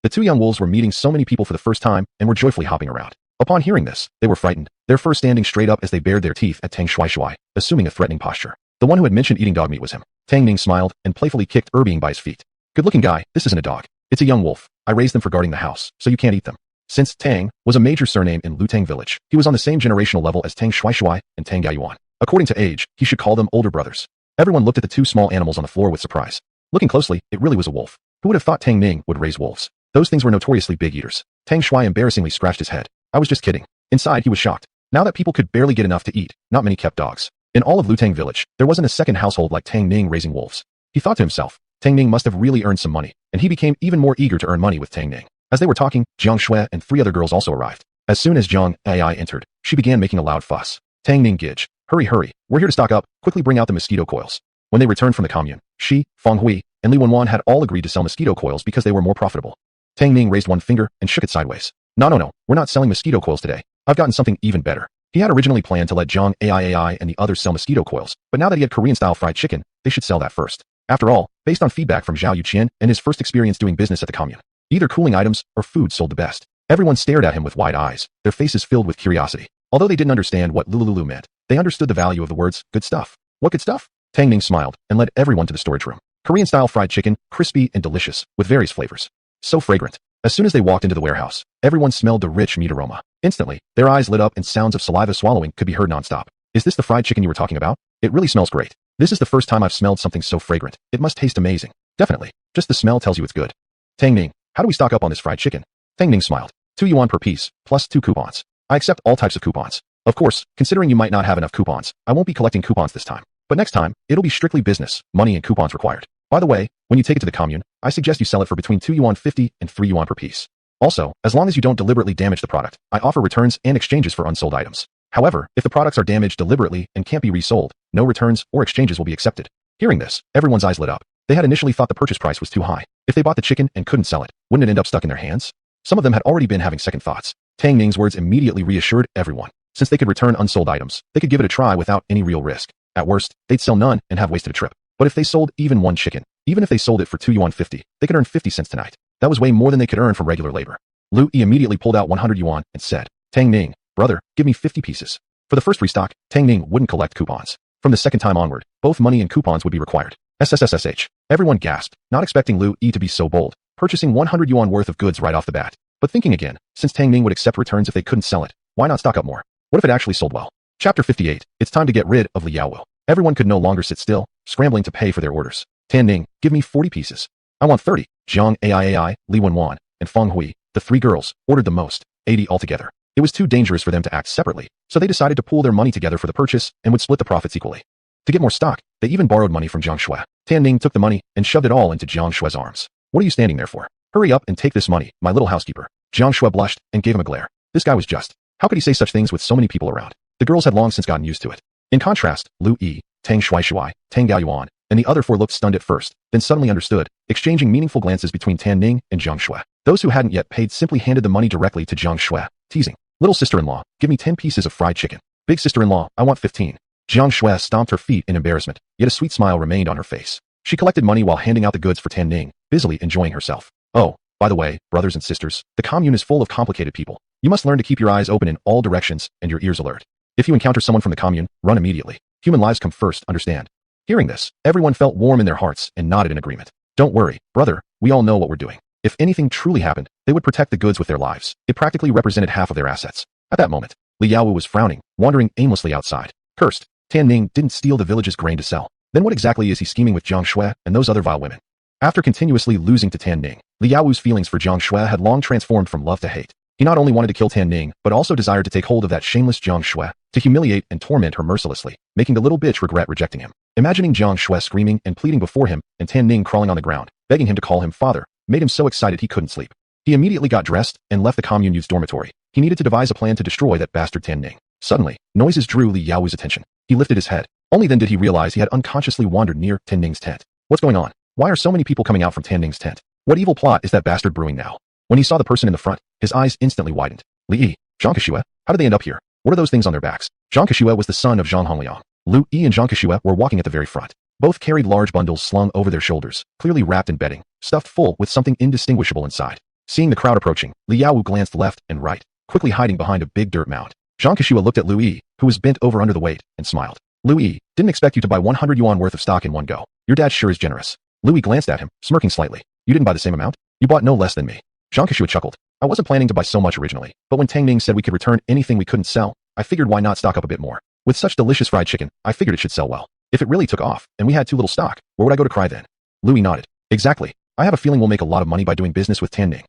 The two young wolves were meeting so many people for the first time and were joyfully hopping around. Upon hearing this, they were frightened, their fur standing straight up as they bared their teeth at Tang Shuai, assuming a threatening posture. The one who had mentioned eating dog meat was him. Tang Ning smiled and playfully kicked Erbying by his feet. Good-looking guy, this isn't a dog. It's a young wolf. I raised them for guarding the house, so you can't eat them. Since Tang was a major surname in Lutang village, he was on the same generational level as Tang Shuai and Tang Gaiyuan. According to age, he should call them older brothers. Everyone looked at the two small animals on the floor with surprise. Looking closely, it really was a wolf. Who would have thought Tang Ning would raise wolves? Those things were notoriously big eaters. Tang Shuai embarrassingly scratched his head. I was just kidding. Inside, he was shocked. Now that people could barely get enough to eat, not many kept dogs. In all of Lutang village, there wasn't a second household like Tang Ning raising wolves. He thought to himself, Tang Ning must have really earned some money, and he became even more eager to earn money with Tang Ning. As they were talking, Jiang Shui and 3 other girls also arrived. As soon as Jiang Ai entered, she began making a loud fuss. Tang Ning Gidge, hurry, we're here to stock up, quickly bring out the mosquito coils. When they returned from the commune, she, Feng Hui, and Li Wenwan had all agreed to sell mosquito coils because they were more profitable. Tang Ning raised one finger and shook it sideways. No, we're not selling mosquito coils today. I've gotten something even better. He had originally planned to let Jiang Ai and the others sell mosquito coils, but now that he had Korean-style fried chicken, they should sell that first. After all, based on feedback from Zhao Yuqian and his first experience doing business at the commune, either cooling items or food sold the best. Everyone stared at him with wide eyes, their faces filled with curiosity. Although they didn't understand what Lululu meant, they understood the value of the words, good stuff. What good stuff? Tang Ning smiled and led everyone to the storage room. Korean-style fried chicken, crispy and delicious, with various flavors. So fragrant. As soon as they walked into the warehouse, everyone smelled the rich meat aroma. Instantly, their eyes lit up and sounds of saliva swallowing could be heard nonstop. Is this the fried chicken you were talking about? It really smells great. This is the first time I've smelled something so fragrant. It must taste amazing. Definitely. Just the smell tells you it's good. Tang Ning, how do we stock up on this fried chicken? Tang Ning smiled. 2 yuan per piece, plus 2 coupons. I accept all types of coupons. Of course, considering you might not have enough coupons, I won't be collecting coupons this time. But next time, it'll be strictly business, money and coupons required. By the way, when you take it to the commune, I suggest you sell it for between 2 yuan 50 and 3 yuan per piece. Also, as long as you don't deliberately damage the product, I offer returns and exchanges for unsold items. However, if the products are damaged deliberately and can't be resold, no returns or exchanges will be accepted. Hearing this, everyone's eyes lit up. They had initially thought the purchase price was too high. If they bought the chicken and couldn't sell it, wouldn't it end up stuck in their hands? Some of them had already been having second thoughts. Tang Ning's words immediately reassured everyone. Since they could return unsold items, they could give it a try without any real risk. At worst, they'd sell none and have wasted a trip. But if they sold even one chicken, even if they sold it for 2 yuan 50, they could earn 50 cents tonight. That was way more than they could earn from regular labor. Lu Yi immediately pulled out 100 yuan and said, Tang Ning, brother, give me 50 pieces. For the first restock, Tang Ning wouldn't collect coupons. From the second time onward, both money and coupons would be required. SSSSH. Everyone gasped, not expecting Lu Yi to be so bold, purchasing 100 yuan worth of goods right off the bat. But thinking again, since Tang Ning would accept returns if they couldn't sell it, why not stock up more? What if it actually sold well? Chapter 58. It's time to get rid of Li Yaowu. Everyone could no longer sit still, scrambling to pay for their orders. Tang Ning, give me 40 pieces. I want 30. Jiang Ai, Li Wenwan, and Feng Hui, the 3 girls, ordered the most, 80 altogether. It was too dangerous for them to act separately, so they decided to pool their money together for the purchase and would split the profits equally. To get more stock, they even borrowed money from Jiang Shui. Tang Ning took the money and shoved it all into Jiang Shui's arms. What are you standing there for? Hurry up and take this money, my little housekeeper. Jiang Shui blushed and gave him a glare. This guy was just. How could he say such things with so many people around? The girls had long since gotten used to it. In contrast, Lu Yi, Tang Shuai, Tang Gaoyuan, and the other 4 looked stunned at first, then suddenly understood, exchanging meaningful glances between Tang Ning and Jiang Shui. Those who hadn't yet paid simply handed the money directly to Jiang Shui, teasing. Little sister-in-law, give me 10 pieces of fried chicken. Big sister-in-law, I want 15. Jiang Shui stomped her feet in embarrassment, yet a sweet smile remained on her face. She collected money while handing out the goods for Tang Ning, busily enjoying herself. Oh, by the way, brothers and sisters, the commune is full of complicated people. You must learn to keep your eyes open in all directions and your ears alert. If you encounter someone from the commune, run immediately. Human lives come first, understand? Hearing this, everyone felt warm in their hearts and nodded in agreement. Don't worry, brother, we all know what we're doing. If anything truly happened, they would protect the goods with their lives. It practically represented half of their assets. At that moment, Li Yaowu was frowning, wandering aimlessly outside. Cursed, Tang Ning didn't steal the village's grain to sell. Then what exactly is he scheming with Jiang Shui and those other vile women? After continuously losing to Tang Ning, Li Yaowu's feelings for Jiang Shui had long transformed from love to hate. He not only wanted to kill Tang Ning, but also desired to take hold of that shameless Jiang Shui, to humiliate and torment her mercilessly, making the little bitch regret rejecting him. Imagining Jiang Shui screaming and pleading before him, and Tang Ning crawling on the ground, begging him to call him father, made him so excited he couldn't sleep. He immediately got dressed and left the commune youth's dormitory. He needed to devise a plan to destroy that bastard Tang Ning. Suddenly, noises drew Li Yaowu's attention. He lifted his head. Only then did he realize he had unconsciously wandered near Tang Ning's tent. What's going on? Why are so many people coming out from Tang Ning's tent? What evil plot is that bastard brewing now? When he saw the person in the front, his eyes instantly widened. Li Yi, Zhang Kexue, how did they end up here? What are those things on their backs? Zhang Kexue was the son of Zhang Hongliang. Lu Yi and Zhang Kexue were walking at the very front. Both carried large bundles slung over their shoulders, clearly wrapped in bedding, stuffed full with something indistinguishable inside. Seeing the crowd approaching, Li Yaowu glanced left and right, quickly hiding behind a big dirt mound. Zhang Kexue looked at Lu Yi, who was bent over under the weight, and smiled. Lu Yi, didn't expect you to buy 100 yuan worth of stock in one go. Your dad sure is generous. Lu Yi glanced at him, smirking slightly. You didn't buy the same amount? You bought no less than me. Zhang Kexue chuckled. I wasn't planning to buy so much originally, but when Tang Ning said we could return anything we couldn't sell, I figured why not stock up a bit more. With such delicious fried chicken, I figured it should sell well. If it really took off, and we had too little stock, where would I go to cry then? Lu Yi nodded. Exactly. I have a feeling we'll make a lot of money by doing business with Tang Ning.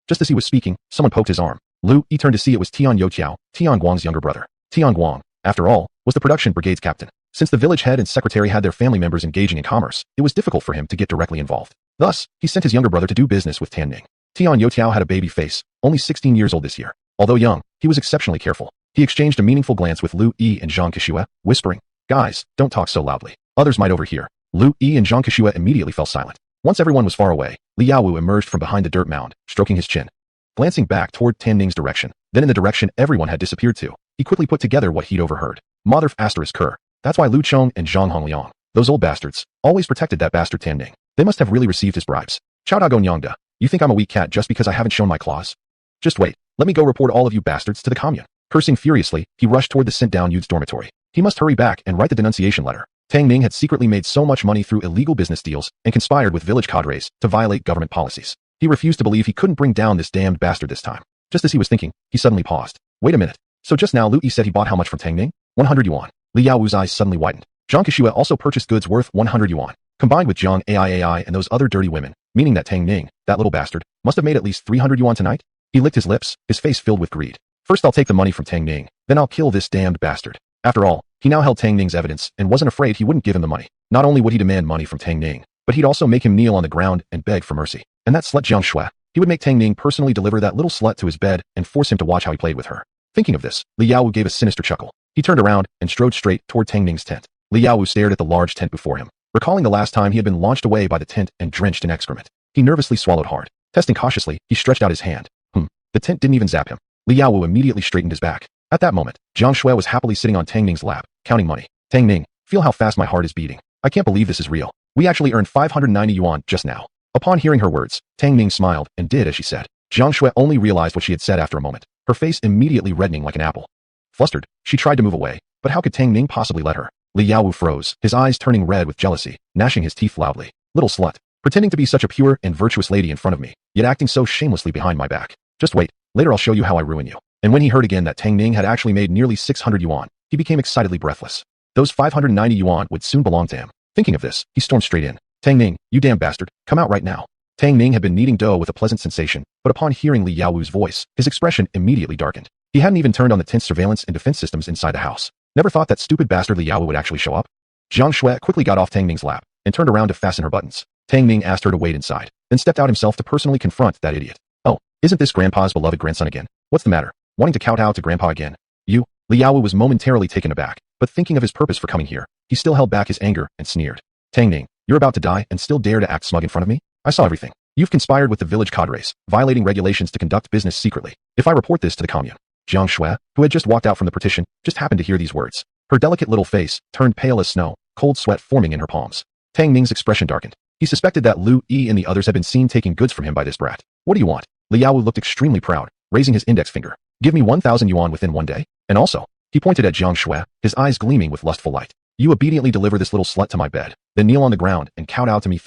Just as he was speaking, someone poked his arm. Lu Yi turned to see it was Tian Youqiao, Tian Guang's younger brother. Tian Guang, after all, was the production brigade's captain. Since the village head and secretary had their family members engaging in commerce, it was difficult for him to get directly involved. Thus, he sent his younger brother to do business with Tang Ning. Tian Youqiao had a baby face, only 16 years old this year. Although young, he was exceptionally careful. He exchanged a meaningful glance with Lu Yi and Zhang Kexue, whispering, Guys, don't talk so loudly. Others might overhear. Lu Yi and Zhang Kexue immediately fell silent. Once everyone was far away, Li Yaowu emerged from behind the dirt mound, stroking his chin. Glancing back toward Tang Ning's direction, then in the direction everyone had disappeared to, he quickly put together what he'd overheard. Mother asterisk her. That's why Lu Chong and Zhang Hongliang, those old bastards, always protected that bastard Tang Ning. They must have really received his bribes. Chao da gonyangda. You think I'm a weak cat just because I haven't shown my claws? Just wait, let me go report all of you bastards to the commune. Cursing furiously, he rushed toward the sent-down youth's dormitory. He must hurry back and write the denunciation letter. Tang Ning had secretly made so much money through illegal business deals and conspired with village cadres to violate government policies. He refused to believe he couldn't bring down this damned bastard this time. Just as he was thinking, he suddenly paused. Wait a minute. So just now Lu Yi said he bought how much from Tang Ning? 100 yuan. Li Yaowu's eyes suddenly widened. Zhang Kishua also purchased goods worth 100 yuan. Combined with Zhang Ai and those other dirty women, meaning that Tang Ning, that little bastard, must have made at least 300 yuan tonight? He licked his lips, his face filled with greed. First I'll take the money from Tang Ning, then I'll kill this damned bastard. After all, he now held Tang Ning's evidence and wasn't afraid he wouldn't give him the money. Not only would he demand money from Tang Ning, but he'd also make him kneel on the ground and beg for mercy. And that slut Jiang Shui, he would make Tang Ning personally deliver that little slut to his bed and force him to watch how he played with her. Thinking of this, Li Yaowu gave a sinister chuckle. He turned around and strode straight toward Tang Ning's tent. Li Yaowu stared at the large tent before him, recalling the last time he had been launched away by the tent and drenched in excrement. He nervously swallowed hard. Testing cautiously, he stretched out his hand. The tent didn't even zap him. Li Yaowu immediately straightened his back. At that moment, Jiang Shui was happily sitting on Tang Ning's lap, counting money. Tang Ning, feel how fast my heart is beating. I can't believe this is real. We actually earned 590 yuan just now. Upon hearing her words, Tang Ning smiled and did as she said. Jiang Shui only realized what she had said after a moment, her face immediately reddening like an apple. Flustered, she tried to move away, but how could Tang Ning possibly let her? Li Yaowu froze, his eyes turning red with jealousy, gnashing his teeth loudly. Little slut, pretending to be such a pure and virtuous lady in front of me, yet acting so shamelessly behind my back. Just wait, later I'll show you how I ruin you. And when he heard again that Tang Ning had actually made nearly 600 yuan, he became excitedly breathless. Those 590 yuan would soon belong to him. Thinking of this, he stormed straight in. Tang Ning, you damn bastard, come out right now. Tang Ning had been kneading dough with a pleasant sensation, but upon hearing Li Yaowu's voice, his expression immediately darkened. He hadn't even turned on the tent's surveillance and defense systems inside the house. Never thought that stupid bastard Li Yaowu would actually show up. Jiang Shui quickly got off Tang Ning's lap and turned around to fasten her buttons. Tang Ning asked her to wait inside, then stepped out himself to personally confront that idiot. Oh, isn't this Grandpa's beloved grandson again? What's the matter? Wanting to kowtow to Grandpa again? You? Li Yaowu was momentarily taken aback, but thinking of his purpose for coming here, he still held back his anger and sneered. Tang Ning, you're about to die and still dare to act smug in front of me? I saw everything. You've conspired with the village cadres, violating regulations to conduct business secretly. If I report this to the commune. Jiang Shui, who had just walked out from the partition, just happened to hear these words. Her delicate little face turned pale as snow, cold sweat forming in her palms. Tang Ning's expression darkened. He suspected that Lu Yi and the others had been seen taking goods from him by this brat. What do you want? Li Yaowu looked extremely proud, raising his index finger. Give me 1,000 yuan within one day. And also, he pointed at Jiang Shui, his eyes gleaming with lustful light. You obediently deliver this little slut to my bed, then kneel on the ground and kowtow to me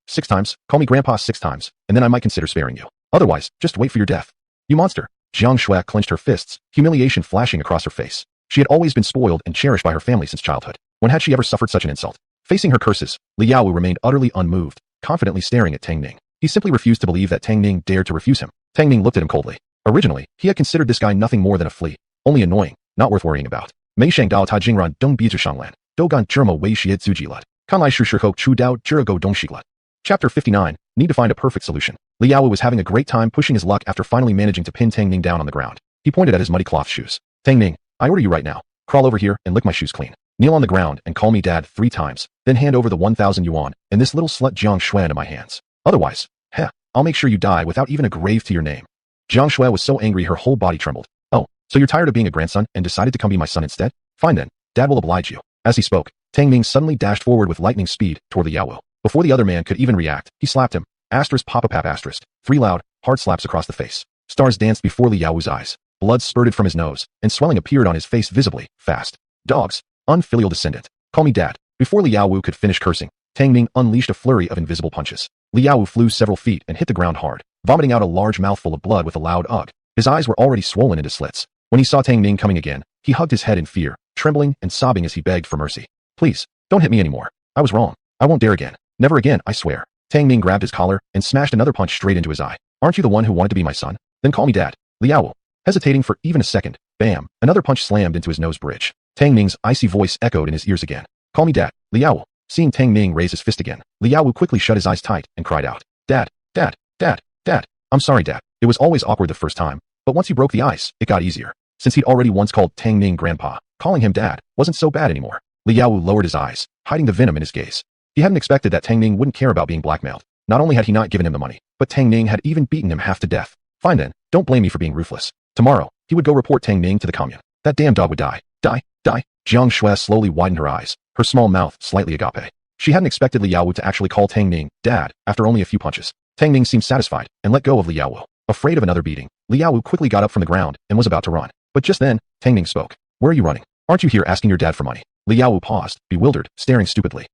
6 times, call me Grandpa 6 times, and then I might consider sparing you. Otherwise, just wait for your death. You monster. Jiang Shui clenched her fists, humiliation flashing across her face. She had always been spoiled and cherished by her family since childhood. When had she ever suffered such an insult? Facing her curses, Li Yaowu remained utterly unmoved, confidently staring at Tang Ning. He simply refused to believe that Tang Ning dared to refuse him. Tang Ning looked at him coldly. Originally, he had considered this guy nothing more than a flea, only annoying, not worth worrying about. Mei Shang Dao Ta Jingran Dong Bi Shanglan, Dogan Zhima Wei Xie Zujilut, Kanlai Shu Shi Ho Chu Dao Jirago Dong Shiglut. Chapter 59, Need to find a perfect solution. Li Yaowu was having a great time pushing his luck after finally managing to pin Tang Ning down on the ground. He pointed at his muddy cloth shoes. Tang Ning, I order you right now. Crawl over here and lick my shoes clean. Kneel on the ground and call me dad 3 times, then hand over the 1,000 yuan and this little slut Jiang Shui into my hands. Otherwise, I'll make sure you die without even a grave to your name. Jiang Shui was so angry her whole body trembled. Oh, so you're tired of being a grandson and decided to come be my son instead? Fine then, dad will oblige you. As he spoke, Tang Ning suddenly dashed forward with lightning speed toward Li Yaowu. Before the other man could even react, he slapped him. Papa pap asterisk. 3 loud, hard slaps across the face. Stars danced before Li Yaowu's eyes. Blood spurted from his nose, and swelling appeared on his face visibly, fast. Dogs. Unfilial descendant. Call me dad. Before Li Yaowu could finish cursing, Tang Ning unleashed a flurry of invisible punches. Li Yaowu flew several feet and hit the ground hard, vomiting out a large mouthful of blood with a loud ugh. His eyes were already swollen into slits. When he saw Tang Ning coming again, he hugged his head in fear, trembling and sobbing as he begged for mercy. Please, don't hit me anymore. I was wrong. I won't dare again. Never again, I swear. Tang Ning grabbed his collar and smashed another punch straight into his eye. Aren't you the one who wanted to be my son? Then call me dad. Li Yaowu. Hesitating for even a second, bam, another punch slammed into his nose bridge. Tang Ning's icy voice echoed in his ears again. Call me dad, Li Yaowu. Seeing Tang Ning raise his fist again, Li Yaowu quickly shut his eyes tight and cried out. Dad, dad, dad, dad. I'm sorry, dad. It was always awkward the first time, but once you broke the ice, it got easier. Since he'd already once called Tang Ning grandpa, calling him dad wasn't so bad anymore. Li Yaowu lowered his eyes, hiding the venom in his gaze. He hadn't expected that Tang Ning wouldn't care about being blackmailed. Not only had he not given him the money, but Tang Ning had even beaten him half to death. Fine then, don't blame me for being ruthless. Tomorrow, he would go report Tang Ning to the commune. That damn dog would die. Die, die. Jiang Shui slowly widened her eyes, her small mouth slightly agape. She hadn't expected Li Yaowu to actually call Tang Ning dad after only a few punches. Tang Ning seemed satisfied and let go of Li Yaowu. Afraid of another beating, Li Yaowu quickly got up from the ground and was about to run. But just then, Tang Ning spoke. Where are you running? Aren't you here asking your dad for money? Li Yaowu paused, bewildered, staring stupidly.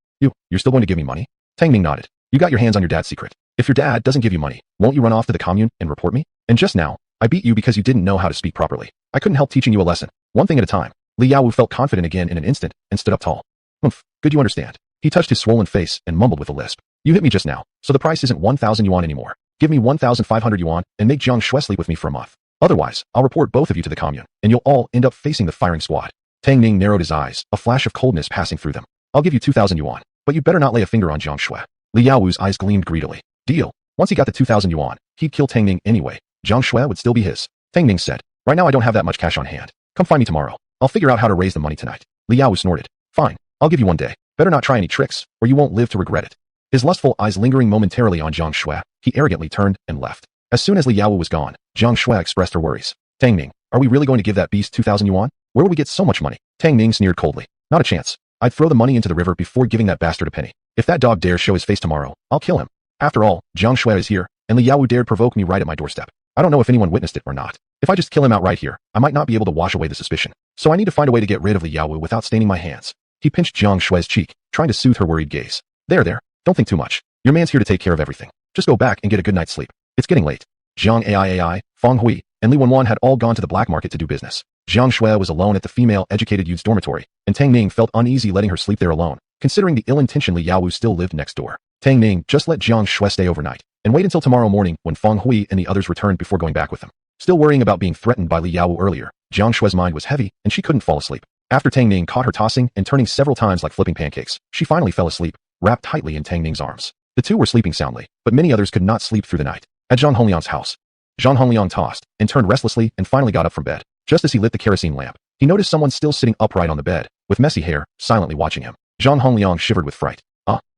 You're still going to give me money? Tang Ning nodded. You got your hands on your dad's secret. If your dad doesn't give you money, won't you run off to the commune and report me? And just now, I beat you because you didn't know how to speak properly. I couldn't help teaching you a lesson, one thing at a time. Li Yaowu felt confident again in an instant and stood up tall. Humph, good you understand. He touched his swollen face and mumbled with a lisp. You hit me just now, so the price isn't 1,000 yuan anymore. Give me 1,500 yuan and make Jiang Shui sleep with me for a month. Otherwise, I'll report both of you to the commune, and you'll all end up facing the firing squad. Tang Ning narrowed his eyes, a flash of coldness passing through them. I'll give you 2,000 yuan, but you'd better not lay a finger on Jiang Shui. Li Yaowu's eyes gleamed greedily. Deal. Once he got the 2,000 yuan, he'd kill Tang Ning anyway. Jiang Shui would still be his. Tang Ning said, right now I don't have that much cash on hand. Come find me tomorrow. I'll figure out how to raise the money tonight. Li Yaowu snorted. Fine. I'll give you one day. Better not try any tricks, or you won't live to regret it. His lustful eyes lingering momentarily on Jiang Shui, he arrogantly turned and left. As soon as Li Yaowu was gone, Jiang Shui expressed her worries. Tang Ning, are we really going to give that beast 2,000 yuan? Where will we get so much money? Tang Ning sneered coldly. Not a chance. I'd throw the money into the river before giving that bastard a penny. If that dog dares show his face tomorrow, I'll kill him. After all, Jiang Shui is here, and Li Yaowu dared provoke me right at my doorstep. I don't know if anyone witnessed it or not. If I just kill him outright here, I might not be able to wash away the suspicion. So I need to find a way to get rid of Li Yaowu without staining my hands. He pinched Jiang Shui's cheek, trying to soothe her worried gaze. There, don't think too much. Your man's here to take care of everything. Just go back and get a good night's sleep. It's getting late. Jiang Ai, Feng Hui, and Li Wanwan had all gone to the black market to do business. Jiang Shui was alone at the female-educated youth's dormitory, and Tang Ning felt uneasy letting her sleep there alone, considering the ill-intentioned Li Yaowu still lived next door. Tang Ning just let Jiang Shui stay overnight, and wait until tomorrow morning when Feng Hui and the others returned before going back with them. Still worrying about being threatened by Li Yaowu earlier, Jiang Shui's mind was heavy, and she couldn't fall asleep. After Tang Ning caught her tossing and turning several times like flipping pancakes, she finally fell asleep, wrapped tightly in Tang Ning's arms. The two were sleeping soundly, but many others could not sleep through the night. At Zhang Hongliang's house, Zhang Hongliang tossed and turned restlessly and finally got up from bed. Just as he lit the kerosene lamp, he noticed someone still sitting upright on the bed, with messy hair, silently watching him. Zhang Hongliang shivered with fright.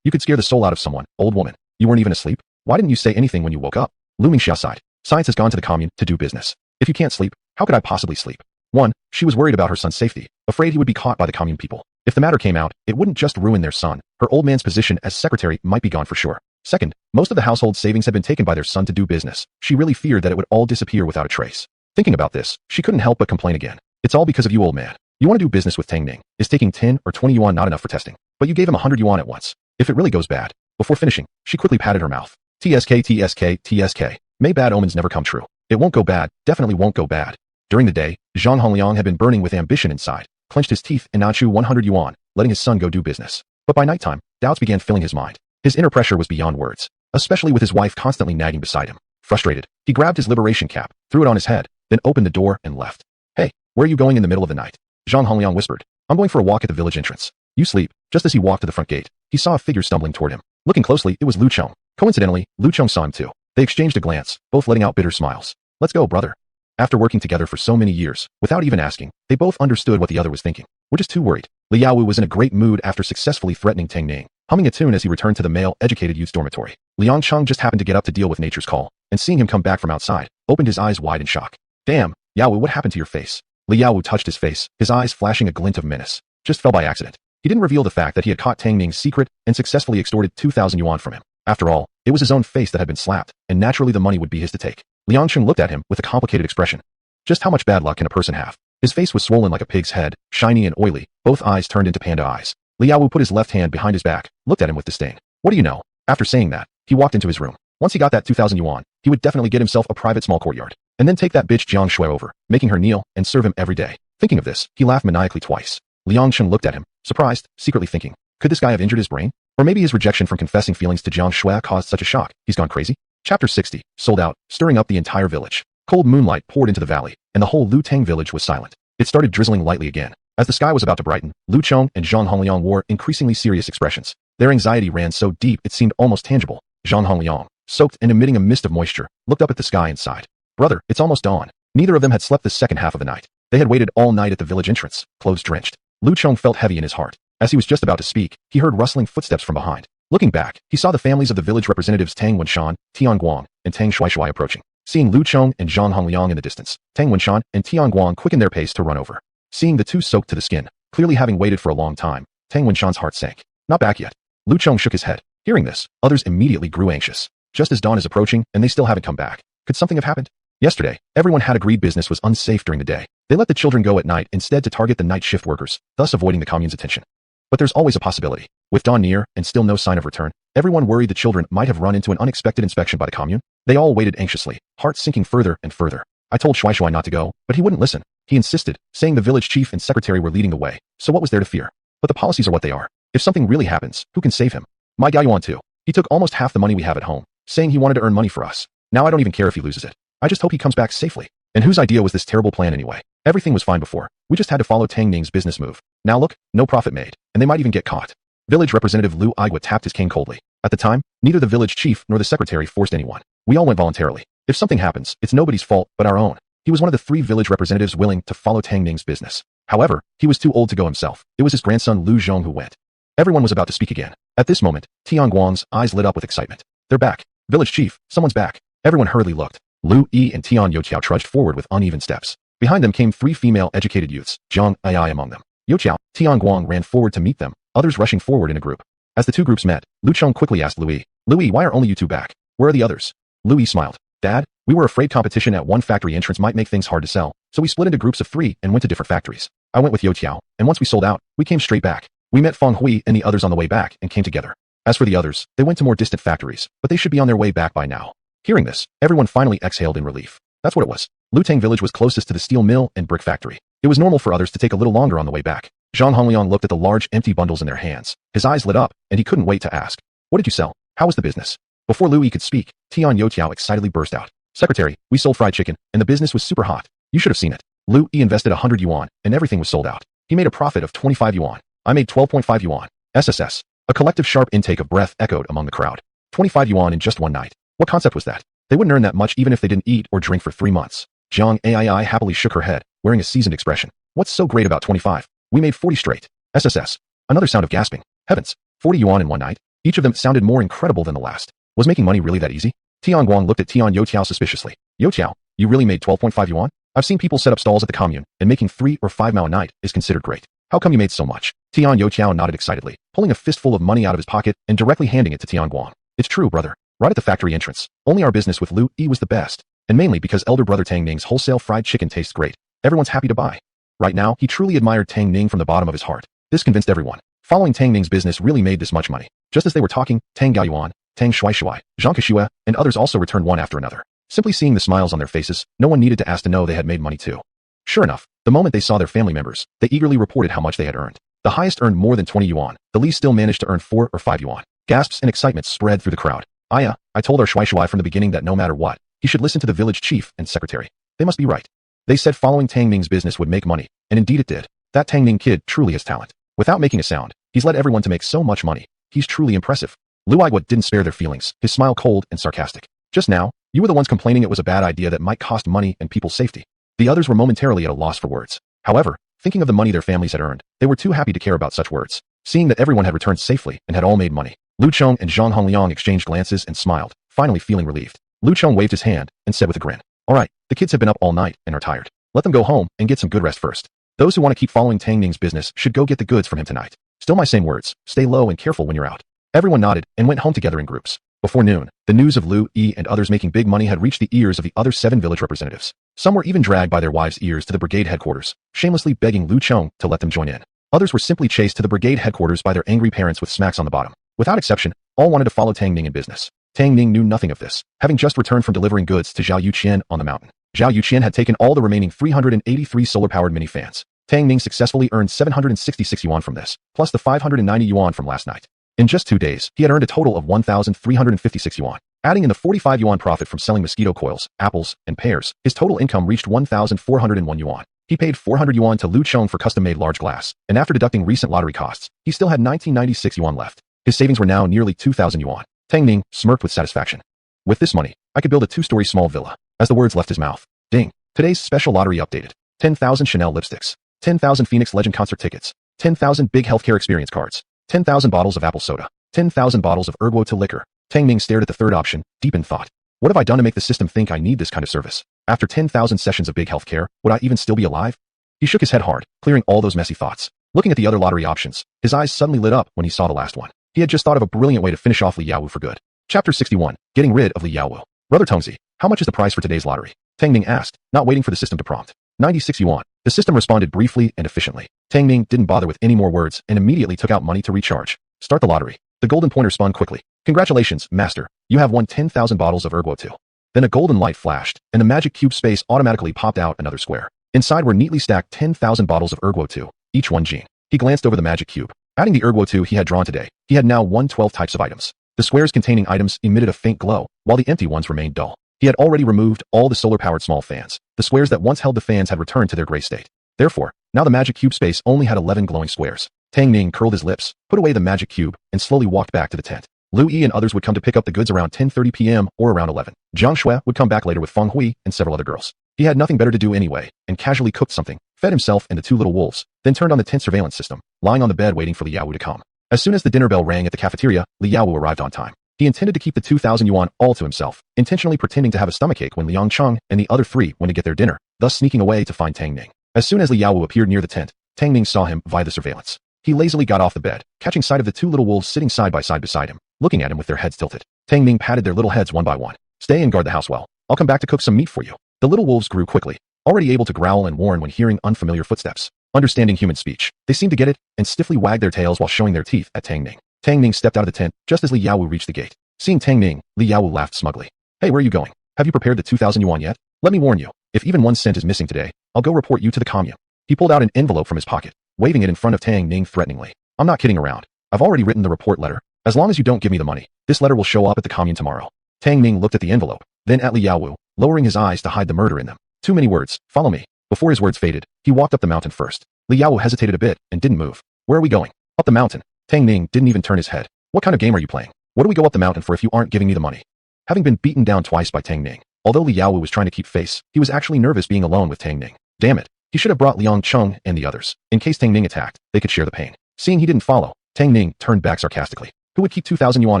You could scare the soul out of someone, old woman. You weren't even asleep? Why didn't you say anything when you woke up? Lu Mingxia sighed. Science has gone to the commune to do business. If you can't sleep, how could I possibly sleep? 1. She was worried about her son's safety, afraid he would be caught by the commune people. If the matter came out, it wouldn't just ruin their son. Her old man's position as secretary might be gone for sure. 2nd, most of the household savings had been taken by their son to do business. She really feared that it would all disappear without a trace. Thinking about this, she couldn't help but complain again. It's all because of you, old man. You want to do business with Tang Ning. Is taking 10 or 20 yuan not enough for testing? But you gave him 100 yuan at once. If it really goes bad. Before finishing, she quickly patted her mouth. TSK. May bad omens never come true. It won't go bad, definitely won't go bad. During the day, Zhang Hongliang had been burning with ambition inside, clenched his teeth and not chew 100 yuan, letting his son go do business. But by nighttime, doubts began filling his mind. His inner pressure was beyond words, especially with his wife constantly nagging beside him. Frustrated, he grabbed his liberation cap, threw it on his head, then opened the door and left. Hey, where are you going in the middle of the night? Zhang Hongliang whispered. I'm going for a walk at the village entrance. You sleep. Just as he walked to the front gate, he saw a figure stumbling toward him. Looking closely, it was Lu Chong. Coincidentally, Lu Chong saw him too. They exchanged a glance, both letting out bitter smiles. Let's go, brother. After working together for so many years, without even asking, they both understood what the other was thinking. We're just too worried. Li Yaowu was in a great mood after successfully threatening Tang Ning, humming a tune as he returned to the male-educated youth's dormitory. Liang Cheng just happened to get up to deal with nature's call, and seeing him come back from outside, opened his eyes wide in shock. Damn, Yaowu, what happened to your face? Li Yaowu touched his face, his eyes flashing a glint of menace. Just fell by accident. He didn't reveal the fact that he had caught Tang Ning's secret and successfully extorted 2,000 yuan from him. After all, it was his own face that had been slapped, and naturally the money would be his to take. Liang Cheng looked at him with a complicated expression. Just how much bad luck can a person have? His face was swollen like a pig's head, shiny and oily, both eyes turned into panda eyes. Li Yaowu put his left hand behind his back, looked at him with disdain. What do you know? After saying that, he walked into his room. Once he got that 2,000 yuan, he would definitely get himself a private small courtyard, and then take that bitch Jiang Shui over, making her kneel and serve him every day. Thinking of this, he laughed maniacally twice. Liang Cheng looked at him, surprised, secretly thinking, could this guy have injured his brain? Or maybe his rejection from confessing feelings to Jiang Shui caused such a shock, he's gone crazy? Chapter 60, sold out, stirring up the entire village. Cold moonlight poured into the valley, and the whole Lu Tang village was silent. It started drizzling lightly again. As the sky was about to brighten, Lu Chong and Zhang Hongliang wore increasingly serious expressions. Their anxiety ran so deep it seemed almost tangible. Zhang Hongliang, soaked and emitting a mist of moisture, looked up at the sky and sighed. Brother, it's almost dawn. Neither of them had slept the second half of the night. They had waited all night at the village entrance, clothes drenched. Lu Chong felt heavy in his heart. As he was just about to speak, he heard rustling footsteps from behind. Looking back, he saw the families of the village representatives Tang Wenshan, Tian Guang, and Tang Shuai approaching. Seeing Lu Chong and Zhang Hongliang in the distance, Tang Wenshan and Tian Guang quickened their pace to run over. Seeing the two soaked to the skin, clearly having waited for a long time, Tang Wenshan's heart sank. Not back yet. Lu Chong shook his head. Hearing this, others immediately grew anxious. Just as dawn is approaching and they still haven't come back. Could something have happened? Yesterday, everyone had agreed business was unsafe during the day. They let the children go at night instead to target the night shift workers, thus avoiding the commune's attention. But there's always a possibility. With dawn near and still no sign of return, Everyone worried the children might have run into an unexpected inspection by the commune. They all waited anxiously, hearts sinking further and further. I told Shuai not to go, but he wouldn't listen. He insisted, saying the village chief and secretary were leading the way, so what was there to fear? But the policies are what they are. If something really happens, who can save him? My Gao Yuan too. He took almost half the money we have at home, saying he wanted to earn money for us. Now I don't even care if he loses it. I just hope he comes back safely. And whose idea was this terrible plan anyway? Everything was fine before. We just had to follow Tang Ning's business move. Now look, no profit made, and they might even get caught. Village representative Lu Igua tapped his cane coldly. At the time, neither the village chief nor the secretary forced anyone. We all went voluntarily. If something happens, it's nobody's fault but our own. He was one of the 3 village representatives willing to follow Tang Ning's business. However, he was too old to go himself. It was his grandson Lu Zhong who went. Everyone was about to speak again. At this moment, Tianguang's eyes lit up with excitement. They're back. Village chief, someone's back. Everyone hurriedly looked. Lu Yi and Tian Youqiao trudged forward with uneven steps. Behind them came 3 female educated youths, Zhang Ai among them. Youqiao, Tianguang ran forward to meet them, others rushing forward in a group. As the 2 groups met, Lu Cheng quickly asked Louis, "Louis, why are only you 2 back? Where are the others?" Louis smiled. "Dad, we were afraid competition at one factory entrance might make things hard to sell, so we split into groups of 3 and went to different factories. I went with Youqiao, and once we sold out, we came straight back. We met Feng Hui and the others on the way back and came together. As for the others, they went to more distant factories, but they should be on their way back by now." Hearing this, everyone finally exhaled in relief. That's what it was. Lutang village was closest to the steel mill and brick factory. It was normal for others to take a little longer on the way back. Zhang Hongliang looked at the large empty bundles in their hands. His eyes lit up, and he couldn't wait to ask, "What did you sell? How was the business?" Before Louis could speak, Tian Youqiao excitedly burst out. "Secretary, we sold fried chicken, and the business was super hot. You should have seen it. Lu Yi invested 100 yuan, and everything was sold out. He made a profit of 25 yuan. I made 12.5 yuan. SSS. A collective sharp intake of breath echoed among the crowd. 25 yuan in just one night. What concept was that? They wouldn't earn that much even if they didn't eat or drink for 3 months. Zhang Ai happily shook her head, wearing a seasoned expression. What's so great about 25? We made 40 straight. SSS. Another sound of gasping. Heavens. 40 yuan in one night? Each of them sounded more incredible than the last. Was making money really that easy? Tianguang looked at Tian Youqiao suspiciously. Youqiao, you really made 12.5 yuan? I've seen people set up stalls at the commune, and making 3 or 5 mao a night is considered great. How come you made so much? Tian Youqiao nodded excitedly, pulling a fistful of money out of his pocket and directly handing it to Tianguang. It's true, brother. Right at the factory entrance. Only our business with Lu Yi was the best. And mainly because elder brother Tang Ning's wholesale fried chicken tastes great. Everyone's happy to buy. Right now, he truly admired Tang Ning from the bottom of his heart. This convinced everyone. Following Tang Ning's business really made this much money. Just as they were talking, Tang Gaoyuan, Tang Shuai, Zhang Keshue, and others also returned one after another. Simply seeing the smiles on their faces, no one needed to ask to know they had made money too. Sure enough, the moment they saw their family members, they eagerly reported how much they had earned. The highest earned more than 20 yuan, the least still managed to earn 4 or 5 yuan. Gasps and excitement spread through the crowd. I told our Shuai from the beginning that no matter what, he should listen to the village chief and secretary. They must be right. They said following Tang Ning's business would make money, and indeed it did. That Tang Ning kid truly has talent. Without making a sound, he's led everyone to make so much money. He's truly impressive. Lu Igua didn't spare their feelings, his smile cold and sarcastic. Just now, you were the ones complaining it was a bad idea that might cost money and people's safety. The others were momentarily at a loss for words. However, thinking of the money their families had earned, they were too happy to care about such words. Seeing that everyone had returned safely and had all made money, Lu Chong and Zhang Hongliang exchanged glances and smiled, finally feeling relieved. Lu Chong waved his hand and said with a grin, "All right, the kids have been up all night and are tired. Let them go home and get some good rest first. Those who want to keep following Tang Ning's business should go get the goods from him tonight. Still my same words, stay low and careful when you're out." Everyone nodded and went home together in groups. Before noon, the news of Lu Yi and others making big money had reached the ears of the other 7 village representatives. Some were even dragged by their wives' ears to the brigade headquarters, shamelessly begging Lu Chong to let them join in. Others were simply chased to the brigade headquarters by their angry parents with smacks on the bottom. Without exception, all wanted to follow Tang Ning in business. Tang Ning knew nothing of this, having just returned from delivering goods to Zhao Yuqian on the mountain. Zhao Yuqian had taken all the remaining 383 solar-powered mini fans. Tang Ning successfully earned 766 yuan from this, plus the 590 yuan from last night. In just 2 days, he had earned a total of 1,356 yuan. Adding in the 45 yuan profit from selling mosquito coils, apples, and pears, his total income reached 1,401 yuan. He paid 400 yuan to Lu Chong for custom-made large glass, and after deducting recent lottery costs, he still had 1996 yuan left. His savings were now nearly 2,000 yuan. Tang Ning smirked with satisfaction. "With this money, I could build a 2-story small villa." As the words left his mouth, ding! Today's special lottery updated. 10,000 Chanel lipsticks. 10,000 Phoenix Legend concert tickets. 10,000 big healthcare experience cards. 10,000 bottles of apple soda. 10,000 bottles of Erguo to liquor. Tang Ning stared at the third option, deep in thought. What have I done to make the system think I need this kind of service? After 10,000 sessions of big healthcare, would I even still be alive? He shook his head hard, clearing all those messy thoughts. Looking at the other lottery options, his eyes suddenly lit up when he saw the last one. He had just thought of a brilliant way to finish off Li Yaowu for good. Chapter 61. Getting rid of Li Yaowu. Brother Tongzi, how much is the price for today's lottery? Tang Ning asked, not waiting for the system to prompt. 96 yuan. The system responded briefly and efficiently. Tang Ning didn't bother with any more words and immediately took out money to recharge. Start the lottery. The golden pointer spun quickly. Congratulations, master. You have won 10,000 bottles of Erguo 2. Then a golden light flashed, and the magic cube space automatically popped out another square. Inside were neatly stacked 10,000 bottles of Erguo 2, each one gene. He glanced over the magic cube. Adding the Erguo 2 he had drawn today, he had now 112 types of items. The squares containing items emitted a faint glow, while the empty ones remained dull. He had already removed all the solar-powered small fans. The squares that once held the fans had returned to their gray state. Therefore, now the magic cube space only had 11 glowing squares. Tang Ning curled his lips, put away the magic cube, and slowly walked back to the tent. Lu Yi and others would come to pick up the goods around 10:30 p.m. or around 11. Jiang Shui would come back later with Feng Hui and several other girls. He had nothing better to do anyway, and casually cooked something, fed himself and the two little wolves, then turned on the tent surveillance system, lying on the bed waiting for Li Yaowu to come. As soon as the dinner bell rang at the cafeteria, Li Yaowu arrived on time. He intended to keep the 2,000 yuan all to himself, intentionally pretending to have a stomachache when Liang Cheng and the other three went to get their dinner, thus sneaking away to find Tang Ning. As soon as Li Yaowu appeared near the tent, Tang Ning saw him via the surveillance. He lazily got off the bed, catching sight of the two little wolves sitting side by side beside him, looking at him with their heads tilted. Tang Ning patted their little heads one by one. Stay and guard the house well. I'll come back to cook some meat for you. The little wolves grew quickly, already able to growl and warn when hearing unfamiliar footsteps. Understanding human speech, they seemed to get it, and stiffly wagged their tails while showing their teeth at Tang Ning. Tang Ning stepped out of the tent just as Li Yaowu reached the gate. Seeing Tang Ning, Li Yaowu laughed smugly. Hey, where are you going? Have you prepared the 2,000 yuan yet? Let me warn you, if even 1 cent is missing today, I'll go report you to the commune. He pulled out an envelope from his pocket, waving it in front of Tang Ning threateningly. I'm not kidding around. I've already written the report letter. As long as you don't give me the money, this letter will show up at the commune tomorrow. Tang Ning looked at the envelope, then at Li Yaowu, lowering his eyes to hide the murder in them. Too many words. Follow me. Before his words faded, he walked up the mountain first. Li Yaowu hesitated a bit and didn't move. Where are we going? Up the mountain. Tang Ning didn't even turn his head. What kind of game are you playing? What do we go up the mountain for if you aren't giving me the money? Having been beaten down twice by Tang Ning, although Li Yaowu was trying to keep face, he was actually nervous being alone with Tang Ning. Damn it. He should have brought Liang Cheng and the others. In case Tang Ning attacked, they could share the pain. Seeing he didn't follow, Tang Ning turned back sarcastically. Who would keep 2,000 yuan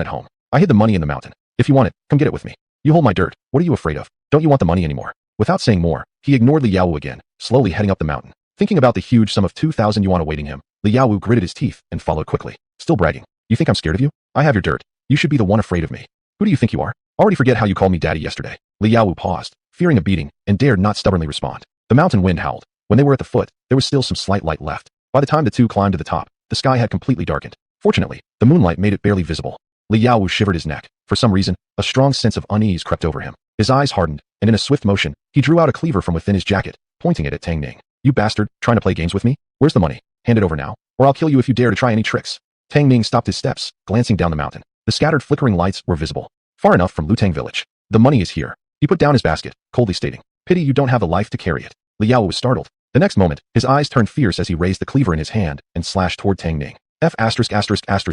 at home? I hid the money in the mountain. If you want it, come get it with me. You hold my dirt. What are you afraid of? Don't you want the money anymore? Without saying more, he ignored Li Yaowu again, slowly heading up the mountain. Thinking about the huge sum of 2,000 yuan awaiting him, Li Yaowu gritted his teeth and followed quickly. Still bragging. You think I'm scared of you? I have your dirt. You should be the one afraid of me. Who do you think you are? Already forget how you called me daddy yesterday. Li Yaowu paused, fearing a beating, and dared not stubbornly respond. The mountain wind howled. When they were at the foot, there was still some slight light left. By the time the two climbed to the top, the sky had completely darkened. Fortunately, the moonlight made it barely visible. Li Yaowu shivered his neck. For some reason, a strong sense of unease crept over him. His eyes hardened, and in a swift motion, he drew out a cleaver from within his jacket, pointing it at Tang Ning. You bastard, trying to play games with me? Where's the money? Hand it over now, or I'll kill you if you dare to try any tricks. Tang Ning stopped his steps, glancing down the mountain. The scattered flickering lights were visible. Far enough from Lutang village. The money is here. He put down his basket, coldly stating, pity you don't have a life to carry it. Li Yaowu was startled. The next moment, his eyes turned fierce as he raised the cleaver in his hand and slashed toward Tang Ning.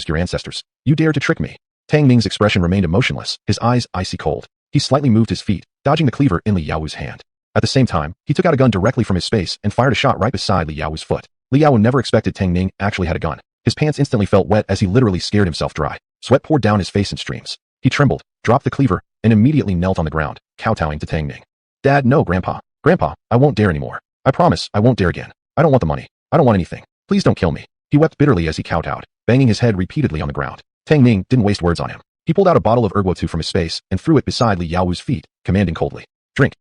Your ancestors. You dare to trick me. Tang Ning's expression remained emotionless, his eyes icy cold. He slightly moved his feet, dodging the cleaver in Li Yaowu's hand. At the same time, he took out a gun directly from his space and fired a shot right beside Li Yaowu's foot. Li Yaowu never expected Tang Ning actually had a gun. His pants instantly felt wet as he literally scared himself dry. Sweat poured down his face in streams. He trembled, dropped the cleaver, and immediately knelt on the ground, kowtowing to Tang Ning. Dad, no, Grandpa. Grandpa, I won't dare anymore. I promise, I won't dare again. I don't want the money. I don't want anything. Please don't kill me. He wept bitterly as he kowtowed, banging his head repeatedly on the ground. Tang Ning didn't waste words on him. He pulled out a bottle of Erguo 2 from his space and threw it beside Li Yaowu's feet, commanding coldly. Drink.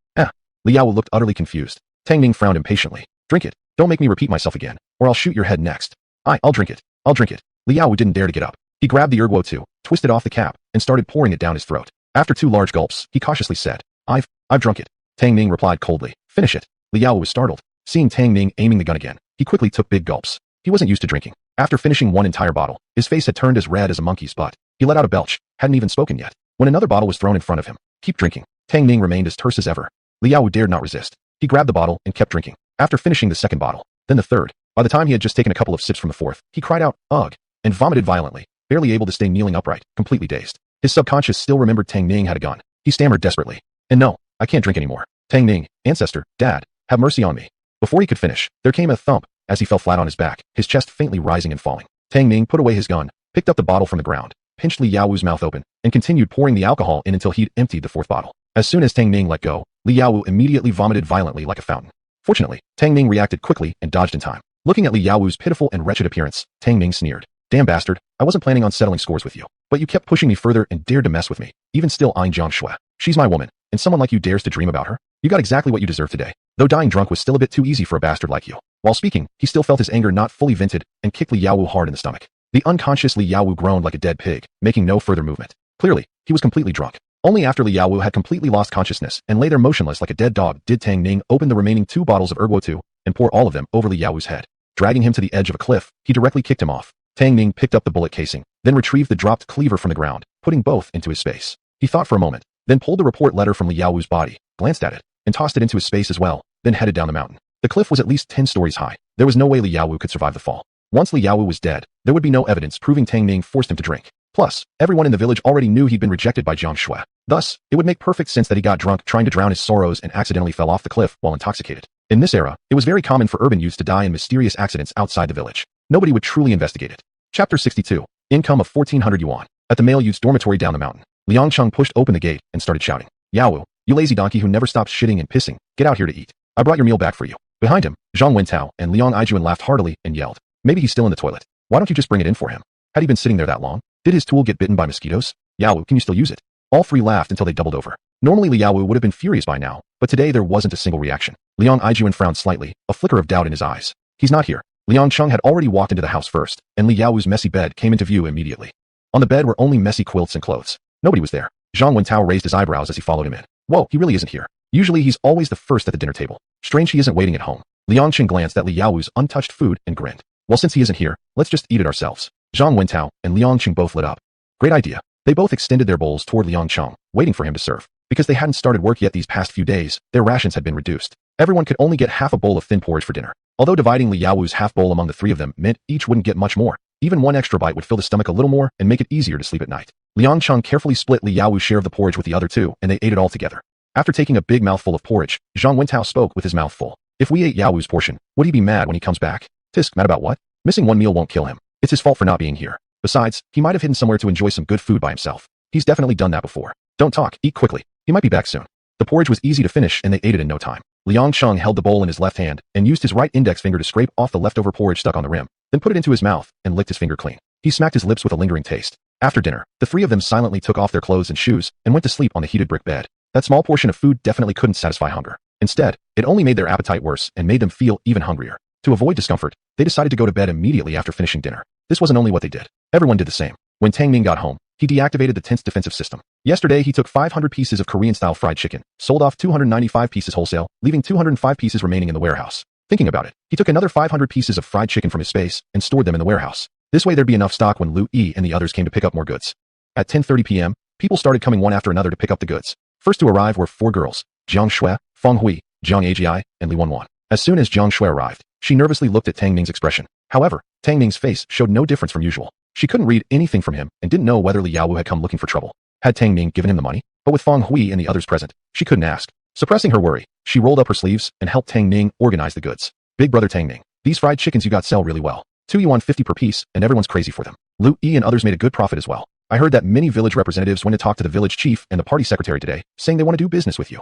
Li Yaowu looked utterly confused. Tang Ning frowned impatiently. Drink it. Don't make me repeat myself again, or I'll shoot your head next. I'll drink it. I'll drink it. Li Yaowu didn't dare to get up. He grabbed the Erguo 2, twisted off the cap, and started pouring it down his throat. After 2 large gulps, he cautiously said, I've drunk it. Tang Ning replied coldly, finish it. Li Yaowu was startled. Seeing Tang Ning aiming the gun again, he quickly took big gulps. He wasn't used to drinking. After finishing 1 entire bottle, his face had turned as red as a monkey's butt. He let out a belch, hadn't even spoken yet, when another bottle was thrown in front of him. Keep drinking. Tang Ning remained as terse as ever. Li Yaowu dared not resist. He grabbed the bottle and kept drinking. After finishing the second bottle, then the third, by the time he had just taken a couple of sips from the fourth, he cried out, ugh, and vomited violently, barely able to stay kneeling upright, completely dazed. His subconscious still remembered Tang Ning had a gun. He stammered desperately. And no, I can't drink anymore. Tang Ning, ancestor, dad, have mercy on me. Before he could finish, there came a thump, as he fell flat on his back, his chest faintly rising and falling. Tang Ning put away his gun, picked up the bottle from the ground, pinched Li Yaowu's mouth open, and continued pouring the alcohol in until he'd emptied the fourth bottle. As soon as Tang Ning let go, Li Yaowu immediately vomited violently like a fountain. Fortunately, Tang Ning reacted quickly and dodged in time. Looking at Li Yaowu's pitiful and wretched appearance, Tang Ning sneered. Damn bastard, I wasn't planning on settling scores with you, but you kept pushing me further and dared to mess with me. Even still, I'm Jiang Shui. She's my woman, and someone like you dares to dream about her? You got exactly what you deserve today. Though dying drunk was still a bit too easy for a bastard like you. While speaking, he still felt his anger not fully vented and kicked Li Yaowu hard in the stomach. The unconscious Li Yaowu groaned like a dead pig, making no further movement. Clearly, he was completely drunk. Only after Li Yaowu had completely lost consciousness and lay there motionless like a dead dog did Tang Ning open the remaining 2 bottles of Erguo and pour all of them over Li Yaowu's head. Dragging him to the edge of a cliff, he directly kicked him off. Tang Ning picked up the bullet casing, then retrieved the dropped cleaver from the ground, putting both into his space. He thought for a moment, then pulled the report letter from Li Yaowu's body, glanced at it, and tossed it into his space as well, then headed down the mountain. The cliff was at least 10 stories high. There was no way Li Yaowu could survive the fall. Once Li Yaowu was dead, there would be no evidence proving Tang Ning forced him to drink. Plus, everyone in the village already knew he'd been rejected by Jiang Shui. Thus, it would make perfect sense that he got drunk trying to drown his sorrows and accidentally fell off the cliff while intoxicated. In this era, it was very common for urban youths to die in mysterious accidents outside the village. Nobody would truly investigate it. Chapter 62. Income of 1400 yuan. At the male youth's dormitory down the mountain, Liang Cheng pushed open the gate and started shouting, "Yaowu, you lazy donkey who never stops shitting and pissing, get out here to eat. I brought your meal back for you." Behind him, Zhang Wentao and Liang Aijuan laughed heartily and yelled, "Maybe he's still in the toilet. Why don't you just bring it in for him? Had he been sitting there that long? Did his tool get bitten by mosquitoes? Yaowu, can you still use it?" All 3 laughed until they doubled over. Normally Li Yaowu would have been furious by now, but today there wasn't a single reaction. Liang Aijuan frowned slightly, a flicker of doubt in his eyes. He's not here. Liang Cheng had already walked into the house first, and Li Yaowu's messy bed came into view immediately. On the bed were only messy quilts and clothes. Nobody was there. Zhang Wentao raised his eyebrows as he followed him in. Whoa, he really isn't here. Usually he's always the first at the dinner table. Strange he isn't waiting at home. Liang Cheng glanced at Li Yaowu's untouched food and grinned. Well, since he isn't here, let's just eat it ourselves. Zhang Wentao and Liang Cheng both lit up. Great idea. They both extended their bowls toward Liang Cheng, waiting for him to serve. Because they hadn't started work yet these past few days, their rations had been reduced. Everyone could only get half a bowl of thin porridge for dinner. Although dividing Li Yaowu's half bowl among the 3 of them meant each wouldn't get much more, even one extra bite would fill the stomach a little more and make it easier to sleep at night. Liang Cheng carefully split Li Yaowu's share of the porridge with the other 2, and they ate it all together. After taking a big mouthful of porridge, Zhang Wentao spoke with his mouth full. If we ate Yaowu's portion, would he be mad when he comes back? Tisk, mad about what? Missing 1 meal won't kill him. It's his fault for not being here. Besides, he might have hidden somewhere to enjoy some good food by himself. He's definitely done that before. Don't talk, eat quickly. He might be back soon. The porridge was easy to finish and they ate it in no time. Liang Cheng held the bowl in his left hand and used his right index finger to scrape off the leftover porridge stuck on the rim, then put it into his mouth and licked his finger clean. He smacked his lips with a lingering taste. After dinner, the 3 of them silently took off their clothes and shoes and went to sleep on the heated brick bed. That small portion of food definitely couldn't satisfy hunger. Instead, it only made their appetite worse and made them feel even hungrier. To avoid discomfort, they decided to go to bed immediately after finishing dinner. This wasn't only what they did. Everyone did the same. When Tang Ning got home, he deactivated the tent's defensive system. Yesterday he took 500 pieces of Korean-style fried chicken, sold off 295 pieces wholesale, leaving 205 pieces remaining in the warehouse. Thinking about it, he took another 500 pieces of fried chicken from his space and stored them in the warehouse. This way there'd be enough stock when Lu Yi and the others came to pick up more goods. At 10:30 p.m., people started coming one after another to pick up the goods. First to arrive were 4 girls, Jiang Shui, Feng Hui, Jiang Agi, and Li Wanwan. As soon as Jiang Shui arrived, she nervously looked at Tang Ning's expression. However, Tang Ning's face showed no difference from usual. She couldn't read anything from him and didn't know whether Li Yaowu had come looking for trouble. Had Tang Ning given him the money? But with Feng Hui and the others present, she couldn't ask. Suppressing her worry, she rolled up her sleeves and helped Tang Ning organize the goods. Big brother Tang Ning, these fried chickens you got sell really well. 2 yuan 50 per piece and everyone's crazy for them. Lu Yi and others made a good profit as well. I heard that many village representatives went to talk to the village chief and the party secretary today, saying they want to do business with you.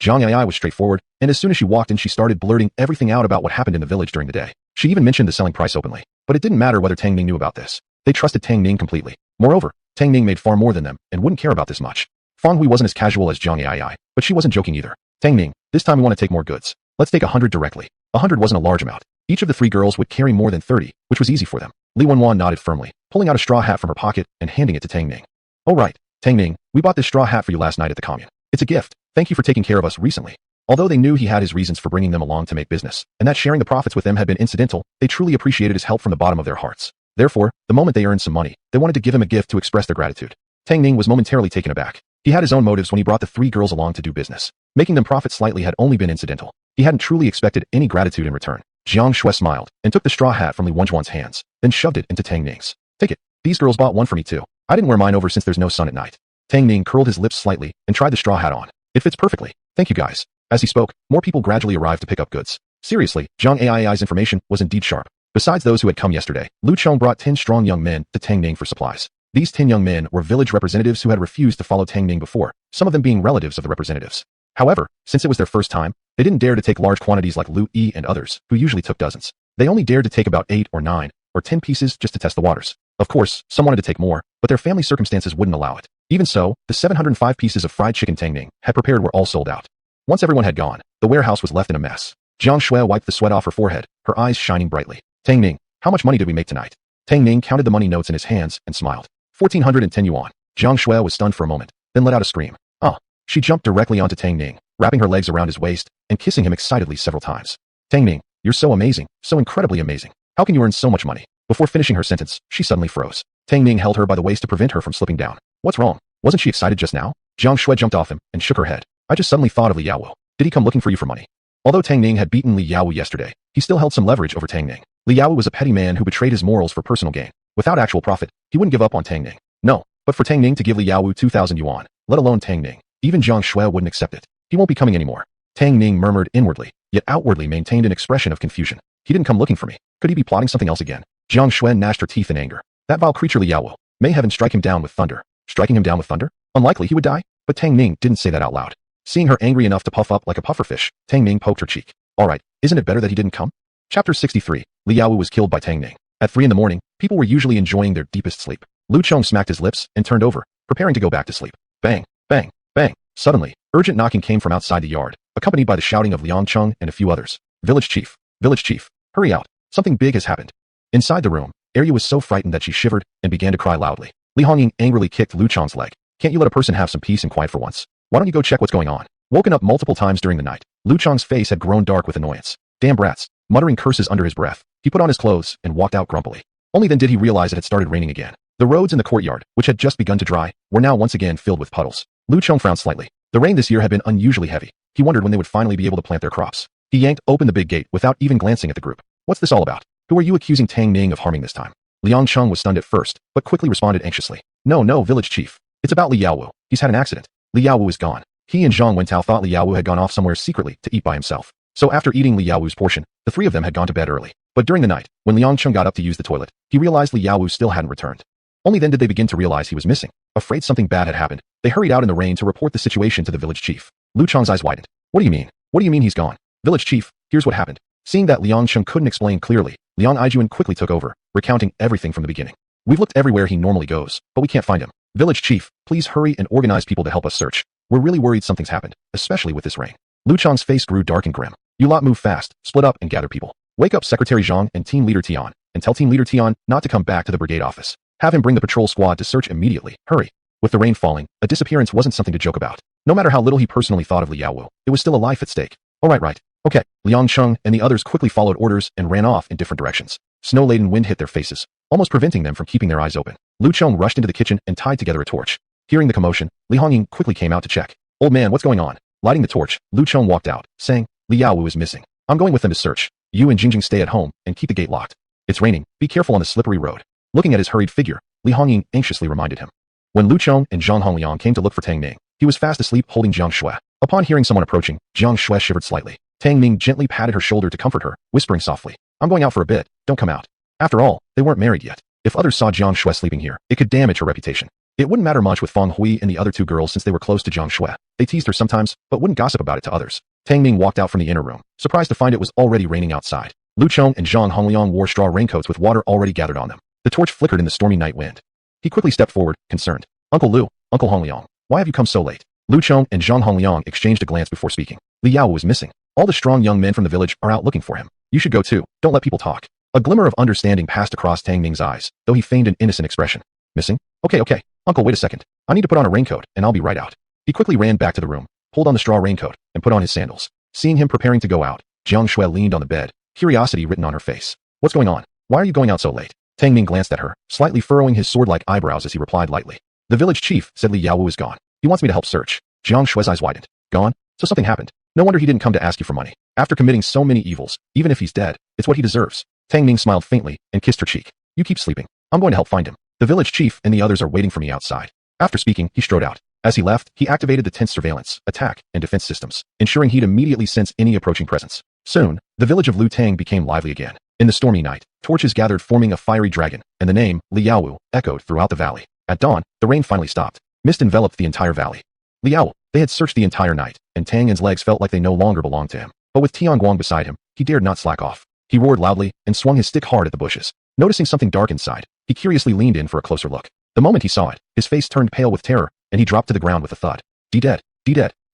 Jiang Ai was straightforward, and as soon as she walked in she started blurting everything out about what happened in the village during the day. She even mentioned the selling price openly. But it didn't matter whether Tang Ning knew about this. They trusted Tang Ning completely. Moreover, Tang Ning made far more than them and wouldn't care about this much. Feng Hui wasn't as casual as Jiang Ai, but she wasn't joking either. Tang Ning, this time we want to take more goods. Let's take 100 directly. 100 wasn't a large amount. Each of the 3 girls would carry more than 30, which was easy for them. Li Wanwan nodded firmly, pulling out a straw hat from her pocket and handing it to Tang Ning. Oh right, Tang Ning, we bought this straw hat for you last night at the commune. It's a gift. Thank you for taking care of us recently. Although they knew he had his reasons for bringing them along to make business, and that sharing the profits with them had been incidental, they truly appreciated his help from the bottom of their hearts. Therefore, the moment they earned some money, they wanted to give him a gift to express their gratitude. Tang Ning was momentarily taken aback. He had his own motives when he brought the 3 girls along to do business. Making them profit slightly had only been incidental. He hadn't truly expected any gratitude in return. Jiang Shui smiled and took the straw hat from Li Wanjuan's hands, then shoved it into Tang Ning's. Take it. These girls bought one for me too. I didn't wear mine over since there's no sun at night. Tang Ning curled his lips slightly and tried the straw hat on. It fits perfectly. Thank you guys. As he spoke, more people gradually arrived to pick up goods. Seriously, Jiang Ai's information was indeed sharp. Besides those who had come yesterday, Lu Cheng brought 10 strong young men to Tang Ning for supplies. These 10 young men were village representatives who had refused to follow Tang Ning before, some of them being relatives of the representatives. However, since it was their first time, they didn't dare to take large quantities like Lu Yi and others, who usually took dozens. They only dared to take about 8 or 9 or 10 pieces just to test the waters. Of course, some wanted to take more, but their family circumstances wouldn't allow it. Even so, the 705 pieces of fried chicken Tang Ning had prepared were all sold out. Once everyone had gone, the warehouse was left in a mess. Jiang Shui wiped the sweat off her forehead, her eyes shining brightly. Tang Ning, how much money did we make tonight? Tang Ning counted the money notes in his hands and smiled. 1,410 yuan. Jiang Shui was stunned for a moment, then let out a scream. Ah! She jumped directly onto Tang Ning, wrapping her legs around his waist and kissing him excitedly several times. Tang Ning, you're so amazing, so incredibly amazing. How can you earn so much money? Before finishing her sentence, she suddenly froze. Tang Ning held her by the waist to prevent her from slipping down. What's wrong? Wasn't she excited just now? Jiang Shui jumped off him and shook her head. I just suddenly thought of Li Yaowu. Did he come looking for you for money? Although Tang Ning had beaten Li Yaowu yesterday, he still held some leverage over Tang Ning. Li Yaowu was a petty man who betrayed his morals for personal gain. Without actual profit, he wouldn't give up on Tang Ning. No, but for Tang Ning to give Li Yaowu 2,000 yuan, let alone Tang Ning, even Jiang Shui wouldn't accept it. He won't be coming anymore. Tang Ning murmured inwardly, yet outwardly maintained an expression of confusion. He didn't come looking for me. Could he be plotting something else again? Jiang Shui gnashed her teeth in anger. That vile creature Li Yaowu. May heaven strike him down with thunder. Striking him down with thunder? Unlikely he would die. But Tang Ning didn't say that out loud. Seeing her angry enough to puff up like a pufferfish, Tang Ning poked her cheek. Alright, isn't it better that he didn't come? Chapter 63. Li Yaowu was killed by Tang Ning. At 3 in the morning, people were usually enjoying their deepest sleep. Lu Chong smacked his lips and turned over, preparing to go back to sleep. Bang, bang, bang. Suddenly, urgent knocking came from outside the yard, accompanied by the shouting of Liang Chung and a few others. Village chief, hurry out. Something big has happened. Inside the room, Arya was so frightened that she shivered and began to cry loudly. Li Hongying angrily kicked Lu Chong's leg. Can't you let a person have some peace and quiet for once? Why don't you go check what's going on? Woken up multiple times during the night, Lu Chong's face had grown dark with annoyance. Damn brats. Muttering curses under his breath, he put on his clothes and walked out grumpily. Only then did he realize it had started raining again. The roads in the courtyard, which had just begun to dry, were now once again filled with puddles. Lu Chong frowned slightly. The rain this year had been unusually heavy. He wondered when they would finally be able to plant their crops. He yanked open the big gate without even glancing at the group. What's this all about? Who are you accusing Tang Ning of harming this time? Liang Chung was stunned at first, but quickly responded anxiously. No, village chief. It's about Li Yaowu. He's had an accident. Li Yaowu is gone. He and Zhang Wentao thought Li Yaowu had gone off somewhere secretly to eat by himself. So after eating Li Yaowu's portion, the three of them had gone to bed early. But during the night, when Liang Chung got up to use the toilet, he realized Li Yaowu still hadn't returned. Only then did they begin to realize he was missing. Afraid something bad had happened, they hurried out in the rain to report the situation to the village chief. Lu Chong's eyes widened. What do you mean? What do you mean he's gone? Village chief, here's what happened. Seeing that Liang Chung couldn't explain clearly, Liang Aijuan quickly took over, recounting everything from the beginning. We've looked everywhere he normally goes, but we can't find him. Village chief, please hurry and organize people to help us search. We're really worried something's happened, especially with this rain. Lu Chong's face grew dark and grim. You lot move fast, split up and gather people. Wake up Secretary Zhang and Team Leader Tian, and tell Team Leader Tian not to come back to the brigade office. Have him bring the patrol squad to search immediately. Hurry. With the rain falling, a disappearance wasn't something to joke about. No matter how little he personally thought of Li Yaowu, it was still a life at stake. Right. Okay. Liang Chung and the others quickly followed orders and ran off in different directions. Snow-laden wind hit their faces, almost preventing them from keeping their eyes open. Lu Chong rushed into the kitchen and tied together a torch. Hearing the commotion, Li Hongying quickly came out to check. Old man, what's going on? Lighting the torch, Lu Chong walked out, saying, Li Yaowu is missing. I'm going with them to search. You and Jingjing stay at home and keep the gate locked. It's raining. Be careful on the slippery road. Looking at his hurried figure, Li Hongying anxiously reminded him. When Lu Chong and Zhang Hongliang came to look for Tang Ning, he was fast asleep holding Jiang Shui. Upon hearing someone approaching, Jiang Shui shivered slightly. Tang Ning gently patted her shoulder to comfort her, whispering softly, I'm going out for a bit, don't come out. After all, they weren't married yet. If others saw Jiang Shui sleeping here, it could damage her reputation. It wouldn't matter much with Feng Hui and the other two girls since they were close to Jiang Shui. They teased her sometimes, but wouldn't gossip about it to others. Tang Ning walked out from the inner room, surprised to find it was already raining outside. Lu Chong and Zhang Hongliang wore straw raincoats with water already gathered on them. The torch flickered in the stormy night wind. He quickly stepped forward, concerned. Uncle Lu, Uncle Hongliang, why have you come so late? Lu Chong and Zhang Hongliang exchanged a glance before speaking. Li Yaowu is missing. All the strong young men from the village are out looking for him. You should go too, don't let people talk. A glimmer of understanding passed across Tang Ning's eyes, though he feigned an innocent expression. Missing? Okay. Uncle, wait a second. I need to put on a raincoat, and I'll be right out. He quickly ran back to the room, pulled on the straw raincoat, and put on his sandals. Seeing him preparing to go out, Jiang Shui leaned on the bed, curiosity written on her face. What's going on? Why are you going out so late? Tang Ning glanced at her, slightly furrowing his sword-like eyebrows as he replied lightly. The village chief said Li Yaowu is gone. He wants me to help search. Jiang Shui's eyes widened. Gone? So something happened. No wonder he didn't come to ask you for money. After committing so many evils, even if he's dead, it's what he deserves. Tang Ning smiled faintly and kissed her cheek. You keep sleeping. I'm going to help find him. The village chief and the others are waiting for me outside. After speaking, he strode out. As he left, he activated the tense surveillance, attack, and defense systems, ensuring he'd immediately sense any approaching presence. Soon, the village of Lu Tang became lively again. In the stormy night, torches gathered forming a fiery dragon, and the name, Li Yaowu, echoed throughout the valley. At dawn, the rain finally stopped. Mist enveloped the entire valley. Li Yaowu, they had searched the entire night, and Tang Yin's legs felt like they no longer belonged to him. But with Tianguang beside him, he dared not slack off. He roared loudly and swung his stick hard at the bushes. Noticing something dark inside, he curiously leaned in for a closer look. The moment he saw it, his face turned pale with terror, and he dropped to the ground with a thud. Dead.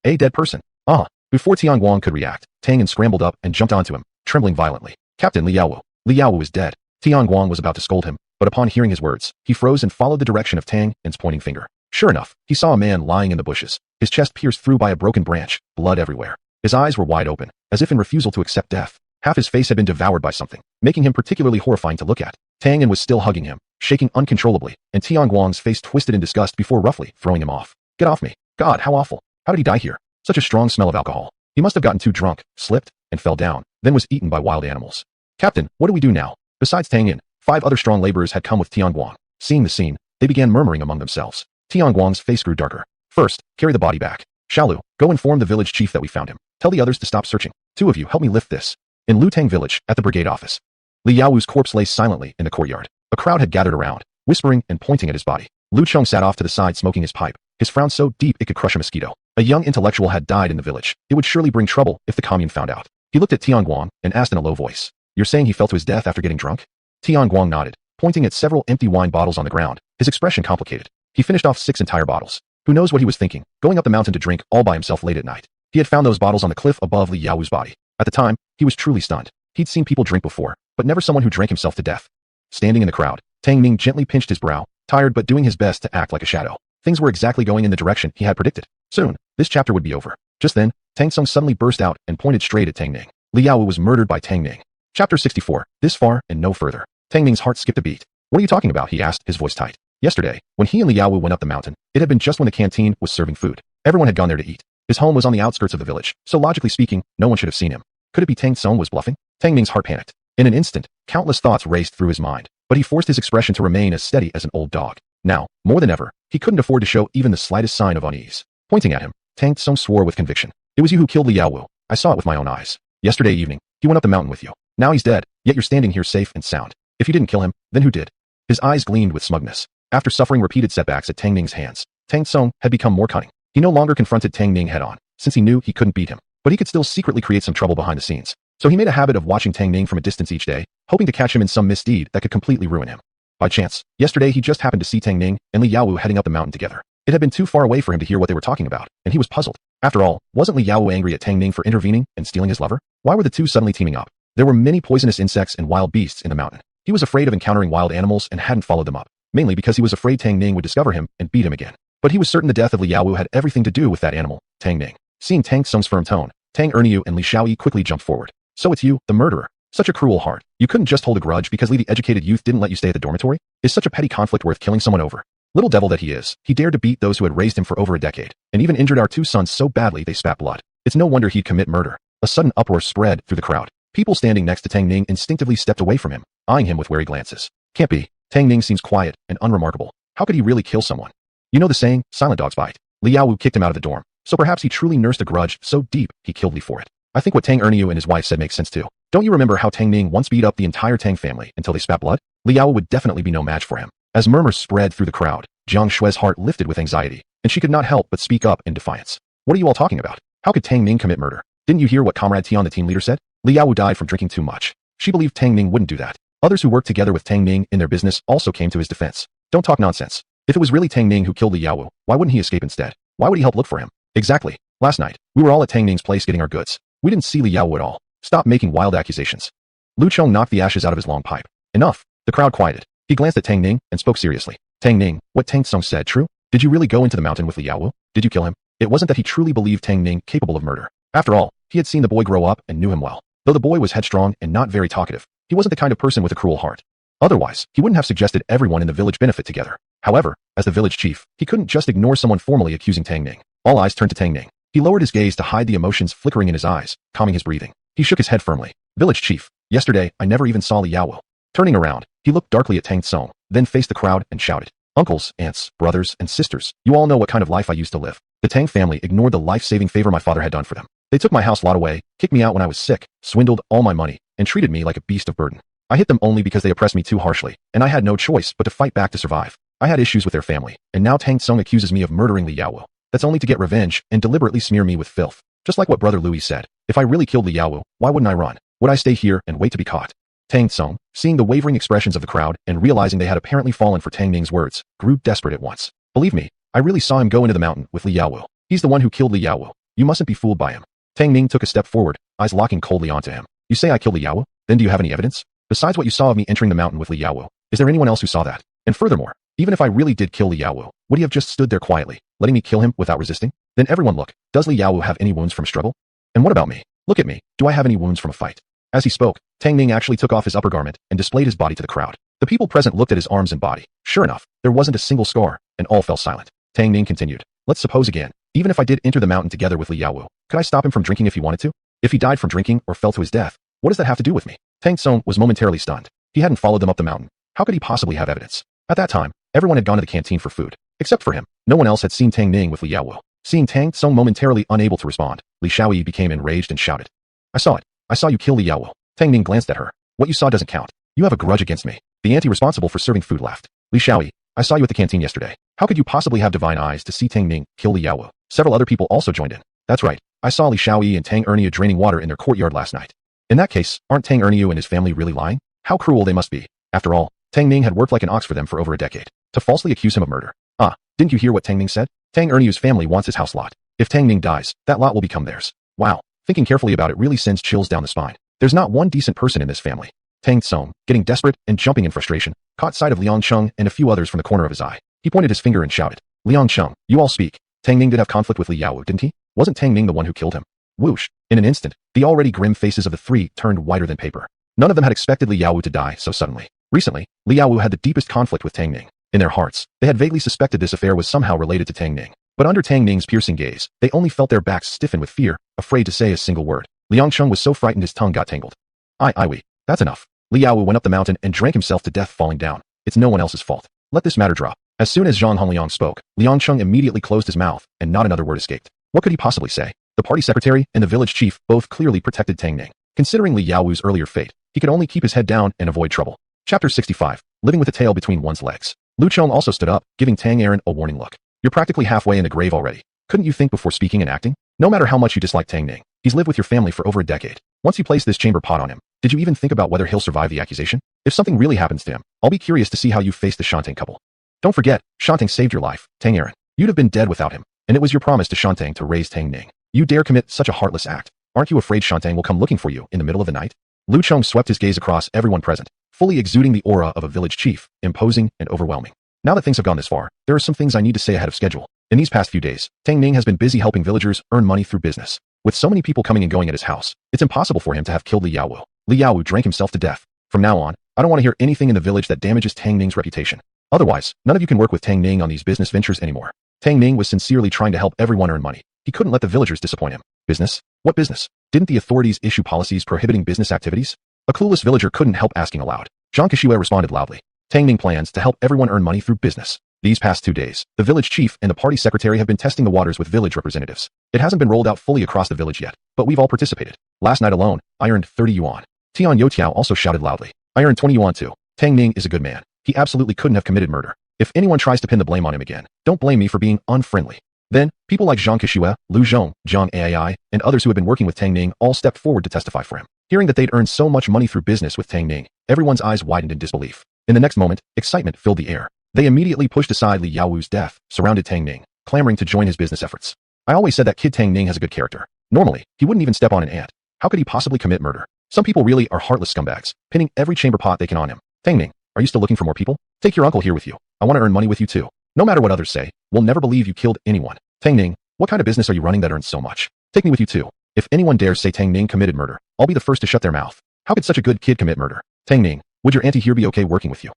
A dead person. Ah! Before Tianguang could react, Tang Yin scrambled up and jumped onto him, trembling violently. Captain Li Yaowu. Li Yaowu is dead. Tianguang was about to scold him, but upon hearing his words, he froze and followed the direction of Tang Ning's pointing finger. Sure enough, he saw a man lying in the bushes, his chest pierced through by a broken branch, blood everywhere. His eyes were wide open, as if in refusal to accept death. Half his face had been devoured by something, making him particularly horrifying to look at. Tang Ning was still hugging him, shaking uncontrollably, and Tianguang's face twisted in disgust before roughly throwing him off. Get off me. God, how awful. How did he die here? Such a strong smell of alcohol. He must have gotten too drunk, slipped, and fell down, then was eaten by wild animals. Captain, what do we do now? Besides Tang Ning, 5 other strong laborers had come with Tianguang. Seeing the scene, they began murmuring among themselves. Tianguang's face grew darker. First, carry the body back. Xiaolu, go inform the village chief that we found him. Tell the others to stop searching. 2 of you help me lift this. In Lutang village, at the brigade office, Li Yaowu's corpse lay silently in the courtyard. A crowd had gathered around, whispering and pointing at his body. Lu Cheng sat off to the side smoking his pipe, his frown so deep it could crush a mosquito. A young intellectual had died in the village. It would surely bring trouble if the commune found out. He looked at Tianguang and asked in a low voice, "You're saying he fell to his death after getting drunk?" Tianguang nodded, pointing at several empty wine bottles on the ground, his expression complicated. He finished off 6 entire bottles. Who knows what he was thinking, going up the mountain to drink all by himself late at night. He had found those bottles on the cliff above Li Yaowu's body. At the time, he was truly stunned. He'd seen people drink before, but never someone who drank himself to death. Standing in the crowd, Tang Ning gently pinched his brow, tired but doing his best to act like a shadow. Things were exactly going in the direction he had predicted. Soon, this chapter would be over. Just then, Tang Song suddenly burst out and pointed straight at Tang Ning. Li Yaowu was murdered by Tang Ning. Chapter 64. This far and no further. Tang Ning's heart skipped a beat. What are you talking about? He asked, his voice tight. Yesterday, when he and Li Yaowu went up the mountain, it had been just when the canteen was serving food. Everyone had gone there to eat. His home was on the outskirts of the village, so logically speaking, no one should have seen him. Could it be Tang Song was bluffing? Tang Ning's heart panicked. In an instant, countless thoughts raced through his mind, but he forced his expression to remain as steady as an old dog. Now, more than ever, he couldn't afford to show even the slightest sign of unease. Pointing at him, Tang Song swore with conviction. It was you who killed Li Yaowu. I saw it with my own eyes. Yesterday evening, he went up the mountain with you. Now he's dead, yet you're standing here safe and sound. If you didn't kill him, then who did? His eyes gleamed with smugness. After suffering repeated setbacks at Tang Ning's hands, Tang Song had become more cunning. He no longer confronted Tang Ning head-on, since he knew he couldn't beat him. But he could still secretly create some trouble behind the scenes. So he made a habit of watching Tang Ning from a distance each day, hoping to catch him in some misdeed that could completely ruin him. By chance, yesterday he just happened to see Tang Ning and Li Yaowu heading up the mountain together. It had been too far away for him to hear what they were talking about, and he was puzzled. After all, wasn't Li Yaowu angry at Tang Ning for intervening and stealing his lover? Why were the two suddenly teaming up? There were many poisonous insects and wild beasts in the mountain. He was afraid of encountering wild animals and hadn't followed them up, mainly because he was afraid Tang Ning would discover him and beat him again. But he was certain the death of Li Yaowu had everything to do with that animal, Tang Ning. Seeing Tang Song's firm tone, Tang Erniu and Li Xiaoyi quickly jumped forward. So it's you, the murderer. Such a cruel heart. You couldn't just hold a grudge because Li the educated youth didn't let you stay at the dormitory? Is such a petty conflict worth killing someone over? Little devil that he is, he dared to beat those who had raised him for over a decade, and even injured our 2 sons so badly they spat blood. It's no wonder he'd commit murder. A sudden uproar spread through the crowd. People standing next to Tang Ning instinctively stepped away from him, eyeing him with wary glances. Can't be. Tang Ning seems quiet and unremarkable. How could he really kill someone? You know the saying, silent dogs bite. Li Yaowu kicked him out of the dorm, so perhaps he truly nursed a grudge so deep he killed Li for it. I think what Tang Erniu and his wife said makes sense too. Don't you remember how Tang Ning once beat up the entire Tang family until they spat blood? Li Yaowu would definitely be no match for him. As murmurs spread through the crowd, Jiang Shue's heart lifted with anxiety, and she could not help but speak up in defiance. What are you all talking about? How could Tang Ning commit murder? Didn't you hear what Comrade Tian the team leader said? Li Yaowu died from drinking too much. She believed Tang Ning wouldn't do that. Others who worked together with Tang Ning in their business also came to his defense. Don't talk nonsense. If it was really Tang Ning who killed Li Yaowu, why wouldn't he escape instead? Why would he help look for him? Exactly. Last night, we were all at Tang Ning's place getting our goods. We didn't see Li Yaowu at all. Stop making wild accusations. Lu Cheng knocked the ashes out of his long pipe. Enough. The crowd quieted. He glanced at Tang Ning and spoke seriously. Tang Ning, what Tang Song said true? Did you really go into the mountain with Li Yaowu? Did you kill him? It wasn't that he truly believed Tang Ning capable of murder. After all, he had seen the boy grow up and knew him well. Though the boy was headstrong and not very talkative, he wasn't the kind of person with a cruel heart. Otherwise, he wouldn't have suggested everyone in the village benefit together. However, as the village chief, he couldn't just ignore someone formally accusing Tang Ning. All eyes turned to Tang Ning. He lowered his gaze to hide the emotions flickering in his eyes, calming his breathing. He shook his head firmly. Village chief, yesterday, I never even saw Li Yaowu. Turning around, he looked darkly at Tang Song, then faced the crowd and shouted. Uncles, aunts, brothers, and sisters, you all know what kind of life I used to live. The Tang family ignored the life-saving favor my father had done for them. They took my house lot away, kicked me out when I was sick, swindled all my money, and treated me like a beast of burden. I hit them only because they oppressed me too harshly, and I had no choice but to fight back to survive. I had issues with their family, and now Tang Song accuses me of murdering Li Yaowu. That's only to get revenge and deliberately smear me with filth. Just like what Brother Louis said, if I really killed Li Yaowu, why wouldn't I run? Would I stay here and wait to be caught? Tang Song, seeing the wavering expressions of the crowd and realizing they had apparently fallen for Tang Ning's words, grew desperate at once. Believe me, I really saw him go into the mountain with Li Yaowu. He's the one who killed Li Yaowu. You mustn't be fooled by him. Tang Ning took a step forward, eyes locking coldly onto him. You say I killed Li Yaowu? Then do you have any evidence? Besides what you saw of me entering the mountain with Li Yaowu, is there anyone else who saw that? And furthermore, even if I really did kill Li Yaowu, would he have just stood there quietly, letting me kill him without resisting? Then everyone look, does Li Yaowu have any wounds from struggle? And what about me? Look at me, do I have any wounds from a fight? As he spoke, Tang Ning actually took off his upper garment and displayed his body to the crowd. The people present looked at his arms and body. Sure enough, there wasn't a single scar, and all fell silent. Tang Ning continued, let's suppose again, even if I did enter the mountain together with Li Yaowu, could I stop him from drinking if he wanted to? If he died from drinking or fell to his death, what does that have to do with me? Tang Song was momentarily stunned. He hadn't followed them up the mountain. How could he possibly have evidence? At that time, everyone had gone to the canteen for food. Except for him, no one else had seen Tang Ning with Li Yaowu. Seeing Tang Song momentarily unable to respond, Li Shaoyi became enraged and shouted, I saw it. I saw you kill Li Yaowu. Tang Ning glanced at her. What you saw doesn't count. You have a grudge against me. The auntie responsible for serving food laughed. Li Shaoyi, I saw you at the canteen yesterday. How could you possibly have divine eyes to see Tang Ning kill Li Yaowu? Several other people also joined in. That's right. I saw Li Shaoyi and Tang Erniu draining water in their courtyard last night. In that case, aren't Tang Erniu and his family really lying? How cruel they must be. After all, Tang Ning had worked like an ox for them for over a decade. To falsely accuse him of murder. Ah, didn't you hear what Tang Ning said? Tang Erniu's family wants his house lot. If Tang Ning dies, that lot will become theirs. Wow, thinking carefully about it really sends chills down the spine. There's not one decent person in this family. Tang Song, getting desperate and jumping in frustration, caught sight of Liang Cheng and a few others from the corner of his eye. He pointed his finger and shouted, Liang Cheng, you all speak. Tang Ning did have conflict with Li Yaowu, didn't he? Wasn't Tang Ning the one who killed him? Whoosh. In an instant, the already grim faces of the three turned whiter than paper. None of them had expected Li Yaowu to die so suddenly. Recently, Li Yaowu had the deepest conflict with Tang Ning. In their hearts, they had vaguely suspected this affair was somehow related to Tang Ning. But under Tang Ning's piercing gaze, they only felt their backs stiffen with fear, afraid to say a single word. Liang Cheng was so frightened his tongue got tangled. We. That's enough. Li Yaowu went up the mountain and drank himself to death falling down. It's no one else's fault. Let this matter drop. As soon as Zhang Hongliang spoke, Liang Cheng immediately closed his mouth, and not another word escaped. What could he possibly say? The party secretary and the village chief both clearly protected Tang Ning. Considering Li Yaowu's earlier fate, he could only keep his head down and avoid trouble. Chapter 65. Living with a tail between one's legs. Lu Chong also stood up, giving Tang Aaron a warning look. You're practically halfway in the grave already. Couldn't you think before speaking and acting? No matter how much you dislike Tang Ning, he's lived with your family for over a decade. Once you place this chamber pot on him, did you even think about whether he'll survive the accusation? If something really happens to him, I'll be curious to see how you face the Shantang couple. Don't forget, Shantang saved your life, Tang Aaron. You'd have been dead without him, and it was your promise to Shantang to raise Tang Ning. You dare commit such a heartless act. Aren't you afraid Shantang will come looking for you in the middle of the night? Lu Chong swept his gaze across everyone present, fully exuding the aura of a village chief, imposing and overwhelming. Now that things have gone this far, there are some things I need to say ahead of schedule. In these past few days, Tang Ning has been busy helping villagers earn money through business. With so many people coming and going at his house, it's impossible for him to have killed Li Yaowu. Li Yaowu drank himself to death. From now on, I don't want to hear anything in the village that damages Tang Ning's reputation. Otherwise, none of you can work with Tang Ning on these business ventures anymore. Tang Ning was sincerely trying to help everyone earn money. He couldn't let the villagers disappoint him. Business? What business? Didn't the authorities issue policies prohibiting business activities? A clueless villager couldn't help asking aloud. Zhang Kishue responded loudly. Tang Ning plans to help everyone earn money through business. These past 2 days, the village chief and the party secretary have been testing the waters with village representatives. It hasn't been rolled out fully across the village yet, but we've all participated. Last night alone, I earned 30 yuan. Tian Youtiao also shouted loudly. I earned 20 yuan too. Tang Ning is a good man. He absolutely couldn't have committed murder. If anyone tries to pin the blame on him again, don't blame me for being unfriendly. Then, people like Zhang Kishue, Lu Zhong, Zhang Ai, and others who had been working with Tang Ning all stepped forward to testify for him. Hearing that they'd earned so much money through business with Tang Ning, everyone's eyes widened in disbelief. In the next moment, excitement filled the air. They immediately pushed aside Li Yaowu's death, surrounded Tang Ning, clamoring to join his business efforts. I always said that kid Tang Ning has a good character. Normally, he wouldn't even step on an ant. How could he possibly commit murder? Some people really are heartless scumbags, pinning every chamber pot they can on him. Tang Ning, are you still looking for more people? Take your uncle here with you. I want to earn money with you too. No matter what others say, we'll never believe you killed anyone. Tang Ning, what kind of business are you running that earns so much? Take me with you too. If anyone dares say Tang Ning committed murder, I'll be the first to shut their mouth. How could such a good kid commit murder? Tang Ning, would your auntie here be okay working with you?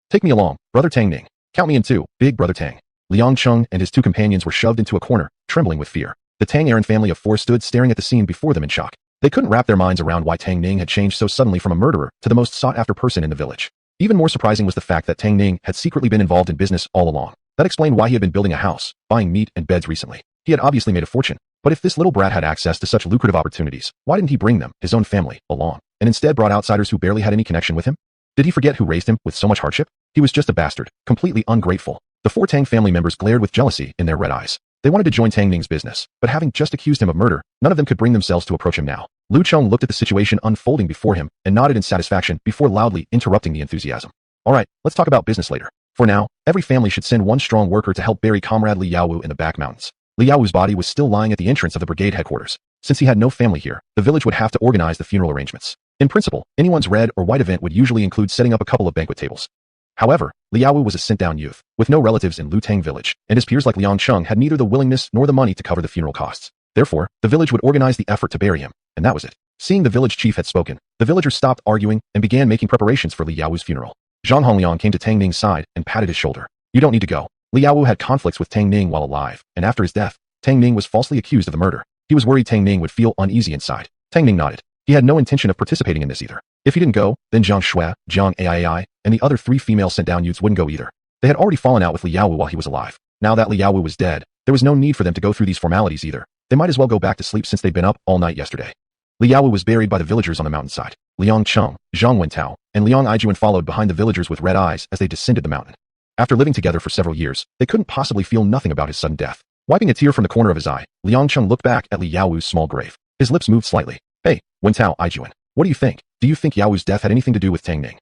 Take me along, brother Tang Ning. Count me in too, big brother Tang. Liang Cheng and his 2 companions were shoved into a corner, trembling with fear. The Tang Aaron family of 4 stood staring at the scene before them in shock. They couldn't wrap their minds around why Tang Ning had changed so suddenly from a murderer to the most sought-after person in the village. Even more surprising was the fact that Tang Ning had secretly been involved in business all along. That explained why he had been building a house, buying meat and beds recently. He had obviously made a fortune. But if this little brat had access to such lucrative opportunities, why didn't he bring them, his own family, along, and instead brought outsiders who barely had any connection with him? Did he forget who raised him with so much hardship? He was just a bastard, completely ungrateful. The 4 Tang family members glared with jealousy in their red eyes. They wanted to join Tang Ning's business, but having just accused him of murder, none of them could bring themselves to approach him now. Lu Chong looked at the situation unfolding before him and nodded in satisfaction before loudly interrupting the enthusiasm. Alright, let's talk about business later. For now, every family should send 1 strong worker to help bury comrade Li Yaowu in the back mountains. Li Yaowu's body was still lying at the entrance of the brigade headquarters. Since he had no family here, the village would have to organize the funeral arrangements. In principle, anyone's red or white event would usually include setting up a couple of banquet tables. However, Liaowu was a sent-down youth, with no relatives in Lutang village, and his peers like Liang Cheng had neither the willingness nor the money to cover the funeral costs. Therefore, the village would organize the effort to bury him, and that was it. Seeing the village chief had spoken, the villagers stopped arguing and began making preparations for Liaowu's funeral. Zhang Hongliang came to Tang Ning's side and patted his shoulder. You don't need to go. Liaowu had conflicts with Tang Ning while alive, and after his death, Tang Ning was falsely accused of the murder. He was worried Tang Ning would feel uneasy inside. Tang Ning nodded. He had no intention of participating in this either. If he didn't go, then Jiang Shui, Jiang Ai, and the other 3 female sent-down youths wouldn't go either. They had already fallen out with Liaowu while he was alive. Now that Liaowu was dead, there was no need for them to go through these formalities either. They might as well go back to sleep since they'd been up all night yesterday. Liaowu was buried by the villagers on the mountainside. Liang Cheng, Zhang Wentao, and Liang Aijuan followed behind the villagers with red eyes as they descended the mountain. After living together for several years, they couldn't possibly feel nothing about his sudden death. Wiping a tear from the corner of his eye, Liang Cheng looked back at Liaowu's small grave. His lips moved slightly. Hey, Wentao Aijuan, what do you think? Do you think Yaowu's death had anything to do with Tang Ning?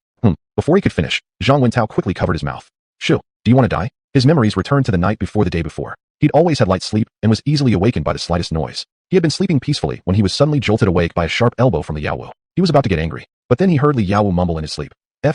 Before he could finish, Zhang Wentao quickly covered his mouth. Shoo, do you want to die? His memories returned to the night before the day before. He'd always had light sleep and was easily awakened by the slightest noise. He had been sleeping peacefully when he was suddenly jolted awake by a sharp elbow from Liaowu. He was about to get angry, but then he heard Liaowu mumble in his sleep. Ing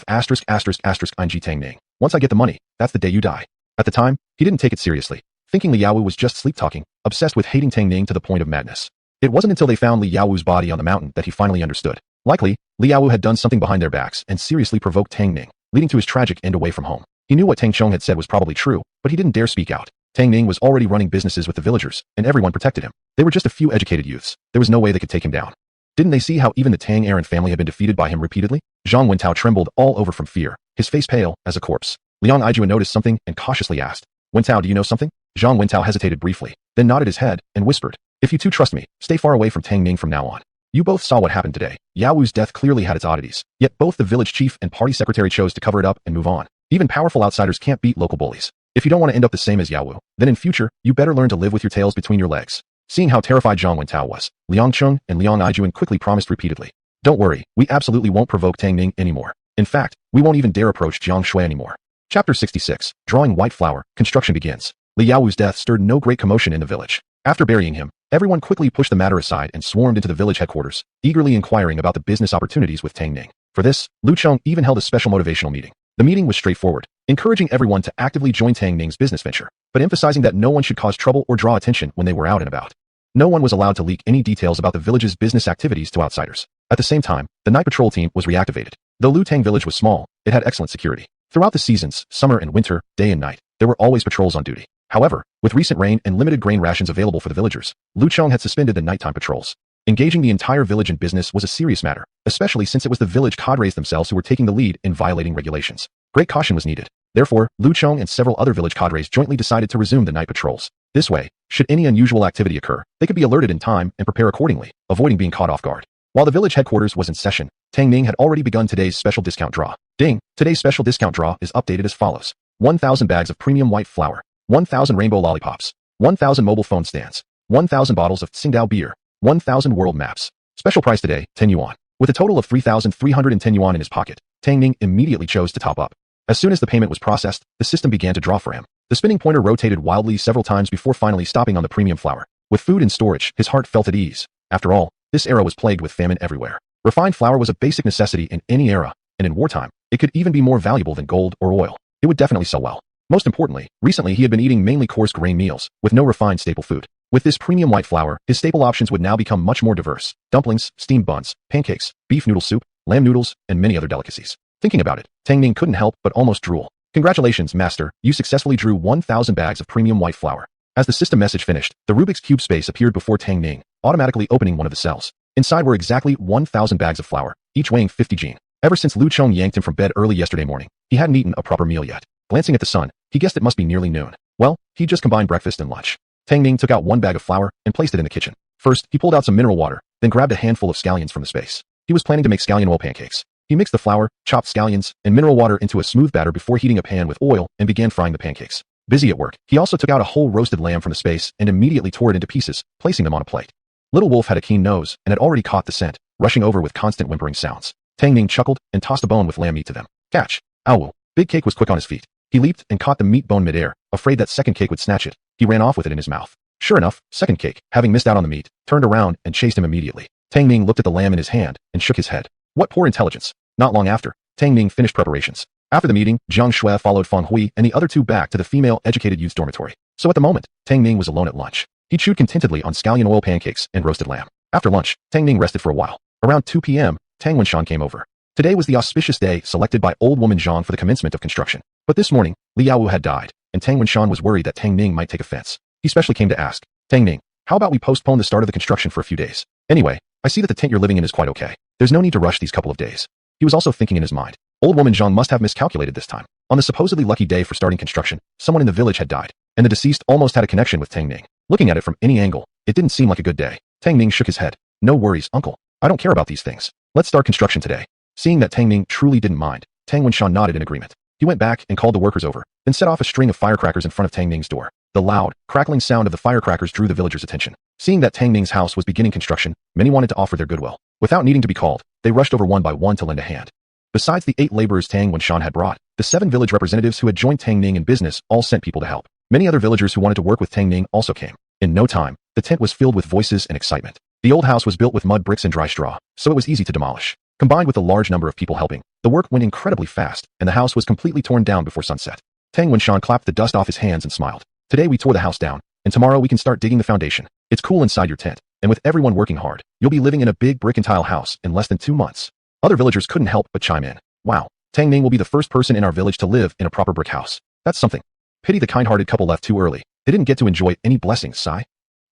Tang Ning. Once I get the money, that's the day you die. At the time, he didn't take it seriously, thinking Liaowu was just sleep-talking, obsessed with hating Tang Ning to the point of madness. It wasn't until they found Liaowu's body on the mountain that he finally understood. Likely, Liaowu had done something behind their backs and seriously provoked Tang Ning, leading to his tragic end away from home. He knew what Tang Chong had said was probably true, but he didn't dare speak out. Tang Ning was already running businesses with the villagers, and everyone protected him. They were just a few educated youths. There was no way they could take him down. Didn't they see how even the Tang Aaron family had been defeated by him repeatedly? Zhang Wentao trembled all over from fear, his face pale as a corpse. Liang Aijuan noticed something and cautiously asked, Wentao, do you know something? Zhang Wentao hesitated briefly, then nodded his head and whispered, if you two trust me, stay far away from Tang Ning from now on. You both saw what happened today. Yaowu's death clearly had its oddities, yet both the village chief and party secretary chose to cover it up and move on. Even powerful outsiders can't beat local bullies. If you don't want to end up the same as Yaowu, then in future, you better learn to live with your tails between your legs. Seeing how terrified Zhang Wentao was, Liang Cheng and Liang Aijuan quickly promised repeatedly. Don't worry, we absolutely won't provoke Tang Ning anymore. In fact, we won't even dare approach Jiang Shui anymore. Chapter 66, Drawing White Flower, Construction begins. Liaowu's death stirred no great commotion in the village. After burying him, everyone quickly pushed the matter aside and swarmed into the village headquarters, eagerly inquiring about the business opportunities with Tang Ning. For this, Lu Chong even held a special motivational meeting. The meeting was straightforward, encouraging everyone to actively join Tang Ning's business venture, but emphasizing that no one should cause trouble or draw attention when they were out and about. No one was allowed to leak any details about the village's business activities to outsiders. At the same time, the night patrol team was reactivated. Though Lutang village was small, it had excellent security. Throughout the seasons, summer and winter, day and night, there were always patrols on duty. However, with recent rain and limited grain rations available for the villagers, Luchong had suspended the nighttime patrols. Engaging the entire village in business was a serious matter, especially since it was the village cadres themselves who were taking the lead in violating regulations. Great caution was needed. Therefore, Luchong and several other village cadres jointly decided to resume the night patrols. This way, should any unusual activity occur, they could be alerted in time and prepare accordingly, avoiding being caught off guard. While the village headquarters was in session, Tang Ning had already begun today's special discount draw. Ding! Today's special discount draw is updated as follows. 1,000 bags of premium white flour, 1,000 rainbow lollipops, 1,000 mobile phone stands, 1,000 bottles of Tsingtao beer, 1,000 world maps. Special price today, 10 yuan. With a total of 3,310 yuan in his pocket, Tang Ning immediately chose to top up. As soon as the payment was processed, the system began to draw for him. The spinning pointer rotated wildly several times before finally stopping on the premium flour. With food in storage, his heart felt at ease. After all, this era was plagued with famine everywhere. Refined flour was a basic necessity in any era, and in wartime, it could even be more valuable than gold or oil. It would definitely sell well. Most importantly, recently he had been eating mainly coarse grain meals, with no refined staple food. With this premium white flour, his staple options would now become much more diverse. Dumplings, steamed buns, pancakes, beef noodle soup, lamb noodles, and many other delicacies. Thinking about it, Tang Ning couldn't help but almost drool. Congratulations, master, you successfully drew 1,000 bags of premium white flour. As the system message finished, the Rubik's Cube space appeared before Tang Ning, automatically opening one of the cells. Inside were exactly 1,000 bags of flour, each weighing 50 jin. Ever since Lu Chong yanked him from bed early yesterday morning, he hadn't eaten a proper meal yet. Glancing at the sun, he guessed it must be nearly noon. Well, he just combined breakfast and lunch. Tang Ning took out one bag of flour and placed it in the kitchen. First, he pulled out some mineral water, then grabbed a handful of scallions from the space. He was planning to make scallion oil pancakes. He mixed the flour, chopped scallions, and mineral water into a smooth batter before heating a pan with oil and began frying the pancakes. Busy at work, he also took out a whole roasted lamb from the space and immediately tore it into pieces, placing them on a plate. Little Wolf had a keen nose and had already caught the scent, rushing over with constant whimpering sounds. Tang Ning chuckled and tossed a bone with lamb meat to them. Catch! Owl! Big Cake was quick on his feet. He leaped and caught the meat bone midair, afraid that Second Cake would snatch it. He ran off with it in his mouth. Sure enough, Second Cake, having missed out on the meat, turned around and chased him immediately. Tang Ning looked at the lamb in his hand and shook his head. What poor intelligence. Not long after, Tang Ning finished preparations. After the meeting, Jiang Shui followed Feng Hui and the other two back to the female-educated youth dormitory. So at the moment, Tang Ning was alone at lunch. He chewed contentedly on scallion oil pancakes and roasted lamb. After lunch, Tang Ning rested for a while. Around 2 p.m., Tang Wenshan came over. Today was the auspicious day selected by old woman Zhang for the commencement of construction. But this morning, Li Yaowu had died, and Tang Wenshan was worried that Tang Ning might take offense. He specially came to ask, Tang Ning, how about we postpone the start of the construction for a few days? Anyway, I see that the tent you're living in is quite okay. There's no need to rush these couple of days. He was also thinking in his mind, old woman Zhang must have miscalculated this time. On the supposedly lucky day for starting construction, someone in the village had died, and the deceased almost had a connection with Tang Ning. Looking at it from any angle, it didn't seem like a good day. Tang Ning shook his head. No worries, uncle. I don't care about these things. Let's start construction today. Seeing that Tang Ning truly didn't mind, Tang Wenshan nodded in agreement. He went back and called the workers over, then set off a string of firecrackers in front of Tang Ning's door. The loud, crackling sound of the firecrackers drew the villagers' attention. Seeing that Tang Ning's house was beginning construction, many wanted to offer their goodwill. Without needing to be called, they rushed over one by one to lend a hand. Besides the 8 laborers Tang Wenshan had brought, the 7 village representatives who had joined Tang Ning in business all sent people to help. Many other villagers who wanted to work with Tang Ning also came. In no time, the tent was filled with voices and excitement. The old house was built with mud bricks and dry straw, so it was easy to demolish. Combined with a large number of people helping, the work went incredibly fast, and the house was completely torn down before sunset. Tang Wenshan clapped the dust off his hands and smiled. Today we tore the house down, and tomorrow we can start digging the foundation. It's cool inside your tent, and with everyone working hard, you'll be living in a big brick and tile house in less than 2 months. Other villagers couldn't help but chime in. Wow, Tang Ning will be the first person in our village to live in a proper brick house. That's something. Pity the kind-hearted couple left too early. They didn't get to enjoy any blessings, sigh.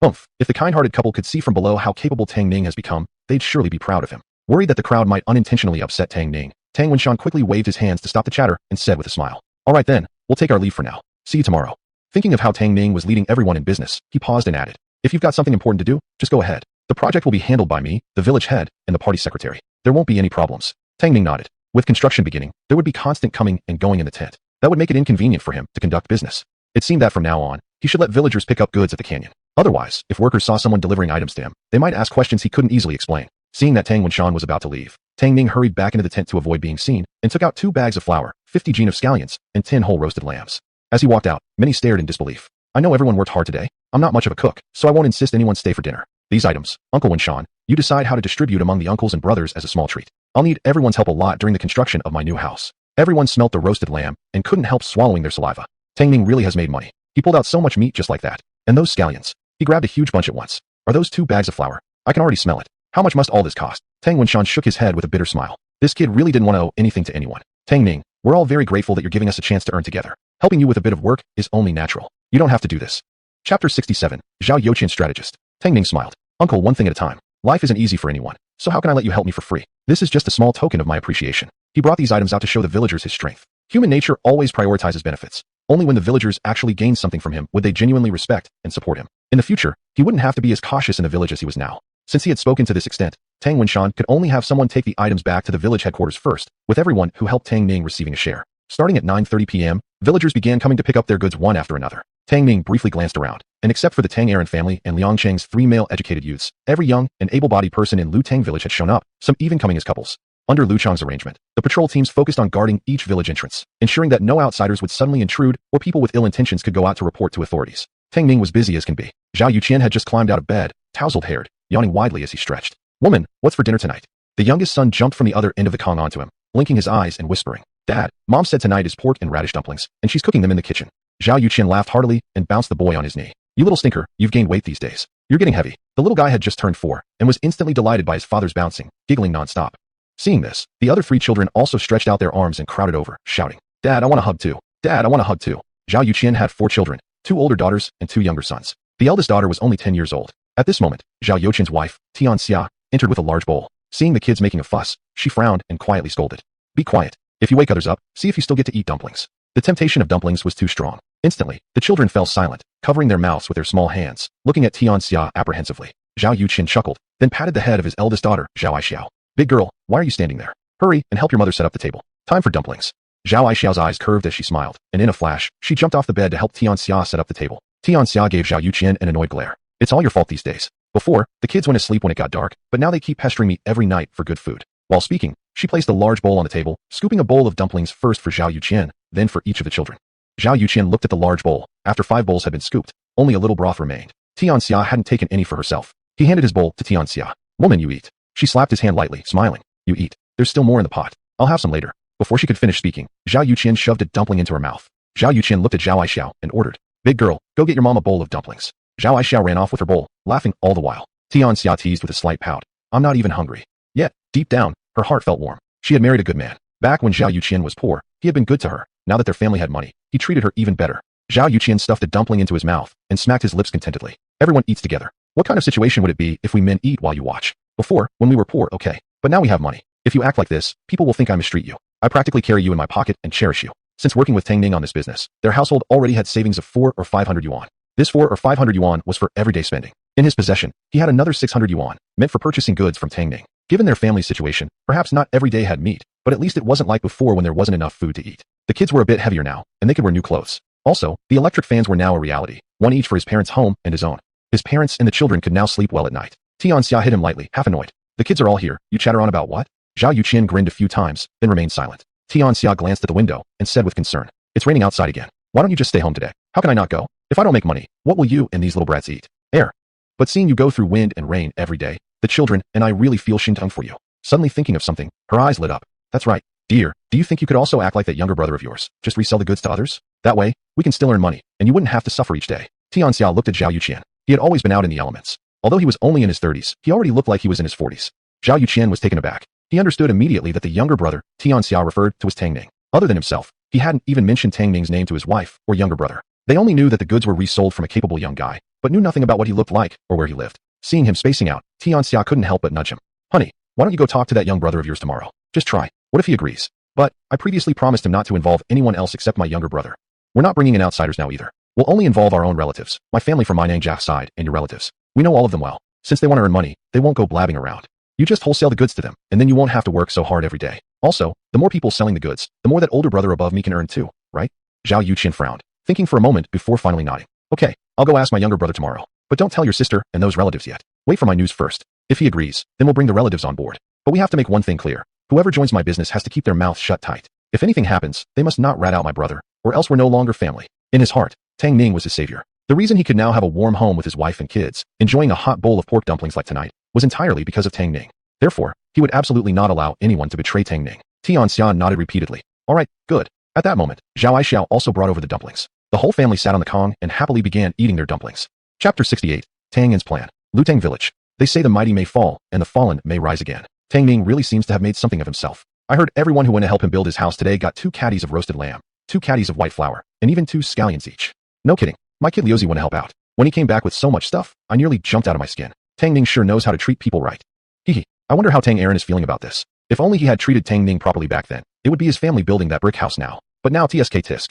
Oomph, if the kind-hearted couple could see from below how capable Tang Ning has become, they'd surely be proud of him. Worried that the crowd might unintentionally upset Tang Ning, Tang Wenshan quickly waved his hands to stop the chatter and said with a smile, all right then, we'll take our leave for now. See you tomorrow. Thinking of how Tang Ning was leading everyone in business, he paused and added, if you've got something important to do, just go ahead. The project will be handled by me, the village head, and the party secretary. There won't be any problems. Tang Ning nodded. With construction beginning, there would be constant coming and going in the tent. That would make it inconvenient for him to conduct business. It seemed that from now on, he should let villagers pick up goods at the canyon. Otherwise, if workers saw someone delivering items to him, they might ask questions he couldn't easily explain. Seeing that Tang Wenshan was about to leave, Tang Ning hurried back into the tent to avoid being seen and took out 2 bags of flour, 50 jean of scallions, and 10 whole roasted lambs. As he walked out, many stared in disbelief. I know everyone worked hard today. I'm not much of a cook, so I won't insist anyone stay for dinner. These items, Uncle Wenshan, you decide how to distribute among the uncles and brothers as a small treat. I'll need everyone's help a lot during the construction of my new house. Everyone smelt the roasted lamb and couldn't help swallowing their saliva. Tang Ning really has made money. He pulled out so much meat just like that. And those scallions. He grabbed a huge bunch at once. Are those 2 bags of flour? I can already smell it. How much must all this cost? Tang Wenshan shook his head with a bitter smile. This kid really didn't want to owe anything to anyone. Tang Ning, we're all very grateful that you're giving us a chance to earn together. Helping you with a bit of work is only natural. You don't have to do this. Chapter 67, Zhao Youqian Strategist. Tang Ning smiled. Uncle, one thing at a time. Life isn't easy for anyone, so how can I let you help me for free? This is just a small token of my appreciation. He brought these items out to show the villagers his strength. Human nature always prioritizes benefits. Only when the villagers actually gained something from him would they genuinely respect and support him. In the future, he wouldn't have to be as cautious in the village as he was now. Since he had spoken to this extent, Tang Wenshan could only have someone take the items back to the village headquarters first, with everyone who helped Tang Ning receiving a share. Starting at 9:30 p.m., villagers began coming to pick up their goods one after another. Tang Ning briefly glanced around, and except for the Tang Aaron family and Liang Cheng's 3 male educated youths, every young and able-bodied person in Lu Tang village had shown up, some even coming as couples. Under Lu Chang's arrangement, the patrol teams focused on guarding each village entrance, ensuring that no outsiders would suddenly intrude or people with ill intentions could go out to report to authorities. Tang Ning was busy as can be. Zhao Youqian had just climbed out of bed, tousled-haired, yawning widely as he stretched. Woman, what's for dinner tonight? The youngest son jumped from the other end of the Kong onto him, blinking his eyes and whispering, Dad, Mom said tonight is pork and radish dumplings, and she's cooking them in the kitchen. Zhao Youqian laughed heartily and bounced the boy on his knee. You little stinker, you've gained weight these days. You're getting heavy. The little guy had just turned 4 and was instantly delighted by his father's bouncing, giggling nonstop. Seeing this, the other 3 children also stretched out their arms and crowded over, shouting, Dad, I want a hug too. Dad, I want a hug too. Zhao Youqian had 4 children, 2 older daughters and 2 younger sons. The eldest daughter was only 10 years old. At this moment, Zhao Youqian's wife, Tian Xia, entered with a large bowl. Seeing the kids making a fuss, she frowned and quietly scolded. Be quiet. If you wake others up, see if you still get to eat dumplings. The temptation of dumplings was too strong. Instantly, the children fell silent, covering their mouths with their small hands, looking at Tian Xia apprehensively. Zhao Youqian chuckled, then patted the head of his eldest daughter, Zhao Aixiao. Big girl, why are you standing there? Hurry and help your mother set up the table. Time for dumplings. Zhao Aixiao's eyes curved as she smiled, and in a flash, she jumped off the bed to help Tian Xia set up the table. Tian Xia gave Zhao Youqian an annoyed glare. It's all your fault these days. Before, the kids went to sleep when it got dark, but now they keep pestering me every night for good food. While speaking, she placed a large bowl on the table, scooping a bowl of dumplings first for Zhao Youqian, then for each of the children. Zhao Youqian looked at the large bowl. After 5 bowls had been scooped, only a little broth remained. Tian Xia hadn't taken any for herself. He handed his bowl to Tian Xia. Woman, you eat. She slapped his hand lightly, smiling. You eat. There's still more in the pot. I'll have some later. Before she could finish speaking, Zhao Yuqian shoved a dumpling into her mouth. Zhao Yuqian looked at Zhao Aishiao and ordered, "Big girl, go get your mom a bowl of dumplings." Zhao Aishiao ran off with her bowl, laughing all the while. Tianxia teased with a slight pout. "I'm not even hungry." Yet, deep down, her heart felt warm. She had married a good man. Back when Zhao Yuqian was poor, he had been good to her. Now that their family had money, he treated her even better. Zhao Yuqian stuffed a dumpling into his mouth and smacked his lips contentedly. Everyone eats together. What kind of situation would it be if we men eat while you watch? Before, when we were poor, okay. But now we have money. If you act like this, people will think I mistreat you. I practically carry you in my pocket and cherish you. Since working with Tang Ning on this business, their household already had savings of 400 or 500 yuan. This 400 or 500 yuan was for everyday spending. In his possession, he had another 600 yuan, meant for purchasing goods from Tang Ning. Given their family situation, perhaps not every day had meat, but at least it wasn't like before when there wasn't enough food to eat. The kids were a bit heavier now, and they could wear new clothes. Also, the electric fans were now a reality, one each for his parents' home and his own. His parents and the children could now sleep well at night. Tianxia hit him lightly, half annoyed. "The kids are all here, you chatter on about what?" Zhao Yuqian grinned a few times, then remained silent. Tianxia glanced at the window and said with concern, "It's raining outside again. Why don't you just stay home today? How can I not go? If I don't make money, what will you and these little brats eat? Air." But seeing you go through wind and rain every day, the children and I really feel shintung for you. Suddenly thinking of something, her eyes lit up. "That's right. Dear, do you think you could also act like that younger brother of yours? Just resell the goods to others? That way, we can still earn money, and you wouldn't have to suffer each day." Tianxia looked at Zhao Yuqian. He had always been out in the elements. Although he was only in his 30s, he already looked like he was in his 40s. Zhao Yuqian was taken aback. He understood immediately that the younger brother, Tianxia referred to was Tang Ning. Other than himself, he hadn't even mentioned Tang Ning's name to his wife or younger brother. They only knew that the goods were resold from a capable young guy, but knew nothing about what he looked like or where he lived. Seeing him spacing out, Tianxia couldn't help but nudge him. "Honey, why don't you go talk to that young brother of yours tomorrow? Just try. What if he agrees? But I previously promised him not to involve anyone else except my younger brother. We're not bringing in outsiders now either. We'll only involve our own relatives, my family from my Nangjia side and your relatives. We know all of them well. Since they want to earn money, they won't go blabbing around. You just wholesale the goods to them, and then you won't have to work so hard every day. Also, the more people selling the goods, the more that older brother above me can earn too, right?" Zhao Yuqian frowned, thinking for a moment before finally nodding. "Okay, I'll go ask my younger brother tomorrow. But don't tell your sister and those relatives yet. Wait for my news first. If he agrees, then we'll bring the relatives on board. But we have to make one thing clear. Whoever joins my business has to keep their mouth shut tight. If anything happens, they must not rat out my brother, or else we're no longer family." In his heart, Tang Ning was his savior. The reason he could now have a warm home with his wife and kids, enjoying a hot bowl of pork dumplings like tonight, was entirely because of Tang Ning. Therefore, he would absolutely not allow anyone to betray Tang Ning. Tianxia nodded repeatedly. "All right, good." At that moment, Zhao Aishiao also brought over the dumplings. The whole family sat on the kong and happily began eating their dumplings. Chapter 68. Tang Ning's Plan. Lutang Village. They say the mighty may fall, and the fallen may rise again. Tang Ning really seems to have made something of himself. I heard everyone who went to help him build his house today got 2 caddies of roasted lamb, 2 caddies of white flour, and even 2 scallions each. No kidding. My kid Liuzi went to help out. When he came back with so much stuff, I nearly jumped out of my skin. Tang Ning sure knows how to treat people right. Hehe. I wonder how Tang Aaron is feeling about this. If only he had treated Tang Ning properly back then, it would be his family building that brick house now. But now TSK tisk.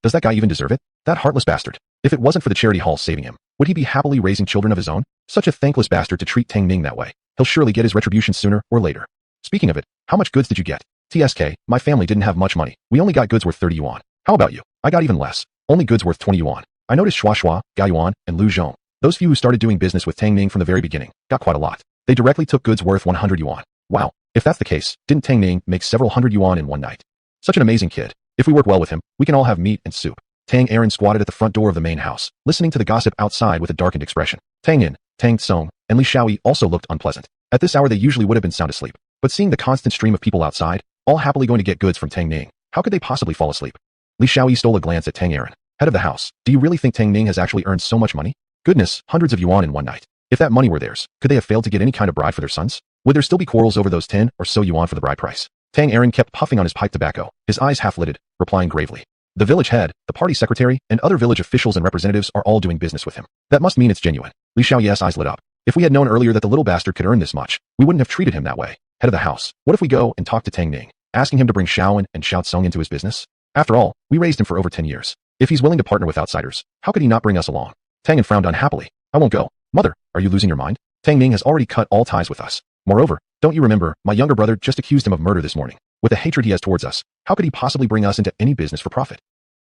Does that guy even deserve it? That heartless bastard. If it wasn't for the charity hall saving him, would he be happily raising children of his own? Such a thankless bastard to treat Tang Ning that way. He'll surely get his retribution sooner or later. Speaking of it, how much goods did you get? TSK, my family didn't have much money. We only got goods worth 30 yuan. How about you? I got even less. Only goods worth 20 yuan. I noticed Shua Shua, Gao Yuan, and Lu Zhong. Those few who started doing business with Tang Ning from the very beginning got quite a lot. They directly took goods worth 100 yuan. Wow. If that's the case, didn't Tang Ning make several hundred yuan in one night? Such an amazing kid. If we work well with him, we can all have meat and soup. Tang Aaron squatted at the front door of the main house, listening to the gossip outside with a darkened expression. Tang Yin, Tang Tsong, and Li Shaoyi also looked unpleasant. At this hour they usually would have been sound asleep. But seeing the constant stream of people outside, all happily going to get goods from Tang Ning, how could they possibly fall asleep? Li Shaoyi stole a glance at Tang Aaron. Head of the house, do you really think Tang Ning has actually earned so much money? Goodness, hundreds of yuan in one night. If that money were theirs, could they have failed to get any kind of bride for their sons? Would there still be quarrels over those 10 or so yuan for the bride price? Tang Aaron kept puffing on his pipe tobacco, his eyes half-lidded, replying gravely. The village head, the party secretary, and other village officials and representatives are all doing business with him. That must mean it's genuine. Li Shaoyi's eyes lit up. If we had known earlier that the little bastard could earn this much, we wouldn't have treated him that way. Head of the house, what if we go and talk to Tang Ning, asking him to bring Shaoan and Xiao Tsung into his business? After all, we raised him for over 10 years. If he's willing to partner with outsiders, how could he not bring us along? Tang Yin frowned unhappily. I won't go. Mother, are you losing your mind? Tang Ning has already cut all ties with us. Moreover, don't you remember, my younger brother just accused him of murder this morning. With the hatred he has towards us, how could he possibly bring us into any business for profit?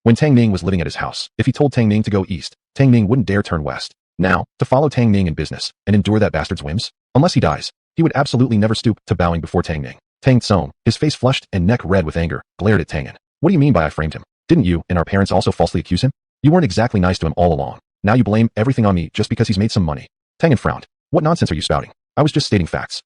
When Tang Ning was living at his house, if he told Tang Ning to go east, Tang Ning wouldn't dare turn west. Now, to follow Tang Ning in business and endure that bastard's whims, unless he dies, he would absolutely never stoop to bowing before Tang Ning. Tang Tsong, his face flushed and neck red with anger, glared at Tang Yin. What do you mean by I framed him? Didn't you and our parents also falsely accuse him? You weren't exactly nice to him all along. Now you blame everything on me just because he's made some money. Tang Yin frowned. What nonsense are you spouting? I was just stating facts.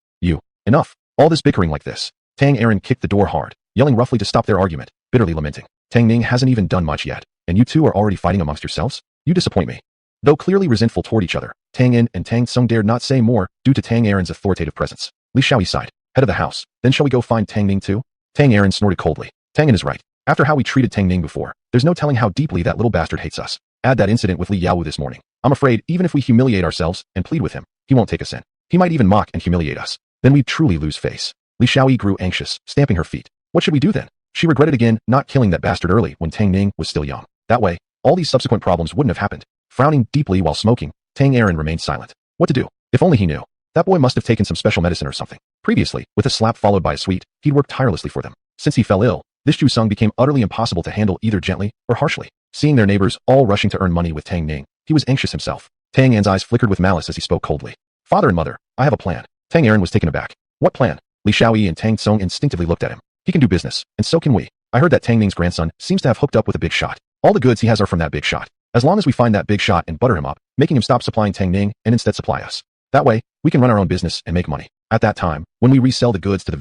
Enough. All this bickering like this. Tang Aaron kicked the door hard, yelling roughly to stop their argument, bitterly lamenting. Tang Ning hasn't even done much yet, and you two are already fighting amongst yourselves? You disappoint me. Though clearly resentful toward each other, Tang In and Tang Sung dared not say more due to Tang Aaron's authoritative presence. Li Xiaoyi sighed, head of the house, then shall we go find Tang Ning too? Tang Aaron snorted coldly. Tang In is right. After how we treated Tang Ning before, there's no telling how deeply that little bastard hates us. Add that incident with Li Yaowu this morning. I'm afraid even if we humiliate ourselves and plead with him, he won't take us in. He might even mock and humiliate us. Then we'd truly lose face. Li Xiaoyi grew anxious, stamping her feet. What should we do then? She regretted again not killing that bastard early when Tang Ning was still young. That way, all these subsequent problems wouldn't have happened. Frowning deeply while smoking, Tang Aaron remained silent. What to do? If only he knew. That boy must have taken some special medicine or something. Previously, with a slap followed by a sweet, he'd worked tirelessly for them. Since he fell ill, this Ju Sung became utterly impossible to handle either gently or harshly. Seeing their neighbors all rushing to earn money with Tang Ning, he was anxious himself. Tang An's eyes flickered with malice as he spoke coldly. Father and mother, I have a plan. Tang Aaron was taken aback. What plan? Li Xiaoyi and Tang Sung instinctively looked at him. He can do business, and so can we. I heard that Tang Ning's grandson seems to have hooked up with a big shot. All the goods he has are from that big shot. As long as we find that big shot and butter him up, making him stop supplying Tang Ning and instead supply us. That way, we can run our own business and make money. At that time, when we resell the goods to the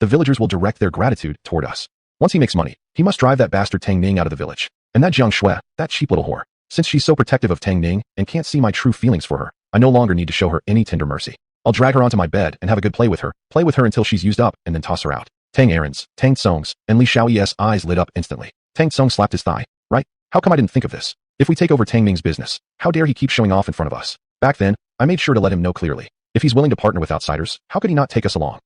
villagers will direct their gratitude toward us. Once he makes money, he must drive that bastard Tang Ning out of the village. And that Jiang Shui, that cheap little whore. Since she's so protective of Tang Ning and can't see my true feelings for her, I no longer need to show her any tender mercy. I'll drag her onto my bed and have a good play with her until she's used up and then toss her out. Tang Aaron's, Tang Sung's, and Li Xiaoyi's eyes lit up instantly. Tang Sung slapped his thigh. Right? How come I didn't think of this? If we take over Tang Ning's business, how dare he keep showing off in front of us? Back then, I made sure to let him know clearly. If he's willing to partner with outsiders, how could he not take us along?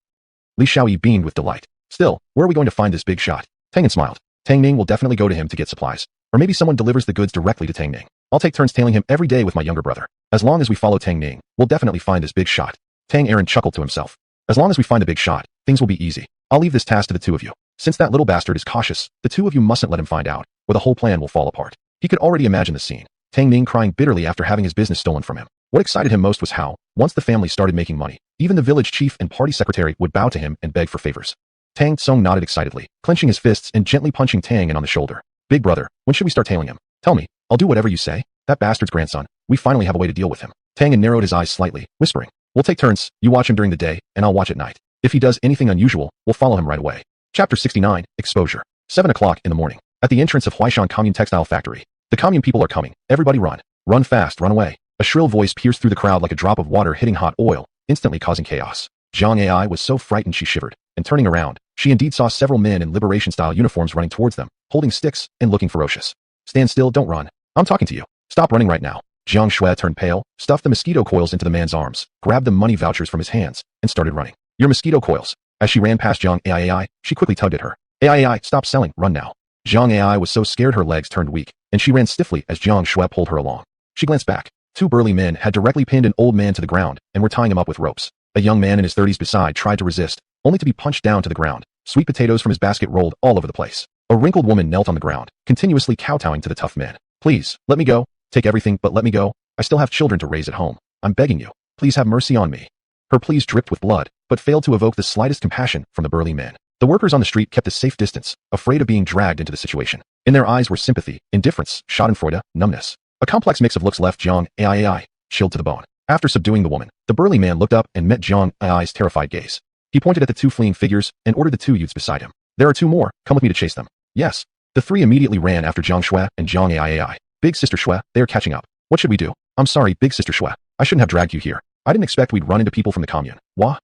Li Xiaoyi beamed with delight. Still, where are we going to find this big shot? Tang In smiled. Tang Ning will definitely go to him to get supplies. Or maybe someone delivers the goods directly to Tang Ning. I'll take turns tailing him every day with my younger brother. As long as we follow Tang Ning, we'll definitely find this big shot. Tang Aaron chuckled to himself. As long as we find a big shot, things will be easy. I'll leave this task to the two of you. Since that little bastard is cautious, the two of you mustn't let him find out, or the whole plan will fall apart. He could already imagine the scene. Tang Ning crying bitterly after having his business stolen from him. What excited him most was how, once the family started making money, even the village chief and party secretary would bow to him and beg for favors. Tang Sung nodded excitedly, clenching his fists and gently punching Tang In on the shoulder. Big brother, when should we start tailing him? Tell me, I'll do whatever you say. That bastard's grandson, we finally have a way to deal with him. Tang In narrowed his eyes slightly, whispering, we'll take turns, you watch him during the day, and I'll watch at night. If he does anything unusual, we'll follow him right away. Chapter 69, Exposure. 7 o'clock in the morning. At the entrance of Huaishan Commune Textile Factory. The commune people are coming. Everybody run. Run fast, run away. A shrill voice pierced through the crowd like a drop of water hitting hot oil, instantly causing chaos. Zhang Ai was so frightened she shivered, and turning around, she indeed saw several men in liberation-style uniforms running towards them, holding sticks and looking ferocious. Stand still, don't run. I'm talking to you. Stop running right now. Jiang Shui turned pale, stuffed the mosquito coils into the man's arms, grabbed the money vouchers from his hands, and started running. Your mosquito coils. As she ran past Jiang Ai, she quickly tugged at her. Ai, stop selling, run now. Jiang Ai was so scared her legs turned weak, and she ran stiffly as Jiang Shui pulled her along. She glanced back. Two burly men had directly pinned an old man to the ground and were tying him up with ropes. A young man in his 30s beside tried to resist, only to be punched down to the ground. Sweet potatoes from his basket rolled all over the place. A wrinkled woman knelt on the ground, continuously kowtowing to the tough men. Please, let me go. Take everything but let me go. I still have children to raise at home. I'm begging you. Please have mercy on me. Her pleas dripped with blood, but failed to evoke the slightest compassion from the burly men. The workers on the street kept a safe distance, afraid of being dragged into the situation. In their eyes were sympathy, indifference, schadenfreude, numbness. A complex mix of looks left Jiang Ai chilled to the bone. After subduing the woman, the burly man looked up and met Jiang Ai's terrified gaze. He pointed at the two fleeing figures and ordered the two youths beside him. There are two more, come with me to chase them. Yes. The three immediately ran after Jiang Shui and Jiang Ai. Big sister Shui, they are catching up. What should we do? I'm sorry, big sister Shui. I shouldn't have dragged you here. I didn't expect we'd run into people from the commune. Wah?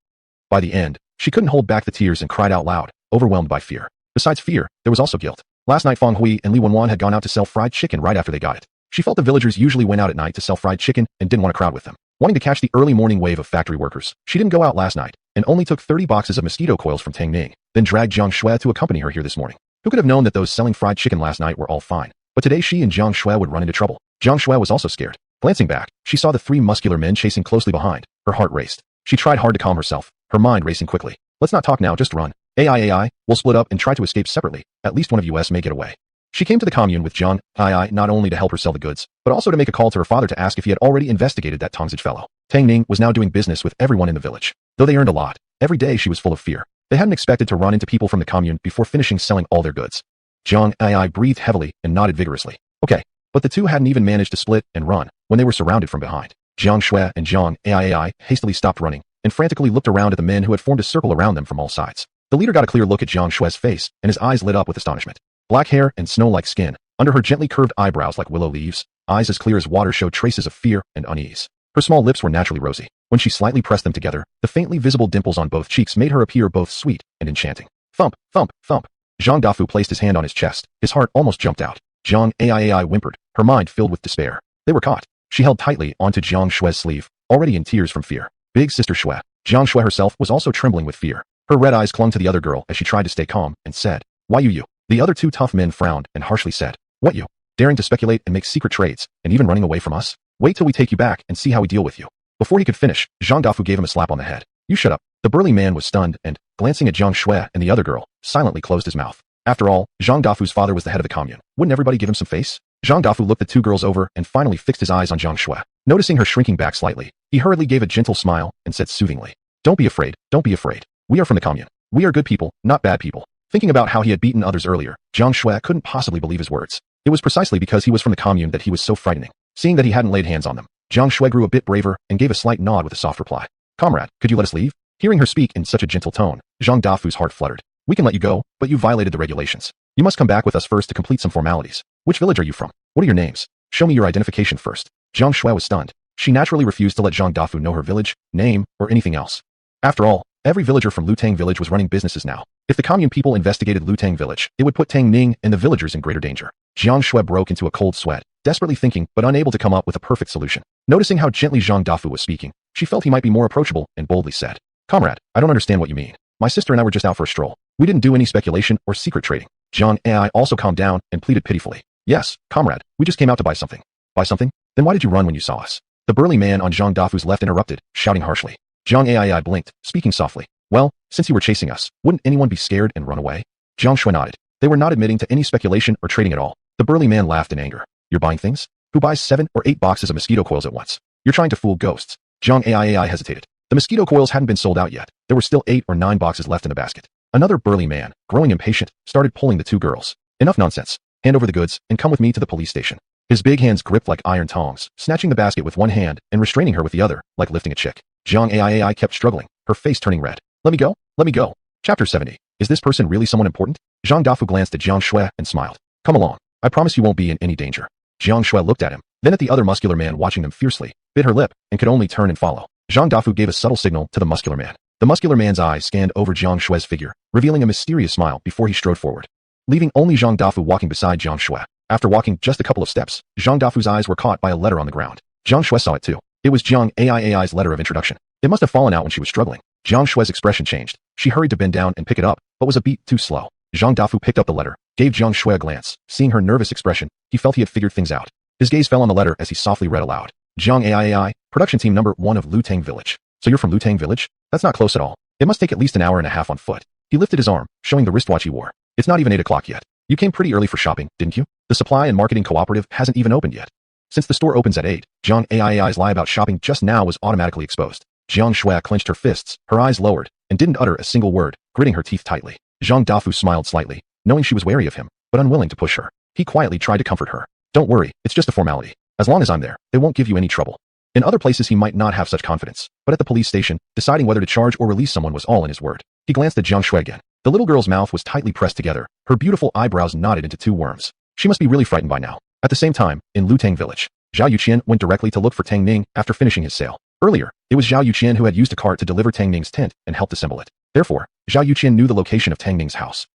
By the end, she couldn't hold back the tears and cried out loud, overwhelmed by fear. Besides fear, there was also guilt. Last night Feng Hui and Li Wenwan had gone out to sell fried chicken right after they got it. She felt the villagers usually went out at night to sell fried chicken and didn't want to crowd with them. Wanting to catch the early morning wave of factory workers, she didn't go out last night and only took 30 boxes of mosquito coils from Tang Ning, then dragged Jiang Shui to accompany her here this morning. Who could have known that those selling fried chicken last night were all fine? But today she and Jiang Shui would run into trouble. Jiang Shui was also scared. Glancing back, she saw the three muscular men chasing closely behind. Her heart raced. She tried hard to calm herself, her mind racing quickly. Let's not talk now, just run. Ai, we'll split up and try to escape separately. At least one of us may get away. She came to the commune with Jiang Ai not only to help her sell the goods, but also to make a call to her father to ask if he had already investigated that Tongzij fellow. Tang Ning was now doing business with everyone in the village. Though they earned a lot, every day she was full of fear. They hadn't expected to run into people from the commune before finishing selling all their goods. Jiang Ai breathed heavily and nodded vigorously. Okay. But the two hadn't even managed to split and run when they were surrounded from behind. Jiang Shui and Jiang Ai hastily stopped running and frantically looked around at the men who had formed a circle around them from all sides. The leader got a clear look at Jiang Shue's face, and his eyes lit up with astonishment. Black hair and snow-like skin, under her gently curved eyebrows like willow leaves, eyes as clear as water showed traces of fear and unease. Her small lips were naturally rosy. When she slightly pressed them together, the faintly visible dimples on both cheeks made her appear both sweet and enchanting. Thump, thump, thump. Zhang Dafu placed his hand on his chest. His heart almost jumped out. Jiang Ai whimpered, her mind filled with despair. They were caught. She held tightly onto Jiang Shue's sleeve, already in tears from fear. Big sister Shui. Jiang Shui herself was also trembling with fear. Her red eyes clung to the other girl as she tried to stay calm and said, "Why you?" The other two tough men frowned and harshly said, "What you? Daring to speculate and make secret trades, and even running away from us? Wait till we take you back and see how we deal with you." Before he could finish, Zhang Dafu gave him a slap on the head. "You shut up." The burly man was stunned and, glancing at Jiang Shui and the other girl, silently closed his mouth. After all, Zhang Dafu's father was the head of the commune. Wouldn't everybody give him some face? Zhang Dafu looked the two girls over and finally fixed his eyes on Jiang Shui. Noticing her shrinking back slightly, he hurriedly gave a gentle smile and said soothingly, "Don't be afraid, don't be afraid. We are from the commune. We are good people, not bad people." Thinking about how he had beaten others earlier, Jiang Shui couldn't possibly believe his words. It was precisely because he was from the commune that he was so frightening. Seeing that he hadn't laid hands on them, Jiang Shui grew a bit braver and gave a slight nod with a soft reply. "Comrade, could you let us leave?" Hearing her speak in such a gentle tone, Zhang Dafu's heart fluttered. "We can let you go, but you violated the regulations. You must come back with us first to complete some formalities. Which village are you from? What are your names? Show me your identification first." Jiang Shui was stunned. She naturally refused to let Zhang Dafu know her village, name, or anything else. After all, every villager from Lutang village was running businesses now. If the commune people investigated Lutang village, it would put Tang Ning and the villagers in greater danger. Jiang Shui broke into a cold sweat, desperately thinking but unable to come up with a perfect solution. Noticing how gently Zhang Dafu was speaking, she felt he might be more approachable and boldly said, "Comrade, I don't understand what you mean. My sister and I were just out for a stroll. We didn't do any speculation or secret trading." Jiang Ai also calmed down and pleaded pitifully. "Yes, comrade, we just came out to buy something." "Buy something? Then why did you run when you saw us?" The burly man on Zhang Dafu's left interrupted, shouting harshly. Jiang Ai blinked, speaking softly. "Well, since you were chasing us, wouldn't anyone be scared and run away?" Jiang Shui nodded. They were not admitting to any speculation or trading at all. The burly man laughed in anger. "You're buying things? Who buys 7 or 8 boxes of mosquito coils at once? You're trying to fool ghosts." Jiang Ai hesitated. The mosquito coils hadn't been sold out yet. There were still 8 or 9 boxes left in the basket. Another burly man, growing impatient, started pulling the two girls. "Enough nonsense. Hand over the goods and come with me to the police station." His big hands gripped like iron tongs, snatching the basket with one hand and restraining her with the other, like lifting a chick. Jiang Ai kept struggling, her face turning red. "Let me go, let me go." Chapter 70. Is this person really someone important? Zhang Dafu glanced at Jiang Shui and smiled. "Come along. I promise you won't be in any danger." Jiang Shui looked at him, then at the other muscular man watching them fiercely, bit her lip, and could only turn and follow. Zhang Dafu gave a subtle signal to the muscular man. The muscular man's eyes scanned over Jiang Shui's figure, revealing a mysterious smile before he strode forward, leaving only Zhang Dafu walking beside Jiang Shui. After walking just a couple of steps, Zhang Dafu's eyes were caught by a letter on the ground. Jiang Shui saw it too. It was Jiang Ai's letter of introduction. It must have fallen out when she was struggling. Jiang Shui's expression changed. She hurried to bend down and pick it up, but was a beat too slow. Zhang Dafu picked up the letter, gave Jiang Shui a glance. Seeing her nervous expression, he felt he had figured things out. His gaze fell on the letter as he softly read aloud. Jiang Ai, production team number 1 of Lutang village. "So you're from Lutang village? That's not close at all. It must take at least an hour and a half on foot." He lifted his arm, showing the wristwatch he wore. "It's not even 8 o'clock yet. You came pretty early for shopping, didn't you? The supply and marketing cooperative hasn't even opened yet." Since the store opens at 8, Jiang Ai's lie about shopping just now was automatically exposed. Jiang Shui clenched her fists, her eyes lowered, and didn't utter a single word, gritting her teeth tightly. Zhang Dafu smiled slightly, knowing she was wary of him, but unwilling to push her. He quietly tried to comfort her. "Don't worry, it's just a formality. As long as I'm there, they won't give you any trouble." In other places he might not have such confidence, but at the police station, deciding whether to charge or release someone was all in his word. He glanced at Jiang Shui again. The little girl's mouth was tightly pressed together, her beautiful eyebrows knotted into 2 worms. She must be really frightened by now. At the same time, in Lutang village, Zhao Yuqian went directly to look for Tang Ning after finishing his sale. Earlier, it was Zhao Yuqian who had used a cart to deliver Tang Ning's tent and helped assemble it. Therefore, Zhao Yuqian knew the location of Tang Ning's house.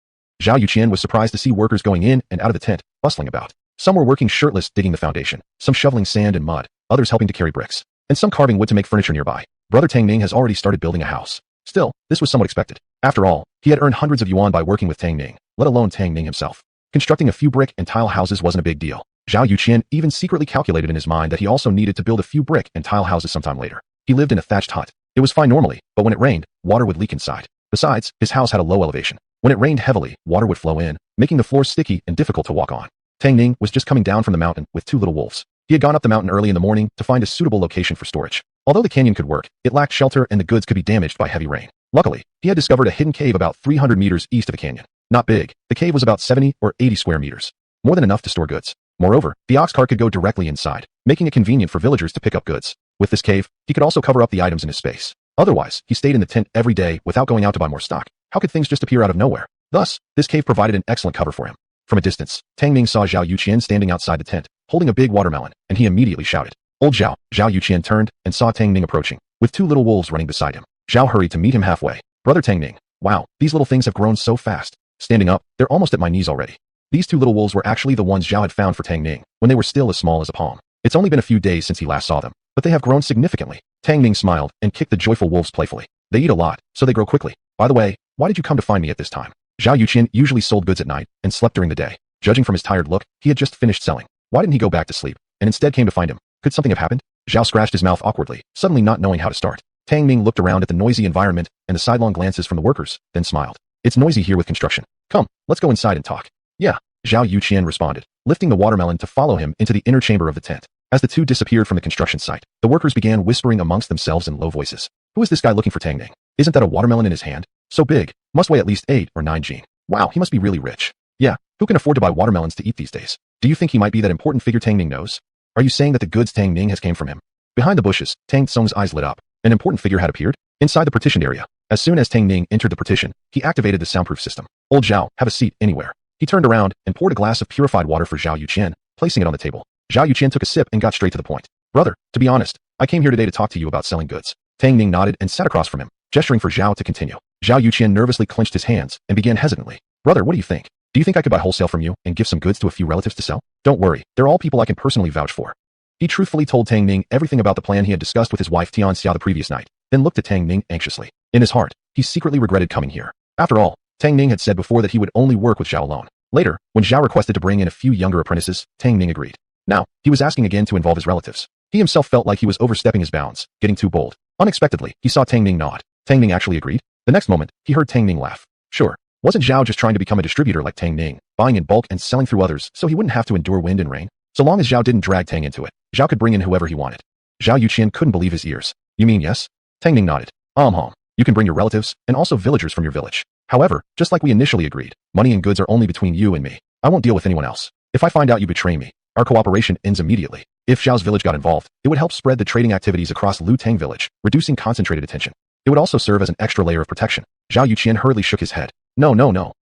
Zhao Yuqian was surprised to see workers going in and out of the tent, bustling about. Some were working shirtless digging the foundation, some shoveling sand and mud, others helping to carry bricks, and some carving wood to make furniture nearby. Brother Tang Ning has already started building a house. Still, this was somewhat expected. After all, he had earned hundreds of yuan by working with Tang Ning, let alone Tang Ning himself. Constructing a few brick and tile houses wasn't a big deal. Zhao Yuqian even secretly calculated in his mind that he also needed to build a few brick and tile houses sometime later. He lived in a thatched hut. It was fine normally, but when it rained, water would leak inside. Besides, his house had a low elevation. When it rained heavily, water would flow in, making the floors sticky and difficult to walk on. Tang Ning was just coming down from the mountain with 2 little wolves. He had gone up the mountain early in the morning to find a suitable location for storage. Although the canyon could work, it lacked shelter and the goods could be damaged by heavy rain. Luckily, he had discovered a hidden cave about 300 meters east of the canyon. Not big, the cave was about 70 or 80 square meters. More than enough to store goods. Moreover, the ox cart could go directly inside, making it convenient for villagers to pick up goods. With this cave, he could also cover up the items in his space. Otherwise, he stayed in the tent every day without going out to buy more stock. How could things just appear out of nowhere? Thus, this cave provided an excellent cover for him. From a distance, Tang Ning saw Zhao Yuqian standing outside the tent, holding a big watermelon, and he immediately shouted. Old Zhao. Zhao Yuqian turned and saw Tang Ning approaching, with two little wolves running beside him. Zhao hurried to meet him halfway. Brother Tang Ning. Wow, these little things have grown so fast. Standing up, they're almost at my knees already. These two little wolves were actually the ones Zhao had found for Tang Ning, when they were still as small as a palm. It's only been a few days since he last saw them, but they have grown significantly. Tang Ning smiled and kicked the joyful wolves playfully. They eat a lot, so they grow quickly. By the way, why did you come to find me at this time? Zhao Yuqian usually sold goods at night and slept during the day. Judging from his tired look, he had just finished selling. Why didn't he go back to sleep, and instead came to find him? Could something have happened? Zhao scratched his mouth awkwardly, suddenly not knowing how to start. Tang Ning looked around at the noisy environment and the sidelong glances from the workers, then smiled. It's noisy here with construction. Come, let's go inside and talk. Yeah, Zhao Yuqian responded, lifting the watermelon to follow him into the inner chamber of the tent. As the two disappeared from the construction site, the workers began whispering amongst themselves in low voices. Who is this guy looking for Tang Ning? Isn't that a watermelon in his hand? So big, must weigh at least 8 or 9 G. Wow, he must be really rich. Yeah, who can afford to buy watermelons to eat these days? Do you think he might be that important figure Tang Ning knows? Are you saying that the goods Tang Ning has came from him? Behind the bushes, Tang Tsung's eyes lit up. An important figure had appeared inside the partitioned area. As soon as Tang Ning entered the partition, he activated the soundproof system. Old Zhao, have a seat anywhere. He turned around and poured a glass of purified water for Zhao Yuqian, placing it on the table. Zhao Yuqian took a sip and got straight to the point. Brother, to be honest, I came here today to talk to you about selling goods. Tang Ning nodded and sat across from him, gesturing for Zhao to continue. Zhao Yuqian nervously clenched his hands and began hesitantly. Brother, what do you think? Do you think I could buy wholesale from you and give some goods to a few relatives to sell? Don't worry, they're all people I can personally vouch for. He truthfully told Tang Ning everything about the plan he had discussed with his wife Tian Xia the previous night, then looked at Tang Ning anxiously. In his heart, he secretly regretted coming here. After all, Tang Ning had said before that he would only work with Zhao alone. Later, when Zhao requested to bring in a few younger apprentices, Tang Ning agreed. Now, he was asking again to involve his relatives. He himself felt like he was overstepping his bounds, getting too bold. Unexpectedly, he saw Tang Ning nod. Tang Ning actually agreed. The next moment, he heard Tang Ning laugh. Sure, wasn't Zhao just trying to become a distributor like Tang Ning, buying in bulk and selling through others so he wouldn't have to endure wind and rain? So long as Zhao didn't drag Tang into it, Zhao could bring in whoever he wanted. Zhao Yuqian couldn't believe his ears. You mean yes? Tang Ning nodded. You can bring your relatives and also villagers from your village. However, just like we initially agreed, money and goods are only between you and me. I won't deal with anyone else. If I find out you betray me, our cooperation ends immediately. If Zhao's village got involved, it would help spread the trading activities across Lu Tang village, reducing concentrated attention. It would also serve as an extra layer of protection. Zhao Yuqian hurriedly shook his head. No.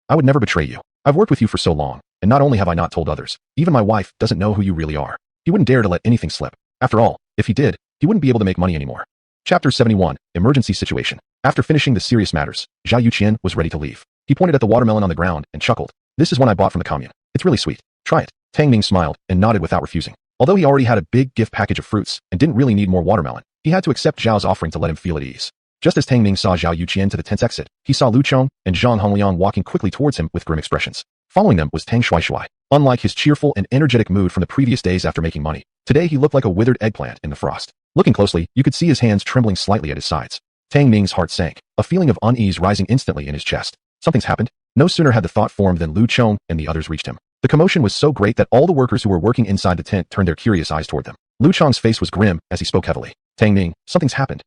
I would never betray you. I've worked with you for so long, and not only have I not told others, even my wife doesn't know who you really are. He wouldn't dare to let anything slip. After all, if he did, he wouldn't be able to make money anymore. Chapter 71, Emergency Situation. After finishing the serious matters, Zhao Yuqian was ready to leave. He pointed at the watermelon on the ground and chuckled. This is one I bought from the commune. It's really sweet. Try it. Tang Ning smiled and nodded without refusing. Although he already had a big gift package of fruits and didn't really need more watermelon, he had to accept Zhao's offering to let him feel at ease. Just as Tang Ning saw Zhao Yuqian to the tent's exit, he saw Lu Chong and Zhang Hongliang walking quickly towards him with grim expressions. Following them was Tang Shuaishuai. Unlike his cheerful and energetic mood from the previous days after making money, today he looked like a withered eggplant in the frost. Looking closely, you could see his hands trembling slightly at his sides. Tang Ning's heart sank, a feeling of unease rising instantly in his chest. Something's happened. No sooner had the thought formed than Lu Chong and the others reached him. The commotion was so great that all the workers who were working inside the tent turned their curious eyes toward them. Lu Chong's face was grim as he spoke heavily. Tang Ning, something's happened.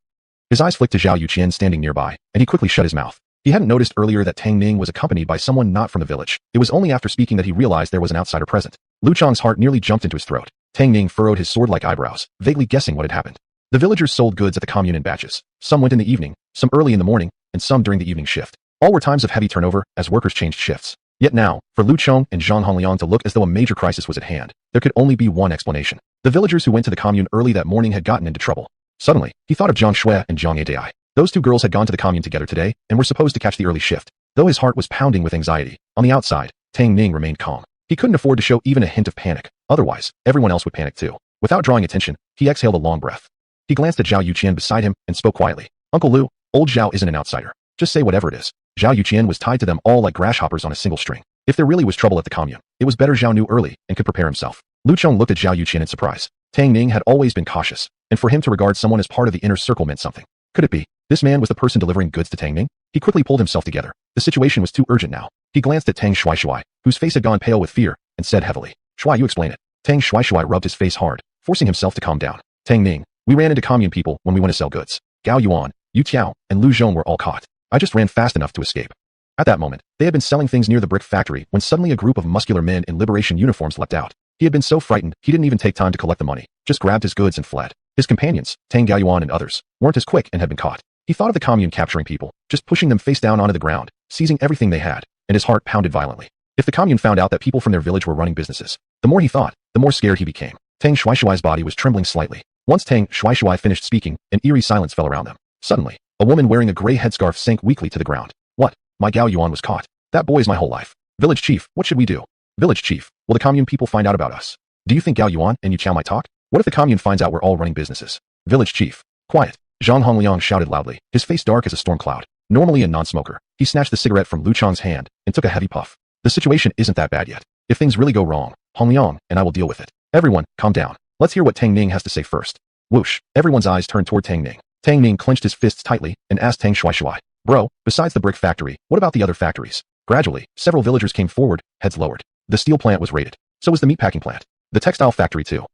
His eyes flicked to Zhao Yuqian standing nearby, and he quickly shut his mouth. He hadn't noticed earlier that Tang Ning was accompanied by someone not from the village. It was only after speaking that he realized there was an outsider present. Lu Chong's heart nearly jumped into his throat. Tang Ning furrowed his sword-like eyebrows, vaguely guessing what had happened. The villagers sold goods at the commune in batches. Some went in the evening, some early in the morning, and some during the evening shift. All were times of heavy turnover as workers changed shifts. Yet now, for Lu Chong and Zhang Hongliang to look as though a major crisis was at hand, there could only be one explanation. The villagers who went to the commune early that morning had gotten into trouble. Suddenly, he thought of Zhang Shui and Zhang Yedai. Those two girls had gone to the commune together today and were supposed to catch the early shift. Though his heart was pounding with anxiety, on the outside, Tang Ning remained calm. He couldn't afford to show even a hint of panic. Otherwise, everyone else would panic too. Without drawing attention, he exhaled a long breath. He glanced at Zhao Yuqian beside him and spoke quietly. Uncle Lu, old Zhao isn't an outsider. Just say whatever it is. Zhao Yuqian was tied to them all like grasshoppers on a single string. If there really was trouble at the commune, it was better Zhao knew early and could prepare himself. Lu Chong looked at Zhao Yuqian in surprise. Tang Ning had always been cautious, and for him to regard someone as part of the inner circle meant something. Could it be? This man was the person delivering goods to Tang Ning? He quickly pulled himself together. The situation was too urgent now. He glanced at Tang Shuaishuai, whose face had gone pale with fear, and said heavily, Shuai, you explain it. Tang Shuaishuai rubbed his face hard, forcing himself to calm down. Tang Ning, we ran into commune people when we went to sell goods. Gao Yuan, Yu Tiao, and Lu Zhong were all caught. I just ran fast enough to escape. At that moment, they had been selling things near the brick factory when suddenly a group of muscular men in liberation uniforms leapt out. He had been so frightened, he didn't even take time to collect the money, just grabbed his goods and fled. His companions, Tang Gaoyuan and others, weren't as quick and had been caught. He thought of the commune capturing people, just pushing them face down onto the ground, seizing everything they had, and his heart pounded violently. If the commune found out that people from their village were running businesses, the more he thought, the more scared he became. Tang Shuaishuai's body was trembling slightly. Once Tang Shuaishuai finished speaking, an eerie silence fell around them. Suddenly, a woman wearing a gray headscarf sank weakly to the ground. What? My Gao Yuan was caught. That boy is my whole life. Village chief, what should we do? Village chief, will the commune people find out about us? Do you think Gao Yuan and Yu Qiao might talk? What if the commune finds out we're all running businesses? Village chief, quiet. Zhang Hongliang shouted loudly, his face dark as a storm cloud. Normally a non-smoker, he snatched the cigarette from Lu Chang's hand and took a heavy puff. The situation isn't that bad yet. If things really go wrong, Hongliang and I will deal with it. Everyone, calm down. Let's hear what Tang Ning has to say first. Whoosh, everyone's eyes turned toward Tang Ning. Tang Ning clenched his fists tightly and asked Tang Shuaishuai, bro, besides the brick factory, what about the other factories? Gradually, several villagers came forward, heads lowered. The steel plant was raided. So was the meatpacking plant. The textile factory too.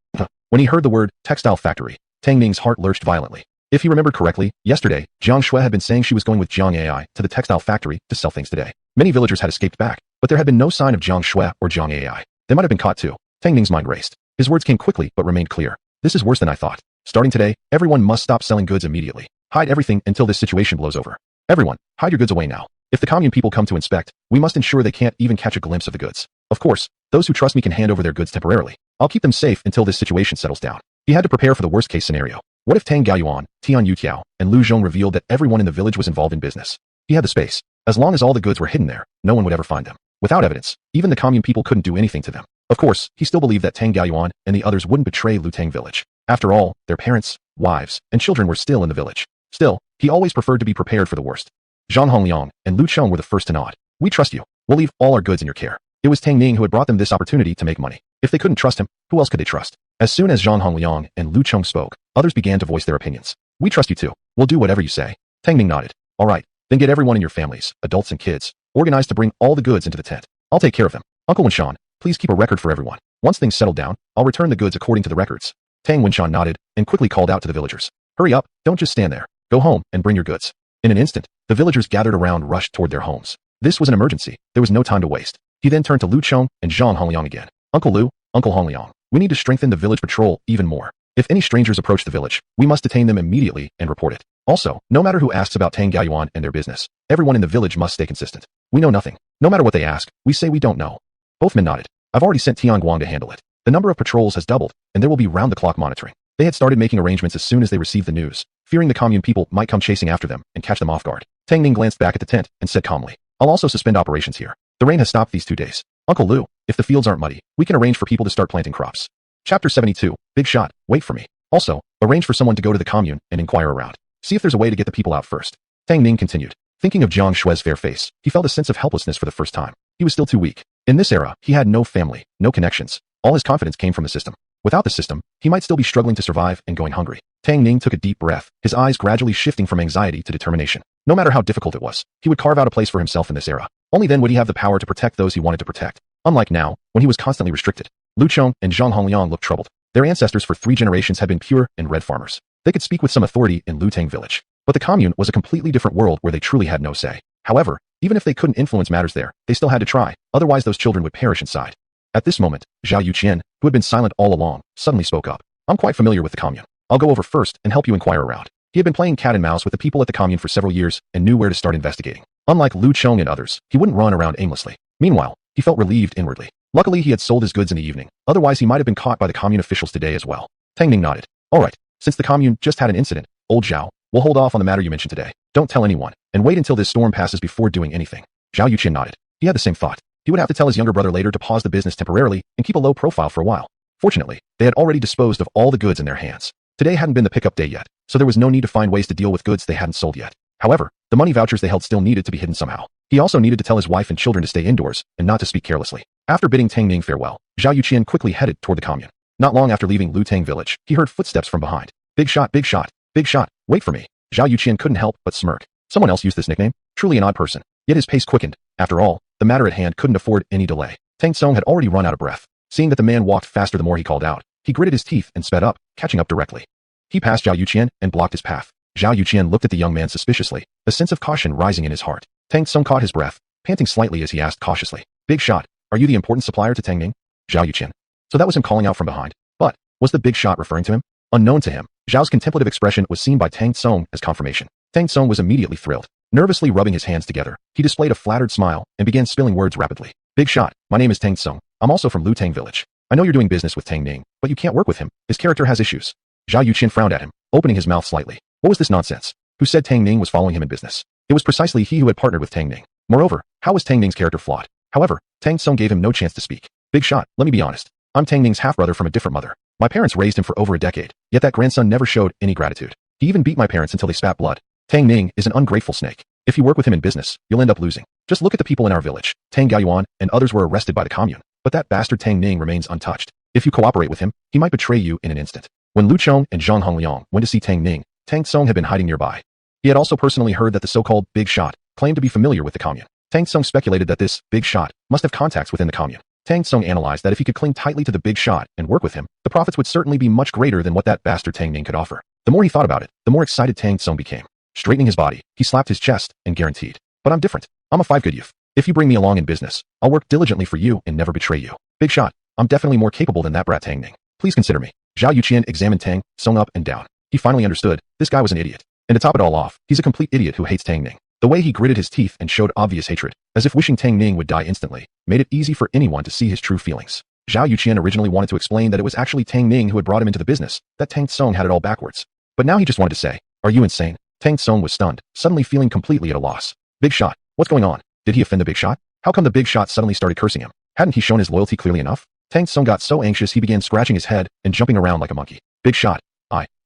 When he heard the word textile factory, Tang Ning's heart lurched violently. If he remembered correctly, yesterday, Jiang Shui had been saying she was going with Jiang AI to the textile factory to sell things today. Many villagers had escaped back, but there had been no sign of Jiang Shui or Jiang AI. They might have been caught too. Tang Ning's mind raced. His words came quickly but remained clear. This is worse than I thought. Starting today, everyone must stop selling goods immediately. Hide everything until this situation blows over. Everyone, hide your goods away now. If the commune people come to inspect, we must ensure they can't even catch a glimpse of the goods. Of course, those who trust me can hand over their goods temporarily. I'll keep them safe until this situation settles down. He had to prepare for the worst case scenario. What if Tang Gaoyuan, Tian Yutiao, and Lu Zhong revealed that everyone in the village was involved in business? He had the space. As long as all the goods were hidden there, no one would ever find them. Without evidence, even the commune people couldn't do anything to them. Of course, he still believed that Tang Gaoyuan and the others wouldn't betray Lu Tang village. After all, their parents, wives, and children were still in the village. Still, he always preferred to be prepared for the worst. Zhang Hongliang and Lu Cheng were the first to nod. We trust you. We'll leave all our goods in your care. It was Tang Ning who had brought them this opportunity to make money. If they couldn't trust him, who else could they trust? As soon as Zhang Hongliang and Lu Cheng spoke, others began to voice their opinions. We trust you too. We'll do whatever you say. Tang Ning nodded. All right, then get everyone in your families, adults and kids, organized to bring all the goods into the tent. I'll take care of them. Uncle Winshan, please keep a record for everyone. Once things settle down, I'll return the goods according to the records. Tang Winshan nodded and quickly called out to the villagers. Hurry up, don't just stand there. Go home and bring your goods. In an instant, the villagers gathered around rushed toward their homes. This was an emergency. There was no time to waste. He then turned to Lu Cheng and Zhang Hongliang again. Uncle Lu, Uncle Hongliang, we need to strengthen the village patrol even more. If any strangers approach the village, we must detain them immediately and report it. Also, no matter who asks about Tang Gaoyuan and their business, everyone in the village must stay consistent. We know nothing. No matter what they ask, we say we don't know. Both men nodded. I've already sent Tian Guang to handle it. The number of patrols has doubled, and there will be round-the-clock monitoring. They had started making arrangements as soon as they received the news, fearing the commune people might come chasing after them and catch them off guard. Tang Ning glanced back at the tent and said calmly, I'll also suspend operations here. The rain has stopped these 2 days. Uncle Lu, if the fields aren't muddy, we can arrange for people to start planting crops. Chapter 72, Big Shot, wait for me. Also, arrange for someone to go to the commune and inquire around. See if there's a way to get the people out first. Tang Ning continued. Thinking of Jiang Shui's fair face, he felt a sense of helplessness for the first time. He was still too weak. In this era, he had no family, no connections. All his confidence came from the system. Without the system, he might still be struggling to survive and going hungry. Tang Ning took a deep breath, his eyes gradually shifting from anxiety to determination. No matter how difficult it was, he would carve out a place for himself in this era. Only then would he have the power to protect those he wanted to protect. Unlike now, when he was constantly restricted. Lu Cheng and Zhang Hongliang looked troubled. Their ancestors for 3 generations had been pure and red farmers. They could speak with some authority in Lu Tang village. But the commune was a completely different world where they truly had no say. However, even if they couldn't influence matters there, they still had to try, otherwise those children would perish inside. At this moment, Zhao Yuqian, who had been silent all along, suddenly spoke up. I'm quite familiar with the commune. I'll go over first and help you inquire around. He had been playing cat and mouse with the people at the commune for several years and knew where to start investigating. Unlike Lu Cheng and others, he wouldn't run around aimlessly. Meanwhile, he felt relieved inwardly. Luckily, he had sold his goods in the evening, otherwise he might have been caught by the commune officials today as well. Tang Ning nodded. All right, since the commune just had an incident, old Zhao, we'll hold off on the matter you mentioned today. Don't tell anyone, and wait until this storm passes before doing anything. Zhao Yuqian nodded. He had the same thought. He would have to tell his younger brother later to pause the business temporarily and keep a low profile for a while. Fortunately, they had already disposed of all the goods in their hands. Today hadn't been the pickup day yet, so there was no need to find ways to deal with goods they hadn't sold yet. However, the money vouchers they held still needed to be hidden somehow. He also needed to tell his wife and children to stay indoors and not to speak carelessly. After bidding Tang Ning farewell, Zhao Yuqian quickly headed toward the commune. Not long after leaving Lu Tang village, he heard footsteps from behind. Big shot, big shot, big shot, wait for me. Zhao Yuqian couldn't help but smirk. Someone else used this nickname? Truly an odd person. Yet his pace quickened. After all, the matter at hand couldn't afford any delay. Tang Song had already run out of breath. Seeing that the man walked faster the more he called out, he gritted his teeth and sped up, catching up directly. He passed Zhao Yuqian and blocked his path. Zhao Yuqian looked at the young man suspiciously, a sense of caution rising in his heart. Tang Song caught his breath, panting slightly as he asked cautiously, Big shot, are you the important supplier to Tang Ning? Zhao Yuqian. So that was him calling out from behind. But, was the big shot referring to him? Unknown to him, Zhao's contemplative expression was seen by Tang Song as confirmation. Tang Song was immediately thrilled. Nervously rubbing his hands together, he displayed a flattered smile and began spilling words rapidly. Big shot, my name is Tang Tsung. I'm also from Lutang village. I know you're doing business with Tang Ning, but you can't work with him. His character has issues. Zhao Yuqian frowned at him, opening his mouth slightly. What was this nonsense? Who said Tang Ning was following him in business? It was precisely he who had partnered with Tang Ning. Moreover, how was Tang Ning's character flawed? However, Tang Tsung gave him no chance to speak. Big shot, let me be honest. I'm Tang Ning's half-brother from a different mother. My parents raised him for over a decade, yet that grandson never showed any gratitude. He even beat my parents until they spat blood. Tang Ning is an ungrateful snake. If you work with him in business, you'll end up losing. Just look at the people in our village. Tang Gaoyuan and others were arrested by the commune, but that bastard Tang Ning remains untouched. If you cooperate with him, he might betray you in an instant. When Lu Chong and Zhang Hongliang went to see Tang Ning, Tang Tsung had been hiding nearby. He had also personally heard that the so-called Big Shot claimed to be familiar with the commune. Tang Tsung speculated that this Big Shot must have contacts within the commune. Tang Tsung analyzed that if he could cling tightly to the Big Shot and work with him, the profits would certainly be much greater than what that bastard Tang Ning could offer. The more he thought about it, the more excited Tang Tsung became. Straightening his body, he slapped his chest and guaranteed. But I'm different. I'm a 5 good youth. If you bring me along in business, I'll work diligently for you and never betray you. Big shot. I'm definitely more capable than that brat Tang Ning. Please consider me. Zhao Yuqian examined Tang Tsung up and down. He finally understood. This guy was an idiot. And to top it all off, he's a complete idiot who hates Tang Ning. The way he gritted his teeth and showed obvious hatred, as if wishing Tang Ning would die instantly, made it easy for anyone to see his true feelings. Zhao Yuqian originally wanted to explain that it was actually Tang Ning who had brought him into the business, that Tang Tsung had it all backwards. But now he just wanted to say, are you insane? Tang Tsung was stunned, suddenly feeling completely at a loss. Big shot. What's going on? Did he offend the Big Shot? How come the Big Shot suddenly started cursing him? Hadn't he shown his loyalty clearly enough? Tang Tsung got so anxious he began scratching his head and jumping around like a monkey. Big Shot.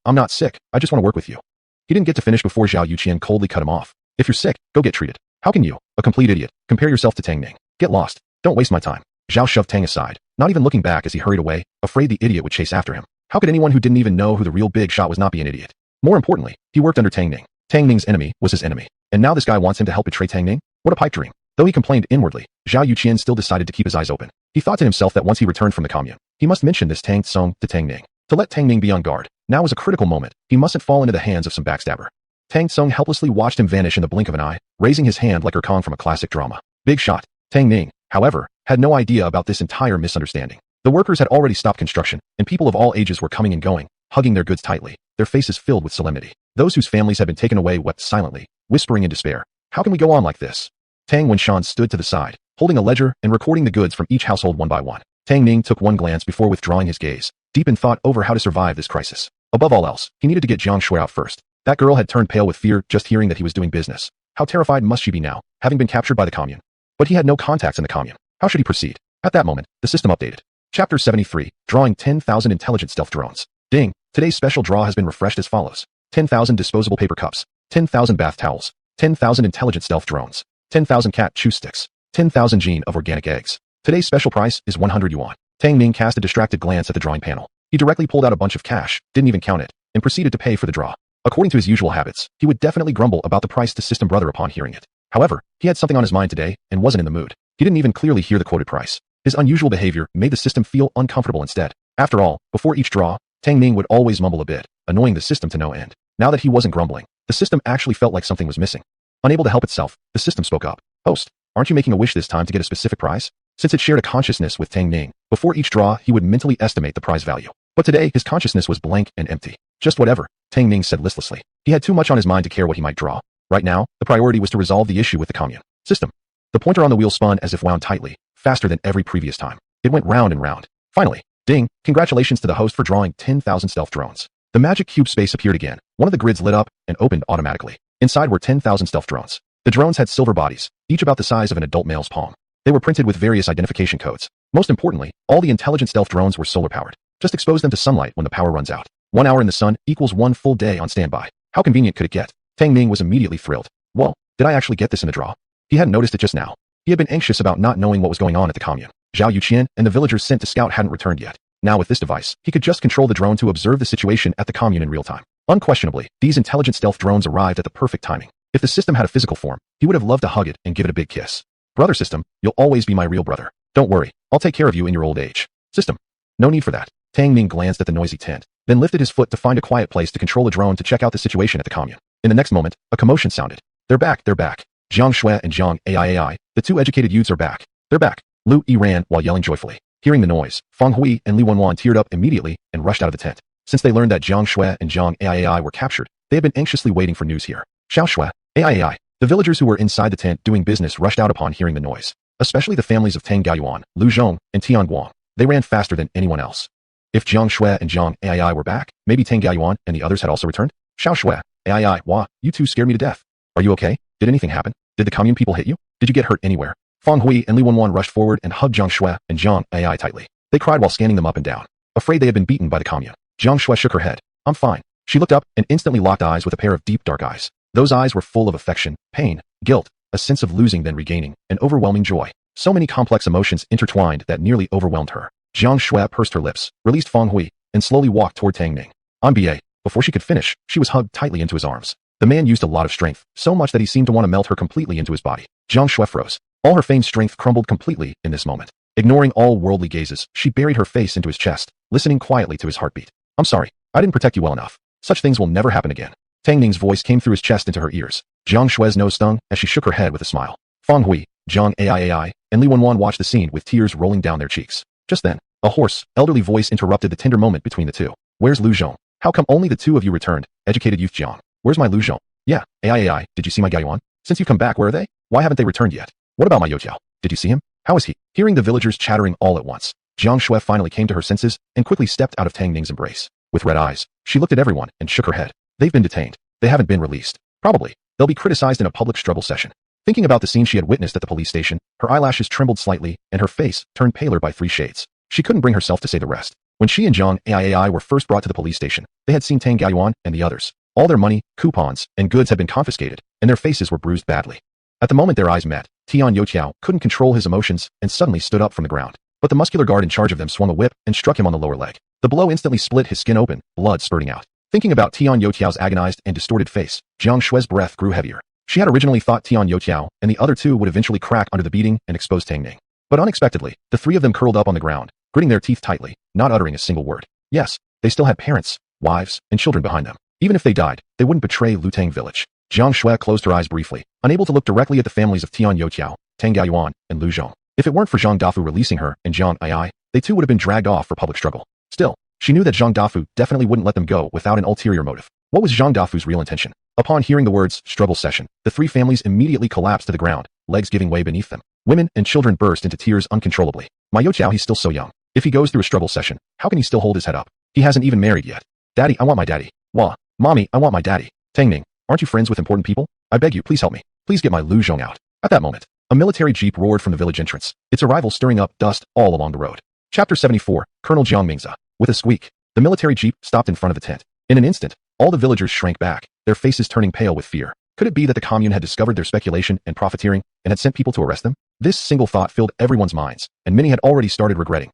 I'm not sick. I just want to work with you. He didn't get to finish before Zhao Yuqian coldly cut him off. If you're sick, go get treated. How can you, a complete idiot, compare yourself to Tang Ning? Get lost. Don't waste my time. Zhao shoved Tang aside, not even looking back as he hurried away, afraid the idiot would chase after him. How could anyone who didn't even know who the real Big Shot was not be an idiot? More importantly, he worked under Tang Ning. Tang Ning's enemy was his enemy. And now this guy wants him to help betray Tang Ning? What a pipe dream. Though he complained inwardly, Zhao Yuqian still decided to keep his eyes open. He thought to himself that once he returned from the commune, he must mention this Tang Tsung to Tang Ning. To let Tang Ning be on guard, now was a critical moment. He mustn't fall into the hands of some backstabber. Tang Tsung helplessly watched him vanish in the blink of an eye, raising his hand like Kong from a classic drama. Big shot. Tang Ning, however, had no idea about this entire misunderstanding. The workers had already stopped construction, and people of all ages were coming and going, hugging their goods tightly, their faces filled with solemnity. Those whose families had been taken away wept silently, whispering in despair. How can we go on like this? Tang Wenshan stood to the side, holding a ledger and recording the goods from each household one by one. Tang Ning took one glance before withdrawing his gaze, deep in thought over how to survive this crisis. Above all else, he needed to get Jiang Shui out first. That girl had turned pale with fear just hearing that he was doing business. How terrified must she be now, having been captured by the commune? But he had no contacts in the commune. How should he proceed? At that moment, the system updated. Chapter 73, Drawing 10,000 Intelligent Stealth Drones. Ding! Today's special draw has been refreshed as follows. 10,000 disposable paper cups, 10,000 bath towels, 10,000 intelligent stealth drones, 10,000 cat chew sticks, 10,000 gene of organic eggs. Today's special price is 100 yuan. Tang Ning cast a distracted glance at the drawing panel. He directly pulled out a bunch of cash, didn't even count it, and proceeded to pay for the draw. According to his usual habits, he would definitely grumble about the price to system brother upon hearing it. However, he had something on his mind today and wasn't in the mood. He didn't even clearly hear the quoted price. His unusual behavior made the system feel uncomfortable instead. After all, before each draw, Tang Ning would always mumble a bit, annoying the system to no end. Now that he wasn't grumbling, the system actually felt like something was missing. Unable to help itself, the system spoke up. Host, aren't you making a wish this time to get a specific prize? Since it shared a consciousness with Tang Ning, before each draw he would mentally estimate the prize value. But today his consciousness was blank and empty. Just whatever, Tang Ning said listlessly. He had too much on his mind to care what he might draw. Right now, the priority was to resolve the issue with the commune. System. The pointer on the wheel spun as if wound tightly, faster than every previous time. It went round and round. Finally, ding, congratulations to the host for drawing 10,000 stealth drones. The magic cube space appeared again. One of the grids lit up and opened automatically. Inside were 10,000 stealth drones. The drones had silver bodies, each about the size of an adult male's palm. They were printed with various identification codes. Most importantly, all the intelligent stealth drones were solar powered. Just expose them to sunlight when the power runs out. 1 hour in the sun equals 1 full day on standby. How convenient could it get? Tang Ning was immediately thrilled. Whoa, did I actually get this in the draw? He hadn't noticed it just now. He had been anxious about not knowing what was going on at the commune. Zhao Yuqian and the villagers sent to scout hadn't returned yet. Now with this device, he could just control the drone to observe the situation at the commune in real time. Unquestionably, these intelligent stealth drones arrived at the perfect timing. If the system had a physical form, he would have loved to hug it and give it a big kiss. Brother system, you'll always be my real brother. Don't worry, I'll take care of you in your old age. System. No need for that. Tang Ning glanced at the noisy tent, then lifted his foot to find a quiet place to control the drone to check out the situation at the commune. In the next moment, a commotion sounded. They're back, they're back. Jiang Shui and Jiang AI, the two educated youths are back. They're back. Lu Yi ran while yelling joyfully. Hearing the noise, Feng Hui and Li Wenwan teared up immediately and rushed out of the tent. Since they learned that Jiang Shui and Jiang AI were captured, they had been anxiously waiting for news here. Xiao Shui, AI, The villagers who were inside the tent doing business rushed out upon hearing the noise, especially the families of Tang Gaiyuan, Lu Zhong, and Tian Guang. They ran faster than anyone else. If Jiang Shui and Jiang Ai were back, maybe Tang Gaiyuan and the others had also returned? Xiao Shui, Ai, wah, you two scared me to death. Are you okay? Did anything happen? Did the commune people hit you? Did you get hurt anywhere? Fang Hui and Li Wenwan rushed forward and hugged Jiang Shui and Jiang Ai tightly. They cried while scanning them up and down, afraid they had been beaten by the commune. Jiang Shui shook her head. I'm fine. She looked up and instantly locked eyes with a pair of deep dark eyes. Those eyes were full of affection, pain, guilt, a sense of losing then regaining, and overwhelming joy. So many complex emotions intertwined that nearly overwhelmed her. Jiang Shui pursed her lips, released Fang Hui, and slowly walked toward Tang Ning. On BA. Before she could finish, she was hugged tightly into his arms. The man used a lot of strength, so much that he seemed to want to melt her completely into his body. Jiang Shui froze. All her feigned strength crumbled completely in this moment. Ignoring all worldly gazes, she buried her face into his chest, listening quietly to his heartbeat. I'm sorry. I didn't protect you well enough. Such things will never happen again. Tang Ning's voice came through his chest into her ears. Jiang Shui's nose stung as she shook her head with a smile. Fang Hui, Jiang Ai, and Li Wenwan watched the scene with tears rolling down their cheeks. Just then, a hoarse, elderly voice interrupted the tender moment between the two. Where's Lu Zhong? How come only the two of you returned? Educated youth Jiang. Where's my Lu Zhong? Yeah, Ai, did you see my Gaiyuan? Since you've come back, where are they? Why haven't they returned yet? What about my Youtiao? Did you see him? How is he? Hearing the villagers chattering all at once, Jiang Shui finally came to her senses and quickly stepped out of Tang Ning's embrace. With red eyes, she looked at everyone and shook her head. They've been detained. They haven't been released. Probably. They'll be criticized in a public struggle session. Thinking about the scene she had witnessed at the police station, her eyelashes trembled slightly and her face turned paler by 3 shades. She couldn't bring herself to say the rest. When she and Jiang Ai were first brought to the police station, they had seen Tang Gaiyuan and the others. All their money, coupons, and goods had been confiscated, and their faces were bruised badly. At the moment their eyes met, Tian Youtiao couldn't control his emotions and suddenly stood up from the ground. But the muscular guard in charge of them swung a whip and struck him on the lower leg. The blow instantly split his skin open, blood spurting out. Thinking about Tian Youtiao's agonized and distorted face, Jiang Shui's breath grew heavier. She had originally thought Tian Youtiao and the other two would eventually crack under the beating and expose Tang Ning. But unexpectedly, the 3 of them curled up on the ground, gritting their teeth tightly, not uttering a single word. Yes, they still had parents, wives, and children behind them. Even if they died, they wouldn't betray Lutang village. Jiang Shui closed her eyes briefly, unable to look directly at the families of Tian Youtiao, Tang Gaiyuan, and Lu Zhong. If it weren't for Zhang Dafu releasing her and Jiang Ai, they too would have been dragged off for public struggle. Still, she knew that Zhang Dafu definitely wouldn't let them go without an ulterior motive. What was Zhang Dafu's real intention? Upon hearing the words, struggle session, the 3 families immediately collapsed to the ground, legs giving way beneath them. Women and children burst into tears uncontrollably. My Youtiao, he's still so young. If he goes through a struggle session, how can he still hold his head up? He hasn't even married yet. Daddy, I want my daddy. Wah. Mommy, I want my daddy. Tang Ning, aren't you friends with important people? I beg you, please help me. Please get my Lu Zhong out. At that moment, a military jeep roared from the village entrance, its arrival stirring up dust all along the road. Chapter 74, Colonel Jiang Mingza. With a squeak, the military jeep stopped in front of the tent. In an instant, all the villagers shrank back, their faces turning pale with fear. Could it be that the commune had discovered their speculation and profiteering and had sent people to arrest them? This single thought filled everyone's minds, and many had already started regretting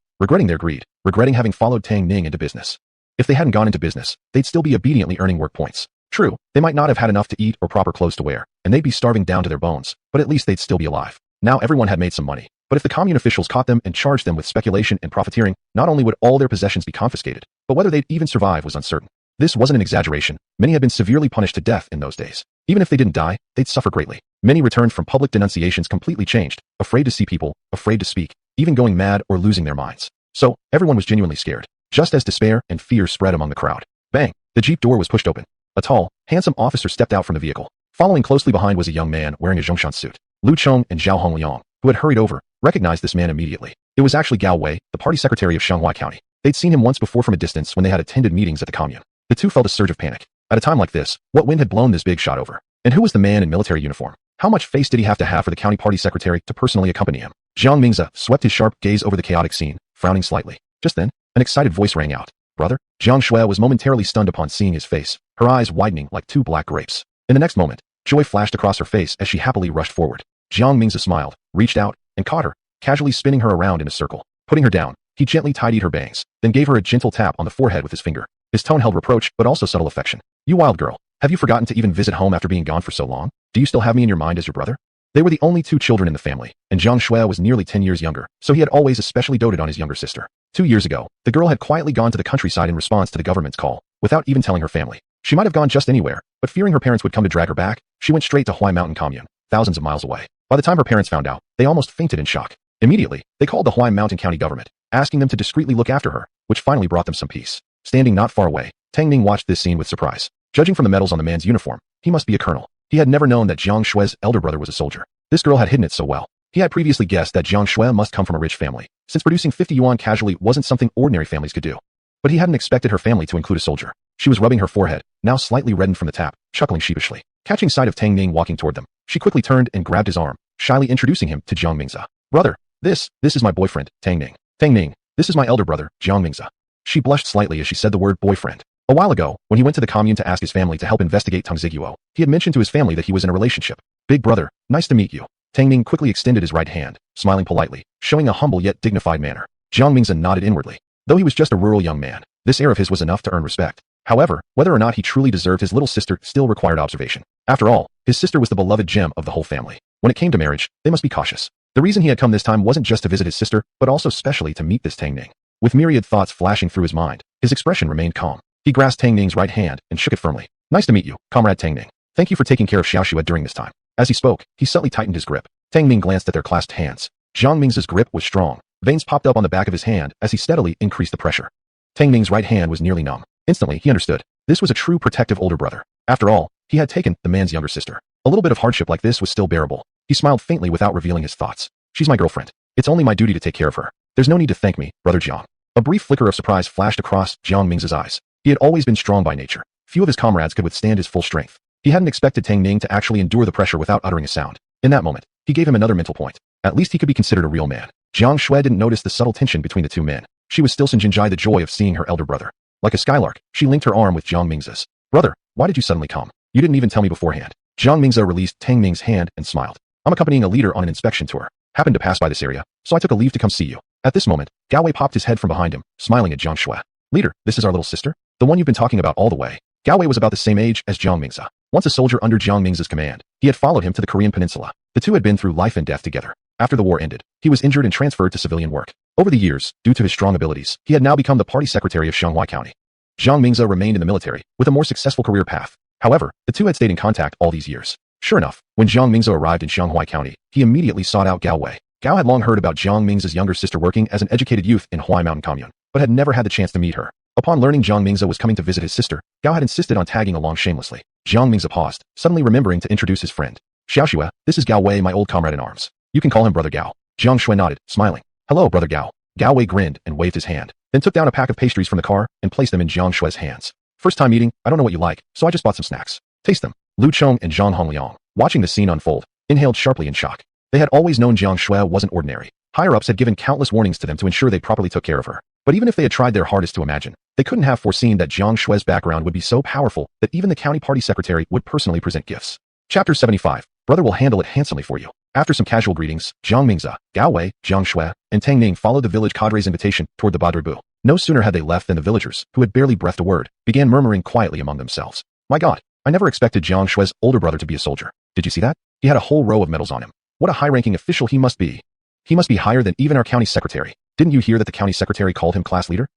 their greed, regretting having followed Tang Ning into business. If they hadn't gone into business, they'd still be obediently earning work points. True, they might not have had enough to eat or proper clothes to wear, and they'd be starving down to their bones, but at least they'd still be alive. Now everyone had made some money, but if the commune officials caught them and charged them with speculation and profiteering, not only would all their possessions be confiscated, but whether they'd even survive was uncertain. This wasn't an exaggeration. Many had been severely punished to death in those days. Even if they didn't die, they'd suffer greatly. Many returned from public denunciations completely changed, afraid to see people, afraid to speak, even going mad or losing their minds. So, everyone was genuinely scared, just as despair and fear spread among the crowd. Bang! The jeep door was pushed open. A tall, handsome officer stepped out from the vehicle. Following closely behind was a young man wearing a Zhongshan suit. Lu Chong and Zhao Hongliang, who had hurried over, recognized this man immediately. It was actually Gao Wei, the party secretary of Shanghai County. They'd seen him once before from a distance when they had attended meetings at the commune. The two felt a surge of panic. At a time like this, what wind had blown this big shot over? And who was the man in military uniform? How much face did he have to have for the county party secretary to personally accompany him? Jiang Mingza swept his sharp gaze over the chaotic scene, frowning slightly. Just then, an excited voice rang out. Brother? Jiang Shui was momentarily stunned upon seeing his face, her eyes widening like 2 black grapes. In the next moment, joy flashed across her face as she happily rushed forward. Jiang Mingza smiled, reached out, and caught her, casually spinning her around in a circle. Putting her down, he gently tidied her bangs, then gave her a gentle tap on the forehead with his finger. His tone held reproach, but also subtle affection. You wild girl, have you forgotten to even visit home after being gone for so long? Do you still have me in your mind as your brother? They were the only 2 children in the family, and Jiang Shui was nearly 10 years younger, so he had always especially doted on his younger sister. 2 years ago, the girl had quietly gone to the countryside in response to the government's call, without even telling her family. She might have gone just anywhere, but fearing her parents would come to drag her back, she went straight to Huai Mountain Commune, thousands of miles away. By the time her parents found out, they almost fainted in shock. Immediately, they called the Huai Mountain County government, asking them to discreetly look after her, which finally brought them some peace. Standing not far away, Tang Ning watched this scene with surprise. Judging from the medals on the man's uniform, he must be a colonel. He had never known that Jiang Shue's elder brother was a soldier. This girl had hidden it so well. He had previously guessed that Jiang Shue must come from a rich family, since producing 50 yuan casually wasn't something ordinary families could do. But he hadn't expected her family to include a soldier. She was rubbing her forehead, now slightly reddened from the tap, chuckling sheepishly. Catching sight of Tang Ning walking toward them, she quickly turned and grabbed his arm, shyly introducing him to Jiang Mingze. Brother, this is my boyfriend, Tang Ning. Tang Ning, this is my elder brother, Jiang Mingze. She blushed slightly as she said the word boyfriend. A while ago, when he went to the commune to ask his family to help investigate Transmigrated, he had mentioned to his family that he was in a relationship. Big brother, nice to meet you. Tang Ning quickly extended his right hand, smiling politely, showing a humble yet dignified manner. Jiang Mingze nodded inwardly. Though he was just a rural young man, this air of his was enough to earn respect. However, whether or not he truly deserved his little sister still required observation. After all, his sister was the beloved gem of the whole family. When it came to marriage, they must be cautious. The reason he had come this time wasn't just to visit his sister, but also specially to meet this Tang Ning. With myriad thoughts flashing through his mind, his expression remained calm. He grasped Tang Ning's right hand and shook it firmly. Nice to meet you, comrade Tang Ning. Thank you for taking care of Xiaoxue during this time. As he spoke, he subtly tightened his grip. Tang Ning glanced at their clasped hands. Jiang Mingze's grip was strong. Veins popped up on the back of his hand as he steadily increased the pressure. Tang Ning's right hand was nearly numb. Instantly, he understood. This was a true protective older brother. After all, he had taken the man's younger sister. A little bit of hardship like this was still bearable. He smiled faintly without revealing his thoughts. She's my girlfriend. It's only my duty to take care of her. There's no need to thank me, brother Jiang. A brief flicker of surprise flashed across Jiang Mingze's eyes. He had always been strong by nature. Few of his comrades could withstand his full strength. He hadn't expected Tang Ning to actually endure the pressure without uttering a sound. In that moment, he gave him another mental point. At least he could be considered a real man. Jiang Shue didn't notice the subtle tension between the two men. She was still enjoying the joy of seeing her elder brother. Like a skylark, she linked her arm with Jiang Mingze's. Brother, why did you suddenly come? You didn't even tell me beforehand. Jiang Mingze released Tang Ning's hand and smiled. I'm accompanying a leader on an inspection tour. Happened to pass by this area, so I took a leave to come see you. At this moment, Gao Wei popped his head from behind him, smiling at Jiang Shue. Leader, this is our little sister? The one you've been talking about all the way. Gao Wei was about the same age as Jiang Mingze. Once a soldier under Jiang Mingze's command, he had followed him to the Korean peninsula. The two had been through life and death together. After the war ended, he was injured and transferred to civilian work. Over the years, due to his strong abilities, he had now become the party secretary of Shanghai County. Jiang Mingze remained in the military, with a more successful career path. However, the two had stayed in contact all these years. Sure enough, when Jiang Mingze arrived in Shanghai County, he immediately sought out Gao Wei. Gao had long heard about Jiang Mingze's younger sister working as an educated youth in Huai Mountain Commune, but had never had the chance to meet her. Upon learning Jiang Mingze was coming to visit his sister, Gao had insisted on tagging along shamelessly. Jiang Mingze paused, suddenly remembering to introduce his friend. Xiaoxue, this is Gao Wei, my old comrade in arms. You can call him Brother Gao. Jiang Shue nodded, smiling. Hello, Brother Gao. Gao Wei grinned and waved his hand, then took down a pack of pastries from the car and placed them in Jiang Shue's hands. First time eating, I don't know what you like, so I just bought some snacks. Taste them. Lu Chong and Zhang Hongliang, watching the scene unfold, inhaled sharply in shock. They had always known Jiang Shue wasn't ordinary. Higher-ups had given countless warnings to them to ensure they properly took care of her. But even if they had tried their hardest to imagine, they couldn't have foreseen that Jiang Shue's background would be so powerful that even the county party secretary would personally present gifts. Chapter 75. Brother will handle it handsomely for you. After some casual greetings, Jiang Mingze, Gao Wei, Jiang Shue, and Tang Ning followed the village cadre's invitation toward the Badribu. No sooner had they left than the villagers, who had barely breathed a word, began murmuring quietly among themselves. My God, I never expected Jiang Shue's older brother to be a soldier. Did you see that? He had a whole row of medals on him. What a high-ranking official he must be. He must be higher than even our county secretary. Didn't you hear that the county secretary called him class leader?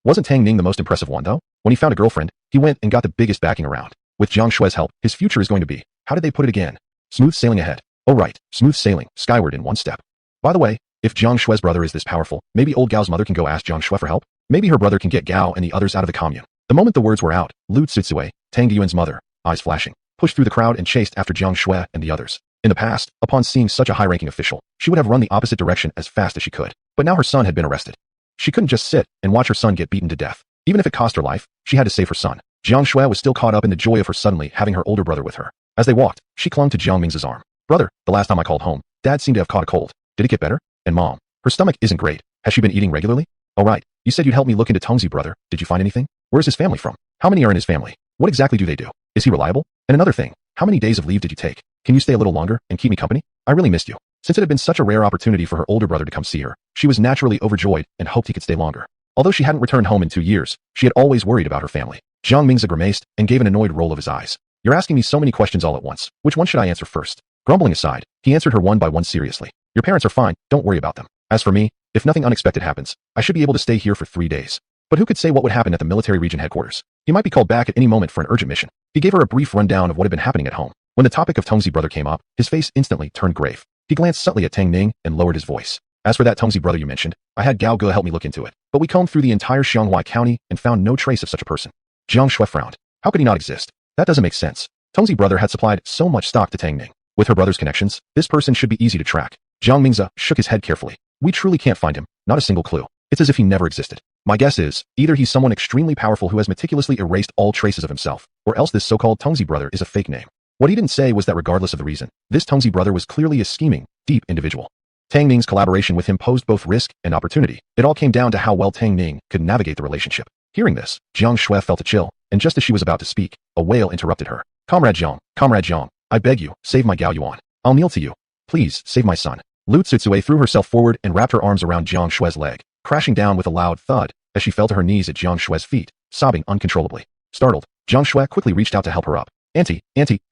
Wasn't Tang Ning the most impressive one, though? When he found a girlfriend, he went and got the biggest backing around. With Jiang Shue's help, his future is going to be, how did they put it again? Smooth sailing ahead. Oh right, smooth sailing, skyward in one step. By the way, if Jiang Shue's brother is this powerful, maybe old Gao's mother can go ask Jiang Shue for help? Maybe her brother can get Gao and the others out of the commune. The moment the words were out, Lu Tsutsue, Tang Diyuan's mother, eyes flashing, pushed through the crowd and chased after Jiang Shue and the others. In the past, upon seeing such a high-ranking official, she would have run the opposite direction as fast as she could. But now her son had been arrested. She couldn't just sit and watch her son get beaten to death. Even if it cost her life, she had to save her son. Jiang Shue was still caught up in the joy of her suddenly having her older brother with her. As they walked, she clung to Jiang Mingze's arm. Brother, the last time I called home, Dad seemed to have caught a cold. Did it get better? And Mom, her stomach isn't great. Has she been eating regularly? All right, you said you'd help me look into Tongzi brother. Did you find anything? Where's his family from? How many are in his family? What exactly do they do? Is he reliable? And another thing, how many days of leave did you take? Can you stay a little longer and keep me company? I really missed you. Since it had been such a rare opportunity for her older brother to come see her, she was naturally overjoyed and hoped he could stay longer. Although she hadn't returned home in 2 years, she had always worried about her family. Jiang Mingze grimaced and gave an annoyed roll of his eyes. You're asking me so many questions all at once. Which one should I answer first? Grumbling aside, he answered her one by one seriously. Your parents are fine, don't worry about them. As for me, if nothing unexpected happens, I should be able to stay here for 3 days. But who could say what would happen at the military region headquarters? He might be called back at any moment for an urgent mission. He gave her a brief rundown of what had been happening at home. When the topic of Tongzi brother came up, his face instantly turned grave. He glanced subtly at Tang Ning and lowered his voice. As for that Tongzi brother you mentioned, I had Gao Ge help me look into it, but we combed through the entire Shanghai County and found no trace of such a person. Jiang Shue frowned. How could he not exist? That doesn't make sense. Tung's brother had supplied so much stock to Tang Ning. With her brother's connections, this person should be easy to track. Jiang Mingze shook his head carefully. We truly can't find him, not a single clue. It's as if he never existed. My guess is, either he's someone extremely powerful who has meticulously erased all traces of himself, or else this so-called Tung's brother is a fake name. What he didn't say was that regardless of the reason, this Tung's brother was clearly a scheming, deep individual. Tang Ning's collaboration with him posed both risk and opportunity. It all came down to how well Tang Ning could navigate the relationship. Hearing this, Jiang Shui felt a chill, and just as she was about to speak, a wail interrupted her. Comrade Jiang, I beg you, save my Gao Yuan. I'll kneel to you. Please, save my son. Lu Tsutsue threw herself forward and wrapped her arms around Jiang Shui's leg, crashing down with a loud thud as she fell to her knees at Jiang Shui's feet, sobbing uncontrollably. Startled, Jiang Shui quickly reached out to help her up. Auntie,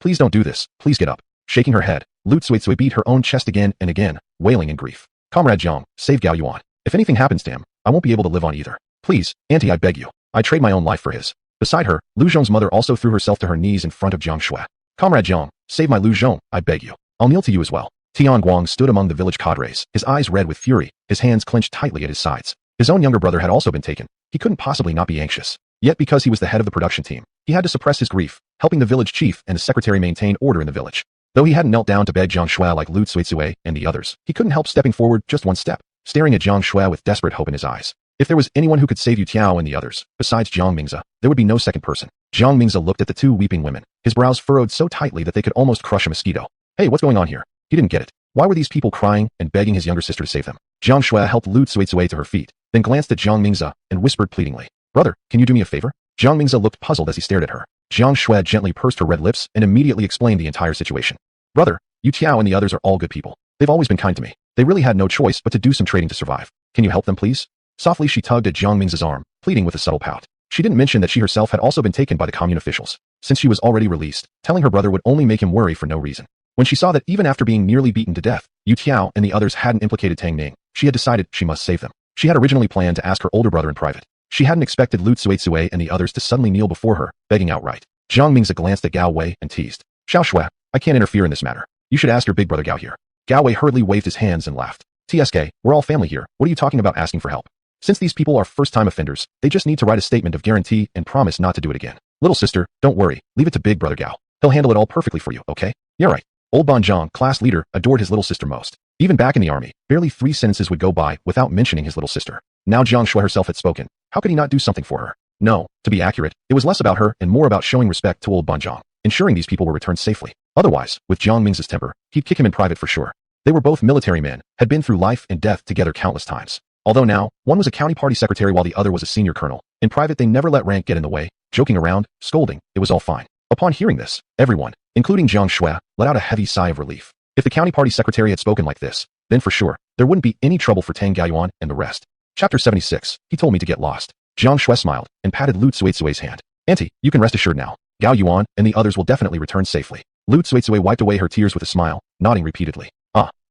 please don't do this. Please get up. Shaking her head, Lu Tsutsue beat her own chest again and again, wailing in grief. Comrade Jiang, save Gao Yuan. If anything happens to him, I won't be able to live on either. Please, Auntie, I beg you. I trade my own life for his. Beside her, Lu Zhong's mother also threw herself to her knees in front of Jiang Shui. Comrade Jiang, save my Lu Zhong, I beg you. I'll kneel to you as well. Tian Guang stood among the village cadres, his eyes red with fury, his hands clenched tightly at his sides. His own younger brother had also been taken. He couldn't possibly not be anxious. Yet because he was the head of the production team, he had to suppress his grief, helping the village chief and his secretary maintain order in the village. Though he hadn't knelt down to beg Jiang Shui like Lu Tsuitsue and the others, he couldn't help stepping forward just one step, staring at Jiang Shui with desperate hope in his eyes. If there was anyone who could save Yu Tiao and the others, besides Jiang Mingze, there would be no second person. Jiang Mingze looked at the two weeping women, his brows furrowed so tightly that they could almost crush a mosquito. Hey, what's going on here? He didn't get it. Why were these people crying and begging his younger sister to save them? Jiang Shui helped Lu Tsuitsue to her feet, then glanced at Jiang Mingze and whispered pleadingly. Brother, can you do me a favor? Jiang Mingze looked puzzled as he stared at her. Jiang Shui gently pursed her red lips and immediately explained the entire situation. Brother, Yu Tiao and the others are all good people. They've always been kind to me. They really had no choice but to do some trading to survive. Can you help them, please? Softly she tugged at Jiang Mingze's arm, pleading with a subtle pout. She didn't mention that she herself had also been taken by the commune officials. Since she was already released, telling her brother would only make him worry for no reason. When she saw that even after being nearly beaten to death, Yu Tiao and the others hadn't implicated Tang Ning, she had decided she must save them. She had originally planned to ask her older brother in private. She hadn't expected Lu Tsuitsue and the others to suddenly kneel before her, begging outright. Jiang Mingze glanced at Gao Wei and teased. Xiao Shui, I can't interfere in this matter. You should ask your big brother Gao here. Gao Wei hurriedly waved his hands and laughed. TSK, we're all family here. What are you talking about asking for help? Since these people are first-time offenders, they just need to write a statement of guarantee and promise not to do it again. Little sister, don't worry. Leave it to big brother Gao. He'll handle it all perfectly for you, okay? Yeah, right. Old Banjiang, class leader, adored his little sister most. Even back in the army, barely 3 sentences would go by without mentioning his little sister. Now Jiang Shui herself had spoken. How could he not do something for her? No, to be accurate, it was less about her and more about showing respect to old Banjiang, ensuring these people were returned safely. Otherwise, with Jiang Mingze's temper, he'd kick him in private for sure. They were both military men, had been through life and death together countless times. Although now, one was a county party secretary while the other was a senior colonel. In private they never let rank get in the way, joking around, scolding, it was all fine. Upon hearing this, everyone, including Jiang Shui, let out a heavy sigh of relief. If the county party secretary had spoken like this, then for sure, there wouldn't be any trouble for Tang Gaoyuan and the rest. Chapter 76, he told me to get lost. Jiang Shui smiled and patted Lu Tsuitsue's hand. Auntie, you can rest assured now. Gao Yuan and the others will definitely return safely. Lu Tsuitsue wiped away her tears with a smile, nodding repeatedly.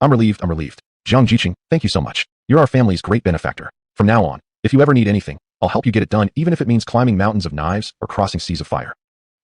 I'm relieved. Jiang Jiqing, thank you so much. You're our family's great benefactor. From now on, if you ever need anything, I'll help you get it done even if it means climbing mountains of knives or crossing seas of fire.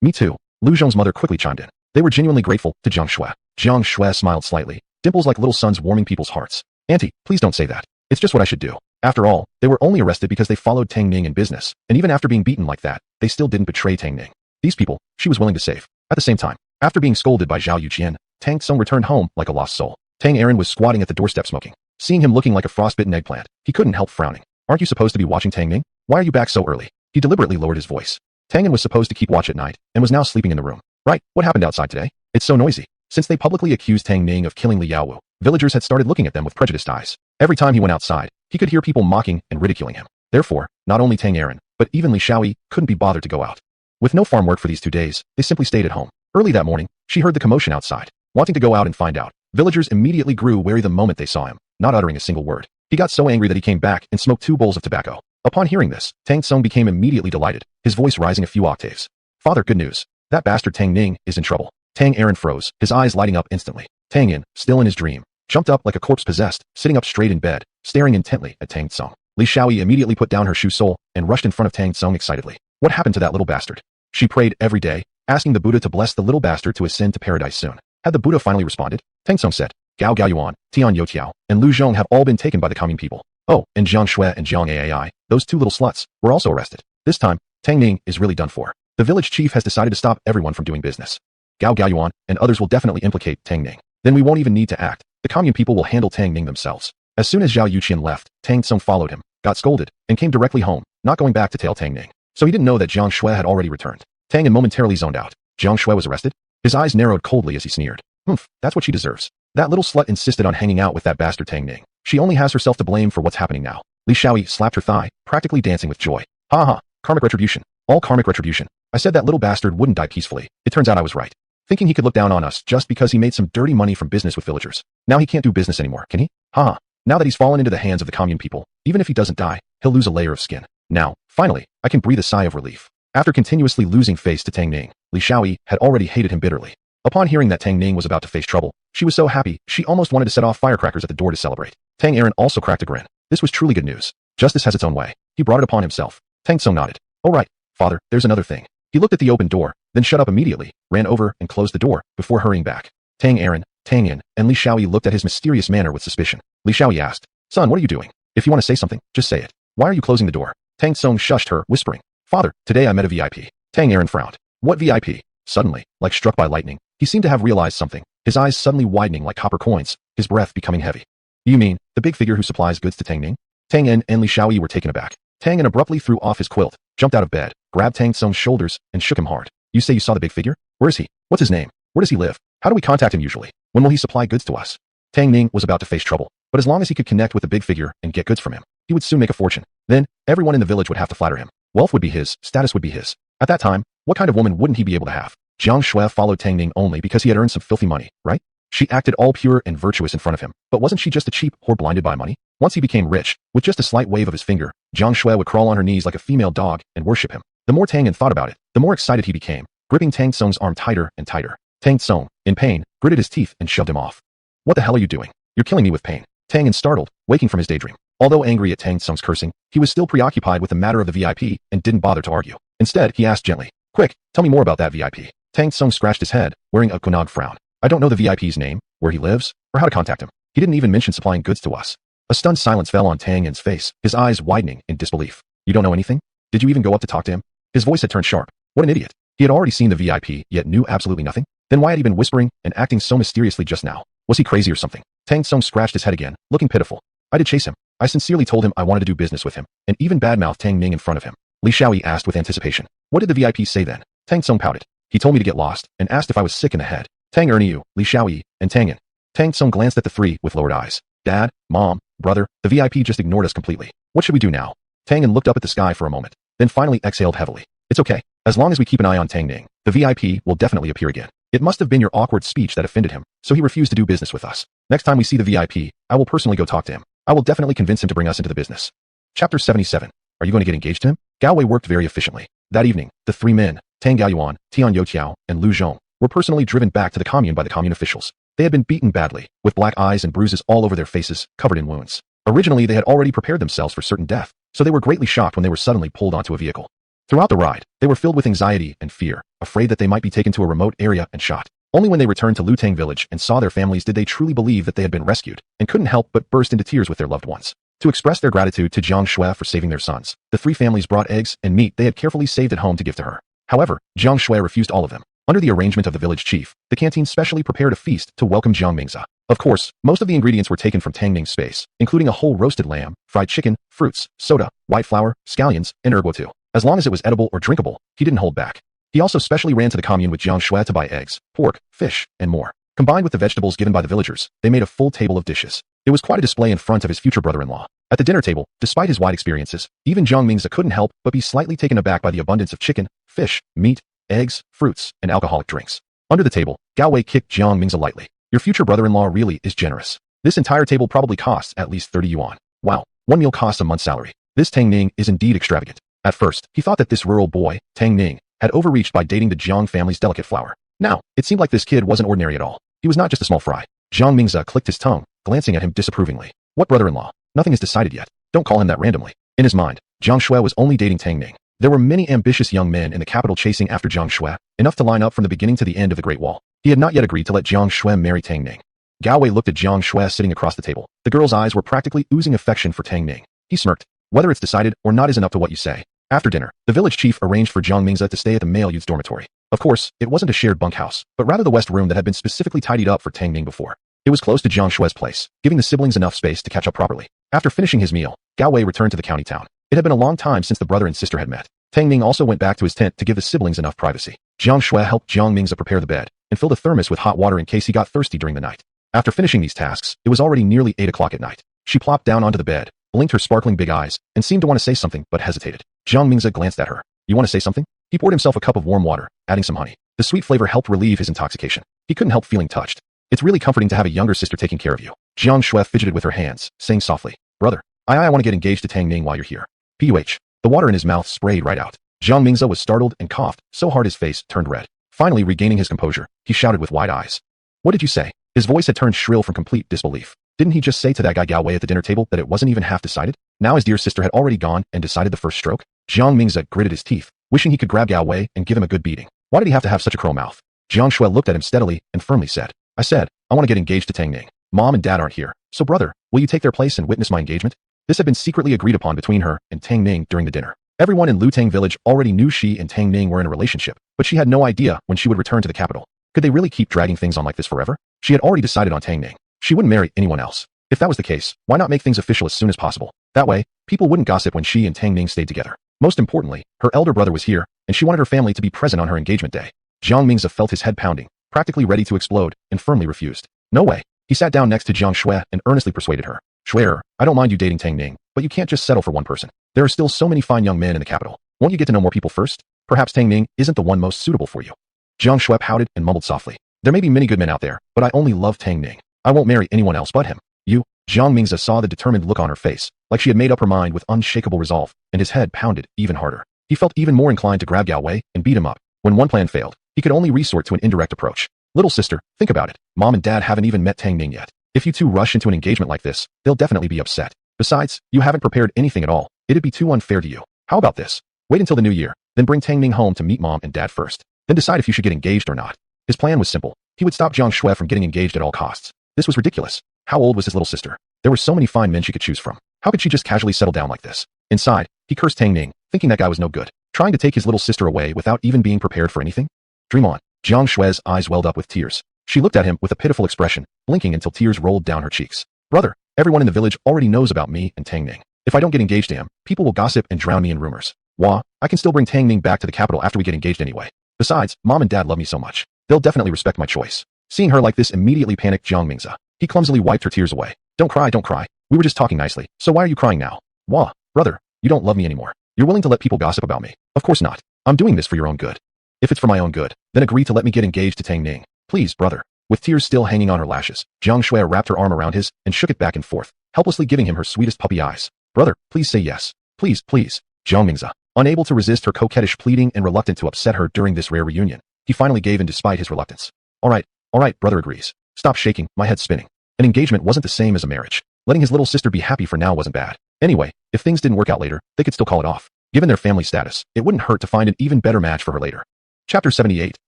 Me too. Lu Zhong's mother quickly chimed in. They were genuinely grateful to Jiang Shui. Jiang Shui smiled slightly, dimples like little suns warming people's hearts. Auntie, please don't say that. It's just what I should do. After all, they were only arrested because they followed Tang Ning in business, and even after being beaten like that, they still didn't betray Tang Ning. These people, she was willing to save. At the same time, after being scolded by Zhao Yuqian, Tang Tsung returned home like a lost soul. Tang Aaron was squatting at the doorstep smoking. Seeing him looking like a frostbitten eggplant, he couldn't help frowning. Aren't you supposed to be watching Tang Ning? Why are you back so early? He deliberately lowered his voice. Tang Ning was supposed to keep watch at night, and was now sleeping in the room. Right, what happened outside today? It's so noisy. Since they publicly accused Tang Ning of killing Li Yaowu, villagers had started looking at them with prejudiced eyes. Every time he went outside, he could hear people mocking and ridiculing him. Therefore, not only Tang Aaron, but even Li Shaoyi couldn't be bothered to go out. With no farm work for these 2 days, they simply stayed at home. Early that morning, she heard the commotion outside. Wanting to go out and find out, villagers immediately grew wary the moment they saw him, not uttering a single word. He got so angry that he came back and smoked 2 bowls of tobacco. Upon hearing this, Tang Tsung became immediately delighted, his voice rising a few octaves. Father, good news. That bastard Tang Ning is in trouble. Tang Aaron froze, his eyes lighting up instantly. Tang Yin, still in his dream, jumped up like a corpse possessed, sitting up straight in bed, staring intently at Tang Tsung. Li Shaoyi immediately put down her shoe sole and rushed in front of Tang Tsung excitedly. What happened to that little bastard? She prayed every day, asking the Buddha to bless the little bastard to ascend to paradise soon. Had the Buddha finally responded? Tang Tsung said, Gao Gaoyuan, Tian Youtiao, and Lu Zhong have all been taken by the commune people. Oh, and Jiang Shui and Jiang Aai, those 2 little sluts, were also arrested. This time, Tang Ning is really done for. The village chief has decided to stop everyone from doing business. Gao Gaoyuan, and others will definitely implicate Tang Ning. Then we won't even need to act. The commune people will handle Tang Ning themselves. As soon as Zhao Yuqian left, Tang Tsung followed him, got scolded, and came directly home, not going back to tail Tang Ning. So he didn't know that Jiang Shui had already returned. Tang Ning momentarily zoned out. Jiang Shui was arrested? His eyes narrowed coldly as he sneered. Humph, that's what she deserves. That little slut insisted on hanging out with that bastard Tang Ning. She only has herself to blame for what's happening now. Li Shaoyi slapped her thigh, practically dancing with joy. Ha ha, karmic retribution. All karmic retribution. I said that little bastard wouldn't die peacefully. It turns out I was right. Thinking he could look down on us just because he made some dirty money from business with villagers. Now he can't do business anymore, can he? Ha ha. Now that he's fallen into the hands of the commune people, even if he doesn't die, he'll lose a layer of skin. Now, finally, I can breathe a sigh of relief. After continuously losing face to Tang Ning, Li Shaoyi had already hated him bitterly. Upon hearing that Tang Ning was about to face trouble, she was so happy she almost wanted to set off firecrackers at the door to celebrate. Tang Aaron also cracked a grin. This was truly good news. Justice has its own way. He brought it upon himself. Tang Tsung nodded. Oh right, father, there's another thing. He looked at the open door, then shut up immediately, ran over and closed the door, before hurrying back. Tang Aaron, Tang Yin, and Li Shaoyi looked at his mysterious manner with suspicion. Li Shaoyi asked, Son, what are you doing? If you want to say something, just say it. Why are you closing the door? Tang Tsung shushed her, whispering, Father, today I met a VIP. Tang Aaron frowned. What VIP? Suddenly, like struck by lightning, he seemed to have realized something, his eyes suddenly widening like copper coins, his breath becoming heavy. You mean, the big figure who supplies goods to Tang Ning? Tang Yin and Li Shaoyi were taken aback. Tang Yin abruptly threw off his quilt, jumped out of bed, grabbed Tang Tsung's shoulders, and shook him hard. You say you saw the big figure? Where is he? What's his name? Where does he live? How do we contact him usually? When will he supply goods to us? Tang Ning was about to face trouble, but as long as he could connect with the big figure and get goods from him, he would soon make a fortune. Then, everyone in the village would have to flatter him. Wealth would be his, status would be his. At that time, what kind of woman wouldn't he be able to have? Jiang Shui followed Tang Ning only because he had earned some filthy money, right? She acted all pure and virtuous in front of him, but wasn't she just a cheap whore blinded by money? Once he became rich, with just a slight wave of his finger, Jiang Shui would crawl on her knees like a female dog and worship him. The more Tang Yin thought about it, the more excited he became, gripping Tang Tsung's arm tighter and tighter. Tang Tsung, in pain, gritted his teeth and shoved him off. What the hell are you doing? You're killing me with pain. Tang Yin startled, waking from his daydream. Although angry at Tang Tsung's cursing, he was still preoccupied with the matter of the VIP and didn't bother to argue. Instead, he asked gently, Quick, tell me more about that VIP. Tang Tsung scratched his head, wearing a Kunag frown. I don't know the VIP's name, where he lives, or how to contact him. He didn't even mention supplying goods to us. A stunned silence fell on Tang Yin's face, his eyes widening in disbelief. You don't know anything? Did you even go up to talk to him? His voice had turned sharp. What an idiot. He had already seen the VIP, yet knew absolutely nothing. Then why had he been whispering and acting so mysteriously just now? Was he crazy or something? Tang Tsung scratched his head again, looking pitiful. I did chase him. I sincerely told him I wanted to do business with him, and even badmouthed Tang Ning in front of him. Li Shaoyi asked with anticipation. What did the VIP say then? Tang Tsung pouted. He told me to get lost, and asked if I was sick in the head. Tang Erniu, Li Shaoyi, and Tang Yin. Tang Tsung glanced at the three with lowered eyes. Dad, Mom, brother, the VIP just ignored us completely. What should we do now? Tang Yin looked up at the sky for a moment, then finally exhaled heavily. It's okay. As long as we keep an eye on Tang Ning, the VIP will definitely appear again. It must have been your awkward speech that offended him, so he refused to do business with us. Next time we see the VIP, I will personally go talk to him. I will definitely convince him to bring us into the business. Chapter 77. Are you going to get engaged to him? Gao Wei worked very efficiently. That evening, the three men, Tang Gaoyuan, Tian Youqiao, and Lu Zhong, were personally driven back to the commune by the commune officials. They had been beaten badly, with black eyes and bruises all over their faces, covered in wounds. Originally, they had already prepared themselves for certain death, so they were greatly shocked when they were suddenly pulled onto a vehicle. Throughout the ride, they were filled with anxiety and fear, afraid that they might be taken to a remote area and shot. Only when they returned to Lutang village and saw their families did they truly believe that they had been rescued, and couldn't help but burst into tears with their loved ones. To express their gratitude to Jiang Shui for saving their sons, the three families brought eggs and meat they had carefully saved at home to give to her. However, Jiang Shui refused all of them. Under the arrangement of the village chief, the canteen specially prepared a feast to welcome Jiang Mingza. Of course, most of the ingredients were taken from Tang Ning's space, including a whole roasted lamb, fried chicken, fruits, soda, white flour, scallions, and ergotu. As long as it was edible or drinkable, he didn't hold back. He also specially ran to the commune with Jiang Shui to buy eggs, pork, fish, and more. Combined with the vegetables given by the villagers, they made a full table of dishes. It was quite a display in front of his future brother-in-law. At the dinner table, despite his wide experiences, even Jiang Mingza couldn't help but be slightly taken aback by the abundance of chicken, fish, meat, eggs, fruits, and alcoholic drinks. Under the table, Gao Wei kicked Jiang Mingza lightly. Your future brother-in-law really is generous. This entire table probably costs at least 30 yuan. Wow, one meal costs a month's salary. This Tang Ning is indeed extravagant. At first, he thought that this rural boy, Tang Ning, had overreached by dating the Jiang family's delicate flower. Now, it seemed like this kid wasn't ordinary at all. He was not just a small fry. Jiang Mingza clicked his tongue, glancing at him disapprovingly. What brother-in-law? Nothing is decided yet. Don't call him that randomly. In his mind, Jiang Shui was only dating Tang Ning. There were many ambitious young men in the capital chasing after Jiang Shui, enough to line up from the beginning to the end of the Great Wall. He had not yet agreed to let Jiang Shui marry Tang Ning. Gao Wei looked at Jiang Shui sitting across the table. The girl's eyes were practically oozing affection for Tang Ning. He smirked. Whether it's decided or not isn't up to what you say. After dinner, the village chief arranged for Jiang Mingze to stay at the male youth's dormitory. Of course, it wasn't a shared bunkhouse, but rather the west room that had been specifically tidied up for Tang Ning before. It was close to Jiang Shue's place, giving the siblings enough space to catch up properly. After finishing his meal, Gao Wei returned to the county town. It had been a long time since the brother and sister had met. Tang Ning also went back to his tent to give the siblings enough privacy. Jiang Shui helped Jiang Mingze prepare the bed and filled a thermos with hot water in case he got thirsty during the night. After finishing these tasks, it was already nearly 8 o'clock at night. She plopped down onto the bed, blinked her sparkling big eyes, and seemed to want to say something but hesitated. Jiang Mingze glanced at her. You want to say something? He poured himself a cup of warm water, adding some honey. The sweet flavor helped relieve his intoxication. He couldn't help feeling touched. It's really comforting to have a younger sister taking care of you. Jiang Shui fidgeted with her hands, saying softly, Brother, I want to get engaged to Tang Ning while you're here. Puh. The water in his mouth sprayed right out. Jiang Mingze was startled and coughed so hard his face turned red. Finally regaining his composure, he shouted with wide eyes. What did you say? His voice had turned shrill from complete disbelief. Didn't he just say to that guy Gao Wei at the dinner table that it wasn't even half decided? Now his dear sister had already gone and decided the first stroke? Jiang Mingze gritted his teeth, wishing he could grab Gao Wei and give him a good beating. Why did he have to have such a cruel mouth? Jiang Shui looked at him steadily and firmly said, I said, I want to get engaged to Tang Ning. Mom and Dad aren't here, so brother, will you take their place and witness my engagement? This had been secretly agreed upon between her and Tang Ning during the dinner. Everyone in Lutang village already knew she and Tang Ning were in a relationship, but she had no idea when she would return to the capital. Could they really keep dragging things on like this forever? She had already decided on Tang Ning. She wouldn't marry anyone else. If that was the case, why not make things official as soon as possible? That way, people wouldn't gossip when she and Tang Ning stayed together. Most importantly, her elder brother was here, and she wanted her family to be present on her engagement day. Jiang Mingze felt his head pounding, practically ready to explode, and firmly refused. No way. He sat down next to Jiang Shui and earnestly persuaded her. Shui'er, I don't mind you dating Tang Ning, but you can't just settle for one person. There are still so many fine young men in the capital. Won't you get to know more people first? Perhaps Tang Ning isn't the one most suitable for you. Jiang Shui pouted and mumbled softly. There may be many good men out there, but I only love Tang Ning. I won't marry anyone else but him. You? Jiang Mingze saw the determined look on her face, like she had made up her mind with unshakable resolve, and his head pounded even harder. He felt even more inclined to grab Gao Wei and beat him up. When one plan failed, he could only resort to an indirect approach. Little sister, think about it. Mom and Dad haven't even met Tang Ning yet. If you two rush into an engagement like this, they'll definitely be upset. Besides, you haven't prepared anything at all. It'd be too unfair to you. How about this? Wait until the new year, then bring Tang Ning home to meet Mom and Dad first. Then decide if you should get engaged or not. His plan was simple. He would stop Jiang Shui from getting engaged at all costs. This was ridiculous. How old was his little sister? There were so many fine men she could choose from. How could she just casually settle down like this? Inside, he cursed Tang Ning, thinking that guy was no good, trying to take his little sister away without even being prepared for anything. Dream on. Jiang Shui's eyes welled up with tears. She looked at him with a pitiful expression, blinking until tears rolled down her cheeks. Brother, everyone in the village already knows about me and Tang Ning. If I don't get engaged to him, people will gossip and drown me in rumors. Wah, I can still bring Tang Ning back to the capital after we get engaged anyway. Besides, Mom and Dad love me so much. They'll definitely respect my choice. Seeing her like this immediately panicked Jiang Mingze. He clumsily wiped her tears away. Don't cry, don't cry. We were just talking nicely, so why are you crying now? Wah, brother, you don't love me anymore. You're willing to let people gossip about me. Of course not. I'm doing this for your own good. If it's for my own good, then agree to let me get engaged to Tang Ning. Please, brother. With tears still hanging on her lashes, Jiang Shui wrapped her arm around his and shook it back and forth, helplessly giving him her sweetest puppy eyes. Brother, please say yes. Please, please. Jiang Mingze, unable to resist her coquettish pleading and reluctant to upset her during this rare reunion, he finally gave in despite his reluctance. All right, brother agrees. Stop shaking, my head's spinning. An engagement wasn't the same as a marriage. Letting his little sister be happy for now wasn't bad. Anyway, if things didn't work out later, they could still call it off. Given their family status, it wouldn't hurt to find an even better match for her later. Chapter 78,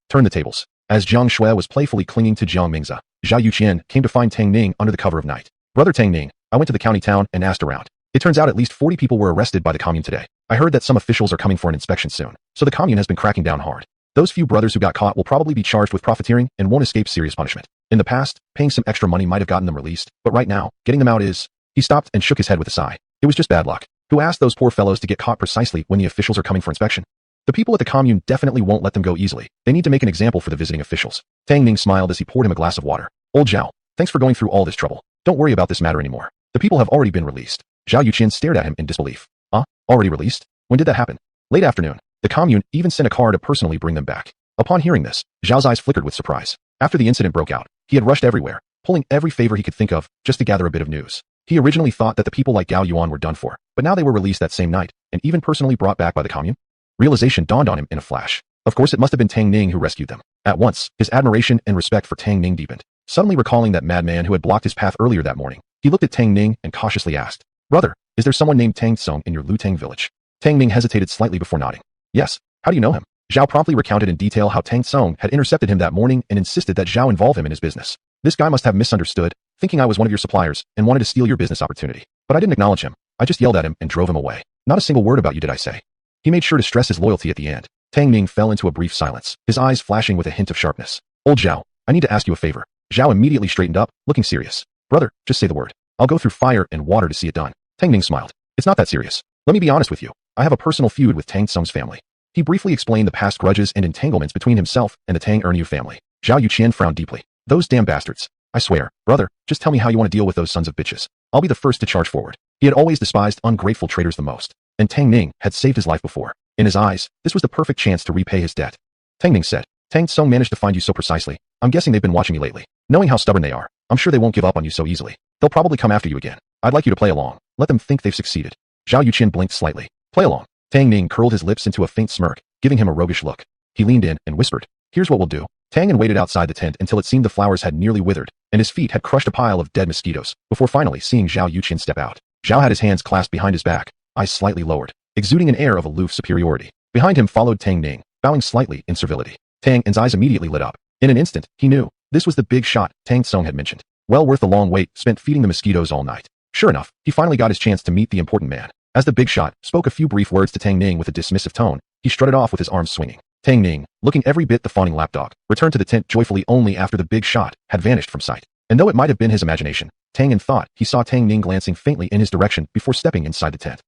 Turn the Tables. As Jiang Shui was playfully clinging to Jiang Mingze, Zhao Yuqian came to find Tang Ning under the cover of night. Brother Tang Ning, I went to the county town and asked around. It turns out at least 40 people were arrested by the commune today. I heard that some officials are coming for an inspection soon, so the commune has been cracking down hard. Those few brothers who got caught will probably be charged with profiteering and won't escape serious punishment. In the past, paying some extra money might have gotten them released, but right now, getting them out is... He stopped and shook his head with a sigh. It was just bad luck. Who asked those poor fellows to get caught precisely when the officials are coming for inspection? The people at the commune definitely won't let them go easily. They need to make an example for the visiting officials. Tang Ning smiled as he poured him a glass of water. Old Zhao, thanks for going through all this trouble. Don't worry about this matter anymore. The people have already been released. Zhao Yuqian stared at him in disbelief. Already released? When did that happen? Late afternoon. The commune even sent a car to personally bring them back. Upon hearing this, Zhao's eyes flickered with surprise. After the incident broke out, he had rushed everywhere, pulling every favor he could think of just to gather a bit of news. He originally thought that the people like Gao Yuan were done for, but now they were released that same night, and even personally brought back by the commune. Realization dawned on him in a flash. Of course it must have been Tang Ning who rescued them. At once, his admiration and respect for Tang Ning deepened. Suddenly recalling that madman who had blocked his path earlier that morning, he looked at Tang Ning and cautiously asked, Brother, is there someone named Tang Tsung in your Lutang village? Tang Ning hesitated slightly before nodding. Yes. How do you know him? Zhao promptly recounted in detail how Tang Tsung had intercepted him that morning and insisted that Zhao involve him in his business. This guy must have misunderstood, thinking I was one of your suppliers and wanted to steal your business opportunity. But I didn't acknowledge him. I just yelled at him and drove him away. Not a single word about you did I say. He made sure to stress his loyalty at the end. Tang Ning fell into a brief silence, his eyes flashing with a hint of sharpness. Old Zhao, I need to ask you a favor. Zhao immediately straightened up, looking serious. Brother, just say the word. I'll go through fire and water to see it done. Tang Ning smiled. It's not that serious. Let me be honest with you. I have a personal feud with Tang Tsung's family. He briefly explained the past grudges and entanglements between himself and the Tang Ernyu family. Zhao Yuqian frowned deeply. Those damn bastards. I swear, brother, just tell me how you want to deal with those sons of bitches. I'll be the first to charge forward. He had always despised ungrateful traitors the most, and Tang Ning had saved his life before. In his eyes, this was the perfect chance to repay his debt. Tang Ning said, Tang Tsung managed to find you so precisely. I'm guessing they've been watching you lately. Knowing how stubborn they are, I'm sure they won't give up on you so easily. They'll probably come after you again. I'd like you to play along. Let them think they've succeeded. Zhao Yuqian blinked slightly. Play along. Tang Ning curled his lips into a faint smirk, giving him a roguish look. He leaned in and whispered, here's what we'll do. Tang waited outside the tent until it seemed the flowers had nearly withered, and his feet had crushed a pile of dead mosquitoes, before finally seeing Zhao Yuqian step out. Zhao had his hands clasped behind his back, eyes slightly lowered, exuding an air of aloof superiority. Behind him followed Tang Ning, bowing slightly in servility. Tang Ning's eyes immediately lit up. In an instant, he knew. This was the big shot Tang Tsung had mentioned. Well worth the long wait spent feeding the mosquitoes all night. Sure enough, he finally got his chance to meet the important man. As the big shot spoke a few brief words to Tang Ning with a dismissive tone, he strutted off with his arms swinging. Tang Ning, looking every bit the fawning lapdog, returned to the tent joyfully only after the big shot had vanished from sight. And though it might have been his imagination, Tang Ning thought he saw Tang Ning glancing faintly in his direction before stepping inside the tent.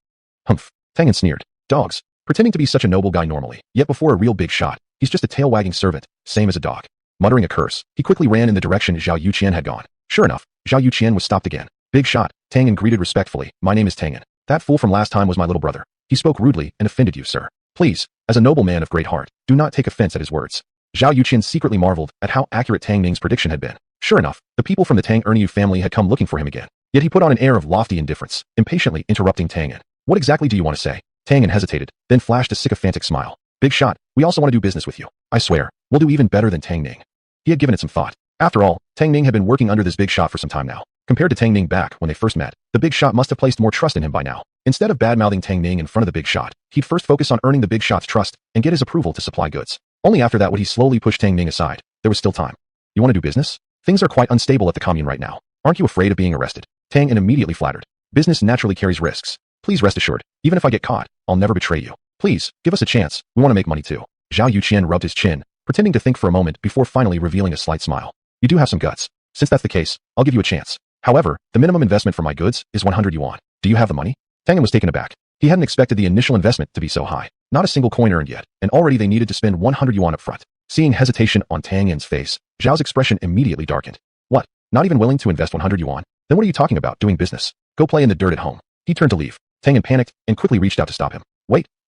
Humph. Tang Ning sneered. Dogs. Pretending to be such a noble guy normally, yet before a real big shot, he's just a tail-wagging servant, same as a dog. Muttering a curse, he quickly ran in the direction Zhao Yuqian had gone. Sure enough, Zhao Yuqian was stopped again. Big shot. Tang Ning greeted respectfully. My name is Tang Ning. That fool from last time was my little brother. He spoke rudely and offended you, sir. Please, as a noble man of great heart, do not take offense at his words. Zhao Yuqian secretly marveled at how accurate Tang Ning's prediction had been. Sure enough, the people from the Tang Ernyu family had come looking for him again. Yet he put on an air of lofty indifference, impatiently interrupting Tang Ning. What exactly do you want to say? Tang Ning hesitated, then flashed a sycophantic smile. Big shot, we also want to do business with you. I swear, we'll do even better than Tang Ning. He had given it some thought. After all, Tang Ning had been working under this big shot for some time now. Compared to Tang Ning back when they first met, the big shot must have placed more trust in him by now. Instead of bad-mouthing Tang Ning in front of the big shot, he'd first focus on earning the big shot's trust and get his approval to supply goods. Only after that would he slowly push Tang Ning aside. There was still time. You want to do business? Things are quite unstable at the commune right now. Aren't you afraid of being arrested? Tang Ning immediately flattered. Business naturally carries risks. Please rest assured, even if I get caught, I'll never betray you. Please, give us a chance. We want to make money too. Zhao Yuqian rubbed his chin, pretending to think for a moment before finally revealing a slight smile. You do have some guts. Since that's the case, I'll give you a chance. However, the minimum investment for my goods is 100 yuan. Do you have the money? Tang Ning was taken aback. He hadn't expected the initial investment to be so high. Not a single coin earned yet, and already they needed to spend 100 yuan up front. Seeing hesitation on Tang Ning's face, Zhao's expression immediately darkened. What? Not even willing to invest 100 yuan? Then what are you talking about, doing business? Go play in the dirt at home. He turned to leave. Tang Ning panicked and quickly reached out to stop him.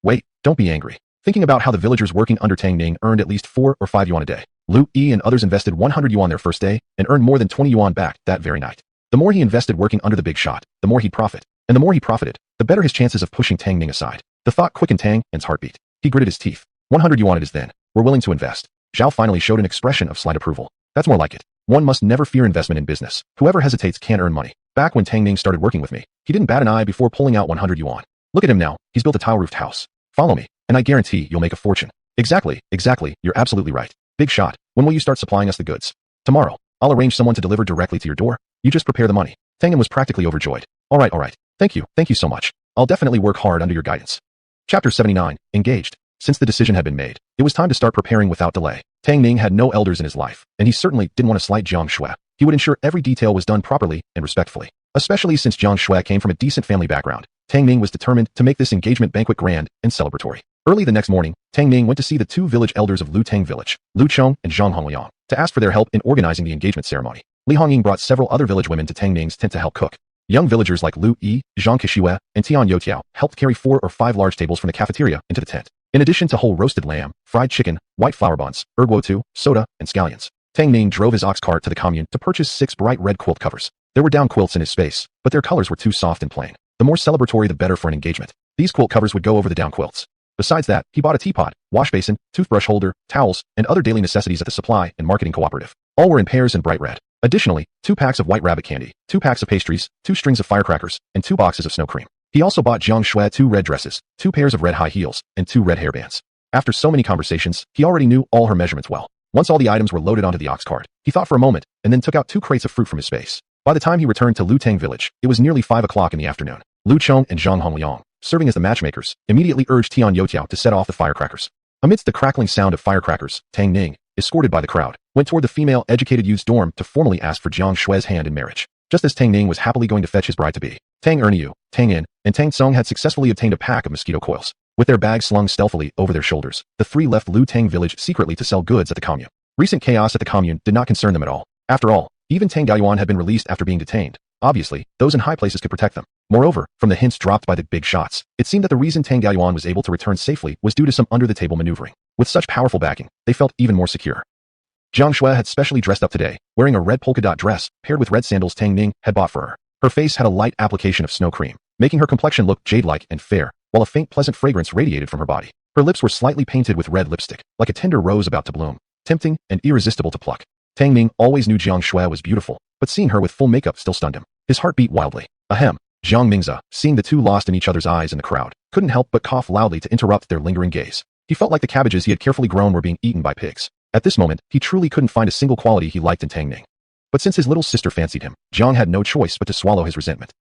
Wait, don't be angry. Thinking about how the villagers working under Tang Ning earned at least 4 or 5 yuan a day. Lu Yi and others invested 100 yuan their first day and earned more than 20 yuan back that very night. The more he invested working under the big shot, the more he'd profit. And the more he profited, the better his chances of pushing Tang Ning aside. The thought quickened Tang Ning's heartbeat. He gritted his teeth. 100 yuan it is then. We're willing to invest. Zhao finally showed an expression of slight approval. That's more like it. One must never fear investment in business. Whoever hesitates can't earn money. Back when Tang Ning started working with me, he didn't bat an eye before pulling out 100 yuan. Look at him now. He's built a tile-roofed house. Follow me, and I guarantee you'll make a fortune. Exactly. You're absolutely right. Big shot. When will you start supplying us the goods? Tomorrow. I'll arrange someone to deliver directly to your door. You just prepare the money. Tang Ning was practically overjoyed. All right. Thank you so much. I'll definitely work hard under your guidance. Chapter 79. Engaged. Since the decision had been made, it was time to start preparing without delay. Tang Ning had no elders in his life, and he certainly didn't want to slight Jiang Shui. He would ensure every detail was done properly and respectfully. Especially since Jiang Shui came from a decent family background, Tang Ning was determined to make this engagement banquet grand and celebratory. Early the next morning, Tang Ning went to see the 2 village elders of Lu Tang village, Lu Chong and Zhang Hongliang, to ask for their help in organizing the engagement ceremony. Li Hongying brought several other village women to Tang Ning's tent to help cook. Young villagers like Lu Yi, Zhang Kishue, and Tian Youtiao helped carry 4 or 5 large tables from the cafeteria into the tent. In addition to whole roasted lamb, fried chicken, white flour buns, erguotu, soda, and scallions, Tang Ning drove his ox cart to the commune to purchase 6 bright red quilt covers. There were down quilts in his space, but their colors were too soft and plain. The more celebratory the better for an engagement. These quilt covers would go over the down quilts. Besides that, he bought a teapot, wash basin, toothbrush holder, towels, and other daily necessities at the supply and marketing cooperative. All were in pairs and bright red. Additionally, 2 packs of white rabbit candy, 2 packs of pastries, 2 strings of firecrackers, and 2 boxes of snow cream. He also bought Jiang Shui 2 red dresses, 2 pairs of red high heels, and 2 red hairbands. After so many conversations, he already knew all her measurements well. Once all the items were loaded onto the ox cart, he thought for a moment, and then took out 2 crates of fruit from his space. By the time he returned to Lu Tang village, it was nearly 5 o'clock in the afternoon. Lu Chong and Zhang Hongliang serving as the matchmakers, immediately urged Tian Youtiao to set off the firecrackers. Amidst the crackling sound of firecrackers, Tang Ning, escorted by the crowd, went toward the female educated youth's dorm to formally ask for Jiang Shue's hand in marriage. Just as Tang Ning was happily going to fetch his bride-to-be, Tang Erniu, Tang In, and Tang Tsung had successfully obtained a pack of mosquito coils. With their bags slung stealthily over their shoulders, the three left Lu Tang village secretly to sell goods at the commune. Recent chaos at the commune did not concern them at all. After all, even Tang Gaoyuan had been released after being detained. Obviously, those in high places could protect them. Moreover, from the hints dropped by the big shots, it seemed that the reason Tang Gaoyuan was able to return safely was due to some under-the-table maneuvering. With such powerful backing, they felt even more secure. Jiang Shui had specially dressed up today, wearing a red polka dot dress paired with red sandals Tang Ning had bought for her. Her face had a light application of snow cream, making her complexion look jade-like and fair, while a faint pleasant fragrance radiated from her body. Her lips were slightly painted with red lipstick, like a tender rose about to bloom, tempting and irresistible to pluck. Tang Ning always knew Jiang Shui was beautiful, but seeing her with full makeup still stunned him. His heart beat wildly. Ahem. Jiang Mingze, seeing the two lost in each other's eyes in the crowd, couldn't help but cough loudly to interrupt their lingering gaze. He felt like the cabbages he had carefully grown were being eaten by pigs. At this moment, he truly couldn't find a single quality he liked in Tang Ning. But since his little sister fancied him, Jiang had no choice but to swallow his resentment.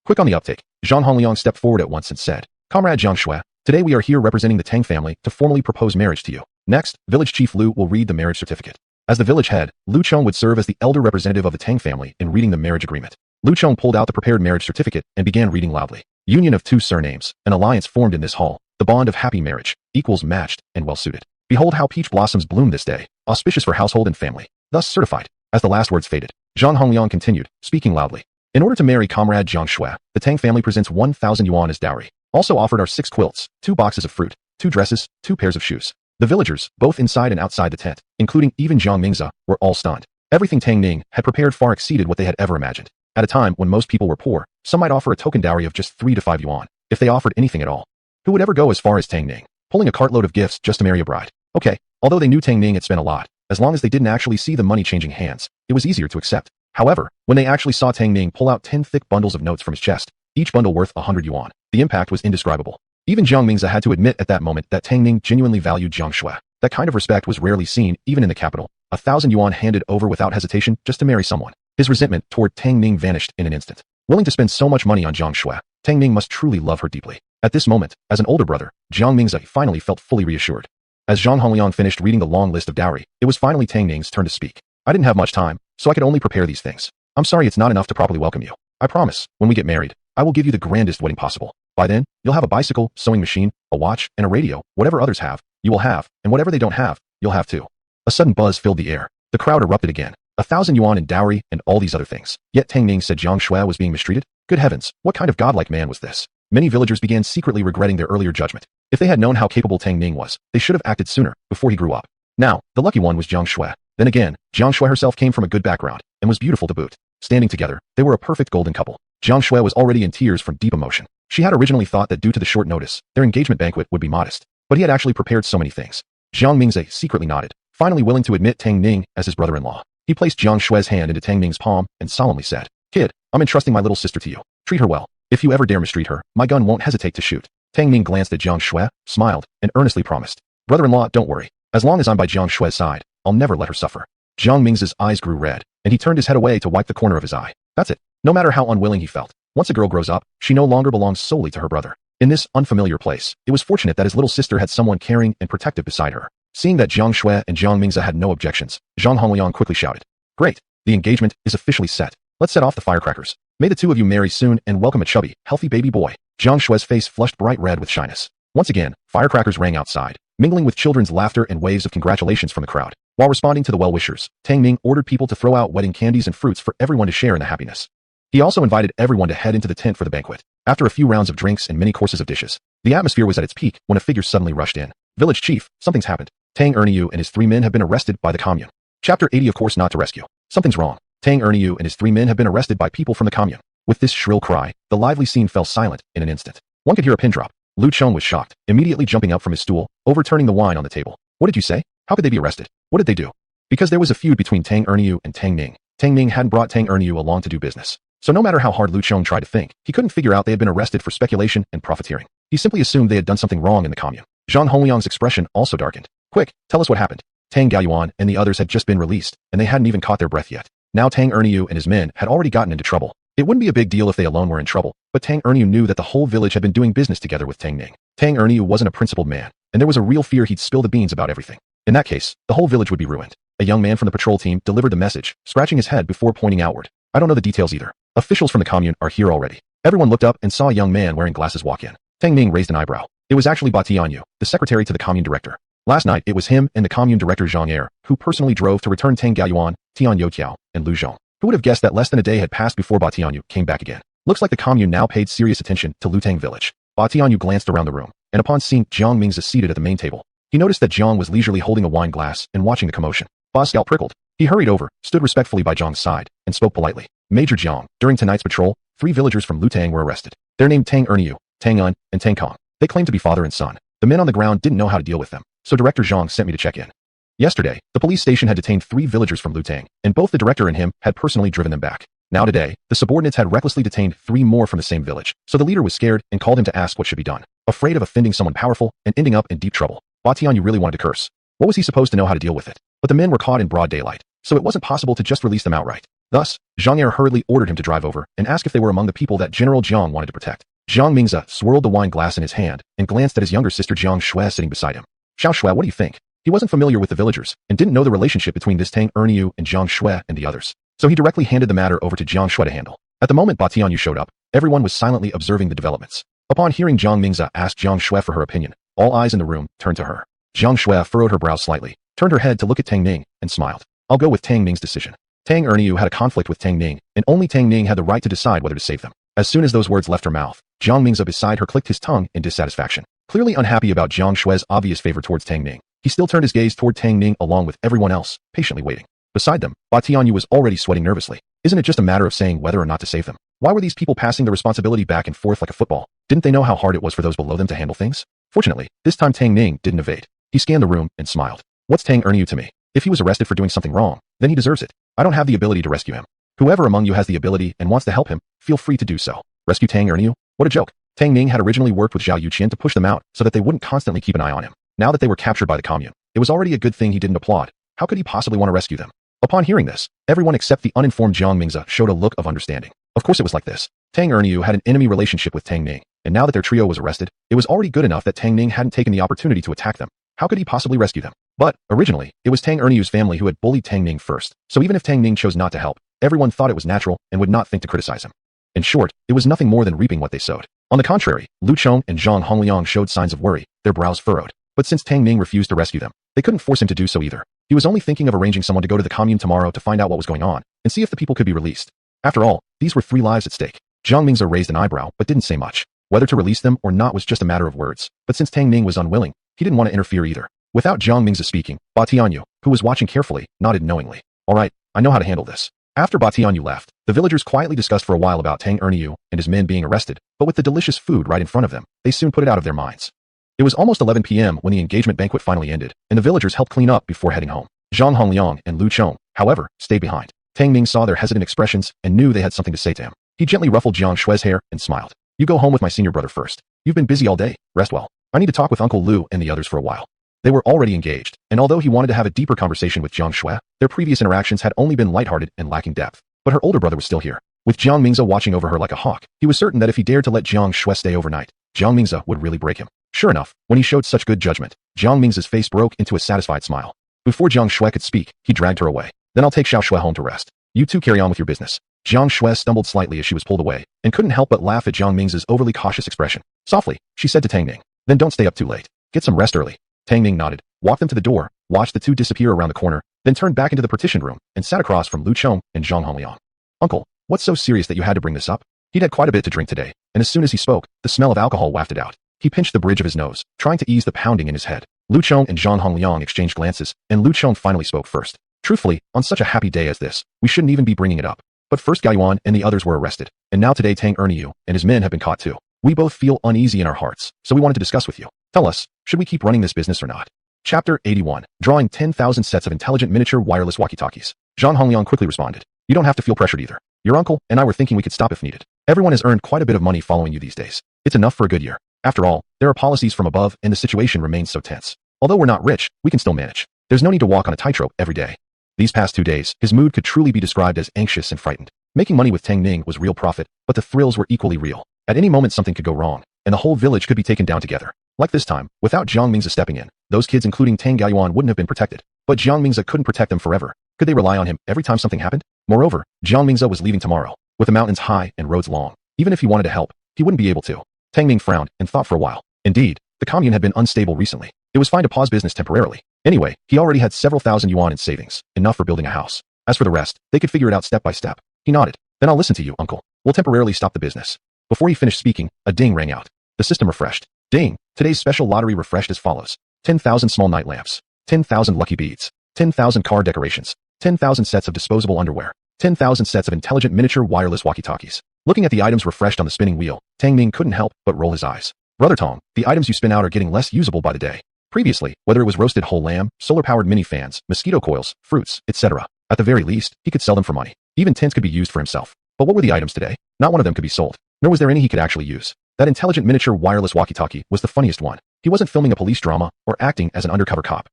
Quick on the uptake, Zhang Hongliang stepped forward at once and said, "Comrade Jiang Shui, today we are here representing the Tang family to formally propose marriage to you. Next, village chief Lu will read the marriage certificate. As the village head, Lu Chong would serve as the elder representative of the Tang family in reading the marriage agreement." Lu Chong pulled out the prepared marriage certificate and began reading loudly. Union of two surnames, an alliance formed in this hall, the bond of happy marriage, equals matched and well-suited. Behold how peach blossoms bloom this day, auspicious for household and family, thus certified. As the last words faded, Zhang Hongliang continued, speaking loudly. In order to marry comrade Jiang Shui, the Tang family presents 1,000 yuan as dowry. Also offered are 6 quilts, 2 boxes of fruit, 2 dresses, 2 pairs of shoes. The villagers, both inside and outside the tent, including even Jiang Mingze, were all stunned. Everything Tang Ning had prepared far exceeded what they had ever imagined. At a time when most people were poor, some might offer a token dowry of just 3 to 5 yuan, if they offered anything at all. Who would ever go as far as Tang Ning, pulling a cartload of gifts just to marry a bride? Okay, although they knew Tang Ning had spent a lot, as long as they didn't actually see the money changing hands, it was easier to accept. However, when they actually saw Tang Ning pull out 10 thick bundles of notes from his chest, each bundle worth 100 yuan, the impact was indescribable. Even Jiang Mingze had to admit at that moment that Tang Ning genuinely valued Jiang Shui. That kind of respect was rarely seen, even in the capital. 1,000 yuan handed over without hesitation just to marry someone. His resentment toward Tang Ning vanished in an instant. Willing to spend so much money on Jiang Shui, Tang Ning must truly love her deeply. At this moment, as an older brother, Jiang Mingze finally felt fully reassured. As Zhang Hongliang finished reading the long list of dowry, it was finally Tang Ning's turn to speak. I didn't have much time, so I could only prepare these things. I'm sorry it's not enough to properly welcome you. I promise, when we get married, I will give you the grandest wedding possible. By then, you'll have a bicycle, sewing machine, a watch, and a radio. Whatever others have, you will have, and whatever they don't have, you'll have too. A sudden buzz filled the air. The crowd erupted again. 1,000 yuan in dowry and all these other things. Yet Tang Ning said Jiang Shui was being mistreated? Good heavens, what kind of godlike man was this? Many villagers began secretly regretting their earlier judgment. If they had known how capable Tang Ning was, they should have acted sooner, before he grew up. Now, the lucky one was Jiang Shui. Then again, Jiang Shui herself came from a good background, and was beautiful to boot. Standing together, they were a perfect golden couple. Jiang Shui was already in tears from deep emotion. She had originally thought that due to the short notice, their engagement banquet would be modest. But he had actually prepared so many things. Jiang Mingze secretly nodded, finally willing to admit Tang Ning as his brother-in-law. He placed Jiang Shui's hand into Tang Ning's palm and solemnly said, "Kid, I'm entrusting my little sister to you. Treat her well. If you ever dare mistreat her, my gun won't hesitate to shoot." Tang Ning glanced at Jiang Shui, smiled, and earnestly promised, "Brother-in-law, don't worry. As long as I'm by Jiang Shui's side, I'll never let her suffer." Jiang Mingze's eyes grew red, and he turned his head away to wipe the corner of his eye. That's it. No matter how unwilling he felt, once a girl grows up, she no longer belongs solely to her brother. In this unfamiliar place, it was fortunate that his little sister had someone caring and protective beside her. Seeing that Jiang Shui and Jiang Mingze had no objections, Zhang Hongliang quickly shouted, "Great! The engagement is officially set. Let's set off the firecrackers. May the two of you marry soon and welcome a chubby, healthy baby boy." Jiang Shui's face flushed bright red with shyness. Once again, firecrackers rang outside, mingling with children's laughter and waves of congratulations from the crowd. While responding to the well-wishers, Tang Ning ordered people to throw out wedding candies and fruits for everyone to share in the happiness. He also invited everyone to head into the tent for the banquet. After a few rounds of drinks and many courses of dishes, the atmosphere was at its peak when a figure suddenly rushed in. "Village chief, something's happened. Tang Erniu and his 3 men have been arrested by the commune." Chapter 80. Of course not to rescue. Something's wrong. Tang Erniu and his 3 men have been arrested by people from the commune. With this shrill cry, the lively scene fell silent in an instant. One could hear a pin drop. Lu Chong was shocked, immediately jumping up from his stool, overturning the wine on the table. "What did you say? How could they be arrested? What did they do?" Because there was a feud between Tang Erniu and Tang Ning. Tang Ning hadn't brought Tang Erniu along to do business. So no matter how hard Lu Chong tried to think, he couldn't figure out they had been arrested for speculation and profiteering. He simply assumed they had done something wrong in the commune. Zhang Hongliang's expression also darkened. "Quick, tell us what happened." Tang Gaoyuan and the others had just been released, and they hadn't even caught their breath yet. Now Tang Erniu and his men had already gotten into trouble. It wouldn't be a big deal if they alone were in trouble, but Tang Ning knew that the whole village had been doing business together with Tang Ning. Tang Ning wasn't a principled man, and there was a real fear he'd spill the beans about everything. In that case, the whole village would be ruined. A young man from the patrol team delivered the message, scratching his head before pointing outward. I don't know the details either. Officials from the commune are here already. Everyone looked up and saw a young man wearing glasses walk in. Tang Ning raised an eyebrow. It was actually Ba Tianyu, the secretary to the commune director. Last night, it was him and the commune director Zhang Er, who personally drove to return Tang Gaoyuan, Tian Youqiao, and Lu Zhong. Who would have guessed that less than a day had passed before Ba Tianyu came back again? Looks like the commune now paid serious attention to Lutang village. Ba Tianyu glanced around the room, and upon seeing Jiang Mingzi seated at the main table, he noticed that Jiang was leisurely holding a wine glass and watching the commotion. Ba's scalp prickled. He hurried over, stood respectfully by Jiang's side, and spoke politely. Major Jiang, during tonight's patrol, 3 villagers from Lutang were arrested. They're named Tang Ning, Tang Un, and Tang Kong. They claim to be father and son. The men on the ground didn't know how to deal with them, so Director Zhang sent me to check in. Yesterday, the police station had detained 3 villagers from Lutang, and both the director and him had personally driven them back. Now today, the subordinates had recklessly detained 3 more from the same village, so the leader was scared and called him to ask what should be done, afraid of offending someone powerful and ending up in deep trouble. Ba Tianyu really wanted to curse. What was he supposed to know how to deal with it? But the men were caught in broad daylight, so it wasn't possible to just release them outright. Thus, Zhang Er hurriedly ordered him to drive over and ask if they were among the people that General Jiang wanted to protect. Jiang Mingzi swirled the wine glass in his hand and glanced at his younger sister Jiang Shui sitting beside him. Xiao Shui, what do you think? He wasn't familiar with the villagers and didn't know the relationship between this Tang Ning and Jiang Shui and the others, so he directly handed the matter over to Jiang Shui to handle. At the moment Ba Tianyu showed up, everyone was silently observing the developments. Upon hearing Jiang Mingzi ask Jiang Shui for her opinion, all eyes in the room turned to her. Jiang Shui furrowed her brows slightly, turned her head to look at Tang Ning, and smiled. I'll go with Tang Ning's decision. Tang Ning had a conflict with Tang Ning, and only Tang Ning had the right to decide whether to save them. As soon as those words left her mouth, Jiang Mingzi beside her clicked his tongue in dissatisfaction. Clearly unhappy about Jiang Shui's obvious favor towards Tang Ning, he still turned his gaze toward Tang Ning along with everyone else, patiently waiting. Beside them, Ba Tianyu was already sweating nervously. Isn't it just a matter of saying whether or not to save them? Why were these people passing the responsibility back and forth like a football? Didn't they know how hard it was for those below them to handle things? Fortunately, this time Tang Ning didn't evade. He scanned the room and smiled. What's Tang Ning to me? If he was arrested for doing something wrong, then he deserves it. I don't have the ability to rescue him. Whoever among you has the ability and wants to help him, feel free to do so. Rescue Tang Ning? What a joke. Tang Ning had originally worked with Zhao Yuqian to push them out so that they wouldn't constantly keep an eye on him. Now that they were captured by the commune, it was already a good thing he didn't applaud. How could he possibly want to rescue them? Upon hearing this, everyone except the uninformed Jiang Mingzi showed a look of understanding. Of course it was like this. Tang Ning had an enemy relationship with Tang Ning, and now that their trio was arrested, it was already good enough that Tang Ning hadn't taken the opportunity to attack them. How could he possibly rescue them? But, originally, it was Tang Ning's family who had bullied Tang Ning first, so even if Tang Ning chose not to help, everyone thought it was natural and would not think to criticize him. In short, it was nothing more than reaping what they sowed. On the contrary, Lu Chong and Zhang Hongliang showed signs of worry, their brows furrowed. But since Tang Ning refused to rescue them, they couldn't force him to do so either. He was only thinking of arranging someone to go to the commune tomorrow to find out what was going on, and see if the people could be released. After all, these were 3 lives at stake. Jiang Mingzi raised an eyebrow but didn't say much. Whether to release them or not was just a matter of words, but since Tang Ning was unwilling, he didn't want to interfere either. Without Jiang Mingzi speaking, Ba Tianyu, who was watching carefully, nodded knowingly. Alright, I know how to handle this. After Ba Tianyu left, the villagers quietly discussed for a while about Tang Ning and his men being arrested, but with the delicious food right in front of them, they soon put it out of their minds. It was almost 11 p.m. when the engagement banquet finally ended, and the villagers helped clean up before heading home. Zhang Hongliang and Lu Chong, however, stayed behind. Tang Ning saw their hesitant expressions and knew they had something to say to him. He gently ruffled Jiang Shui's hair and smiled. You go home with my senior brother first. You've been busy all day, rest well. I need to talk with Uncle Lu and the others for a while. They were already engaged, and although he wanted to have a deeper conversation with Jiang Shui, their previous interactions had only been lighthearted and lacking depth. But her older brother was still here. With Jiang Mingzi watching over her like a hawk, he was certain that if he dared to let Jiang Shui stay overnight, Jiang Mingzi would really break him. Sure enough, when he showed such good judgment, Jiang Mingzi's face broke into a satisfied smile. Before Jiang Shui could speak, he dragged her away. Then I'll take Xiao Shui home to rest. You two carry on with your business. Jiang Shui stumbled slightly as she was pulled away, and couldn't help but laugh at Jiang Mingzi's overly cautious expression. Softly, she said to Tang Ning, then don't stay up too late. Get some rest early. Tang Ning nodded, walked them to the door, watched the two disappear around the corner, then turned back into the partitioned room, and sat across from Lu Chong and Zhang Hongliang. Uncle, what's so serious that you had to bring this up? He'd had quite a bit to drink today, and as soon as he spoke, the smell of alcohol wafted out. He pinched the bridge of his nose, trying to ease the pounding in his head. Lu Chong and Zhang Hongliang exchanged glances, and Lu Chong finally spoke first. Truthfully, on such a happy day as this, we shouldn't even be bringing it up. But first Gaoyuan and the others were arrested, and now today Tang Ning and his men have been caught too. We both feel uneasy in our hearts, so we wanted to discuss with you. Tell us, should we keep running this business or not? Chapter 81. Drawing 10,000 sets of intelligent miniature wireless walkie-talkies. Zhang Hongliang quickly responded. You don't have to feel pressured either. Your uncle and I were thinking we could stop if needed. Everyone has earned quite a bit of money following you these days. It's enough for a good year. After all, there are policies from above and the situation remains so tense. Although we're not rich, we can still manage. There's no need to walk on a tightrope every day. These past 2 days, his mood could truly be described as anxious and frightened. Making money with Tang Ning was real profit, but the thrills were equally real. At any moment something could go wrong, and the whole village could be taken down together. Like this time, without Jiang Mingza stepping in, those kids including Tang Gaoyuan wouldn't have been protected. But Jiang Mingza couldn't protect them forever. Could they rely on him every time something happened? Moreover, Jiang Mingza was leaving tomorrow, with the mountains high and roads long. Even if he wanted to help, he wouldn't be able to. Tang Ning frowned and thought for a while. Indeed, the commune had been unstable recently. It was fine to pause business temporarily. Anyway, he already had several thousand yuan in savings, enough for building a house. As for the rest, they could figure it out step by step. He nodded. Then I'll listen to you, uncle. We'll temporarily stop the business. Before he finished speaking, a ding rang out. The system refreshed. Ding! Today's special lottery refreshed as follows. 10,000 small night lamps. 10,000 lucky beads. 10,000 car decorations. 10,000 sets of disposable underwear. 10,000 sets of intelligent miniature wireless walkie-talkies. Looking at the items refreshed on the spinning wheel, Tang Ning couldn't help but roll his eyes. Brother Tong, the items you spin out are getting less usable by the day. Previously, whether it was roasted whole lamb, solar-powered mini fans, mosquito coils, fruits, etc., at the very least, he could sell them for money. Even tints could be used for himself. But what were the items today? Not one of them could be sold. Nor was there any he could actually use. That intelligent miniature wireless walkie-talkie was the funniest one. He wasn't filming a police drama or acting as an undercover cop.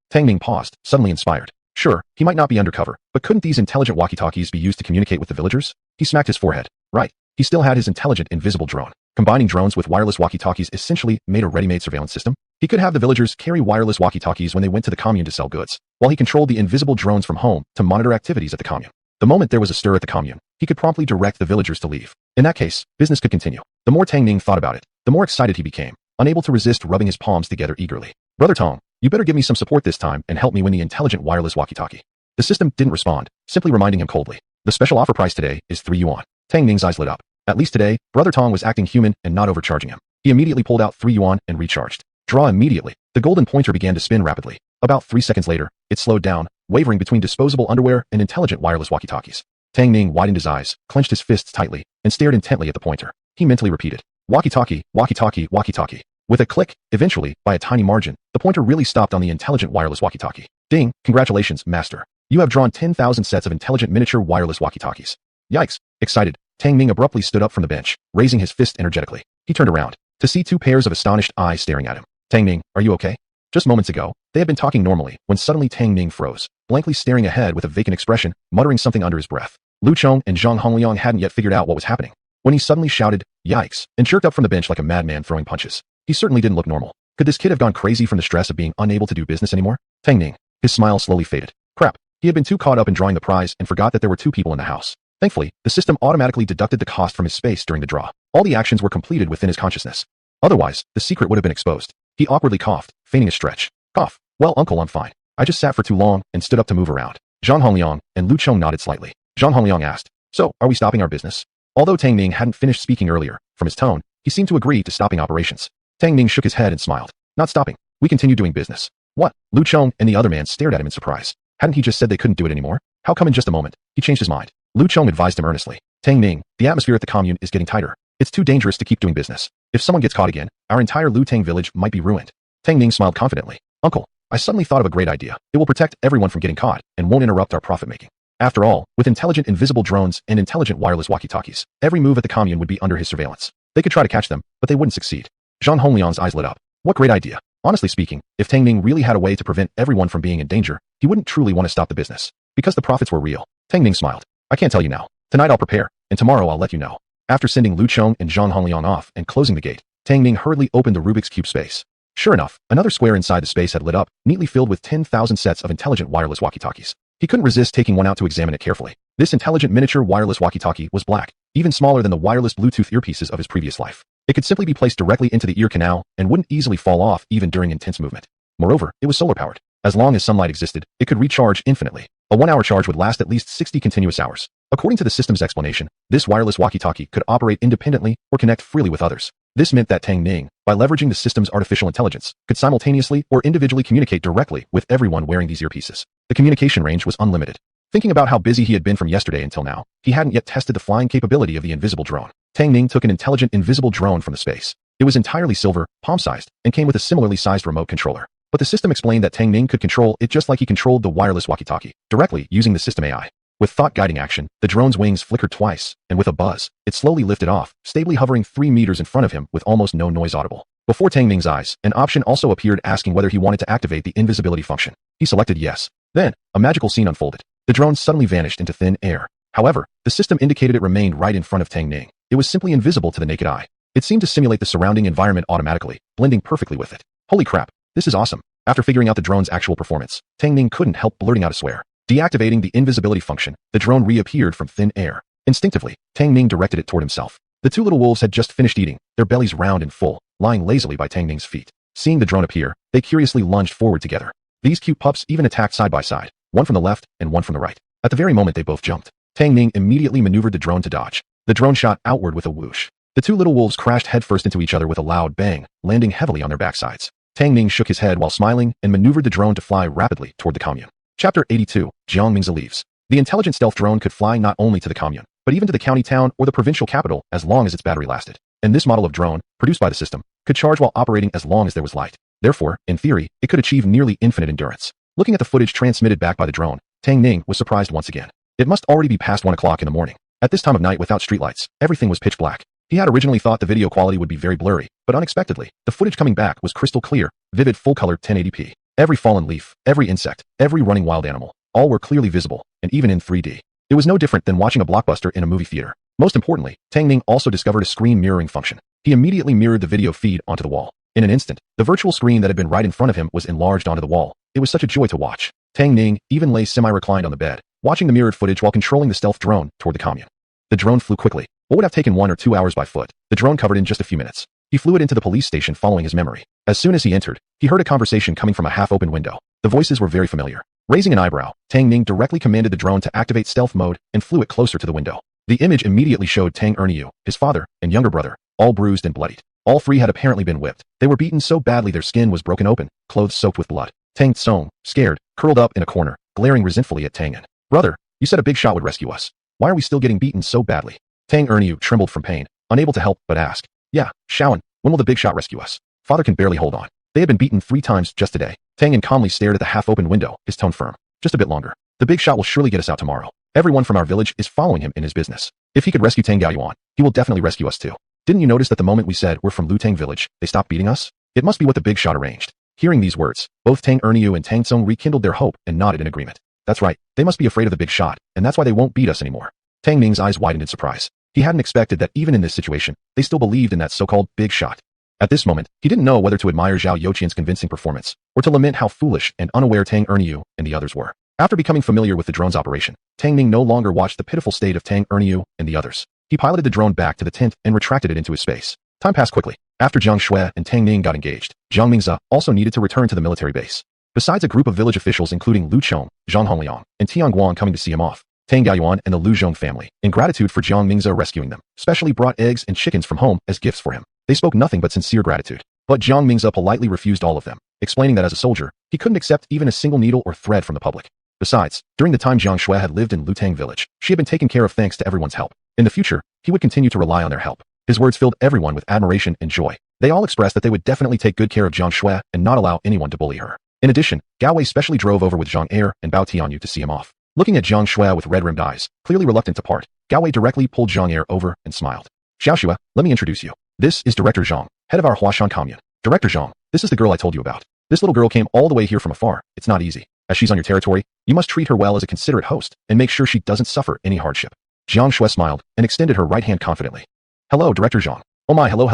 Tang Ning paused, suddenly inspired. Sure, he might not be undercover, but couldn't these intelligent walkie-talkies be used to communicate with the villagers? He smacked his forehead. Right. He still had his intelligent invisible drone. Combining drones with wireless walkie-talkies essentially made a ready-made surveillance system. He could have the villagers carry wireless walkie-talkies when they went to the commune to sell goods, while he controlled the invisible drones from home to monitor activities at the commune. The moment there was a stir at the commune, he could promptly direct the villagers to leave. In that case, business could continue. The more Tang Ning thought about it, the more excited he became, unable to resist rubbing his palms together eagerly. Brother Tong, you better give me some support this time and help me win the intelligent wireless walkie-talkie. The system didn't respond, simply reminding him coldly. The special offer price today is 3 yuan. Tang Ning's eyes lit up. At least today, Brother Tong was acting human and not overcharging him. He immediately pulled out 3 yuan and recharged. Draw immediately. The golden pointer began to spin rapidly. About 3 seconds later, it slowed down, wavering between disposable underwear and intelligent wireless walkie-talkies. Tang Ning widened his eyes, clenched his fists tightly, and stared intently at the pointer. He mentally repeated, walkie-talkie, walkie-talkie, walkie-talkie. With a click, eventually, by a tiny margin, the pointer really stopped on the intelligent wireless walkie-talkie. Ding! Congratulations, master. You have drawn 10,000 sets of intelligent miniature wireless walkie-talkies. Yikes! Excited, Tang Ning abruptly stood up from the bench, raising his fist energetically. He turned around, to see 2 pairs of astonished eyes staring at him. Tang Ning, are you okay? Just moments ago, they had been talking normally, when suddenly Tang Ning froze, blankly staring ahead with a vacant expression, muttering something under his breath. Lu Chong and Zhang Hongliang hadn't yet figured out what was happening, when he suddenly shouted, yikes, and jerked up from the bench like a madman throwing punches. He certainly didn't look normal. Could this kid have gone crazy from the stress of being unable to do business anymore? Tang Ning. His smile slowly faded. Crap. He had been too caught up in drawing the prize and forgot that there were 2 people in the house. Thankfully, the system automatically deducted the cost from his space during the draw. All the actions were completed within his consciousness. Otherwise, the secret would have been exposed. He awkwardly coughed, feigning a stretch. Cough. Well, uncle, I'm fine. I just sat for too long and stood up to move around. Zhang Hongliang and Lu Chong nodded slightly. Zhang Hongliang asked, so, are we stopping our business? Although Tang Ning hadn't finished speaking earlier, from his tone, he seemed to agree to stopping operations. Tang Ning shook his head and smiled. Not stopping. We continue doing business. What? Lu Chong and the other man stared at him in surprise. Hadn't he just said they couldn't do it anymore? How come in just a moment? He changed his mind. Lu Chong advised him earnestly. Tang Ning, the atmosphere at the commune is getting tighter. It's too dangerous to keep doing business. If someone gets caught again, our entire Lu Tang village might be ruined. Tang Ning smiled confidently. Uncle, I suddenly thought of a great idea. It will protect everyone from getting caught and won't interrupt our profit-making. After all, with intelligent invisible drones and intelligent wireless walkie-talkies, every move at the commune would be under his surveillance. They could try to catch them, but they wouldn't succeed. Zhang Hongliang's eyes lit up. What great idea. Honestly speaking, if Tang Ning really had a way to prevent everyone from being in danger, he wouldn't truly want to stop the business. Because the profits were real. Tang Ning smiled. I can't tell you now. Tonight I'll prepare, and tomorrow I'll let you know. After sending Lu Chong and Zhang Hongliang off and closing the gate, Tang Ning hurriedly opened the Rubik's Cube space. Sure enough, another square inside the space had lit up, neatly filled with 10,000 sets of intelligent wireless walkie-talkies. He couldn't resist taking one out to examine it carefully. This intelligent miniature wireless walkie-talkie was black, even smaller than the wireless Bluetooth earpieces of his previous life. It could simply be placed directly into the ear canal and wouldn't easily fall off even during intense movement. Moreover, it was solar-powered. As long as sunlight existed, it could recharge infinitely. A 1-hour charge would last at least 60 continuous hours. According to the system's explanation, this wireless walkie-talkie could operate independently or connect freely with others. This meant that Tang Ning, by leveraging the system's artificial intelligence, could simultaneously or individually communicate directly with everyone wearing these earpieces. The communication range was unlimited. Thinking about how busy he had been from yesterday until now, he hadn't yet tested the flying capability of the invisible drone. Tang Ning took an intelligent invisible drone from the space. It was entirely silver, palm-sized, and came with a similarly sized remote controller. But the system explained that Tang Ning could control it just like he controlled the wireless walkie-talkie, directly using the system AI. With thought-guiding action, the drone's wings flickered twice, and with a buzz, it slowly lifted off, stably hovering 3 meters in front of him with almost no noise audible. Before Tang Ning's eyes, an option also appeared asking whether he wanted to activate the invisibility function. He selected yes. Then, a magical scene unfolded. The drone suddenly vanished into thin air. However, the system indicated it remained right in front of Tang Ning. It was simply invisible to the naked eye. It seemed to simulate the surrounding environment automatically, blending perfectly with it. Holy crap, this is awesome. After figuring out the drone's actual performance, Tang Ning couldn't help blurting out a swear. Deactivating the invisibility function, the drone reappeared from thin air. Instinctively, Tang Ning directed it toward himself. The two little wolves had just finished eating, their bellies round and full, lying lazily by Tang Ning's feet. Seeing the drone appear, they curiously lunged forward together. These cute pups even attacked side by side, one from the left and one from the right. At the very moment they both jumped, Tang Ning immediately maneuvered the drone to dodge. The drone shot outward with a whoosh. The two little wolves crashed headfirst into each other with a loud bang, landing heavily on their backsides. Tang Ning shook his head while smiling and maneuvered the drone to fly rapidly toward the commune. Chapter 82, Jiang Mingza leaves. The intelligent stealth drone could fly not only to the commune, but even to the county town or the provincial capital as long as its battery lasted. And this model of drone, produced by the system, could charge while operating as long as there was light. Therefore, in theory, it could achieve nearly infinite endurance. Looking at the footage transmitted back by the drone, Tang Ning was surprised once again. It must already be past 1 o'clock in the morning. At this time of night without streetlights, everything was pitch black. He had originally thought the video quality would be very blurry, but unexpectedly, the footage coming back was crystal clear, vivid full-color 1080p. Every fallen leaf, every insect, every running wild animal, all were clearly visible, and even in 3D. It was no different than watching a blockbuster in a movie theater. Most importantly, Tang Ning also discovered a screen mirroring function. He immediately mirrored the video feed onto the wall. In an instant, the virtual screen that had been right in front of him was enlarged onto the wall. It was such a joy to watch. Tang Ning even lay semi-reclined on the bed, watching the mirrored footage while controlling the stealth drone toward the commune. The drone flew quickly. What would have taken 1 or 2 hours by foot, the drone covered in just a few minutes. He flew it into the police station following his memory. As soon as he entered, he heard a conversation coming from a half-open window. The voices were very familiar. Raising an eyebrow, Tang Ning directly commanded the drone to activate stealth mode and flew it closer to the window. The image immediately showed Tang Ning, his father, and younger brother, all bruised and bloodied. All three had apparently been whipped. They were beaten so badly their skin was broken open, clothes soaked with blood. Tang Tsong, scared, curled up in a corner, glaring resentfully at Tang Ning. Brother, you said a big shot would rescue us. Why are we still getting beaten so badly? Tang Ning trembled from pain, unable to help but ask. Yeah, Shaoan, when will the big shot rescue us? Father can barely hold on. They had been beaten 3 times just today. Tang Ning calmly stared at the half-open window, his tone firm. Just a bit longer. The big shot will surely get us out tomorrow. Everyone from our village is following him in his business. If he could rescue Tang Gaoyuan, he will definitely rescue us too. Didn't you notice that the moment we said we're from Lutang village, they stopped beating us? It must be what the big shot arranged. Hearing these words, both Tang Ning and Tang Tsong rekindled their hope and nodded in agreement. That's right, they must be afraid of the big shot, and that's why they won't beat us anymore. Tang Ning's eyes widened in surprise. He hadn't expected that even in this situation, they still believed in that so-called big shot. At this moment, he didn't know whether to admire Zhao Youqian's convincing performance, or to lament how foolish and unaware Tang Ning and the others were. After becoming familiar with the drone's operation, Tang Ning no longer watched the pitiful state of Tang Ning and the others. He piloted the drone back to the tent and retracted it into his space. Time passed quickly. After Jiang Shui and Tang Ning got engaged, Jiang Mingza also needed to return to the military base. Besides a group of village officials including Lu Chong, Zhang Hongliang, and Tian Guang coming to see him off, Tang Gaoyuan and the Lu Zhong family, in gratitude for Jiang Mingza rescuing them, specially brought eggs and chickens from home as gifts for him. They spoke nothing but sincere gratitude. But Jiang Mingza politely refused all of them, explaining that as a soldier, he couldn't accept even a single needle or thread from the public. Besides, during the time Jiang Shui had lived in Lutang village, she had been taken care of thanks to everyone's help. In the future, he would continue to rely on their help. His words filled everyone with admiration and joy. They all expressed that they would definitely take good care of Jiang Shui and not allow anyone to bully her. In addition, Gao Wei specially drove over with Zhang Er and Bao Tianyu to see him off. Looking at Jiang Shui with red-rimmed eyes, clearly reluctant to part, Gao Wei directly pulled Zhang Er over and smiled. Xiao Xue, let me introduce you. This is Director Zhang, head of our Huashan commune. Director Zhang, this is the girl I told you about. This little girl came all the way here from afar. It's not easy. As she's on your territory, you must treat her well as a considerate host and make sure she doesn't suffer any hardship. Jiang Shui smiled and extended her right hand confidently. Hello, Director Zhang. Oh my, hello.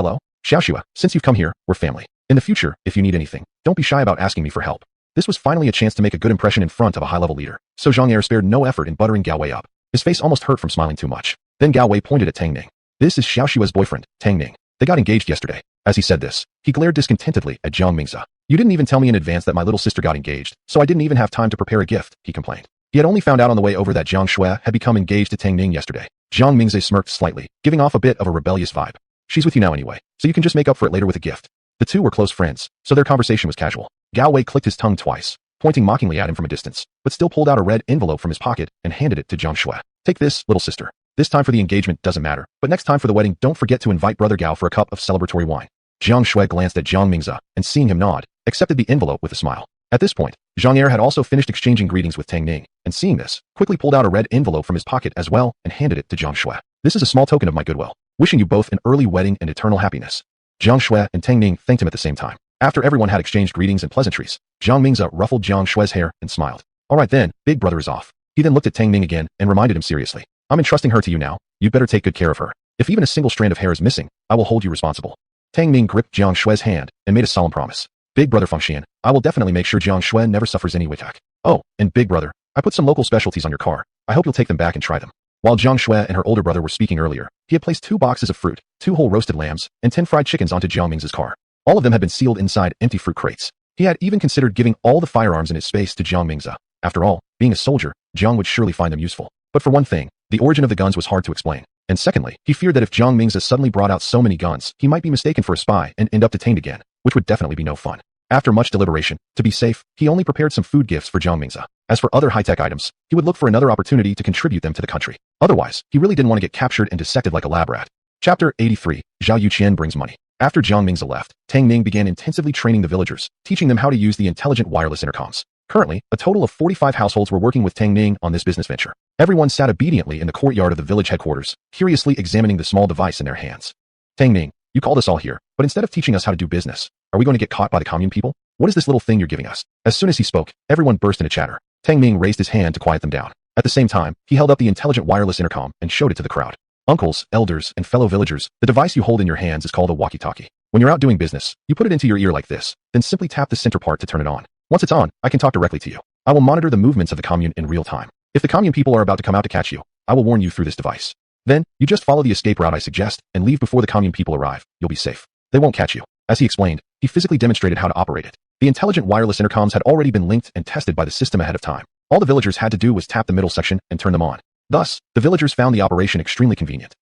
Xiao Xue, since you've come here, we're family. In the future, if you need anything, don't be shy about asking me for help. This was finally a chance to make a good impression in front of a high-level leader, so Zhang Er spared no effort in buttering Gao Wei up. His face almost hurt from smiling too much. Then Gao Wei pointed at Tang Ning. This is Xiao Xue's boyfriend, Tang Ning. They got engaged yesterday. As he said this, he glared discontentedly at Jiang Mingza. You didn't even tell me in advance that my little sister got engaged, so I didn't even have time to prepare a gift, he complained. He had only found out on the way over that Jiang Shui had become engaged to Tang Ning yesterday. Jiang Mingza smirked slightly, giving off a bit of a rebellious vibe. She's with you now anyway, so you can just make up for it later with a gift. The two were close friends, so their conversation was casual. Gao Wei clicked his tongue twice, pointing mockingly at him from a distance, but still pulled out a red envelope from his pocket and handed it to Jiang Shui. Take this, little sister. This time for the engagement doesn't matter, but next time for the wedding don't forget to invite brother Gao for a cup of celebratory wine. Jiang Shui glanced at Jiang Mingza, and seeing him nod, accepted the envelope with a smile. At this point, Zhang Er had also finished exchanging greetings with Tang Ning, and seeing this, quickly pulled out a red envelope from his pocket as well and handed it to Jiang Shui. This is a small token of my goodwill. Wishing you both an early wedding and eternal happiness. Jiang Shui and Tang Ning thanked him at the same time. After everyone had exchanged greetings and pleasantries, Jiang Mingza ruffled Jiang Shui's hair and smiled. Alright then, big brother is off. He then looked at Tang Ning again and reminded him seriously. I'm entrusting her to you now. You'd better take good care of her. If even a single strand of hair is missing, I will hold you responsible. Tang Ning gripped Jiang Shue's hand and made a solemn promise. Big brother Fengxian, I will definitely make sure Jiang Shue never suffers any attack. Oh, and big brother, I put some local specialties on your car. I hope you'll take them back and try them. While Jiang Shue and her older brother were speaking earlier, he had placed 2 boxes of fruit, 2 whole roasted lambs, and 10 fried chickens onto Jiang Ming's car. All of them had been sealed inside empty fruit crates. He had even considered giving all the firearms in his space to Jiang Ming's. After all, being a soldier, Jiang would surely find them useful. But for one thing, the origin of the guns was hard to explain. And secondly, he feared that if Jiang Ming's suddenly brought out so many guns, he might be mistaken for a spy and end up detained again, which would definitely be no fun. After much deliberation, to be safe, he only prepared some food gifts for Jiang Ming's. As for other high-tech items, he would look for another opportunity to contribute them to the country. Otherwise, he really didn't want to get captured and dissected like a lab rat. Chapter 83, Zhao Yuqian brings money. After Jiang Ming's left, Tang Ning began intensively training the villagers, teaching them how to use the intelligent wireless intercoms. Currently, a total of 45 households were working with Tang Ning on this business venture. Everyone sat obediently in the courtyard of the village headquarters, curiously examining the small device in their hands. Tang Ning, you called us all here, but instead of teaching us how to do business, are we going to get caught by the commune people? What is this little thing you're giving us? As soon as he spoke, everyone burst into chatter. Tang Ning raised his hand to quiet them down. At the same time, he held up the intelligent wireless intercom and showed it to the crowd. Uncles, elders, and fellow villagers, the device you hold in your hands is called a walkie-talkie. When you're out doing business, you put it into your ear like this, then simply tap the center part to turn it on. Once it's on, I can talk directly to you. I will monitor the movements of the commune in real time. If the commune people are about to come out to catch you, I will warn you through this device. Then, you just follow the escape route I suggest and leave before the commune people arrive. You'll be safe. They won't catch you. As he explained, he physically demonstrated how to operate it. The intelligent wireless intercoms had already been linked and tested by the system ahead of time. All the villagers had to do was tap the middle section and turn them on. Thus, the villagers found the operation extremely convenient.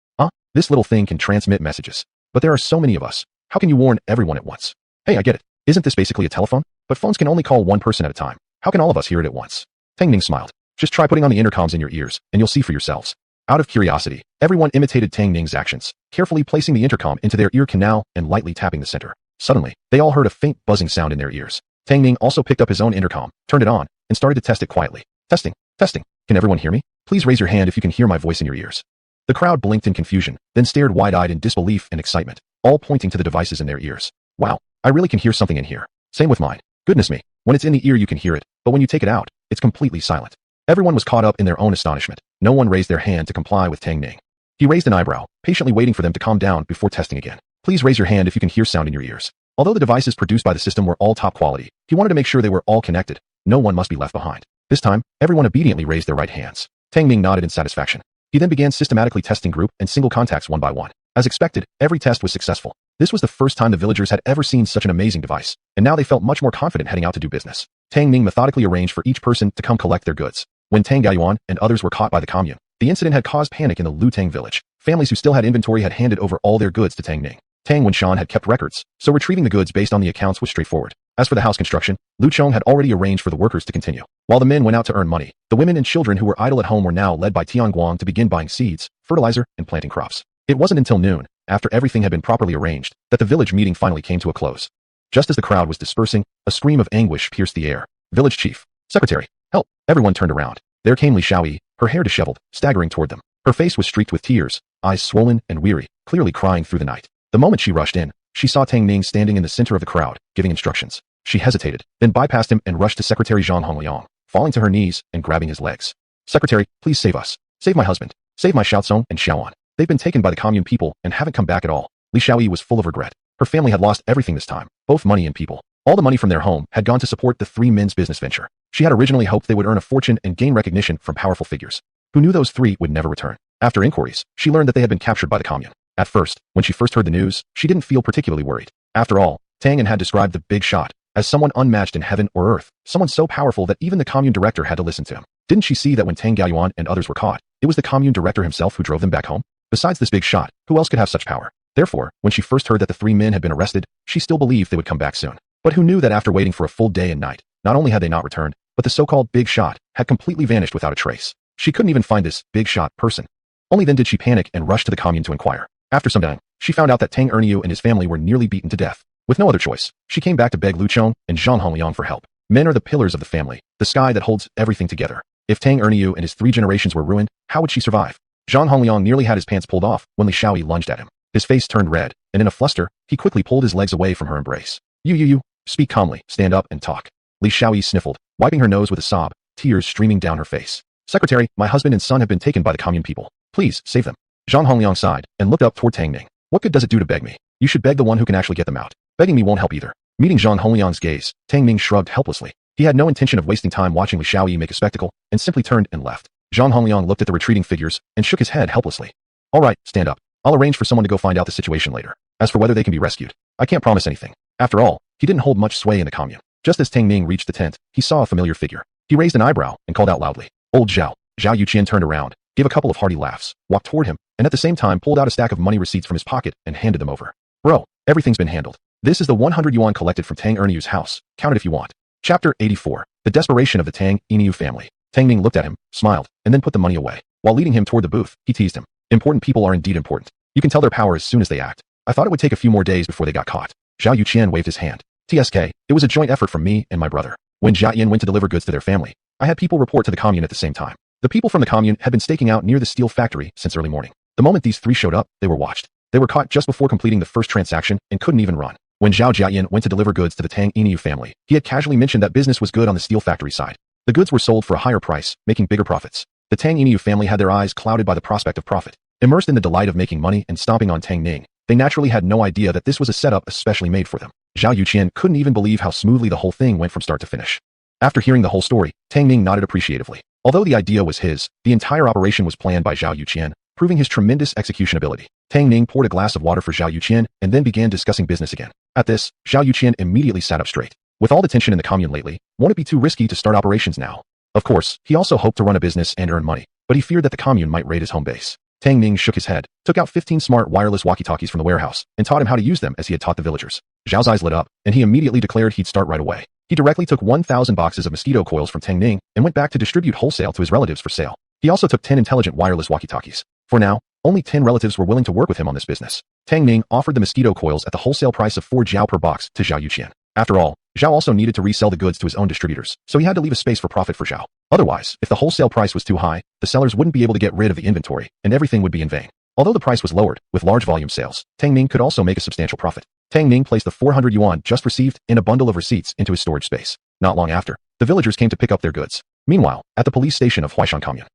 This little thing can transmit messages. But there are so many of us. How can you warn everyone at once? Hey, I get it. Isn't this basically a telephone? But phones can only call one person at a time. How can all of us hear it at once? Tang Ning smiled. Just try putting on the intercoms in your ears, and you'll see for yourselves. Out of curiosity, everyone imitated Tang Ning's actions, carefully placing the intercom into their ear canal and lightly tapping the center. Suddenly, they all heard a faint buzzing sound in their ears. Tang Ning also picked up his own intercom, turned it on, and started to test it quietly. Testing, testing. Can everyone hear me? Please raise your hand if you can hear my voice in your ears. The crowd blinked in confusion, then stared wide-eyed in disbelief and excitement, all pointing to the devices in their ears. Wow, I really can hear something in here. Same with mine. Goodness me, when it's in the ear you can hear it, but when you take it out, it's completely silent. Everyone was caught up in their own astonishment. No one raised their hand to comply with Tang Ning. He raised an eyebrow, patiently waiting for them to calm down before testing again. Please raise your hand if you can hear sound in your ears. Although the devices produced by the system were all top quality, he wanted to make sure they were all connected. No one must be left behind. This time, everyone obediently raised their right hands. Tang Ning nodded in satisfaction. He then began systematically testing group and single contacts one by one. As expected, every test was successful. This was the first time the villagers had ever seen such an amazing device, and now they felt much more confident heading out to do business. Tang Ning methodically arranged for each person to come collect their goods. When Tang Gaiyuan and others were caught by the commune, the incident had caused panic in the Lutang village. Families who still had inventory had handed over all their goods to Tang Ning. Tang Wenshan had kept records, so retrieving the goods based on the accounts was straightforward. As for the house construction, Lu Chong had already arranged for the workers to continue. While the men went out to earn money, the women and children who were idle at home were now led by Tian Guang to begin buying seeds, fertilizer, and planting crops. It wasn't until noon, after everything had been properly arranged, that the village meeting finally came to a close. Just as the crowd was dispersing, a scream of anguish pierced the air. Village chief, secretary, help! Everyone turned around. There came Li Xiaoyi, her hair disheveled, staggering toward them. Her face was streaked with tears, eyes swollen and weary, clearly crying through the night. The moment she rushed in, she saw Tang Ning standing in the center of the crowd, giving instructions. She hesitated, then bypassed him and rushed to Secretary Zhang Hongliang, falling to her knees and grabbing his legs. Secretary, please save us. Save my husband. Save my Xiaozong and Xiaoan. They've been taken by the commune people and haven't come back at all. Li Xiaoyi was full of regret. Her family had lost everything this time, both money and people. All the money from their home had gone to support the 3 men's business venture. She had originally hoped they would earn a fortune and gain recognition from powerful figures. Who knew those 3 would never return? After inquiries, she learned that they had been captured by the commune. At first, when she first heard the news, she didn't feel particularly worried. After all, Tang Ning had described the big shot as someone unmatched in heaven or earth, someone so powerful that even the commune director had to listen to him. Didn't she see that when Tang Gaiyuan and others were caught, it was the commune director himself who drove them back home? Besides this big shot, who else could have such power? Therefore, when she first heard that the 3 men had been arrested, she still believed they would come back soon. But who knew that after waiting for a full day and night, not only had they not returned, but the so-called big shot had completely vanished without a trace. She couldn't even find this big shot person. Only then did she panic and rush to the commune to inquire. After some time, she found out that Tang Erniu and his family were nearly beaten to death. With no other choice, she came back to beg Lu Chong and Zhang Hongliang for help. Men are the pillars of the family, the sky that holds everything together. If Tang Erniu and his 3 generations were ruined, how would she survive? Zhang Hongliang nearly had his pants pulled off when Li Xiaoyi lunged at him. His face turned red, and in a fluster, he quickly pulled his legs away from her embrace. You, speak calmly, stand up and talk. Li Xiaoyi sniffled, wiping her nose with a sob, tears streaming down her face. Secretary, my husband and son have been taken by the commune people. Please, save them. Zhang Hongliang sighed and looked up toward Tang Ning. What good does it do to beg me? You should beg the one who can actually get them out. Begging me won't help either. Meeting Zhang Hongliang's gaze, Tang Ning shrugged helplessly. He had no intention of wasting time watching Li Xiaoyi make a spectacle, and simply turned and left. Zhang Hongliang looked at the retreating figures and shook his head helplessly. All right, stand up. I'll arrange for someone to go find out the situation later. As for whether they can be rescued, I can't promise anything. After all, he didn't hold much sway in the commune. Just as Tang Ning reached the tent, he saw a familiar figure. He raised an eyebrow and called out loudly. Old Zhao. Zhao Yuqian turned around, gave a couple of hearty laughs, walked toward him, and at the same time pulled out a stack of money receipts from his pocket and handed them over. Bro, everything's been handled. This is the 100 yuan collected from Tang Erneu's house. Count it if you want. Chapter 84. The desperation of the Tang Erneu family. Tang Ning looked at him, smiled, and then put the money away. While leading him toward the booth, he teased him. Important people are indeed important. You can tell their power as soon as they act. I thought it would take a few more days before they got caught. Zhao Yuqian waved his hand. TSK, it was a joint effort from me and my brother. When Jia Yin went to deliver goods to their family, I had people report to the commune at the same time. The people from the commune had been staking out near the steel factory since early morning. The moment these three showed up, they were watched. They were caught just before completing the first transaction and couldn't even run. When Zhao Jiayin went to deliver goods to the Tang Erneu family, he had casually mentioned that business was good on the steel factory side. The goods were sold for a higher price, making bigger profits. The Tang Erneu family had their eyes clouded by the prospect of profit. Immersed in the delight of making money and stomping on Tang Ning, they naturally had no idea that this was a setup especially made for them. Zhao Yuqian couldn't even believe how smoothly the whole thing went from start to finish. After hearing the whole story, Tang Ning nodded appreciatively. Although the idea was his, the entire operation was planned by Zhao Yuqian, proving his tremendous execution ability. Tang Ning poured a glass of water for Zhao Yuqian and then began discussing business again. At this, Zhao Yuqian immediately sat up straight. With all the tension in the commune lately, won't it be too risky to start operations now? Of course, he also hoped to run a business and earn money, but he feared that the commune might raid his home base. Tang Ning shook his head, took out 15 smart wireless walkie-talkies from the warehouse, and taught him how to use them as he had taught the villagers. Zhao's eyes lit up, and he immediately declared he'd start right away. He directly took 1,000 boxes of mosquito coils from Tang Ning and went back to distribute wholesale to his relatives for sale. He also took 10 intelligent wireless walkie-talkies. For now, only 10 relatives were willing to work with him on this business. Tang Ning offered the mosquito coils at the wholesale price of 4 jiao per box to Zhao Yuqian. After all, Zhao also needed to resell the goods to his own distributors, so he had to leave a space for profit for Zhao. Otherwise, if the wholesale price was too high, the sellers wouldn't be able to get rid of the inventory, and everything would be in vain. Although the price was lowered, with large volume sales, Tang Ning could also make a substantial profit. Tang Ning placed the 400 yuan just received in a bundle of receipts into his storage space. Not long after, the villagers came to pick up their goods. Meanwhile, at the police station of Huaishan Commune,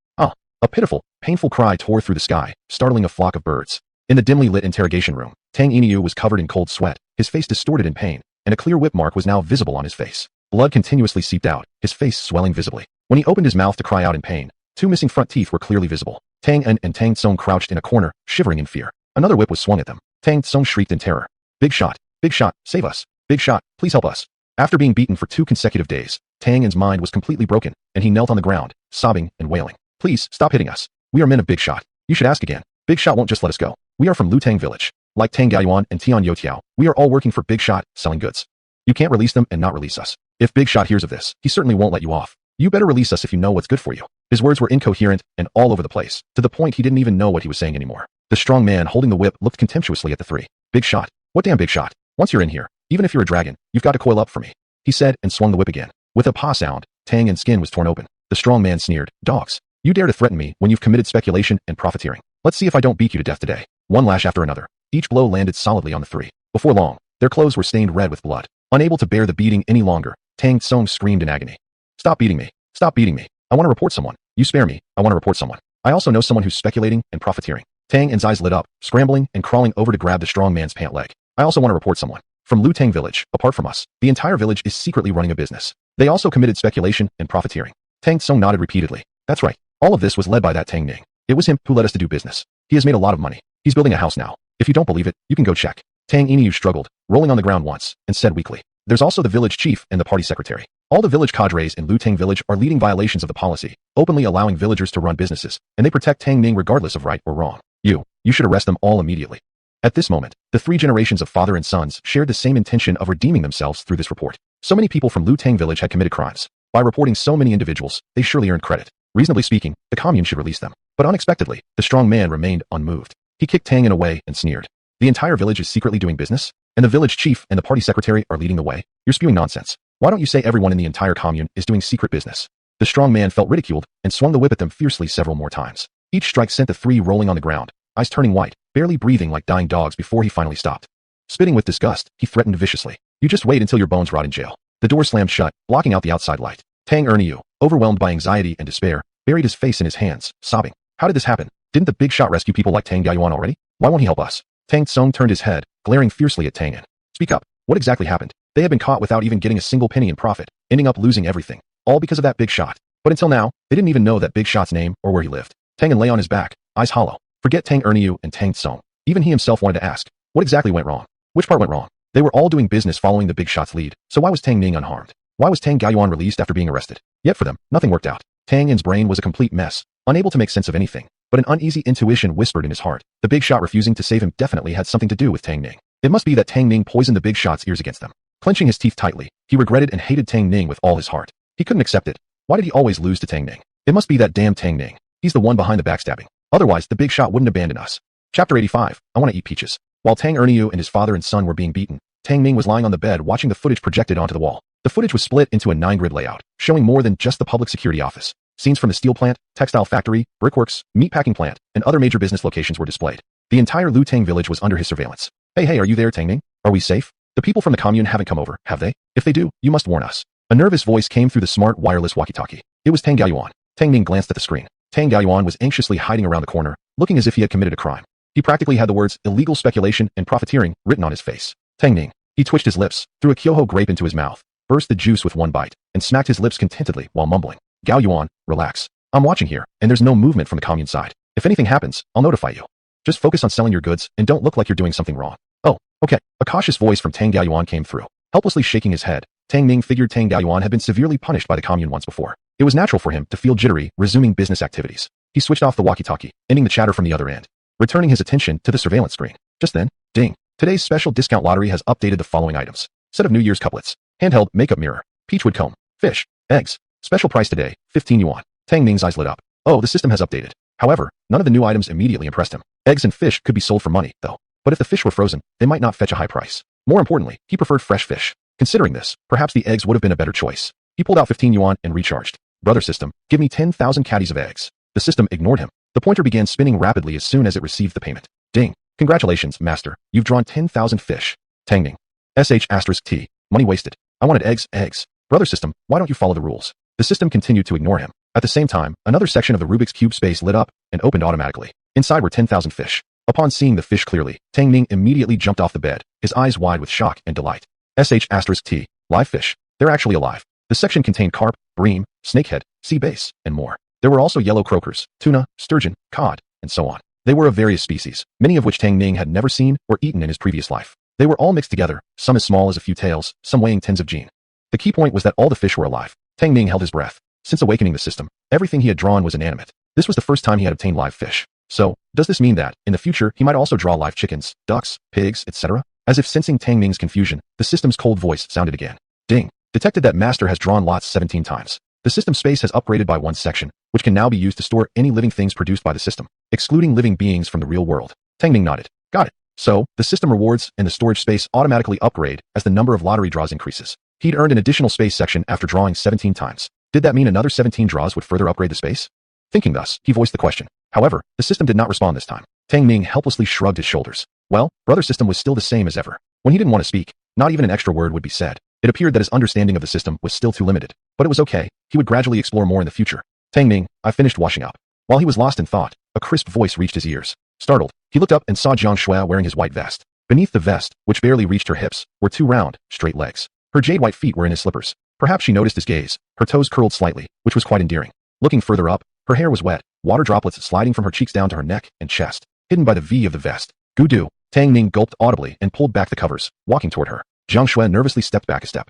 a pitiful, painful cry tore through the sky, startling a flock of birds. In the dimly lit interrogation room, Tang Erneu was covered in cold sweat, his face distorted in pain, and a clear whip mark was now visible on his face. Blood continuously seeped out, his face swelling visibly. When he opened his mouth to cry out in pain, 2 missing front teeth were clearly visible. Tang En and Tang Tsong crouched in a corner, shivering in fear. Another whip was swung at them. Tang Tsong shrieked in terror. Big shot, save us. Big shot, please help us. After being beaten for 2 consecutive days, Tang En's mind was completely broken, and he knelt on the ground, sobbing and wailing. Please, stop hitting us. We are men of Big Shot. You should ask again. Big Shot won't just let us go. We are from Lutang village. Like Tang Gaiyuan and Tian Youtiao, we are all working for Big Shot, selling goods. You can't release them and not release us. If Big Shot hears of this, he certainly won't let you off. You better release us if you know what's good for you. His words were incoherent and all over the place, to the point he didn't even know what he was saying anymore. The strong man holding the whip looked contemptuously at the three. Big Shot? What damn Big Shot? Once you're in here, even if you're a dragon, you've got to coil up for me, he said and swung the whip again. With a paw sound, Tang En's skin was torn open. The strong man sneered. Dogs. You dare to threaten me when you've committed speculation and profiteering. Let's see if I don't beat you to death today. One lash after another. Each blow landed solidly on the three. Before long, their clothes were stained red with blood. Unable to bear the beating any longer, Tang Tsong screamed in agony. Stop beating me. Stop beating me. I want to report someone. You spare me. I want to report someone. I also know someone who's speculating and profiteering. Tang En's eyes lit up, scrambling and crawling over to grab the strong man's pant leg. I also want to report someone. From Lutang village, apart from us, the entire village is secretly running a business. They also committed speculation and profiteering. Tang Tsong nodded repeatedly. That's right. All of this was led by that Tang Ning. It was him who led us to do business. He has made a lot of money. He's building a house now. If you don't believe it, you can go check. Tang Erneu struggled, rolling on the ground once, and said weakly. There's also the village chief and the party secretary. All the village cadres in Lutang village are leading violations of the policy, openly allowing villagers to run businesses, and they protect Tang Ning regardless of right or wrong. You should arrest them all immediately. At this moment, the 3 generations of father and sons shared the same intention of redeeming themselves through this report. So many people from Lutang village had committed crimes. By reporting so many individuals, they surely earned credit. Reasonably speaking, the commune should release them. But unexpectedly, the strong man remained unmoved. He kicked Tang In away and sneered. The entire village is secretly doing business, and the village chief and the party secretary are leading the way. You're spewing nonsense. Why don't you say everyone in the entire commune is doing secret business? The strong man felt ridiculed and swung the whip at them fiercely several more times. Each strike sent the 3 rolling on the ground, eyes turning white, barely breathing like dying dogs before he finally stopped. Spitting with disgust, he threatened viciously. You just wait until your bones rot in jail. The door slammed shut, blocking out the outside light. Tang Erneu, overwhelmed by anxiety and despair, buried his face in his hands, sobbing. How did this happen? Didn't the big shot rescue people like Tang Yuan already? Why won't he help us? Tang Tsung turned his head, glaring fiercely at Tang Ning. Speak up. What exactly happened? They had been caught without even getting a single penny in profit, ending up losing everything. All because of that big shot. But until now, they didn't even know that big shot's name or where he lived. Tang Ning lay on his back, eyes hollow. Forget Tang Erniu and Tang Tsung. Even he himself wanted to ask, what exactly went wrong? Which part went wrong? They were all doing business following the big shot's lead, so why was Tang Ning unharmed? Why was Tang Yuan released after being arrested? Yet for them, nothing worked out. Tang Ning's brain was a complete mess, unable to make sense of anything. But an uneasy intuition whispered in his heart. The big shot refusing to save him definitely had something to do with Tang Ning. It must be that Tang Ning poisoned the big shot's ears against them. Clenching his teeth tightly, he regretted and hated Tang Ning with all his heart. He couldn't accept it. Why did he always lose to Tang Ning? It must be that damn Tang Ning. He's the one behind the backstabbing. Otherwise, the big shot wouldn't abandon us. Chapter 85. I want to eat peaches. While Tang Erniu and his father and son were being beaten, Tang Ning was lying on the bed watching the footage projected onto the wall. The footage was split into a 9-grid layout, showing more than just the public security office. Scenes from the steel plant, textile factory, brickworks, meatpacking plant, and other major business locations were displayed. The entire Lutang village was under his surveillance. Hey, are you there, Tang Ning? Are we safe? The people from the commune haven't come over, have they? If they do, you must warn us. A nervous voice came through the smart wireless walkie-talkie. It was Tang Yuan. Tang Ning glanced at the screen. Tang Yuan was anxiously hiding around the corner, looking as if he had committed a crime. He practically had the words illegal speculation and profiteering written on his face. Tang Ning. He twitched his lips, threw a Kyoho grape into his mouth, burst the juice with one bite, and smacked his lips contentedly while mumbling. Gao Yuan, relax. I'm watching here, and there's no movement from the commune side. If anything happens, I'll notify you. Just focus on selling your goods and don't look like you're doing something wrong. Oh, okay. A cautious voice from Tang Yuan came through. Helplessly shaking his head, Tang Ning figured Tang Yuan had been severely punished by the commune once before. It was natural for him to feel jittery, resuming business activities. He switched off the walkie-talkie, ending the chatter from the other end, returning his attention to the surveillance screen. Just then, ding. Today's special discount lottery has updated the following items. Set of New Year's couplets. Handheld makeup mirror. Peachwood comb. Fish. Eggs. Special price today, 15 yuan. Tang Ning's eyes lit up. Oh, the system has updated. However, none of the new items immediately impressed him. Eggs and fish could be sold for money, though. But if the fish were frozen, they might not fetch a high price. More importantly, he preferred fresh fish. Considering this, perhaps the eggs would have been a better choice. He pulled out 15 yuan and recharged. Brother system, give me 10,000 caddies of eggs. The system ignored him. The pointer began spinning rapidly as soon as it received the payment. Ding. Congratulations, master. You've drawn 10,000 fish. Tang Ning. *T. Money wasted. I wanted eggs. Brother system, why don't you follow the rules? The system continued to ignore him. At the same time, another section of the Rubik's Cube space lit up and opened automatically. Inside were 10,000 fish. Upon seeing the fish clearly, Tang Ning immediately jumped off the bed, his eyes wide with shock and delight. *T. Live fish. They're actually alive. The section contained carp, bream, snakehead, sea bass, and more. There were also yellow croakers, tuna, sturgeon, cod, and so on. They were of various species, many of which Tang Ning had never seen or eaten in his previous life. They were all mixed together, some as small as a few taels, some weighing tens of gene. The key point was that all the fish were alive. Tang Ning held his breath. Since awakening the system, everything he had drawn was inanimate. This was the first time he had obtained live fish. So, does this mean that, in the future, he might also draw live chickens, ducks, pigs, etc.? As if sensing Tang Ning's confusion, the system's cold voice sounded again. Ding. Detected that master has drawn lots 17 times. The system space has upgraded by one section, which can now be used to store any living things produced by the system, excluding living beings from the real world. Tang Ning nodded. Got it. So, the system rewards and the storage space automatically upgrade as the number of lottery draws increases. He'd earned an additional space section after drawing 17 times. Did that mean another 17 draws would further upgrade the space? Thinking thus, he voiced the question. However, the system did not respond this time. Tang Ning helplessly shrugged his shoulders. Well, brother system was still the same as ever. When he didn't want to speak, not even an extra word would be said. It appeared that his understanding of the system was still too limited. But it was okay. He would gradually explore more in the future. Tang Ning, I finished washing up. While he was lost in thought, a crisp voice reached his ears. Startled, he looked up and saw Jiang Shui wearing his white vest. Beneath the vest, which barely reached her hips, were two round, straight legs. Her jade-white feet were in his slippers. Perhaps she noticed his gaze. Her toes curled slightly, which was quite endearing. Looking further up, her hair was wet, water droplets sliding from her cheeks down to her neck and chest, hidden by the V of the vest. Goo-doo. Tang Ning gulped audibly and pulled back the covers, walking toward her. Jiang Shui nervously stepped back a step.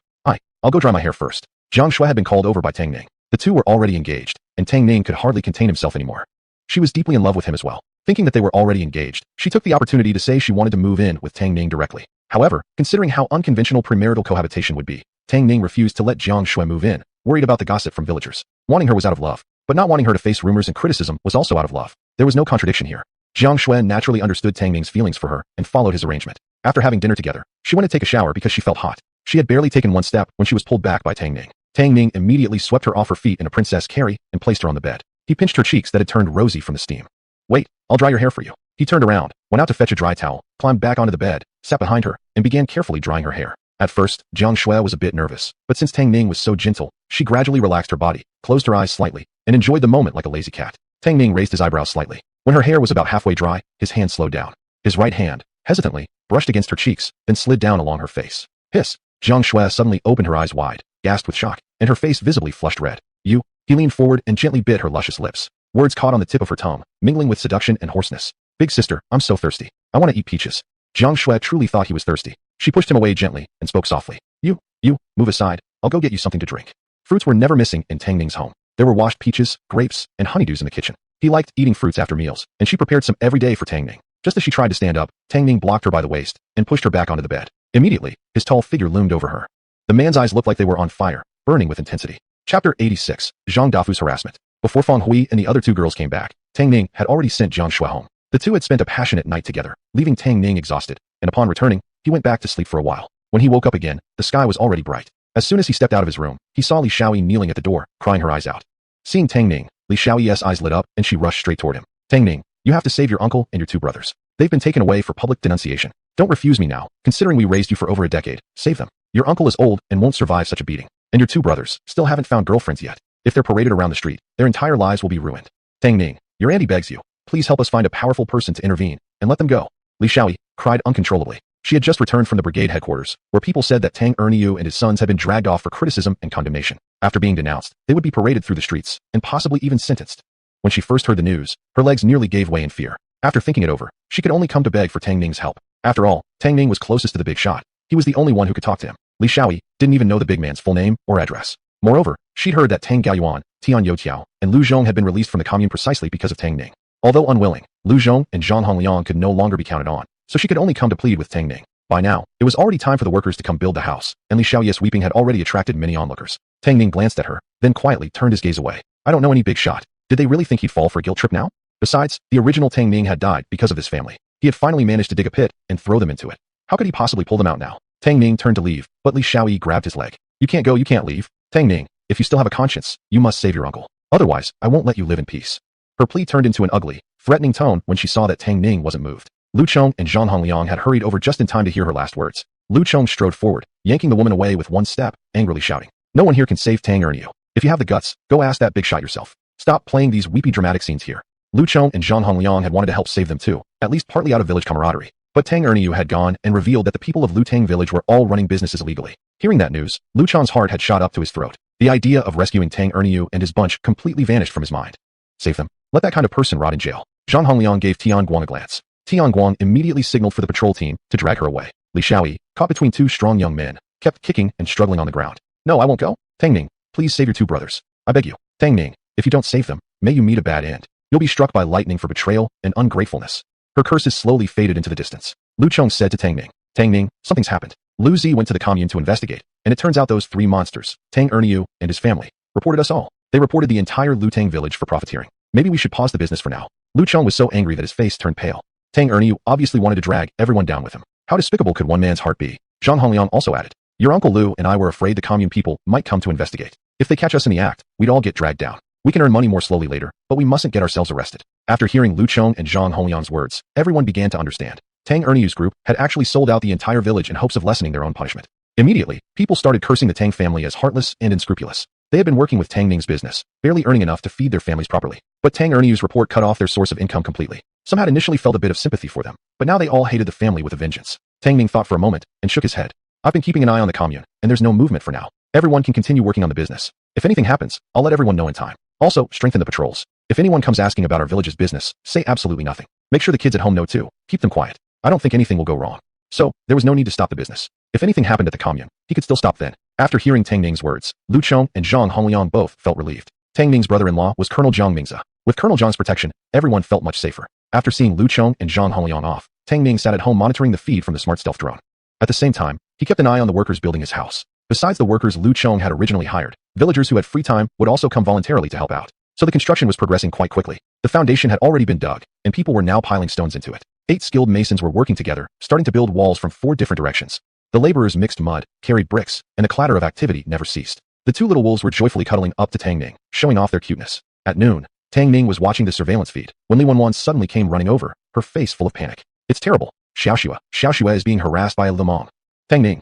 I'll go dry my hair first. Jiang Shui had been called over by Tang Ning. The two were already engaged, and Tang Ning could hardly contain himself anymore. She was deeply in love with him as well. Thinking that they were already engaged, she took the opportunity to say she wanted to move in with Tang Ning directly. However, considering how unconventional premarital cohabitation would be, Tang Ning refused to let Jiang Shui move in, worried about the gossip from villagers. Wanting her was out of love, but not wanting her to face rumors and criticism was also out of love. There was no contradiction here. Jiang Shui naturally understood Tang Ning's feelings for her and followed his arrangement. After having dinner together, she went to take a shower because she felt hot. She had barely taken one step when she was pulled back by Tang Ning. Tang Ning immediately swept her off her feet in a princess carry and placed her on the bed. He pinched her cheeks that had turned rosy from the steam. Wait, I'll dry your hair for you. He turned around, went out to fetch a dry towel, climbed back onto the bed, sat behind her, and began carefully drying her hair. At first, Jiang Shui was a bit nervous, but since Tang Ning was so gentle, she gradually relaxed her body, closed her eyes slightly, and enjoyed the moment like a lazy cat. Tang Ning raised his eyebrows slightly. When her hair was about halfway dry, his hand slowed down. His right hand, hesitantly, brushed against her cheeks, then slid down along her face. Hiss! Jiang Shui suddenly opened her eyes wide, gasped with shock, and her face visibly flushed red. You? He leaned forward and gently bit her luscious lips. Words caught on the tip of her tongue, mingling with seduction and hoarseness. Big sister, I'm so thirsty. I want to eat peaches. Jiang Shui truly thought he was thirsty. She pushed him away gently and spoke softly. You, move aside. I'll go get you something to drink. Fruits were never missing in Tang Ning's home. There were washed peaches, grapes, and honeydews in the kitchen. He liked eating fruits after meals, and she prepared some every day for Tang Ning. Just as she tried to stand up, Tang Ning blocked her by the waist and pushed her back onto the bed. Immediately, his tall figure loomed over her. The man's eyes looked like they were on fire, burning with intensity. Chapter 86, Zhang Dafu's Harassment. Before Fang Hui and the other two girls came back, Tang Ning had already sent Jiang Shui home. The two had spent a passionate night together, leaving Tang Ning exhausted, and upon returning, he went back to sleep for a while. When he woke up again, the sky was already bright. As soon as he stepped out of his room, he saw Li Xiaoyi kneeling at the door, crying her eyes out. Seeing Tang Ning, Li Xiaoyi's eyes lit up, and she rushed straight toward him. Tang Ning, you have to save your uncle and your two brothers. They've been taken away for public denunciation. Don't refuse me now, considering we raised you for over a decade. Save them. Your uncle is old and won't survive such a beating. And your two brothers still haven't found girlfriends yet. If they're paraded around the street, their entire lives will be ruined. Tang Ning, your auntie begs you. Please help us find a powerful person to intervene, and let them go. Li Xiaoyi cried uncontrollably. She had just returned from the brigade headquarters, where people said that Tang Ning and his sons had been dragged off for criticism and condemnation. After being denounced, they would be paraded through the streets, and possibly even sentenced. When she first heard the news, her legs nearly gave way in fear. After thinking it over, she could only come to beg for Tang Ning's help. After all, Tang Ning was closest to the big shot. He was the only one who could talk to him. Li Xiaoyi didn't even know the big man's full name or address. Moreover, she'd heard that Tang Gaoyuan, Tian Youtiao, and Lu Zhong had been released from the commune precisely because of Tang Ning. Although unwilling, Lu Zhong and Zhang Hongliang could no longer be counted on, so she could only come to plead with Tang Ning. By now, it was already time for the workers to come build the house, and Li Xiaoyi's weeping had already attracted many onlookers. Tang Ning glanced at her, then quietly turned his gaze away. I don't know any big shot. Did they really think he'd fall for a guilt trip now? Besides, the original Tang Ning had died because of his family. He had finally managed to dig a pit and throw them into it. How could he possibly pull them out now? Tang Ning turned to leave, but Li Xiaoyi grabbed his leg. You can't go, you can't leave. Tang Ning, if you still have a conscience, you must save your uncle. Otherwise, I won't let you live in peace. Her plea turned into an ugly, threatening tone when she saw that Tang Ning wasn't moved. Lu Chong and Zhang Hongliang had hurried over just in time to hear her last words. Lu Chong strode forward, yanking the woman away with one step, angrily shouting. No one here can save Tang Ning. If you have the guts, go ask that big shot yourself. Stop playing these weepy dramatic scenes here. Lu Chong and Zhang Hongliang had wanted to help save them too, at least partly out of village camaraderie. But Tang Ning had gone and revealed that the people of Lu Tang village were all running businesses illegally. Hearing that news, Lu Chong's heart had shot up to his throat. The idea of rescuing Tang Ning and his bunch completely vanished from his mind. Save them. Let that kind of person rot in jail. Zhang Hongliang gave Tian Guang a glance. Tian Guang immediately signaled for the patrol team to drag her away. Li Xiaoyi, caught between two strong young men, kept kicking and struggling on the ground. No, I won't go. Tang Ning, please save your two brothers. I beg you. Tang Ning, if you don't save them, may you meet a bad end. You'll be struck by lightning for betrayal and ungratefulness. Her curses slowly faded into the distance. Lu Chong said to Tang Ning, something's happened. Lu Zi went to the commune to investigate, and it turns out those three monsters, Tang Ning and his family, reported us all. They reported the entire Lu Tang village for profiteering. Maybe we should pause the business for now. Lu Chong was so angry that his face turned pale. Tang Ning obviously wanted to drag everyone down with him. How despicable could one man's heart be? Zhang Hongliang also added. Your uncle Lu and I were afraid the commune people might come to investigate. If they catch us in the act, we'd all get dragged down. We can earn money more slowly later, but we mustn't get ourselves arrested. After hearing Lu Chong and Zhang Hongliang's words, everyone began to understand. Tang Ning's group had actually sold out the entire village in hopes of lessening their own punishment. Immediately, people started cursing the Tang family as heartless and unscrupulous. They had been working with Tang Ning's business, barely earning enough to feed their families properly. But Tang Ning's report cut off their source of income completely. Some had initially felt a bit of sympathy for them, but now they all hated the family with a vengeance. Tang Ning thought for a moment and shook his head. I've been keeping an eye on the commune, and there's no movement for now. Everyone can continue working on the business. If anything happens, I'll let everyone know in time. Also, strengthen the patrols. If anyone comes asking about our village's business, say absolutely nothing. Make sure the kids at home know too. Keep them quiet. I don't think anything will go wrong. So, there was no need to stop the business. If anything happened at the commune, he could still stop then. After hearing Tang Ning's words, Lu Chong and Zhang Hongliang both felt relieved. Tang Ning's brother-in-law was Colonel Jiang Mingze. With Colonel Zhang's protection, everyone felt much safer. After seeing Lu Chong and Zhang Hongliang off, Tang Ning sat at home monitoring the feed from the smart stealth drone. At the same time, he kept an eye on the workers building his house. Besides the workers Lu Chong had originally hired, villagers who had free time would also come voluntarily to help out. So the construction was progressing quite quickly. The foundation had already been dug, and people were now piling stones into it. 8 skilled masons were working together, starting to build walls from 4 different directions. The laborers mixed mud, carried bricks, and the clatter of activity never ceased. The 2 little wolves were joyfully cuddling up to Tang Ning, showing off their cuteness. At noon, Tang Ning was watching the surveillance feed when Li Wanwan suddenly came running over, her face full of panic. It's terrible. Xiaoxue is being harassed by a Limong. Tang Ning.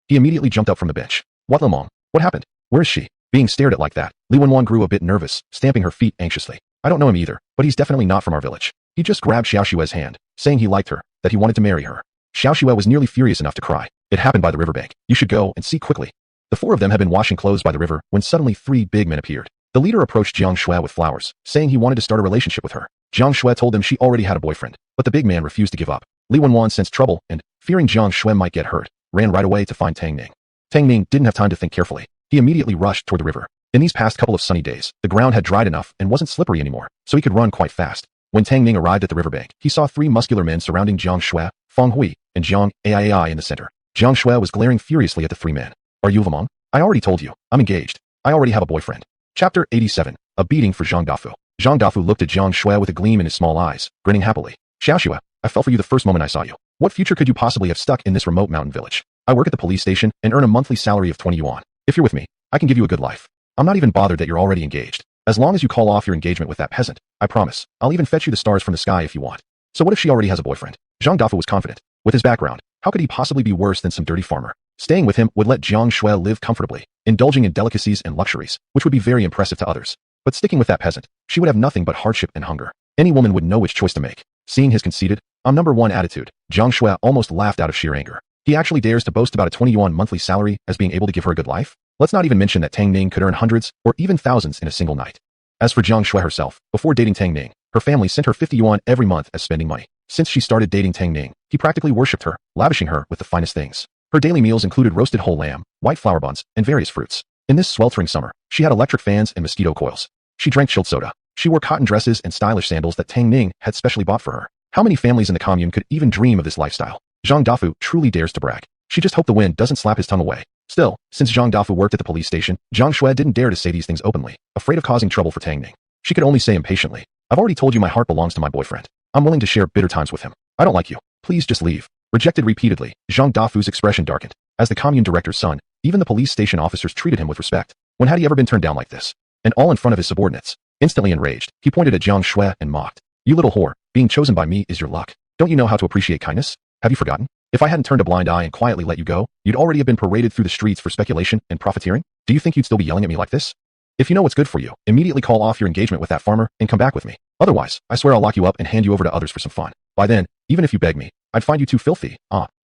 He immediately jumped up from the bench. What Lemong? What happened? Where is she? Being stared at like that, Li Wenwan grew a bit nervous, stamping her feet anxiously. I don't know him either, but he's definitely not from our village. He just grabbed Xiao Xue's hand, saying he liked her, that he wanted to marry her. Xiao Xue was nearly furious enough to cry. It happened by the riverbank. You should go and see quickly. The four of them had been washing clothes by the river when suddenly three big men appeared. The leader approached Jiang Shui with flowers, saying he wanted to start a relationship with her. Jiang Shui told them she already had a boyfriend, but the big man refused to give up. Li Wenwan sensed trouble and, fearing Jiang Shui might get hurt, ran right away to find Tang Ning. Tang Ning didn't have time to think carefully. He immediately rushed toward the river. In these past couple of sunny days, the ground had dried enough and wasn't slippery anymore, so he could run quite fast. When Tang Ning arrived at the riverbank, he saw three muscular men surrounding Jiang Shui, Feng Hui, and Jiang Ai in the center. Jiang Shui was glaring furiously at the three men. Are you Lemong? I already told you, I'm engaged. I already have a boyfriend. Chapter 87. A beating for Zhang Dafu. Zhang Dafu looked at Jiang Shui with a gleam in his small eyes, grinning happily. Xiao Xue, I fell for you the first moment I saw you. What future could you possibly have stuck in this remote mountain village? I work at the police station and earn a monthly salary of 20 yuan. If you're with me, I can give you a good life. I'm not even bothered that you're already engaged. As long as you call off your engagement with that peasant, I promise, I'll even fetch you the stars from the sky if you want. So what if she already has a boyfriend? Zhang Dafu was confident. With his background, how could he possibly be worse than some dirty farmer? Staying with him would let Jiang Shui live comfortably, indulging in delicacies and luxuries, which would be very impressive to others. But sticking with that peasant, she would have nothing but hardship and hunger. Any woman would know which choice to make. Seeing his conceited, I'm number one attitude, Jiang Shui almost laughed out of sheer anger. He actually dares to boast about a 20 yuan monthly salary as being able to give her a good life? Let's not even mention that Tang Ning could earn hundreds or even thousands in a single night. As for Jiang Shui herself, before dating Tang Ning, her family sent her 50 yuan every month as spending money. Since she started dating Tang Ning, he practically worshipped her, lavishing her with the finest things. Her daily meals included roasted whole lamb, white flour buns, and various fruits. In this sweltering summer, she had electric fans and mosquito coils. She drank chilled soda. She wore cotton dresses and stylish sandals that Tang Ning had specially bought for her. How many families in the commune could even dream of this lifestyle? Zhang Dafu truly dares to brag. She just hoped the wind doesn't slap his tongue away. Still, since Zhang Dafu worked at the police station, Jiang Shui didn't dare to say these things openly, afraid of causing trouble for Tang Ning. She could only say impatiently, I've already told you my heart belongs to my boyfriend. I'm willing to share bitter times with him. I don't like you. Please just leave. Rejected repeatedly, Zhang Dafu's expression darkened. As the commune director's son, even the police station officers treated him with respect. When had he ever been turned down like this? And all in front of his subordinates. Instantly enraged, he pointed at Jiang Shui and mocked. You little whore, being chosen by me is your luck. Don't you know how to appreciate kindness? Have you forgotten? If I hadn't turned a blind eye and quietly let you go, you'd already have been paraded through the streets for speculation and profiteering? Do you think you'd still be yelling at me like this? If you know what's good for you, immediately call off your engagement with that farmer and come back with me. Otherwise, I swear I'll lock you up and hand you over to others for some fun. By then, even if you beg me, I'd find you too filthy.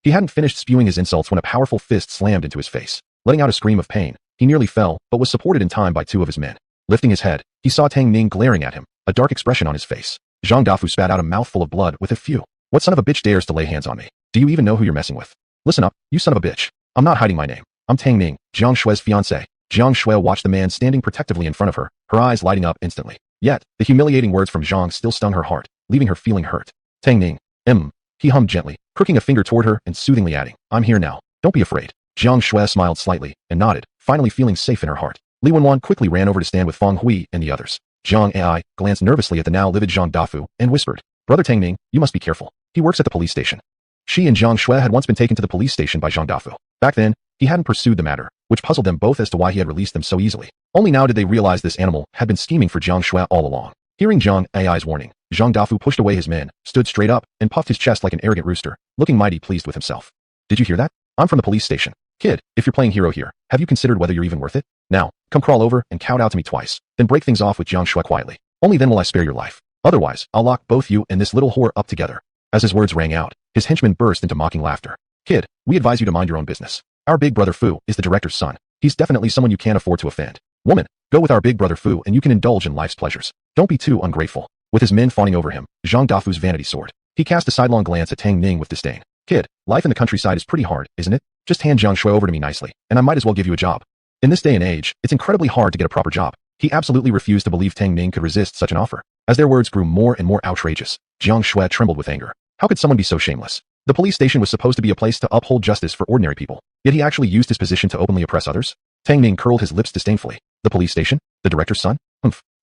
He hadn't finished spewing his insults when a powerful fist slammed into his face. Letting out a scream of pain, he nearly fell, but was supported in time by two of his men. Lifting his head, he saw Tang Ning glaring at him, a dark expression on his face. Zhang Dafu spat out a mouthful of blood with a few. What son of a bitch dares to lay hands on me? Do you even know who you're messing with? Listen up, you son of a bitch. I'm not hiding my name. I'm Tang Ning, Jiang Shui's fiancé. Jiang Shui watched the man standing protectively in front of her, her eyes lighting up instantly. Yet, the humiliating words from Zhang still stung her heart, leaving her feeling hurt. Tang Ning, he hummed gently, crooking a finger toward her and soothingly adding, I'm here now. Don't be afraid. Jiang Shui smiled slightly and nodded, finally feeling safe in her heart. Li Wenwan quickly ran over to stand with Feng Hui and the others. Jiang Ai glanced nervously at the now livid Zhang Dafu and whispered, Brother Tang Ning, you must be careful. He works at the police station. She and Jiang Shui had once been taken to the police station by Zhang Dafu. Back then, he hadn't pursued the matter, which puzzled them both as to why he had released them so easily. Only now did they realize this animal had been scheming for Jiang Shui all along. Hearing Jiang Ai's warning, Zhang Dafu pushed away his men, stood straight up, and puffed his chest like an arrogant rooster, looking mighty pleased with himself. Did you hear that? I'm from the police station. Kid, if you're playing hero here, have you considered whether you're even worth it? Now, come crawl over and kowtow to me twice, then break things off with Jiang Shui quietly. Only then will I spare your life. Otherwise, I'll lock both you and this little whore up together. As his words rang out, his henchmen burst into mocking laughter. Kid, we advise you to mind your own business. Our big brother Fu is the director's son. He's definitely someone you can't afford to offend. Woman, go with our big brother Fu and you can indulge in life's pleasures. Don't be too ungrateful. With his men fawning over him, Zhang Dafu's vanity soared. He cast a sidelong glance at Tang Ning with disdain. Kid, life in the countryside is pretty hard, isn't it? Just hand Jiang Shui over to me nicely, and I might as well give you a job. In this day and age, it's incredibly hard to get a proper job. He absolutely refused to believe Tang Ning could resist such an offer. As their words grew more and more outrageous, Jiang Shui trembled with anger. How could someone be so shameless? The police station was supposed to be a place to uphold justice for ordinary people, yet he actually used his position to openly oppress others? Tang Ning curled his lips disdainfully. The police station? The director's son?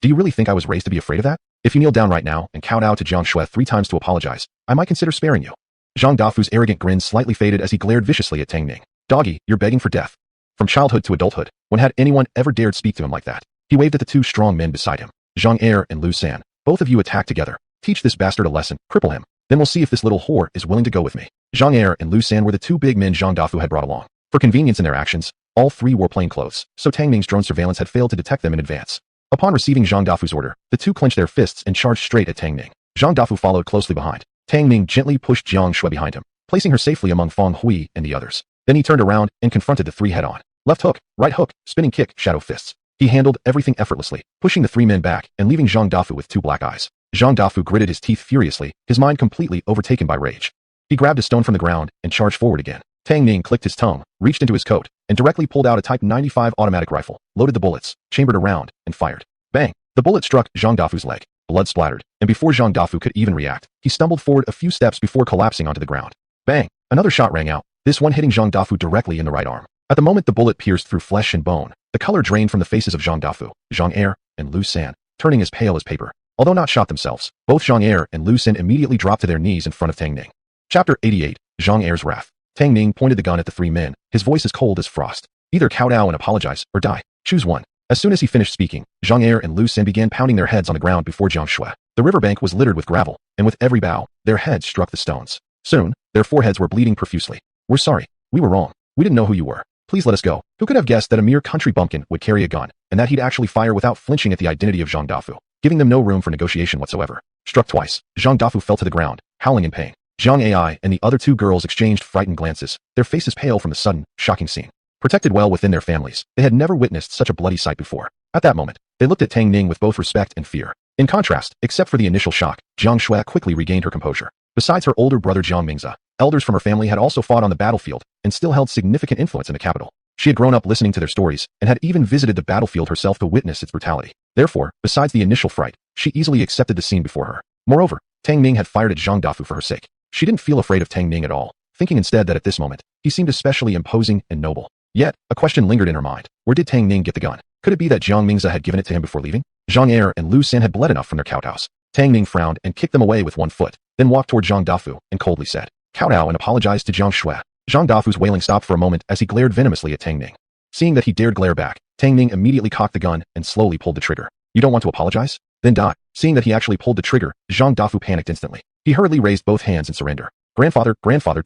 Do you really think I was raised to be afraid of that? If you kneel down right now and kowtow to Jiang Shui 3 times to apologize, I might consider sparing you. Zhang Dafu's arrogant grin slightly faded as he glared viciously at Tang Ning. Doggy, you're begging for death. From childhood to adulthood, when had anyone ever dared speak to him like that? He waved at the 2 strong men beside him. Zhang Er and Lu San, both of you attack together. Teach this bastard a lesson, cripple him. Then we'll see if this little whore is willing to go with me. Zhang Er and Lu San were the 2 big men Zhang Dafu had brought along. For convenience in their actions, all three wore plain clothes, so Tang Ning's drone surveillance had failed to detect them in advance. Upon receiving Zhang Dafu's order, the two clenched their fists and charged straight at Tang Ning. Zhang Dafu followed closely behind. Tang Ning gently pushed Jiang Shui behind him, placing her safely among Feng Hui and the others. Then he turned around and confronted the three head-on. Left hook, right hook, spinning kick, shadow fists. He handled everything effortlessly, pushing the three men back and leaving Zhang Dafu with two black eyes. Zhang Dafu gritted his teeth furiously, his mind completely overtaken by rage. He grabbed a stone from the ground and charged forward again. Tang Ning clicked his tongue, reached into his coat, and directly pulled out a Type 95 automatic rifle, loaded the bullets, chambered a round, and fired. Bang! The bullet struck Zhang Dafu's leg. Blood splattered, and before Zhang Dafu could even react, he stumbled forward a few steps before collapsing onto the ground. Bang! Another shot rang out, this one hitting Zhang Dafu directly in the right arm. At the moment the bullet pierced through flesh and bone, the color drained from the faces of Zhang Dafu, Zhang Er, and Lu San, turning as pale as paper. Although not shot themselves, both Zhang Er and Lu San immediately dropped to their knees in front of Tang Ning. Chapter 88, Zhang Er's Wrath. Tang Ning pointed the gun at the three men, his voice as cold as frost. Either kowtow and apologize, or die. Choose one. As soon as he finished speaking, Zhang Er and Lu San began pounding their heads on the ground before Jiang Shui. The riverbank was littered with gravel, and with every bow, their heads struck the stones. Soon, their foreheads were bleeding profusely. We're sorry. We were wrong. We didn't know who you were. Please let us go. Who could have guessed that a mere country bumpkin would carry a gun, and that he'd actually fire without flinching at the identity of Zhang Dafu, giving them no room for negotiation whatsoever. Struck twice, Zhang Dafu fell to the ground, howling in pain. Zhang Ai and the other two girls exchanged frightened glances, their faces pale from the sudden, shocking scene. Protected well within their families, they had never witnessed such a bloody sight before. At that moment, they looked at Tang Ning with both respect and fear. In contrast, except for the initial shock, Jiang Shui quickly regained her composure. Besides her older brother Jiang Mingze, elders from her family had also fought on the battlefield and still held significant influence in the capital. She had grown up listening to their stories and had even visited the battlefield herself to witness its brutality. Therefore, besides the initial fright, she easily accepted the scene before her. Moreover, Tang Ning had fired at Zhang Dafu for her sake. She didn't feel afraid of Tang Ning at all, thinking instead that at this moment, he seemed especially imposing and noble. Yet, a question lingered in her mind. Where did Tang Ning get the gun? Could it be that Jiang Mingze had given it to him before leaving? Zhang Er and Lu San had bled enough from their kowtows. Tang Ning frowned and kicked them away with one foot, then walked toward Zhang Dafu and coldly said, kowtow and apologized to Jiang Shui. Zhang Dafu's wailing stopped for a moment as he glared venomously at Tang Ning. Seeing that he dared glare back, Tang Ning immediately cocked the gun and slowly pulled the trigger. You don't want to apologize? Then die. Seeing that he actually pulled the trigger, Zhang Dafu panicked instantly. He hurriedly raised both hands in surrender. Grandfather,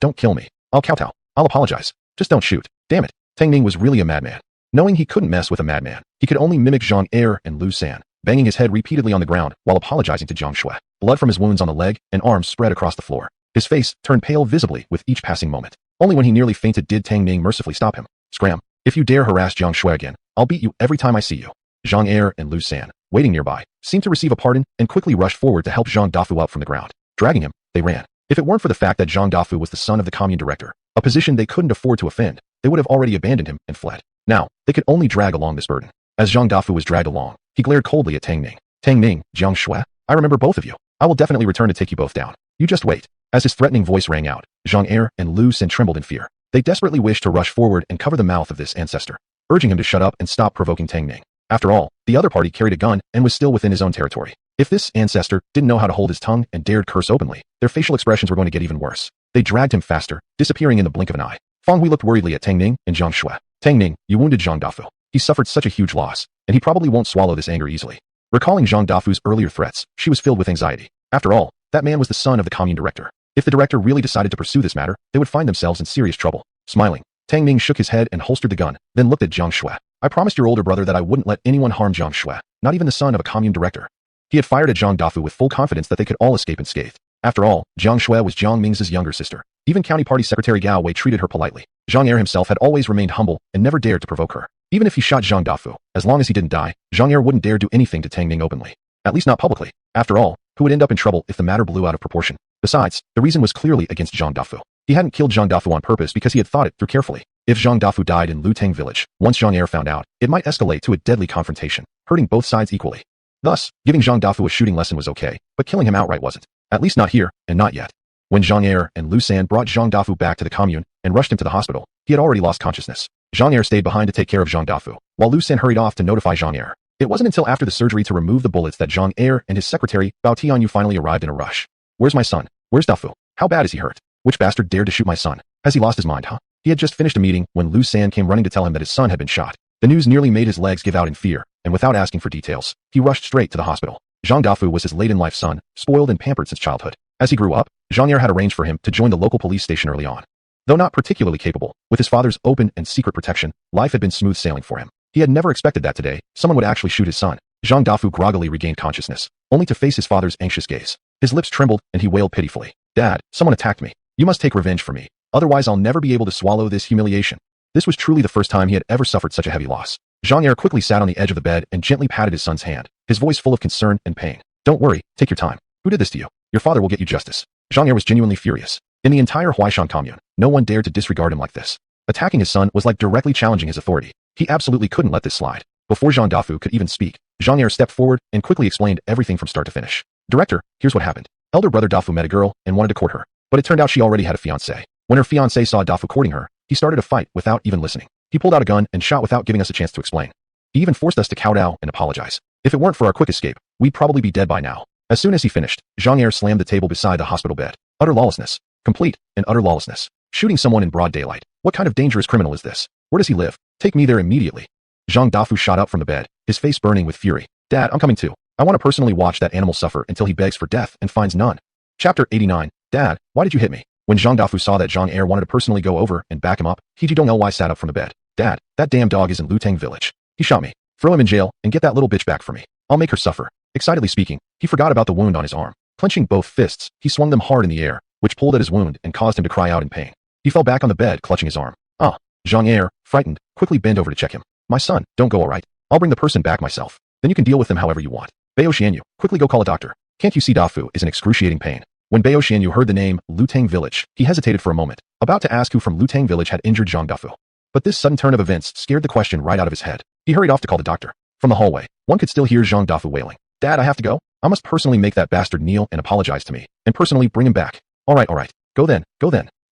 don't kill me. I'll kowtow. I'll apologize. Just don't shoot. Damn it. Tang Ning was really a madman. Knowing he couldn't mess with a madman, he could only mimic Zhang Er and Lu San, banging his head repeatedly on the ground while apologizing to Jiang Shui. Blood from his wounds on the leg and arms spread across the floor. His face turned pale visibly with each passing moment. Only when he nearly fainted did Tang Ning mercifully stop him. Scram. If you dare harass Jiang Shui again, I'll beat you every time I see you. Zhang Er and Lu San, waiting nearby, seemed to receive a pardon and quickly rushed forward to help Zhang Dafu up from the ground. Dragging him, they ran. If it weren't for the fact that Zhang Dafu was the son of the commune director, a position they couldn't afford to offend, they would have already abandoned him and fled. Now, they could only drag along this burden. As Zhang Dafu was dragged along, he glared coldly at Tang Ning. Tang Ning, Jiang Shui, I remember both of you. I will definitely return to take you both down. You just wait. As his threatening voice rang out, Zhang Er and Lu San trembled in fear. They desperately wished to rush forward and cover the mouth of this ancestor, urging him to shut up and stop provoking Tang Ning. After all, the other party carried a gun and was still within his own territory. If this ancestor didn't know how to hold his tongue and dared curse openly, their facial expressions were going to get even worse. They dragged him faster, disappearing in the blink of an eye. Feng Hui looked worriedly at Tang Ning and Jiang Shui. Tang Ning, you wounded Zhang Dafu. He suffered such a huge loss, and he probably won't swallow this anger easily. Recalling Zhang Dafu's earlier threats, she was filled with anxiety. After all, that man was the son of the commune director. If the director really decided to pursue this matter, they would find themselves in serious trouble. Smiling, Tang Ning shook his head and holstered the gun, then looked at Jiang Shui. I promised your older brother that I wouldn't let anyone harm Jiang Shui, not even the son of a commune director. He had fired at Zhang Dafu with full confidence that they could all escape unscathed. After all, Jiang Shui was Jiang Mingze's younger sister. Even County Party Secretary Gao Wei treated her politely. Zhang Er himself had always remained humble and never dared to provoke her. Even if he shot Zhang Dafu, as long as he didn't die, Zhang Er wouldn't dare do anything to Tang Ning openly. At least not publicly. After all, who would end up in trouble if the matter blew out of proportion? Besides, the reason was clearly against Zhang Dafu. He hadn't killed Zhang Dafu on purpose because he had thought it through carefully. If Zhang Dafu died in Lutang village, once Zhang Er found out, it might escalate to a deadly confrontation, hurting both sides equally. Thus, giving Zhang Dafu a shooting lesson was okay, but killing him outright wasn't. At least not here, and not yet. When Zhang Er and Lu San brought Zhang Dafu back to the commune and rushed him to the hospital, he had already lost consciousness. Zhang Er stayed behind to take care of Zhang Dafu, while Lu San hurried off to notify Zhang Er. It wasn't until after the surgery to remove the bullets that Zhang Er and his secretary, Bao Tianyu, finally arrived in a rush. Where's my son? Where's Dafu? How bad is he hurt? Which bastard dared to shoot my son? Has he lost his mind, huh? He had just finished a meeting when Lu San came running to tell him that his son had been shot. The news nearly made his legs give out in fear, and without asking for details, he rushed straight to the hospital. Zhang Dafu was his late-in-life son, spoiled and pampered since childhood. As he grew up, Zhang Er had arranged for him to join the local police station early on. Though not particularly capable, with his father's open and secret protection, life had been smooth sailing for him. He had never expected that today someone would actually shoot his son. Zhang Dafu groggily regained consciousness, only to face his father's anxious gaze. His lips trembled and he wailed pitifully. Dad, someone attacked me. You must take revenge for me. Otherwise I'll never be able to swallow this humiliation. This was truly the first time he had ever suffered such a heavy loss. Zhang Er quickly sat on the edge of the bed and gently patted his son's hand, his voice full of concern and pain. Don't worry, take your time. Who did this to you? Your father will get you justice. Zhang Er was genuinely furious. In the entire Huaishan commune, no one dared to disregard him like this. Attacking his son was like directly challenging his authority. He absolutely couldn't let this slide. Before Zhang Dafu could even speak, Zhang Er stepped forward and quickly explained everything from start to finish. Director, here's what happened. Elder brother Dafu met a girl and wanted to court her, but it turned out she already had a fiancé. When her fiancé saw Dafu courting her, he started a fight without even listening. He pulled out a gun and shot without giving us a chance to explain. He even forced us to kowtow and apologize. If it weren't for our quick escape, we'd probably be dead by now. As soon as he finished, Zhang Er slammed the table beside the hospital bed. Utter lawlessness. Complete and utter lawlessness. Shooting someone in broad daylight. What kind of dangerous criminal is this? Where does he live? Take me there immediately. Zhang Dafu shot up from the bed, his face burning with fury. Dad, I'm coming too. I want to personally watch that animal suffer until he begs for death and finds none. Chapter 89. Dad, why did you hit me? When Zhang Dafu saw that Zhang Er wanted to personally go over and back him up, he sat up from the bed. Dad, that damn dog is in Lutang village. He shot me. Throw him in jail and get that little bitch back for me. I'll make her suffer. Excitedly speaking, he forgot about the wound on his arm. Clenching both fists, he swung them hard in the air, which pulled at his wound and caused him to cry out in pain. He fell back on the bed, clutching his arm. Zhang Er, frightened, quickly bent over to check him. My son, don't go alright. I'll bring the person back myself. Then you can deal with them however you want. Beio Xianyu, quickly go call a doctor. Can't you see Dafu is in excruciating pain? When Beio Xianyu heard the name Lutang village, he hesitated for a moment, about to ask who from Lutang village had injured Zhang Dafu. But this sudden turn of events scared the question right out of his head. He hurried off to call the doctor. From the hallway, one could still hear Zhang Dafu wailing. Dad, I have to go. I must personally make that bastard kneel and apologize to me, and personally bring him back. Alright. Go then.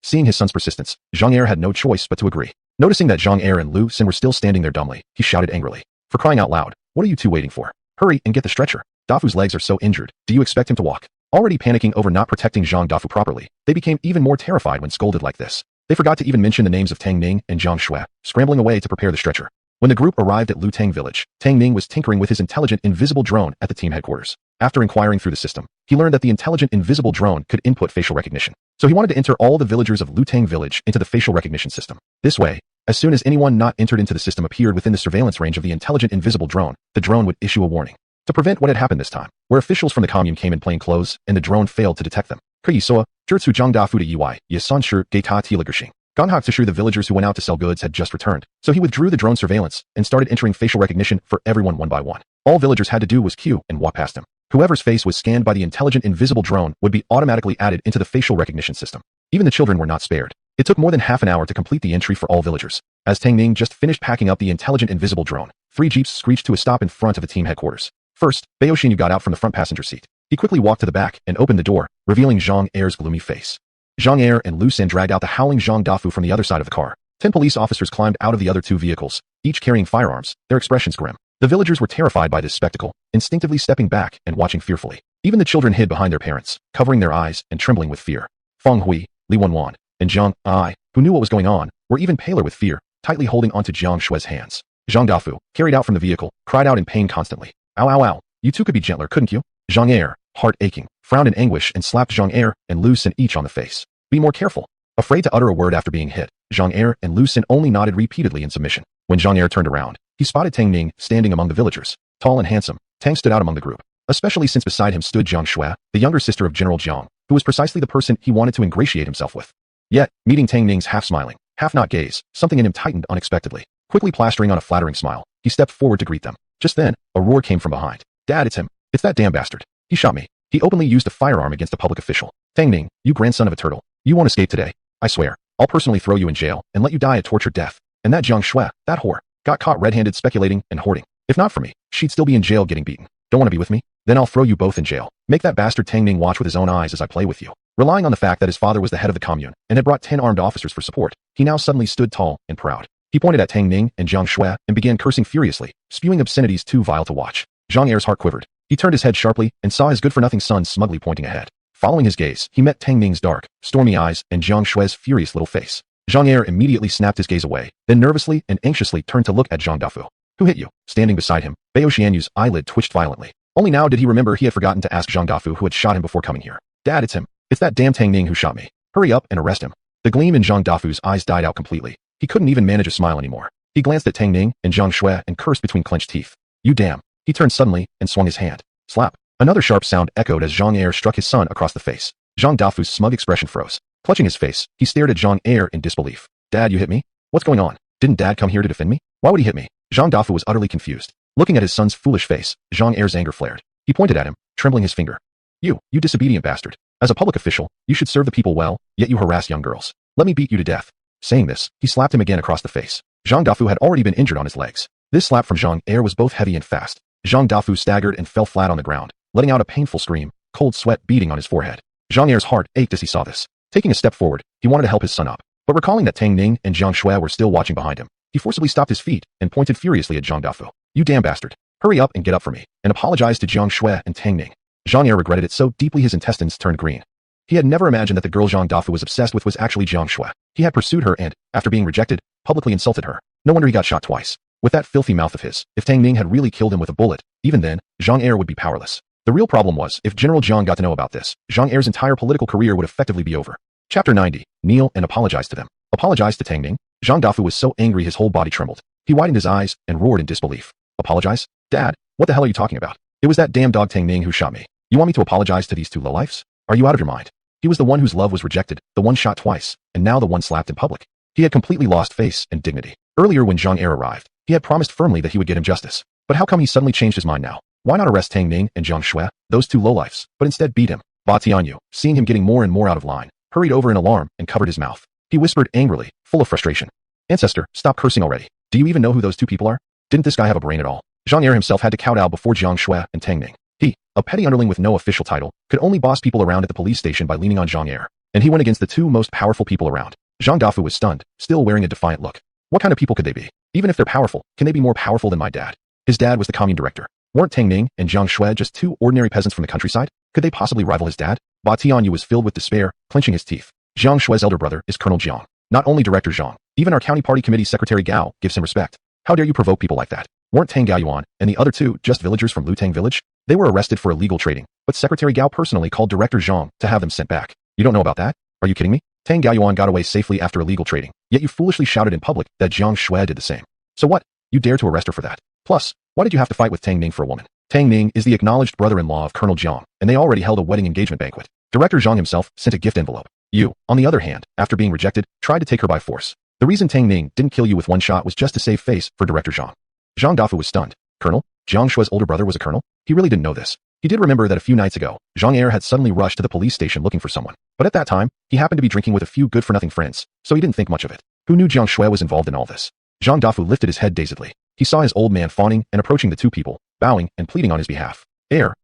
Seeing his son's persistence, Zhang Er had no choice but to agree. Noticing that Zhang Er and Lu Xin were still standing there dumbly, he shouted angrily. For crying out loud, what are you two waiting for? Hurry and get the stretcher. Dafu's legs are so injured, do you expect him to walk? Already panicking over not protecting Zhang Dafu properly, they became even more terrified when scolded like this. They forgot to even mention the names of Tang Ning and Zhang Shui, scrambling away to prepare the stretcher. When the group arrived at Lutang village, Tang Ning was tinkering with his intelligent invisible drone at the team headquarters. After inquiring through the system, he learned that the intelligent invisible drone could input facial recognition. So he wanted to enter all the villagers of Lutang village into the facial recognition system. This way, as soon as anyone not entered into the system appeared within the surveillance range of the intelligent invisible drone, the drone would issue a warning. To prevent what had happened this time, where officials from the commune came in plain clothes and the drone failed to detect them. Kuyisoa, Zhurtsu Zhang Dafu de Yiwai, Yasanshi, Geita Tilagershing. Ganhak Tashur, the villagers who went out to sell goods had just returned, so he withdrew the drone surveillance and started entering facial recognition for everyone one by one. All villagers had to do was queue and walk past him. Whoever's face was scanned by the intelligent invisible drone would be automatically added into the facial recognition system. Even the children were not spared. It took more than half an hour to complete the entry for all villagers. As Tang Ning just finished packing up the intelligent invisible drone, 3 jeeps screeched to a stop in front of the team headquarters. First, Beio Xianyu got out from the front passenger seat. He quickly walked to the back and opened the door, revealing Zhang Er's gloomy face. Zhang Er and Lu Xin dragged out the howling Zhang Dafu from the other side of the car. 10 police officers climbed out of the other 2 vehicles, each carrying firearms, their expressions grim. The villagers were terrified by this spectacle, instinctively stepping back and watching fearfully. Even the children hid behind their parents, covering their eyes and trembling with fear. Feng Hui, Li Wanwan, and Zhang Ai, who knew what was going on, were even paler with fear, tightly holding onto Jiang Shui's hands. Zhang Dafu, carried out from the vehicle, cried out in pain constantly. Ow. You two could be gentler, couldn't you? Zhang Er, heart aching, frowned in anguish and slapped Zhang Er and Lu Xin each on the face. Be more careful. Afraid to utter a word after being hit, Zhang Er and Lu Xin only nodded repeatedly in submission. When Zhang Er turned around, he spotted Tang Ning standing among the villagers. Tall and handsome, Tang stood out among the group, especially since beside him stood Jiang Shui, the younger sister of General Jiang, who was precisely the person he wanted to ingratiate himself with. Yet, meeting Tang Ning's half-smiling, half-not gaze, something in him tightened unexpectedly. Quickly plastering on a flattering smile, he stepped forward to greet them. Just then, a roar came from behind. Dad, it's him. It's that damn bastard. He shot me. He openly used a firearm against a public official. Tang Ning, you grandson of a turtle. You won't escape today. I swear. I'll personally throw you in jail and let you die a tortured death. And that Jiang Shui, that whore, got caught red-handed speculating and hoarding. If not for me, she'd still be in jail getting beaten. Don't want to be with me? Then I'll throw you both in jail. Make that bastard Tang Ning watch with his own eyes as I play with you. Relying on the fact that his father was the head of the commune and had brought 10 armed officers for support, he now suddenly stood tall and proud. He pointed at Tang Ning and Jiang Shui and began cursing furiously, spewing obscenities too vile to watch. Zhang Er's heart quivered. He turned his head sharply and saw his good-for-nothing son smugly pointing ahead. Following his gaze, he met Tang Ning's dark, stormy eyes and Jiang Shui's furious little face. Zhang Er immediately snapped his gaze away, then nervously and anxiously turned to look at Zhang Dafu. Who hit you? Standing beside him, Beio Xianyu's eyelid twitched violently. Only now did he remember he had forgotten to ask Zhang Dafu who had shot him before coming here. Dad, it's him. It's that damn Tang Ning who shot me. Hurry up and arrest him. The gleam in Zhang Dafu's eyes died out completely. He couldn't even manage a smile anymore. He glanced at Tang Ning and Zhang Shui and cursed between clenched teeth. You damn. He turned suddenly and swung his hand. Slap. Another sharp sound echoed as Zhang Er struck his son across the face. Zhang Dafu's smug expression froze. Clutching his face, he stared at Zhang Er in disbelief. Dad, you hit me? What's going on? Didn't Dad come here to defend me? Why would he hit me? Zhang Dafu was utterly confused. Looking at his son's foolish face, Zhang Er's anger flared. He pointed at him, trembling his finger. You disobedient bastard. As a public official, you should serve the people well, yet you harass young girls. Let me beat you to death. Saying this, he slapped him again across the face. Zhang Dafu had already been injured on his legs. This slap from Zhang Er was both heavy and fast. Zhang Dafu staggered and fell flat on the ground, letting out a painful scream, cold sweat beading on his forehead. Zhang Er's heart ached as he saw this. Taking a step forward, he wanted to help his son up, but recalling that Tang Ning and Zhang Shui were still watching behind him, he forcibly stopped his feet and pointed furiously at Zhang Dafu. You damn bastard. Hurry up and get up for me, and apologize to Zhang Shui and Tang Ning. Zhang Er regretted it so deeply his intestines turned green. He had never imagined that the girl Zhang Dafu was obsessed with was actually Zhang Shui. He had pursued her and, after being rejected, publicly insulted her. No wonder he got shot twice. With that filthy mouth of his, if Tang Ning had really killed him with a bullet, even then, Zhang Er would be powerless. The real problem was, if General Zhang got to know about this, Zhang Er's entire political career would effectively be over. Chapter 90. Kneel and apologize to them. Apologize to Tang Ning? Zhang Dafu was so angry his whole body trembled. He widened his eyes and roared in disbelief. Apologize? Dad, what the hell are you talking about? It was that damn dog Tang Ning who shot me. You want me to apologize to these two lowlifes? Are you out of your mind? He was the one whose love was rejected, the one shot twice, and now the one slapped in public. He had completely lost face and dignity. Earlier when Zhang Er arrived, he had promised firmly that he would get him justice. But how come he suddenly changed his mind now? Why not arrest Tang Ning and Zhang Shui, those two lowlifes, but instead beat him? Ba Tianyu, seeing him getting more and more out of line, hurried over in alarm and covered his mouth. He whispered angrily, full of frustration. Ancestor, stop cursing already. Do you even know who those two people are? Didn't this guy have a brain at all? Zhang Er himself had to kowtow before Zhang Shui and Tang Ning. He, a petty underling with no official title, could only boss people around at the police station by leaning on Zhang Er. And he went against the two most powerful people around. Zhang Dafu was stunned, still wearing a defiant look. What kind of people could they be? Even if they're powerful, can they be more powerful than my dad? His dad was the commune director. Weren't Tang Ning and Zhang Shui just two ordinary peasants from the countryside? Could they possibly rival his dad? Ba Tianyu was filled with despair, clenching his teeth. Zhang Shui's elder brother is Colonel Jiang. Not only Director Zhang, even our county party committee secretary Gao gives him respect. How dare you provoke people like that? Weren't Tang Gaoyuan and the other two just villagers from Lutang village? They were arrested for illegal trading, but Secretary Gao personally called Director Zhang to have them sent back. You don't know about that? Are you kidding me? Tang Gaoyuan got away safely after illegal trading, yet you foolishly shouted in public that Zhang Shui did the same. So what? You dare to arrest her for that? Plus, why did you have to fight with Tang Ning for a woman? Tang Ning is the acknowledged brother-in-law of Colonel Jiang, and they already held a wedding engagement banquet. Director Zhang himself sent a gift envelope. You, on the other hand, after being rejected, tried to take her by force. The reason Tang Ning didn't kill you with one shot was just to save face for Director Zhang. Zhang Dafu was stunned. Colonel? Zhang Shui's older brother was a colonel? He really didn't know this. He did remember that a few nights ago, Zhang Er had suddenly rushed to the police station looking for someone. But at that time, he happened to be drinking with a few good-for-nothing friends, so he didn't think much of it. Who knew Zhang Shui was involved in all this? Zhang Dafu lifted his head dazedly. He saw his old man fawning and approaching the two people, bowing and pleading on his behalf.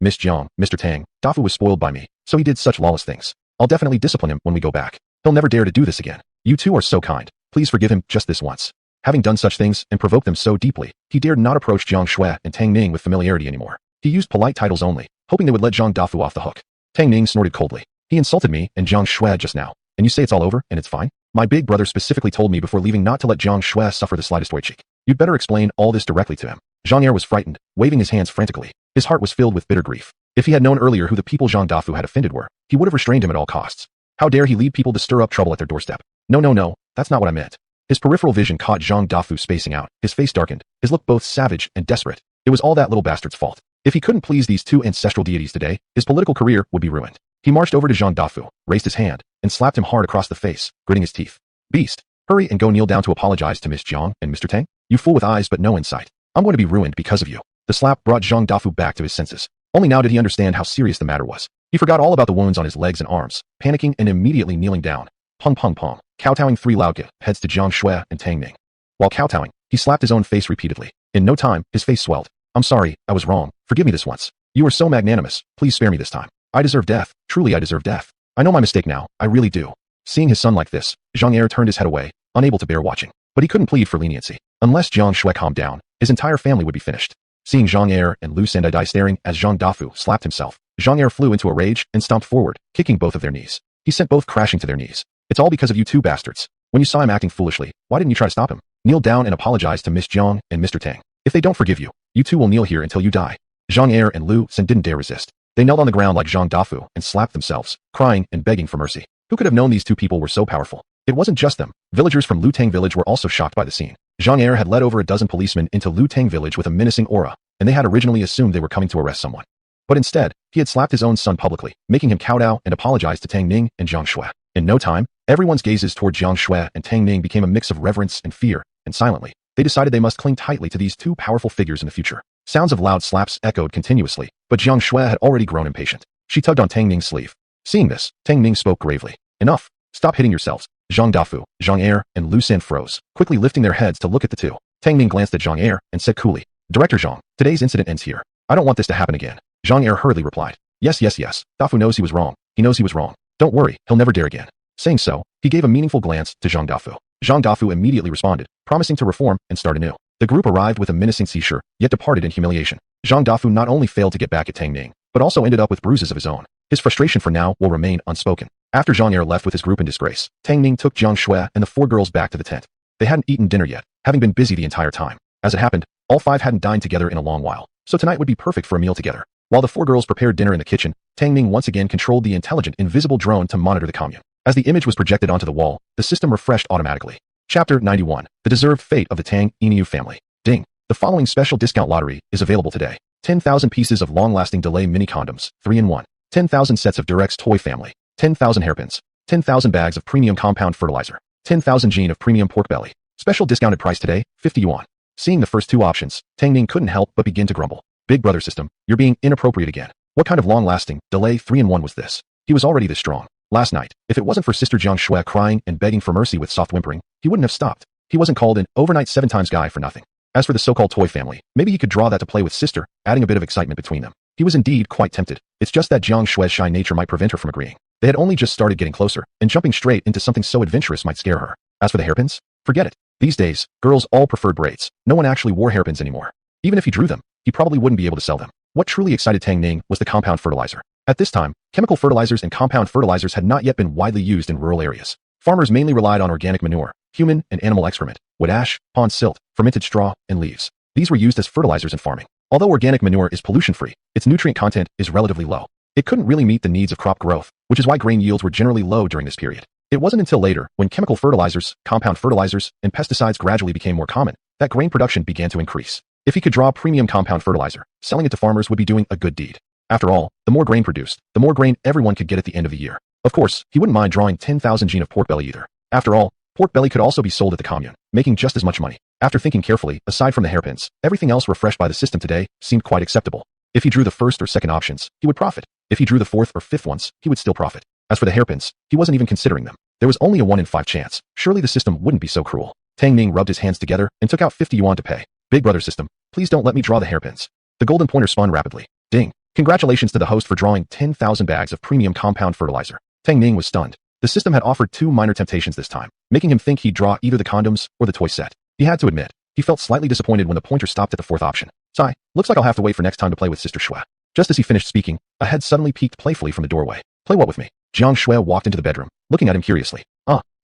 Miss Jiang, Mr. Tang, Dafu was spoiled by me, so he did such lawless things. I'll definitely discipline him when we go back. He'll never dare to do this again. You two are so kind. Please forgive him just this once. Having done such things and provoked them so deeply, he dared not approach Zhang Shui and Tang Ning with familiarity anymore. He used polite titles only, hoping they would let Zhang Dafu off the hook. Tang Ning snorted coldly. He insulted me and Zhang Shui just now, and you say it's all over and it's fine? My big brother specifically told me before leaving not to let Zhang Shui suffer the slightest cheek. You'd better explain all this directly to him. Zhang Er was frightened, waving his hands frantically. His heart was filled with bitter grief. If he had known earlier who the people Zhang Dafu had offended were, he would have restrained him at all costs. How dare he lead people to stir up trouble at their doorstep? No, that's not what I meant. His peripheral vision caught Zhang Dafu spacing out. His face darkened, his look both savage and desperate. It was all that little bastard's fault. If he couldn't please these two ancestral deities today, his political career would be ruined. He marched over to Zhang Dafu, raised his hand, and slapped him hard across the face, gritting his teeth. Beast, hurry and go kneel down to apologize to Miss Jiang and Mr. Tang. You fool with eyes but no insight. I'm going to be ruined because of you. The slap brought Zhang Dafu back to his senses. Only now did he understand how serious the matter was. He forgot all about the wounds on his legs and arms, panicking and immediately kneeling down. Pong pong pong, kowtowing three loud heads to Zhang Shui and Tang Ning. While kowtowing, he slapped his own face repeatedly. In no time, his face swelled. I'm sorry, I was wrong. Forgive me this once. You are so magnanimous. Please spare me this time. I deserve death. Truly I deserve death. I know my mistake now. I really do. Seeing his son like this, Zhang Er turned his head away, unable to bear watching. But he couldn't plead for leniency. Unless Zhang Shui calmed down, his entire family would be finished. Seeing Zhang Er and Lu Sandai staring as Zhang Dafu slapped himself, Zhang Er flew into a rage and stomped forward, kicking both of their knees. He sent both crashing to their knees. It's all because of you two bastards. When you saw him acting foolishly, why didn't you try to stop him? Kneel down and apologize to Miss Jiang and Mr. Tang. If they don't forgive you, you two will kneel here until you die. Zhang Er and Lu Sen didn't dare resist. They knelt on the ground like Zhang Dafu and slapped themselves, crying and begging for mercy. Who could have known these two people were so powerful? It wasn't just them. Villagers from Lutang village were also shocked by the scene. Zhang Er had led over a dozen policemen into Lutang village with a menacing aura, and they had originally assumed they were coming to arrest someone. But instead, he had slapped his own son publicly, making him kowtow and apologize to Tang Ning and Jiang Shui. In no time, everyone's gazes toward Jiang Shui and Tang Ning became a mix of reverence and fear, and silently, they decided they must cling tightly to these two powerful figures in the future. Sounds of loud slaps echoed continuously, but Jiang Shui had already grown impatient. She tugged on Tang Ning's sleeve. Seeing this, Tang Ning spoke gravely. Enough. Stop hitting yourselves. Zhang Dafu, Zhang Er, and Lu San froze, quickly lifting their heads to look at the two. Tang Ning glanced at Zhang Er and said coolly, Director Zhang, today's incident ends here. I don't want this to happen again. Zhang Er hurriedly replied, Yes. Dafu knows he was wrong. He knows he was wrong. Don't worry, he'll never dare again. Saying so, he gave a meaningful glance to Zhang Dafu. Zhang Dafu immediately responded, promising to reform and start anew. The group arrived with a menacing seizure, yet departed in humiliation. Zhang Dafu not only failed to get back at Tang Ning, but also ended up with bruises of his own. His frustration for now will remain unspoken. After Zhang Er left with his group in disgrace, Tang Ning took Jiang Shui and the four girls back to the tent. They hadn't eaten dinner yet, having been busy the entire time. As it happened, all five hadn't dined together in a long while, so tonight would be perfect for a meal together. While the four girls prepared dinner in the kitchen, Tang Ning once again controlled the intelligent invisible drone to monitor the commune. As the image was projected onto the wall, the system refreshed automatically. Chapter 91. The Deserved Fate of the Tang Ning Family. Ding. The following special discount lottery is available today. 10,000 pieces of long-lasting delay mini condoms, 3-in-1. 10,000 sets of Durex toy family. 10,000 hairpins. 10,000 bags of premium compound fertilizer. 10,000 gene of premium pork belly. Special discounted price today, 50 yuan. Seeing the first two options, Tang Ning couldn't help but begin to grumble. Big brother system, you're being inappropriate again. What kind of long-lasting, delay 3-in-1 was this? He was already this strong. Last night, if it wasn't for Sister Jiang Shui crying and begging for mercy with soft whimpering, he wouldn't have stopped. He wasn't called an overnight 7 times guy for nothing. As for the so-called toy family, maybe he could draw that to play with Sister, adding a bit of excitement between them. He was indeed quite tempted. It's just that Jiang Shui's shy nature might prevent her from agreeing. They had only just started getting closer, and jumping straight into something so adventurous might scare her. As for the hairpins, forget it. These days, girls all preferred braids. No one actually wore hairpins anymore. Even if he drew them, he probably wouldn't be able to sell them. What truly excited Tang Ning was the compound fertilizer. At this time, chemical fertilizers and compound fertilizers had not yet been widely used in rural areas. Farmers mainly relied on organic manure, human and animal excrement, wood ash, pond silt, fermented straw, and leaves. These were used as fertilizers in farming. Although organic manure is pollution-free, its nutrient content is relatively low. It couldn't really meet the needs of crop growth, which is why grain yields were generally low during this period. It wasn't until later, when chemical fertilizers, compound fertilizers, and pesticides gradually became more common, that grain production began to increase. If he could draw premium compound fertilizer, selling it to farmers would be doing a good deed. After all, the more grain produced, the more grain everyone could get at the end of the year. Of course, he wouldn't mind drawing 10,000 gene of pork belly either. After all, pork belly could also be sold at the commune, making just as much money. After thinking carefully, aside from the hairpins, everything else refreshed by the system today seemed quite acceptable. If he drew the first or second options, he would profit. If he drew the fourth or fifth ones, he would still profit. As for the hairpins, he wasn't even considering them. There was only a 1 in 5 chance. Surely the system wouldn't be so cruel. Tang Ning rubbed his hands together and took out 50 yuan to pay. Big brother system, please don't let me draw the hairpins. The golden pointer spun rapidly. Ding. Congratulations to the host for drawing 10,000 bags of premium compound fertilizer. Tang Ning was stunned. The system had offered 2 minor temptations this time, making him think he'd draw either the condoms or the toy set. He had to admit, he felt slightly disappointed when the pointer stopped at the 4th option. Sigh, looks like I'll have to wait for next time to play with Sister Shui. Just as he finished speaking, a head suddenly peeked playfully from the doorway. Play what with me? Jiang Shui walked into the bedroom, looking at him curiously.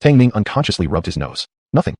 Tang Ning unconsciously rubbed his nose. Nothing.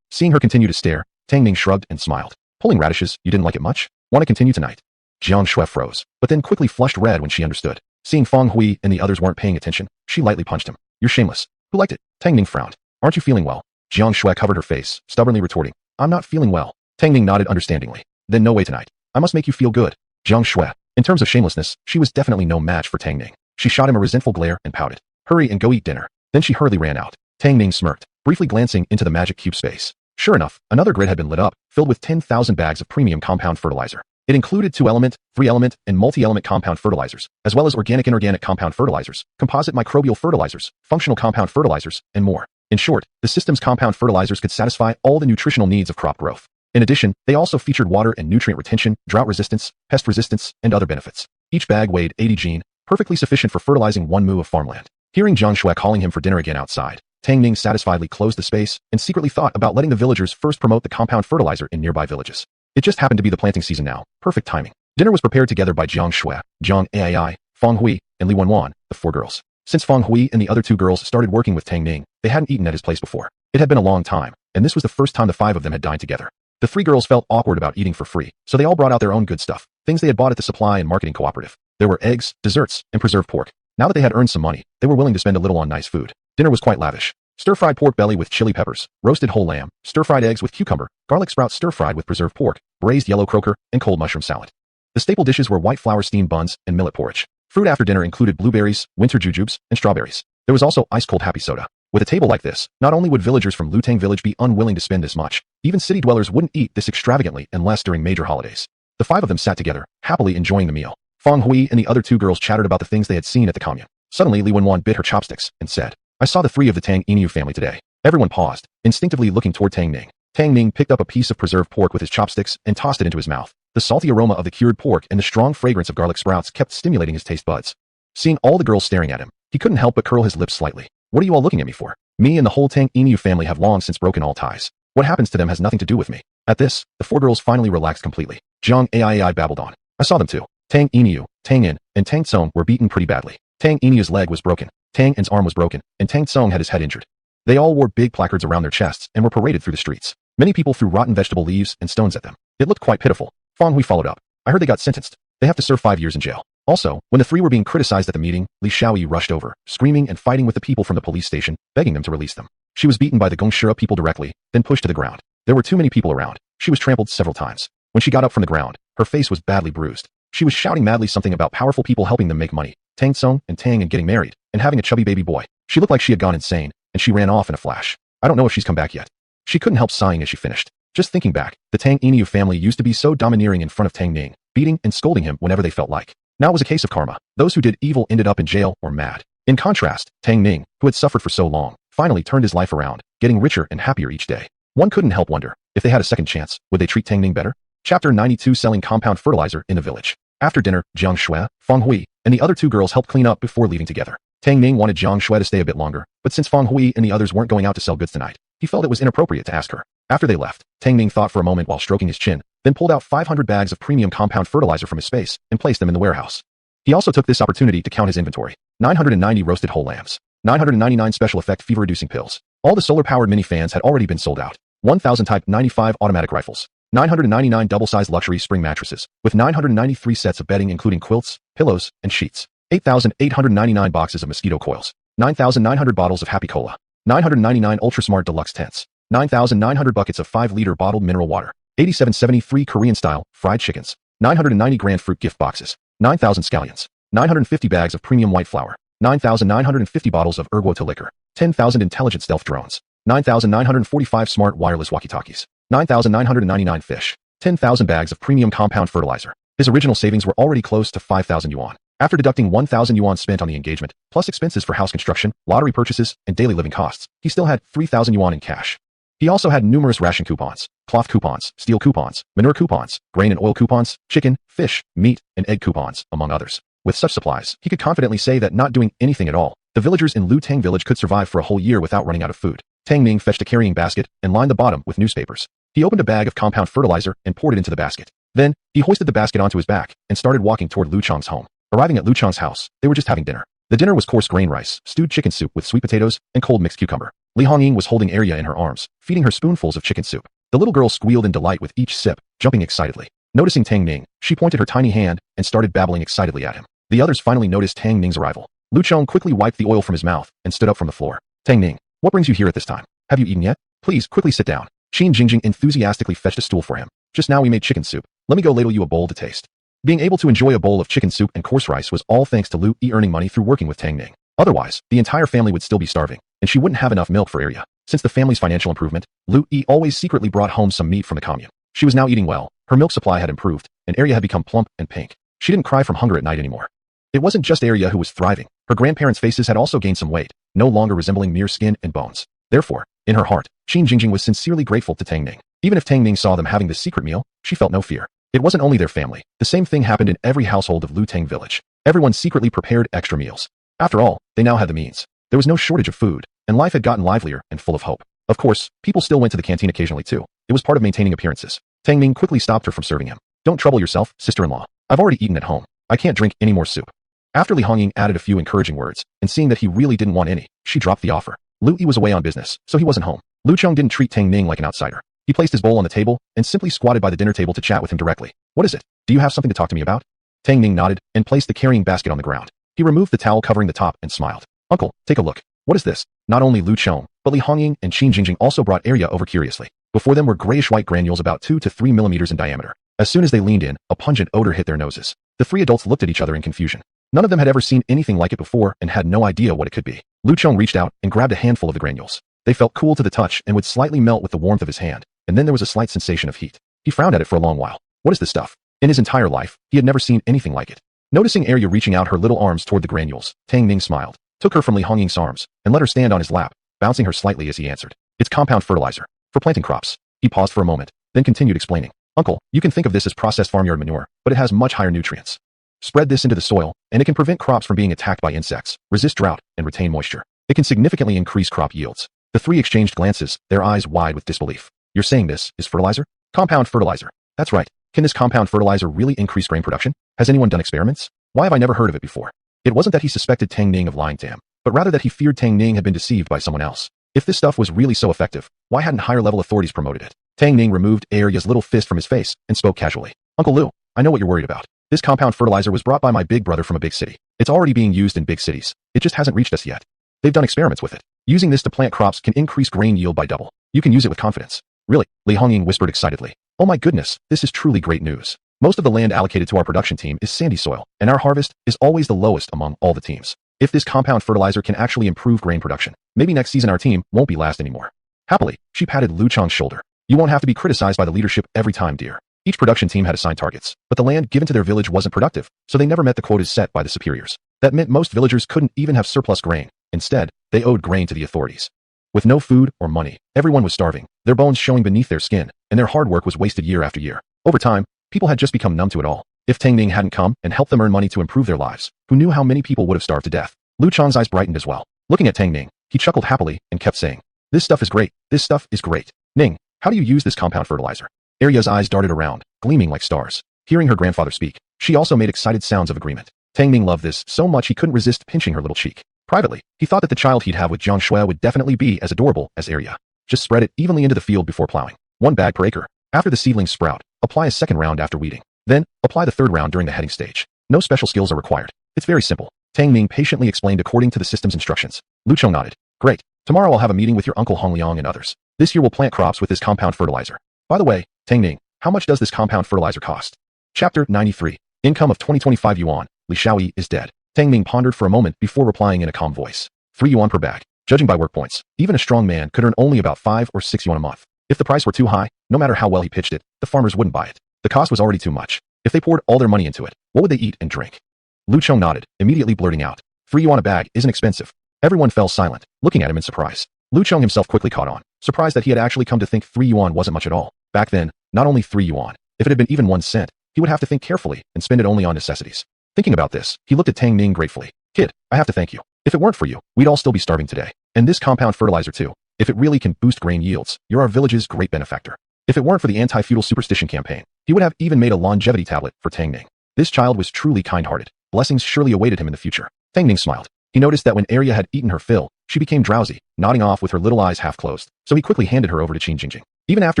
Seeing her continue to stare, Tang Ning shrugged and smiled. Pulling radishes, you didn't like it much? Want to continue tonight? Jiang Shui froze, but then quickly flushed red when she understood. Seeing Feng Hui and the others weren't paying attention, she lightly punched him. You're shameless. Who liked it? Tang Ning frowned. Aren't you feeling well? Jiang Shui covered her face, stubbornly retorting. I'm not feeling well. Tang Ning nodded understandingly. Then no way tonight. I must make you feel good. Jiang Shui. In terms of shamelessness, she was definitely no match for Tang Ning. She shot him a resentful glare and pouted. Hurry and go eat dinner. Then she hurriedly ran out. Tang Ning smirked, briefly glancing into the magic cube space. Sure enough, another grid had been lit up, filled with 10,000 bags of premium compound fertilizer. It included 2-element, 3-element, and multi-element compound fertilizers, as well as organic and inorganic compound fertilizers, composite microbial fertilizers, functional compound fertilizers, and more. In short, the system's compound fertilizers could satisfy all the nutritional needs of crop growth. In addition, they also featured water and nutrient retention, drought resistance, pest resistance, and other benefits. Each bag weighed 80 gene, perfectly sufficient for fertilizing 1 mu of farmland. Hearing Jiang Shui calling him for dinner again outside, Tang Ning satisfiedly closed the space and secretly thought about letting the villagers first promote the compound fertilizer in nearby villages. It just happened to be the planting season now. Perfect timing. Dinner was prepared together by Jiang Shui, Jiang Ai, Feng Hui, and Li Wanwan, the 4 girls. Since Feng Hui and the other 2 girls started working with Tang Ning, they hadn't eaten at his place before. It had been a long time, and this was the first time the 5 of them had dined together. The 3 girls felt awkward about eating for free, so they all brought out their own good stuff, things they had bought at the supply and marketing cooperative. There were eggs, desserts, and preserved pork. Now that they had earned some money, they were willing to spend a little on nice food. Dinner was quite lavish. Stir-fried pork belly with chili peppers, roasted whole lamb, stir-fried eggs with cucumber, garlic sprout stir-fried with preserved pork, braised yellow croaker, and cold mushroom salad. The staple dishes were white flour steamed buns and millet porridge. Fruit after dinner included blueberries, winter jujubes, and strawberries. There was also ice-cold happy soda. With a table like this, not only would villagers from Lutang village be unwilling to spend this much, even city dwellers wouldn't eat this extravagantly unless during major holidays. The five of them sat together, happily enjoying the meal. Feng Hui and the other two girls chattered about the things they had seen at the commune. Suddenly Li Wenwan bit her chopsticks and said, "I saw the three of the Tang Ning family today." Everyone paused, instinctively looking toward Tang Ning. Tang Ning picked up a piece of preserved pork with his chopsticks and tossed it into his mouth. The salty aroma of the cured pork and the strong fragrance of garlic sprouts kept stimulating his taste buds. Seeing all the girls staring at him, he couldn't help but curl his lips slightly. "What are you all looking at me for? Me and the whole Tang Ning family have long since broken all ties. What happens to them has nothing to do with me." At this, the four girls finally relaxed completely. Jiang Ai babbled on. "I saw them too. Tang Inu, Tang In, and Tang Tsong were beaten pretty badly. Tang Inu's leg was broken, Tang In's arm was broken, and Tang Tsong had his head injured. They all wore big placards around their chests and were paraded through the streets. Many people threw rotten vegetable leaves and stones at them. It looked quite pitiful." Feng Hui followed up. "I heard they got sentenced. They have to serve 5 years in jail." Also, when the three were being criticized at the meeting, Li Xiaoyi rushed over, screaming and fighting with the people from the police station, begging them to release them. She was beaten by the Gongshira people directly, then pushed to the ground. There were too many people around. She was trampled several times. When she got up from the ground, her face was badly bruised. She was shouting madly something about powerful people helping them make money, Tang Tsong and Tang and getting married, and having a chubby baby boy. She looked like she had gone insane, and she ran off in a flash. "I don't know if she's come back yet." She couldn't help sighing as she finished. Just thinking back, the Tang Inu family used to be so domineering in front of Tang Ning, beating and scolding him whenever they felt like. Now it was a case of karma. Those who did evil ended up in jail or mad. In contrast, Tang Ning, who had suffered for so long, finally turned his life around, getting richer and happier each day. One couldn't help wonder, if they had a second chance, would they treat Tang Ning better? Chapter 92 Selling compound fertilizer in the village. After dinner, Jiang Shui, Feng Hui, and the other two girls helped clean up before leaving together. Tang Ning wanted Jiang Shui to stay a bit longer, but since Feng Hui and the others weren't going out to sell goods tonight, he felt it was inappropriate to ask her. After they left, Tang Ning thought for a moment while stroking his chin, then pulled out 500 bags of premium compound fertilizer from his space and placed them in the warehouse. He also took this opportunity to count his inventory. 990 roasted whole lambs. 999 special effect fever-reducing pills. All the solar-powered mini fans had already been sold out. 1000 Type 95 automatic rifles. 999 double-sized luxury spring mattresses, with 993 sets of bedding including quilts, pillows, and sheets. 8,899 boxes of mosquito coils. 9,900 bottles of Happy Cola. 999 ultra-smart deluxe tents. 9,900 buckets of 5-liter bottled mineral water. 8773 Korean-style fried chickens. 990 grand fruit gift boxes. 9,000 scallions. 950 bags of premium white flour. 9,950 bottles of Erguota liquor. 10,000 intelligent stealth drones. 9,945 smart wireless walkie-talkies. 9,999 fish. 10,000 bags of premium compound fertilizer. His original savings were already close to 5,000 yuan. After deducting 1,000 yuan spent on the engagement, plus expenses for house construction, lottery purchases, and daily living costs, he still had 3,000 yuan in cash. He also had numerous ration coupons, cloth coupons, steel coupons, manure coupons, grain and oil coupons, chicken, fish, meat, and egg coupons, among others. With such supplies, he could confidently say that not doing anything at all, the villagers in Lutang village could survive for a whole year without running out of food. Tang Ning fetched a carrying basket and lined the bottom with newspapers. He opened a bag of compound fertilizer and poured it into the basket. Then, he hoisted the basket onto his back and started walking toward Lu Chang's home. Arriving at Lu Chang's house, they were just having dinner. The dinner was coarse grain rice, stewed chicken soup with sweet potatoes, and cold mixed cucumber. Li Hongying was holding Arya in her arms, feeding her spoonfuls of chicken soup. The little girl squealed in delight with each sip, jumping excitedly. Noticing Tang Ning, she pointed her tiny hand and started babbling excitedly at him. The others finally noticed Tang Ning's arrival. Lu Chang quickly wiped the oil from his mouth and stood up from the floor. "Tang Ning, what brings you here at this time? Have you eaten yet? Please, quickly sit down." Qin Jingjing enthusiastically fetched a stool for him. "Just now we made chicken soup. Let me go ladle you a bowl to taste." Being able to enjoy a bowl of chicken soup and coarse rice was all thanks to Lu Yi earning money through working with Tang Ning. Otherwise, the entire family would still be starving, and she wouldn't have enough milk for Arya. Since the family's financial improvement, Lu Yi always secretly brought home some meat from the commune. She was now eating well, her milk supply had improved, and Arya had become plump and pink. She didn't cry from hunger at night anymore. It wasn't just Arya who was thriving. Her grandparents' faces had also gained some weight, no longer resembling mere skin and bones. Therefore, in her heart, Qin Jingjing was sincerely grateful to Tang Ning. Even if Tang Ning saw them having this secret meal, she felt no fear. It wasn't only their family. The same thing happened in every household of Lutang village. Everyone secretly prepared extra meals. After all, they now had the means. There was no shortage of food, and life had gotten livelier and full of hope. Of course, people still went to the canteen occasionally too. It was part of maintaining appearances. Tang Ning quickly stopped her from serving him. "Don't trouble yourself, sister-in-law. I've already eaten at home. I can't drink any more soup." After Li Hongying added a few encouraging words, and seeing that he really didn't want any, she dropped the offer. Lu Yi was away on business, so he wasn't home. Lu Chang didn't treat Tang Ning like an outsider. He placed his bowl on the table and simply squatted by the dinner table to chat with him directly. "What is it? Do you have something to talk to me about?" Tang Ning nodded and placed the carrying basket on the ground. He removed the towel covering the top and smiled. "Uncle, take a look. What is this?" Not only Lu Chang, But Li Hongying and Qin Jingjing also brought area over curiously. Before them were grayish-white granules about 2 to 3 millimeters in diameter. As soon as they leaned in, a pungent odor hit their noses. The three adults looked at each other in confusion. None of them had ever seen anything like it before and had no idea what it could be. Lu Chong reached out and grabbed a handful of the granules. They felt cool to the touch and would slightly melt with the warmth of his hand, and then there was a slight sensation of heat. He frowned at it for a long while. What is this stuff? In his entire life, he had never seen anything like it. Noticing Arya reaching out her little arms toward the granules, Tang Ning smiled, took her from Li Hongying's arms, and let her stand on his lap, bouncing her slightly as he answered. It's compound fertilizer. For planting crops. He paused for a moment, then continued explaining. Uncle, you can think of this as processed farmyard manure, but it has much higher nutrients. Spread this into the soil, and it can prevent crops from being attacked by insects, resist drought, and retain moisture. It can significantly increase crop yields. The three exchanged glances, their eyes wide with disbelief. You're saying this is fertilizer? Compound fertilizer. That's right. Can this compound fertilizer really increase grain production? Has anyone done experiments? Why have I never heard of it before? It wasn't that he suspected Tang Ning of lying to him, but rather that he feared Tang Ning had been deceived by someone else. If this stuff was really so effective, why hadn't higher-level authorities promoted it? Tang Ning removed Arya's little fist from his face and spoke casually. Uncle Lu, I know what you're worried about. This compound fertilizer was brought by my big brother from a big city. It's already being used in big cities. It just hasn't reached us yet. They've done experiments with it. Using this to plant crops can increase grain yield by double. You can use it with confidence. Really? Li Hongying whispered excitedly. Oh my goodness, this is truly great news. Most of the land allocated to our production team is sandy soil, and our harvest is always the lowest among all the teams. If this compound fertilizer can actually improve grain production, maybe next season our team won't be last anymore. Happily, she patted Lu Chong's shoulder. You won't have to be criticized by the leadership every time, dear. Each production team had assigned targets, but the land given to their village wasn't productive, so they never met the quotas set by the superiors. That meant most villagers couldn't even have surplus grain. Instead, they owed grain to the authorities. With no food or money, everyone was starving, their bones showing beneath their skin, and their hard work was wasted year after year. Over time, people had just become numb to it all. If Tang Ning hadn't come and helped them earn money to improve their lives, who knew how many people would have starved to death? Lu Chong's eyes brightened as well. Looking at Tang Ning, he chuckled happily and kept saying, This stuff is great. This stuff is great. Ning, how do you use this compound fertilizer? Arya's eyes darted around, gleaming like stars. Hearing her grandfather speak, she also made excited sounds of agreement. Tang Ning loved this so much he couldn't resist pinching her little cheek. Privately, he thought that the child he'd have with Jiang Shui would definitely be as adorable as Arya. Just spread it evenly into the field before plowing. 1 bag per acre. After the seedlings sprout, apply a second round after weeding. Then, apply the third round during the heading stage. No special skills are required. It's very simple. Tang Ning patiently explained according to the system's instructions. Lu Chong nodded. Great. Tomorrow I'll have a meeting with your uncle Hong Liang and others. This year we'll plant crops with this compound fertilizer. By the way, Tang Ning, how much does this compound fertilizer cost? Chapter 93. Income of 2025 yuan. Li Shaoyi is dead. Tang Ning pondered for a moment before replying in a calm voice. 3 yuan per bag. Judging by work points, even a strong man could earn only about 5 or 6 yuan a month. If the price were too high, no matter how well he pitched it, the farmers wouldn't buy it. The cost was already too much. If they poured all their money into it, what would they eat and drink? Lu Chong nodded, immediately blurting out. 3 yuan a bag isn't expensive. Everyone fell silent, looking at him in surprise. Lu Chong himself quickly caught on, surprised that he had actually come to think 3 yuan wasn't much at all. Back then, not only 3 yuan, if it had been even 1 cent, he would have to think carefully and spend it only on necessities. Thinking about this, he looked at Tang Ning gratefully. Kid, I have to thank you. If it weren't for you, we'd all still be starving today. And this compound fertilizer too. If it really can boost grain yields, you're our village's great benefactor. If it weren't for the anti-feudal superstition campaign, he would have even made a longevity tablet for Tang Ning. This child was truly kind-hearted. Blessings surely awaited him in the future. Tang Ning smiled. He noticed that when Arya had eaten her fill, she became drowsy, nodding off with her little eyes half closed, so he quickly handed her over to Qin Jingjing. Even after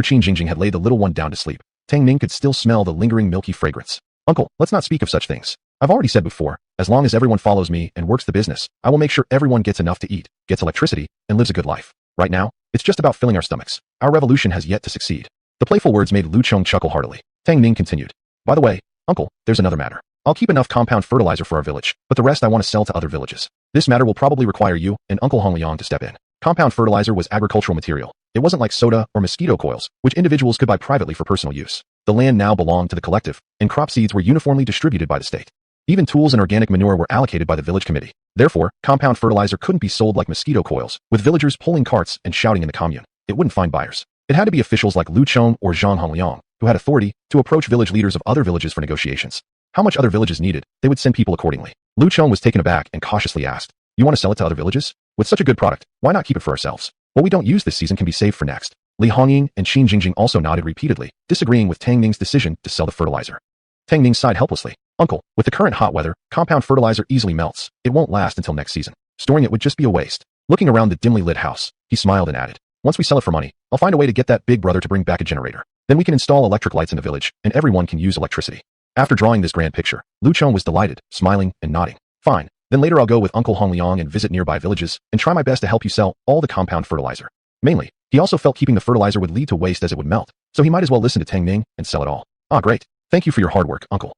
Qin Jingjing had laid the little one down to sleep, Tang Ning could still smell the lingering milky fragrance. Uncle, let's not speak of such things. I've already said before, as long as everyone follows me and works the business, I will make sure everyone gets enough to eat, gets electricity, and lives a good life. Right now, it's just about filling our stomachs. Our revolution has yet to succeed. The playful words made Lu Chong chuckle heartily. Tang Ning continued. By the way, uncle, there's another matter. I'll keep enough compound fertilizer for our village, but the rest I want to sell to other villages. This matter will probably require you and Uncle Hong Liang to step in. Compound fertilizer was agricultural material. It wasn't like soda or mosquito coils, which individuals could buy privately for personal use. The land now belonged to the collective, and crop seeds were uniformly distributed by the state. Even tools and organic manure were allocated by the village committee. Therefore, compound fertilizer couldn't be sold like mosquito coils, with villagers pulling carts and shouting in the commune. It wouldn't find buyers. It had to be officials like Lu Chong or Zhang Hongliang, who had authority to approach village leaders of other villages for negotiations. How much other villages needed, they would send people accordingly. Lu Chong was taken aback and cautiously asked, You want to sell it to other villages? With such a good product, why not keep it for ourselves? What we don't use this season can be saved for next. Li Hongying and Qin Jingjing also nodded repeatedly, disagreeing with Tang Ning's decision to sell the fertilizer. Tang Ning sighed helplessly. Uncle, with the current hot weather, compound fertilizer easily melts. It won't last until next season. Storing it would just be a waste. Looking around the dimly lit house, he smiled and added, Once we sell it for money, I'll find a way to get that big brother to bring back a generator. Then we can install electric lights in the village, and everyone can use electricity. After drawing this grand picture, Lu Chong was delighted, smiling and nodding. Fine, Then later I'll go with Uncle Hong Liang and visit nearby villages and try my best to help you sell all the compound fertilizer. Mainly, he also felt keeping the fertilizer would lead to waste as it would melt, so he might as well listen to Tang Ning and sell it all. Ah, great. Thank you for your hard work, uncle.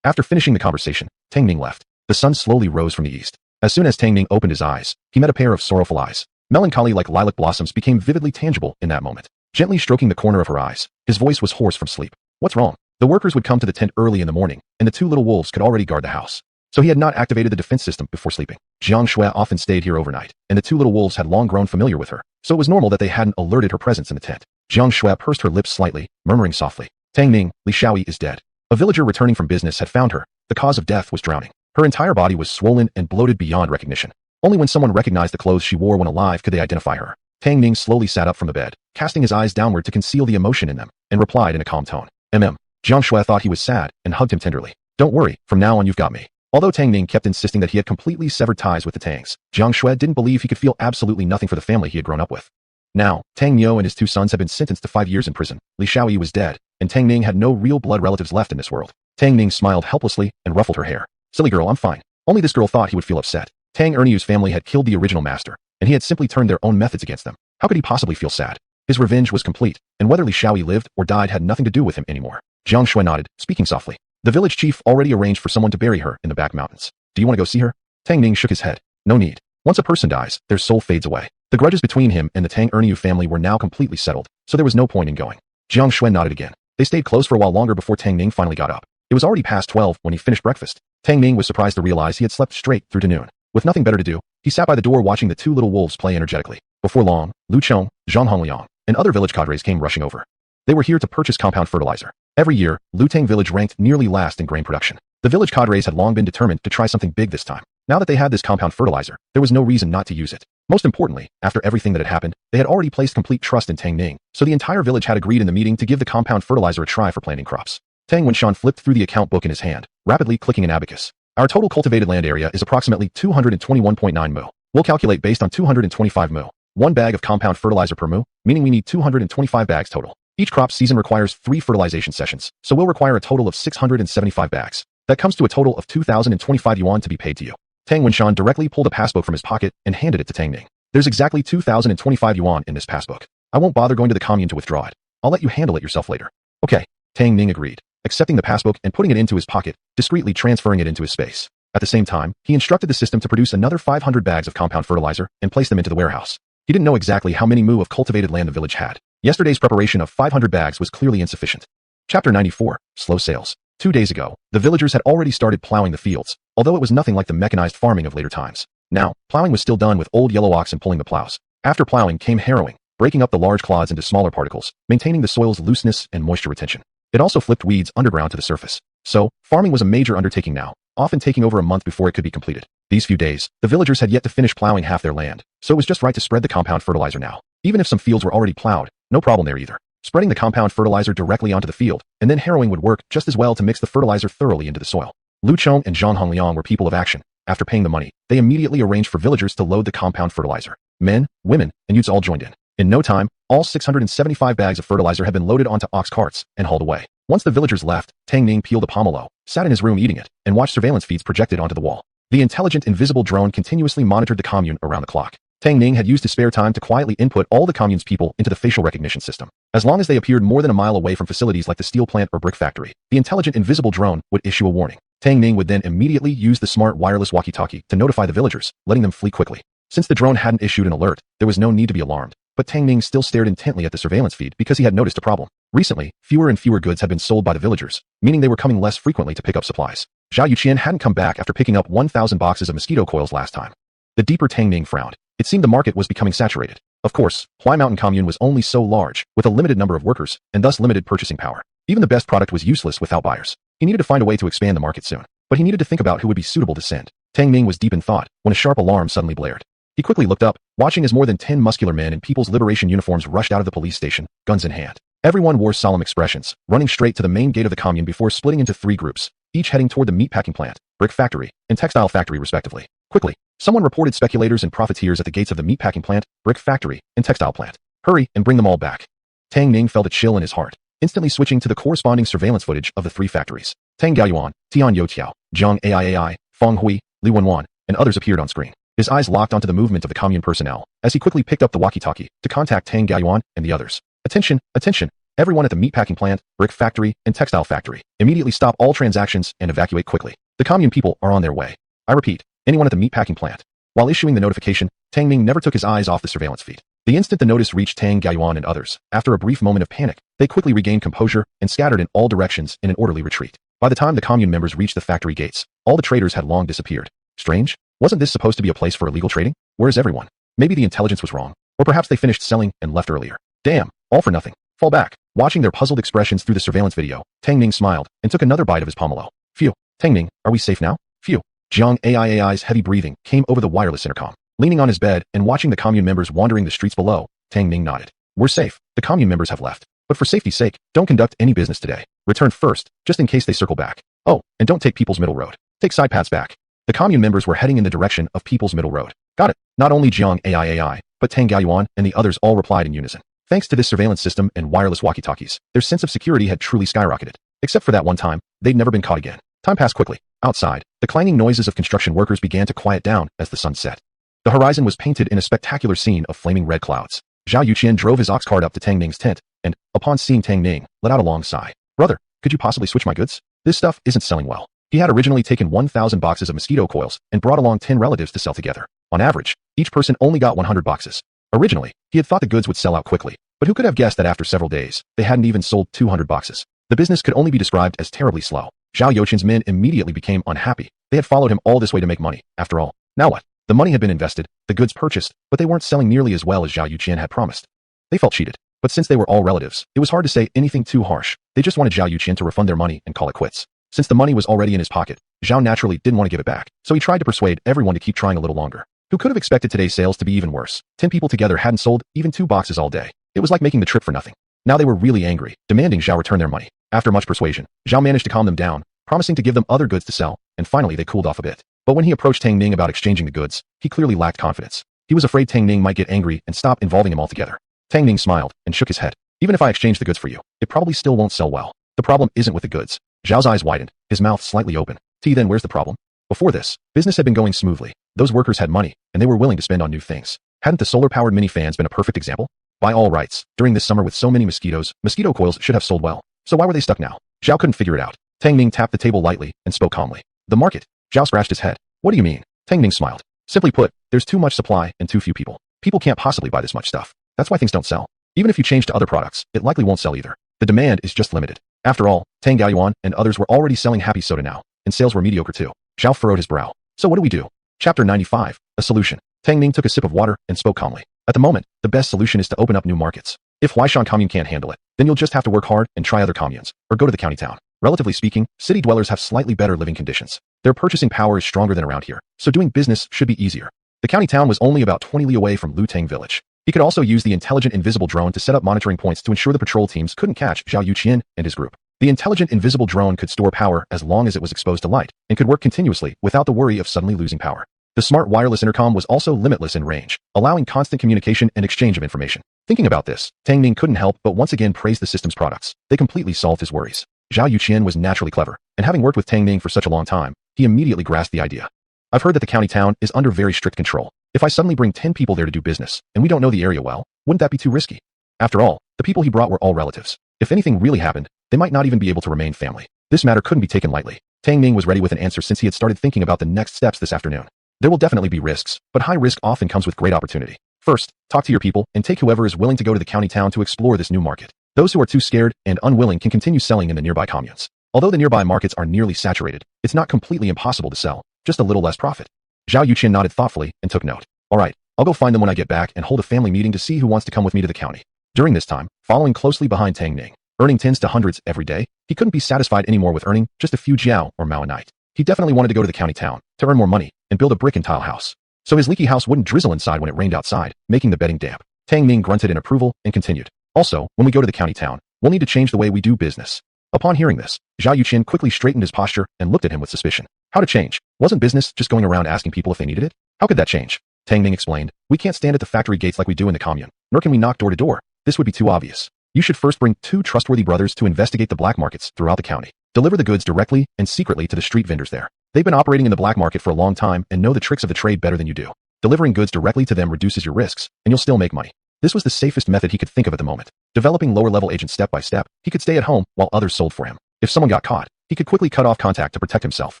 After finishing the conversation, Tang Ning left. The sun slowly rose from the east. As soon as Tang Ning opened his eyes, he met a pair of sorrowful eyes. Melancholy like lilac blossoms became vividly tangible in that moment. Gently stroking the corner of her eyes, his voice was hoarse from sleep. What's wrong? The workers would come to the tent early in the morning, and the two little wolves could already guard the house. So he had not activated the defense system before sleeping. Jiang Shui often stayed here overnight, and the two little wolves had long grown familiar with her, so it was normal that they hadn't alerted her presence in the tent. Jiang Shui pursed her lips slightly, murmuring softly, Tang Ning, Li Xiaoyi is dead. A villager returning from business had found her. The cause of death was drowning. Her entire body was swollen and bloated beyond recognition. Only when someone recognized the clothes she wore when alive could they identify her. Tang Ning slowly sat up from the bed, casting his eyes downward to conceal the emotion in them, and replied in a calm tone. Jiang Shui thought he was sad and hugged him tenderly. Don't worry, from now on you've got me. Although Tang Ning kept insisting that he had completely severed ties with the Tangs, Jiang Shui didn't believe he could feel absolutely nothing for the family he had grown up with. Now, Tang Niu and his two sons had been sentenced to 5 years in prison. Li Xiaoyi was dead, and Tang Ning had no real blood relatives left in this world. Tang Ning smiled helplessly and ruffled her hair. Silly girl, I'm fine. Only this girl thought he would feel upset. Tang Erniu's family had killed the original master, and he had simply turned their own methods against them. How could he possibly feel sad? His revenge was complete, and whether Li Xiaoyi lived or died had nothing to do with him anymore. Jiang Shui nodded, speaking softly. The village chief already arranged for someone to bury her in the back mountains. Do you want to go see her? Tang Ning shook his head. No need. Once a person dies, their soul fades away. The grudges between him and the Tang Erniu family were now completely settled, so there was no point in going. Jiang Shui nodded again. They stayed close for a while longer before Tang Ning finally got up. It was already past 12 when he finished breakfast. Tang Ning was surprised to realize he had slept straight through to noon. With nothing better to do, he sat by the door watching the two little wolves play energetically. Before long, Lu Chong, Zhang Hongliang, and other village cadres came rushing over. They were here to purchase compound fertilizer. Every year, Lutang village ranked nearly last in grain production. The village cadres had long been determined to try something big this time. Now that they had this compound fertilizer, there was no reason not to use it. Most importantly, after everything that had happened, they had already placed complete trust in Tang Ning, so the entire village had agreed in the meeting to give the compound fertilizer a try for planting crops. Tang Wenshan flipped through the account book in his hand, rapidly clicking an abacus. Our total cultivated land area is approximately 221.9 mu. We'll calculate based on 225 mu. 1 bag of compound fertilizer per mu, meaning we need 225 bags total. Each crop season requires 3 fertilization sessions, so we'll require a total of 675 bags. That comes to a total of 2,025 yuan to be paid to you. Tang Wenshan directly pulled a passbook from his pocket and handed it to Tang Ning. There's exactly 2,025 yuan in this passbook. I won't bother going to the commune to withdraw it. I'll let you handle it yourself later. Okay. Tang Ning agreed, accepting the passbook and putting it into his pocket, discreetly transferring it into his space. At the same time, he instructed the system to produce another 500 bags of compound fertilizer and place them into the warehouse. He didn't know exactly how many mu of cultivated land the village had. Yesterday's preparation of 500 bags was clearly insufficient. Chapter 94, Slow Sales. 2 days ago, the villagers had already started plowing the fields, although it was nothing like the mechanized farming of later times. Now, plowing was still done with old yellow oxen pulling the plows. After plowing came harrowing, breaking up the large clods into smaller particles, maintaining the soil's looseness and moisture retention. It also flipped weeds underground to the surface. So, farming was a major undertaking now, often taking over a month before it could be completed. These few days, the villagers had yet to finish plowing half their land, so it was just right to spread the compound fertilizer now. Even if some fields were already plowed, no problem there either. Spreading the compound fertilizer directly onto the field, and then harrowing would work just as well to mix the fertilizer thoroughly into the soil. Lu Chong and Zhang Hongliang were people of action. After paying the money, they immediately arranged for villagers to load the compound fertilizer. Men, women, and youths all joined in. In no time, all 675 bags of fertilizer had been loaded onto ox carts and hauled away. Once the villagers left, Tang Ning peeled a pomelo, sat in his room eating it, and watched surveillance feeds projected onto the wall. The intelligent invisible drone continuously monitored the commune around the clock. Tang Ning had used his spare time to quietly input all the commune's people into the facial recognition system. As long as they appeared more than a mile away from facilities like the steel plant or brick factory, the intelligent invisible drone would issue a warning. Tang Ning would then immediately use the smart wireless walkie-talkie to notify the villagers, letting them flee quickly. Since the drone hadn't issued an alert, there was no need to be alarmed. But Tang Ning still stared intently at the surveillance feed because he had noticed a problem. Recently, fewer and fewer goods had been sold by the villagers, meaning they were coming less frequently to pick up supplies. Zhao Yuqian hadn't come back after picking up 1,000 boxes of mosquito coils last time. The deeper Tang Ning frowned. It seemed the market was becoming saturated. Of course, Huai Mountain Commune was only so large, with a limited number of workers, and thus limited purchasing power. Even the best product was useless without buyers. He needed to find a way to expand the market soon, but he needed to think about who would be suitable to send. Tang Ning was deep in thought when a sharp alarm suddenly blared. He quickly looked up, watching as more than 10 muscular men in People's Liberation uniforms rushed out of the police station, guns in hand. Everyone wore solemn expressions, running straight to the main gate of the commune before splitting into 3 groups, each heading toward the meatpacking plant, brick factory, and textile factory respectively. Quickly, someone reported speculators and profiteers at the gates of the meatpacking plant, brick factory, and textile plant. Hurry and bring them all back. Tang Ning felt a chill in his heart, instantly switching to the corresponding surveillance footage of the 3 factories. Tang Gaoyuan, Tian Youtiao, Zhang Aiai, Feng Hui, Li Wenwan, and others appeared on screen. His eyes locked onto the movement of the commune personnel, as he quickly picked up the walkie-talkie to contact Tang Gaiyuan and the others. Attention, attention! Everyone at the meatpacking plant, brick factory, and textile factory. Immediately stop all transactions and evacuate quickly. The commune people are on their way. I repeat, anyone at the meatpacking plant. While issuing the notification, Tang Ning never took his eyes off the surveillance feed. The instant the notice reached Tang Gaiyuan and others, after a brief moment of panic, they quickly regained composure and scattered in all directions in an orderly retreat. By the time the commune members reached the factory gates, all the traders had long disappeared. Strange? Wasn't this supposed to be a place for illegal trading? Where is everyone? Maybe the intelligence was wrong. Or perhaps they finished selling and left earlier. Damn, all for nothing. Fall back. Watching their puzzled expressions through the surveillance video, Tang Ning smiled and took another bite of his pomelo. Phew. Tang Ning, are we safe now? Phew. Jiang Ai's heavy breathing came over the wireless intercom. Leaning on his bed and watching the commune members wandering the streets below, Tang Ning nodded. We're safe. The commune members have left. But for safety's sake, don't conduct any business today. Return first, just in case they circle back. Oh, and don't take People's Middle Road. Take side paths back. The commune members were heading in the direction of People's Middle Road. Got it. Not only Jiang Ai, but Tang Gaiyuan and the others all replied in unison. Thanks to this surveillance system and wireless walkie-talkies, their sense of security had truly skyrocketed. Except for that one time, they'd never been caught again. Time passed quickly. Outside, the clanging noises of construction workers began to quiet down as the sun set. The horizon was painted in a spectacular scene of flaming red clouds. Zhao Yuqian drove his ox cart up to Tang Ning's tent, and, upon seeing Tang Ning, let out a long sigh. Brother, could you possibly switch my goods? This stuff isn't selling well. He had originally taken 1,000 boxes of mosquito coils and brought along 10 relatives to sell together. On average, each person only got 100 boxes. Originally, he had thought the goods would sell out quickly, but who could have guessed that after several days, they hadn't even sold 200 boxes. The business could only be described as terribly slow. Zhao Yuqian's men immediately became unhappy. They had followed him all this way to make money, after all. Now what? The money had been invested, the goods purchased, but they weren't selling nearly as well as Zhao Yuqian had promised. They felt cheated. But since they were all relatives, it was hard to say anything too harsh. They just wanted Zhao Yuqian to refund their money and call it quits. Since the money was already in his pocket, Zhao naturally didn't want to give it back, so he tried to persuade everyone to keep trying a little longer. Who could have expected today's sales to be even worse? 10 people together hadn't sold even 2 boxes all day. It was like making the trip for nothing. Now they were really angry, demanding Zhao return their money. After much persuasion, Zhao managed to calm them down, promising to give them other goods to sell, and finally they cooled off a bit. But when he approached Tang Ning about exchanging the goods, he clearly lacked confidence. He was afraid Tang Ning might get angry and stop involving him altogether. Tang Ning smiled and shook his head. Even if I exchange the goods for you, it probably still won't sell well. The problem isn't with the goods. Zhao's eyes widened, his mouth slightly open. Then where's the problem? Before this, business had been going smoothly. Those workers had money, and they were willing to spend on new things. Hadn't the solar-powered mini fans been a perfect example? By all rights, during this summer with so many mosquitoes, mosquito coils should have sold well. So why were they stuck now? Zhao couldn't figure it out. Tang Ning tapped the table lightly and spoke calmly. The market. Zhao scratched his head. What do you mean? Tang Ning smiled. Simply put, there's too much supply and too few people. People can't possibly buy this much stuff. That's why things don't sell. Even if you change to other products, it likely won't sell either. The demand is just limited. After all, Tang Gaiyuan and others were already selling happy soda now, and sales were mediocre too. Zhao furrowed his brow. So what do we do? Chapter 95, A Solution. Tang Ning took a sip of water and spoke calmly. At the moment, the best solution is to open up new markets. If Huaishan commune can't handle it, then you'll just have to work hard and try other communes, or go to the county town. Relatively speaking, city dwellers have slightly better living conditions. Their purchasing power is stronger than around here, so doing business should be easier. The county town was only about 20 li away from Lutang village. He could also use the intelligent invisible drone to set up monitoring points to ensure the patrol teams couldn't catch Zhao Yuqian and his group. The intelligent invisible drone could store power as long as it was exposed to light, and could work continuously without the worry of suddenly losing power. The smart wireless intercom was also limitless in range, allowing constant communication and exchange of information. Thinking about this, Tang Ning couldn't help but once again praise the system's products. They completely solved his worries. Zhao Yuqian was naturally clever, and having worked with Tang Ning for such a long time, he immediately grasped the idea. I've heard that the county town is under very strict control. If I suddenly bring 10 people there to do business, and we don't know the area well, wouldn't that be too risky? After all, the people he brought were all relatives. If anything really happened, they might not even be able to remain family. This matter couldn't be taken lightly. Tang Ning was ready with an answer since he had started thinking about the next steps this afternoon. There will definitely be risks, but high risk often comes with great opportunity. First, talk to your people and take whoever is willing to go to the county town to explore this new market. Those who are too scared and unwilling can continue selling in the nearby communes. Although the nearby markets are nearly saturated, it's not completely impossible to sell, just a little less profit. Zhao Yuqian nodded thoughtfully and took note. All right, I'll go find them when I get back and hold a family meeting to see who wants to come with me to the county. During this time, following closely behind Tang Ning, earning tens to hundreds every day, he couldn't be satisfied anymore with earning just a few jiao or mao a night. He definitely wanted to go to the county town to earn more money and build a brick and tile house, so his leaky house wouldn't drizzle inside when it rained outside, making the bedding damp. Tang Ning grunted in approval and continued. Also, when we go to the county town, we'll need to change the way we do business. Upon hearing this, Zhao Yuqian quickly straightened his posture and looked at him with suspicion. How to change? Wasn't business just going around asking people if they needed it? How could that change? Tang Ning explained. We can't stand at the factory gates like we do in the commune, nor can we knock door to door. This would be too obvious. You should first bring 2 trustworthy brothers to investigate the black markets throughout the county. Deliver the goods directly and secretly to the street vendors there. They've been operating in the black market for a long time and know the tricks of the trade better than you do. Delivering goods directly to them reduces your risks, and you'll still make money. This was the safest method he could think of at the moment. Developing lower-level agents step by step, he could stay at home while others sold for him. If someone got caught, he could quickly cut off contact to protect himself.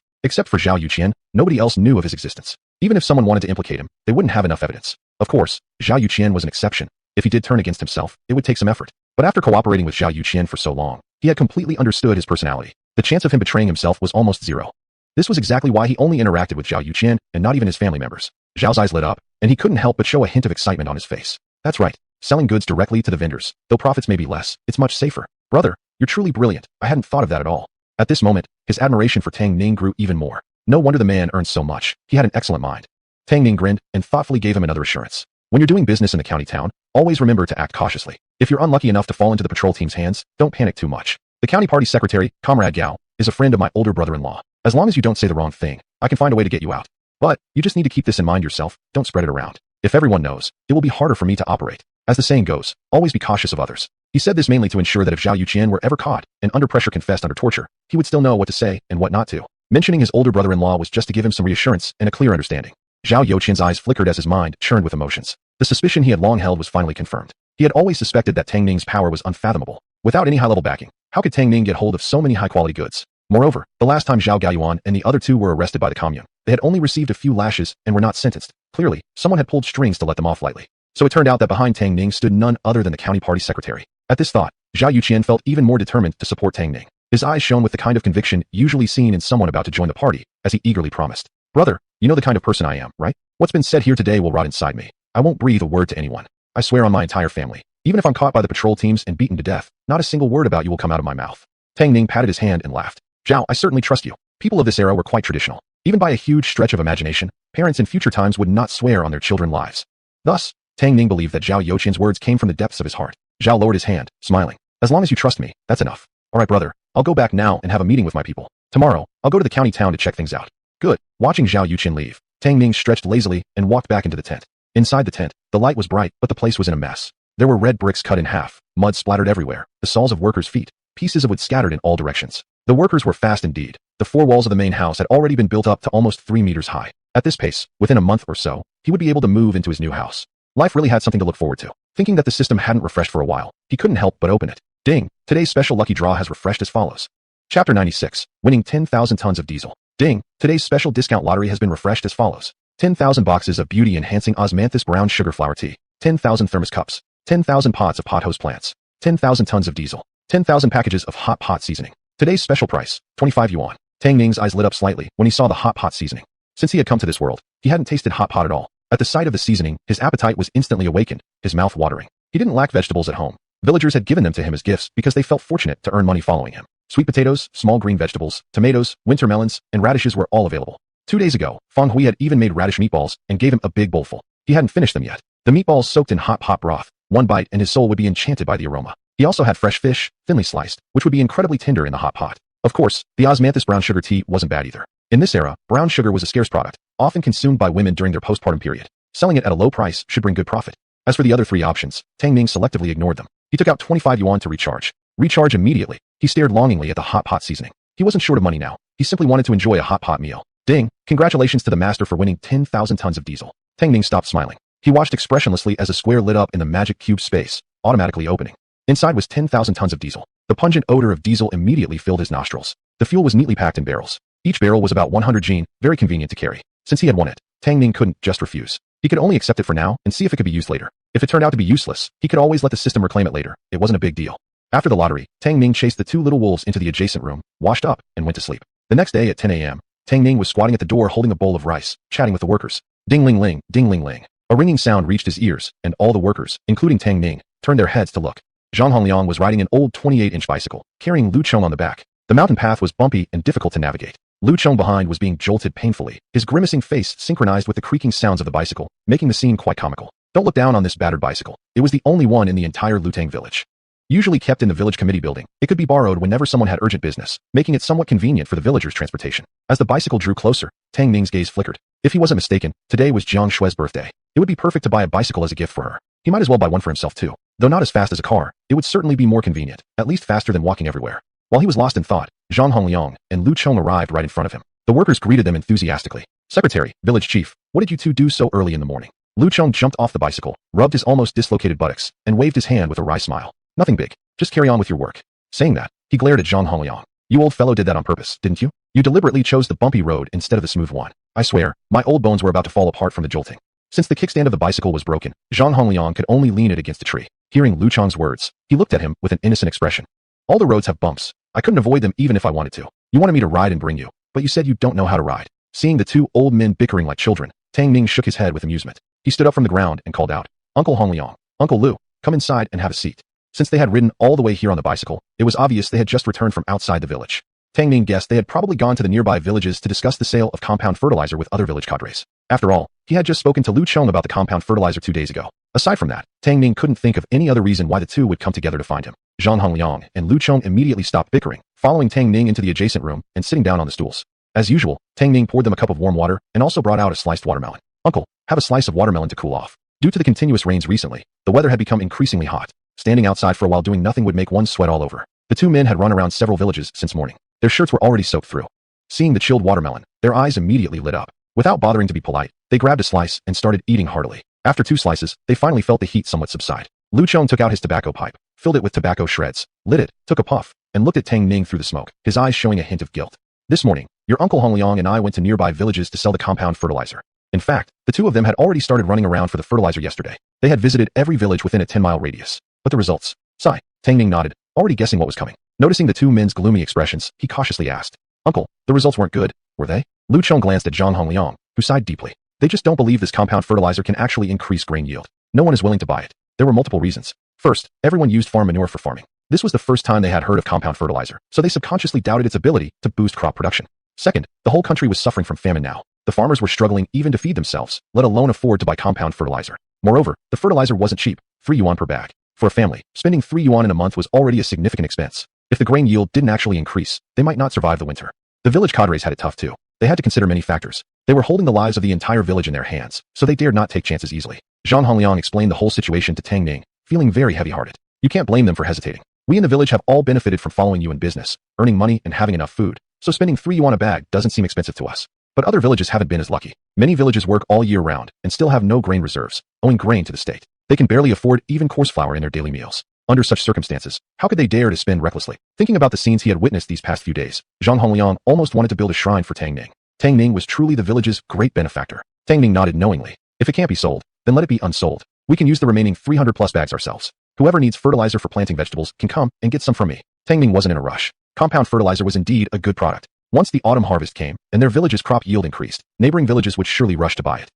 Except for Zhao Yuqian, nobody else knew of his existence. Even if someone wanted to implicate him, they wouldn't have enough evidence. Of course, Zhao Yuqian was an exception. If he did turn against himself, it would take some effort. But after cooperating with Zhao Yuqian for so long, he had completely understood his personality. The chance of him betraying himself was almost zero. This was exactly why he only interacted with Zhao Yuqian and not even his family members. Zhao's eyes lit up, and he couldn't help but show a hint of excitement on his face. That's right, selling goods directly to the vendors. Though profits may be less, it's much safer. Brother, you're truly brilliant. I hadn't thought of that at all. At this moment, his admiration for Tang Ning grew even more. No wonder the man earned so much. He had an excellent mind. Tang Ning grinned and thoughtfully gave him another assurance. When you're doing business in the county town, always remember to act cautiously. If you're unlucky enough to fall into the patrol team's hands, don't panic too much. The county party secretary, Comrade Gao, is a friend of my older brother-in-law. As long as you don't say the wrong thing, I can find a way to get you out. But you just need to keep this in mind yourself, don't spread it around. If everyone knows, it will be harder for me to operate. As the saying goes, always be cautious of others. He said this mainly to ensure that if Zhao Yuqian were ever caught and under pressure confessed under torture, he would still know what to say and what not to. Mentioning his older brother-in-law was just to give him some reassurance and a clear understanding. Zhao Yuqian's eyes flickered as his mind churned with emotions. The suspicion he had long held was finally confirmed. He had always suspected that Tang Ning's power was unfathomable. Without any high-level backing, how could Tang Ning get hold of so many high-quality goods? Moreover, the last time Zhao Gaoyuan and the other two were arrested by the commune, they had only received a few lashes and were not sentenced. Clearly, someone had pulled strings to let them off lightly. So it turned out that behind Tang Ning stood none other than the county party secretary. At this thought, Zhao Yuqian felt even more determined to support Tang Ning. His eyes shone with the kind of conviction usually seen in someone about to join the party, as he eagerly promised. Brother, you know the kind of person I am, right? What's been said here today will rot inside me. I won't breathe a word to anyone. I swear on my entire family. Even if I'm caught by the patrol teams and beaten to death, not a single word about you will come out of my mouth. Tang Ning patted his hand and laughed. Zhao, I certainly trust you. People of this era were quite traditional. Even by a huge stretch of imagination, parents in future times would not swear on their children's lives. Thus, Tang Ning believed that Zhao Yuqian's words came from the depths of his heart. Zhao lowered his hand, smiling. As long as you trust me, that's enough. All right, brother, I'll go back now and have a meeting with my people. Tomorrow, I'll go to the county town to check things out. Good. Watching Zhao Yuqian leave, Tang Ning stretched lazily and walked back into the tent. Inside the tent, the light was bright, but the place was in a mess. There were red bricks cut in half, mud splattered everywhere, the soles of workers' feet, pieces of wood scattered in all directions. The workers were fast indeed. The four walls of the main house had already been built up to almost 3 meters high. At this pace, within a month or so, he would be able to move into his new house. Life really had something to look forward to. Thinking that the system hadn't refreshed for a while, he couldn't help but open it. Ding! Today's special lucky draw has refreshed as follows. Chapter 96, winning 10,000 tons of diesel. Ding! Today's special discount lottery has been refreshed as follows. 10,000 boxes of beauty-enhancing osmanthus brown sugar flower tea. 10,000 thermos cups. 10,000 pots of pot hose plants. 10,000 tons of diesel. 10,000 packages of hot pot seasoning. Today's special price, 25 yuan. Tang Ning's eyes lit up slightly when he saw the hot pot seasoning. Since he had come to this world, he hadn't tasted hot pot at all. At the sight of the seasoning, his appetite was instantly awakened, his mouth watering. He didn't lack vegetables at home. Villagers had given them to him as gifts because they felt fortunate to earn money following him. Sweet potatoes, small green vegetables, tomatoes, winter melons, and radishes were all available. 2 days ago, Feng Hui had even made radish meatballs and gave him a big bowlful. He hadn't finished them yet. The meatballs soaked in hot pot broth. One bite and his soul would be enchanted by the aroma. He also had fresh fish, thinly sliced, which would be incredibly tender in the hot pot. Of course, the osmanthus brown sugar tea wasn't bad either. In this era, brown sugar was a scarce product, often consumed by women during their postpartum period. Selling it at a low price should bring good profit. As for the other 3 options, Tang Ning selectively ignored them. He took out 25 yuan to recharge. Recharge immediately. He stared longingly at the hot pot seasoning. He wasn't short of money now. He simply wanted to enjoy a hot pot meal. Ding! Congratulations to the master for winning 10,000 tons of diesel. Tang Ning stopped smiling. He watched expressionlessly as a square lit up in the magic cube space, automatically opening. Inside was 10,000 tons of diesel. The pungent odor of diesel immediately filled his nostrils. The fuel was neatly packed in barrels. Each barrel was about 100 jin, very convenient to carry. Since he had won it, Tang Ning couldn't just refuse. He could only accept it for now and see if it could be used later. If it turned out to be useless, he could always let the system reclaim it later. It wasn't a big deal. After the lottery, Tang Ning chased the 2 little wolves into the adjacent room, washed up, and went to sleep. The next day at 10 a.m., Tang Ning was squatting at the door holding a bowl of rice, chatting with the workers. Ding ling ling, ding ling ling. A ringing sound reached his ears, and all the workers, including Tang Ning, turned their heads to look. Zhang Hongliang was riding an old 28-inch bicycle, carrying Lu Chong on the back. The mountain path was bumpy and difficult to navigate. Lu Chong behind was being jolted painfully, his grimacing face synchronized with the creaking sounds of the bicycle, making the scene quite comical. Don't look down on this battered bicycle. It was the only one in the entire Lutang village. Usually kept in the village committee building, it could be borrowed whenever someone had urgent business, making it somewhat convenient for the villagers' transportation. As the bicycle drew closer, Tang Ning's gaze flickered. If he wasn't mistaken, today was Jiang Shue's birthday. It would be perfect to buy a bicycle as a gift for her. He might as well buy one for himself too. Though not as fast as a car, it would certainly be more convenient, at least faster than walking everywhere. While he was lost in thought, Zhang Hongliang and Lu Chong arrived right in front of him. The workers greeted them enthusiastically. Secretary, village chief, what did you two do so early in the morning? Lu Chong jumped off the bicycle, rubbed his almost dislocated buttocks, and waved his hand with a wry smile. Nothing big. Just carry on with your work. Saying that, he glared at Zhang Hongliang. You old fellow did that on purpose, didn't you? You deliberately chose the bumpy road instead of the smooth one. I swear, my old bones were about to fall apart from the jolting. Since the kickstand of the bicycle was broken, Zhang Hongliang could only lean it against a tree. Hearing Lu Chong's words, he looked at him with an innocent expression. All the roads have bumps. I couldn't avoid them even if I wanted to. You wanted me to ride and bring you, but you said you don't know how to ride. Seeing the two old men bickering like children, Tang Ning shook his head with amusement. He stood up from the ground and called out, Uncle Hongliang, Uncle Lu, come inside and have a seat. Since they had ridden all the way here on the bicycle, it was obvious they had just returned from outside the village. Tang Ning guessed they had probably gone to the nearby villages to discuss the sale of compound fertilizer with other village cadres. After all, he had just spoken to Lu Chong about the compound fertilizer 2 days ago. Aside from that, Tang Ning couldn't think of any other reason why the two would come together to find him. Zhang Hongliang and Lu Chong immediately stopped bickering, following Tang Ning into the adjacent room and sitting down on the stools. As usual, Tang Ning poured them a cup of warm water and also brought out a sliced watermelon. Uncle, have a slice of watermelon to cool off. Due to the continuous rains recently, the weather had become increasingly hot. Standing outside for a while doing nothing would make one sweat all over. The two men had run around several villages since morning. Their shirts were already soaked through. Seeing the chilled watermelon, their eyes immediately lit up. Without bothering to be polite, they grabbed a slice and started eating heartily. After 2 slices, they finally felt the heat somewhat subside. Lu Chong took out his tobacco pipe, filled it with tobacco shreds, lit it, took a puff, and looked at Tang Ning through the smoke, his eyes showing a hint of guilt. This morning, your uncle Hongliang and I went to nearby villages to sell the compound fertilizer. In fact, the two of them had already started running around for the fertilizer yesterday. They had visited every village within a 10-mile radius. But the results? Sigh. Tang Ning nodded, already guessing what was coming. Noticing the two men's gloomy expressions, he cautiously asked, Uncle, the results weren't good, were they? Lu Chong glanced at Zhang Hongliang, who sighed deeply. They just don't believe this compound fertilizer can actually increase grain yield. No one is willing to buy it. There were multiple reasons. First, everyone used farm manure for farming. This was the first time they had heard of compound fertilizer, so they subconsciously doubted its ability to boost crop production. Second, the whole country was suffering from famine now. The farmers were struggling even to feed themselves, let alone afford to buy compound fertilizer. Moreover, the fertilizer wasn't cheap, 3 yuan per bag. For a family, spending 3 yuan in a month was already a significant expense. If the grain yield didn't actually increase, they might not survive the winter. The village cadres had it tough too. They had to consider many factors. They were holding the lives of the entire village in their hands, so they dared not take chances easily. Zhang Hongliang explained the whole situation to Tang Ning, feeling very heavy-hearted. You can't blame them for hesitating. We in the village have all benefited from following you in business, earning money and having enough food, so spending 3 yuan a bag doesn't seem expensive to us. But other villages haven't been as lucky. Many villages work all year round and still have no grain reserves, owing grain to the state. They can barely afford even coarse flour in their daily meals. Under such circumstances, how could they dare to spend recklessly? Thinking about the scenes he had witnessed these past few days, Zhang Hongliang almost wanted to build a shrine for Tang Ning. Tang Ning was truly the village's great benefactor. Tang Ning nodded knowingly. If it can't be sold, then let it be unsold. We can use the remaining 300 plus bags ourselves. Whoever needs fertilizer for planting vegetables can come and get some from me. Tang Ning wasn't in a rush. Compound fertilizer was indeed a good product. Once the autumn harvest came and their village's crop yield increased, neighboring villages would surely rush to buy it.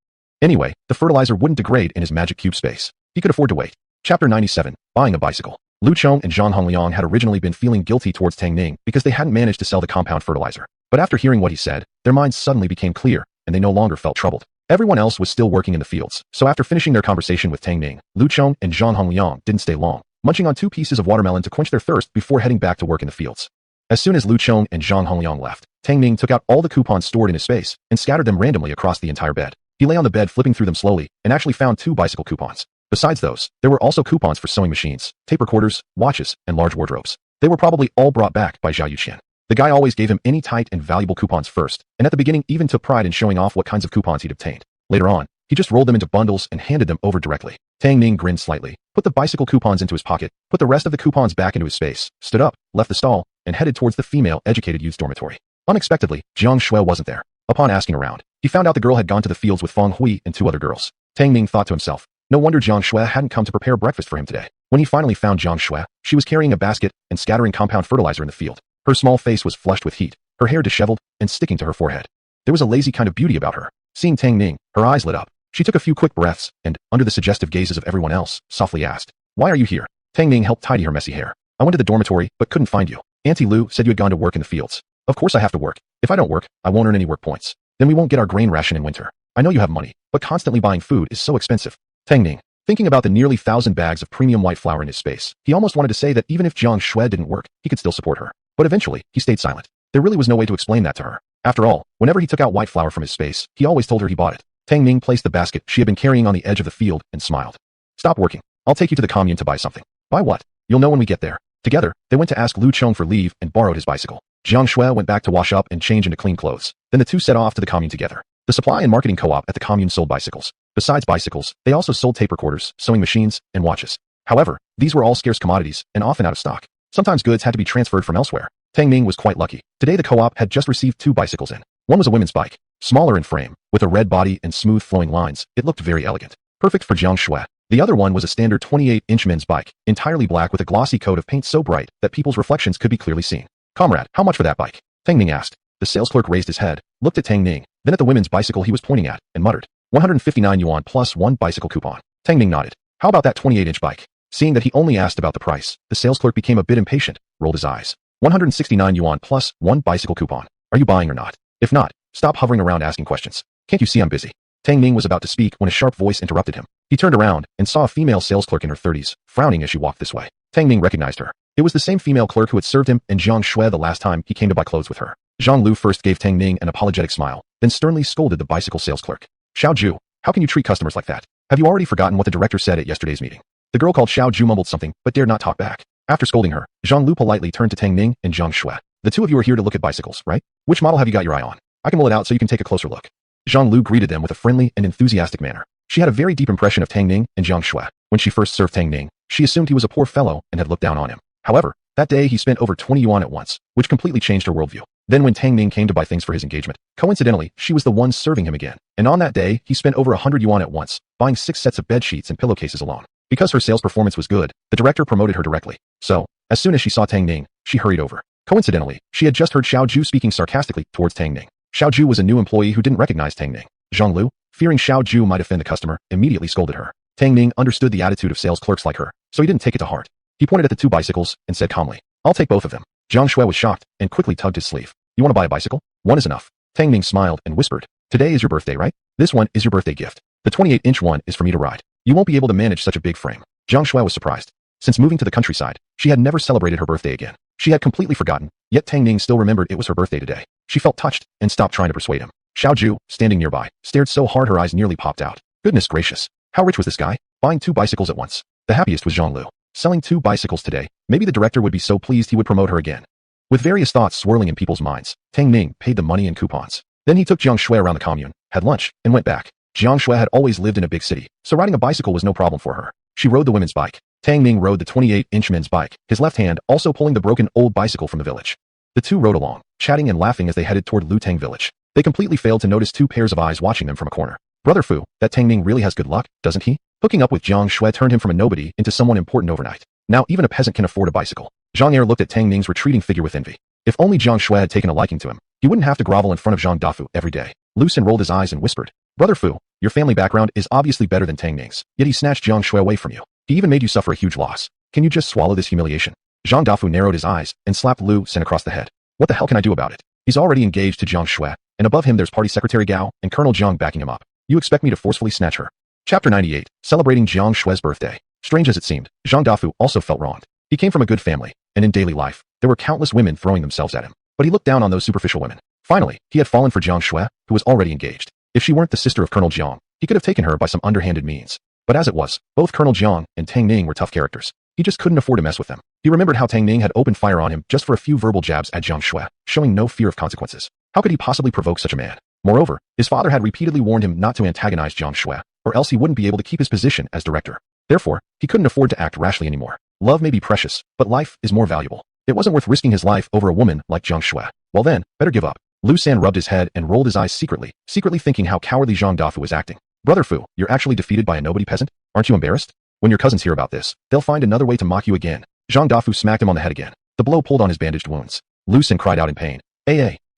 Anyway, the fertilizer wouldn't degrade in his magic cube space. He could afford to wait. Chapter 97, Buying a Bicycle. Lu Chong and Zhang Hongliang had originally been feeling guilty towards Tang Ning because they hadn't managed to sell the compound fertilizer. But after hearing what he said, their minds suddenly became clear, and they no longer felt troubled. Everyone else was still working in the fields, so after finishing their conversation with Tang Ning, Lu Chong and Zhang Hongliang didn't stay long, munching on 2 pieces of watermelon to quench their thirst before heading back to work in the fields. As soon as Lu Chong and Zhang Hongliang left, Tang Ning took out all the coupons stored in his space and scattered them randomly across the entire bed. He lay on the bed flipping through them slowly and actually found 2 bicycle coupons. Besides those, there were also coupons for sewing machines, tape recorders, watches, and large wardrobes. They were probably all brought back by Zhao Yuqian. The guy always gave him any tight and valuable coupons first, and at the beginning even took pride in showing off what kinds of coupons he'd obtained. Later on, he just rolled them into bundles and handed them over directly. Tang Ning grinned slightly, put the bicycle coupons into his pocket, put the rest of the coupons back into his space, stood up, left the stall, and headed towards the female educated youth's dormitory. Unexpectedly, Jiang Shui wasn't there. Upon asking around, he found out the girl had gone to the fields with Feng Hui and 2 other girls. Tang Ning thought to himself, no wonder Jiang Shui hadn't come to prepare breakfast for him today. When he finally found Jiang Shui, she was carrying a basket and scattering compound fertilizer in the field. Her small face was flushed with heat, her hair disheveled and sticking to her forehead. There was a lazy kind of beauty about her. Seeing Tang Ning, her eyes lit up. She took a few quick breaths and, under the suggestive gazes of everyone else, softly asked, why are you here? Tang Ning helped tidy her messy hair. I went to the dormitory, but couldn't find you. Auntie Lu said you had gone to work in the fields. Of course I have to work. If I don't work, I won't earn any work points. Then we won't get our grain ration in winter. I know you have money, but constantly buying food is so expensive. Tang Ning, thinking about the nearly 1,000 bags of premium white flour in his space, he almost wanted to say that even if Jiang Shui didn't work, he could still support her. But eventually, he stayed silent. There really was no way to explain that to her. After all, whenever he took out white flour from his space, he always told her he bought it. Tang Ning placed the basket she had been carrying on the edge of the field and smiled. Stop working. I'll take you to the commune to buy something. Buy what? You'll know when we get there. Together, they went to ask Lu Chong for leave and borrowed his bicycle. Jiang Shui went back to wash up and change into clean clothes. Then the two set off to the commune together. The supply and marketing co-op at the commune sold bicycles. Besides bicycles, they also sold tape recorders, sewing machines, and watches. However, these were all scarce commodities and often out of stock. Sometimes goods had to be transferred from elsewhere. Tang Ning was quite lucky. Today the co-op had just received 2 bicycles in. One was a women's bike, smaller in frame, with a red body and smooth flowing lines. It looked very elegant. Perfect for Jiang Shui. The other one was a standard 28-inch men's bike, entirely black with a glossy coat of paint so bright that people's reflections could be clearly seen. Comrade, how much for that bike? Tang Ning asked. The sales clerk raised his head, looked at Tang Ning, then at the women's bicycle he was pointing at, and muttered, 159 yuan plus 1 bicycle coupon. Tang Ning nodded. How about that 28-inch bike? Seeing that he only asked about the price, the sales clerk became a bit impatient, rolled his eyes. 169 yuan plus 1 bicycle coupon. Are you buying or not? If not, stop hovering around asking questions. Can't you see I'm busy? Tang Ning was about to speak when a sharp voice interrupted him. He turned around and saw a female sales clerk in her 30s, frowning as she walked this way. Tang Ning recognized her. It was the same female clerk who had served him and Jiang Shui the last time he came to buy clothes with her. Zhang Lu first gave Tang Ning an apologetic smile, then sternly scolded the bicycle sales clerk. Xiao Ju, how can you treat customers like that? Have you already forgotten what the director said at yesterday's meeting? The girl called Xiao Ju mumbled something, but dared not talk back. After scolding her, Zhang Lu politely turned to Tang Ning and Jiang Shui. The two of you are here to look at bicycles, right? Which model have you got your eye on? I can roll it out so you can take a closer look. Zhang Lu greeted them with a friendly and enthusiastic manner. She had a very deep impression of Tang Ning and Jiang Shui. When she first served Tang Ning, she assumed he was a poor fellow and had looked down on him. However, that day he spent over 20 yuan at once, which completely changed her worldview. Then when Tang Ning came to buy things for his engagement, coincidentally, she was the one serving him again. And on that day, he spent over 100 yuan at once, buying 6 sets of bed sheets and pillowcases alone. Because her sales performance was good, the director promoted her directly. So, as soon as she saw Tang Ning, she hurried over. Coincidentally, she had just heard Xiao Ju speaking sarcastically towards Tang Ning. Xiao Ju was a new employee who didn't recognize Tang Ning. Zhang Lu, fearing Xiao Ju might offend the customer, immediately scolded her. Tang Ning understood the attitude of sales clerks like her, so he didn't take it to heart. He pointed at the 2 bicycles and said calmly, I'll take both of them. Jiang Shui was shocked and quickly tugged his sleeve. You want to buy a bicycle? One is enough. Tang Ning smiled and whispered, today is your birthday, right? This one is your birthday gift. The 28-inch one is for me to ride. You won't be able to manage such a big frame. Jiang Shui was surprised. Since moving to the countryside, she had never celebrated her birthday again. She had completely forgotten, yet Tang Ning still remembered it was her birthday today. She felt touched and stopped trying to persuade him. Xiao Ju, standing nearby, stared so hard her eyes nearly popped out. Goodness gracious. How rich was this guy? Buying 2 bicycles at once. The happiest was Zhang Lu. Selling 2 bicycles today, maybe the director would be so pleased he would promote her again. With various thoughts swirling in people's minds, Tang Ning paid the money and coupons. Then he took Jiang Shui around the commune, had lunch, and went back. Jiang Shui had always lived in a big city, so riding a bicycle was no problem for her. She rode the women's bike. Tang Ning rode the 28-inch men's bike, his left hand also pulling the broken old bicycle from the village. The two rode along, chatting and laughing as they headed toward Lutang village. They completely failed to notice 2 pairs of eyes watching them from a corner. Brother Fu, that Tang Ning really has good luck, doesn't he? Hooking up with Jiang Shui turned him from a nobody into someone important overnight. Now even a peasant can afford a bicycle. Zhang Er looked at Tang Ning's retreating figure with envy. If only Jiang Shui had taken a liking to him, he wouldn't have to grovel in front of Zhang Dafu every day. Lu Sin rolled his eyes and whispered, Brother Fu, your family background is obviously better than Tang Ning's, yet he snatched Jiang Shui away from you. He even made you suffer a huge loss. Can you just swallow this humiliation? Zhang Dafu narrowed his eyes and slapped Lu Sin across the head. What the hell can I do about it? He's already engaged to Jiang Shui, and above him there's Party Secretary Gao and Colonel Jiang backing him up. You expect me to forcefully snatch her? Chapter 98, Celebrating Jiang Shui's birthday. Strange as it seemed, Zhang Dafu also felt wronged. He came from a good family, and in daily life, there were countless women throwing themselves at him. But he looked down on those superficial women. Finally, he had fallen for Jiang Shui, who was already engaged. If she weren't the sister of Colonel Jiang, he could have taken her by some underhanded means. But as it was, both Colonel Jiang and Tang Ning were tough characters. He just couldn't afford to mess with them. He remembered how Tang Ning had opened fire on him just for a few verbal jabs at Jiang Shui, showing no fear of consequences. How could he possibly provoke such a man? Moreover, his father had repeatedly warned him not to antagonize Jiang Shui, or else he wouldn't be able to keep his position as director. Therefore, he couldn't afford to act rashly anymore. Love may be precious, but life is more valuable. It wasn't worth risking his life over a woman like Jiang Shui. Well then, better give up. Lu San rubbed his head and rolled his eyes secretly thinking how cowardly Zhang Dafu was acting. Brother Fu, you're actually defeated by a nobody peasant? Aren't you embarrassed? When your cousins hear about this, they'll find another way to mock you again. Zhang Dafu smacked him on the head again. The blow pulled on his bandaged wounds. Lu San cried out in pain.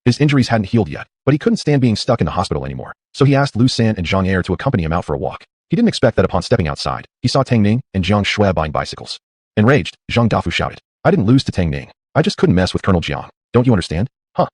His injuries hadn't healed yet, but he couldn't stand being stuck in the hospital anymore. So he asked Lu San and Zhang Er to accompany him out for a walk. He didn't expect that upon stepping outside, he saw Tang Ning and Jiang Shui buying bicycles. Enraged, Zhang Dafu shouted, I didn't lose to Tang Ning. I just couldn't mess with Colonel Jiang. Don't you understand? Huh.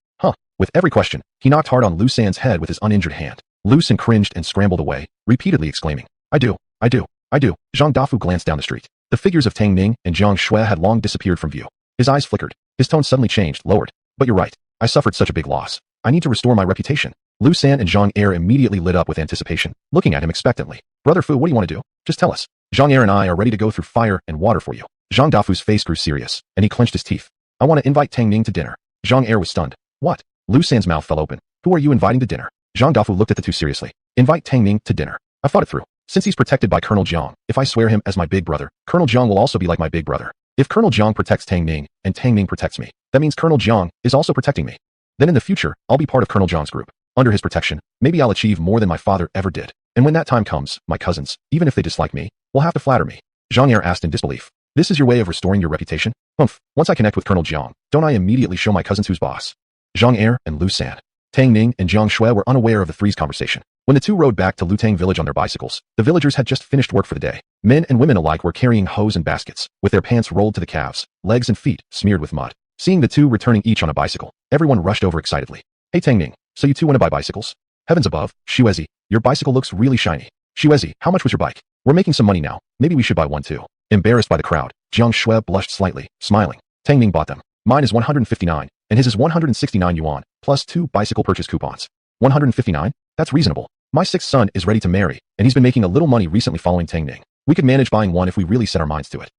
With every question, he knocked hard on Lu San's head with his uninjured hand. Lu San cringed and scrambled away, repeatedly exclaiming, I do. Zhang Dafu glanced down the street. The figures of Tang Ning and Jiang Shui had long disappeared from view. His eyes flickered. His tone suddenly changed, lowered. But you're right. I suffered such a big loss. I need to restore my reputation. Lu San and Zhang Er immediately lit up with anticipation, looking at him expectantly. Brother Fu, what do you want to do? Just tell us. Zhang Er and I are ready to go through fire and water for you. Zhang Dafu's face grew serious, and he clenched his teeth. I want to invite Tang Ning to dinner. Zhang Er was stunned. What? Lu San's mouth fell open. Who are you inviting to dinner? Zhang Dafu looked at the two seriously. Invite Tang Ning to dinner. I've thought it through. Since he's protected by Colonel Jiang, if I swear him as my big brother, Colonel Jiang will also be like my big brother. If Colonel Jiang protects Tang Ning, and Tang Ning protects me, that means Colonel Jiang is also protecting me. Then in the future, I'll be part of Colonel Jiang's group. Under his protection, maybe I'll achieve more than my father ever did. And when that time comes, my cousins, even if they dislike me, will have to flatter me. Zhang Er asked in disbelief. This is your way of restoring your reputation? Humph, once I connect with Colonel Jiang, don't I immediately show my cousins who's boss? Zhang Er and Lu San. Tang Ning and Jiang Shui were unaware of the three's conversation. When the two rode back to Lutang village on their bicycles, the villagers had just finished work for the day. Men and women alike were carrying hoes and baskets, with their pants rolled to the calves, legs and feet smeared with mud. Seeing the two returning each on a bicycle, everyone rushed over excitedly. Hey Tang Ning, so you two want to buy bicycles? Heavens above, Xuezi, your bicycle looks really shiny. Xuezi, how much was your bike? We're making some money now, maybe we should buy one too. Embarrassed by the crowd, Jiang Shui blushed slightly, smiling. Tang Ning bought them. Mine is 159, and his is 169 yuan, plus 2 bicycle purchase coupons. 159? That's reasonable. My sixth son is ready to marry, and he's been making a little money recently following Tang Ning. We could manage buying one if we really set our minds to it.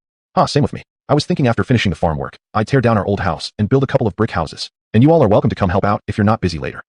Same with me. I was thinking after finishing the farm work, I'd tear down our old house and build a couple of brick houses. And you all are welcome to come help out if you're not busy later.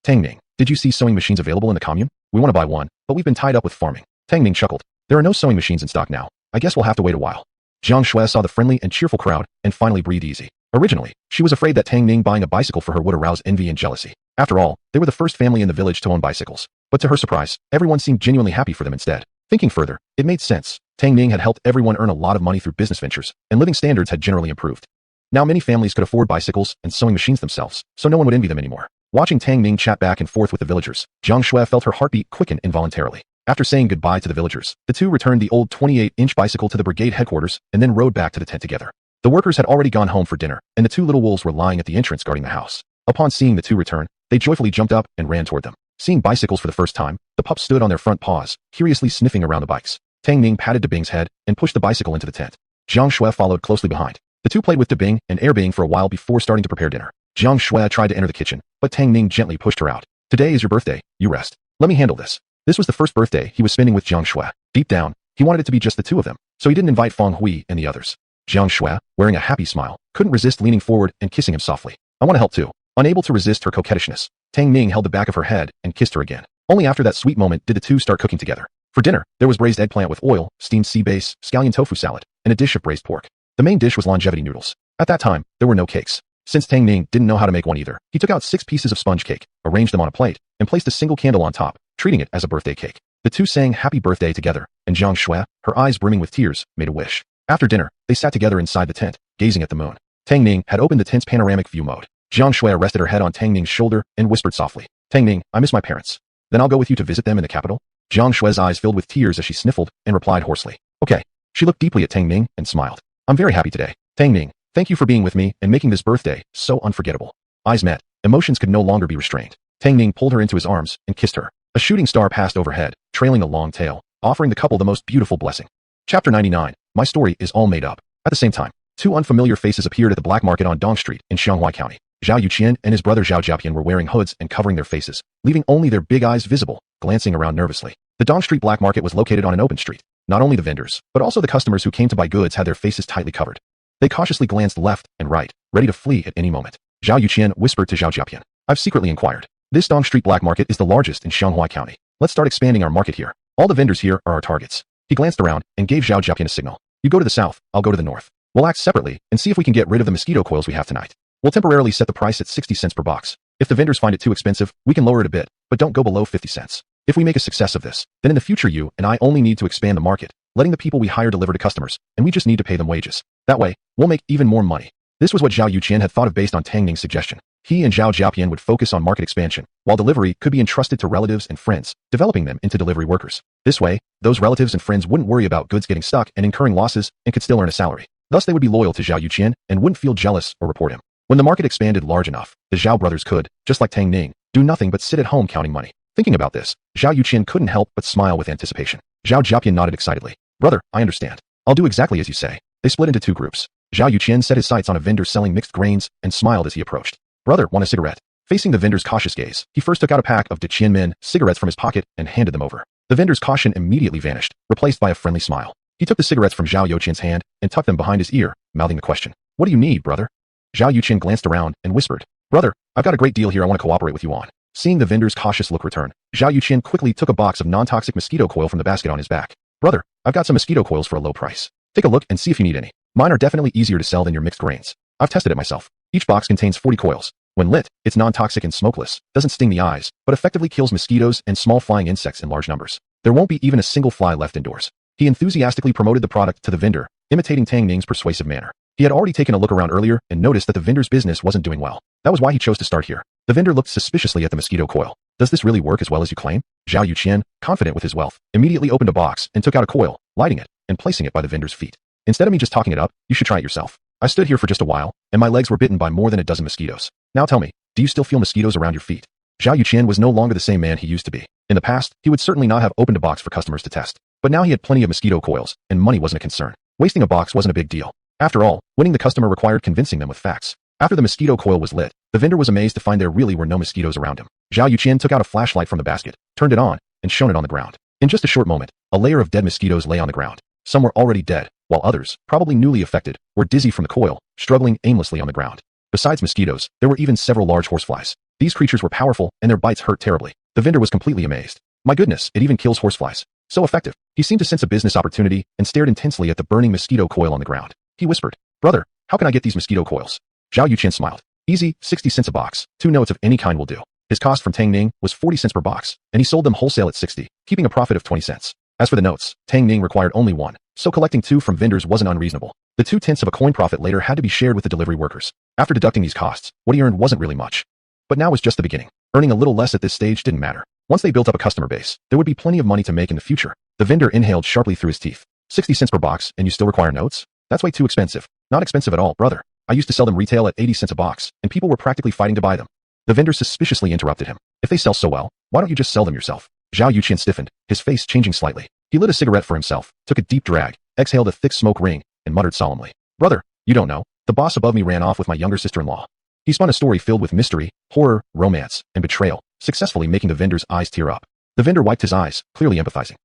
Tang Ning, did you see sewing machines available in the commune? We want to buy one, but we've been tied up with farming. Tang Ning chuckled. There are no sewing machines in stock now. I guess we'll have to wait a while. Jiang Shui saw the friendly and cheerful crowd and finally breathed easy. Originally, she was afraid that Tang Ning buying a bicycle for her would arouse envy and jealousy. After all, they were the first family in the village to own bicycles. But to her surprise, everyone seemed genuinely happy for them instead. Thinking further, it made sense. Tang Ning had helped everyone earn a lot of money through business ventures, and living standards had generally improved. Now many families could afford bicycles and sewing machines themselves, so no one would envy them anymore. Watching Tang Ning chat back and forth with the villagers, Jiang Shui felt her heartbeat quicken involuntarily. After saying goodbye to the villagers, the two returned the old 28-inch bicycle to the brigade headquarters and then rode back to the tent together. The workers had already gone home for dinner, and the two little wolves were lying at the entrance guarding the house. Upon seeing the two return, they joyfully jumped up and ran toward them. Seeing bicycles for the first time, the pups stood on their front paws, curiously sniffing around the bikes. Tang Ning patted Debing's head and pushed the bicycle into the tent. Jiang Shui followed closely behind. The two played with Debing and Airbing for a while before starting to prepare dinner. Jiang Shui tried to enter the kitchen, but Tang Ning gently pushed her out. Today is your birthday, you rest. Let me handle this. This was the first birthday he was spending with Jiang Shui. Deep down, he wanted it to be just the two of them, so he didn't invite Feng Hui and the others. Jiang Shui, wearing a happy smile, couldn't resist leaning forward and kissing him softly. I want to help too. Unable to resist her coquettishness, Tang Ning held the back of her head and kissed her again. Only after that sweet moment did the two start cooking together. For dinner, there was braised eggplant with oil, steamed sea bass, scallion tofu salad, and a dish of braised pork. The main dish was longevity noodles. At that time, there were no cakes. Since Tang Ning didn't know how to make one either, he took out 6 pieces of sponge cake, arranged them on a plate, and placed a single candle on top, treating it as a birthday cake. The two sang happy birthday together, and Jiang Shui, her eyes brimming with tears, made a wish. After dinner, they sat together inside the tent, gazing at the moon. Tang Ning had opened the tent's panoramic view mode. Jiang Shui rested her head on Tang Ning's shoulder and whispered softly, Tang Ning, I miss my parents. Then I'll go with you to visit them in the capital. Jiang Shui's eyes filled with tears as she sniffled and replied hoarsely, okay. She looked deeply at Tang Ning and smiled. I'm very happy today. Tang Ning, thank you for being with me and making this birthday so unforgettable. Eyes met. Emotions could no longer be restrained. Tang Ning pulled her into his arms and kissed her. A shooting star passed overhead, trailing a long tail, offering the couple the most beautiful blessing. Chapter 99. My story is all made up. At the same time, 2 unfamiliar faces appeared at the black market on Dong Street in Xianghua County. Zhao Yuqian and his brother Zhao Jiapian were wearing hoods and covering their faces, leaving only their big eyes visible, glancing around nervously. The Dong Street black market was located on an open street. Not only the vendors, but also the customers who came to buy goods had their faces tightly covered. They cautiously glanced left and right, ready to flee at any moment. Zhao Yuqian whispered to Zhao Jiapian, I've secretly inquired. This Dong Street black market is the largest in Xianghua County. Let's start expanding our market here. All the vendors here are our targets. He glanced around and gave Zhao Jiapian a signal. You go to the south, I'll go to the north. We'll act separately and see if we can get rid of the mosquito coils we have tonight. We'll temporarily set the price at 60 cents per box. If the vendors find it too expensive, we can lower it a bit, but don't go below 50 cents. If we make a success of this, then in the future you and I only need to expand the market, letting the people we hire deliver to customers, and we just need to pay them wages. That way, we'll make even more money. This was what Zhao Yuqian had thought of based on Tang Ning's suggestion. He and Zhao Jiapian would focus on market expansion, while delivery could be entrusted to relatives and friends, developing them into delivery workers. This way, those relatives and friends wouldn't worry about goods getting stuck and incurring losses and could still earn a salary. Thus they would be loyal to Zhao Yuqian and wouldn't feel jealous or report him. When the market expanded large enough, the Zhao brothers could, just like Tang Ning, do nothing but sit at home counting money. Thinking about this, Zhao Yuqian couldn't help but smile with anticipation. Zhao Jiapian nodded excitedly. Brother, I understand. I'll do exactly as you say. They split into 2 groups. Zhao Yuqian set his sights on a vendor selling mixed grains and smiled as he approached. Brother, want a cigarette? Facing the vendor's cautious gaze, he first took out a pack of Deqianmen cigarettes from his pocket and handed them over. The vendor's caution immediately vanished, replaced by a friendly smile. He took the cigarettes from Zhao Yuqian's hand and tucked them behind his ear, mouthing the question. What do you need, brother? Zhao Yuqian glanced around and whispered, "Brother, I've got a great deal here I want to cooperate with you on." Seeing the vendor's cautious look return, Zhao Yuqian quickly took a box of non-toxic mosquito coil from the basket on his back. "Brother, I've got some mosquito coils for a low price. Take a look and see if you need any. Mine are definitely easier to sell than your mixed grains. I've tested it myself. Each box contains 40 coils. When lit, it's non-toxic and smokeless, doesn't sting the eyes, but effectively kills mosquitoes and small flying insects in large numbers. There won't be even a single fly left indoors." He enthusiastically promoted the product to the vendor, imitating Tang Ning's persuasive manner. He had already taken a look around earlier and noticed that the vendor's business wasn't doing well. That was why he chose to start here. The vendor looked suspiciously at the mosquito coil. "Does this really work as well as you claim?" Zhao Yuqian, confident with his wealth, immediately opened a box and took out a coil, lighting it, and placing it by the vendor's feet. "Instead of me just talking it up, you should try it yourself. I stood here for just a while, and my legs were bitten by more than a dozen mosquitoes. Now tell me, do you still feel mosquitoes around your feet?" Zhao Yuqian was no longer the same man he used to be. In the past, he would certainly not have opened a box for customers to test. But now he had plenty of mosquito coils, and money wasn't a concern. Wasting a box wasn't a big deal. After all, winning the customer required convincing them with facts. After the mosquito coil was lit, the vendor was amazed to find there really were no mosquitoes around him. Zhao Yuqian took out a flashlight from the basket, turned it on, and shone it on the ground. In just a short moment, a layer of dead mosquitoes lay on the ground. Some were already dead, while others, probably newly affected, were dizzy from the coil, struggling aimlessly on the ground. Besides mosquitoes, there were even several large horseflies. These creatures were powerful, and their bites hurt terribly. The vendor was completely amazed. "My goodness, it even kills horseflies. So effective." He seemed to sense a business opportunity and stared intensely at the burning mosquito coil on the ground. He whispered, "Brother, how can I get these mosquito coils?" Zhao Yuqian smiled. "Easy, 60 cents a box. 2 notes of any kind will do." His cost from Tang Ning was 40 cents per box, and he sold them wholesale at 60, keeping a profit of 20 cents. As for the notes, Tang Ning required only 1, so collecting 2 from vendors wasn't unreasonable. The 2/10 of a coin profit later had to be shared with the delivery workers. After deducting these costs, what he earned wasn't really much. But now was just the beginning. Earning a little less at this stage didn't matter. Once they built up a customer base, there would be plenty of money to make in the future. The vendor inhaled sharply through his teeth. 60 cents per box, and you still require notes? That's way too expensive. Not expensive at all, brother. I used to sell them retail at 80 cents a box, and people were practically fighting to buy them. The vendor suspiciously interrupted him. "If they sell so well, why don't you just sell them yourself?" Zhao Yuqian stiffened, his face changing slightly. He lit a cigarette for himself, took a deep drag, exhaled a thick smoke ring, and muttered solemnly, "Brother, you don't know. The boss above me ran off with my younger sister-in-law." He spun a story filled with mystery, horror, romance, and betrayal, successfully making the vendor's eyes tear up. The vendor wiped his eyes, clearly empathizing.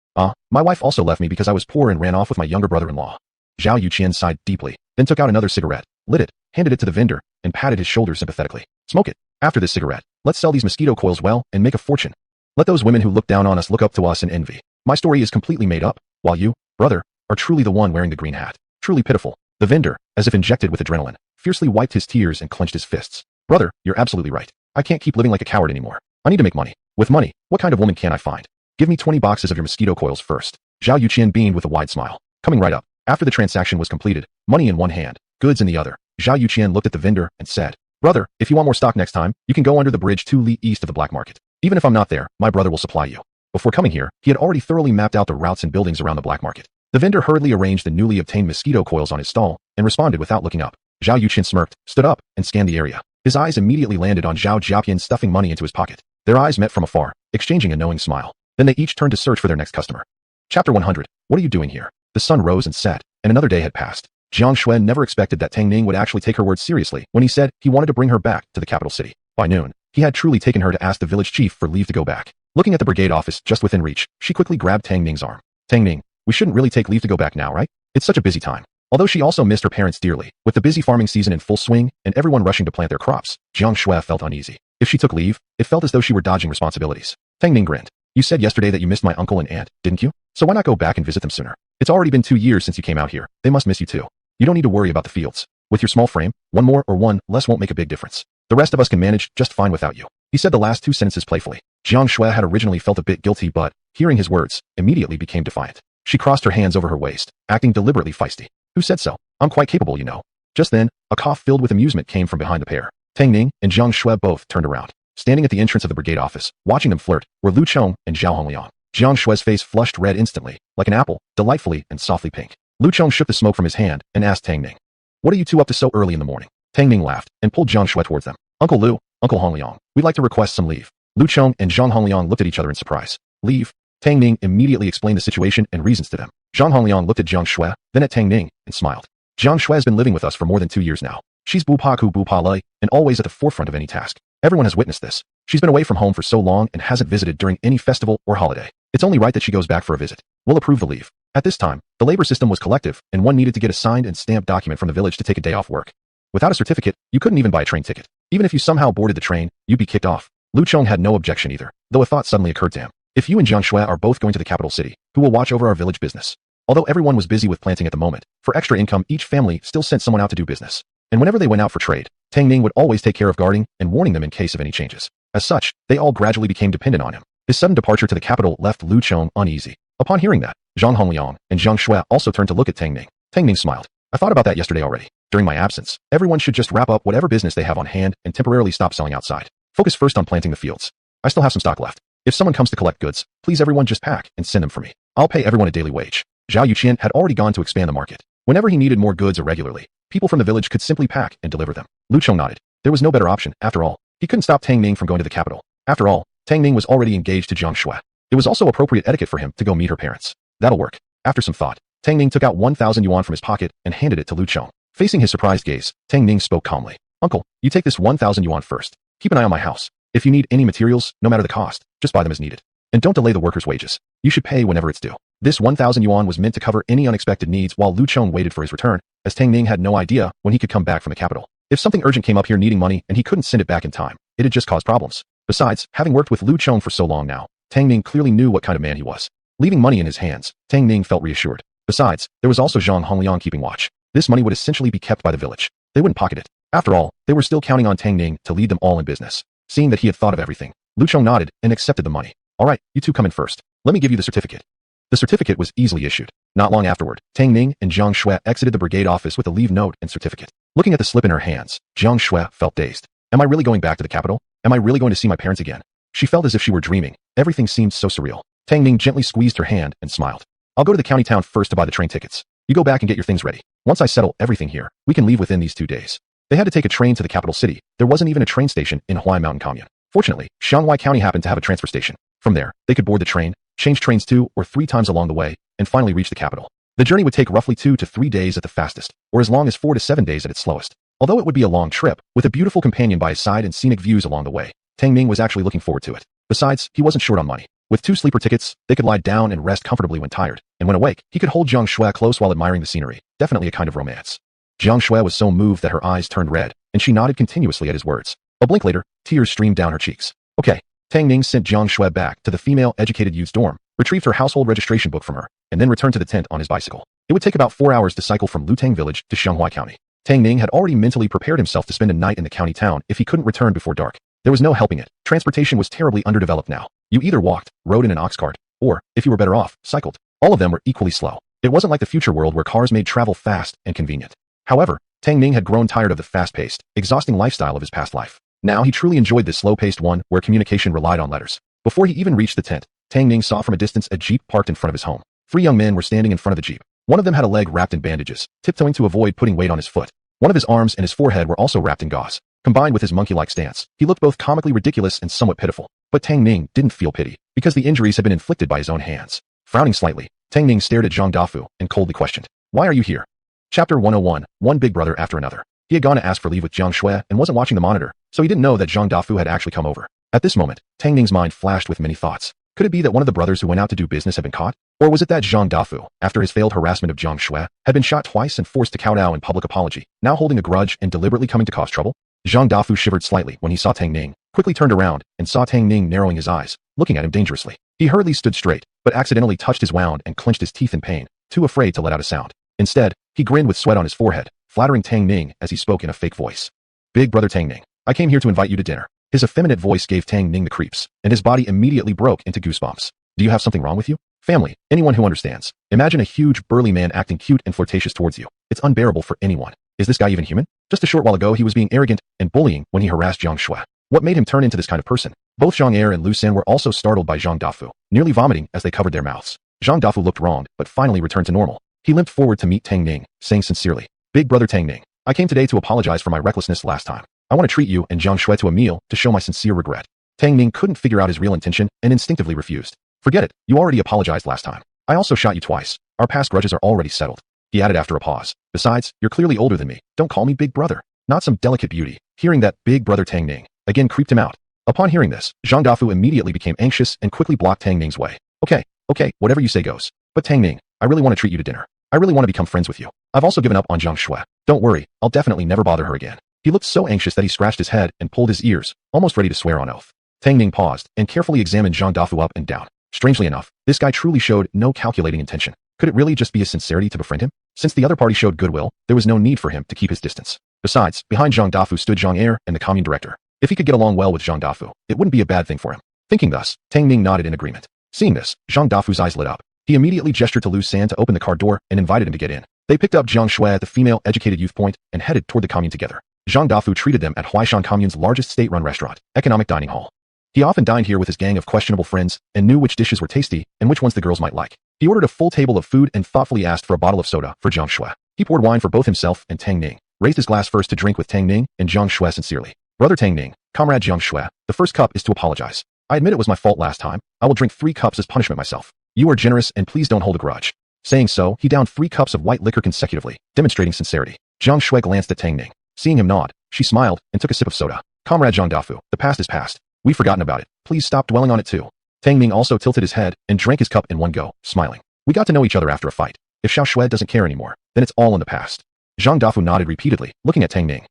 My wife also left me because I was poor and ran off with my younger brother-in-law." Zhao Yuqian sighed deeply, then took out another cigarette, lit it, handed it to the vendor, and patted his shoulder sympathetically. "Smoke it. After this cigarette, let's sell these mosquito coils well and make a fortune. Let those women who look down on us look up to us in envy. My story is completely made up, while you, brother, are truly the one wearing the green hat. Truly pitiful." The vendor, as if injected with adrenaline, fiercely wiped his tears and clenched his fists. "Brother, you're absolutely right. I can't keep living like a coward anymore. I need to make money. With money, what kind of woman can I find? Give me 20 boxes of your mosquito coils first." Zhao Yuqian beamed with a wide smile. Coming right up, after the transaction was completed, money in one hand, goods in the other, Zhao Yuqian looked at the vendor and said, "Brother, if you want more stock next time, you can go under the bridge 2 li east of the black market. Even if I'm not there, my brother will supply you." Before coming here, he had already thoroughly mapped out the routes and buildings around the black market. The vendor hurriedly arranged the newly obtained mosquito coils on his stall and responded without looking up. Zhao Yuqian smirked, stood up, and scanned the area. His eyes immediately landed on Zhao Jiapian stuffing money into his pocket. Their eyes met from afar, exchanging a knowing smile. Then they each turned to search for their next customer. Chapter 100. What are you doing here? The sun rose and set, and another day had passed. Jiang Shui never expected that Tang Ning would actually take her words seriously when he said he wanted to bring her back to the capital city. By noon, he had truly taken her to ask the village chief for leave to go back. Looking at the brigade office just within reach, she quickly grabbed Tang Ning's arm. "Tang Ning, we shouldn't really take leave to go back now, right? It's such a busy time." Although she also missed her parents dearly, with the busy farming season in full swing and everyone rushing to plant their crops, Jiang Shui felt uneasy. If she took leave, it felt as though she were dodging responsibilities. Tang Ning grinned. "You said yesterday that you missed my uncle and aunt, didn't you? So why not go back and visit them sooner? It's already been 2 years since you came out here. They must miss you too. You don't need to worry about the fields. With your small frame, 1 more or 1 less won't make a big difference. The rest of us can manage just fine without you." He said the last 2 sentences playfully. Jiang Shui had originally felt a bit guilty but, hearing his words, immediately became defiant. She crossed her hands over her waist, acting deliberately feisty. "Who said so? I'm quite capable, you know." Just then, a cough filled with amusement came from behind the pair. Tang Ning and Jiang Shui both turned around. Standing at the entrance of the brigade office, watching them flirt, were Lu Chong and Zhao Hongliang. Jiang Shui's face flushed red instantly, like an apple, delightfully and softly pink. Lu Chong shook the smoke from his hand and asked Tang Ning, "What are you two up to so early in the morning?" Tang Ning laughed and pulled Jiang Shui towards them. "Uncle Lu, Uncle Hongliang, we'd like to request some leave." Lu Chong and Zhang Hongliang looked at each other in surprise. "Leave?" Tang Ning immediately explained the situation and reasons to them. Zhang Hongliang looked at Jiang Shui, then at Tang Ning, and smiled. "Jiang Shui has been living with us for more than 2 years now. She's bupa ku bupa lei, and always at the forefront of any task. Everyone has witnessed this. She's been away from home for so long and hasn't visited during any festival or holiday. It's only right that she goes back for a visit. We'll approve the leave." At this time, the labor system was collective, and one needed to get a signed and stamped document from the village to take a day off work. Without a certificate, you couldn't even buy a train ticket. Even if you somehow boarded the train, you'd be kicked off. Lu Chong had no objection either, though a thought suddenly occurred to him. If you and Jiang Shui are both going to the capital city, who will watch over our village business? Although everyone was busy with planting at the moment, for extra income each family still sent someone out to do business. And whenever they went out for trade, Tang Ning would always take care of guarding and warning them in case of any changes. As such, they all gradually became dependent on him. His sudden departure to the capital left Lu Chong uneasy. Upon hearing that, Zhang Hongliang and Jiang Shui also turned to look at Tang Ning. Tang Ning smiled. I thought about that yesterday already. During my absence, everyone should just wrap up whatever business they have on hand and temporarily stop selling outside. Focus first on planting the fields. I still have some stock left. If someone comes to collect goods, please everyone just pack and send them for me. I'll pay everyone a daily wage. Zhao Yuqian had already gone to expand the market. Whenever he needed more goods irregularly, people from the village could simply pack and deliver them. Lu Chong nodded. There was no better option, after all. He couldn't stop Tang Ning from going to the capital. After all, Tang Ning was already engaged to Jiang Shui. It was also appropriate etiquette for him to go meet her parents. That'll work. After some thought, Tang Ning took out 1,000 yuan from his pocket and handed it to Lu Chong. Facing his surprised gaze, Tang Ning spoke calmly. Uncle, you take this 1,000 yuan first. Keep an eye on my house. If you need any materials, no matter the cost, just buy them as needed. And don't delay the workers' wages. You should pay whenever it's due. This 1,000 yuan was meant to cover any unexpected needs while Lu Chong waited for his return, as Tang Ning had no idea when he could come back from the capital. If something urgent came up here needing money and he couldn't send it back in time, it'd just cause problems. Besides, having worked with Lu Chong for so long now, Tang Ning clearly knew what kind of man he was. Leaving money in his hands, Tang Ning felt reassured. Besides, there was also Zhang Hongliang keeping watch. This money would essentially be kept by the village. They wouldn't pocket it. After all, they were still counting on Tang Ning to lead them all in business. Seeing that he had thought of everything, Lu Chong nodded and accepted the money. All right, you two come in first. Let me give you the certificate. The certificate was easily issued. Not long afterward, Tang Ning and Jiang Shui exited the brigade office with a leave note and certificate. Looking at the slip in her hands, Jiang Shui felt dazed. Am I really going back to the capital? Am I really going to see my parents again? She felt as if she were dreaming. Everything seemed so surreal. Tang Ning gently squeezed her hand and smiled. I'll go to the county town first to buy the train tickets. You go back and get your things ready. Once I settle everything here, we can leave within these 2 days. They had to take a train to the capital city. There wasn't even a train station in Huai Mountain Commune. Fortunately, Shanghai County happened to have a transfer station. From there, they could board the train, change trains 2 or 3 times along the way, and finally reach the capital. The journey would take roughly 2 to 3 days at the fastest, or as long as 4 to 7 days at its slowest. Although it would be a long trip, with a beautiful companion by his side and scenic views along the way, Tang Ning was actually looking forward to it. Besides, he wasn't short on money. With 2 sleeper tickets, they could lie down and rest comfortably when tired, and when awake, he could hold Jiang Shui close while admiring the scenery. Definitely a kind of romance. Jiang Shui was so moved that her eyes turned red, and she nodded continuously at his words. A blink later, tears streamed down her cheeks. Okay. Tang Ning sent Jiang Shui back to the female educated youth's dorm, retrieved her household registration book from her, and then returned to the tent on his bicycle. It would take about 4 hours to cycle from Lutang village to Shanghai County. Tang Ning had already mentally prepared himself to spend a night in the county town if he couldn't return before dark. There was no helping it. Transportation was terribly underdeveloped now. You either walked, rode in an ox cart, or, if you were better off, cycled. All of them were equally slow. It wasn't like the future world where cars made travel fast and convenient. However, Tang Ning had grown tired of the fast-paced, exhausting lifestyle of his past life. Now he truly enjoyed this slow-paced one where communication relied on letters. Before he even reached the tent, Tang Ning saw from a distance a jeep parked in front of his home. 3 young men were standing in front of the jeep. One of them had a leg wrapped in bandages, tiptoeing to avoid putting weight on his foot. One of his arms and his forehead were also wrapped in gauze. Combined with his monkey-like stance, he looked both comically ridiculous and somewhat pitiful. But Tang Ning didn't feel pity, because the injuries had been inflicted by his own hands. Frowning slightly, Tang Ning stared at Zhang Dafu and coldly questioned, "Why are you here?" Chapter 101, One Big Brother After Another. He had gone to ask for leave with Jiang Shui and wasn't watching the monitor, so he didn't know that Zhang Dafu had actually come over. At this moment, Tang Ning's mind flashed with many thoughts. Could it be that one of the brothers who went out to do business had been caught? Or was it that Zhang Dafu, after his failed harassment of Jiang Shui, had been shot twice and forced to kowtow in public apology, now holding a grudge and deliberately coming to cause trouble? Zhang Dafu shivered slightly when he saw Tang Ning, quickly turned around and saw Tang Ning narrowing his eyes, looking at him dangerously. He hurriedly stood straight, but accidentally touched his wound and clenched his teeth in pain, too afraid to let out a sound. Instead, he grinned with sweat on his forehead, flattering Tang Ning as he spoke in a fake voice. "Big brother Tang Ning, I came here to invite you to dinner." His effeminate voice gave Tang Ning the creeps, and his body immediately broke into goosebumps. "Do you have something wrong with you? Family, anyone who understands. Imagine a huge, burly man acting cute and flirtatious towards you. It's unbearable for anyone. Is this guy even human? Just a short while ago he was being arrogant and bullying when he harassed Jiang Shui. What made him turn into this kind of person?" Both Zhang Er and Lu Sen were also startled by Zhang Dafu, nearly vomiting as they covered their mouths. Zhang Dafu looked wronged, but finally returned to normal. He limped forward to meet Tang Ning, saying sincerely, "Big brother Tang Ning, I came today to apologize for my recklessness last time. I want to treat you and Jiang Shui to a meal to show my sincere regret." Tang Ning couldn't figure out his real intention and instinctively refused. "Forget it, you already apologized last time. I also shot you twice. Our past grudges are already settled." He added after a pause, "Besides, you're clearly older than me. Don't call me big brother. Not some delicate beauty." Hearing that, big brother Tang Ning again creeped him out. Upon hearing this, Zhang Dafu immediately became anxious and quickly blocked Tang Ning's way. Okay, whatever you say goes. But Tang Ning, I really want to treat you to dinner. I really want to become friends with you. I've also given up on Zhang Shui. Don't worry, I'll definitely never bother her again. He looked so anxious that he scratched his head and pulled his ears, almost ready to swear on oath. Tang Ning paused and carefully examined Zhang Dafu up and down. Strangely enough, this guy truly showed no calculating intention. Could it really just be his sincerity to befriend him? Since the other party showed goodwill, there was no need for him to keep his distance. Besides, behind Zhang Dafu stood Zhang Er and the commune director. If he could get along well with Zhang Dafu, it wouldn't be a bad thing for him. Thinking thus, Tang Ning nodded in agreement. Seeing this, Zhang Dafu's eyes lit up. He immediately gestured to Lu San to open the car door and invited him to get in. They picked up Zhang Shui at the female educated youth point and headed toward the commune together. Zhang Dafu treated them at Huaishan Commune's largest state-run restaurant, Economic Dining Hall. He often dined here with his gang of questionable friends and knew which dishes were tasty and which ones the girls might like. He ordered a full table of food and thoughtfully asked for a bottle of soda for Zhang Shui. He poured wine for both himself and Tang Ning, raised his glass first to drink with Tang Ning and Zhang Shui sincerely. Brother Tang Ning, comrade Zhang Shui, the first cup is to apologize. I admit it was my fault last time. I will drink 3 cups as punishment myself. You are generous and please don't hold a grudge. Saying so, he downed 3 cups of white liquor consecutively, demonstrating sincerity. Zhang Shui glanced at Tang Ning. Seeing him nod, she smiled and took a sip of soda. Comrade Zhang Dafu, the past is past. We've forgotten about it. Please stop dwelling on it too. Tang Ning also tilted his head and drank his cup in one go, smiling. We got to know each other after a fight. If Xiao Shui doesn't care anymore, then it's all in the past. Zhang Dafu nodded repeatedly, looking at Tang Ning.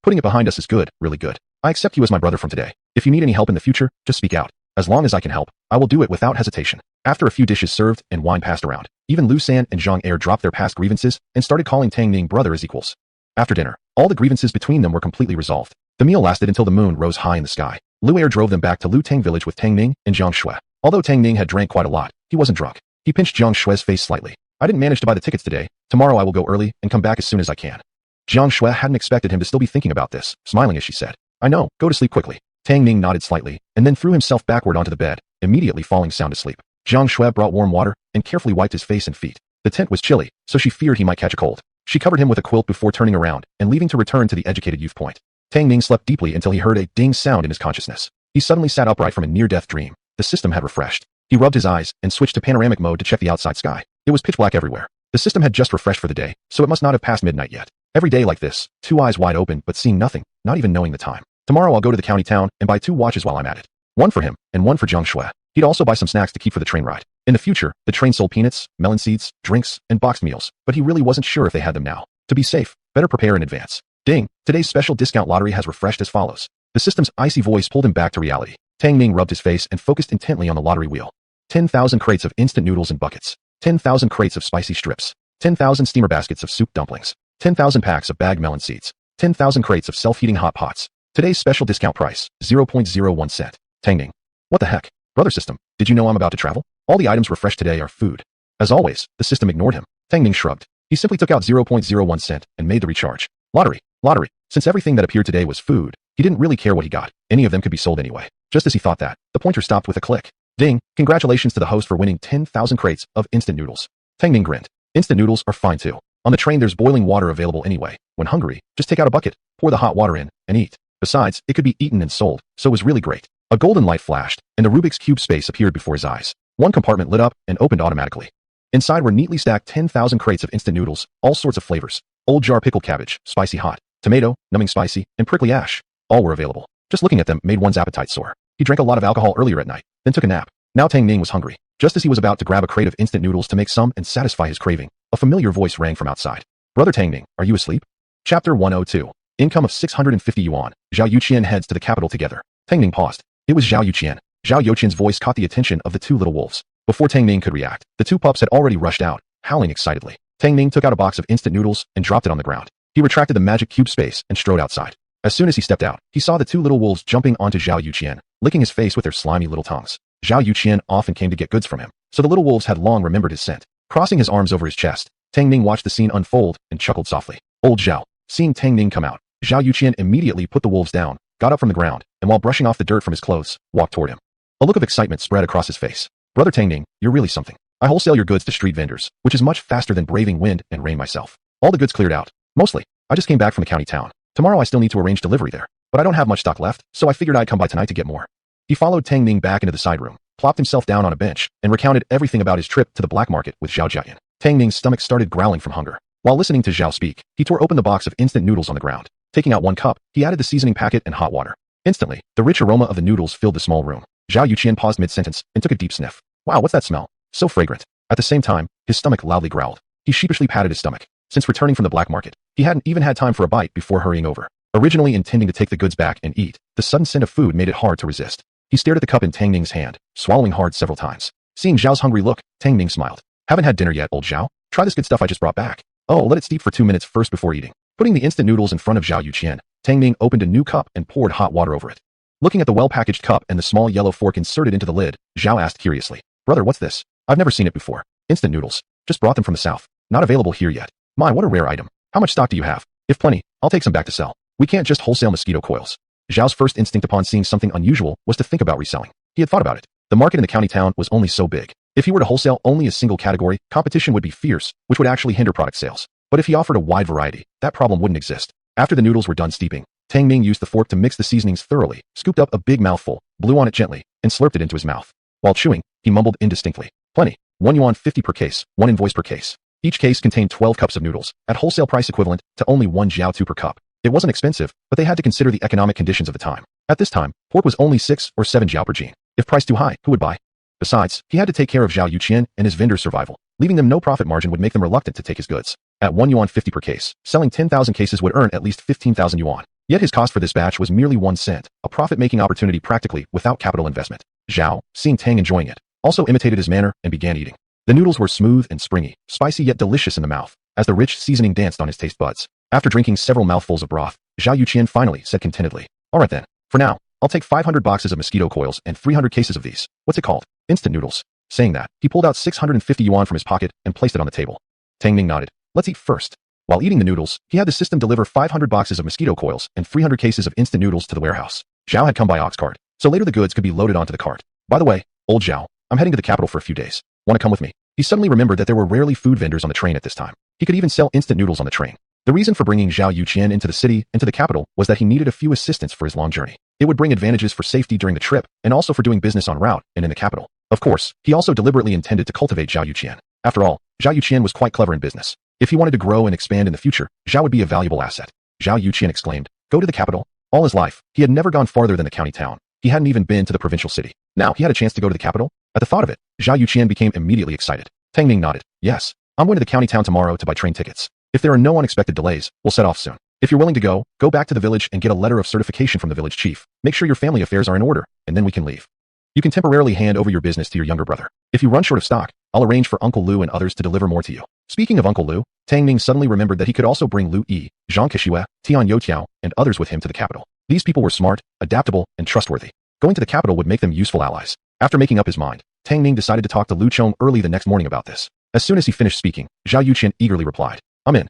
Putting it behind us is good, really good. I accept you as my brother from today. If you need any help in the future, just speak out. As long as I can help, I will do it without hesitation. After a few dishes served and wine passed around, even Lu San and Zhang Er dropped their past grievances and started calling Tang Ning brother as equals. After dinner, all the grievances between them were completely resolved. The meal lasted until the moon rose high in the sky. Lu Er drove them back to Lu Tang village with Tang Ning and Zhang Shui. Although Tang Ning had drank quite a lot, he wasn't drunk. He pinched Zhang Shui's face slightly. I didn't manage to buy the tickets today. Tomorrow I will go early and come back as soon as I can. Zhang Shui hadn't expected him to still be thinking about this, smiling as she said, I know, go to sleep quickly. Tang Ning nodded slightly and then threw himself backward onto the bed, immediately falling sound asleep. Zhang Shui brought warm water and carefully wiped his face and feet. The tent was chilly, so she feared he might catch a cold. She covered him with a quilt before turning around and leaving to return to the educated youth point. Tang Ning slept deeply until he heard a ding sound in his consciousness. He suddenly sat upright from a near-death dream. The system had refreshed. He rubbed his eyes and switched to panoramic mode to check the outside sky. It was pitch black everywhere. The system had just refreshed for the day, so it must not have passed midnight yet. Every day like this, 2 eyes wide open but seeing nothing, not even knowing the time. Tomorrow I'll go to the county town and buy 2 watches while I'm at it. One for him and one for Zhang Shui. He'd also buy some snacks to keep for the train ride. In the future, the train sold peanuts, melon seeds, drinks, and boxed meals, but he really wasn't sure if they had them now. To be safe, better prepare in advance. Ding! Today's special discount lottery has refreshed as follows. The system's icy voice pulled him back to reality. Tang Ning rubbed his face and focused intently on the lottery wheel. 10,000 crates of instant noodles in buckets. 10,000 crates of spicy strips. 10,000 steamer baskets of soup dumplings. 10,000 packs of bagged melon seeds. 10,000 crates of self-heating hot pots. Today's special discount price, 0.01 cent. Tang Ning. What the heck? Brother system, did you know I'm about to travel? All the items refreshed today are food. As always, the system ignored him. Tang Ning shrugged. He simply took out 0.01 cent and made the recharge. Lottery. Lottery. Since everything that appeared today was food, he didn't really care what he got. Any of them could be sold anyway. Just as he thought that, the pointer stopped with a click. Ding! Congratulations to the host for winning 10,000 crates of instant noodles. Tang Ning grinned. Instant noodles are fine too. On the train there's boiling water available anyway. When hungry, just take out a bucket, pour the hot water in, and eat. Besides, it could be eaten and sold, so it was really great. A golden light flashed, and the Rubik's Cube space appeared before his eyes. One compartment lit up and opened automatically. Inside were neatly stacked 10,000 crates of instant noodles, all sorts of flavors. Old jar pickled cabbage, spicy hot, tomato, numbing spicy, and prickly ash. All were available. Just looking at them made one's appetite soar. He drank a lot of alcohol earlier at night, then took a nap. Now Tang Ning was hungry. Just as he was about to grab a crate of instant noodles to make some and satisfy his craving, a familiar voice rang from outside. Brother Tang Ning, are you asleep? Chapter 102. Income of 650 yuan. Zhao Yuqian heads to the capital together. Tang Ning paused. It was Zhao Yuqian. Zhao Yuqian's voice caught the attention of the 2 little wolves. Before Tang Ning could react, the 2 pups had already rushed out, howling excitedly. Tang Ning took out a box of instant noodles and dropped it on the ground. He retracted the magic cube space and strode outside. As soon as he stepped out, he saw the 2 little wolves jumping onto Zhao Yuqian, licking his face with their slimy little tongues. Zhao Yuqian often came to get goods from him, so the little wolves had long remembered his scent. Crossing his arms over his chest, Tang Ning watched the scene unfold and chuckled softly. Old Zhao. Seeing Tang Ning come out, Zhao Yuqian immediately put the wolves down, got up from the ground, and while brushing off the dirt from his clothes, walked toward him. A look of excitement spread across his face. Brother Tang Ning, you're really something. I wholesale your goods to street vendors, which is much faster than braving wind and rain myself. All the goods cleared out. Mostly. I just came back from the county town. Tomorrow I still need to arrange delivery there, but I don't have much stock left, so I figured I'd come by tonight to get more. He followed Tang Ning back into the side room, plopped himself down on a bench, and recounted everything about his trip to the black market with Zhao Jiayan. Tang Ning's stomach started growling from hunger. While listening to Zhao speak, he tore open the box of instant noodles on the ground. Taking out 1 cup, he added the seasoning packet and hot water. Instantly, the rich aroma of the noodles filled the small room. Zhao Yuqian paused mid-sentence and took a deep sniff. Wow, what's that smell? So fragrant. At the same time, his stomach loudly growled. He sheepishly patted his stomach. Since returning from the black market, he hadn't even had time for a bite before hurrying over. Originally intending to take the goods back and eat, the sudden scent of food made it hard to resist. He stared at the cup in Tang Ning's hand, swallowing hard several times. Seeing Zhao's hungry look, Tang Ning smiled. Haven't had dinner yet, old Zhao? Try this good stuff I just brought back. Oh, let it steep for 2 minutes first before eating. Putting the instant noodles in front of Zhao Yuqian, Tang Ning opened a new cup and poured hot water over it. Looking at the well-packaged cup and the small yellow fork inserted into the lid, Zhao asked curiously, Brother, what's this? I've never seen it before. Instant noodles. Just brought them from the south. Not available here yet. My, what a rare item. How much stock do you have? If plenty, I'll take some back to sell. We can't just wholesale mosquito coils. Zhao's first instinct upon seeing something unusual was to think about reselling. He had thought about it. The market in the county town was only so big. If he were to wholesale only a single category, competition would be fierce, which would actually hinder product sales. But if he offered a wide variety, that problem wouldn't exist. After the noodles were done steeping, Tang Ning used the fork to mix the seasonings thoroughly, scooped up a big mouthful, blew on it gently, and slurped it into his mouth. While chewing, he mumbled indistinctly. Plenty. 1 yuan 50 per case, 1 invoice per case. Each case contained 12 cups of noodles, at wholesale price equivalent to only 1 jiao 2 per cup. It wasn't expensive, but they had to consider the economic conditions of the time. At this time, pork was only 6 or 7 jiao per jin. If priced too high, who would buy? Besides, he had to take care of Zhao Yuqian and his vendor's survival. Leaving them no profit margin would make them reluctant to take his goods. At 1 yuan 50 per case, selling 10,000 cases would earn at least 15,000 yuan. Yet his cost for this batch was merely 1 cent, a profit-making opportunity practically without capital investment. Zhao, seeing Tang enjoying it, also imitated his manner and began eating. The noodles were smooth and springy, spicy yet delicious in the mouth, as the rich seasoning danced on his taste buds. After drinking several mouthfuls of broth, Zhao Yuqian finally said contentedly, Alright then, for now, I'll take 500 boxes of mosquito coils and 300 cases of these. What's it called? Instant noodles. Saying that, he pulled out 650 yuan from his pocket and placed it on the table. Tang Ning nodded. Let's eat first. While eating the noodles, he had the system deliver 500 boxes of mosquito coils and 300 cases of instant noodles to the warehouse. Zhao had come by ox cart, so later the goods could be loaded onto the cart. By the way, old Zhao, I'm heading to the capital for a few days. Want to come with me? He suddenly remembered that there were rarely food vendors on the train at this time. He could even sell instant noodles on the train. The reason for bringing Zhao Yuqian into the city and to the capital was that he needed a few assistants for his long journey. It would bring advantages for safety during the trip and also for doing business en route and in the capital. Of course, he also deliberately intended to cultivate Zhao Yuqian. After all, Zhao Yuqian was quite clever in business. If he wanted to grow and expand in the future, Zhao would be a valuable asset. Zhao Yuqian exclaimed, Go to the capital? All his life, he had never gone farther than the county town. He hadn't even been to the provincial city. Now he had a chance to go to the capital? At the thought of it, Zhao Yuqian became immediately excited. Tang Ning nodded. Yes, I'm going to the county town tomorrow to buy train tickets. If there are no unexpected delays, we'll set off soon. If you're willing to go back to the village and get a letter of certification from the village chief. Make sure your family affairs are in order, and then we can leave. You can temporarily hand over your business to your younger brother. If you run short of stock, I'll arrange for Uncle Lu and others to deliver more to you. Speaking of Uncle Lu, Tang Ning suddenly remembered that he could also bring Lu Yi, Zhang Kexue, Tian Youtiao, and others with him to the capital. These people were smart, adaptable, and trustworthy. Going to the capital would make them useful allies. After making up his mind, Tang Ning decided to talk to Lu Chong early the next morning about this. As soon as he finished speaking, Zhao Yuqian eagerly replied, I'm in.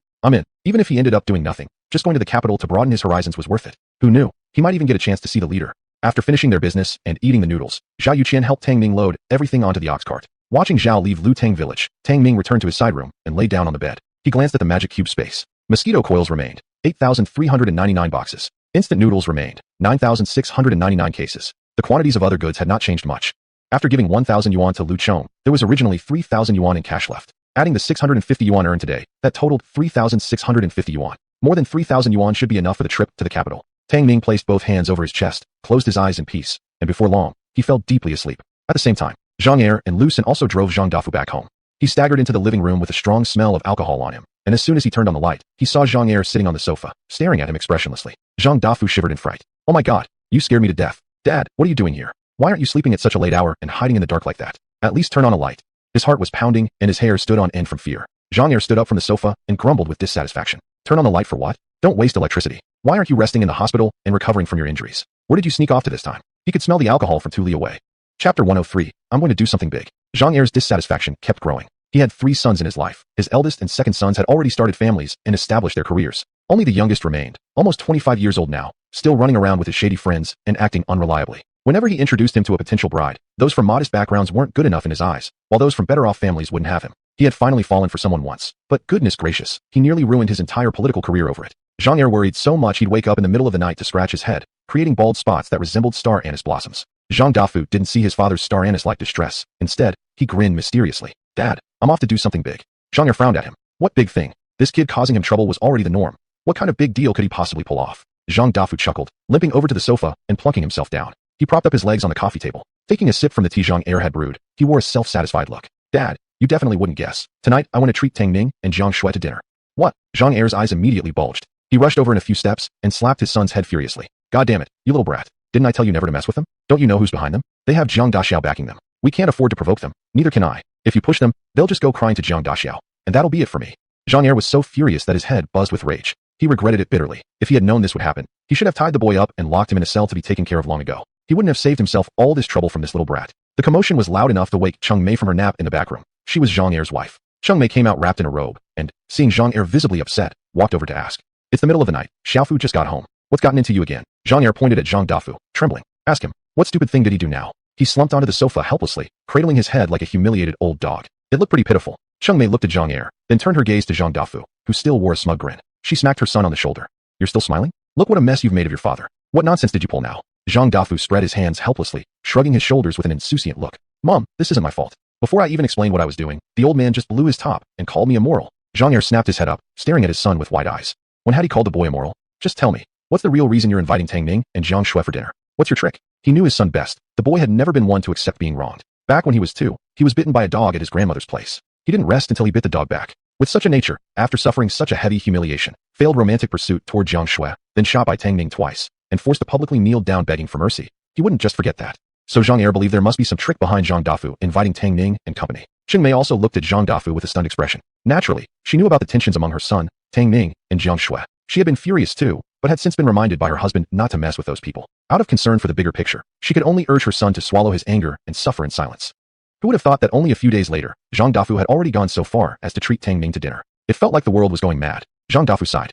Even if he ended up doing nothing, just going to the capital to broaden his horizons was worth it. Who knew? He might even get a chance to see the leader. After finishing their business and eating the noodles, Zhao Yuqian helped Tang Ning load everything onto the ox cart. Watching Zhao leave Lu Tang village, Tang Ning returned to his side room and lay down on the bed. He glanced at the magic cube space. Mosquito coils remained 8,399 boxes. Instant noodles remained 9,699 cases. The quantities of other goods had not changed much. After giving 1,000 yuan to Lu Chong, there was originally 3,000 yuan in cash left. Adding the 650 yuan earned today, that totaled 3,650 yuan. More than 3,000 yuan should be enough for the trip to the capital. Tang Ning placed both hands over his chest, closed his eyes in peace, and before long, he fell deeply asleep. At the same time, Zhang Er and Lu Sin also drove Zhang Dafu back home. He staggered into the living room with a strong smell of alcohol on him, and as soon as he turned on the light, he saw Zhang Er sitting on the sofa, staring at him expressionlessly. Zhang Dafu shivered in fright. Oh my god, you scared me to death. Dad, what are you doing here? Why aren't you sleeping at such a late hour and hiding in the dark like that? At least turn on a light. His heart was pounding, and his hair stood on end from fear. Zhang Er stood up from the sofa and grumbled with dissatisfaction. Turn on the light for what? Don't waste electricity. Why aren't you resting in the hospital and recovering from your injuries? Where did you sneak off to this time? He could smell the alcohol from 2 li away. Chapter 103, I'm going to do something big. Zhang Er's dissatisfaction kept growing. He had 3 sons in his life. His eldest and second sons had already started families and established their careers. Only the youngest remained, almost 25 years old now, still running around with his shady friends and acting unreliably. Whenever he introduced him to a potential bride, those from modest backgrounds weren't good enough in his eyes, while those from better-off families wouldn't have him. He had finally fallen for someone once, but goodness gracious, he nearly ruined his entire political career over it. Zhang Er worried so much he'd wake up in the middle of the night to scratch his head, creating bald spots that resembled star anise blossoms. Zhang Dafu didn't see his father's star anise-like distress. Instead, he grinned mysteriously. Dad, I'm off to do something big. Zhang Er frowned at him. What big thing? This kid causing him trouble was already the norm. What kind of big deal could he possibly pull off? Zhang Dafu chuckled, limping over to the sofa and plunking himself down. He propped up his legs on the coffee table. Taking a sip from the tea Zhang Er had brewed, he wore a self-satisfied look. Dad, You definitely wouldn't guess. Tonight, I want to treat Tang Ning and Jiang Shui to dinner. What? Zhang Er's eyes immediately bulged. He rushed over in a few steps and slapped his son's head furiously. God damn it, you little brat. Didn't I tell you never to mess with them? Don't you know who's behind them? They have Jiang Daxiao backing them. We can't afford to provoke them. Neither can I. If you push them, they'll just go crying to Jiang Daxiao. And that'll be it for me. Zhang Er was so furious that his head buzzed with rage. He regretted it bitterly. If he had known this would happen, he should have tied the boy up and locked him in a cell to be taken care of long ago. He wouldn't have saved himself all this trouble from this little brat. The commotion was loud enough to wake Cheng Mei from her nap in the back room. She was Zhang Er's wife. Cheng Mei came out wrapped in a robe, and, seeing Zhang Er visibly upset, walked over to ask. It's the middle of the night. Xiaofu just got home. What's gotten into you again? Zhang Er pointed at Zhang Dafu, trembling. Ask him. What stupid thing did he do now? He slumped onto the sofa helplessly, cradling his head like a humiliated old dog. It looked pretty pitiful. Cheng Mei looked at Zhang Er, then turned her gaze to Zhang Dafu, who still wore a smug grin. She smacked her son on the shoulder. You're still smiling? Look what a mess you've made of your father. What nonsense did you pull now? Zhang Dafu spread his hands helplessly, shrugging his shoulders with an insouciant look. Mom, this isn't my fault. Before I even explained what I was doing, the old man just blew his top and called me immoral. Zhang Er snapped his head up, staring at his son with wide eyes. When had he called the boy immoral? Just tell me. What's the real reason you're inviting Tang Ning and Jiang Shui for dinner? What's your trick? He knew his son best. The boy had never been one to accept being wronged. Back when he was 2, he was bitten by a dog at his grandmother's place. He didn't rest until he bit the dog back. With such a nature, after suffering such a heavy humiliation, failed romantic pursuit toward Jiang Shui, then shot by Tang Ning twice, and forced to publicly kneel down begging for mercy, he wouldn't just forget that. So Zhang Er believed there must be some trick behind Zhang Dafu inviting Tang Ning and company. Cheng Mei also looked at Zhang Dafu with a stunned expression. Naturally, she knew about the tensions among her son, Tang Ning, and Jiang Shui. She had been furious too, but had since been reminded by her husband not to mess with those people. Out of concern for the bigger picture, she could only urge her son to swallow his anger and suffer in silence. Who would have thought that only a few days later, Zhang Dafu had already gone so far as to treat Tang Ning to dinner? It felt like the world was going mad. Zhang Dafu sighed.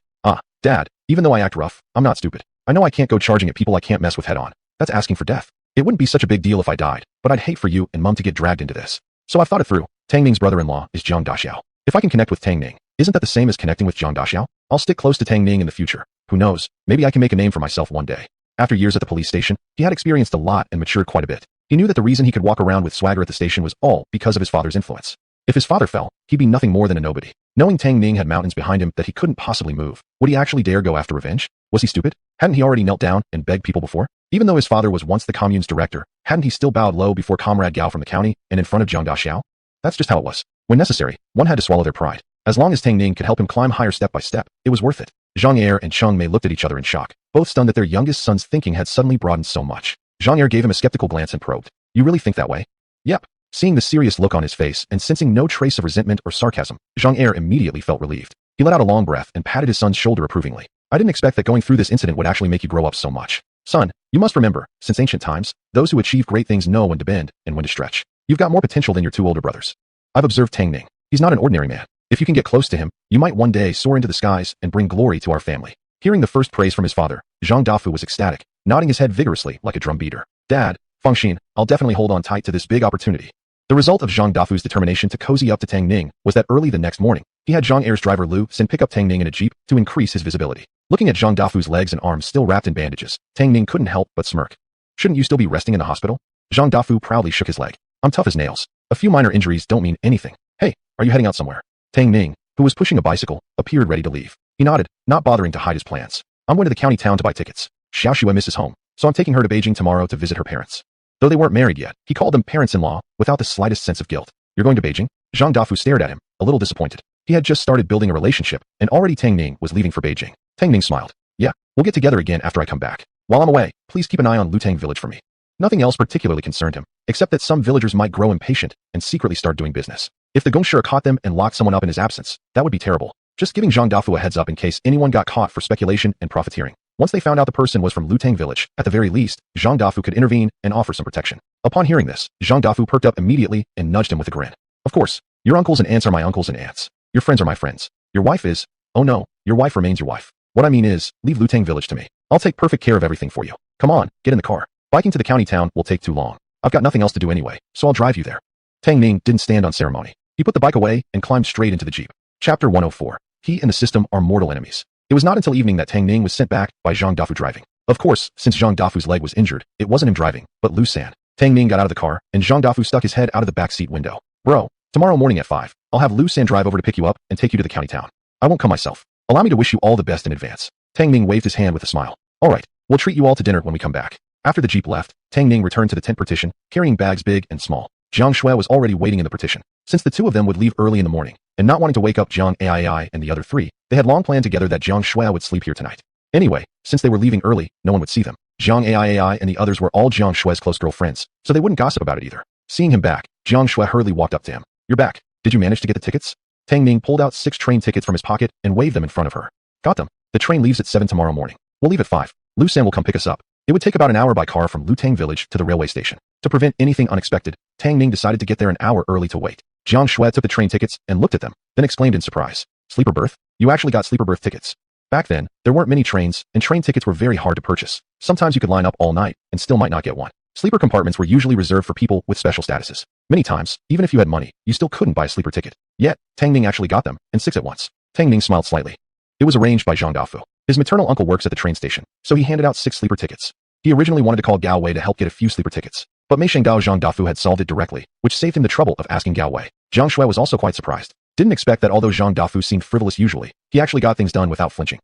Dad, even though I act rough, I'm not stupid. I know I can't go charging at people I can't mess with head on. That's asking for death. It wouldn't be such a big deal if I died, but I'd hate for you and Mum to get dragged into this. So I've thought it through. Tang Ning's brother-in-law is Jiang Daxiao. If I can connect with Tang Ning, isn't that the same as connecting with Jiang Daxiao? I'll stick close to Tang Ning in the future. Who knows, maybe I can make a name for myself one day. After years at the police station, he had experienced a lot and matured quite a bit. He knew that the reason he could walk around with swagger at the station was all because of his father's influence. If his father fell, he'd be nothing more than a nobody. Knowing Tang Ning had mountains behind him that he couldn't possibly move, would he actually dare go after revenge? Was he stupid? Hadn't he already knelt down and begged people before? Even though his father was once the commune's director, hadn't he still bowed low before Comrade Gao from the county and in front of Jiang Daxiao? That's just how it was. When necessary, one had to swallow their pride. As long as Tang Ning could help him climb higher step by step, it was worth it. Zhang Er and Cheng Mei looked at each other in shock, both stunned that their youngest son's thinking had suddenly broadened so much. Zhang Er gave him a skeptical glance and probed. You really think that way? Yep. Seeing the serious look on his face and sensing no trace of resentment or sarcasm, Zhang Er immediately felt relieved. He let out a long breath and patted his son's shoulder approvingly. I didn't expect that going through this incident would actually make you grow up so much. Son, you must remember, since ancient times, those who achieve great things know when to bend and when to stretch. You've got more potential than your 2 older brothers. I've observed Tang Ning. He's not an ordinary man. If you can get close to him, you might one day soar into the skies and bring glory to our family. Hearing the first praise from his father, Zhang Dafu was ecstatic, nodding his head vigorously like a drum beater. Dad, Fengxin, I'll definitely hold on tight to this big opportunity. The result of Zhang Dafu's determination to cozy up to Tang Ning was that early the next morning, he had Zhang Er's driver Lu send pick up Tang Ning in a jeep to increase his visibility. Looking at Zhang Dafu's legs and arms still wrapped in bandages, Tang Ning couldn't help but smirk. Shouldn't you still be resting in the hospital? Zhang Dafu proudly shook his leg. I'm tough as nails. A few minor injuries don't mean anything. Hey, are you heading out somewhere? Tang Ning, who was pushing a bicycle, appeared ready to leave. He nodded, not bothering to hide his plans. I'm going to the county town to buy tickets. Xiao Xue misses home, so I'm taking her to Beijing tomorrow to visit her parents. Though they weren't married yet, he called them parents-in-law without the slightest sense of guilt. You're going to Beijing? Zhang Dafu stared at him, a little disappointed. He had just started building a relationship, and already Tang Ning was leaving for Beijing. Tang Ning smiled. Yeah, we'll get together again after I come back. While I'm away, please keep an eye on Lutang village for me. Nothing else particularly concerned him, except that some villagers might grow impatient and secretly start doing business. If the gongshira caught them and locked someone up in his absence, that would be terrible. Just giving Zhang Dafu a heads up in case anyone got caught for speculation and profiteering. Once they found out the person was from Lutang village, at the very least, Zhang Dafu could intervene and offer some protection. Upon hearing this, Zhang Dafu perked up immediately and nudged him with a grin. Of course, your uncles and aunts are my uncles and aunts. Your friends are my friends. Your wife is... Oh no, your wife remains your wife. What I mean is, leave Lutang village to me. I'll take perfect care of everything for you. Come on, get in the car. Biking to the county town will take too long. I've got nothing else to do anyway, so I'll drive you there. Tang Ning didn't stand on ceremony. He put the bike away and climbed straight into the jeep. Chapter 104. He and the system are mortal enemies. It was not until evening that Tang Ning was sent back by Zhang Dafu driving. Of course, since Zhang Dafu's leg was injured, it wasn't him driving, but Lu San. Tang Ning got out of the car, and Zhang Dafu stuck his head out of the backseat window. Bro, tomorrow morning at 5, I'll have Lu San drive over to pick you up and take you to the county town. I won't come myself. Allow me to wish you all the best in advance. Tang Ning waved his hand with a smile. All right, we'll treat you all to dinner when we come back. After the jeep left, Tang Ning returned to the tent partition, carrying bags big and small. Jiang Shui was already waiting in the partition. Since the two of them would leave early in the morning, and not wanting to wake up Jiang Ai and the other three, they had long planned together that Jiang Shui would sleep here tonight. Anyway, since they were leaving early, no one would see them. Jiang Ai and the others were all Jiang Shui's close girlfriends, so they wouldn't gossip about it either. Seeing him back, Jiang Shui hurriedly walked up to him. "You're back. Did you manage to get the tickets?" Tang Ning pulled out 6 train tickets from his pocket and waved them in front of her. "Got them. The train leaves at 7 tomorrow morning. We'll leave at 5. Lu San will come pick us up. It would take about an hour by car from Lutang village to the railway station. To prevent anything unexpected, Tang Ning decided to get there an hour early to wait." Jiang Shui took the train tickets and looked at them, then exclaimed in surprise. "Sleeper berth? You actually got sleeper berth tickets?" Back then, there weren't many trains, and train tickets were very hard to purchase. Sometimes you could line up all night and still might not get one. Sleeper compartments were usually reserved for people with special statuses. Many times, even if you had money, you still couldn't buy a sleeper ticket. Yet, Tang Ning actually got them, and 6 at once. Tang Ning smiled slightly. It was arranged by Zhang Dafu. His maternal uncle works at the train station, so he handed out 6 sleeper tickets. He originally wanted to call Gao Wei to help get a few sleeper tickets, but Mei Shenggao Zhang Dafu had solved it directly, which saved him the trouble of asking Gao Wei. Jiang Shui was also quite surprised. Didn't expect that although Zhang Dafu seemed frivolous usually, he actually got things done without flinching.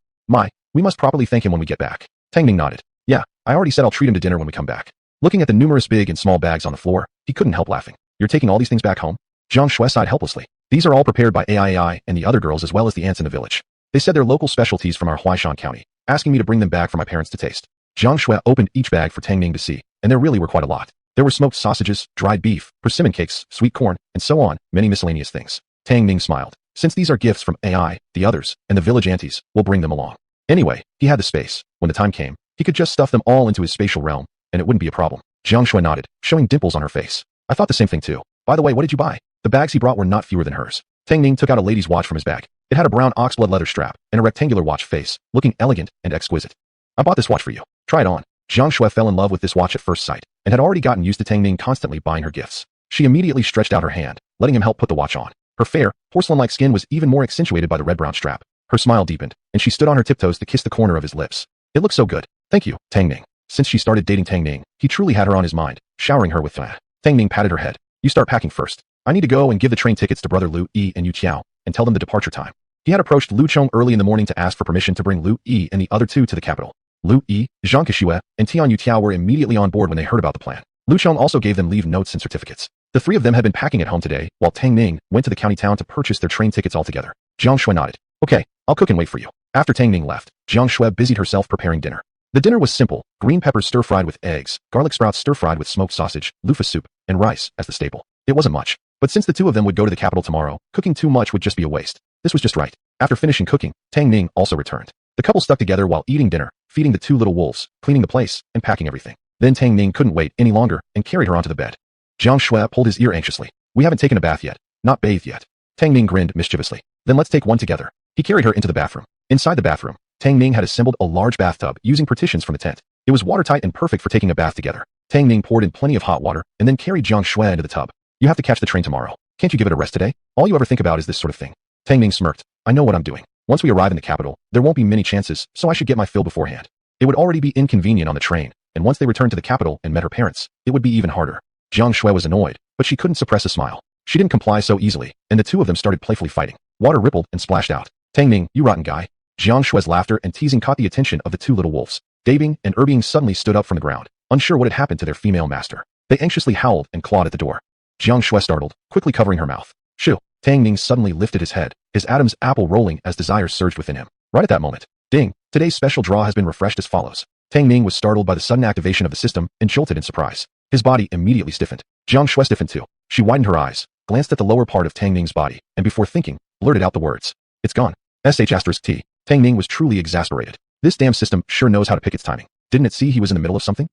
We must properly thank him when we get back." Tang Ning nodded. "Yeah, I already said I'll treat him to dinner when we come back." Looking at the numerous big and small bags on the floor, he couldn't help laughing. "You're taking all these things back home?" Jiang Shui sighed helplessly. "These are all prepared by Ai and the other girls as well as the ants in the village. They said they're local specialties from our Huaishan County, asking me to bring them back for my parents to taste." Jiang Shui opened each bag for Tang Ning to see, and there really were quite a lot. There were smoked sausages, dried beef, persimmon cakes, sweet corn, and so on, many miscellaneous things. Tang Ning smiled. "Since these are gifts from Ai, the others, and the village aunties, we'll bring them along." Anyway, he had the space. When the time came, he could just stuff them all into his spatial realm, and it wouldn't be a problem. Jiang Shui nodded, showing dimples on her face. "I thought the same thing too. By the way, what did you buy?" The bags he brought were not fewer than hers. Tang Ning took out a lady's watch from his bag. It had a brown oxblood leather strap and a rectangular watch face, looking elegant and exquisite. "I bought this watch for you. Try it on." Jiang Shui fell in love with this watch at first sight, and had already gotten used to Tang Ning constantly buying her gifts. She immediately stretched out her hand, letting him help put the watch on. Her fair, porcelain-like skin was even more accentuated by the red-brown strap. Her smile deepened, and she stood on her tiptoes to kiss the corner of his lips. "It looks so good. Thank you, Tang Ning." Since she started dating Tang Ning, he truly had her on his mind, showering her with Tang Ning patted her head. "You start packing first. I need to go and give the train tickets to brother Lu Yi and Yu Qiao, and tell them the departure time." He had approached Lu Chong early in the morning to ask for permission to bring Lu Yi and the other two to the capital. Lu Yi, Zhang Kexue, and Tian Yu Tiao were immediately on board when they heard about the plan. Lu Chong also gave them leave notes and certificates. The 3 of them had been packing at home today, while Tang Ning went to the county town to purchase their train tickets altogether. Jiang Shui nodded. "Okay, I'll cook and wait for you." After Tang Ning left, Jiang Shui busied herself preparing dinner. The dinner was simple: green peppers stir-fried with eggs, garlic sprouts stir-fried with smoked sausage, loofah soup, and rice as the staple. It wasn't much, but since the 2 of them would go to the capital tomorrow, cooking too much would just be a waste. This was just right. After finishing cooking, Tang Ning also returned. The couple stuck together while eating dinner, feeding the 2 little wolves, cleaning the place, and packing everything. Then Tang Ning couldn't wait any longer and carried her onto the bed. Jiang Shui pulled his ear anxiously. "We haven't taken a bath yet. Not bathed yet." Tang Ning grinned mischievously. "Then let's take one together." He carried her into the bathroom. Inside the bathroom, Tang Ning had assembled a large bathtub using partitions from the tent. It was watertight and perfect for taking a bath together. Tang Ning poured in plenty of hot water and then carried Jiang Shui into the tub. "You have to catch the train tomorrow. Can't you give it a rest today? All you ever think about is this sort of thing." Tang Ning smirked. "I know what I'm doing. Once we arrive in the capital, there won't be many chances, so I should get my fill beforehand. It would already be inconvenient on the train, and once they returned to the capital and met her parents, it would be even harder." Jiang Shui was annoyed, but she couldn't suppress a smile. She didn't comply so easily, and the 2 of them started playfully fighting. Water rippled and splashed out. "Tang Ning, you rotten guy." Jiang Shui's laughter and teasing caught the attention of the 2 little wolves. Daving and Erbying suddenly stood up from the ground, unsure what had happened to their female master. They anxiously howled and clawed at the door. Jiang Shui startled, quickly covering her mouth. "Shoo!" Tang Ning suddenly lifted his head, his Adam's apple rolling as desire surged within him. Right at that moment, ding! Today's special draw has been refreshed as follows. Tang Ning was startled by the sudden activation of the system and jolted in surprise. His body immediately stiffened. Jiang Shui stiffened too. She widened her eyes, glanced at the lower part of Tang Ning's body, and before thinking, blurted out the words. "It's gone." *T. Tang Ning was truly exasperated. This damn system sure knows how to pick its timing. Didn't it see he was in the middle of something?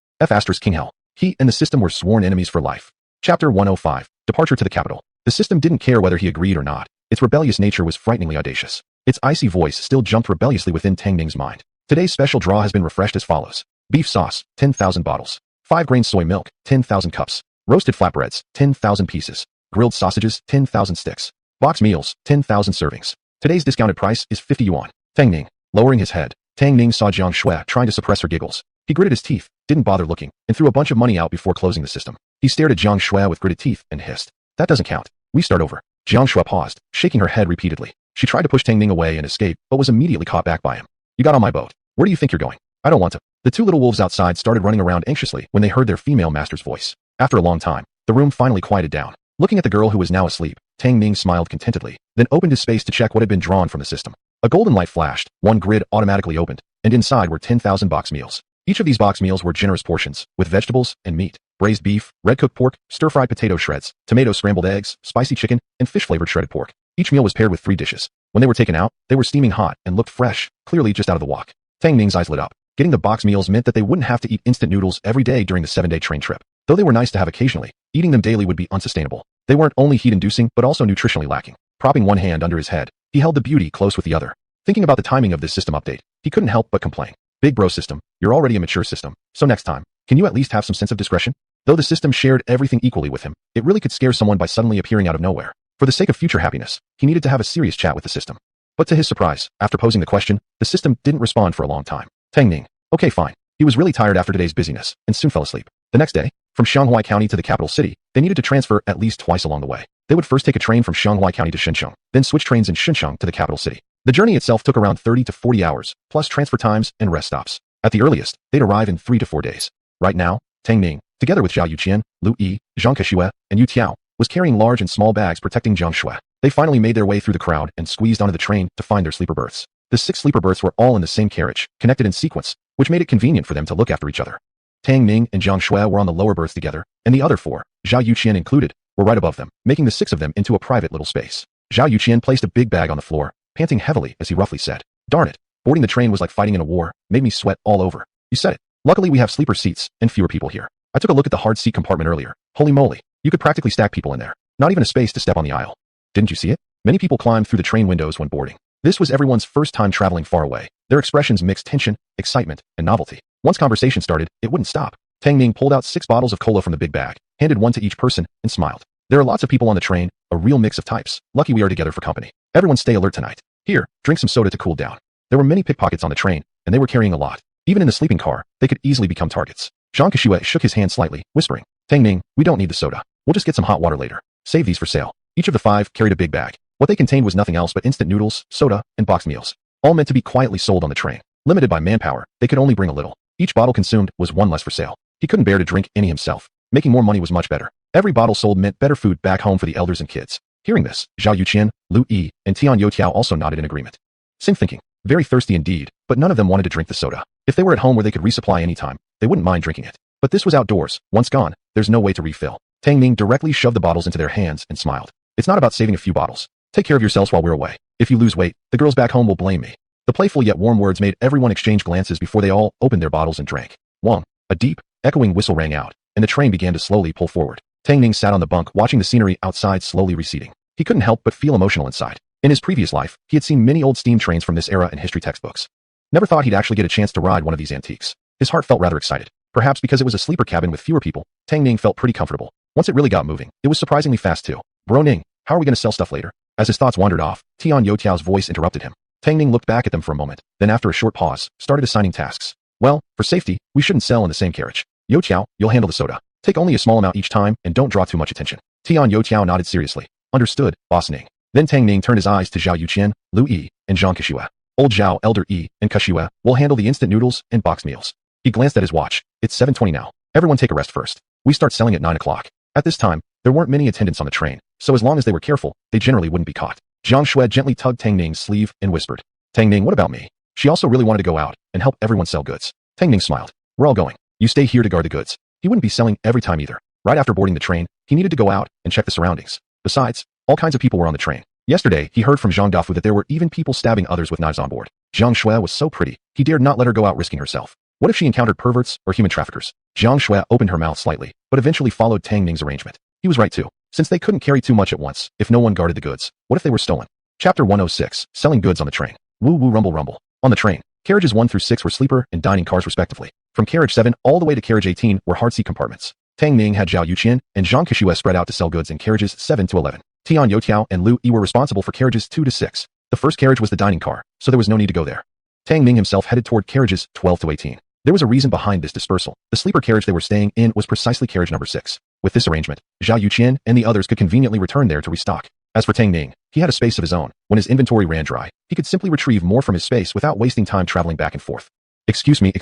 King hell. He and the system were sworn enemies for life. Chapter 105. Departure to the capital. The system didn't care whether he agreed or not. Its rebellious nature was frighteningly audacious. Its icy voice still jumped rebelliously within Tang Ning's mind. Today's special draw has been refreshed as follows. Beef sauce, 10,000 bottles. 5-grain soy milk, 10,000 cups. Roasted flatbreads, 10,000 pieces. Grilled sausages, 10,000 sticks. Box meals, 10,000 servings. Today's discounted price is 50 yuan. Tang Ning. Lowering his head, Tang Ning saw Jiang Shui trying to suppress her giggles. He gritted his teeth, didn't bother looking, and threw a bunch of money out before closing the system. He stared at Jiang Shui with gritted teeth and hissed. "That doesn't count. We start over." Jiang Shui paused, shaking her head repeatedly. She tried to push Tang Ning away and escape, but was immediately caught back by him. "You got on my boat. Where do you think you're going?" "I don't want to." The 2 little wolves outside started running around anxiously when they heard their female master's voice. After a long time, The room finally quieted down. Looking at the girl who was now asleep, Tang Ning smiled contentedly, then opened his space to check what had been drawn from the system. A golden light flashed, one grid automatically opened, and inside were 10,000 box meals. Each of these box meals were generous portions, with vegetables and meat, braised beef, red-cooked pork, stir-fried potato shreds, tomato scrambled eggs, spicy chicken, and fish-flavored shredded pork. Each meal was paired with 3 dishes. When they were taken out, they were steaming hot and looked fresh, clearly just out of the wok. Tang Ning's eyes lit up. Getting the box meals meant that they wouldn't have to eat instant noodles every day during the 7-day train trip. Though they were nice to have occasionally, eating them daily would be unsustainable. They weren't only heat-inducing, but also nutritionally lacking. Propping one hand under his head, he held the beauty close with the other. Thinking about the timing of this system update, he couldn't help but complain. Big bro system, you're already a mature system, so next time, can you at least have some sense of discretion? Though the system shared everything equally with him, it really could scare someone by suddenly appearing out of nowhere. For the sake of future happiness, he needed to have a serious chat with the system. But to his surprise, after posing the question, the system didn't respond for a long time. Tang Ning. Okay, fine. He was really tired after today's busyness, and soon fell asleep. The next day, from Xianghua County to the capital city, they needed to transfer at least twice along the way. They would first take a train from Xianghua County to Shenzhen, then switch trains in Shenzhen to the capital city. The journey itself took around 30 to 40 hours, plus transfer times and rest stops. At the earliest, they'd arrive in 3 to 4 days. Right now, Tang Ning, together with Zhao Yuqian, Lu Yi, Zhang Kexue, and Yu Tiao, was carrying large and small bags protecting Zhang Shui. They finally made their way through the crowd and squeezed onto the train to find their sleeper berths. The 6 sleeper berths were all in the same carriage, connected in sequence, which made it convenient for them to look after each other. Tang Ning and Zhang Shui were on the lower berths together, and the other 4, Zhao Yuqian included, were right above them, making the 6 of them into a private little space. Zhao Yuqian placed a big bag on the floor, panting heavily as he roughly said, "Darn it, boarding the train was like fighting in a war, made me sweat all over." You said it. Luckily we have sleeper seats and fewer people here. I took a look at the hard seat compartment earlier. Holy moly, you could practically stack people in there. Not even a space to step on the aisle. Didn't you see it? Many people climbed through the train windows when boarding. This was everyone's first time traveling far away. Their expressions mixed tension, excitement, and novelty. Once conversation started, it wouldn't stop. Tang Ning pulled out 6 bottles of cola from the big bag, handed one to each person, and smiled. There are lots of people on the train, a real mix of types. Lucky we are together for company. Everyone stay alert tonight. Here, drink some soda to cool down. There were many pickpockets on the train, and they were carrying a lot. Even in the sleeping car, they could easily become targets. Zhang Kexue shook his hand slightly, whispering, "Tang Ning, we don't need the soda. We'll just get some hot water later. Save these for sale." Each of the 5 carried a big bag. What they contained was nothing else but instant noodles, soda, and boxed meals. All meant to be quietly sold on the train. Limited by manpower, they could only bring a little. Each bottle consumed was 1 less for sale. He couldn't bear to drink any himself. Making more money was much better. Every bottle sold meant better food back home for the elders and kids. Hearing this, Zhao Yuqian, Lu Yi, and Tian Youtiao also nodded in agreement. Same thinking. Very thirsty indeed, but none of them wanted to drink the soda. If they were at home where they could resupply any time, they wouldn't mind drinking it. But this was outdoors. Once gone, there's no way to refill. Tang Ning directly shoved the bottles into their hands and smiled. It's not about saving a few bottles. Take care of yourselves while we're away. If you lose weight, the girls back home will blame me. The playful yet warm words made everyone exchange glances before they all opened their bottles and drank. Wong. A deep, echoing whistle rang out, and the train began to slowly pull forward. Tang Ning sat on the bunk watching the scenery outside slowly receding. He couldn't help but feel emotional inside. In his previous life, he had seen many old steam trains from this era in history textbooks. Never thought he'd actually get a chance to ride one of these antiques. His heart felt rather excited. Perhaps because it was a sleeper cabin with fewer people, Tang Ning felt pretty comfortable. Once it really got moving, it was surprisingly fast too. "Bro Ning, how are we going to sell stuff later?" As his thoughts wandered off, Tian Youtiao's voice interrupted him. Tang Ning looked back at them for a moment, then after a short pause, started assigning tasks. "Well, for safety, we shouldn't sell in the same carriage. Youtiao, you'll handle the soda. Take only a small amount each time and don't draw too much attention." Tian Youtiao nodded seriously. "Understood, Boss Ning." Then Tang Ning turned his eyes to Zhao Yuqian, Lu Yi, and Zhang Kexue. "Old Zhao, Elder Yi, and Kexue will handle the instant noodles and boxed meals." He glanced at his watch. "It's 7:20 now. Everyone take a rest first. We start selling at 9 o'clock. At this time, there weren't many attendants on the train, so as long as they were careful, they generally wouldn't be caught. Zhang Shui gently tugged Tang Ning's sleeve and whispered, "Tang Ning, what about me?" She also really wanted to go out and help everyone sell goods. Tang Ning smiled. "We're all going. You stay here to guard the goods." He wouldn't be selling every time either. Right after boarding the train, he needed to go out and check the surroundings. Besides, all kinds of people were on the train. Yesterday, he heard from Zhang Dafu that there were even people stabbing others with knives on board. Zhang Shui was so pretty, he dared not let her go out risking herself. What if she encountered perverts or human traffickers? Zhang Shui opened her mouth slightly, but eventually followed Tang Ning's arrangement. He was right too. Since they couldn't carry too much at once, if no one guarded the goods, what if they were stolen? Chapter 106, Selling Goods on the Train. Woo woo rumble rumble. On the train, carriages 1 through 6 were sleeper and dining cars respectively. From carriage 7 all the way to carriage 18 were hard seat compartments. Tang Ning had Zhao Yuqian and Zhang Kexue spread out to sell goods in carriages 7 to 11. Tian Youtiao and Lu Yi were responsible for carriages 2 to 6. The first carriage was the dining car, so there was no need to go there. Tang Ning himself headed toward carriages 12 to 18. There was a reason behind this dispersal. The sleeper carriage they were staying in was precisely carriage number 6. With this arrangement, Zhao Yuqian and the others could conveniently return there to restock. As for Tang Ning, he had a space of his own. When his inventory ran dry, he could simply retrieve more from his space without wasting time traveling back and forth. Excuse me.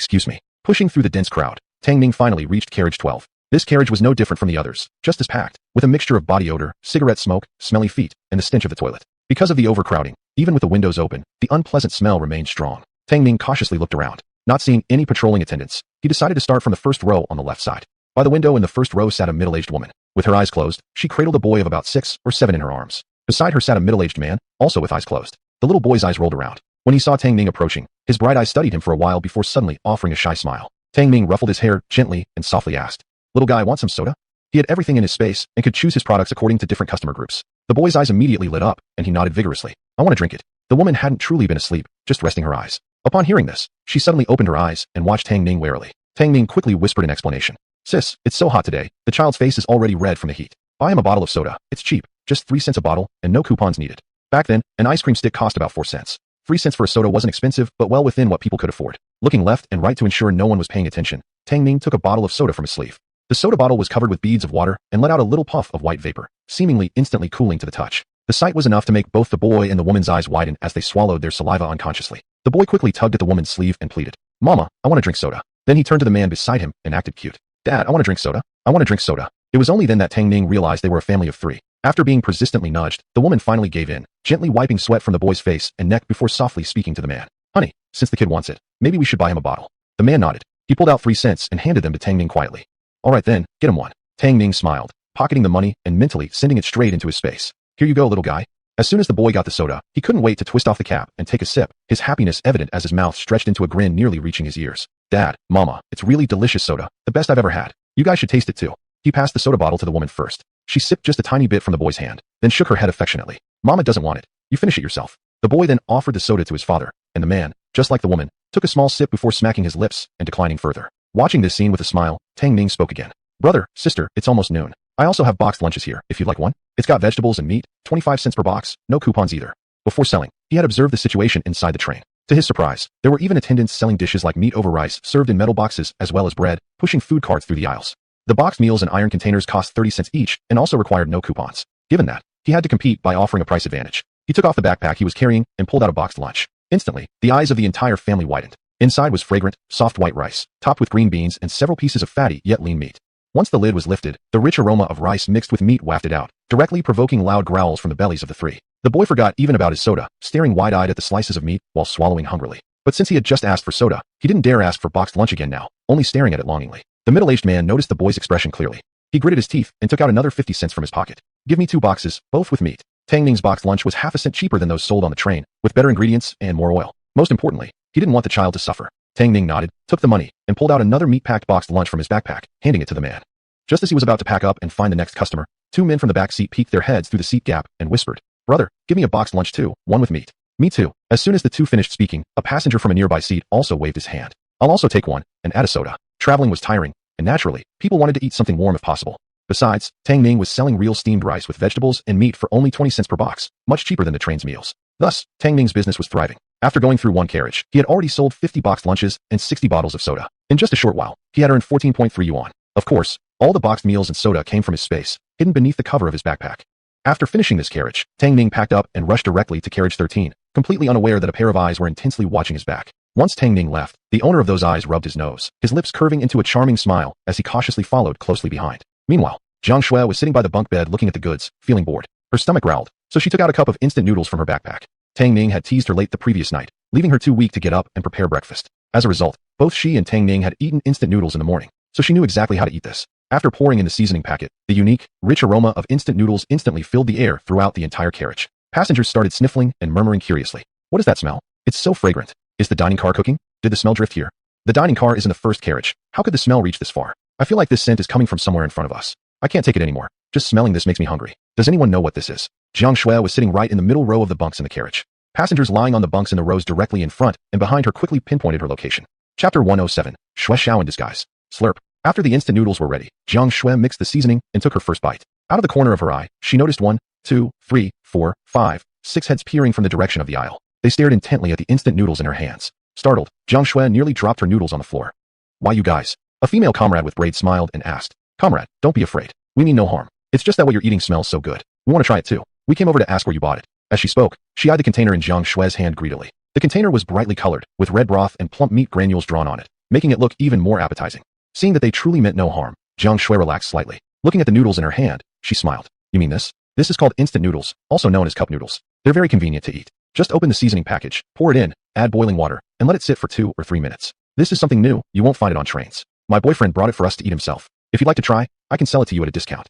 Pushing through the dense crowd, Tang Ning finally reached carriage 12. This carriage was no different from the others, just as packed, with a mixture of body odor, cigarette smoke, smelly feet, and the stench of the toilet. Because of the overcrowding, even with the windows open, the unpleasant smell remained strong. Tang Ning cautiously looked around. Not seeing any patrolling attendants, he decided to start from the first row on the left side. By the window in the first row sat a middle-aged woman. With her eyes closed, she cradled a boy of about 6 or 7 in her arms. Beside her sat a middle-aged man, also with eyes closed. The little boy's eyes rolled around. When he saw Tang Ning approaching, his bright eyes studied him for a while before suddenly offering a shy smile. Tang Ning ruffled his hair gently and softly asked, "Little guy, want some soda?" He had everything in his space and could choose his products according to different customer groups. The boy's eyes immediately lit up, and he nodded vigorously. "I want to drink it." The woman hadn't truly been asleep, just resting her eyes. Upon hearing this, she suddenly opened her eyes and watched Tang Ning warily. Tang Ning quickly whispered an explanation. "Sis, it's so hot today, the child's face is already red from the heat. Buy him a bottle of soda. It's cheap, just 3 cents a bottle, and no coupons needed." Back then, an ice cream stick cost about 4 cents. 3 cents for a soda wasn't expensive, but well within what people could afford. Looking left and right to ensure no one was paying attention, Tang Ning took a bottle of soda from his sleeve. The soda bottle was covered with beads of water and let out a little puff of white vapor, seemingly instantly cooling to the touch. The sight was enough to make both the boy and the woman's eyes widen as they swallowed their saliva unconsciously. The boy quickly tugged at the woman's sleeve and pleaded, "Mama, I want to drink soda." Then he turned to the man beside him and acted cute. "Dad, I want to drink soda. I want to drink soda." It was only then that Tang Ning realized they were a family of 3. After being persistently nudged, the woman finally gave in, gently wiping sweat from the boy's face and neck before softly speaking to the man. "Honey, since the kid wants it, maybe we should buy him a bottle." The man nodded. He pulled out 3 cents and handed them to Tang Ning quietly. "All right then, get him one." Tang Ning smiled, pocketing the money and mentally sending it straight into his space. "Here you go, little guy." As soon as the boy got the soda, he couldn't wait to twist off the cap and take a sip, his happiness evident as his mouth stretched into a grin nearly reaching his ears. "Dad, Mama, it's really delicious soda, the best I've ever had. You guys should taste it too." He passed the soda bottle to the woman first. She sipped just a tiny bit from the boy's hand, then shook her head affectionately. "Mama doesn't want it. You finish it yourself." The boy then offered the soda to his father, and the man, just like the woman, took a small sip before smacking his lips and declining further. Watching this scene with a smile, Tang Ning spoke again. "Brother, sister, it's almost noon. I also have boxed lunches here, if you'd like one. It's got vegetables and meat, 25 cents per box, no coupons either." Before selling, he had observed the situation inside the train. To his surprise, there were even attendants selling dishes like meat over rice served in metal boxes as well as bread, pushing food carts through the aisles. The boxed meals and iron containers cost 30 cents each and also required no coupons. Given that, he had to compete by offering a price advantage. He took off the backpack he was carrying and pulled out a boxed lunch. Instantly, the eyes of the entire family widened. Inside was fragrant, soft white rice, topped with green beans and several pieces of fatty yet lean meat. Once the lid was lifted, the rich aroma of rice mixed with meat wafted out, directly provoking loud growls from the bellies of the 3. The boy forgot even about his soda, staring wide-eyed at the slices of meat while swallowing hungrily. But since he had just asked for soda, he didn't dare ask for boxed lunch again now, only staring at it longingly. The middle-aged man noticed the boy's expression clearly. He gritted his teeth and took out another 50 cents from his pocket. "Give me 2 boxes, both with meat." Tang Ning's boxed lunch was half a cent cheaper than those sold on the train, with better ingredients and more oil. Most importantly, he didn't want the child to suffer. Tang Ning nodded, took the money, and pulled out another meat-packed boxed lunch from his backpack, handing it to the man. Just as he was about to pack up and find the next customer, 2 men from the back seat peeked their heads through the seat gap and whispered, "Brother, give me a boxed lunch too, one with meat." "Me too." As soon as the 2 finished speaking, a passenger from a nearby seat also waved his hand. "I'll also take one, and add a soda." Traveling was tiring, and naturally, people wanted to eat something warm if possible. Besides, Tang Ning was selling real steamed rice with vegetables and meat for only 20 cents per box, much cheaper than the train's meals. Thus, Tang Ning's business was thriving. After going through 1 carriage, he had already sold 50 boxed lunches and 60 bottles of soda. In just a short while, he had earned 14.3 yuan. Of course, all the boxed meals and soda came from his space, hidden beneath the cover of his backpack. After finishing this carriage, Tang Ning packed up and rushed directly to carriage 13, completely unaware that a pair of eyes were intensely watching his back. Once Tang Ning left, the owner of those eyes rubbed his nose, his lips curving into a charming smile as he cautiously followed closely behind. Meanwhile, Jiang Shui was sitting by the bunk bed looking at the goods, feeling bored. Her stomach growled, so she took out a cup of instant noodles from her backpack. Tang Ning had teased her late the previous night, leaving her too weak to get up and prepare breakfast. As a result, both she and Tang Ning had eaten instant noodles in the morning, so she knew exactly how to eat this. After pouring in the seasoning packet, the unique, rich aroma of instant noodles instantly filled the air throughout the entire carriage. Passengers started sniffling and murmuring curiously. "What is that smell? It's so fragrant. Is the dining car cooking? Did the smell drift here? The dining car is in the first carriage. How could the smell reach this far? I feel like this scent is coming from somewhere in front of us. I can't take it anymore. Just smelling this makes me hungry. Does anyone know what this is?" Jiang Shui was sitting right in the middle row of the bunks in the carriage. Passengers lying on the bunks in the rows directly in front and behind her quickly pinpointed her location. Chapter 107. Shui Xiao in disguise. Slurp. After the instant noodles were ready, Jiang Shui mixed the seasoning and took her first bite. Out of the corner of her eye, she noticed 1, 2, 3, 4, 5, 6 heads peering from the direction of the aisle. They stared intently at the instant noodles in her hands. Startled, Jiang Shui nearly dropped her noodles on the floor. "Why you guys?" A female comrade with braids smiled and asked. "Comrade, don't be afraid. We mean no harm. It's just that what you're eating smells so good. We want to try it too. We came over to ask where you bought it." As she spoke, she eyed the container in Jiang Shui's hand greedily. The container was brightly colored, with red broth and plump meat granules drawn on it, making it look even more appetizing. Seeing that they truly meant no harm, Jiang Shui relaxed slightly. Looking at the noodles in her hand, she smiled. You mean this? This is called instant noodles, also known as cup noodles. They're very convenient to eat. Just open the seasoning package, pour it in, add boiling water, and let it sit for 2 or 3 minutes. This is something new, you won't find it on trains. My boyfriend brought it for us to eat himself. If you'd like to try, I can sell it to you at a discount.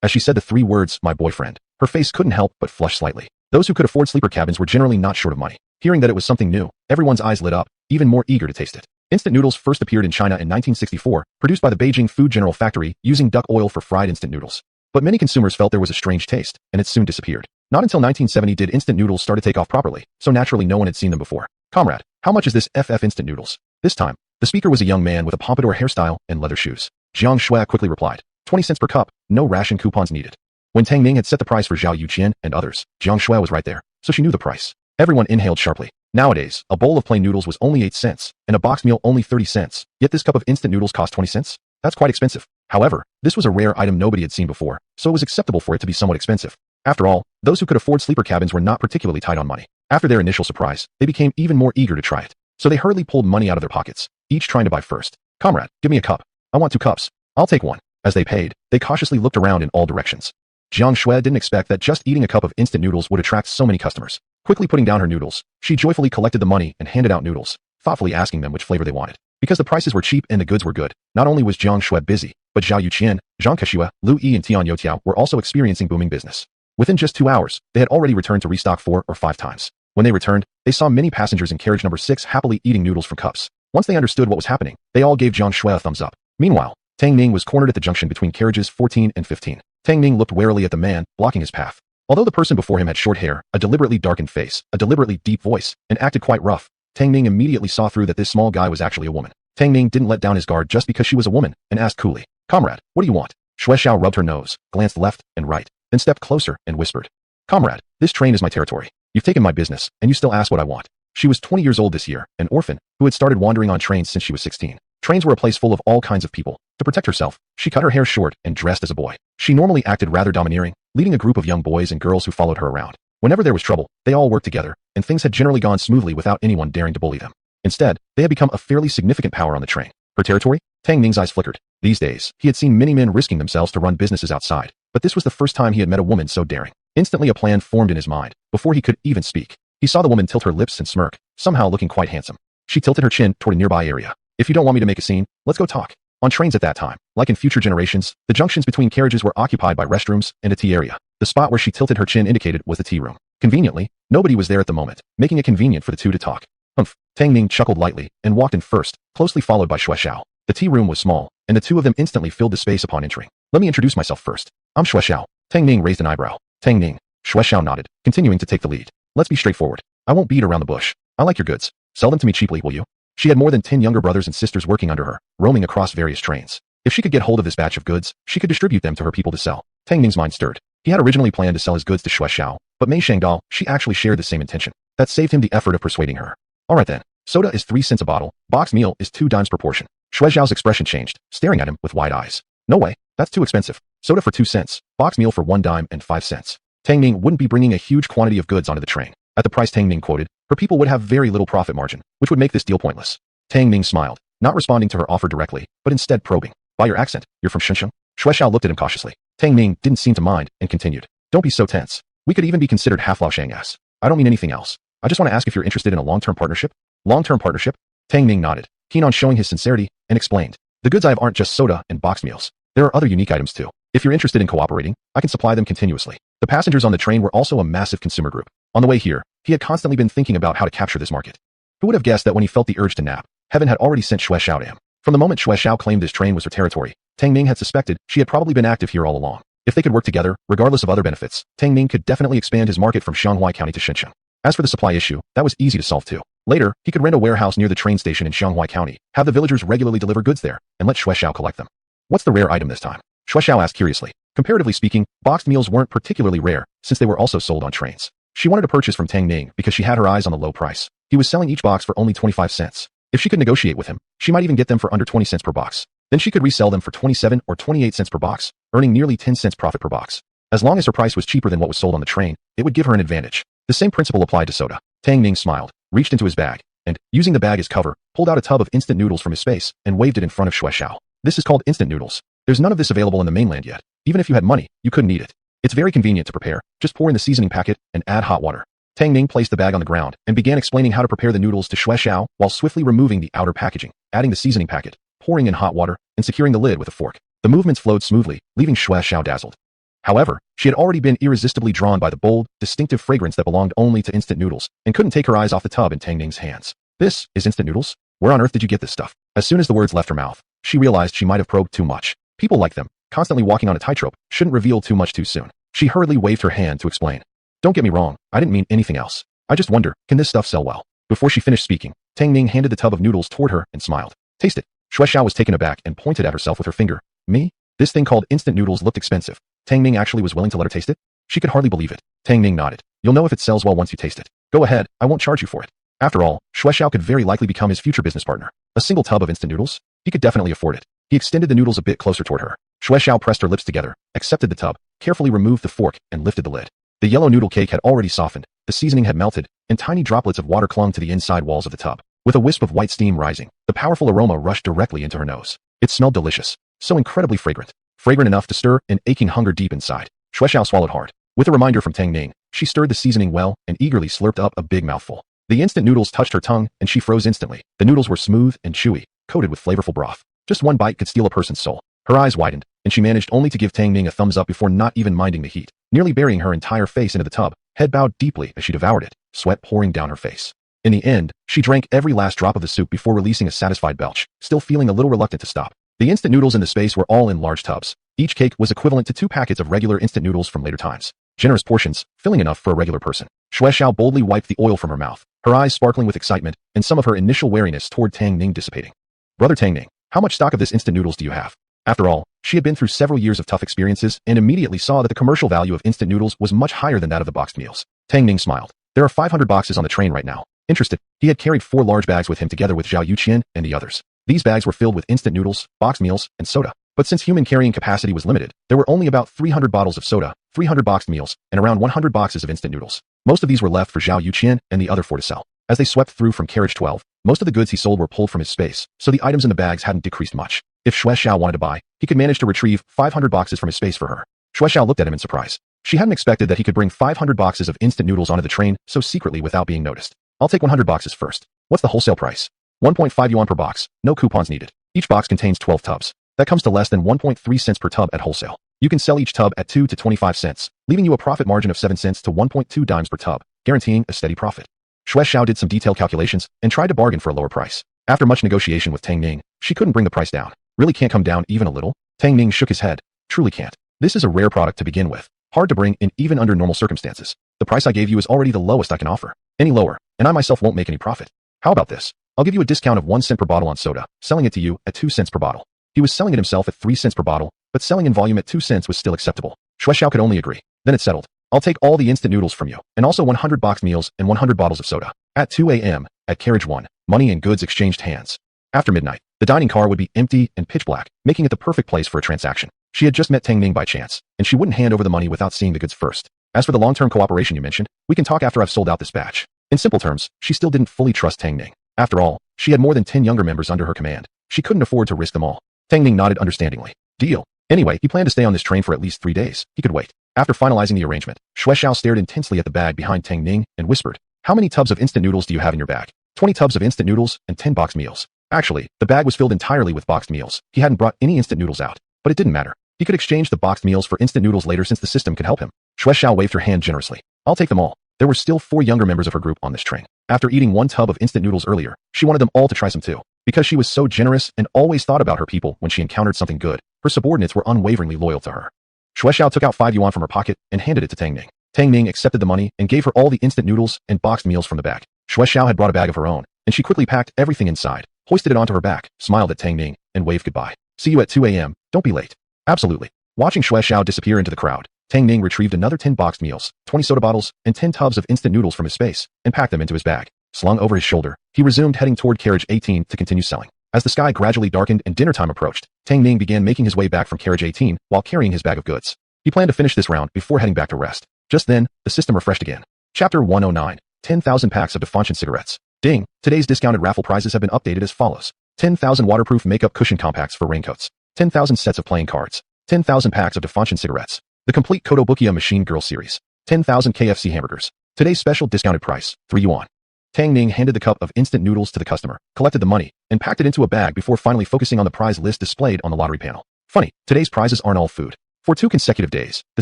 As she said the 3 words, my boyfriend, her face couldn't help but flush slightly. Those who could afford sleeper cabins were generally not short of money. Hearing that it was something new, everyone's eyes lit up, even more eager to taste it. Instant noodles first appeared in China in 1964, produced by the Beijing Food General Factory, using duck oil for fried instant noodles. But many consumers felt there was a strange taste, and it soon disappeared. Not until 1970 did instant noodles start to take off properly, so naturally no one had seen them before. Comrade, how much is this FF instant noodles? This time, the speaker was a young man with a pompadour hairstyle and leather shoes. Jiang Shui quickly replied, 20 cents per cup, no ration coupons needed. When Tang Ning had set the price for Zhao Yuqian and others, Jiang Shui was right there, so she knew the price. Everyone inhaled sharply. Nowadays, a bowl of plain noodles was only 8 cents, and a boxed meal only 30 cents, yet this cup of instant noodles cost 20 cents? That's quite expensive. However, this was a rare item nobody had seen before, so it was acceptable for it to be somewhat expensive. After all, those who could afford sleeper cabins were not particularly tight on money. After their initial surprise, they became even more eager to try it. So they hurriedly pulled money out of their pockets, each trying to buy first. Comrade, give me a cup. I want 2 cups. I'll take 1. As they paid, they cautiously looked around in all directions. Jiang Shui didn't expect that just eating a cup of instant noodles would attract so many customers. Quickly putting down her noodles, she joyfully collected the money and handed out noodles, thoughtfully asking them which flavor they wanted. Because the prices were cheap and the goods were good, not only was Jiang Shui busy, but Zhao Yuqian, Zhang Keshua, Lu Yi and Tian Youtiao were also experiencing booming business. Within just 2 hours, they had already returned to restock 4 or 5 times. When they returned, they saw many passengers in carriage number 6 happily eating noodles from cups. Once they understood what was happening, they all gave Jiang Shui a thumbs up. Meanwhile, Tang Ning was cornered at the junction between carriages 14 and 15. Tang Ning looked warily at the man, blocking his path. Although the person before him had short hair, a deliberately darkened face, a deliberately deep voice, and acted quite rough, Tang Ning immediately saw through that this small guy was actually a woman. Tang Ning didn't let down his guard just because she was a woman, and asked coolly, Comrade, what do you want? Shui Xiao rubbed her nose, glanced left and right, then stepped closer and whispered, Comrade, this train is my territory. You've taken my business, and you still ask what I want. She was 20 years old this year, an orphan, who had started wandering on trains since she was 16. Trains were a place full of all kinds of people. To protect herself, she cut her hair short and dressed as a boy. She normally acted rather domineering, leading a group of young boys and girls who followed her around. Whenever there was trouble, they all worked together, and things had generally gone smoothly without anyone daring to bully them. Instead, they had become a fairly significant power on the train. Her territory? Tang Ning's eyes flickered. These days, he had seen many men risking themselves to run businesses outside, but this was the first time he had met a woman so daring. Instantly a plan formed in his mind, before he could even speak. He saw the woman tilt her lips and smirk, somehow looking quite handsome. She tilted her chin toward a nearby area. If you don't want me to make a scene, let's go talk. On trains at that time, like in future generations, the junctions between carriages were occupied by restrooms and a tea area. The spot where she tilted her chin indicated was the tea room. Conveniently, nobody was there at the moment, making it convenient for the two to talk. Humph. Tang Ning chuckled lightly and walked in first, closely followed by Shui Xiao. The tea room was small, and the two of them instantly filled the space upon entering. Let me introduce myself first. I'm Shui Xiao. Tang Ning raised an eyebrow. Tang Ning. Shui Xiao nodded, continuing to take the lead. Let's be straightforward. I won't beat around the bush. I like your goods. Sell them to me cheaply, will you? She had more than 10 younger brothers and sisters working under her, roaming across various trains. If she could get hold of this batch of goods, she could distribute them to her people to sell. Tang Ning's mind stirred. He had originally planned to sell his goods to Shui Xiao, but Mei Shangdao, she actually shared the same intention. That saved him the effort of persuading her. Alright then. Soda is 3 cents a bottle, boxed meal is 2 dimes per portion. Shui Xiao's expression changed, staring at him with wide eyes. No way, that's too expensive. Soda for 2 cents, boxed meal for 1 dime and 5 cents. Tang Ning wouldn't be bringing a huge quantity of goods onto the train. At the price Tang Ning quoted, her people would have very little profit margin, which would make this deal pointless. Tang Ning smiled, not responding to her offer directly, but instead probing. By your accent, you're from Shenzhen? Shui Xiao looked at him cautiously. Tang Ning didn't seem to mind, and continued. Don't be so tense. We could even be considered half Lao Shangas. I don't mean anything else. I just want to ask if you're interested in a long-term partnership? Long-term partnership? Tang Ning nodded, keen on showing his sincerity, and explained. The goods I have aren't just soda and boxed meals. There are other unique items too. If you're interested in cooperating, I can supply them continuously. The passengers on the train were also a massive consumer group. On the way here, he had constantly been thinking about how to capture this market. Who would have guessed that when he felt the urge to nap, heaven had already sent Shui Xiao to him. From the moment Shui Xiao claimed this train was her territory, Tang Ning had suspected she had probably been active here all along. If they could work together, regardless of other benefits, Tang Ning could definitely expand his market from Xianghua County to Shenzhen. As for the supply issue, that was easy to solve too. Later, he could rent a warehouse near the train station in Xianghua County, have the villagers regularly deliver goods there, and let Shui Xiao collect them. What's the rare item this time? Shui Xiao asked curiously. Comparatively speaking, boxed meals weren't particularly rare, since they were also sold on trains. She wanted to purchase from Tang Ning because she had her eyes on the low price. He was selling each box for only 25 cents. If she could negotiate with him, she might even get them for under 20 cents per box. Then she could resell them for 27 or 28 cents per box, earning nearly 10 cents profit per box. As long as her price was cheaper than what was sold on the train, it would give her an advantage. The same principle applied to soda. Tang Ning smiled, reached into his bag, and, using the bag as cover, pulled out a tub of instant noodles from his space and waved it in front of Shui Xiao. This is called instant noodles. There's none of this available in the mainland yet. Even if you had money, you couldn't eat it. It's very convenient to prepare. Just pour in the seasoning packet and add hot water. Tang Ning placed the bag on the ground and began explaining how to prepare the noodles to Xue Xiao while swiftly removing the outer packaging, adding the seasoning packet, pouring in hot water, and securing the lid with a fork. The movements flowed smoothly, leaving Xue Xiao dazzled. However, she had already been irresistibly drawn by the bold, distinctive fragrance that belonged only to instant noodles and couldn't take her eyes off the tub in Tang Ning's hands. This is instant noodles? Where on earth did you get this stuff? As soon as the words left her mouth, she realized she might have probed too much. People like them, constantly walking on a tightrope, shouldn't reveal too much too soon. She hurriedly waved her hand to explain. Don't get me wrong, I didn't mean anything else. I just wonder, can this stuff sell well? Before she finished speaking, Tang Ning handed the tub of noodles toward her and smiled. Taste it. Xue Xiao was taken aback and pointed at herself with her finger. Me? This thing called instant noodles looked expensive. Tang Ning actually was willing to let her taste it? She could hardly believe it. Tang Ning nodded. You'll know if it sells well once you taste it. Go ahead, I won't charge you for it. After all, Xue Xiao could very likely become his future business partner. A single tub of instant noodles? He could definitely afford it. He extended the noodles a bit closer toward her. Xue Xiao pressed her lips together, accepted the tub, carefully removed the fork, and lifted the lid. The yellow noodle cake had already softened, the seasoning had melted, and tiny droplets of water clung to the inside walls of the tub. With a wisp of white steam rising, the powerful aroma rushed directly into her nose. It smelled delicious, so incredibly fragrant. Fragrant enough to stir an aching hunger deep inside. Xue Xiao swallowed hard. With a reminder from Tang Ning, she stirred the seasoning well and eagerly slurped up a big mouthful. The instant noodles touched her tongue, and she froze instantly. The noodles were smooth and chewy, coated with flavorful broth. Just one bite could steal a person's soul. Her eyes widened, and she managed only to give Tang Ning a thumbs up before not even minding the heat, nearly burying her entire face into the tub, head bowed deeply as she devoured it, sweat pouring down her face. In the end, she drank every last drop of the soup before releasing a satisfied belch, still feeling a little reluctant to stop. The instant noodles in the space were all in large tubs. Each cake was equivalent to 2 packets of regular instant noodles from later times. Generous portions, filling enough for a regular person. Xue Xiao boldly wiped the oil from her mouth, her eyes sparkling with excitement, and some of her initial wariness toward Tang Ning dissipating. Brother Tang Ning, how much stock of this instant noodles do you have? After all, she had been through several years of tough experiences and immediately saw that the commercial value of instant noodles was much higher than that of the boxed meals. Tang Ning smiled. There are 500 boxes on the train right now. Interested, he had carried 4 large bags with him together with Zhao Yuqian and the others. These bags were filled with instant noodles, boxed meals, and soda. But since human carrying capacity was limited, there were only about 300 bottles of soda, 300 boxed meals, and around 100 boxes of instant noodles. Most of these were left for Zhao Yuqian and the other 4 to sell. As they swept through from carriage 12, most of the goods he sold were pulled from his space, so the items in the bags hadn't decreased much. If Xue Xiao wanted to buy, he could manage to retrieve 500 boxes from his space for her. Xue Xiao looked at him in surprise. She hadn't expected that he could bring 500 boxes of instant noodles onto the train so secretly without being noticed. I'll take 100 boxes first. What's the wholesale price? 1.5 yuan per box, no coupons needed. Each box contains 12 tubs. That comes to less than 1.3 cents per tub at wholesale. You can sell each tub at 2 to 25 cents, leaving you a profit margin of 7 cents to 1.2 dimes per tub, guaranteeing a steady profit. Xue Xiao did some detailed calculations and tried to bargain for a lower price. After much negotiation with Tang Ning, she couldn't bring the price down. Really can't come down even a little? Tang Ning shook his head. Truly can't. This is a rare product to begin with. Hard to bring in even under normal circumstances. The price I gave you is already the lowest I can offer. Any lower, and I myself won't make any profit. How about this? I'll give you a discount of 1 cent per bottle on soda, selling it to you at 2 cents per bottle. He was selling it himself at 3 cents per bottle, but selling in volume at 2 cents was still acceptable. Xue Xiao could only agree. Then it settled. I'll take all the instant noodles from you, and also 100 boxed meals and 100 bottles of soda. At 2 a.m., at carriage 1, money and goods exchanged hands. After midnight, the dining car would be empty and pitch black, making it the perfect place for a transaction. She had just met Tang Ning by chance, and she wouldn't hand over the money without seeing the goods first. As for the long-term cooperation you mentioned, we can talk after I've sold out this batch. In simple terms, she still didn't fully trust Tang Ning. After all, she had more than 10 younger members under her command. She couldn't afford to risk them all. Tang Ning nodded understandingly. Deal. Anyway, he planned to stay on this train for at least 3 days. He could wait. After finalizing the arrangement, Xue Xiao stared intensely at the bag behind Tang Ning and whispered, How many tubs of instant noodles do you have in your bag? 20 tubs of instant noodles and 10 boxed meals. Actually, the bag was filled entirely with boxed meals. He hadn't brought any instant noodles out. But it didn't matter. He could exchange the boxed meals for instant noodles later since the system could help him. Xue Xiao waved her hand generously. I'll take them all. There were still 4 younger members of her group on this train. After eating 1 tub of instant noodles earlier, she wanted them all to try some too. Because she was so generous and always thought about her people when she encountered something good, her subordinates were unwaveringly loyal to her. Xue Xiao took out 5 yuan from her pocket and handed it to Tang Ning. Tang Ning accepted the money and gave her all the instant noodles and boxed meals from the bag. Xue Xiao had brought a bag of her own, and she quickly packed everything inside, hoisted it onto her back, smiled at Tang Ning, and waved goodbye. See you at 2 a.m. Don't be late. Absolutely. Watching Xue Xiao disappear into the crowd, Tang Ning retrieved another 10 boxed meals, 20 soda bottles, and 10 tubs of instant noodles from his space, and packed them into his bag. Slung over his shoulder, he resumed heading toward carriage 18 to continue selling. As the sky gradually darkened and dinner time approached, Tang Ning began making his way back from carriage 18 while carrying his bag of goods. He planned to finish this round before heading back to rest. Just then, the system refreshed again. Chapter 109, 10,000 packs of Defonchen cigarettes. Ding! Today's discounted raffle prizes have been updated as follows. 10,000 waterproof makeup cushion compacts for raincoats. 10,000 sets of playing cards, 10,000 packs of Defunction cigarettes, the complete Kotobukiya Machine Girl series, 10,000 KFC hamburgers. Today's special discounted price, 3 yuan. Tang Ning handed the cup of instant noodles to the customer, collected the money, and packed it into a bag before finally focusing on the prize list displayed on the lottery panel. Funny, today's prizes aren't all food. For 2 consecutive days, the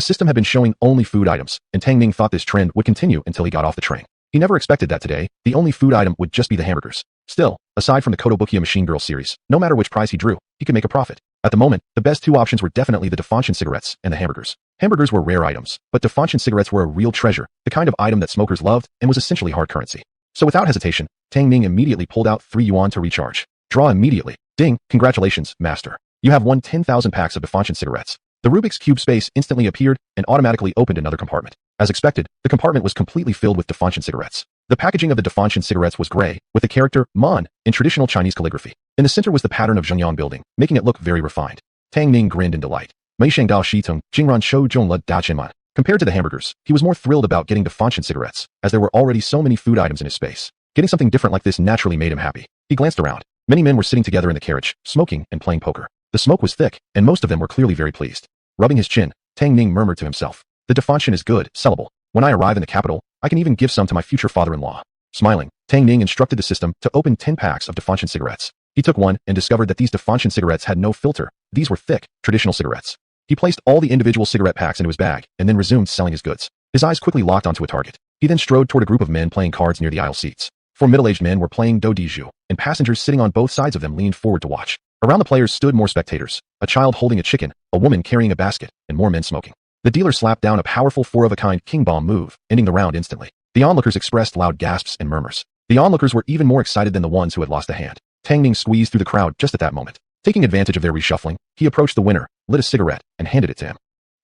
system had been showing only food items, and Tang Ning thought this trend would continue until he got off the train. He never expected that today, the only food item would just be the hamburgers. Still, aside from the Kotobukiya Machine Girl series, no matter which prize he drew, he could make a profit. At the moment, the best 2 options were definitely the Defunction cigarettes and the hamburgers. Hamburgers were rare items, but Defunction cigarettes were a real treasure, the kind of item that smokers loved and was essentially hard currency. So without hesitation, Tang Ning immediately pulled out 3 yuan to recharge. Draw immediately. Ding, congratulations, master. You have won 10,000 packs of Defunction cigarettes. The Rubik's Cube space instantly appeared and automatically opened another compartment. As expected, the compartment was completely filled with Defunction cigarettes. The packaging of the Defunction cigarettes was gray, with the character Man in traditional Chinese calligraphy. In the center was the pattern of Zhengyang building, making it look very refined. Tang Ning grinned in delight. Meisheng Dao Shitung, Jingran Shou Zhong Le Da Chenman. Compared to the hamburgers, he was more thrilled about getting Defunction cigarettes, as there were already so many food items in his space. Getting something different like this naturally made him happy. He glanced around. Many men were sitting together in the carriage, smoking and playing poker. The smoke was thick, and most of them were clearly very pleased. Rubbing his chin, Tang Ning murmured to himself, "The Defunction is good, sellable. When I arrive in the capital, I can even give some to my future father-in-law." Smiling, Tang Ning instructed the system to open 10 packs of Defunction cigarettes. He took one and discovered that these Defunction cigarettes had no filter. These were thick, traditional cigarettes. He placed all the individual cigarette packs into his bag and then resumed selling his goods. His eyes quickly locked onto a target. He then strode toward a group of men playing cards near the aisle seats. 4 middle-aged men were playing do di zhu, and passengers sitting on both sides of them leaned forward to watch. Around the players stood more spectators, a child holding a chicken, a woman carrying a basket, and more men smoking. The dealer slapped down a powerful 4-of-a-kind king bomb move, ending the round instantly. The onlookers expressed loud gasps and murmurs. The onlookers were even more excited than the ones who had lost a hand. Tang Ning squeezed through the crowd just at that moment. Taking advantage of their reshuffling, he approached the winner, lit a cigarette, and handed it to him.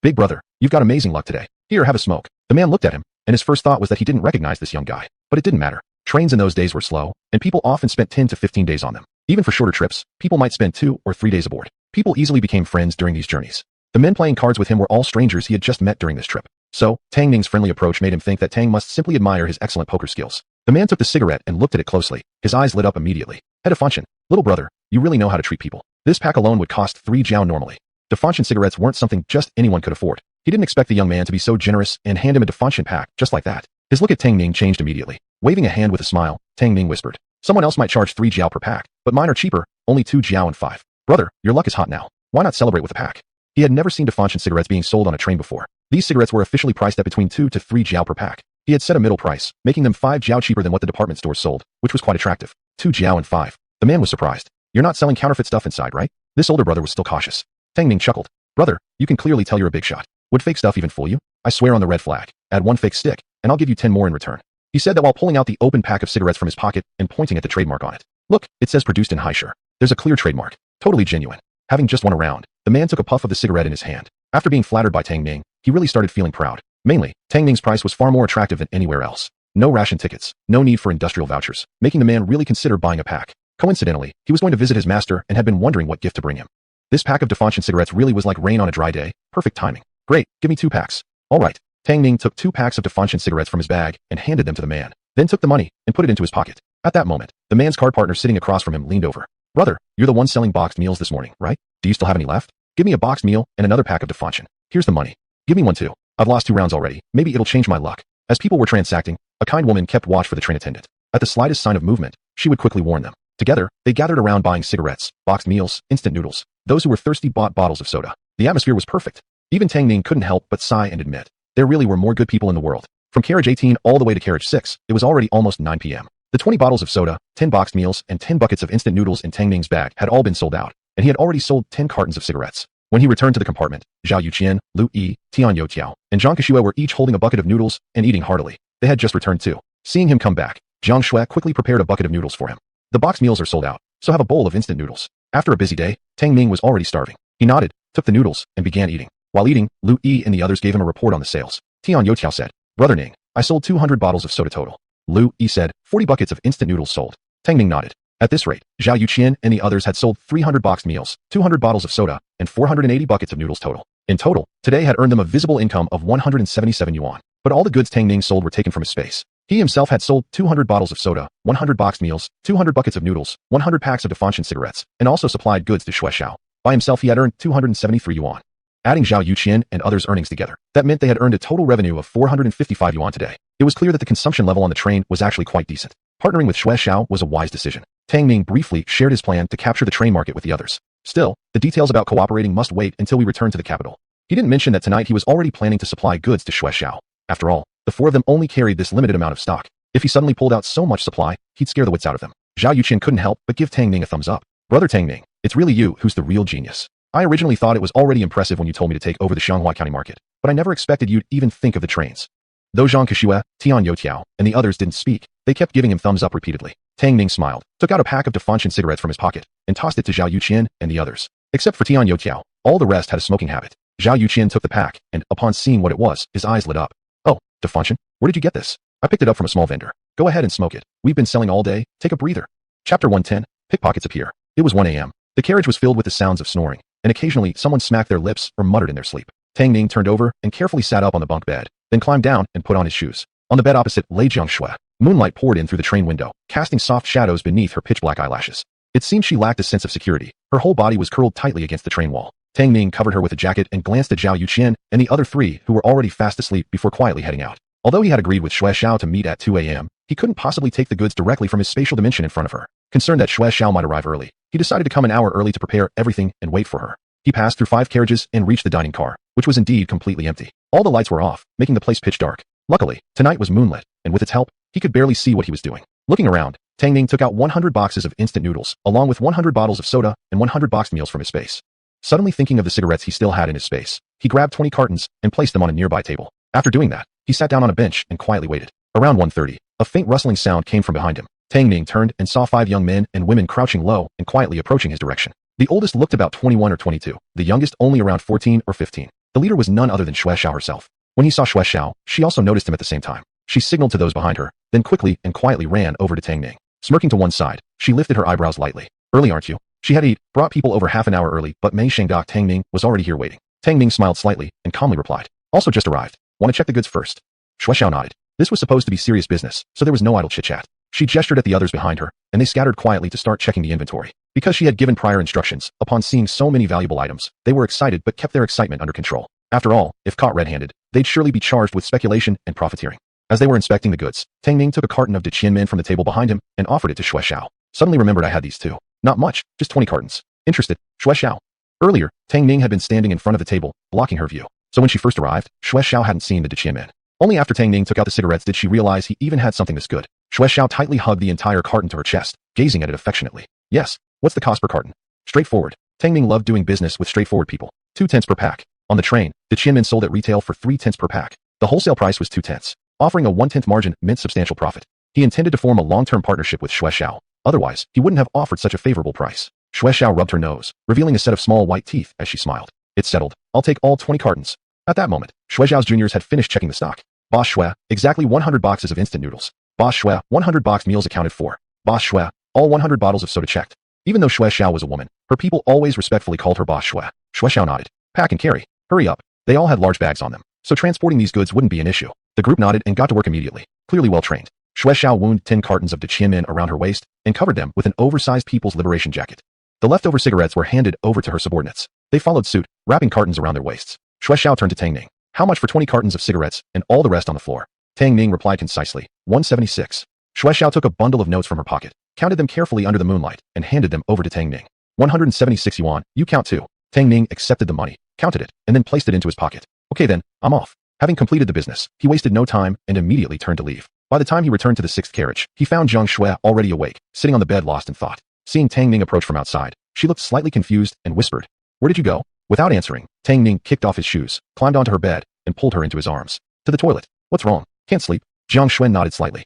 "Big brother, you've got amazing luck today. Here, have a smoke." The man looked at him, and his first thought was that he didn't recognize this young guy. But it didn't matter. Trains in those days were slow, and people often spent 10 to 15 days on them. Even for shorter trips, people might spend 2 or 3 days aboard. People easily became friends during these journeys. The men playing cards with him were all strangers he had just met during this trip. So, Tang Ning's friendly approach made him think that Tang must simply admire his excellent poker skills. The man took the cigarette and looked at it closely. His eyes lit up immediately. "Head of Function, little brother, you really know how to treat people. This pack alone would cost 3 jiao normally." Defunction cigarettes weren't something just anyone could afford. He didn't expect the young man to be so generous and hand him a Defunction pack just like that. His look at Tang Ning changed immediately. Waving a hand with a smile, Tang Ning whispered, "Someone else might charge 3 jiao per pack, but mine are cheaper, only 2 jiao and 5. Brother, your luck is hot now. Why not celebrate with a pack?" He had never seen Defunction cigarettes being sold on a train before. These cigarettes were officially priced at between 2 to 3 jiao per pack. He had set a middle price, making them 5 jiao cheaper than what the department stores sold, which was quite attractive. 2 jiao and 5. The man was surprised. "You're not selling counterfeit stuff inside, right?" This older brother was still cautious. Tang Ning chuckled. "Brother, you can clearly tell you're a big shot. Would fake stuff even fool you? I swear on the red flag. Add 1 fake stick, and I'll give you 10 more in return." He said that while pulling out the open pack of cigarettes from his pocket and pointing at the trademark on it. "Look, it says produced in Haishur. There's a clear trademark. Totally genuine." Having just won a round, the man took a puff of the cigarette in his hand. After being flattered by Tang Ning, he really started feeling proud. Mainly, Tang Ning's price was far more attractive than anywhere else. No ration tickets, no need for industrial vouchers, making the man really consider buying a pack. Coincidentally, he was going to visit his master and had been wondering what gift to bring him. This pack of Defunction cigarettes really was like rain on a dry day. Perfect timing. "Great, give me 2 packs. All right." Tang Ning took 2 packs of Defunction cigarettes from his bag and handed them to the man, then took the money and put it into his pocket. At that moment, the man's card partner sitting across from him leaned over. "Brother, you're the one selling boxed meals this morning, right? Do you still have any left? Give me a boxed meal and another pack of Defunction. Here's the money. Give me one too. I've lost 2 rounds already. Maybe it'll change my luck." As people were transacting, a kind woman kept watch for the train attendant. At the slightest sign of movement, she would quickly warn them. Together, they gathered around buying cigarettes, boxed meals, instant noodles. Those who were thirsty bought bottles of soda. The atmosphere was perfect. Even Tang Ning couldn't help but sigh and admit, there really were more good people in the world. From carriage 18 all the way to carriage 6, it was already almost 9 p.m. The 20 bottles of soda, 10 boxed meals, and 10 buckets of instant noodles in Tang Ning's bag had all been sold out, and he had already sold 10 cartons of cigarettes. When he returned to the compartment, Zhao Yuqian, Lu Yi, Tian Youtiao, and Zhang Keshue were each holding a bucket of noodles and eating heartily. They had just returned too. Seeing him come back, Zhang Shui quickly prepared a bucket of noodles for him. "The boxed meals are sold out, so have a bowl of instant noodles." After a busy day, Tang Ning was already starving. He nodded, took the noodles, and began eating. While eating, Lu Yi and the others gave him a report on the sales. Tian Youtiao said, "Brother Ning, I sold 200 bottles of soda total." Lu Yi said, 40 buckets of instant noodles sold." Tang Ning nodded. At this rate, Zhao Yuqian and the others had sold 300 boxed meals, 200 bottles of soda, and 480 buckets of noodles total. In total, today had earned them a visible income of 177 yuan. But all the goods Tang Ning sold were taken from his space. He himself had sold 200 bottles of soda, 100 boxed meals, 200 buckets of noodles, 100 packs of Defunction cigarettes, and also supplied goods to Shui Xiao. By himself he had earned 273 yuan. Adding Zhao Yuqian and others' earnings together, that meant they had earned a total revenue of 455 yuan today. It was clear that the consumption level on the train was actually quite decent. Partnering with Xue Xiao was a wise decision. Tang Ning briefly shared his plan to capture the train market with the others. Still, the details about cooperating must wait until we return to the capital. He didn't mention that tonight he was already planning to supply goods to Xue Xiao. After all, the four of them only carried this limited amount of stock. If he suddenly pulled out so much supply, he'd scare the wits out of them. Zhao Yuqian couldn't help but give Tang Ning a thumbs up. Brother Tang Ning, it's really you who's the real genius. I originally thought it was already impressive when you told me to take over the Xianghua County market, but I never expected you'd even think of the trains. Though Zhang Kexue, Tian Youtiao, and the others didn't speak, they kept giving him thumbs up repeatedly. Tang Ning smiled, took out a pack of Defantian cigarettes from his pocket, and tossed it to Zhao Yuqian and the others. Except for Tian Youtiao, all the rest had a smoking habit. Zhao Yuqian took the pack, and, upon seeing what it was, his eyes lit up. Oh, Defantian, where did you get this? I picked it up from a small vendor. Go ahead and smoke it. We've been selling all day, take a breather. Chapter 110, Pickpockets appear. It was 1 a.m. The carriage was filled with the sounds of snoring, and occasionally someone smacked their lips or muttered in their sleep. Tang Ning turned over and carefully sat up on the bunk bed, then climbed down and put on his shoes. On the bed opposite lay Jiang Shui. Moonlight poured in through the train window, casting soft shadows beneath her pitch-black eyelashes. It seemed she lacked a sense of security. Her whole body was curled tightly against the train wall. Tang Ning covered her with a jacket and glanced at Zhao Yuqian and the other three who were already fast asleep before quietly heading out. Although he had agreed with Xue Xiao to meet at 2 a.m., he couldn't possibly take the goods directly from his spatial dimension in front of her. Concerned that Xue Xiao might arrive early, he decided to come an hour early to prepare everything and wait for her. He passed through 5 carriages and reached the dining car, which was indeed completely empty. All the lights were off, making the place pitch dark. Luckily, tonight was moonlit, and with its help, he could barely see what he was doing. Looking around, Tang Ning took out 100 boxes of instant noodles, along with 100 bottles of soda and 100 boxed meals from his space. Suddenly thinking of the cigarettes he still had in his space, he grabbed 20 cartons and placed them on a nearby table. After doing that, he sat down on a bench and quietly waited. Around 1:30, a faint rustling sound came from behind him. Tang Ning turned and saw 5 young men and women crouching low and quietly approaching his direction. The oldest looked about 21 or 22, the youngest only around 14 or 15. The leader was none other than Xue Xiao herself. When he saw Xue Xiao, she also noticed him at the same time. She signaled to those behind her, then quickly and quietly ran over to Tang Ning. Smirking to one side, she lifted her eyebrows lightly. Early, aren't you? She had brought people over half an hour early, but Mei Shengdak Tang Ning was already here waiting. Tang Ning smiled slightly and calmly replied, also just arrived. Want to check the goods first? Xue Xiao nodded. This was supposed to be serious business, so there was no idle chit-chat. She gestured at the others behind her, and they scattered quietly to start checking the inventory. Because she had given prior instructions, upon seeing so many valuable items, they were excited but kept their excitement under control. After all, if caught red-handed, they'd surely be charged with speculation and profiteering. As they were inspecting the goods, Tang Ning took a carton of De Qianmen from the table behind him and offered it to Xue Xiao. Suddenly remembered I had these too. Not much, just 20 cartons. Interested, Xue Xiao. Earlier, Tang Ning had been standing in front of the table, blocking her view. So when she first arrived, Xue Xiao hadn't seen the De Qianmen. Only after Tang Ning took out the cigarettes did she realize he even had something this good. Xue Xiao tightly hugged the entire carton to her chest, gazing at it affectionately. Yes, what's the cost per carton? Straightforward. Tang Ning loved doing business with straightforward people. 2 tenths per pack. On the train, the Qianmen sold at retail for 3 tenths per pack. The wholesale price was 2 tenths. Offering a 1/10 margin meant substantial profit. He intended to form a long-term partnership with Xue Xiao. Otherwise, he wouldn't have offered such a favorable price. Xue Xiao rubbed her nose, revealing a set of small white teeth as she smiled. It's settled. I'll take all 20 cartons. At that moment, Xue Xiao's juniors had finished checking the stock. Boss Xue, exactly 100 boxes of instant noodles. Boss Xue, 100 boxed meals accounted for. Boss Xue, all 100 bottles of soda checked. Even though Xue Xiao was a woman, her people always respectfully called her Boss Xue. Xue Xiao nodded. Pack and carry. Hurry up. They all had large bags on them, so transporting these goods wouldn't be an issue. The group nodded and got to work immediately, clearly well trained. Xue Xiao wound 10 cartons of De Qianmen around her waist and covered them with an oversized People's Liberation jacket. The leftover cigarettes were handed over to her subordinates. They followed suit, wrapping cartons around their waists. Xue Xiao turned to Tang Ning. How much for 20 cartons of cigarettes and all the rest on the floor? Tang Ning replied concisely, 176. Xue Xiao took a bundle of notes from her pocket, counted them carefully under the moonlight, and handed them over to Tang Ning. 176 yuan, you count too. Tang Ning accepted the money, counted it, and then placed it into his pocket. Okay then, I'm off. Having completed the business, he wasted no time and immediately turned to leave. By the time he returned to the 6th carriage, he found Jiang Shui already awake, sitting on the bed lost in thought. Seeing Tang Ning approach from outside, she looked slightly confused and whispered, "Where did you go?" Without answering, Tang Ning kicked off his shoes, climbed onto her bed, and pulled her into his arms. To the toilet. What's wrong? Can't sleep? Jiang Shui nodded slightly.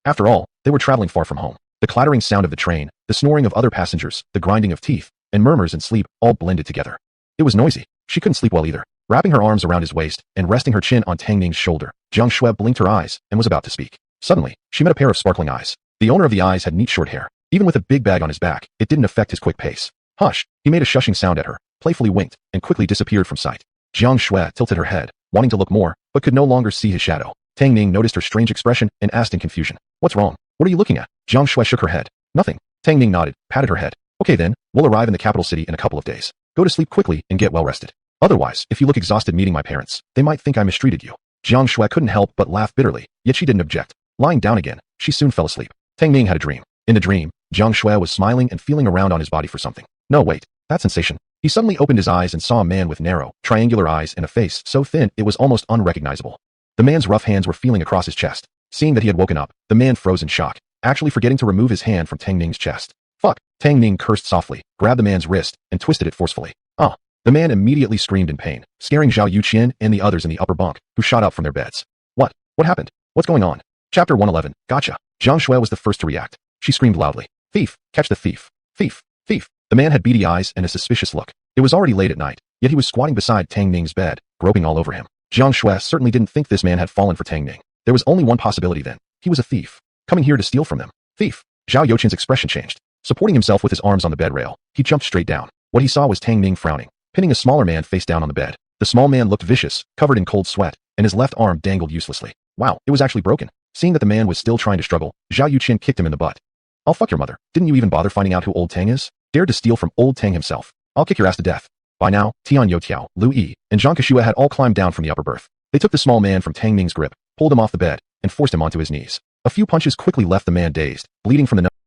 After all, they were traveling far from home. The clattering sound of the train, the snoring of other passengers, the grinding of teeth, and murmurs and sleep all blended together. It was noisy. She couldn't sleep well either. Wrapping her arms around his waist and resting her chin on Tang Ning's shoulder, Jiang Shui blinked her eyes and was about to speak. Suddenly, she met a pair of sparkling eyes. The owner of the eyes had neat short hair. Even with a big bag on his back, it didn't affect his quick pace. Hush! He made a shushing sound at her, playfully winked, and quickly disappeared from sight. Jiang Shui tilted her head, wanting to look more, but could no longer see his shadow. Tang Ning noticed her strange expression and asked in confusion, "What's wrong? What are you looking at?" Jiang Shui shook her head. "Nothing." Tang Ning nodded, patted her head. "Okay then, we'll arrive in the capital city in a couple of days. Go to sleep quickly and get well rested. Otherwise, if you look exhausted meeting my parents, they might think I mistreated you. Jiang Shui couldn't help but laugh bitterly, yet she didn't object. Lying down again, she soon fell asleep. Tang Ning had a dream. In the dream, Jiang Shui was smiling and feeling around on his body for something. No, wait, that sensation. He suddenly opened his eyes and saw a man with narrow, triangular eyes and a face so thin it was almost unrecognizable. The man's rough hands were feeling across his chest. Seeing that he had woken up, the man froze in shock, actually forgetting to remove his hand from Tang Ning's chest. Fuck! Tang Ning cursed softly, grabbed the man's wrist, and twisted it forcefully. Ah! The man immediately screamed in pain, scaring Zhao Yuqian and the others in the upper bunk, who shot up from their beds. What? What happened? What's going on? Chapter 111, Gotcha. Jiang Shui was the first to react. She screamed loudly. Thief! Catch the thief! Thief! Thief! The man had beady eyes and a suspicious look. It was already late at night, yet he was squatting beside Tang Ning's bed, groping all over him. Jiang Shui certainly didn't think this man had fallen for Tang Ning. There was only one possibility then. He was a thief. Coming here to steal from them. Thief! Zhao Youqian's expression changed. Supporting himself with his arms on the bed rail, he jumped straight down. What he saw was Tang Ning frowning, pinning a smaller man face down on the bed. The small man looked vicious, covered in cold sweat, and his left arm dangled uselessly. Wow, it was actually broken. Seeing that the man was still trying to struggle, Zhao Yuqian kicked him in the butt. I'll fuck your mother. Didn't you even bother finding out who old Tang is? Dared to steal from old Tang himself. I'll kick your ass to death. By now, Tian Youtiao, Lu Yi, and Zhang Keshua had all climbed down from the upper berth. They took the small man from Tang Ning's grip, pulled him off the bed, and forced him onto his knees. A few punches quickly left the man dazed, bleeding from the nose.